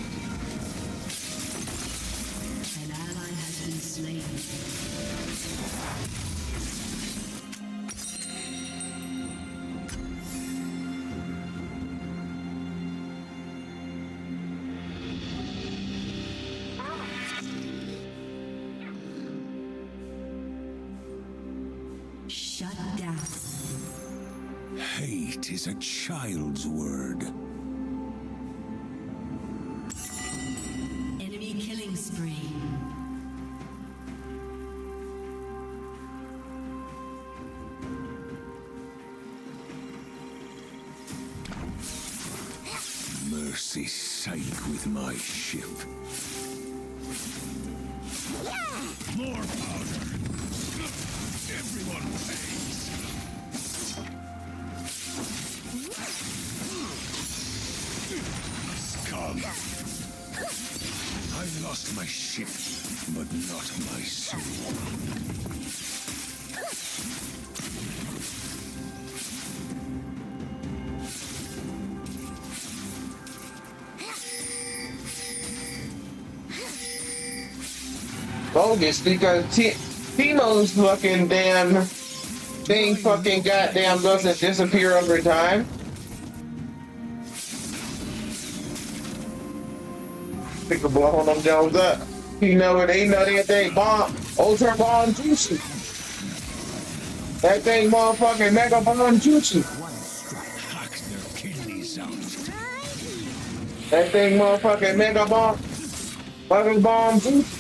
W: ally has been slain. Shut down.
H: Hate is a child's word.
W: Enemy killing spree.
H: Mercy sake with my ship. More powder. Everyone pays. Scum. I lost my ship, but not my soul.
A: Bogus because Timo's fucking damn thing fucking goddamn doesn't disappear over time. Pick a blow on them Jones up. You know what they know that thing bomb, ultra bomb juicy. That thing motherfucking mega bomb juicy.
H: Hack their kidneys out.
A: That thing motherfucking mega bomb, fucking bomb juicy.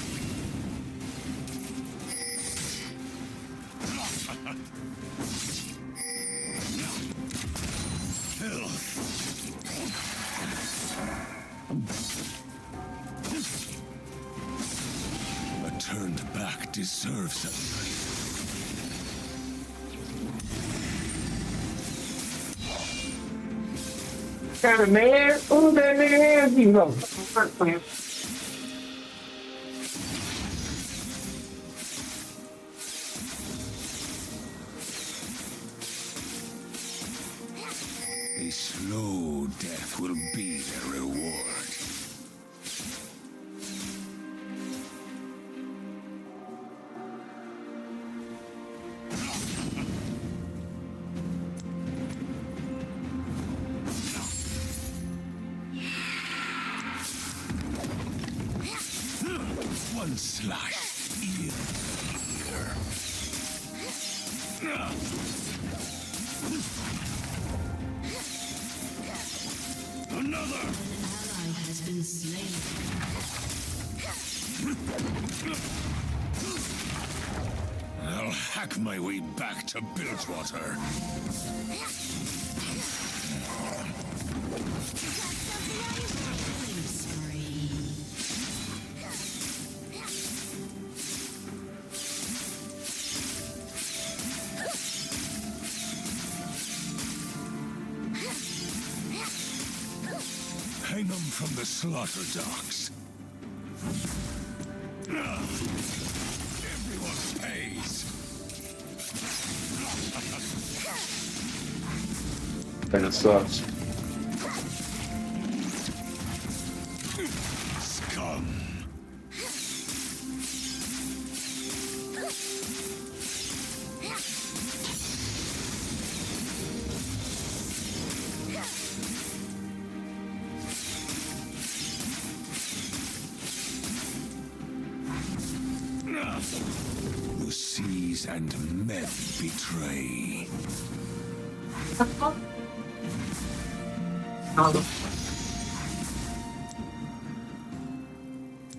H: turned back deserves a knife.
A: Kind of man, who that nigga is, you know?
H: A slow death will be their reward. One slash ear. Another!
W: Ally has been slain.
H: I'll hack my way back to Bilgewater. Hang them from the slaughter docks. Everyone pays.
A: And it sucks.
H: Scum. The seas and men betray.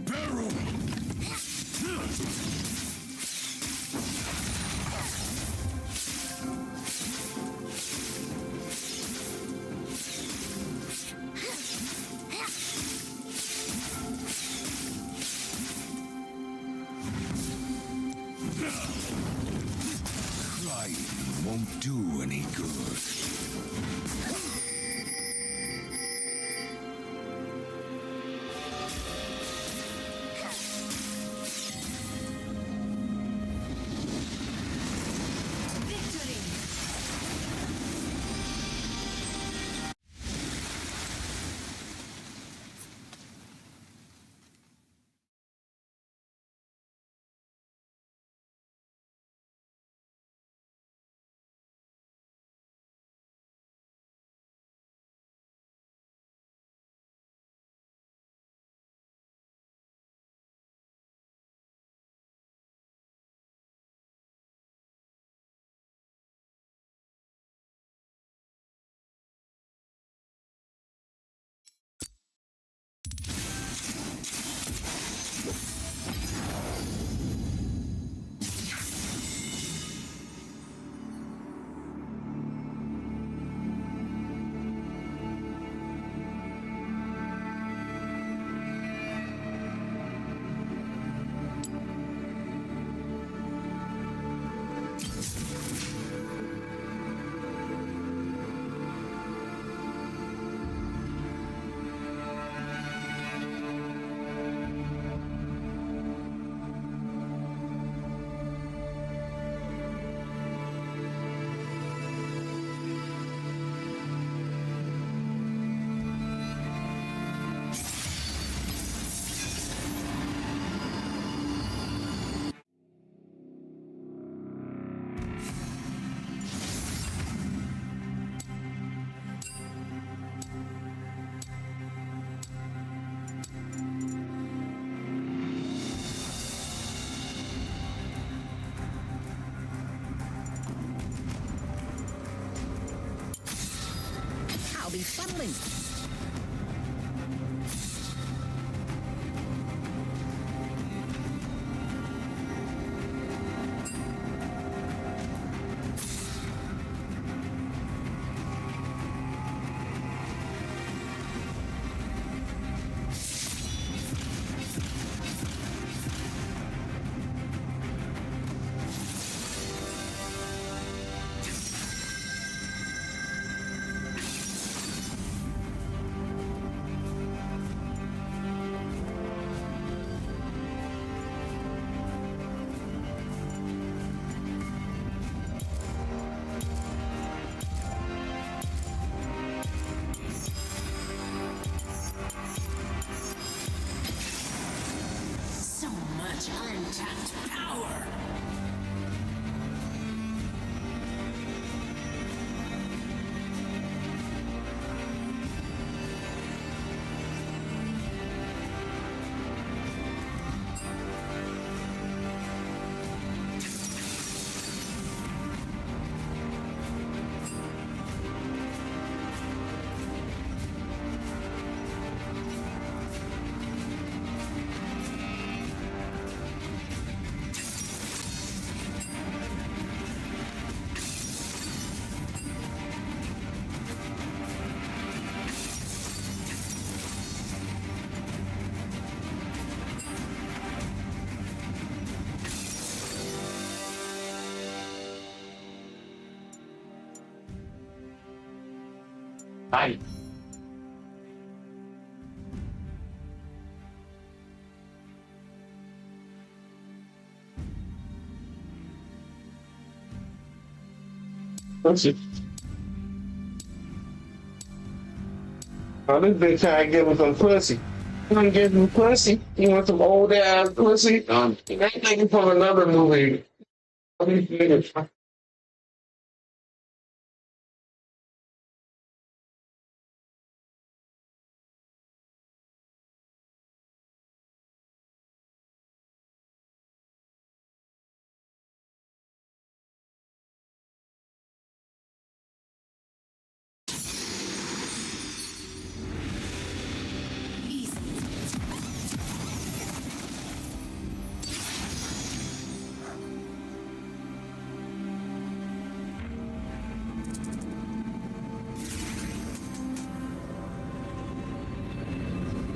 H: Barrel! Crying won't do any good.
K: I'll be funneling.
V: much untapped power.
A: Hi. Pussy. Oh, this bitch trying to give him some pussy. You want to give him pussy? You want some old ass pussy? That nigga from another movie. What these niggas?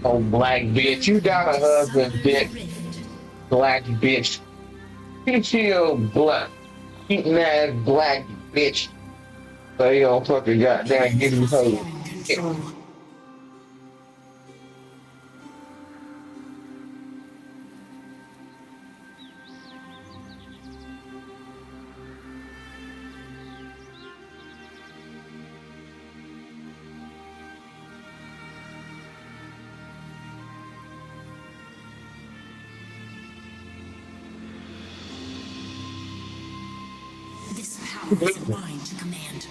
A: Oh, black bitch, you got a husband, bitch. Black bitch. Get you, black, eating ass black bitch. So you don't fucking goddamn give you hoes.
V: This power is mine to command.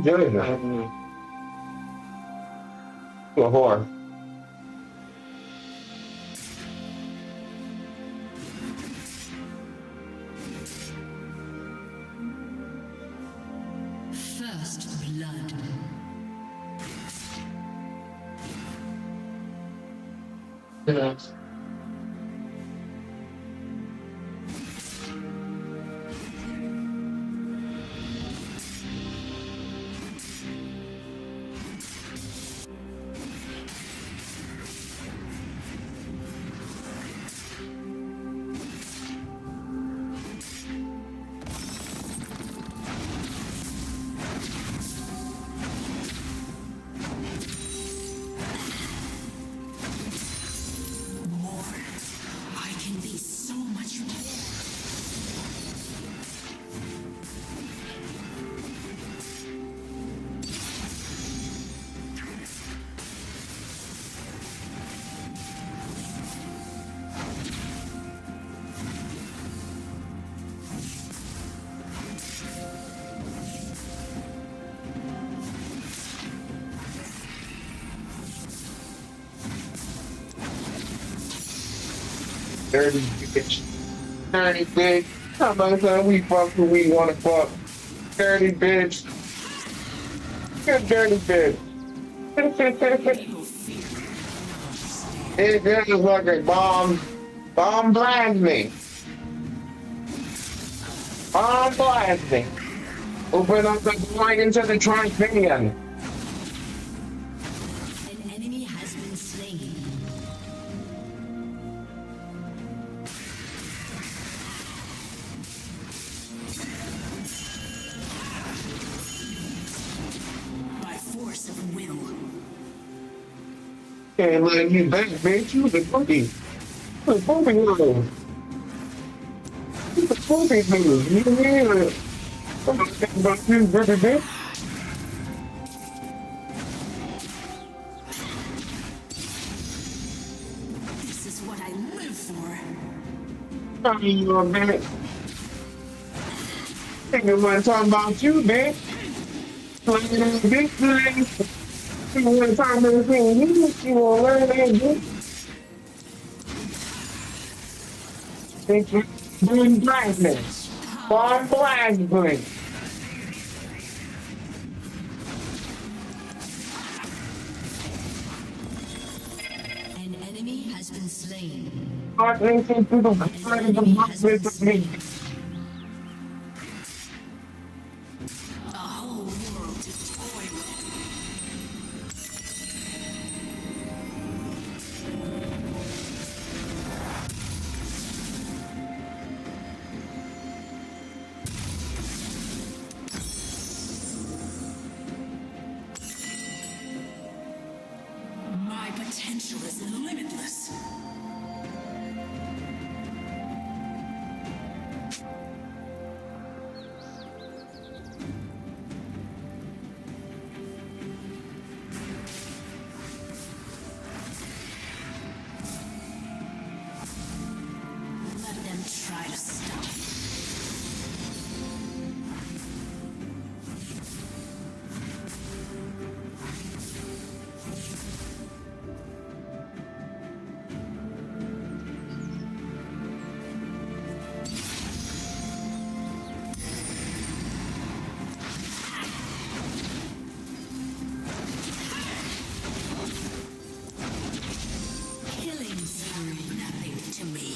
A: Doing that. You a whore.
V: First blood.
A: Yes.
V: I can be so much more.
A: Dirty bitch. Dirty bitch. How much time we fuck who we wanna fuck? Dirty bitch. Good dirty bitch. It is like a bomb. Bomb blast me. Bomb blast me. Open up the light into the Trifinian.
V: An enemy has been slain. By force of will.
A: Can't let you back, bitch. You the cookie. The poopy little. You the poopy little. You hear it. I'm gonna think about you, baby bitch.
W: is what I live for.
A: Talking to you, man. Nigga wasn't talking about you, bitch. Playing on big things. People wasn't talking about you. You wanna learn that, bitch. Bitch, doing blackness. Born blackness.
W: An enemy has been slain.
A: Heart-wrenching people trying to mock with me.
W: A whole world to toy with. My potential is limitless. Let them try to stop me. Killing spree, nothing to me.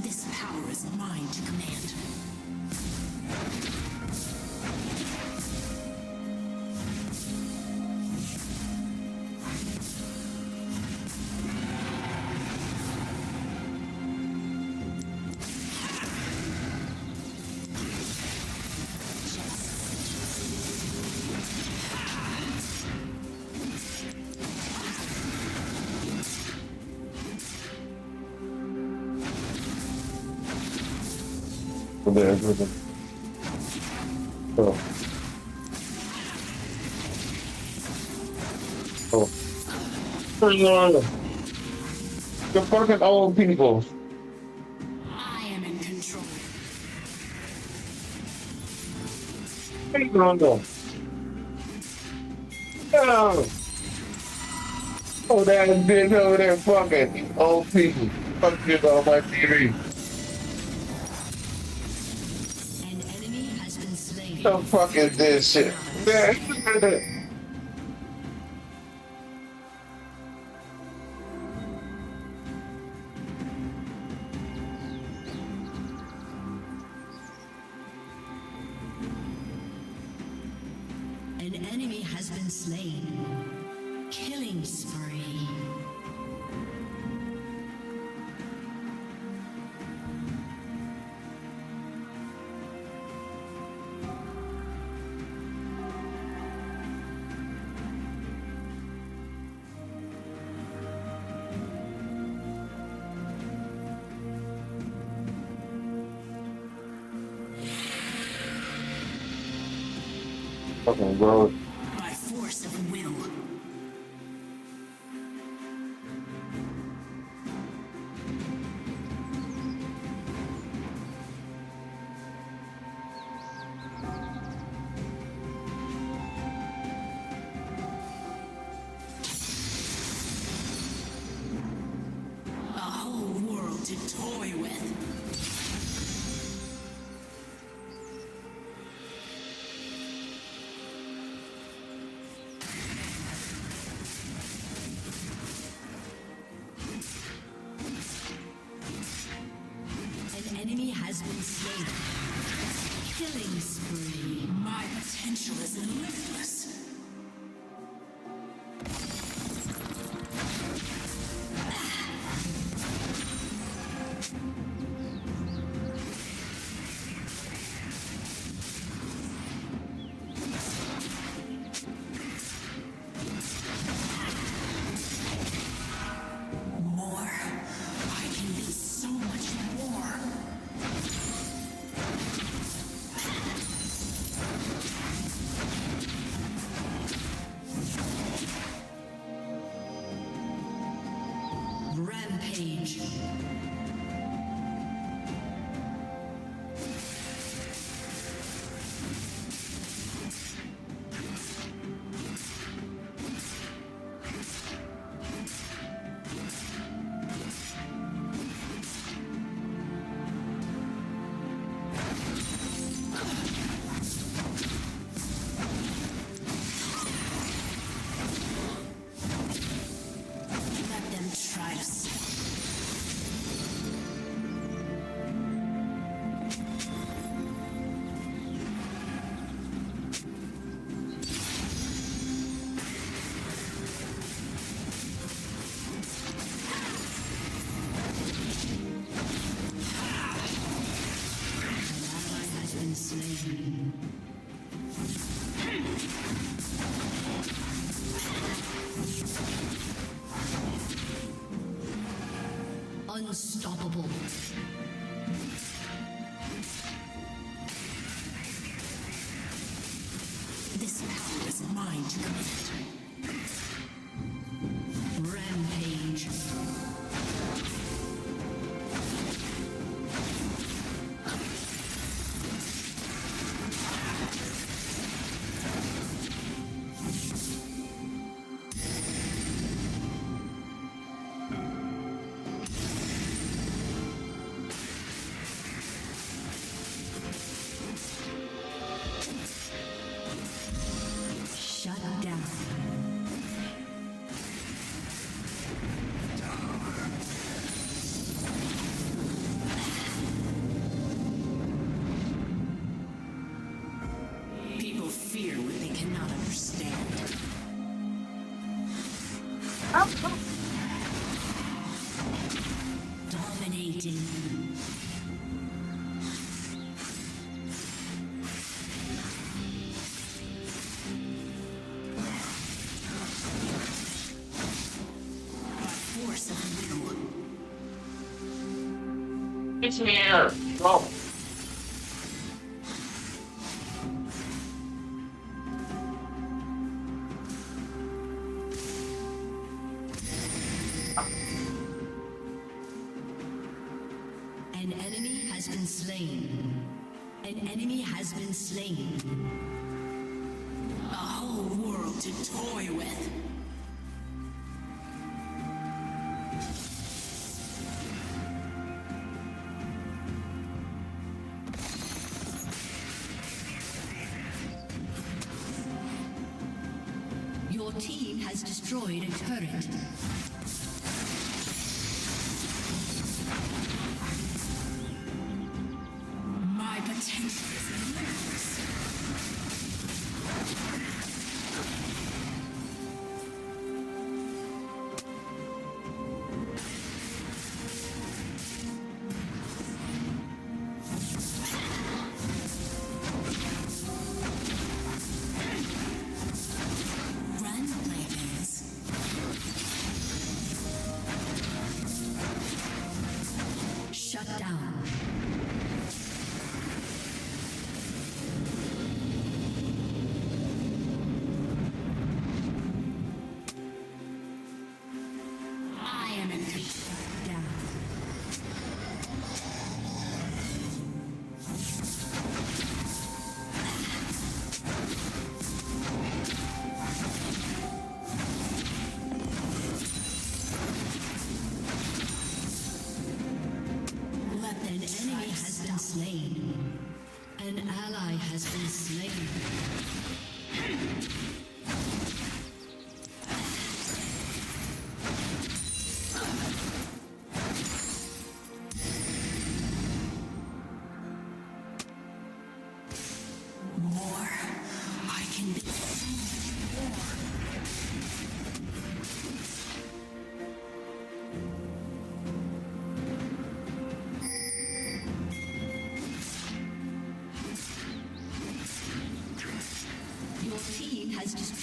W: This power is mine to command.
A: There, oh. Oh. The fucking old people.
W: I am in control.
A: Hey, Rondo. Oh. Oh, that bitch over there fucking old people. Fuck this on my TV.
W: An enemy has been slain.
A: The fuck is this shit?
W: An enemy has been slain. Killing spree.
A: Fucking road.
W: By force of will.
K: to toy with. An enemy has been slain. Killing spree. My potential is limitless. More. I can be so much more. Rampage. Let them try to see. An ally has been slain. Unstoppable. This power is mine to command. Rampage. Shut down. People fear what they cannot understand. Dominating. Force of will.
A: It's me here. Go.
K: An enemy has been slain. An enemy has been slain. A whole world to toy with. Your team has destroyed a turret. My potential is limitless. Run, players.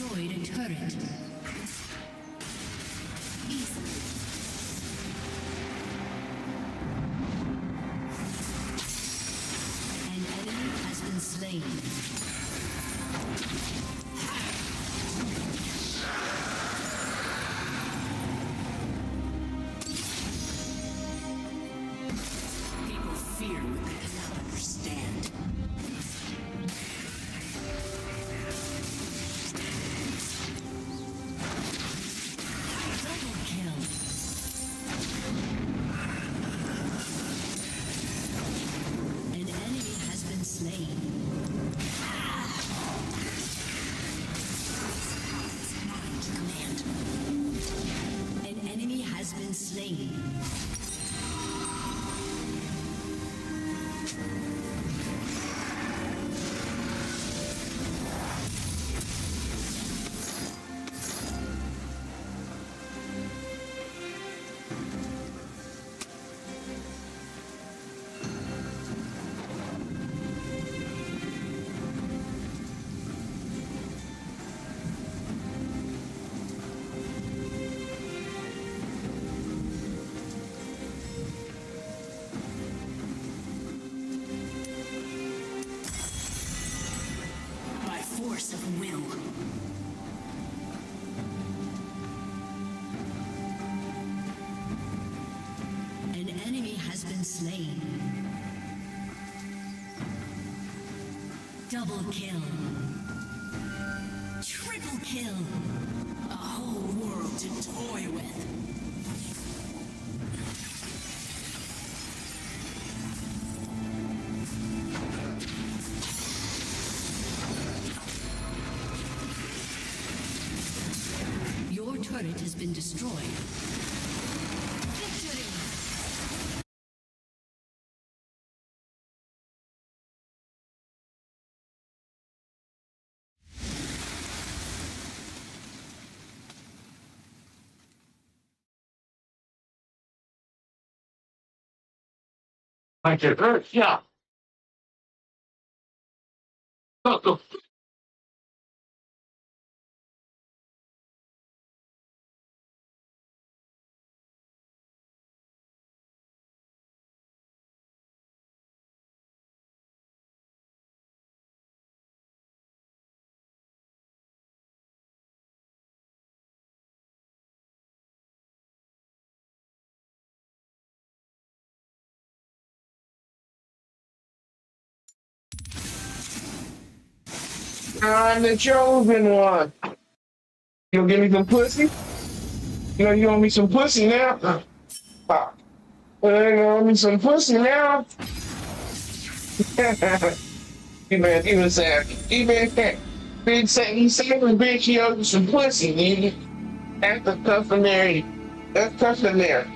K: destroyed a turret. An enemy has been slain.
V: People fear what they cannot understand. Double kill. An enemy has been slain. An enemy has been slain. By force of will. An enemy has been slain. Double kill. Triple kill. A whole world to toy with. Your turret has been destroyed. Victory!
A: I get hurt, yeah. Look. I'm the chosen one. You gonna give me some pussy? You want me some pussy now? Fuck. You want me some pussy now? He was saying, he been saying, bitch, you owe me some pussy, nigga. That's the customary. That's customary.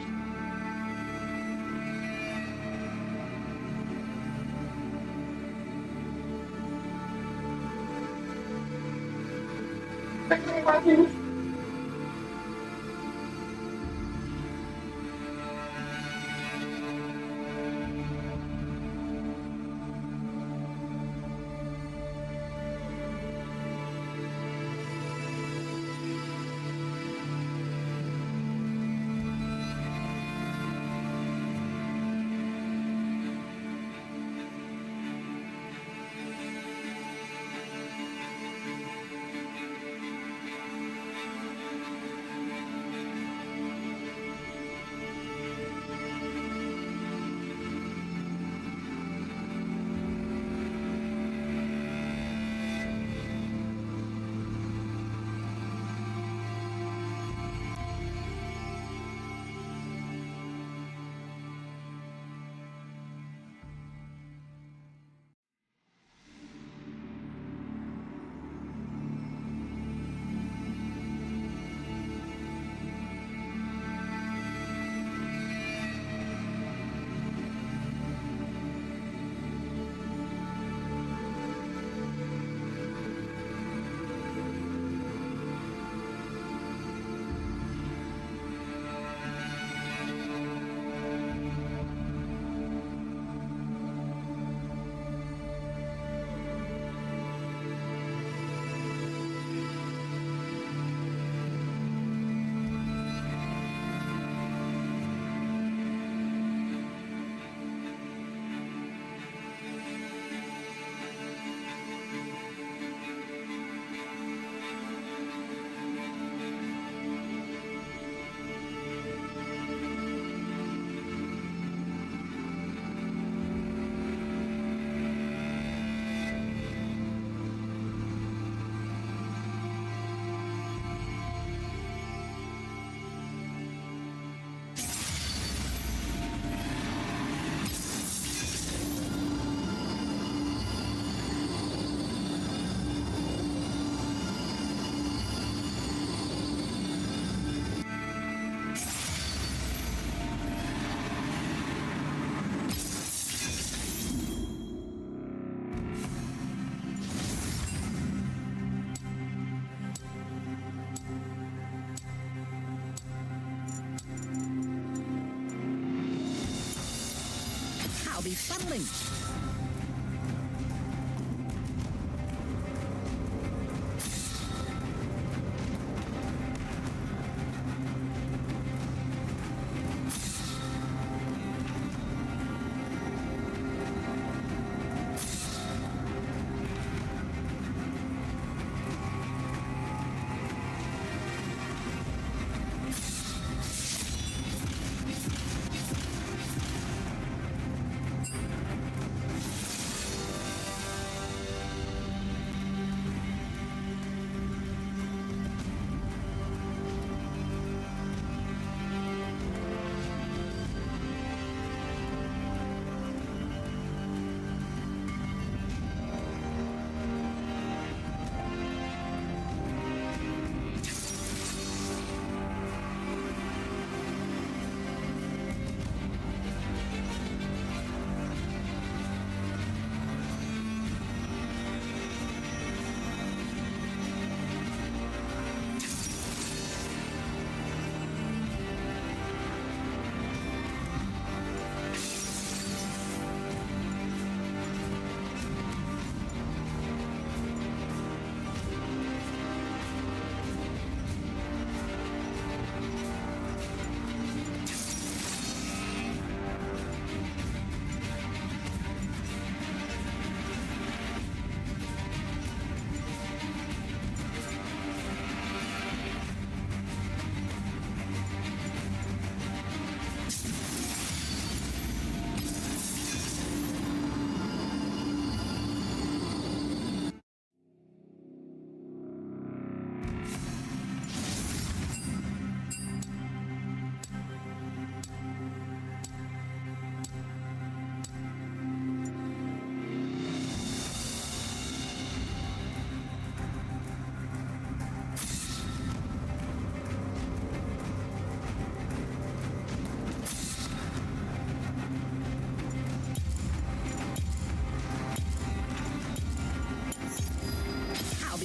E: be funneling.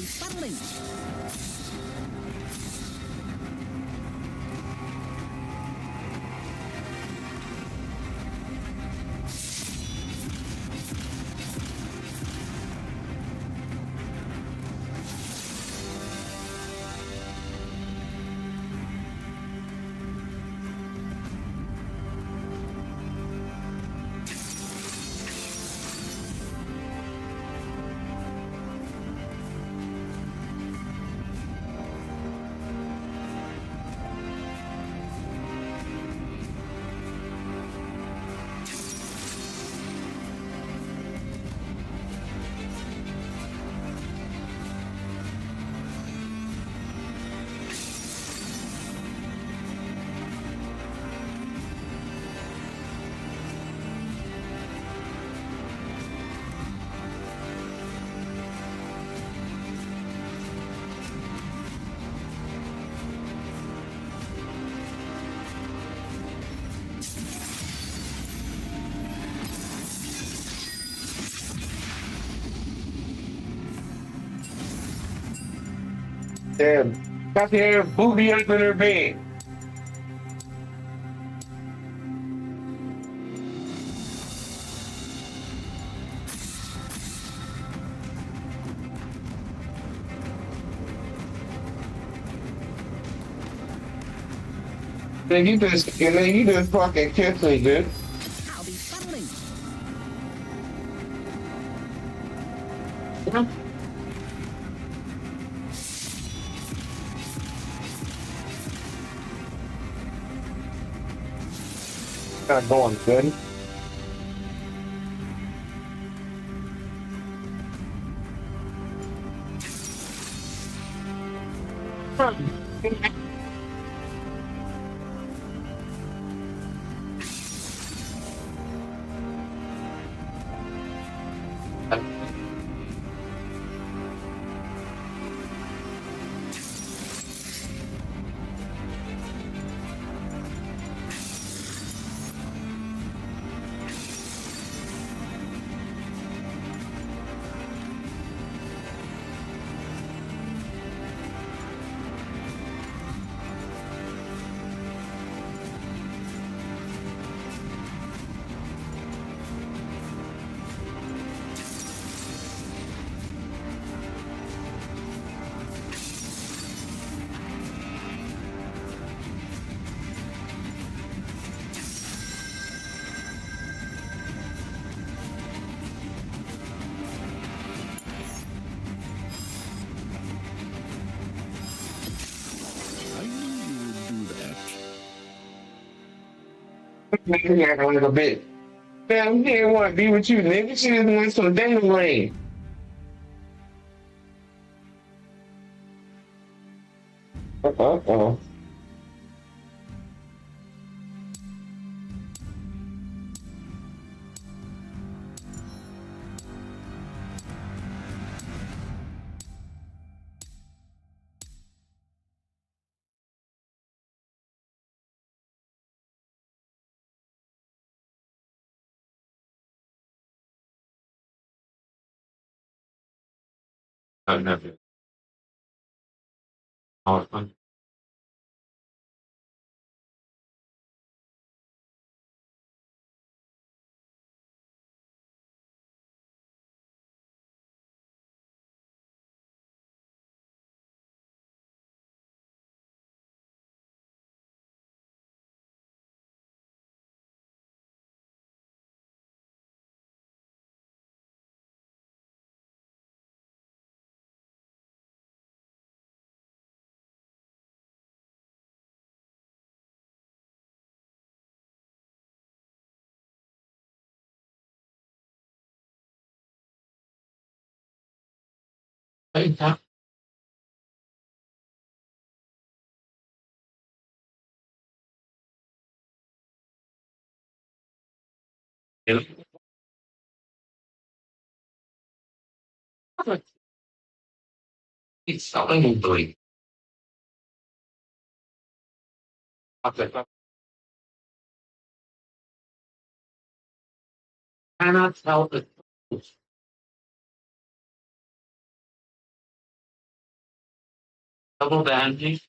E: funneling.
A: Damn, got their booty under their bed. Then you just fucking kiss me, dude.
E: I'll be funneling.
A: Not going good. He acting like a bitch. Damn, he didn't want to be with you, nigga. She just wants some damn lane. Uh-oh.
O: I've never. Oh, fun. Hey, Doc. It's something doing. Okay. Cannot tell the truth. Double the energy.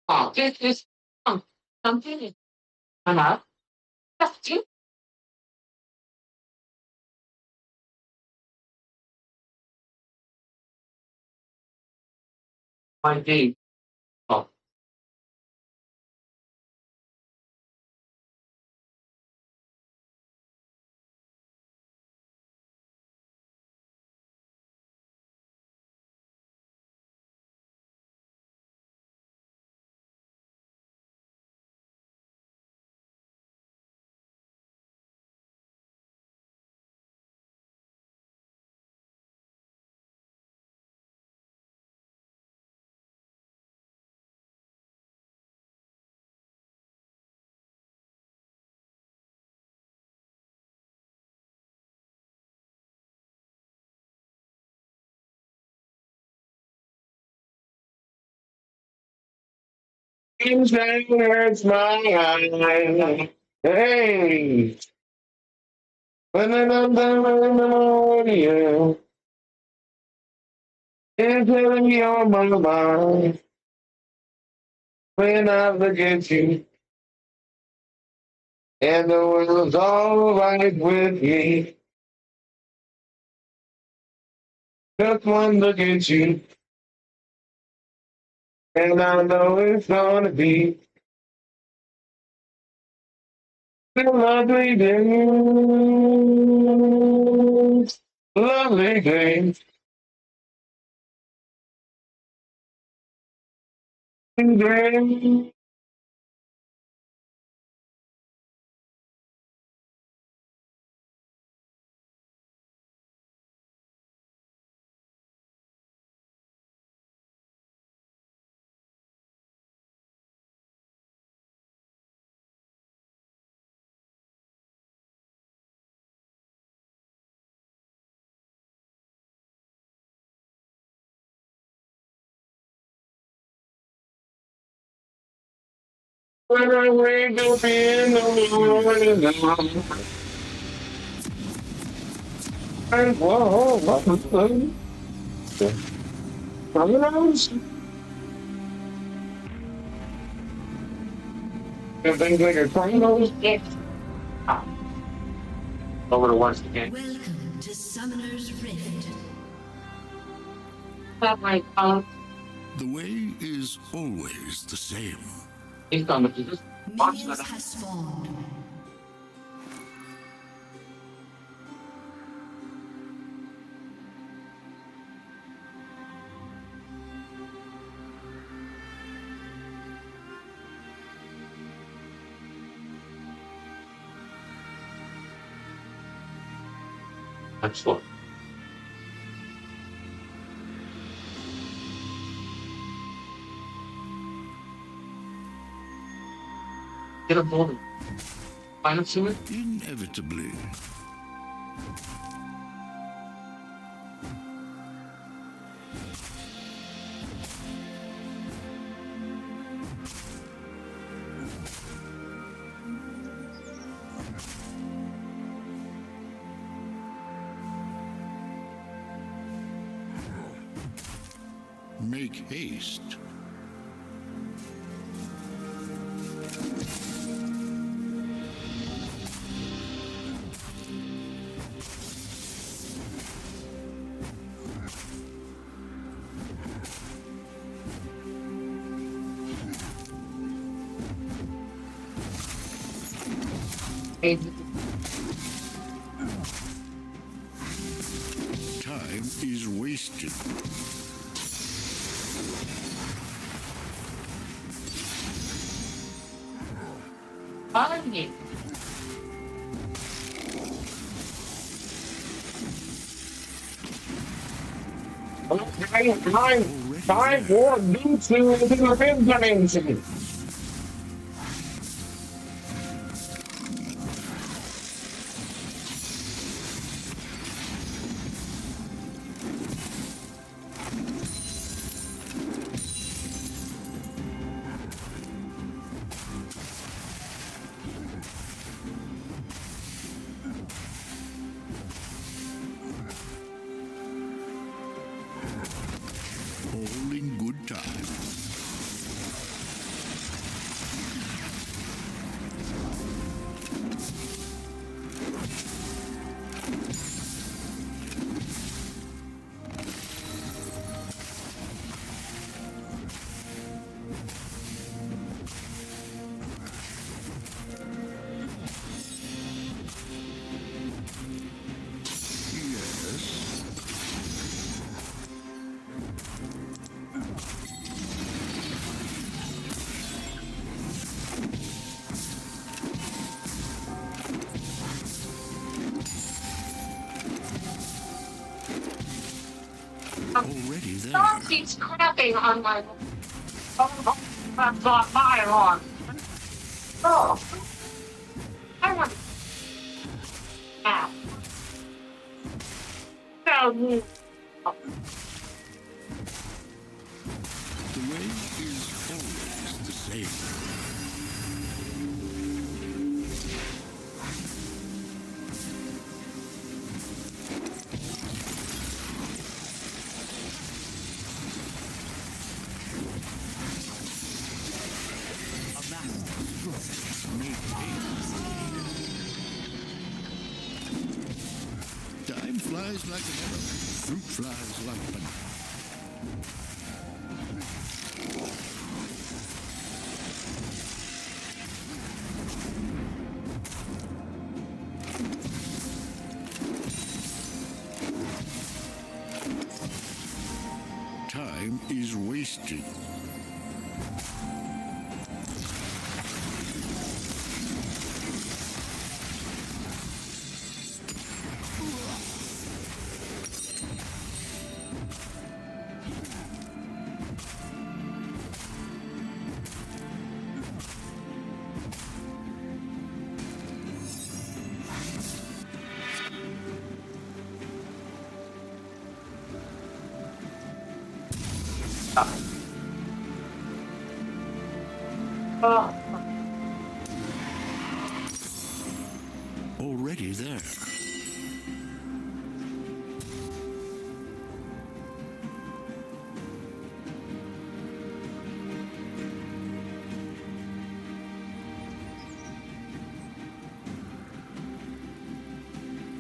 O: Oh, this is something. Hello? That's you. My day. Oh.
A: Things that hurts my eyes. Hey, when I'm down on you, it's telling me on my mind. When I look at you, and the world's all right with me. Just one look at you, and I know it's gonna be a lovely day. Lovely day. Day. When I wake up in the morning, and whoa, what was that? Coming out. And things like a criminal stick. Over to once again.
K: Welcome to Summoner's Rift.
H: The way is always the same.
N: He's done with this.
K: Minions have spawned.
N: Excellent. Get a bullet. Find it to it?
H: Inevitably. Make haste. Time is wasted.
A: Finally. Time for new to the implementation.
H: All in good time. Already there.
M: Dog keeps crapping on my. Oh, that's not my alarm. Oh. I want. Ow. Tell me.
H: The way is always the same. Time flies like an arrow. Fruit flies like banana. Time is wasted. Already there.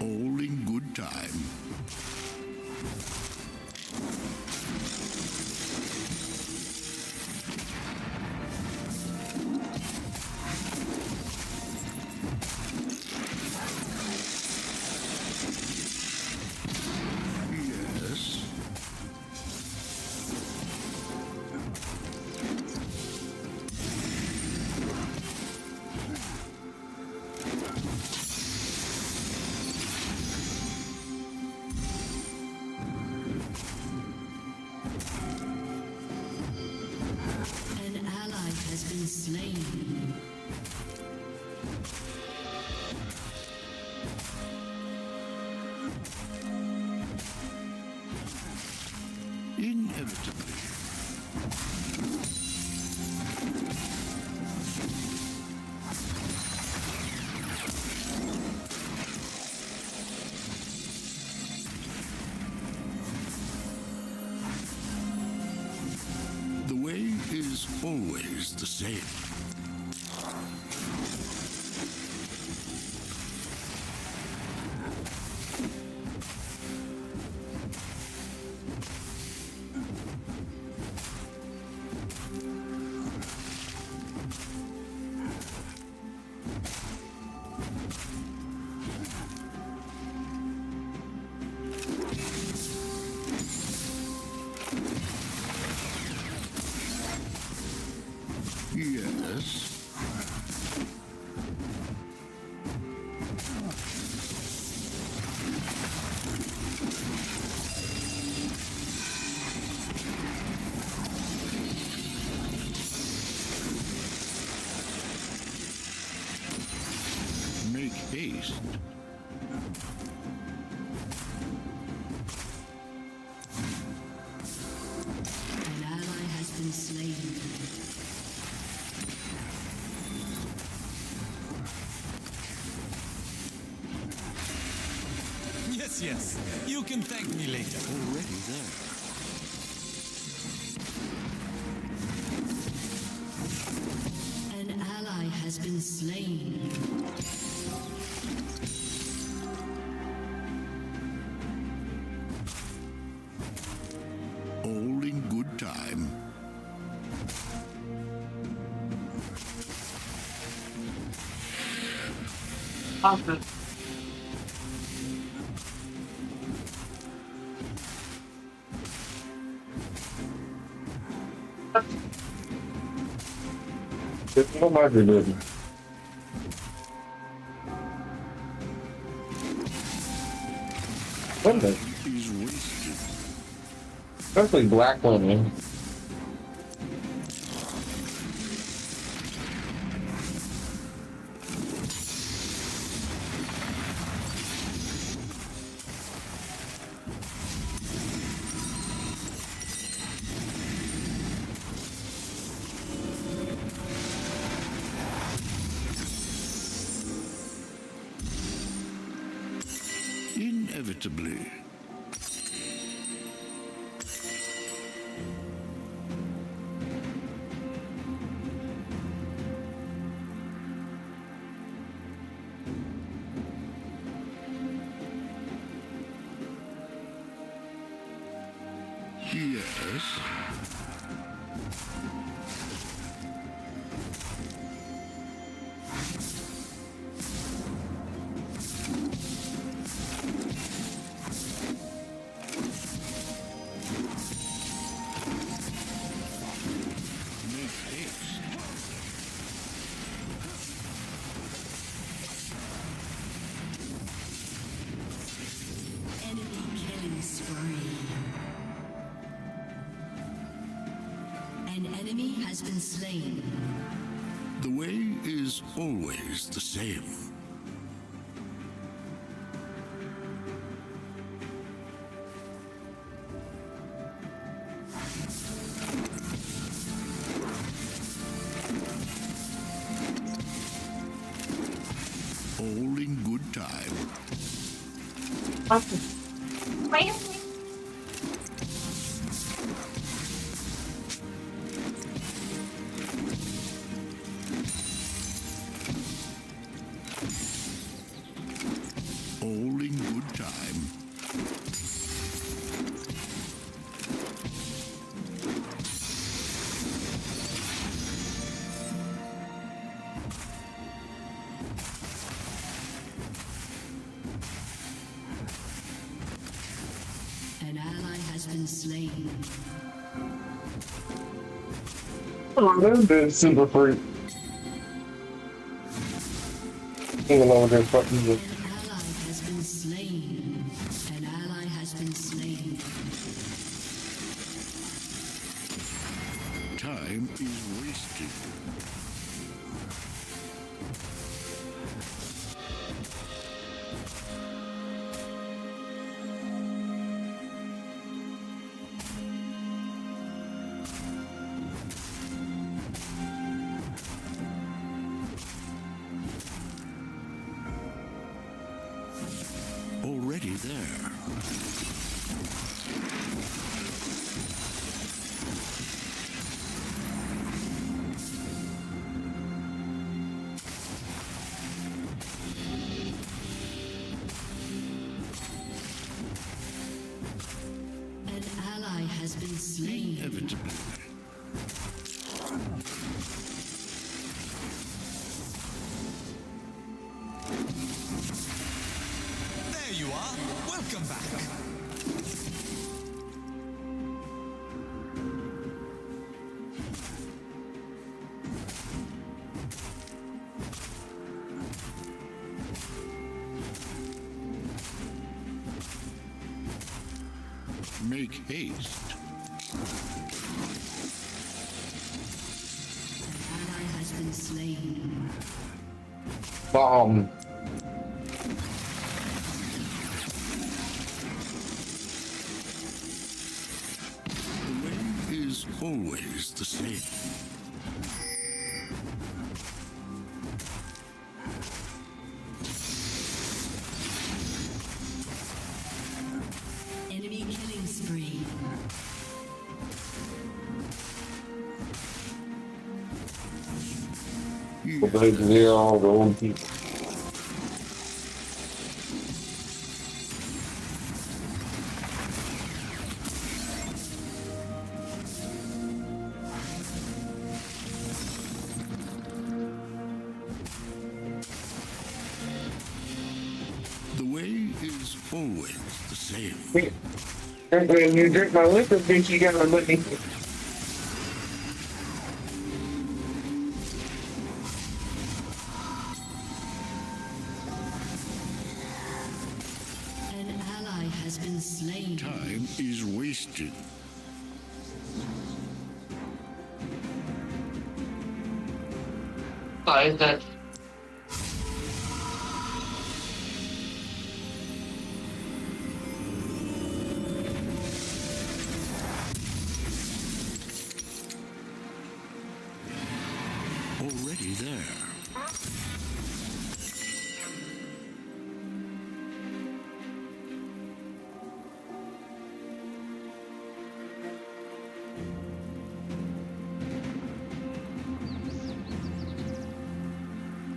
H: All in good time.
K: been slain.
H: Inevitably. The way is always the same. Yes. Make haste.
K: An ally has been slain.
E: Yes, yes. You can thank me later.
H: Already there.
K: An ally has been slain.
H: All in good time.
A: Awesome. It's no matter, baby. Women.
H: He's wasted.
A: Especially black women.
H: Inevitably. Yes.
K: Enemy killing spree. An enemy has been slain.
H: The way is always the same. All in good time.
M: Wait.
H: All in good time.
K: An ally has been slain.
A: Oh, that's been super free. Even over there fucking with.
K: An ally has been slain. An ally has been slain.
H: Time is wasted. Already there.
K: An ally has been slain.
H: Inevitably.
E: There you are. Welcome back.
H: Make haste.
K: Ally has been slain.
A: Bomb.
H: The way is always the same.
K: Enemy killing spree.
A: They're all the old people.
H: The way is always the same.
A: When you drink my liquor, bitch, you gotta let me.
K: An ally has been slain.
H: Time is wasted.
N: Why is that?
H: Already there.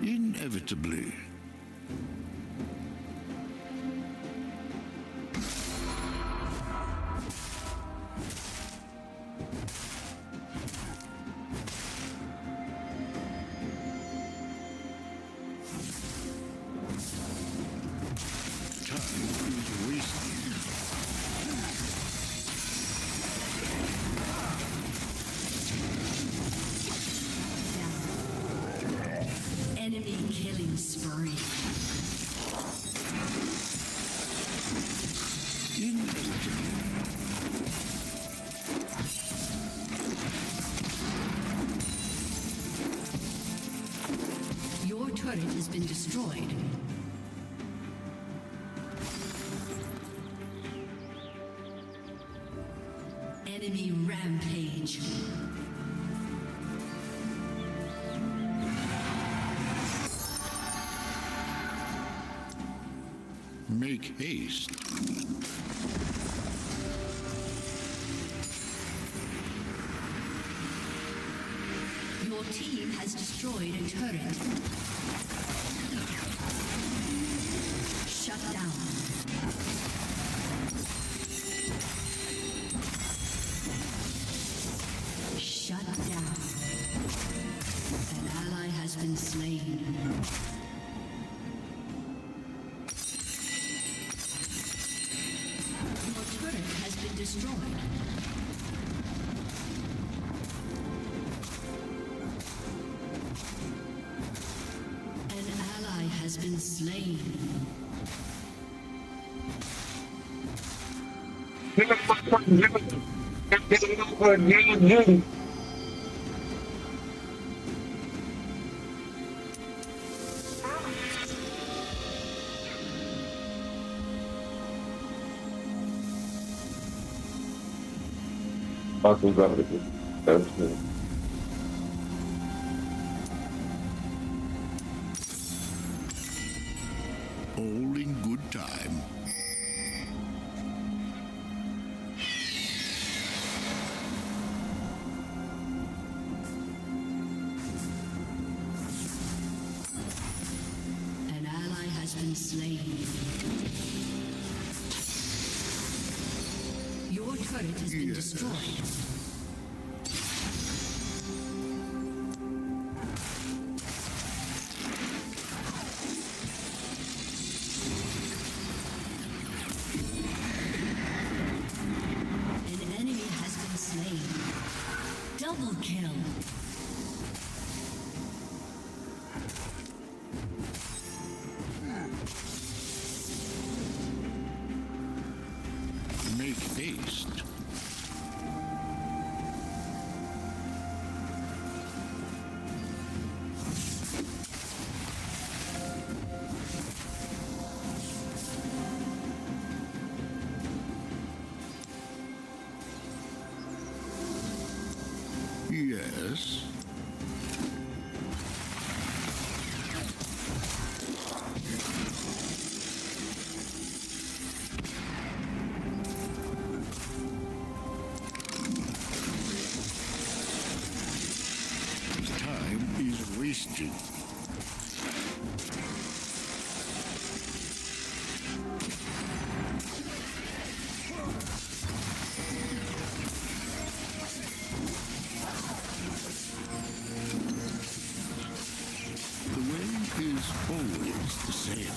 H: Inevitably. Time is wasted.
K: Enemy killing spree.
V: Your turret has been destroyed.
K: Enemy rampage.
H: Make haste.
K: Your team has destroyed a turret. Shut down. Shut down. An ally has been slain. Your turret has been destroyed. An ally has been slain.
A: That's me.
H: All in good time.
K: turret has been destroyed. An enemy has been slain. Double kill.
H: Make haste. Yes. Time is wasted. The way is always the same.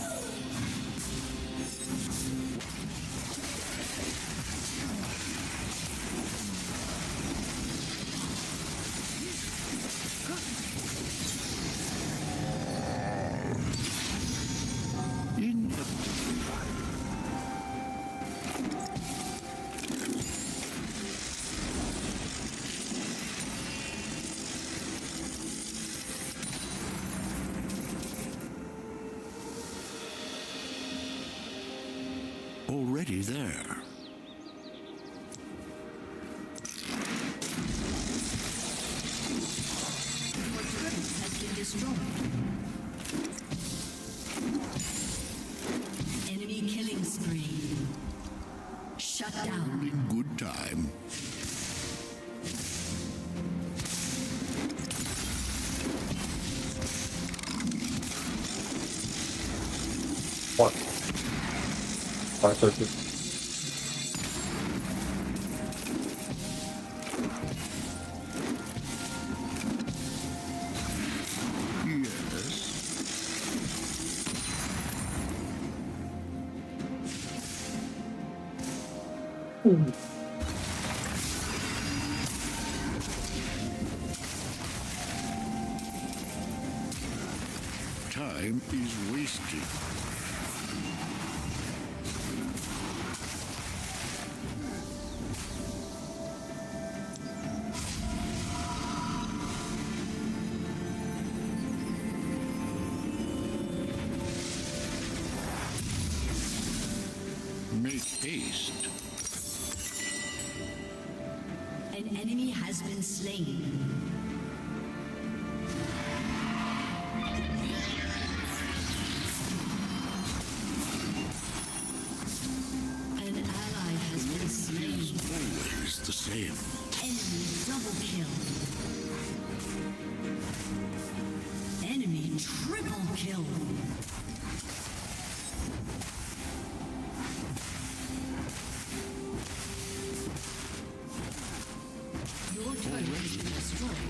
H: Already there.
K: Your turret has been destroyed. Enemy killing spree. Shut down.
H: In good time.
N: What? 530.
H: Time is wasted. Make haste.
K: An enemy has been slain. An ally has been slain.
H: Always the same.
K: Enemy double kill. Enemy triple kill. Your turret has been destroyed.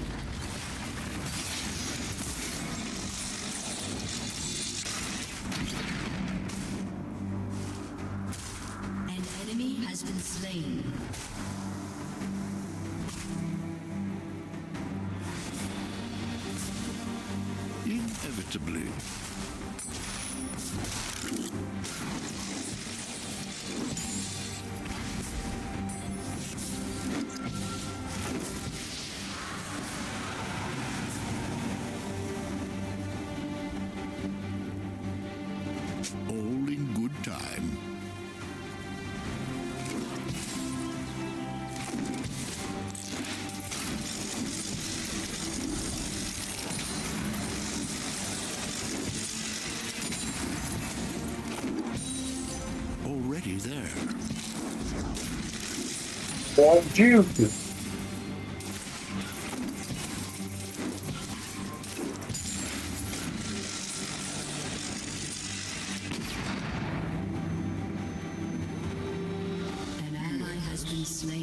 K: An enemy has been slain.
H: Inevitably. All in good time. Already there.
A: Well, you.
K: An ally has been slain.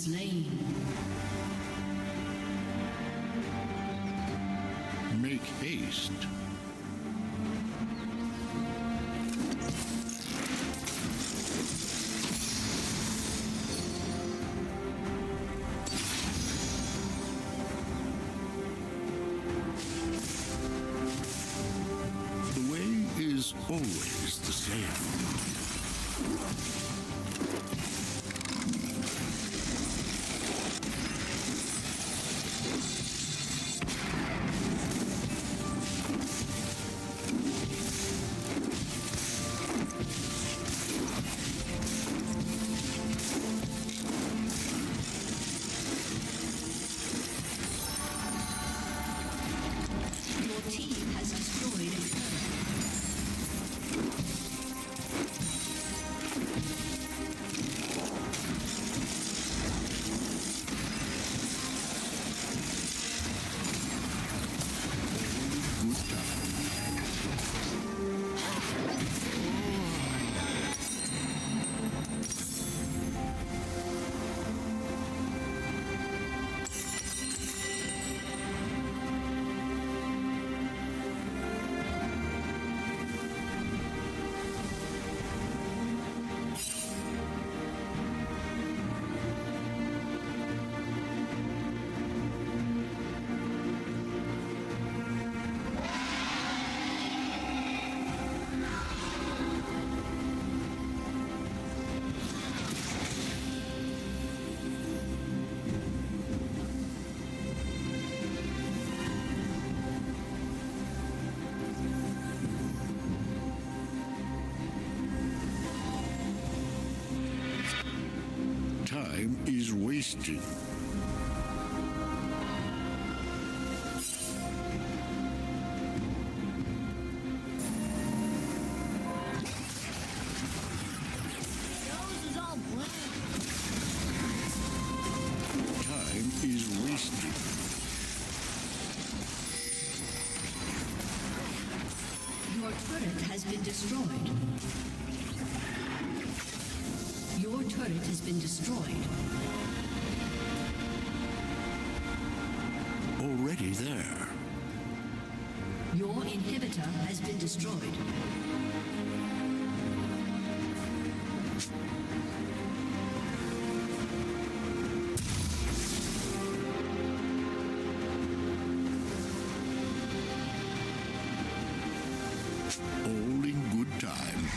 K: slain.
H: Make haste. The way is always the same.
K: Your team has destroyed a turret.
H: Time is wasting. Time is wasting.
K: Your turret has been destroyed. Your turret has been destroyed.
H: Already there.
K: Your inhibitor has been destroyed.
H: All in good time.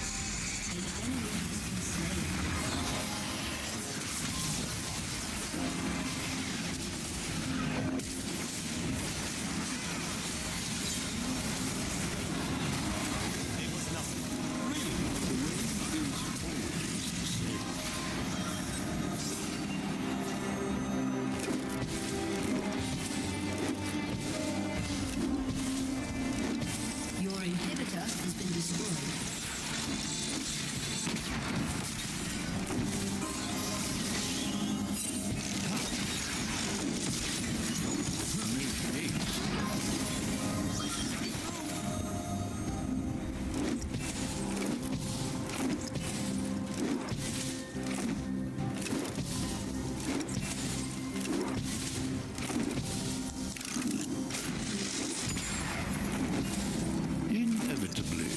K: Your inhibitor has been destroyed.
H: Inevitably.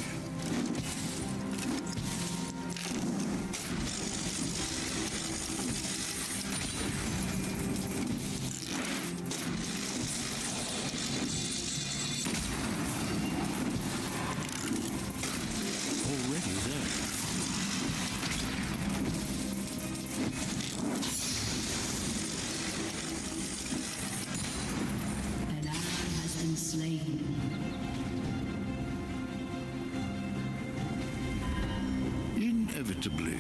H: Already there.
K: An ally has been slain.
H: Inevitably.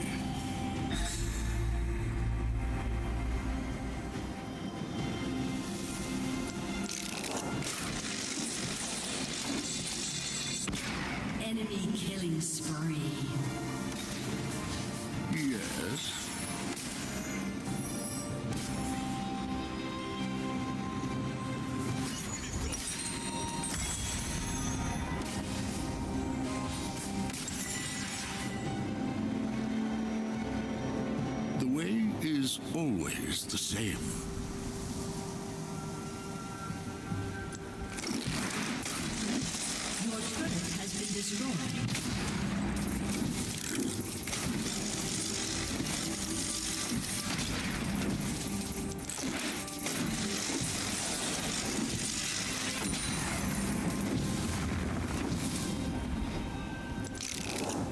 K: Enemy killing spree.
H: Yes. The way is is always the same.
K: Your turret has been destroyed.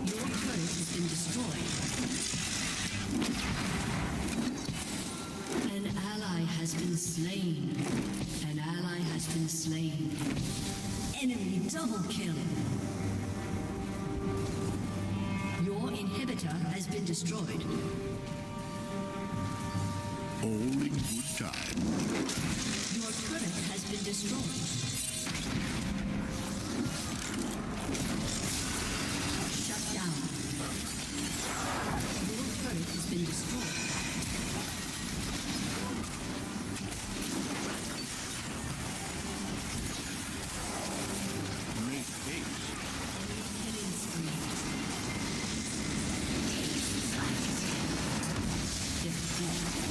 K: Your turret has been destroyed. An ally has been slain. An ally has been slain. Enemy double kill. Your inhibitor has been destroyed.
H: All in good time.
K: Your turret has been destroyed. Shut down. Your turret has been destroyed.
H: Make haste.
K: Killing spree. Defeat.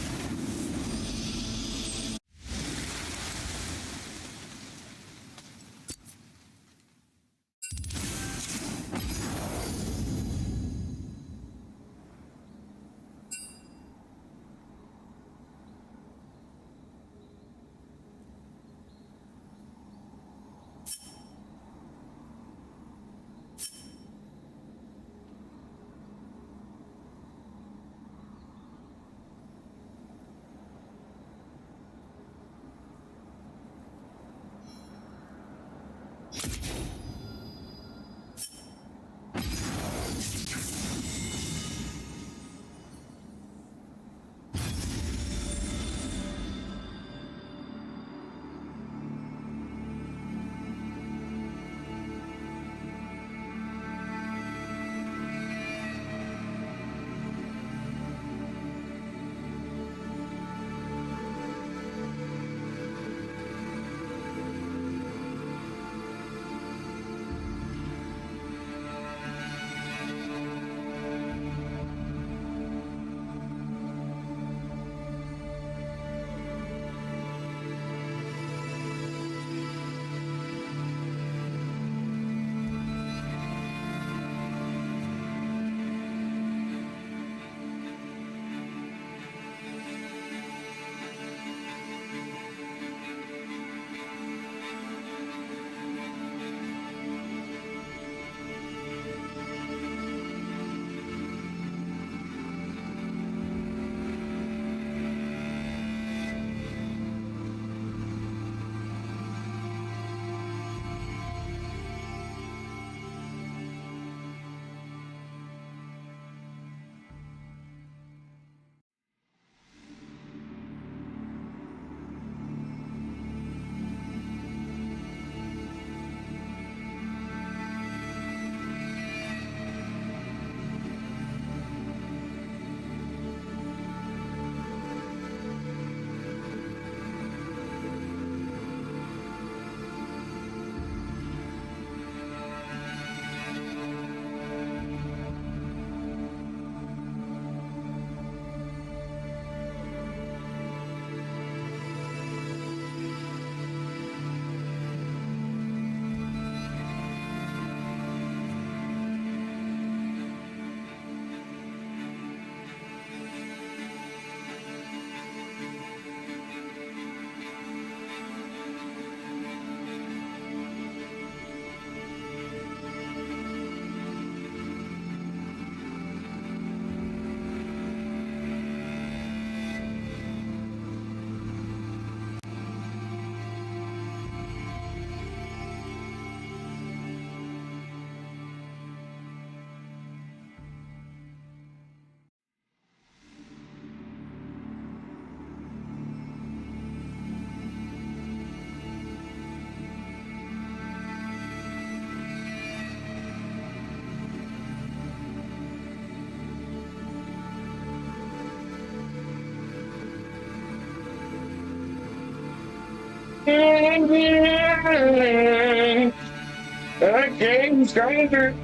A: That game's stranger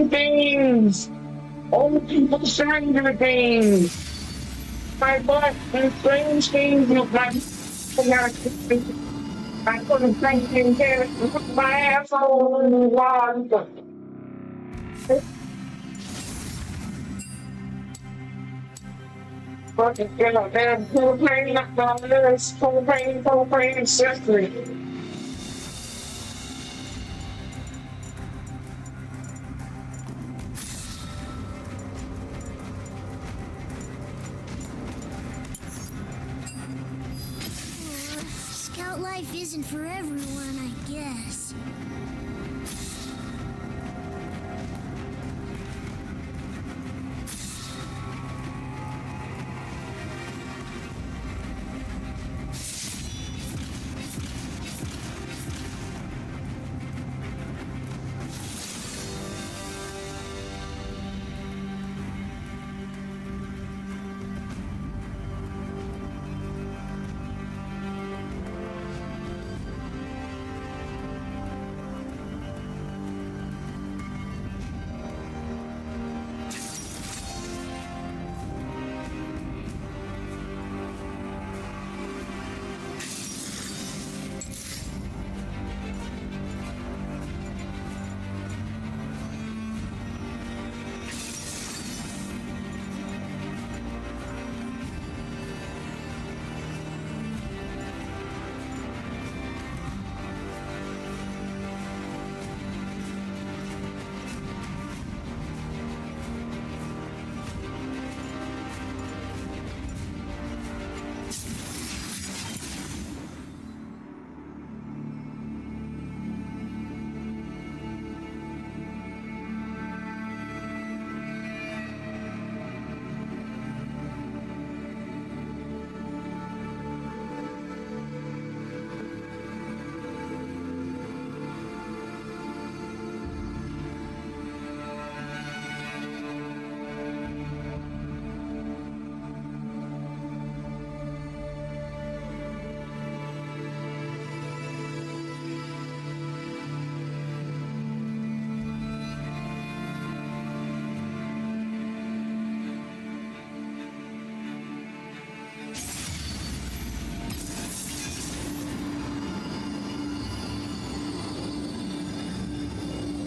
A: things. All people stranger things. My butt and strange things look like I couldn't think and get it. My asshole was. Fucking get a damn propane, not dollars, propane accessory.
B: Scout life isn't for everyone, I guess.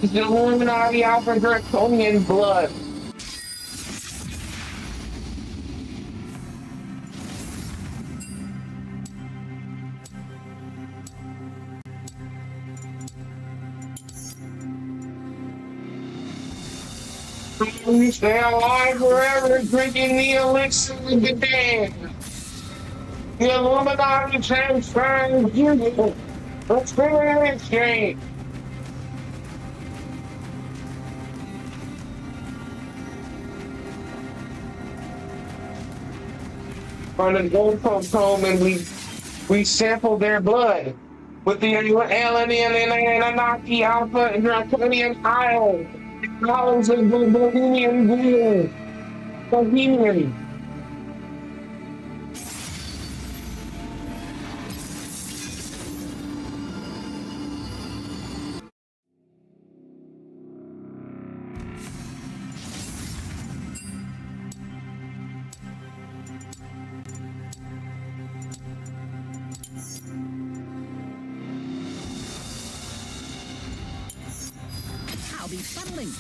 A: It's the Illuminati out for draconian blood. We stay alive forever, drinking the elixir of the dead. The Illuminati transferring you. Let's bring it in exchange. On the gold folks home and we sampled their blood with the alien and Anunnaki Alpha and Draconian Isle. Knowledge of the Bohemian Green. Bohemian.
R: I'll be funneling.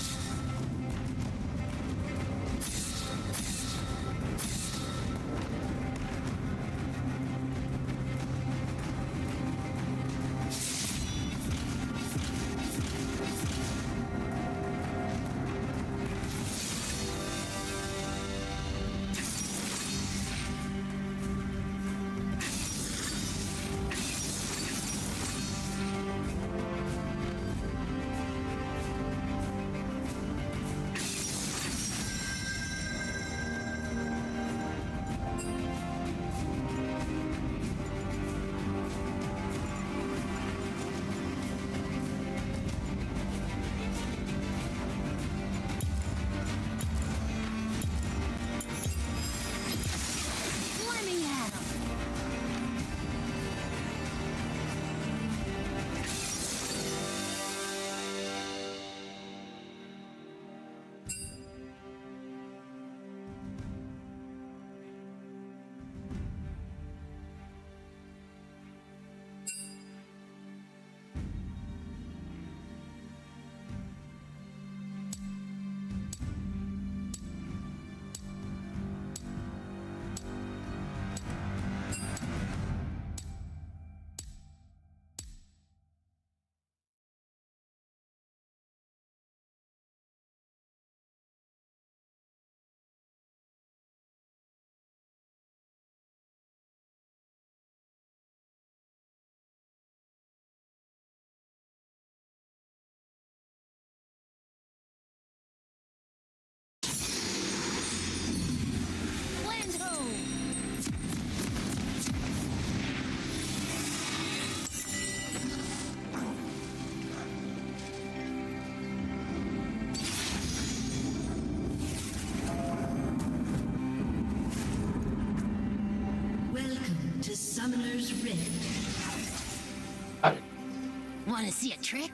V: Want to see a trick?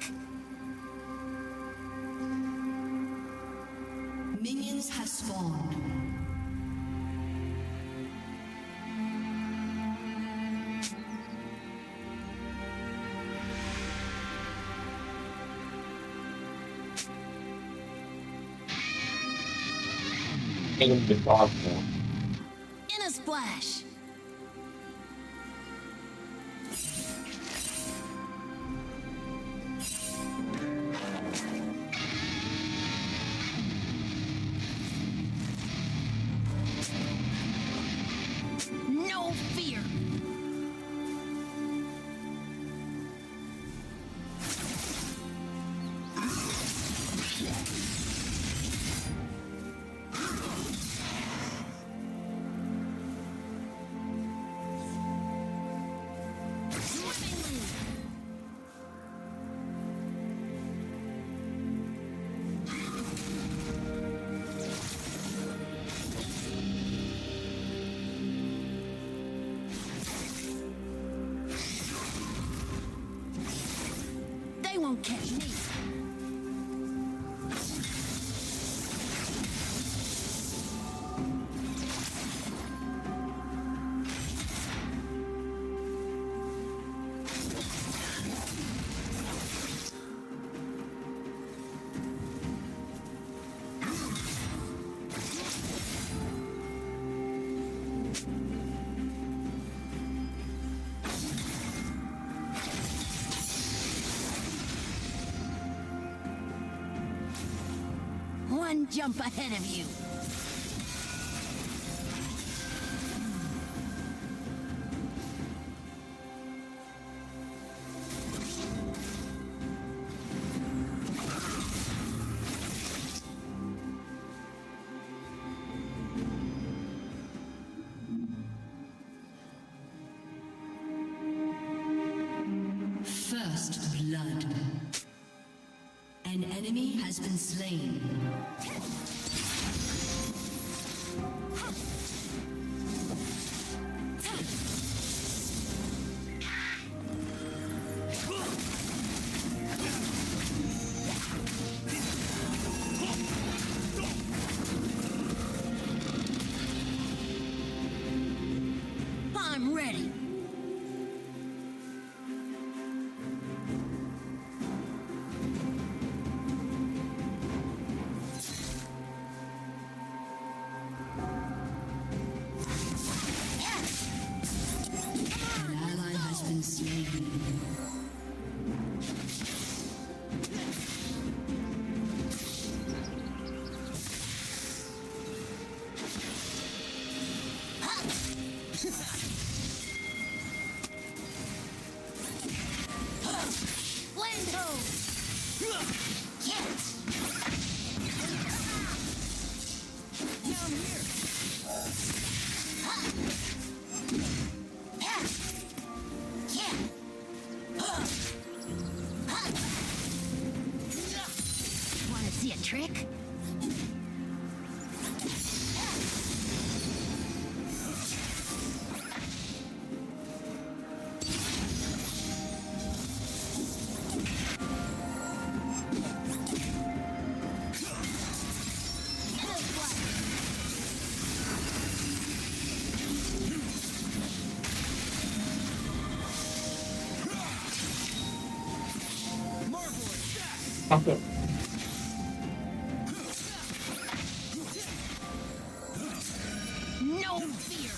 K: Minions have spawned.
A: In the dark now.
V: In a splash. No fear. They won't catch me. One jump ahead of you.
K: First blood. An enemy has been slain.
V: I'm ready.
K: An ally has been slain.
V: Want to see a trick?
A: Okay.
V: No fear.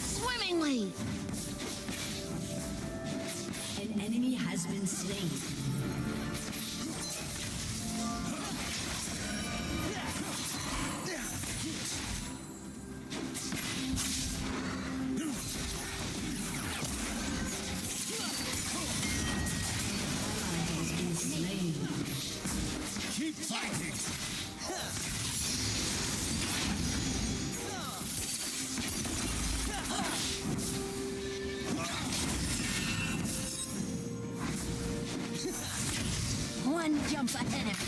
V: Swimmingly.
K: An enemy has been slain.
H: Keep fighting!
V: jump ahead of you.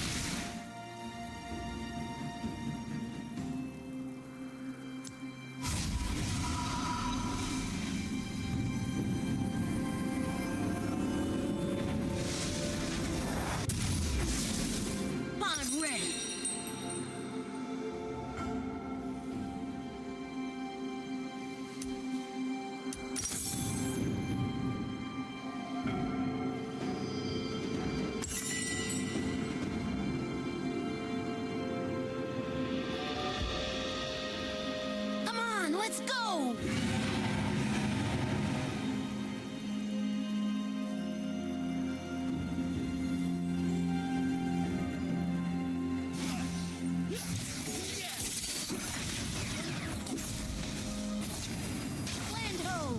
V: I'm ready. Come on, let's go! Land ho!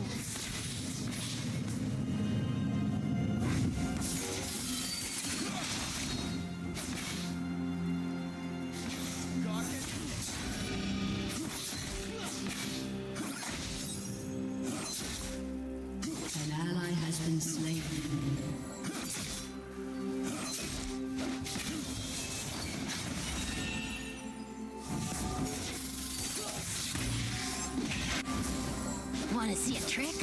K: An ally has been slain.
V: Want to see a trick?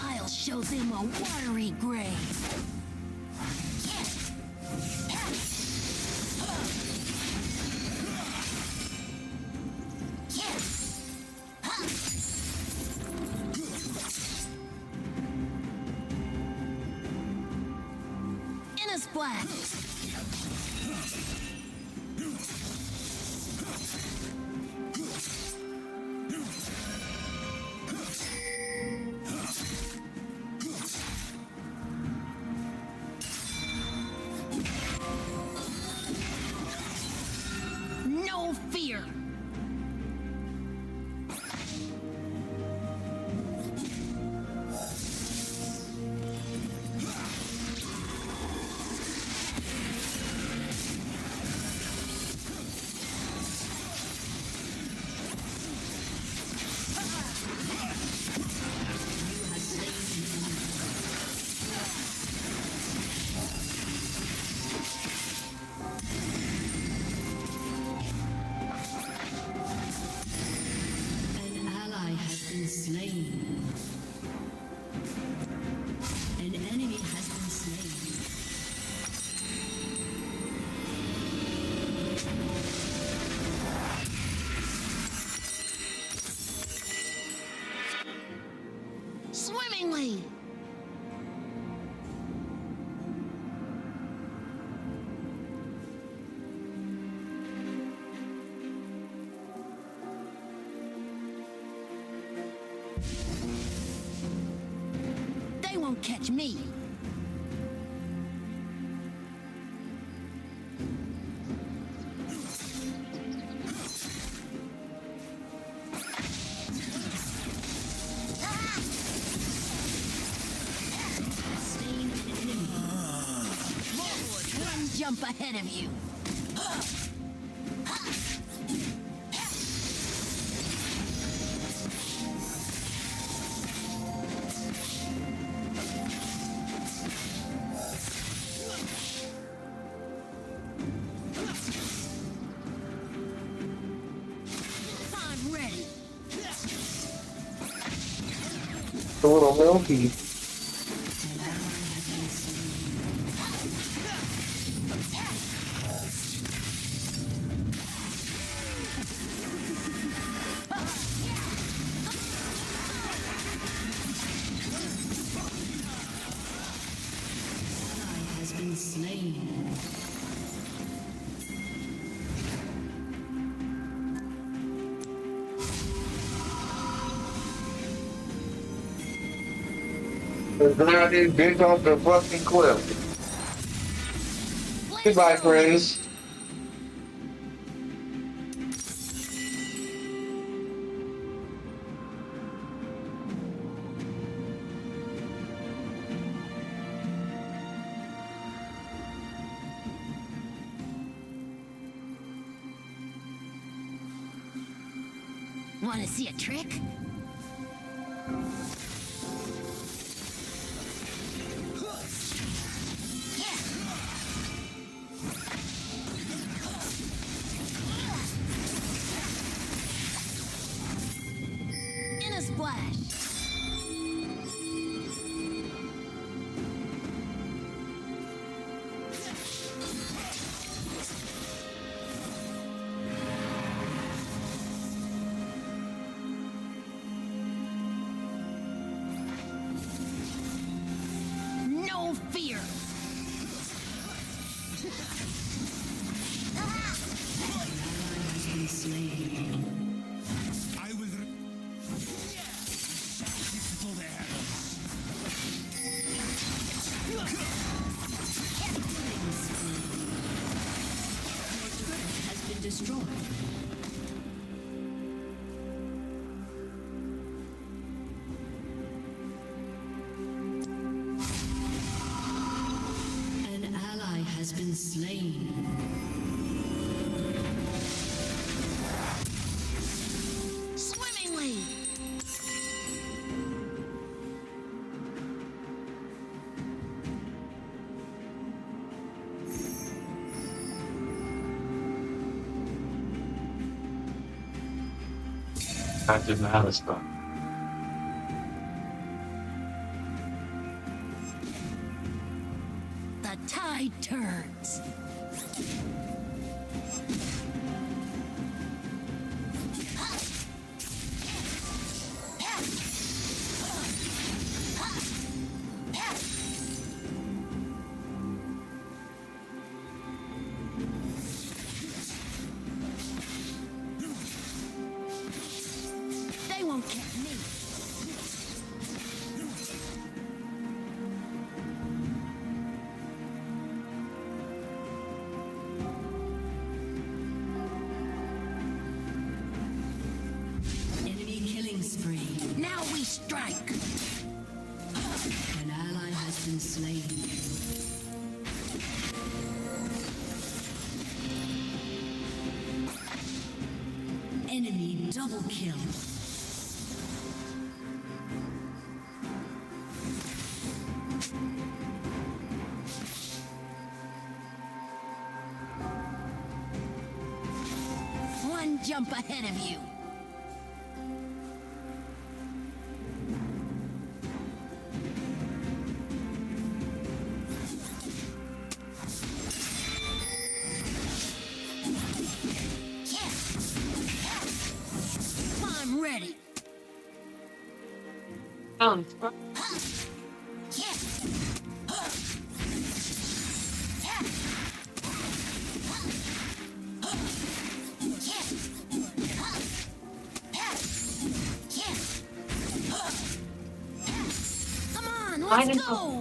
V: I'll show them a watery grave. In a splash. No fear.
K: An ally has been slain. An enemy has been slain.
V: Swimmingly. They won't catch me.
K: Slain an enemy.
V: One jump ahead of you. I'm ready.
A: A little milky.
K: Has been slain.
A: Now this bitch off the fucking cliff. Goodbye, friends.
B: Want to see a trick? In a splash. No fear.
E: I will.
K: Has been destroyed. An ally has been slain.
B: Swimmingly.
N: Active malice, bro.
B: The tide turns. They won't catch me.
K: Enemy killing spree.
B: Now we strike.
K: An ally has been slain. Enemy double kill.
B: One jump ahead of you. I'm ready. Come on, let's go.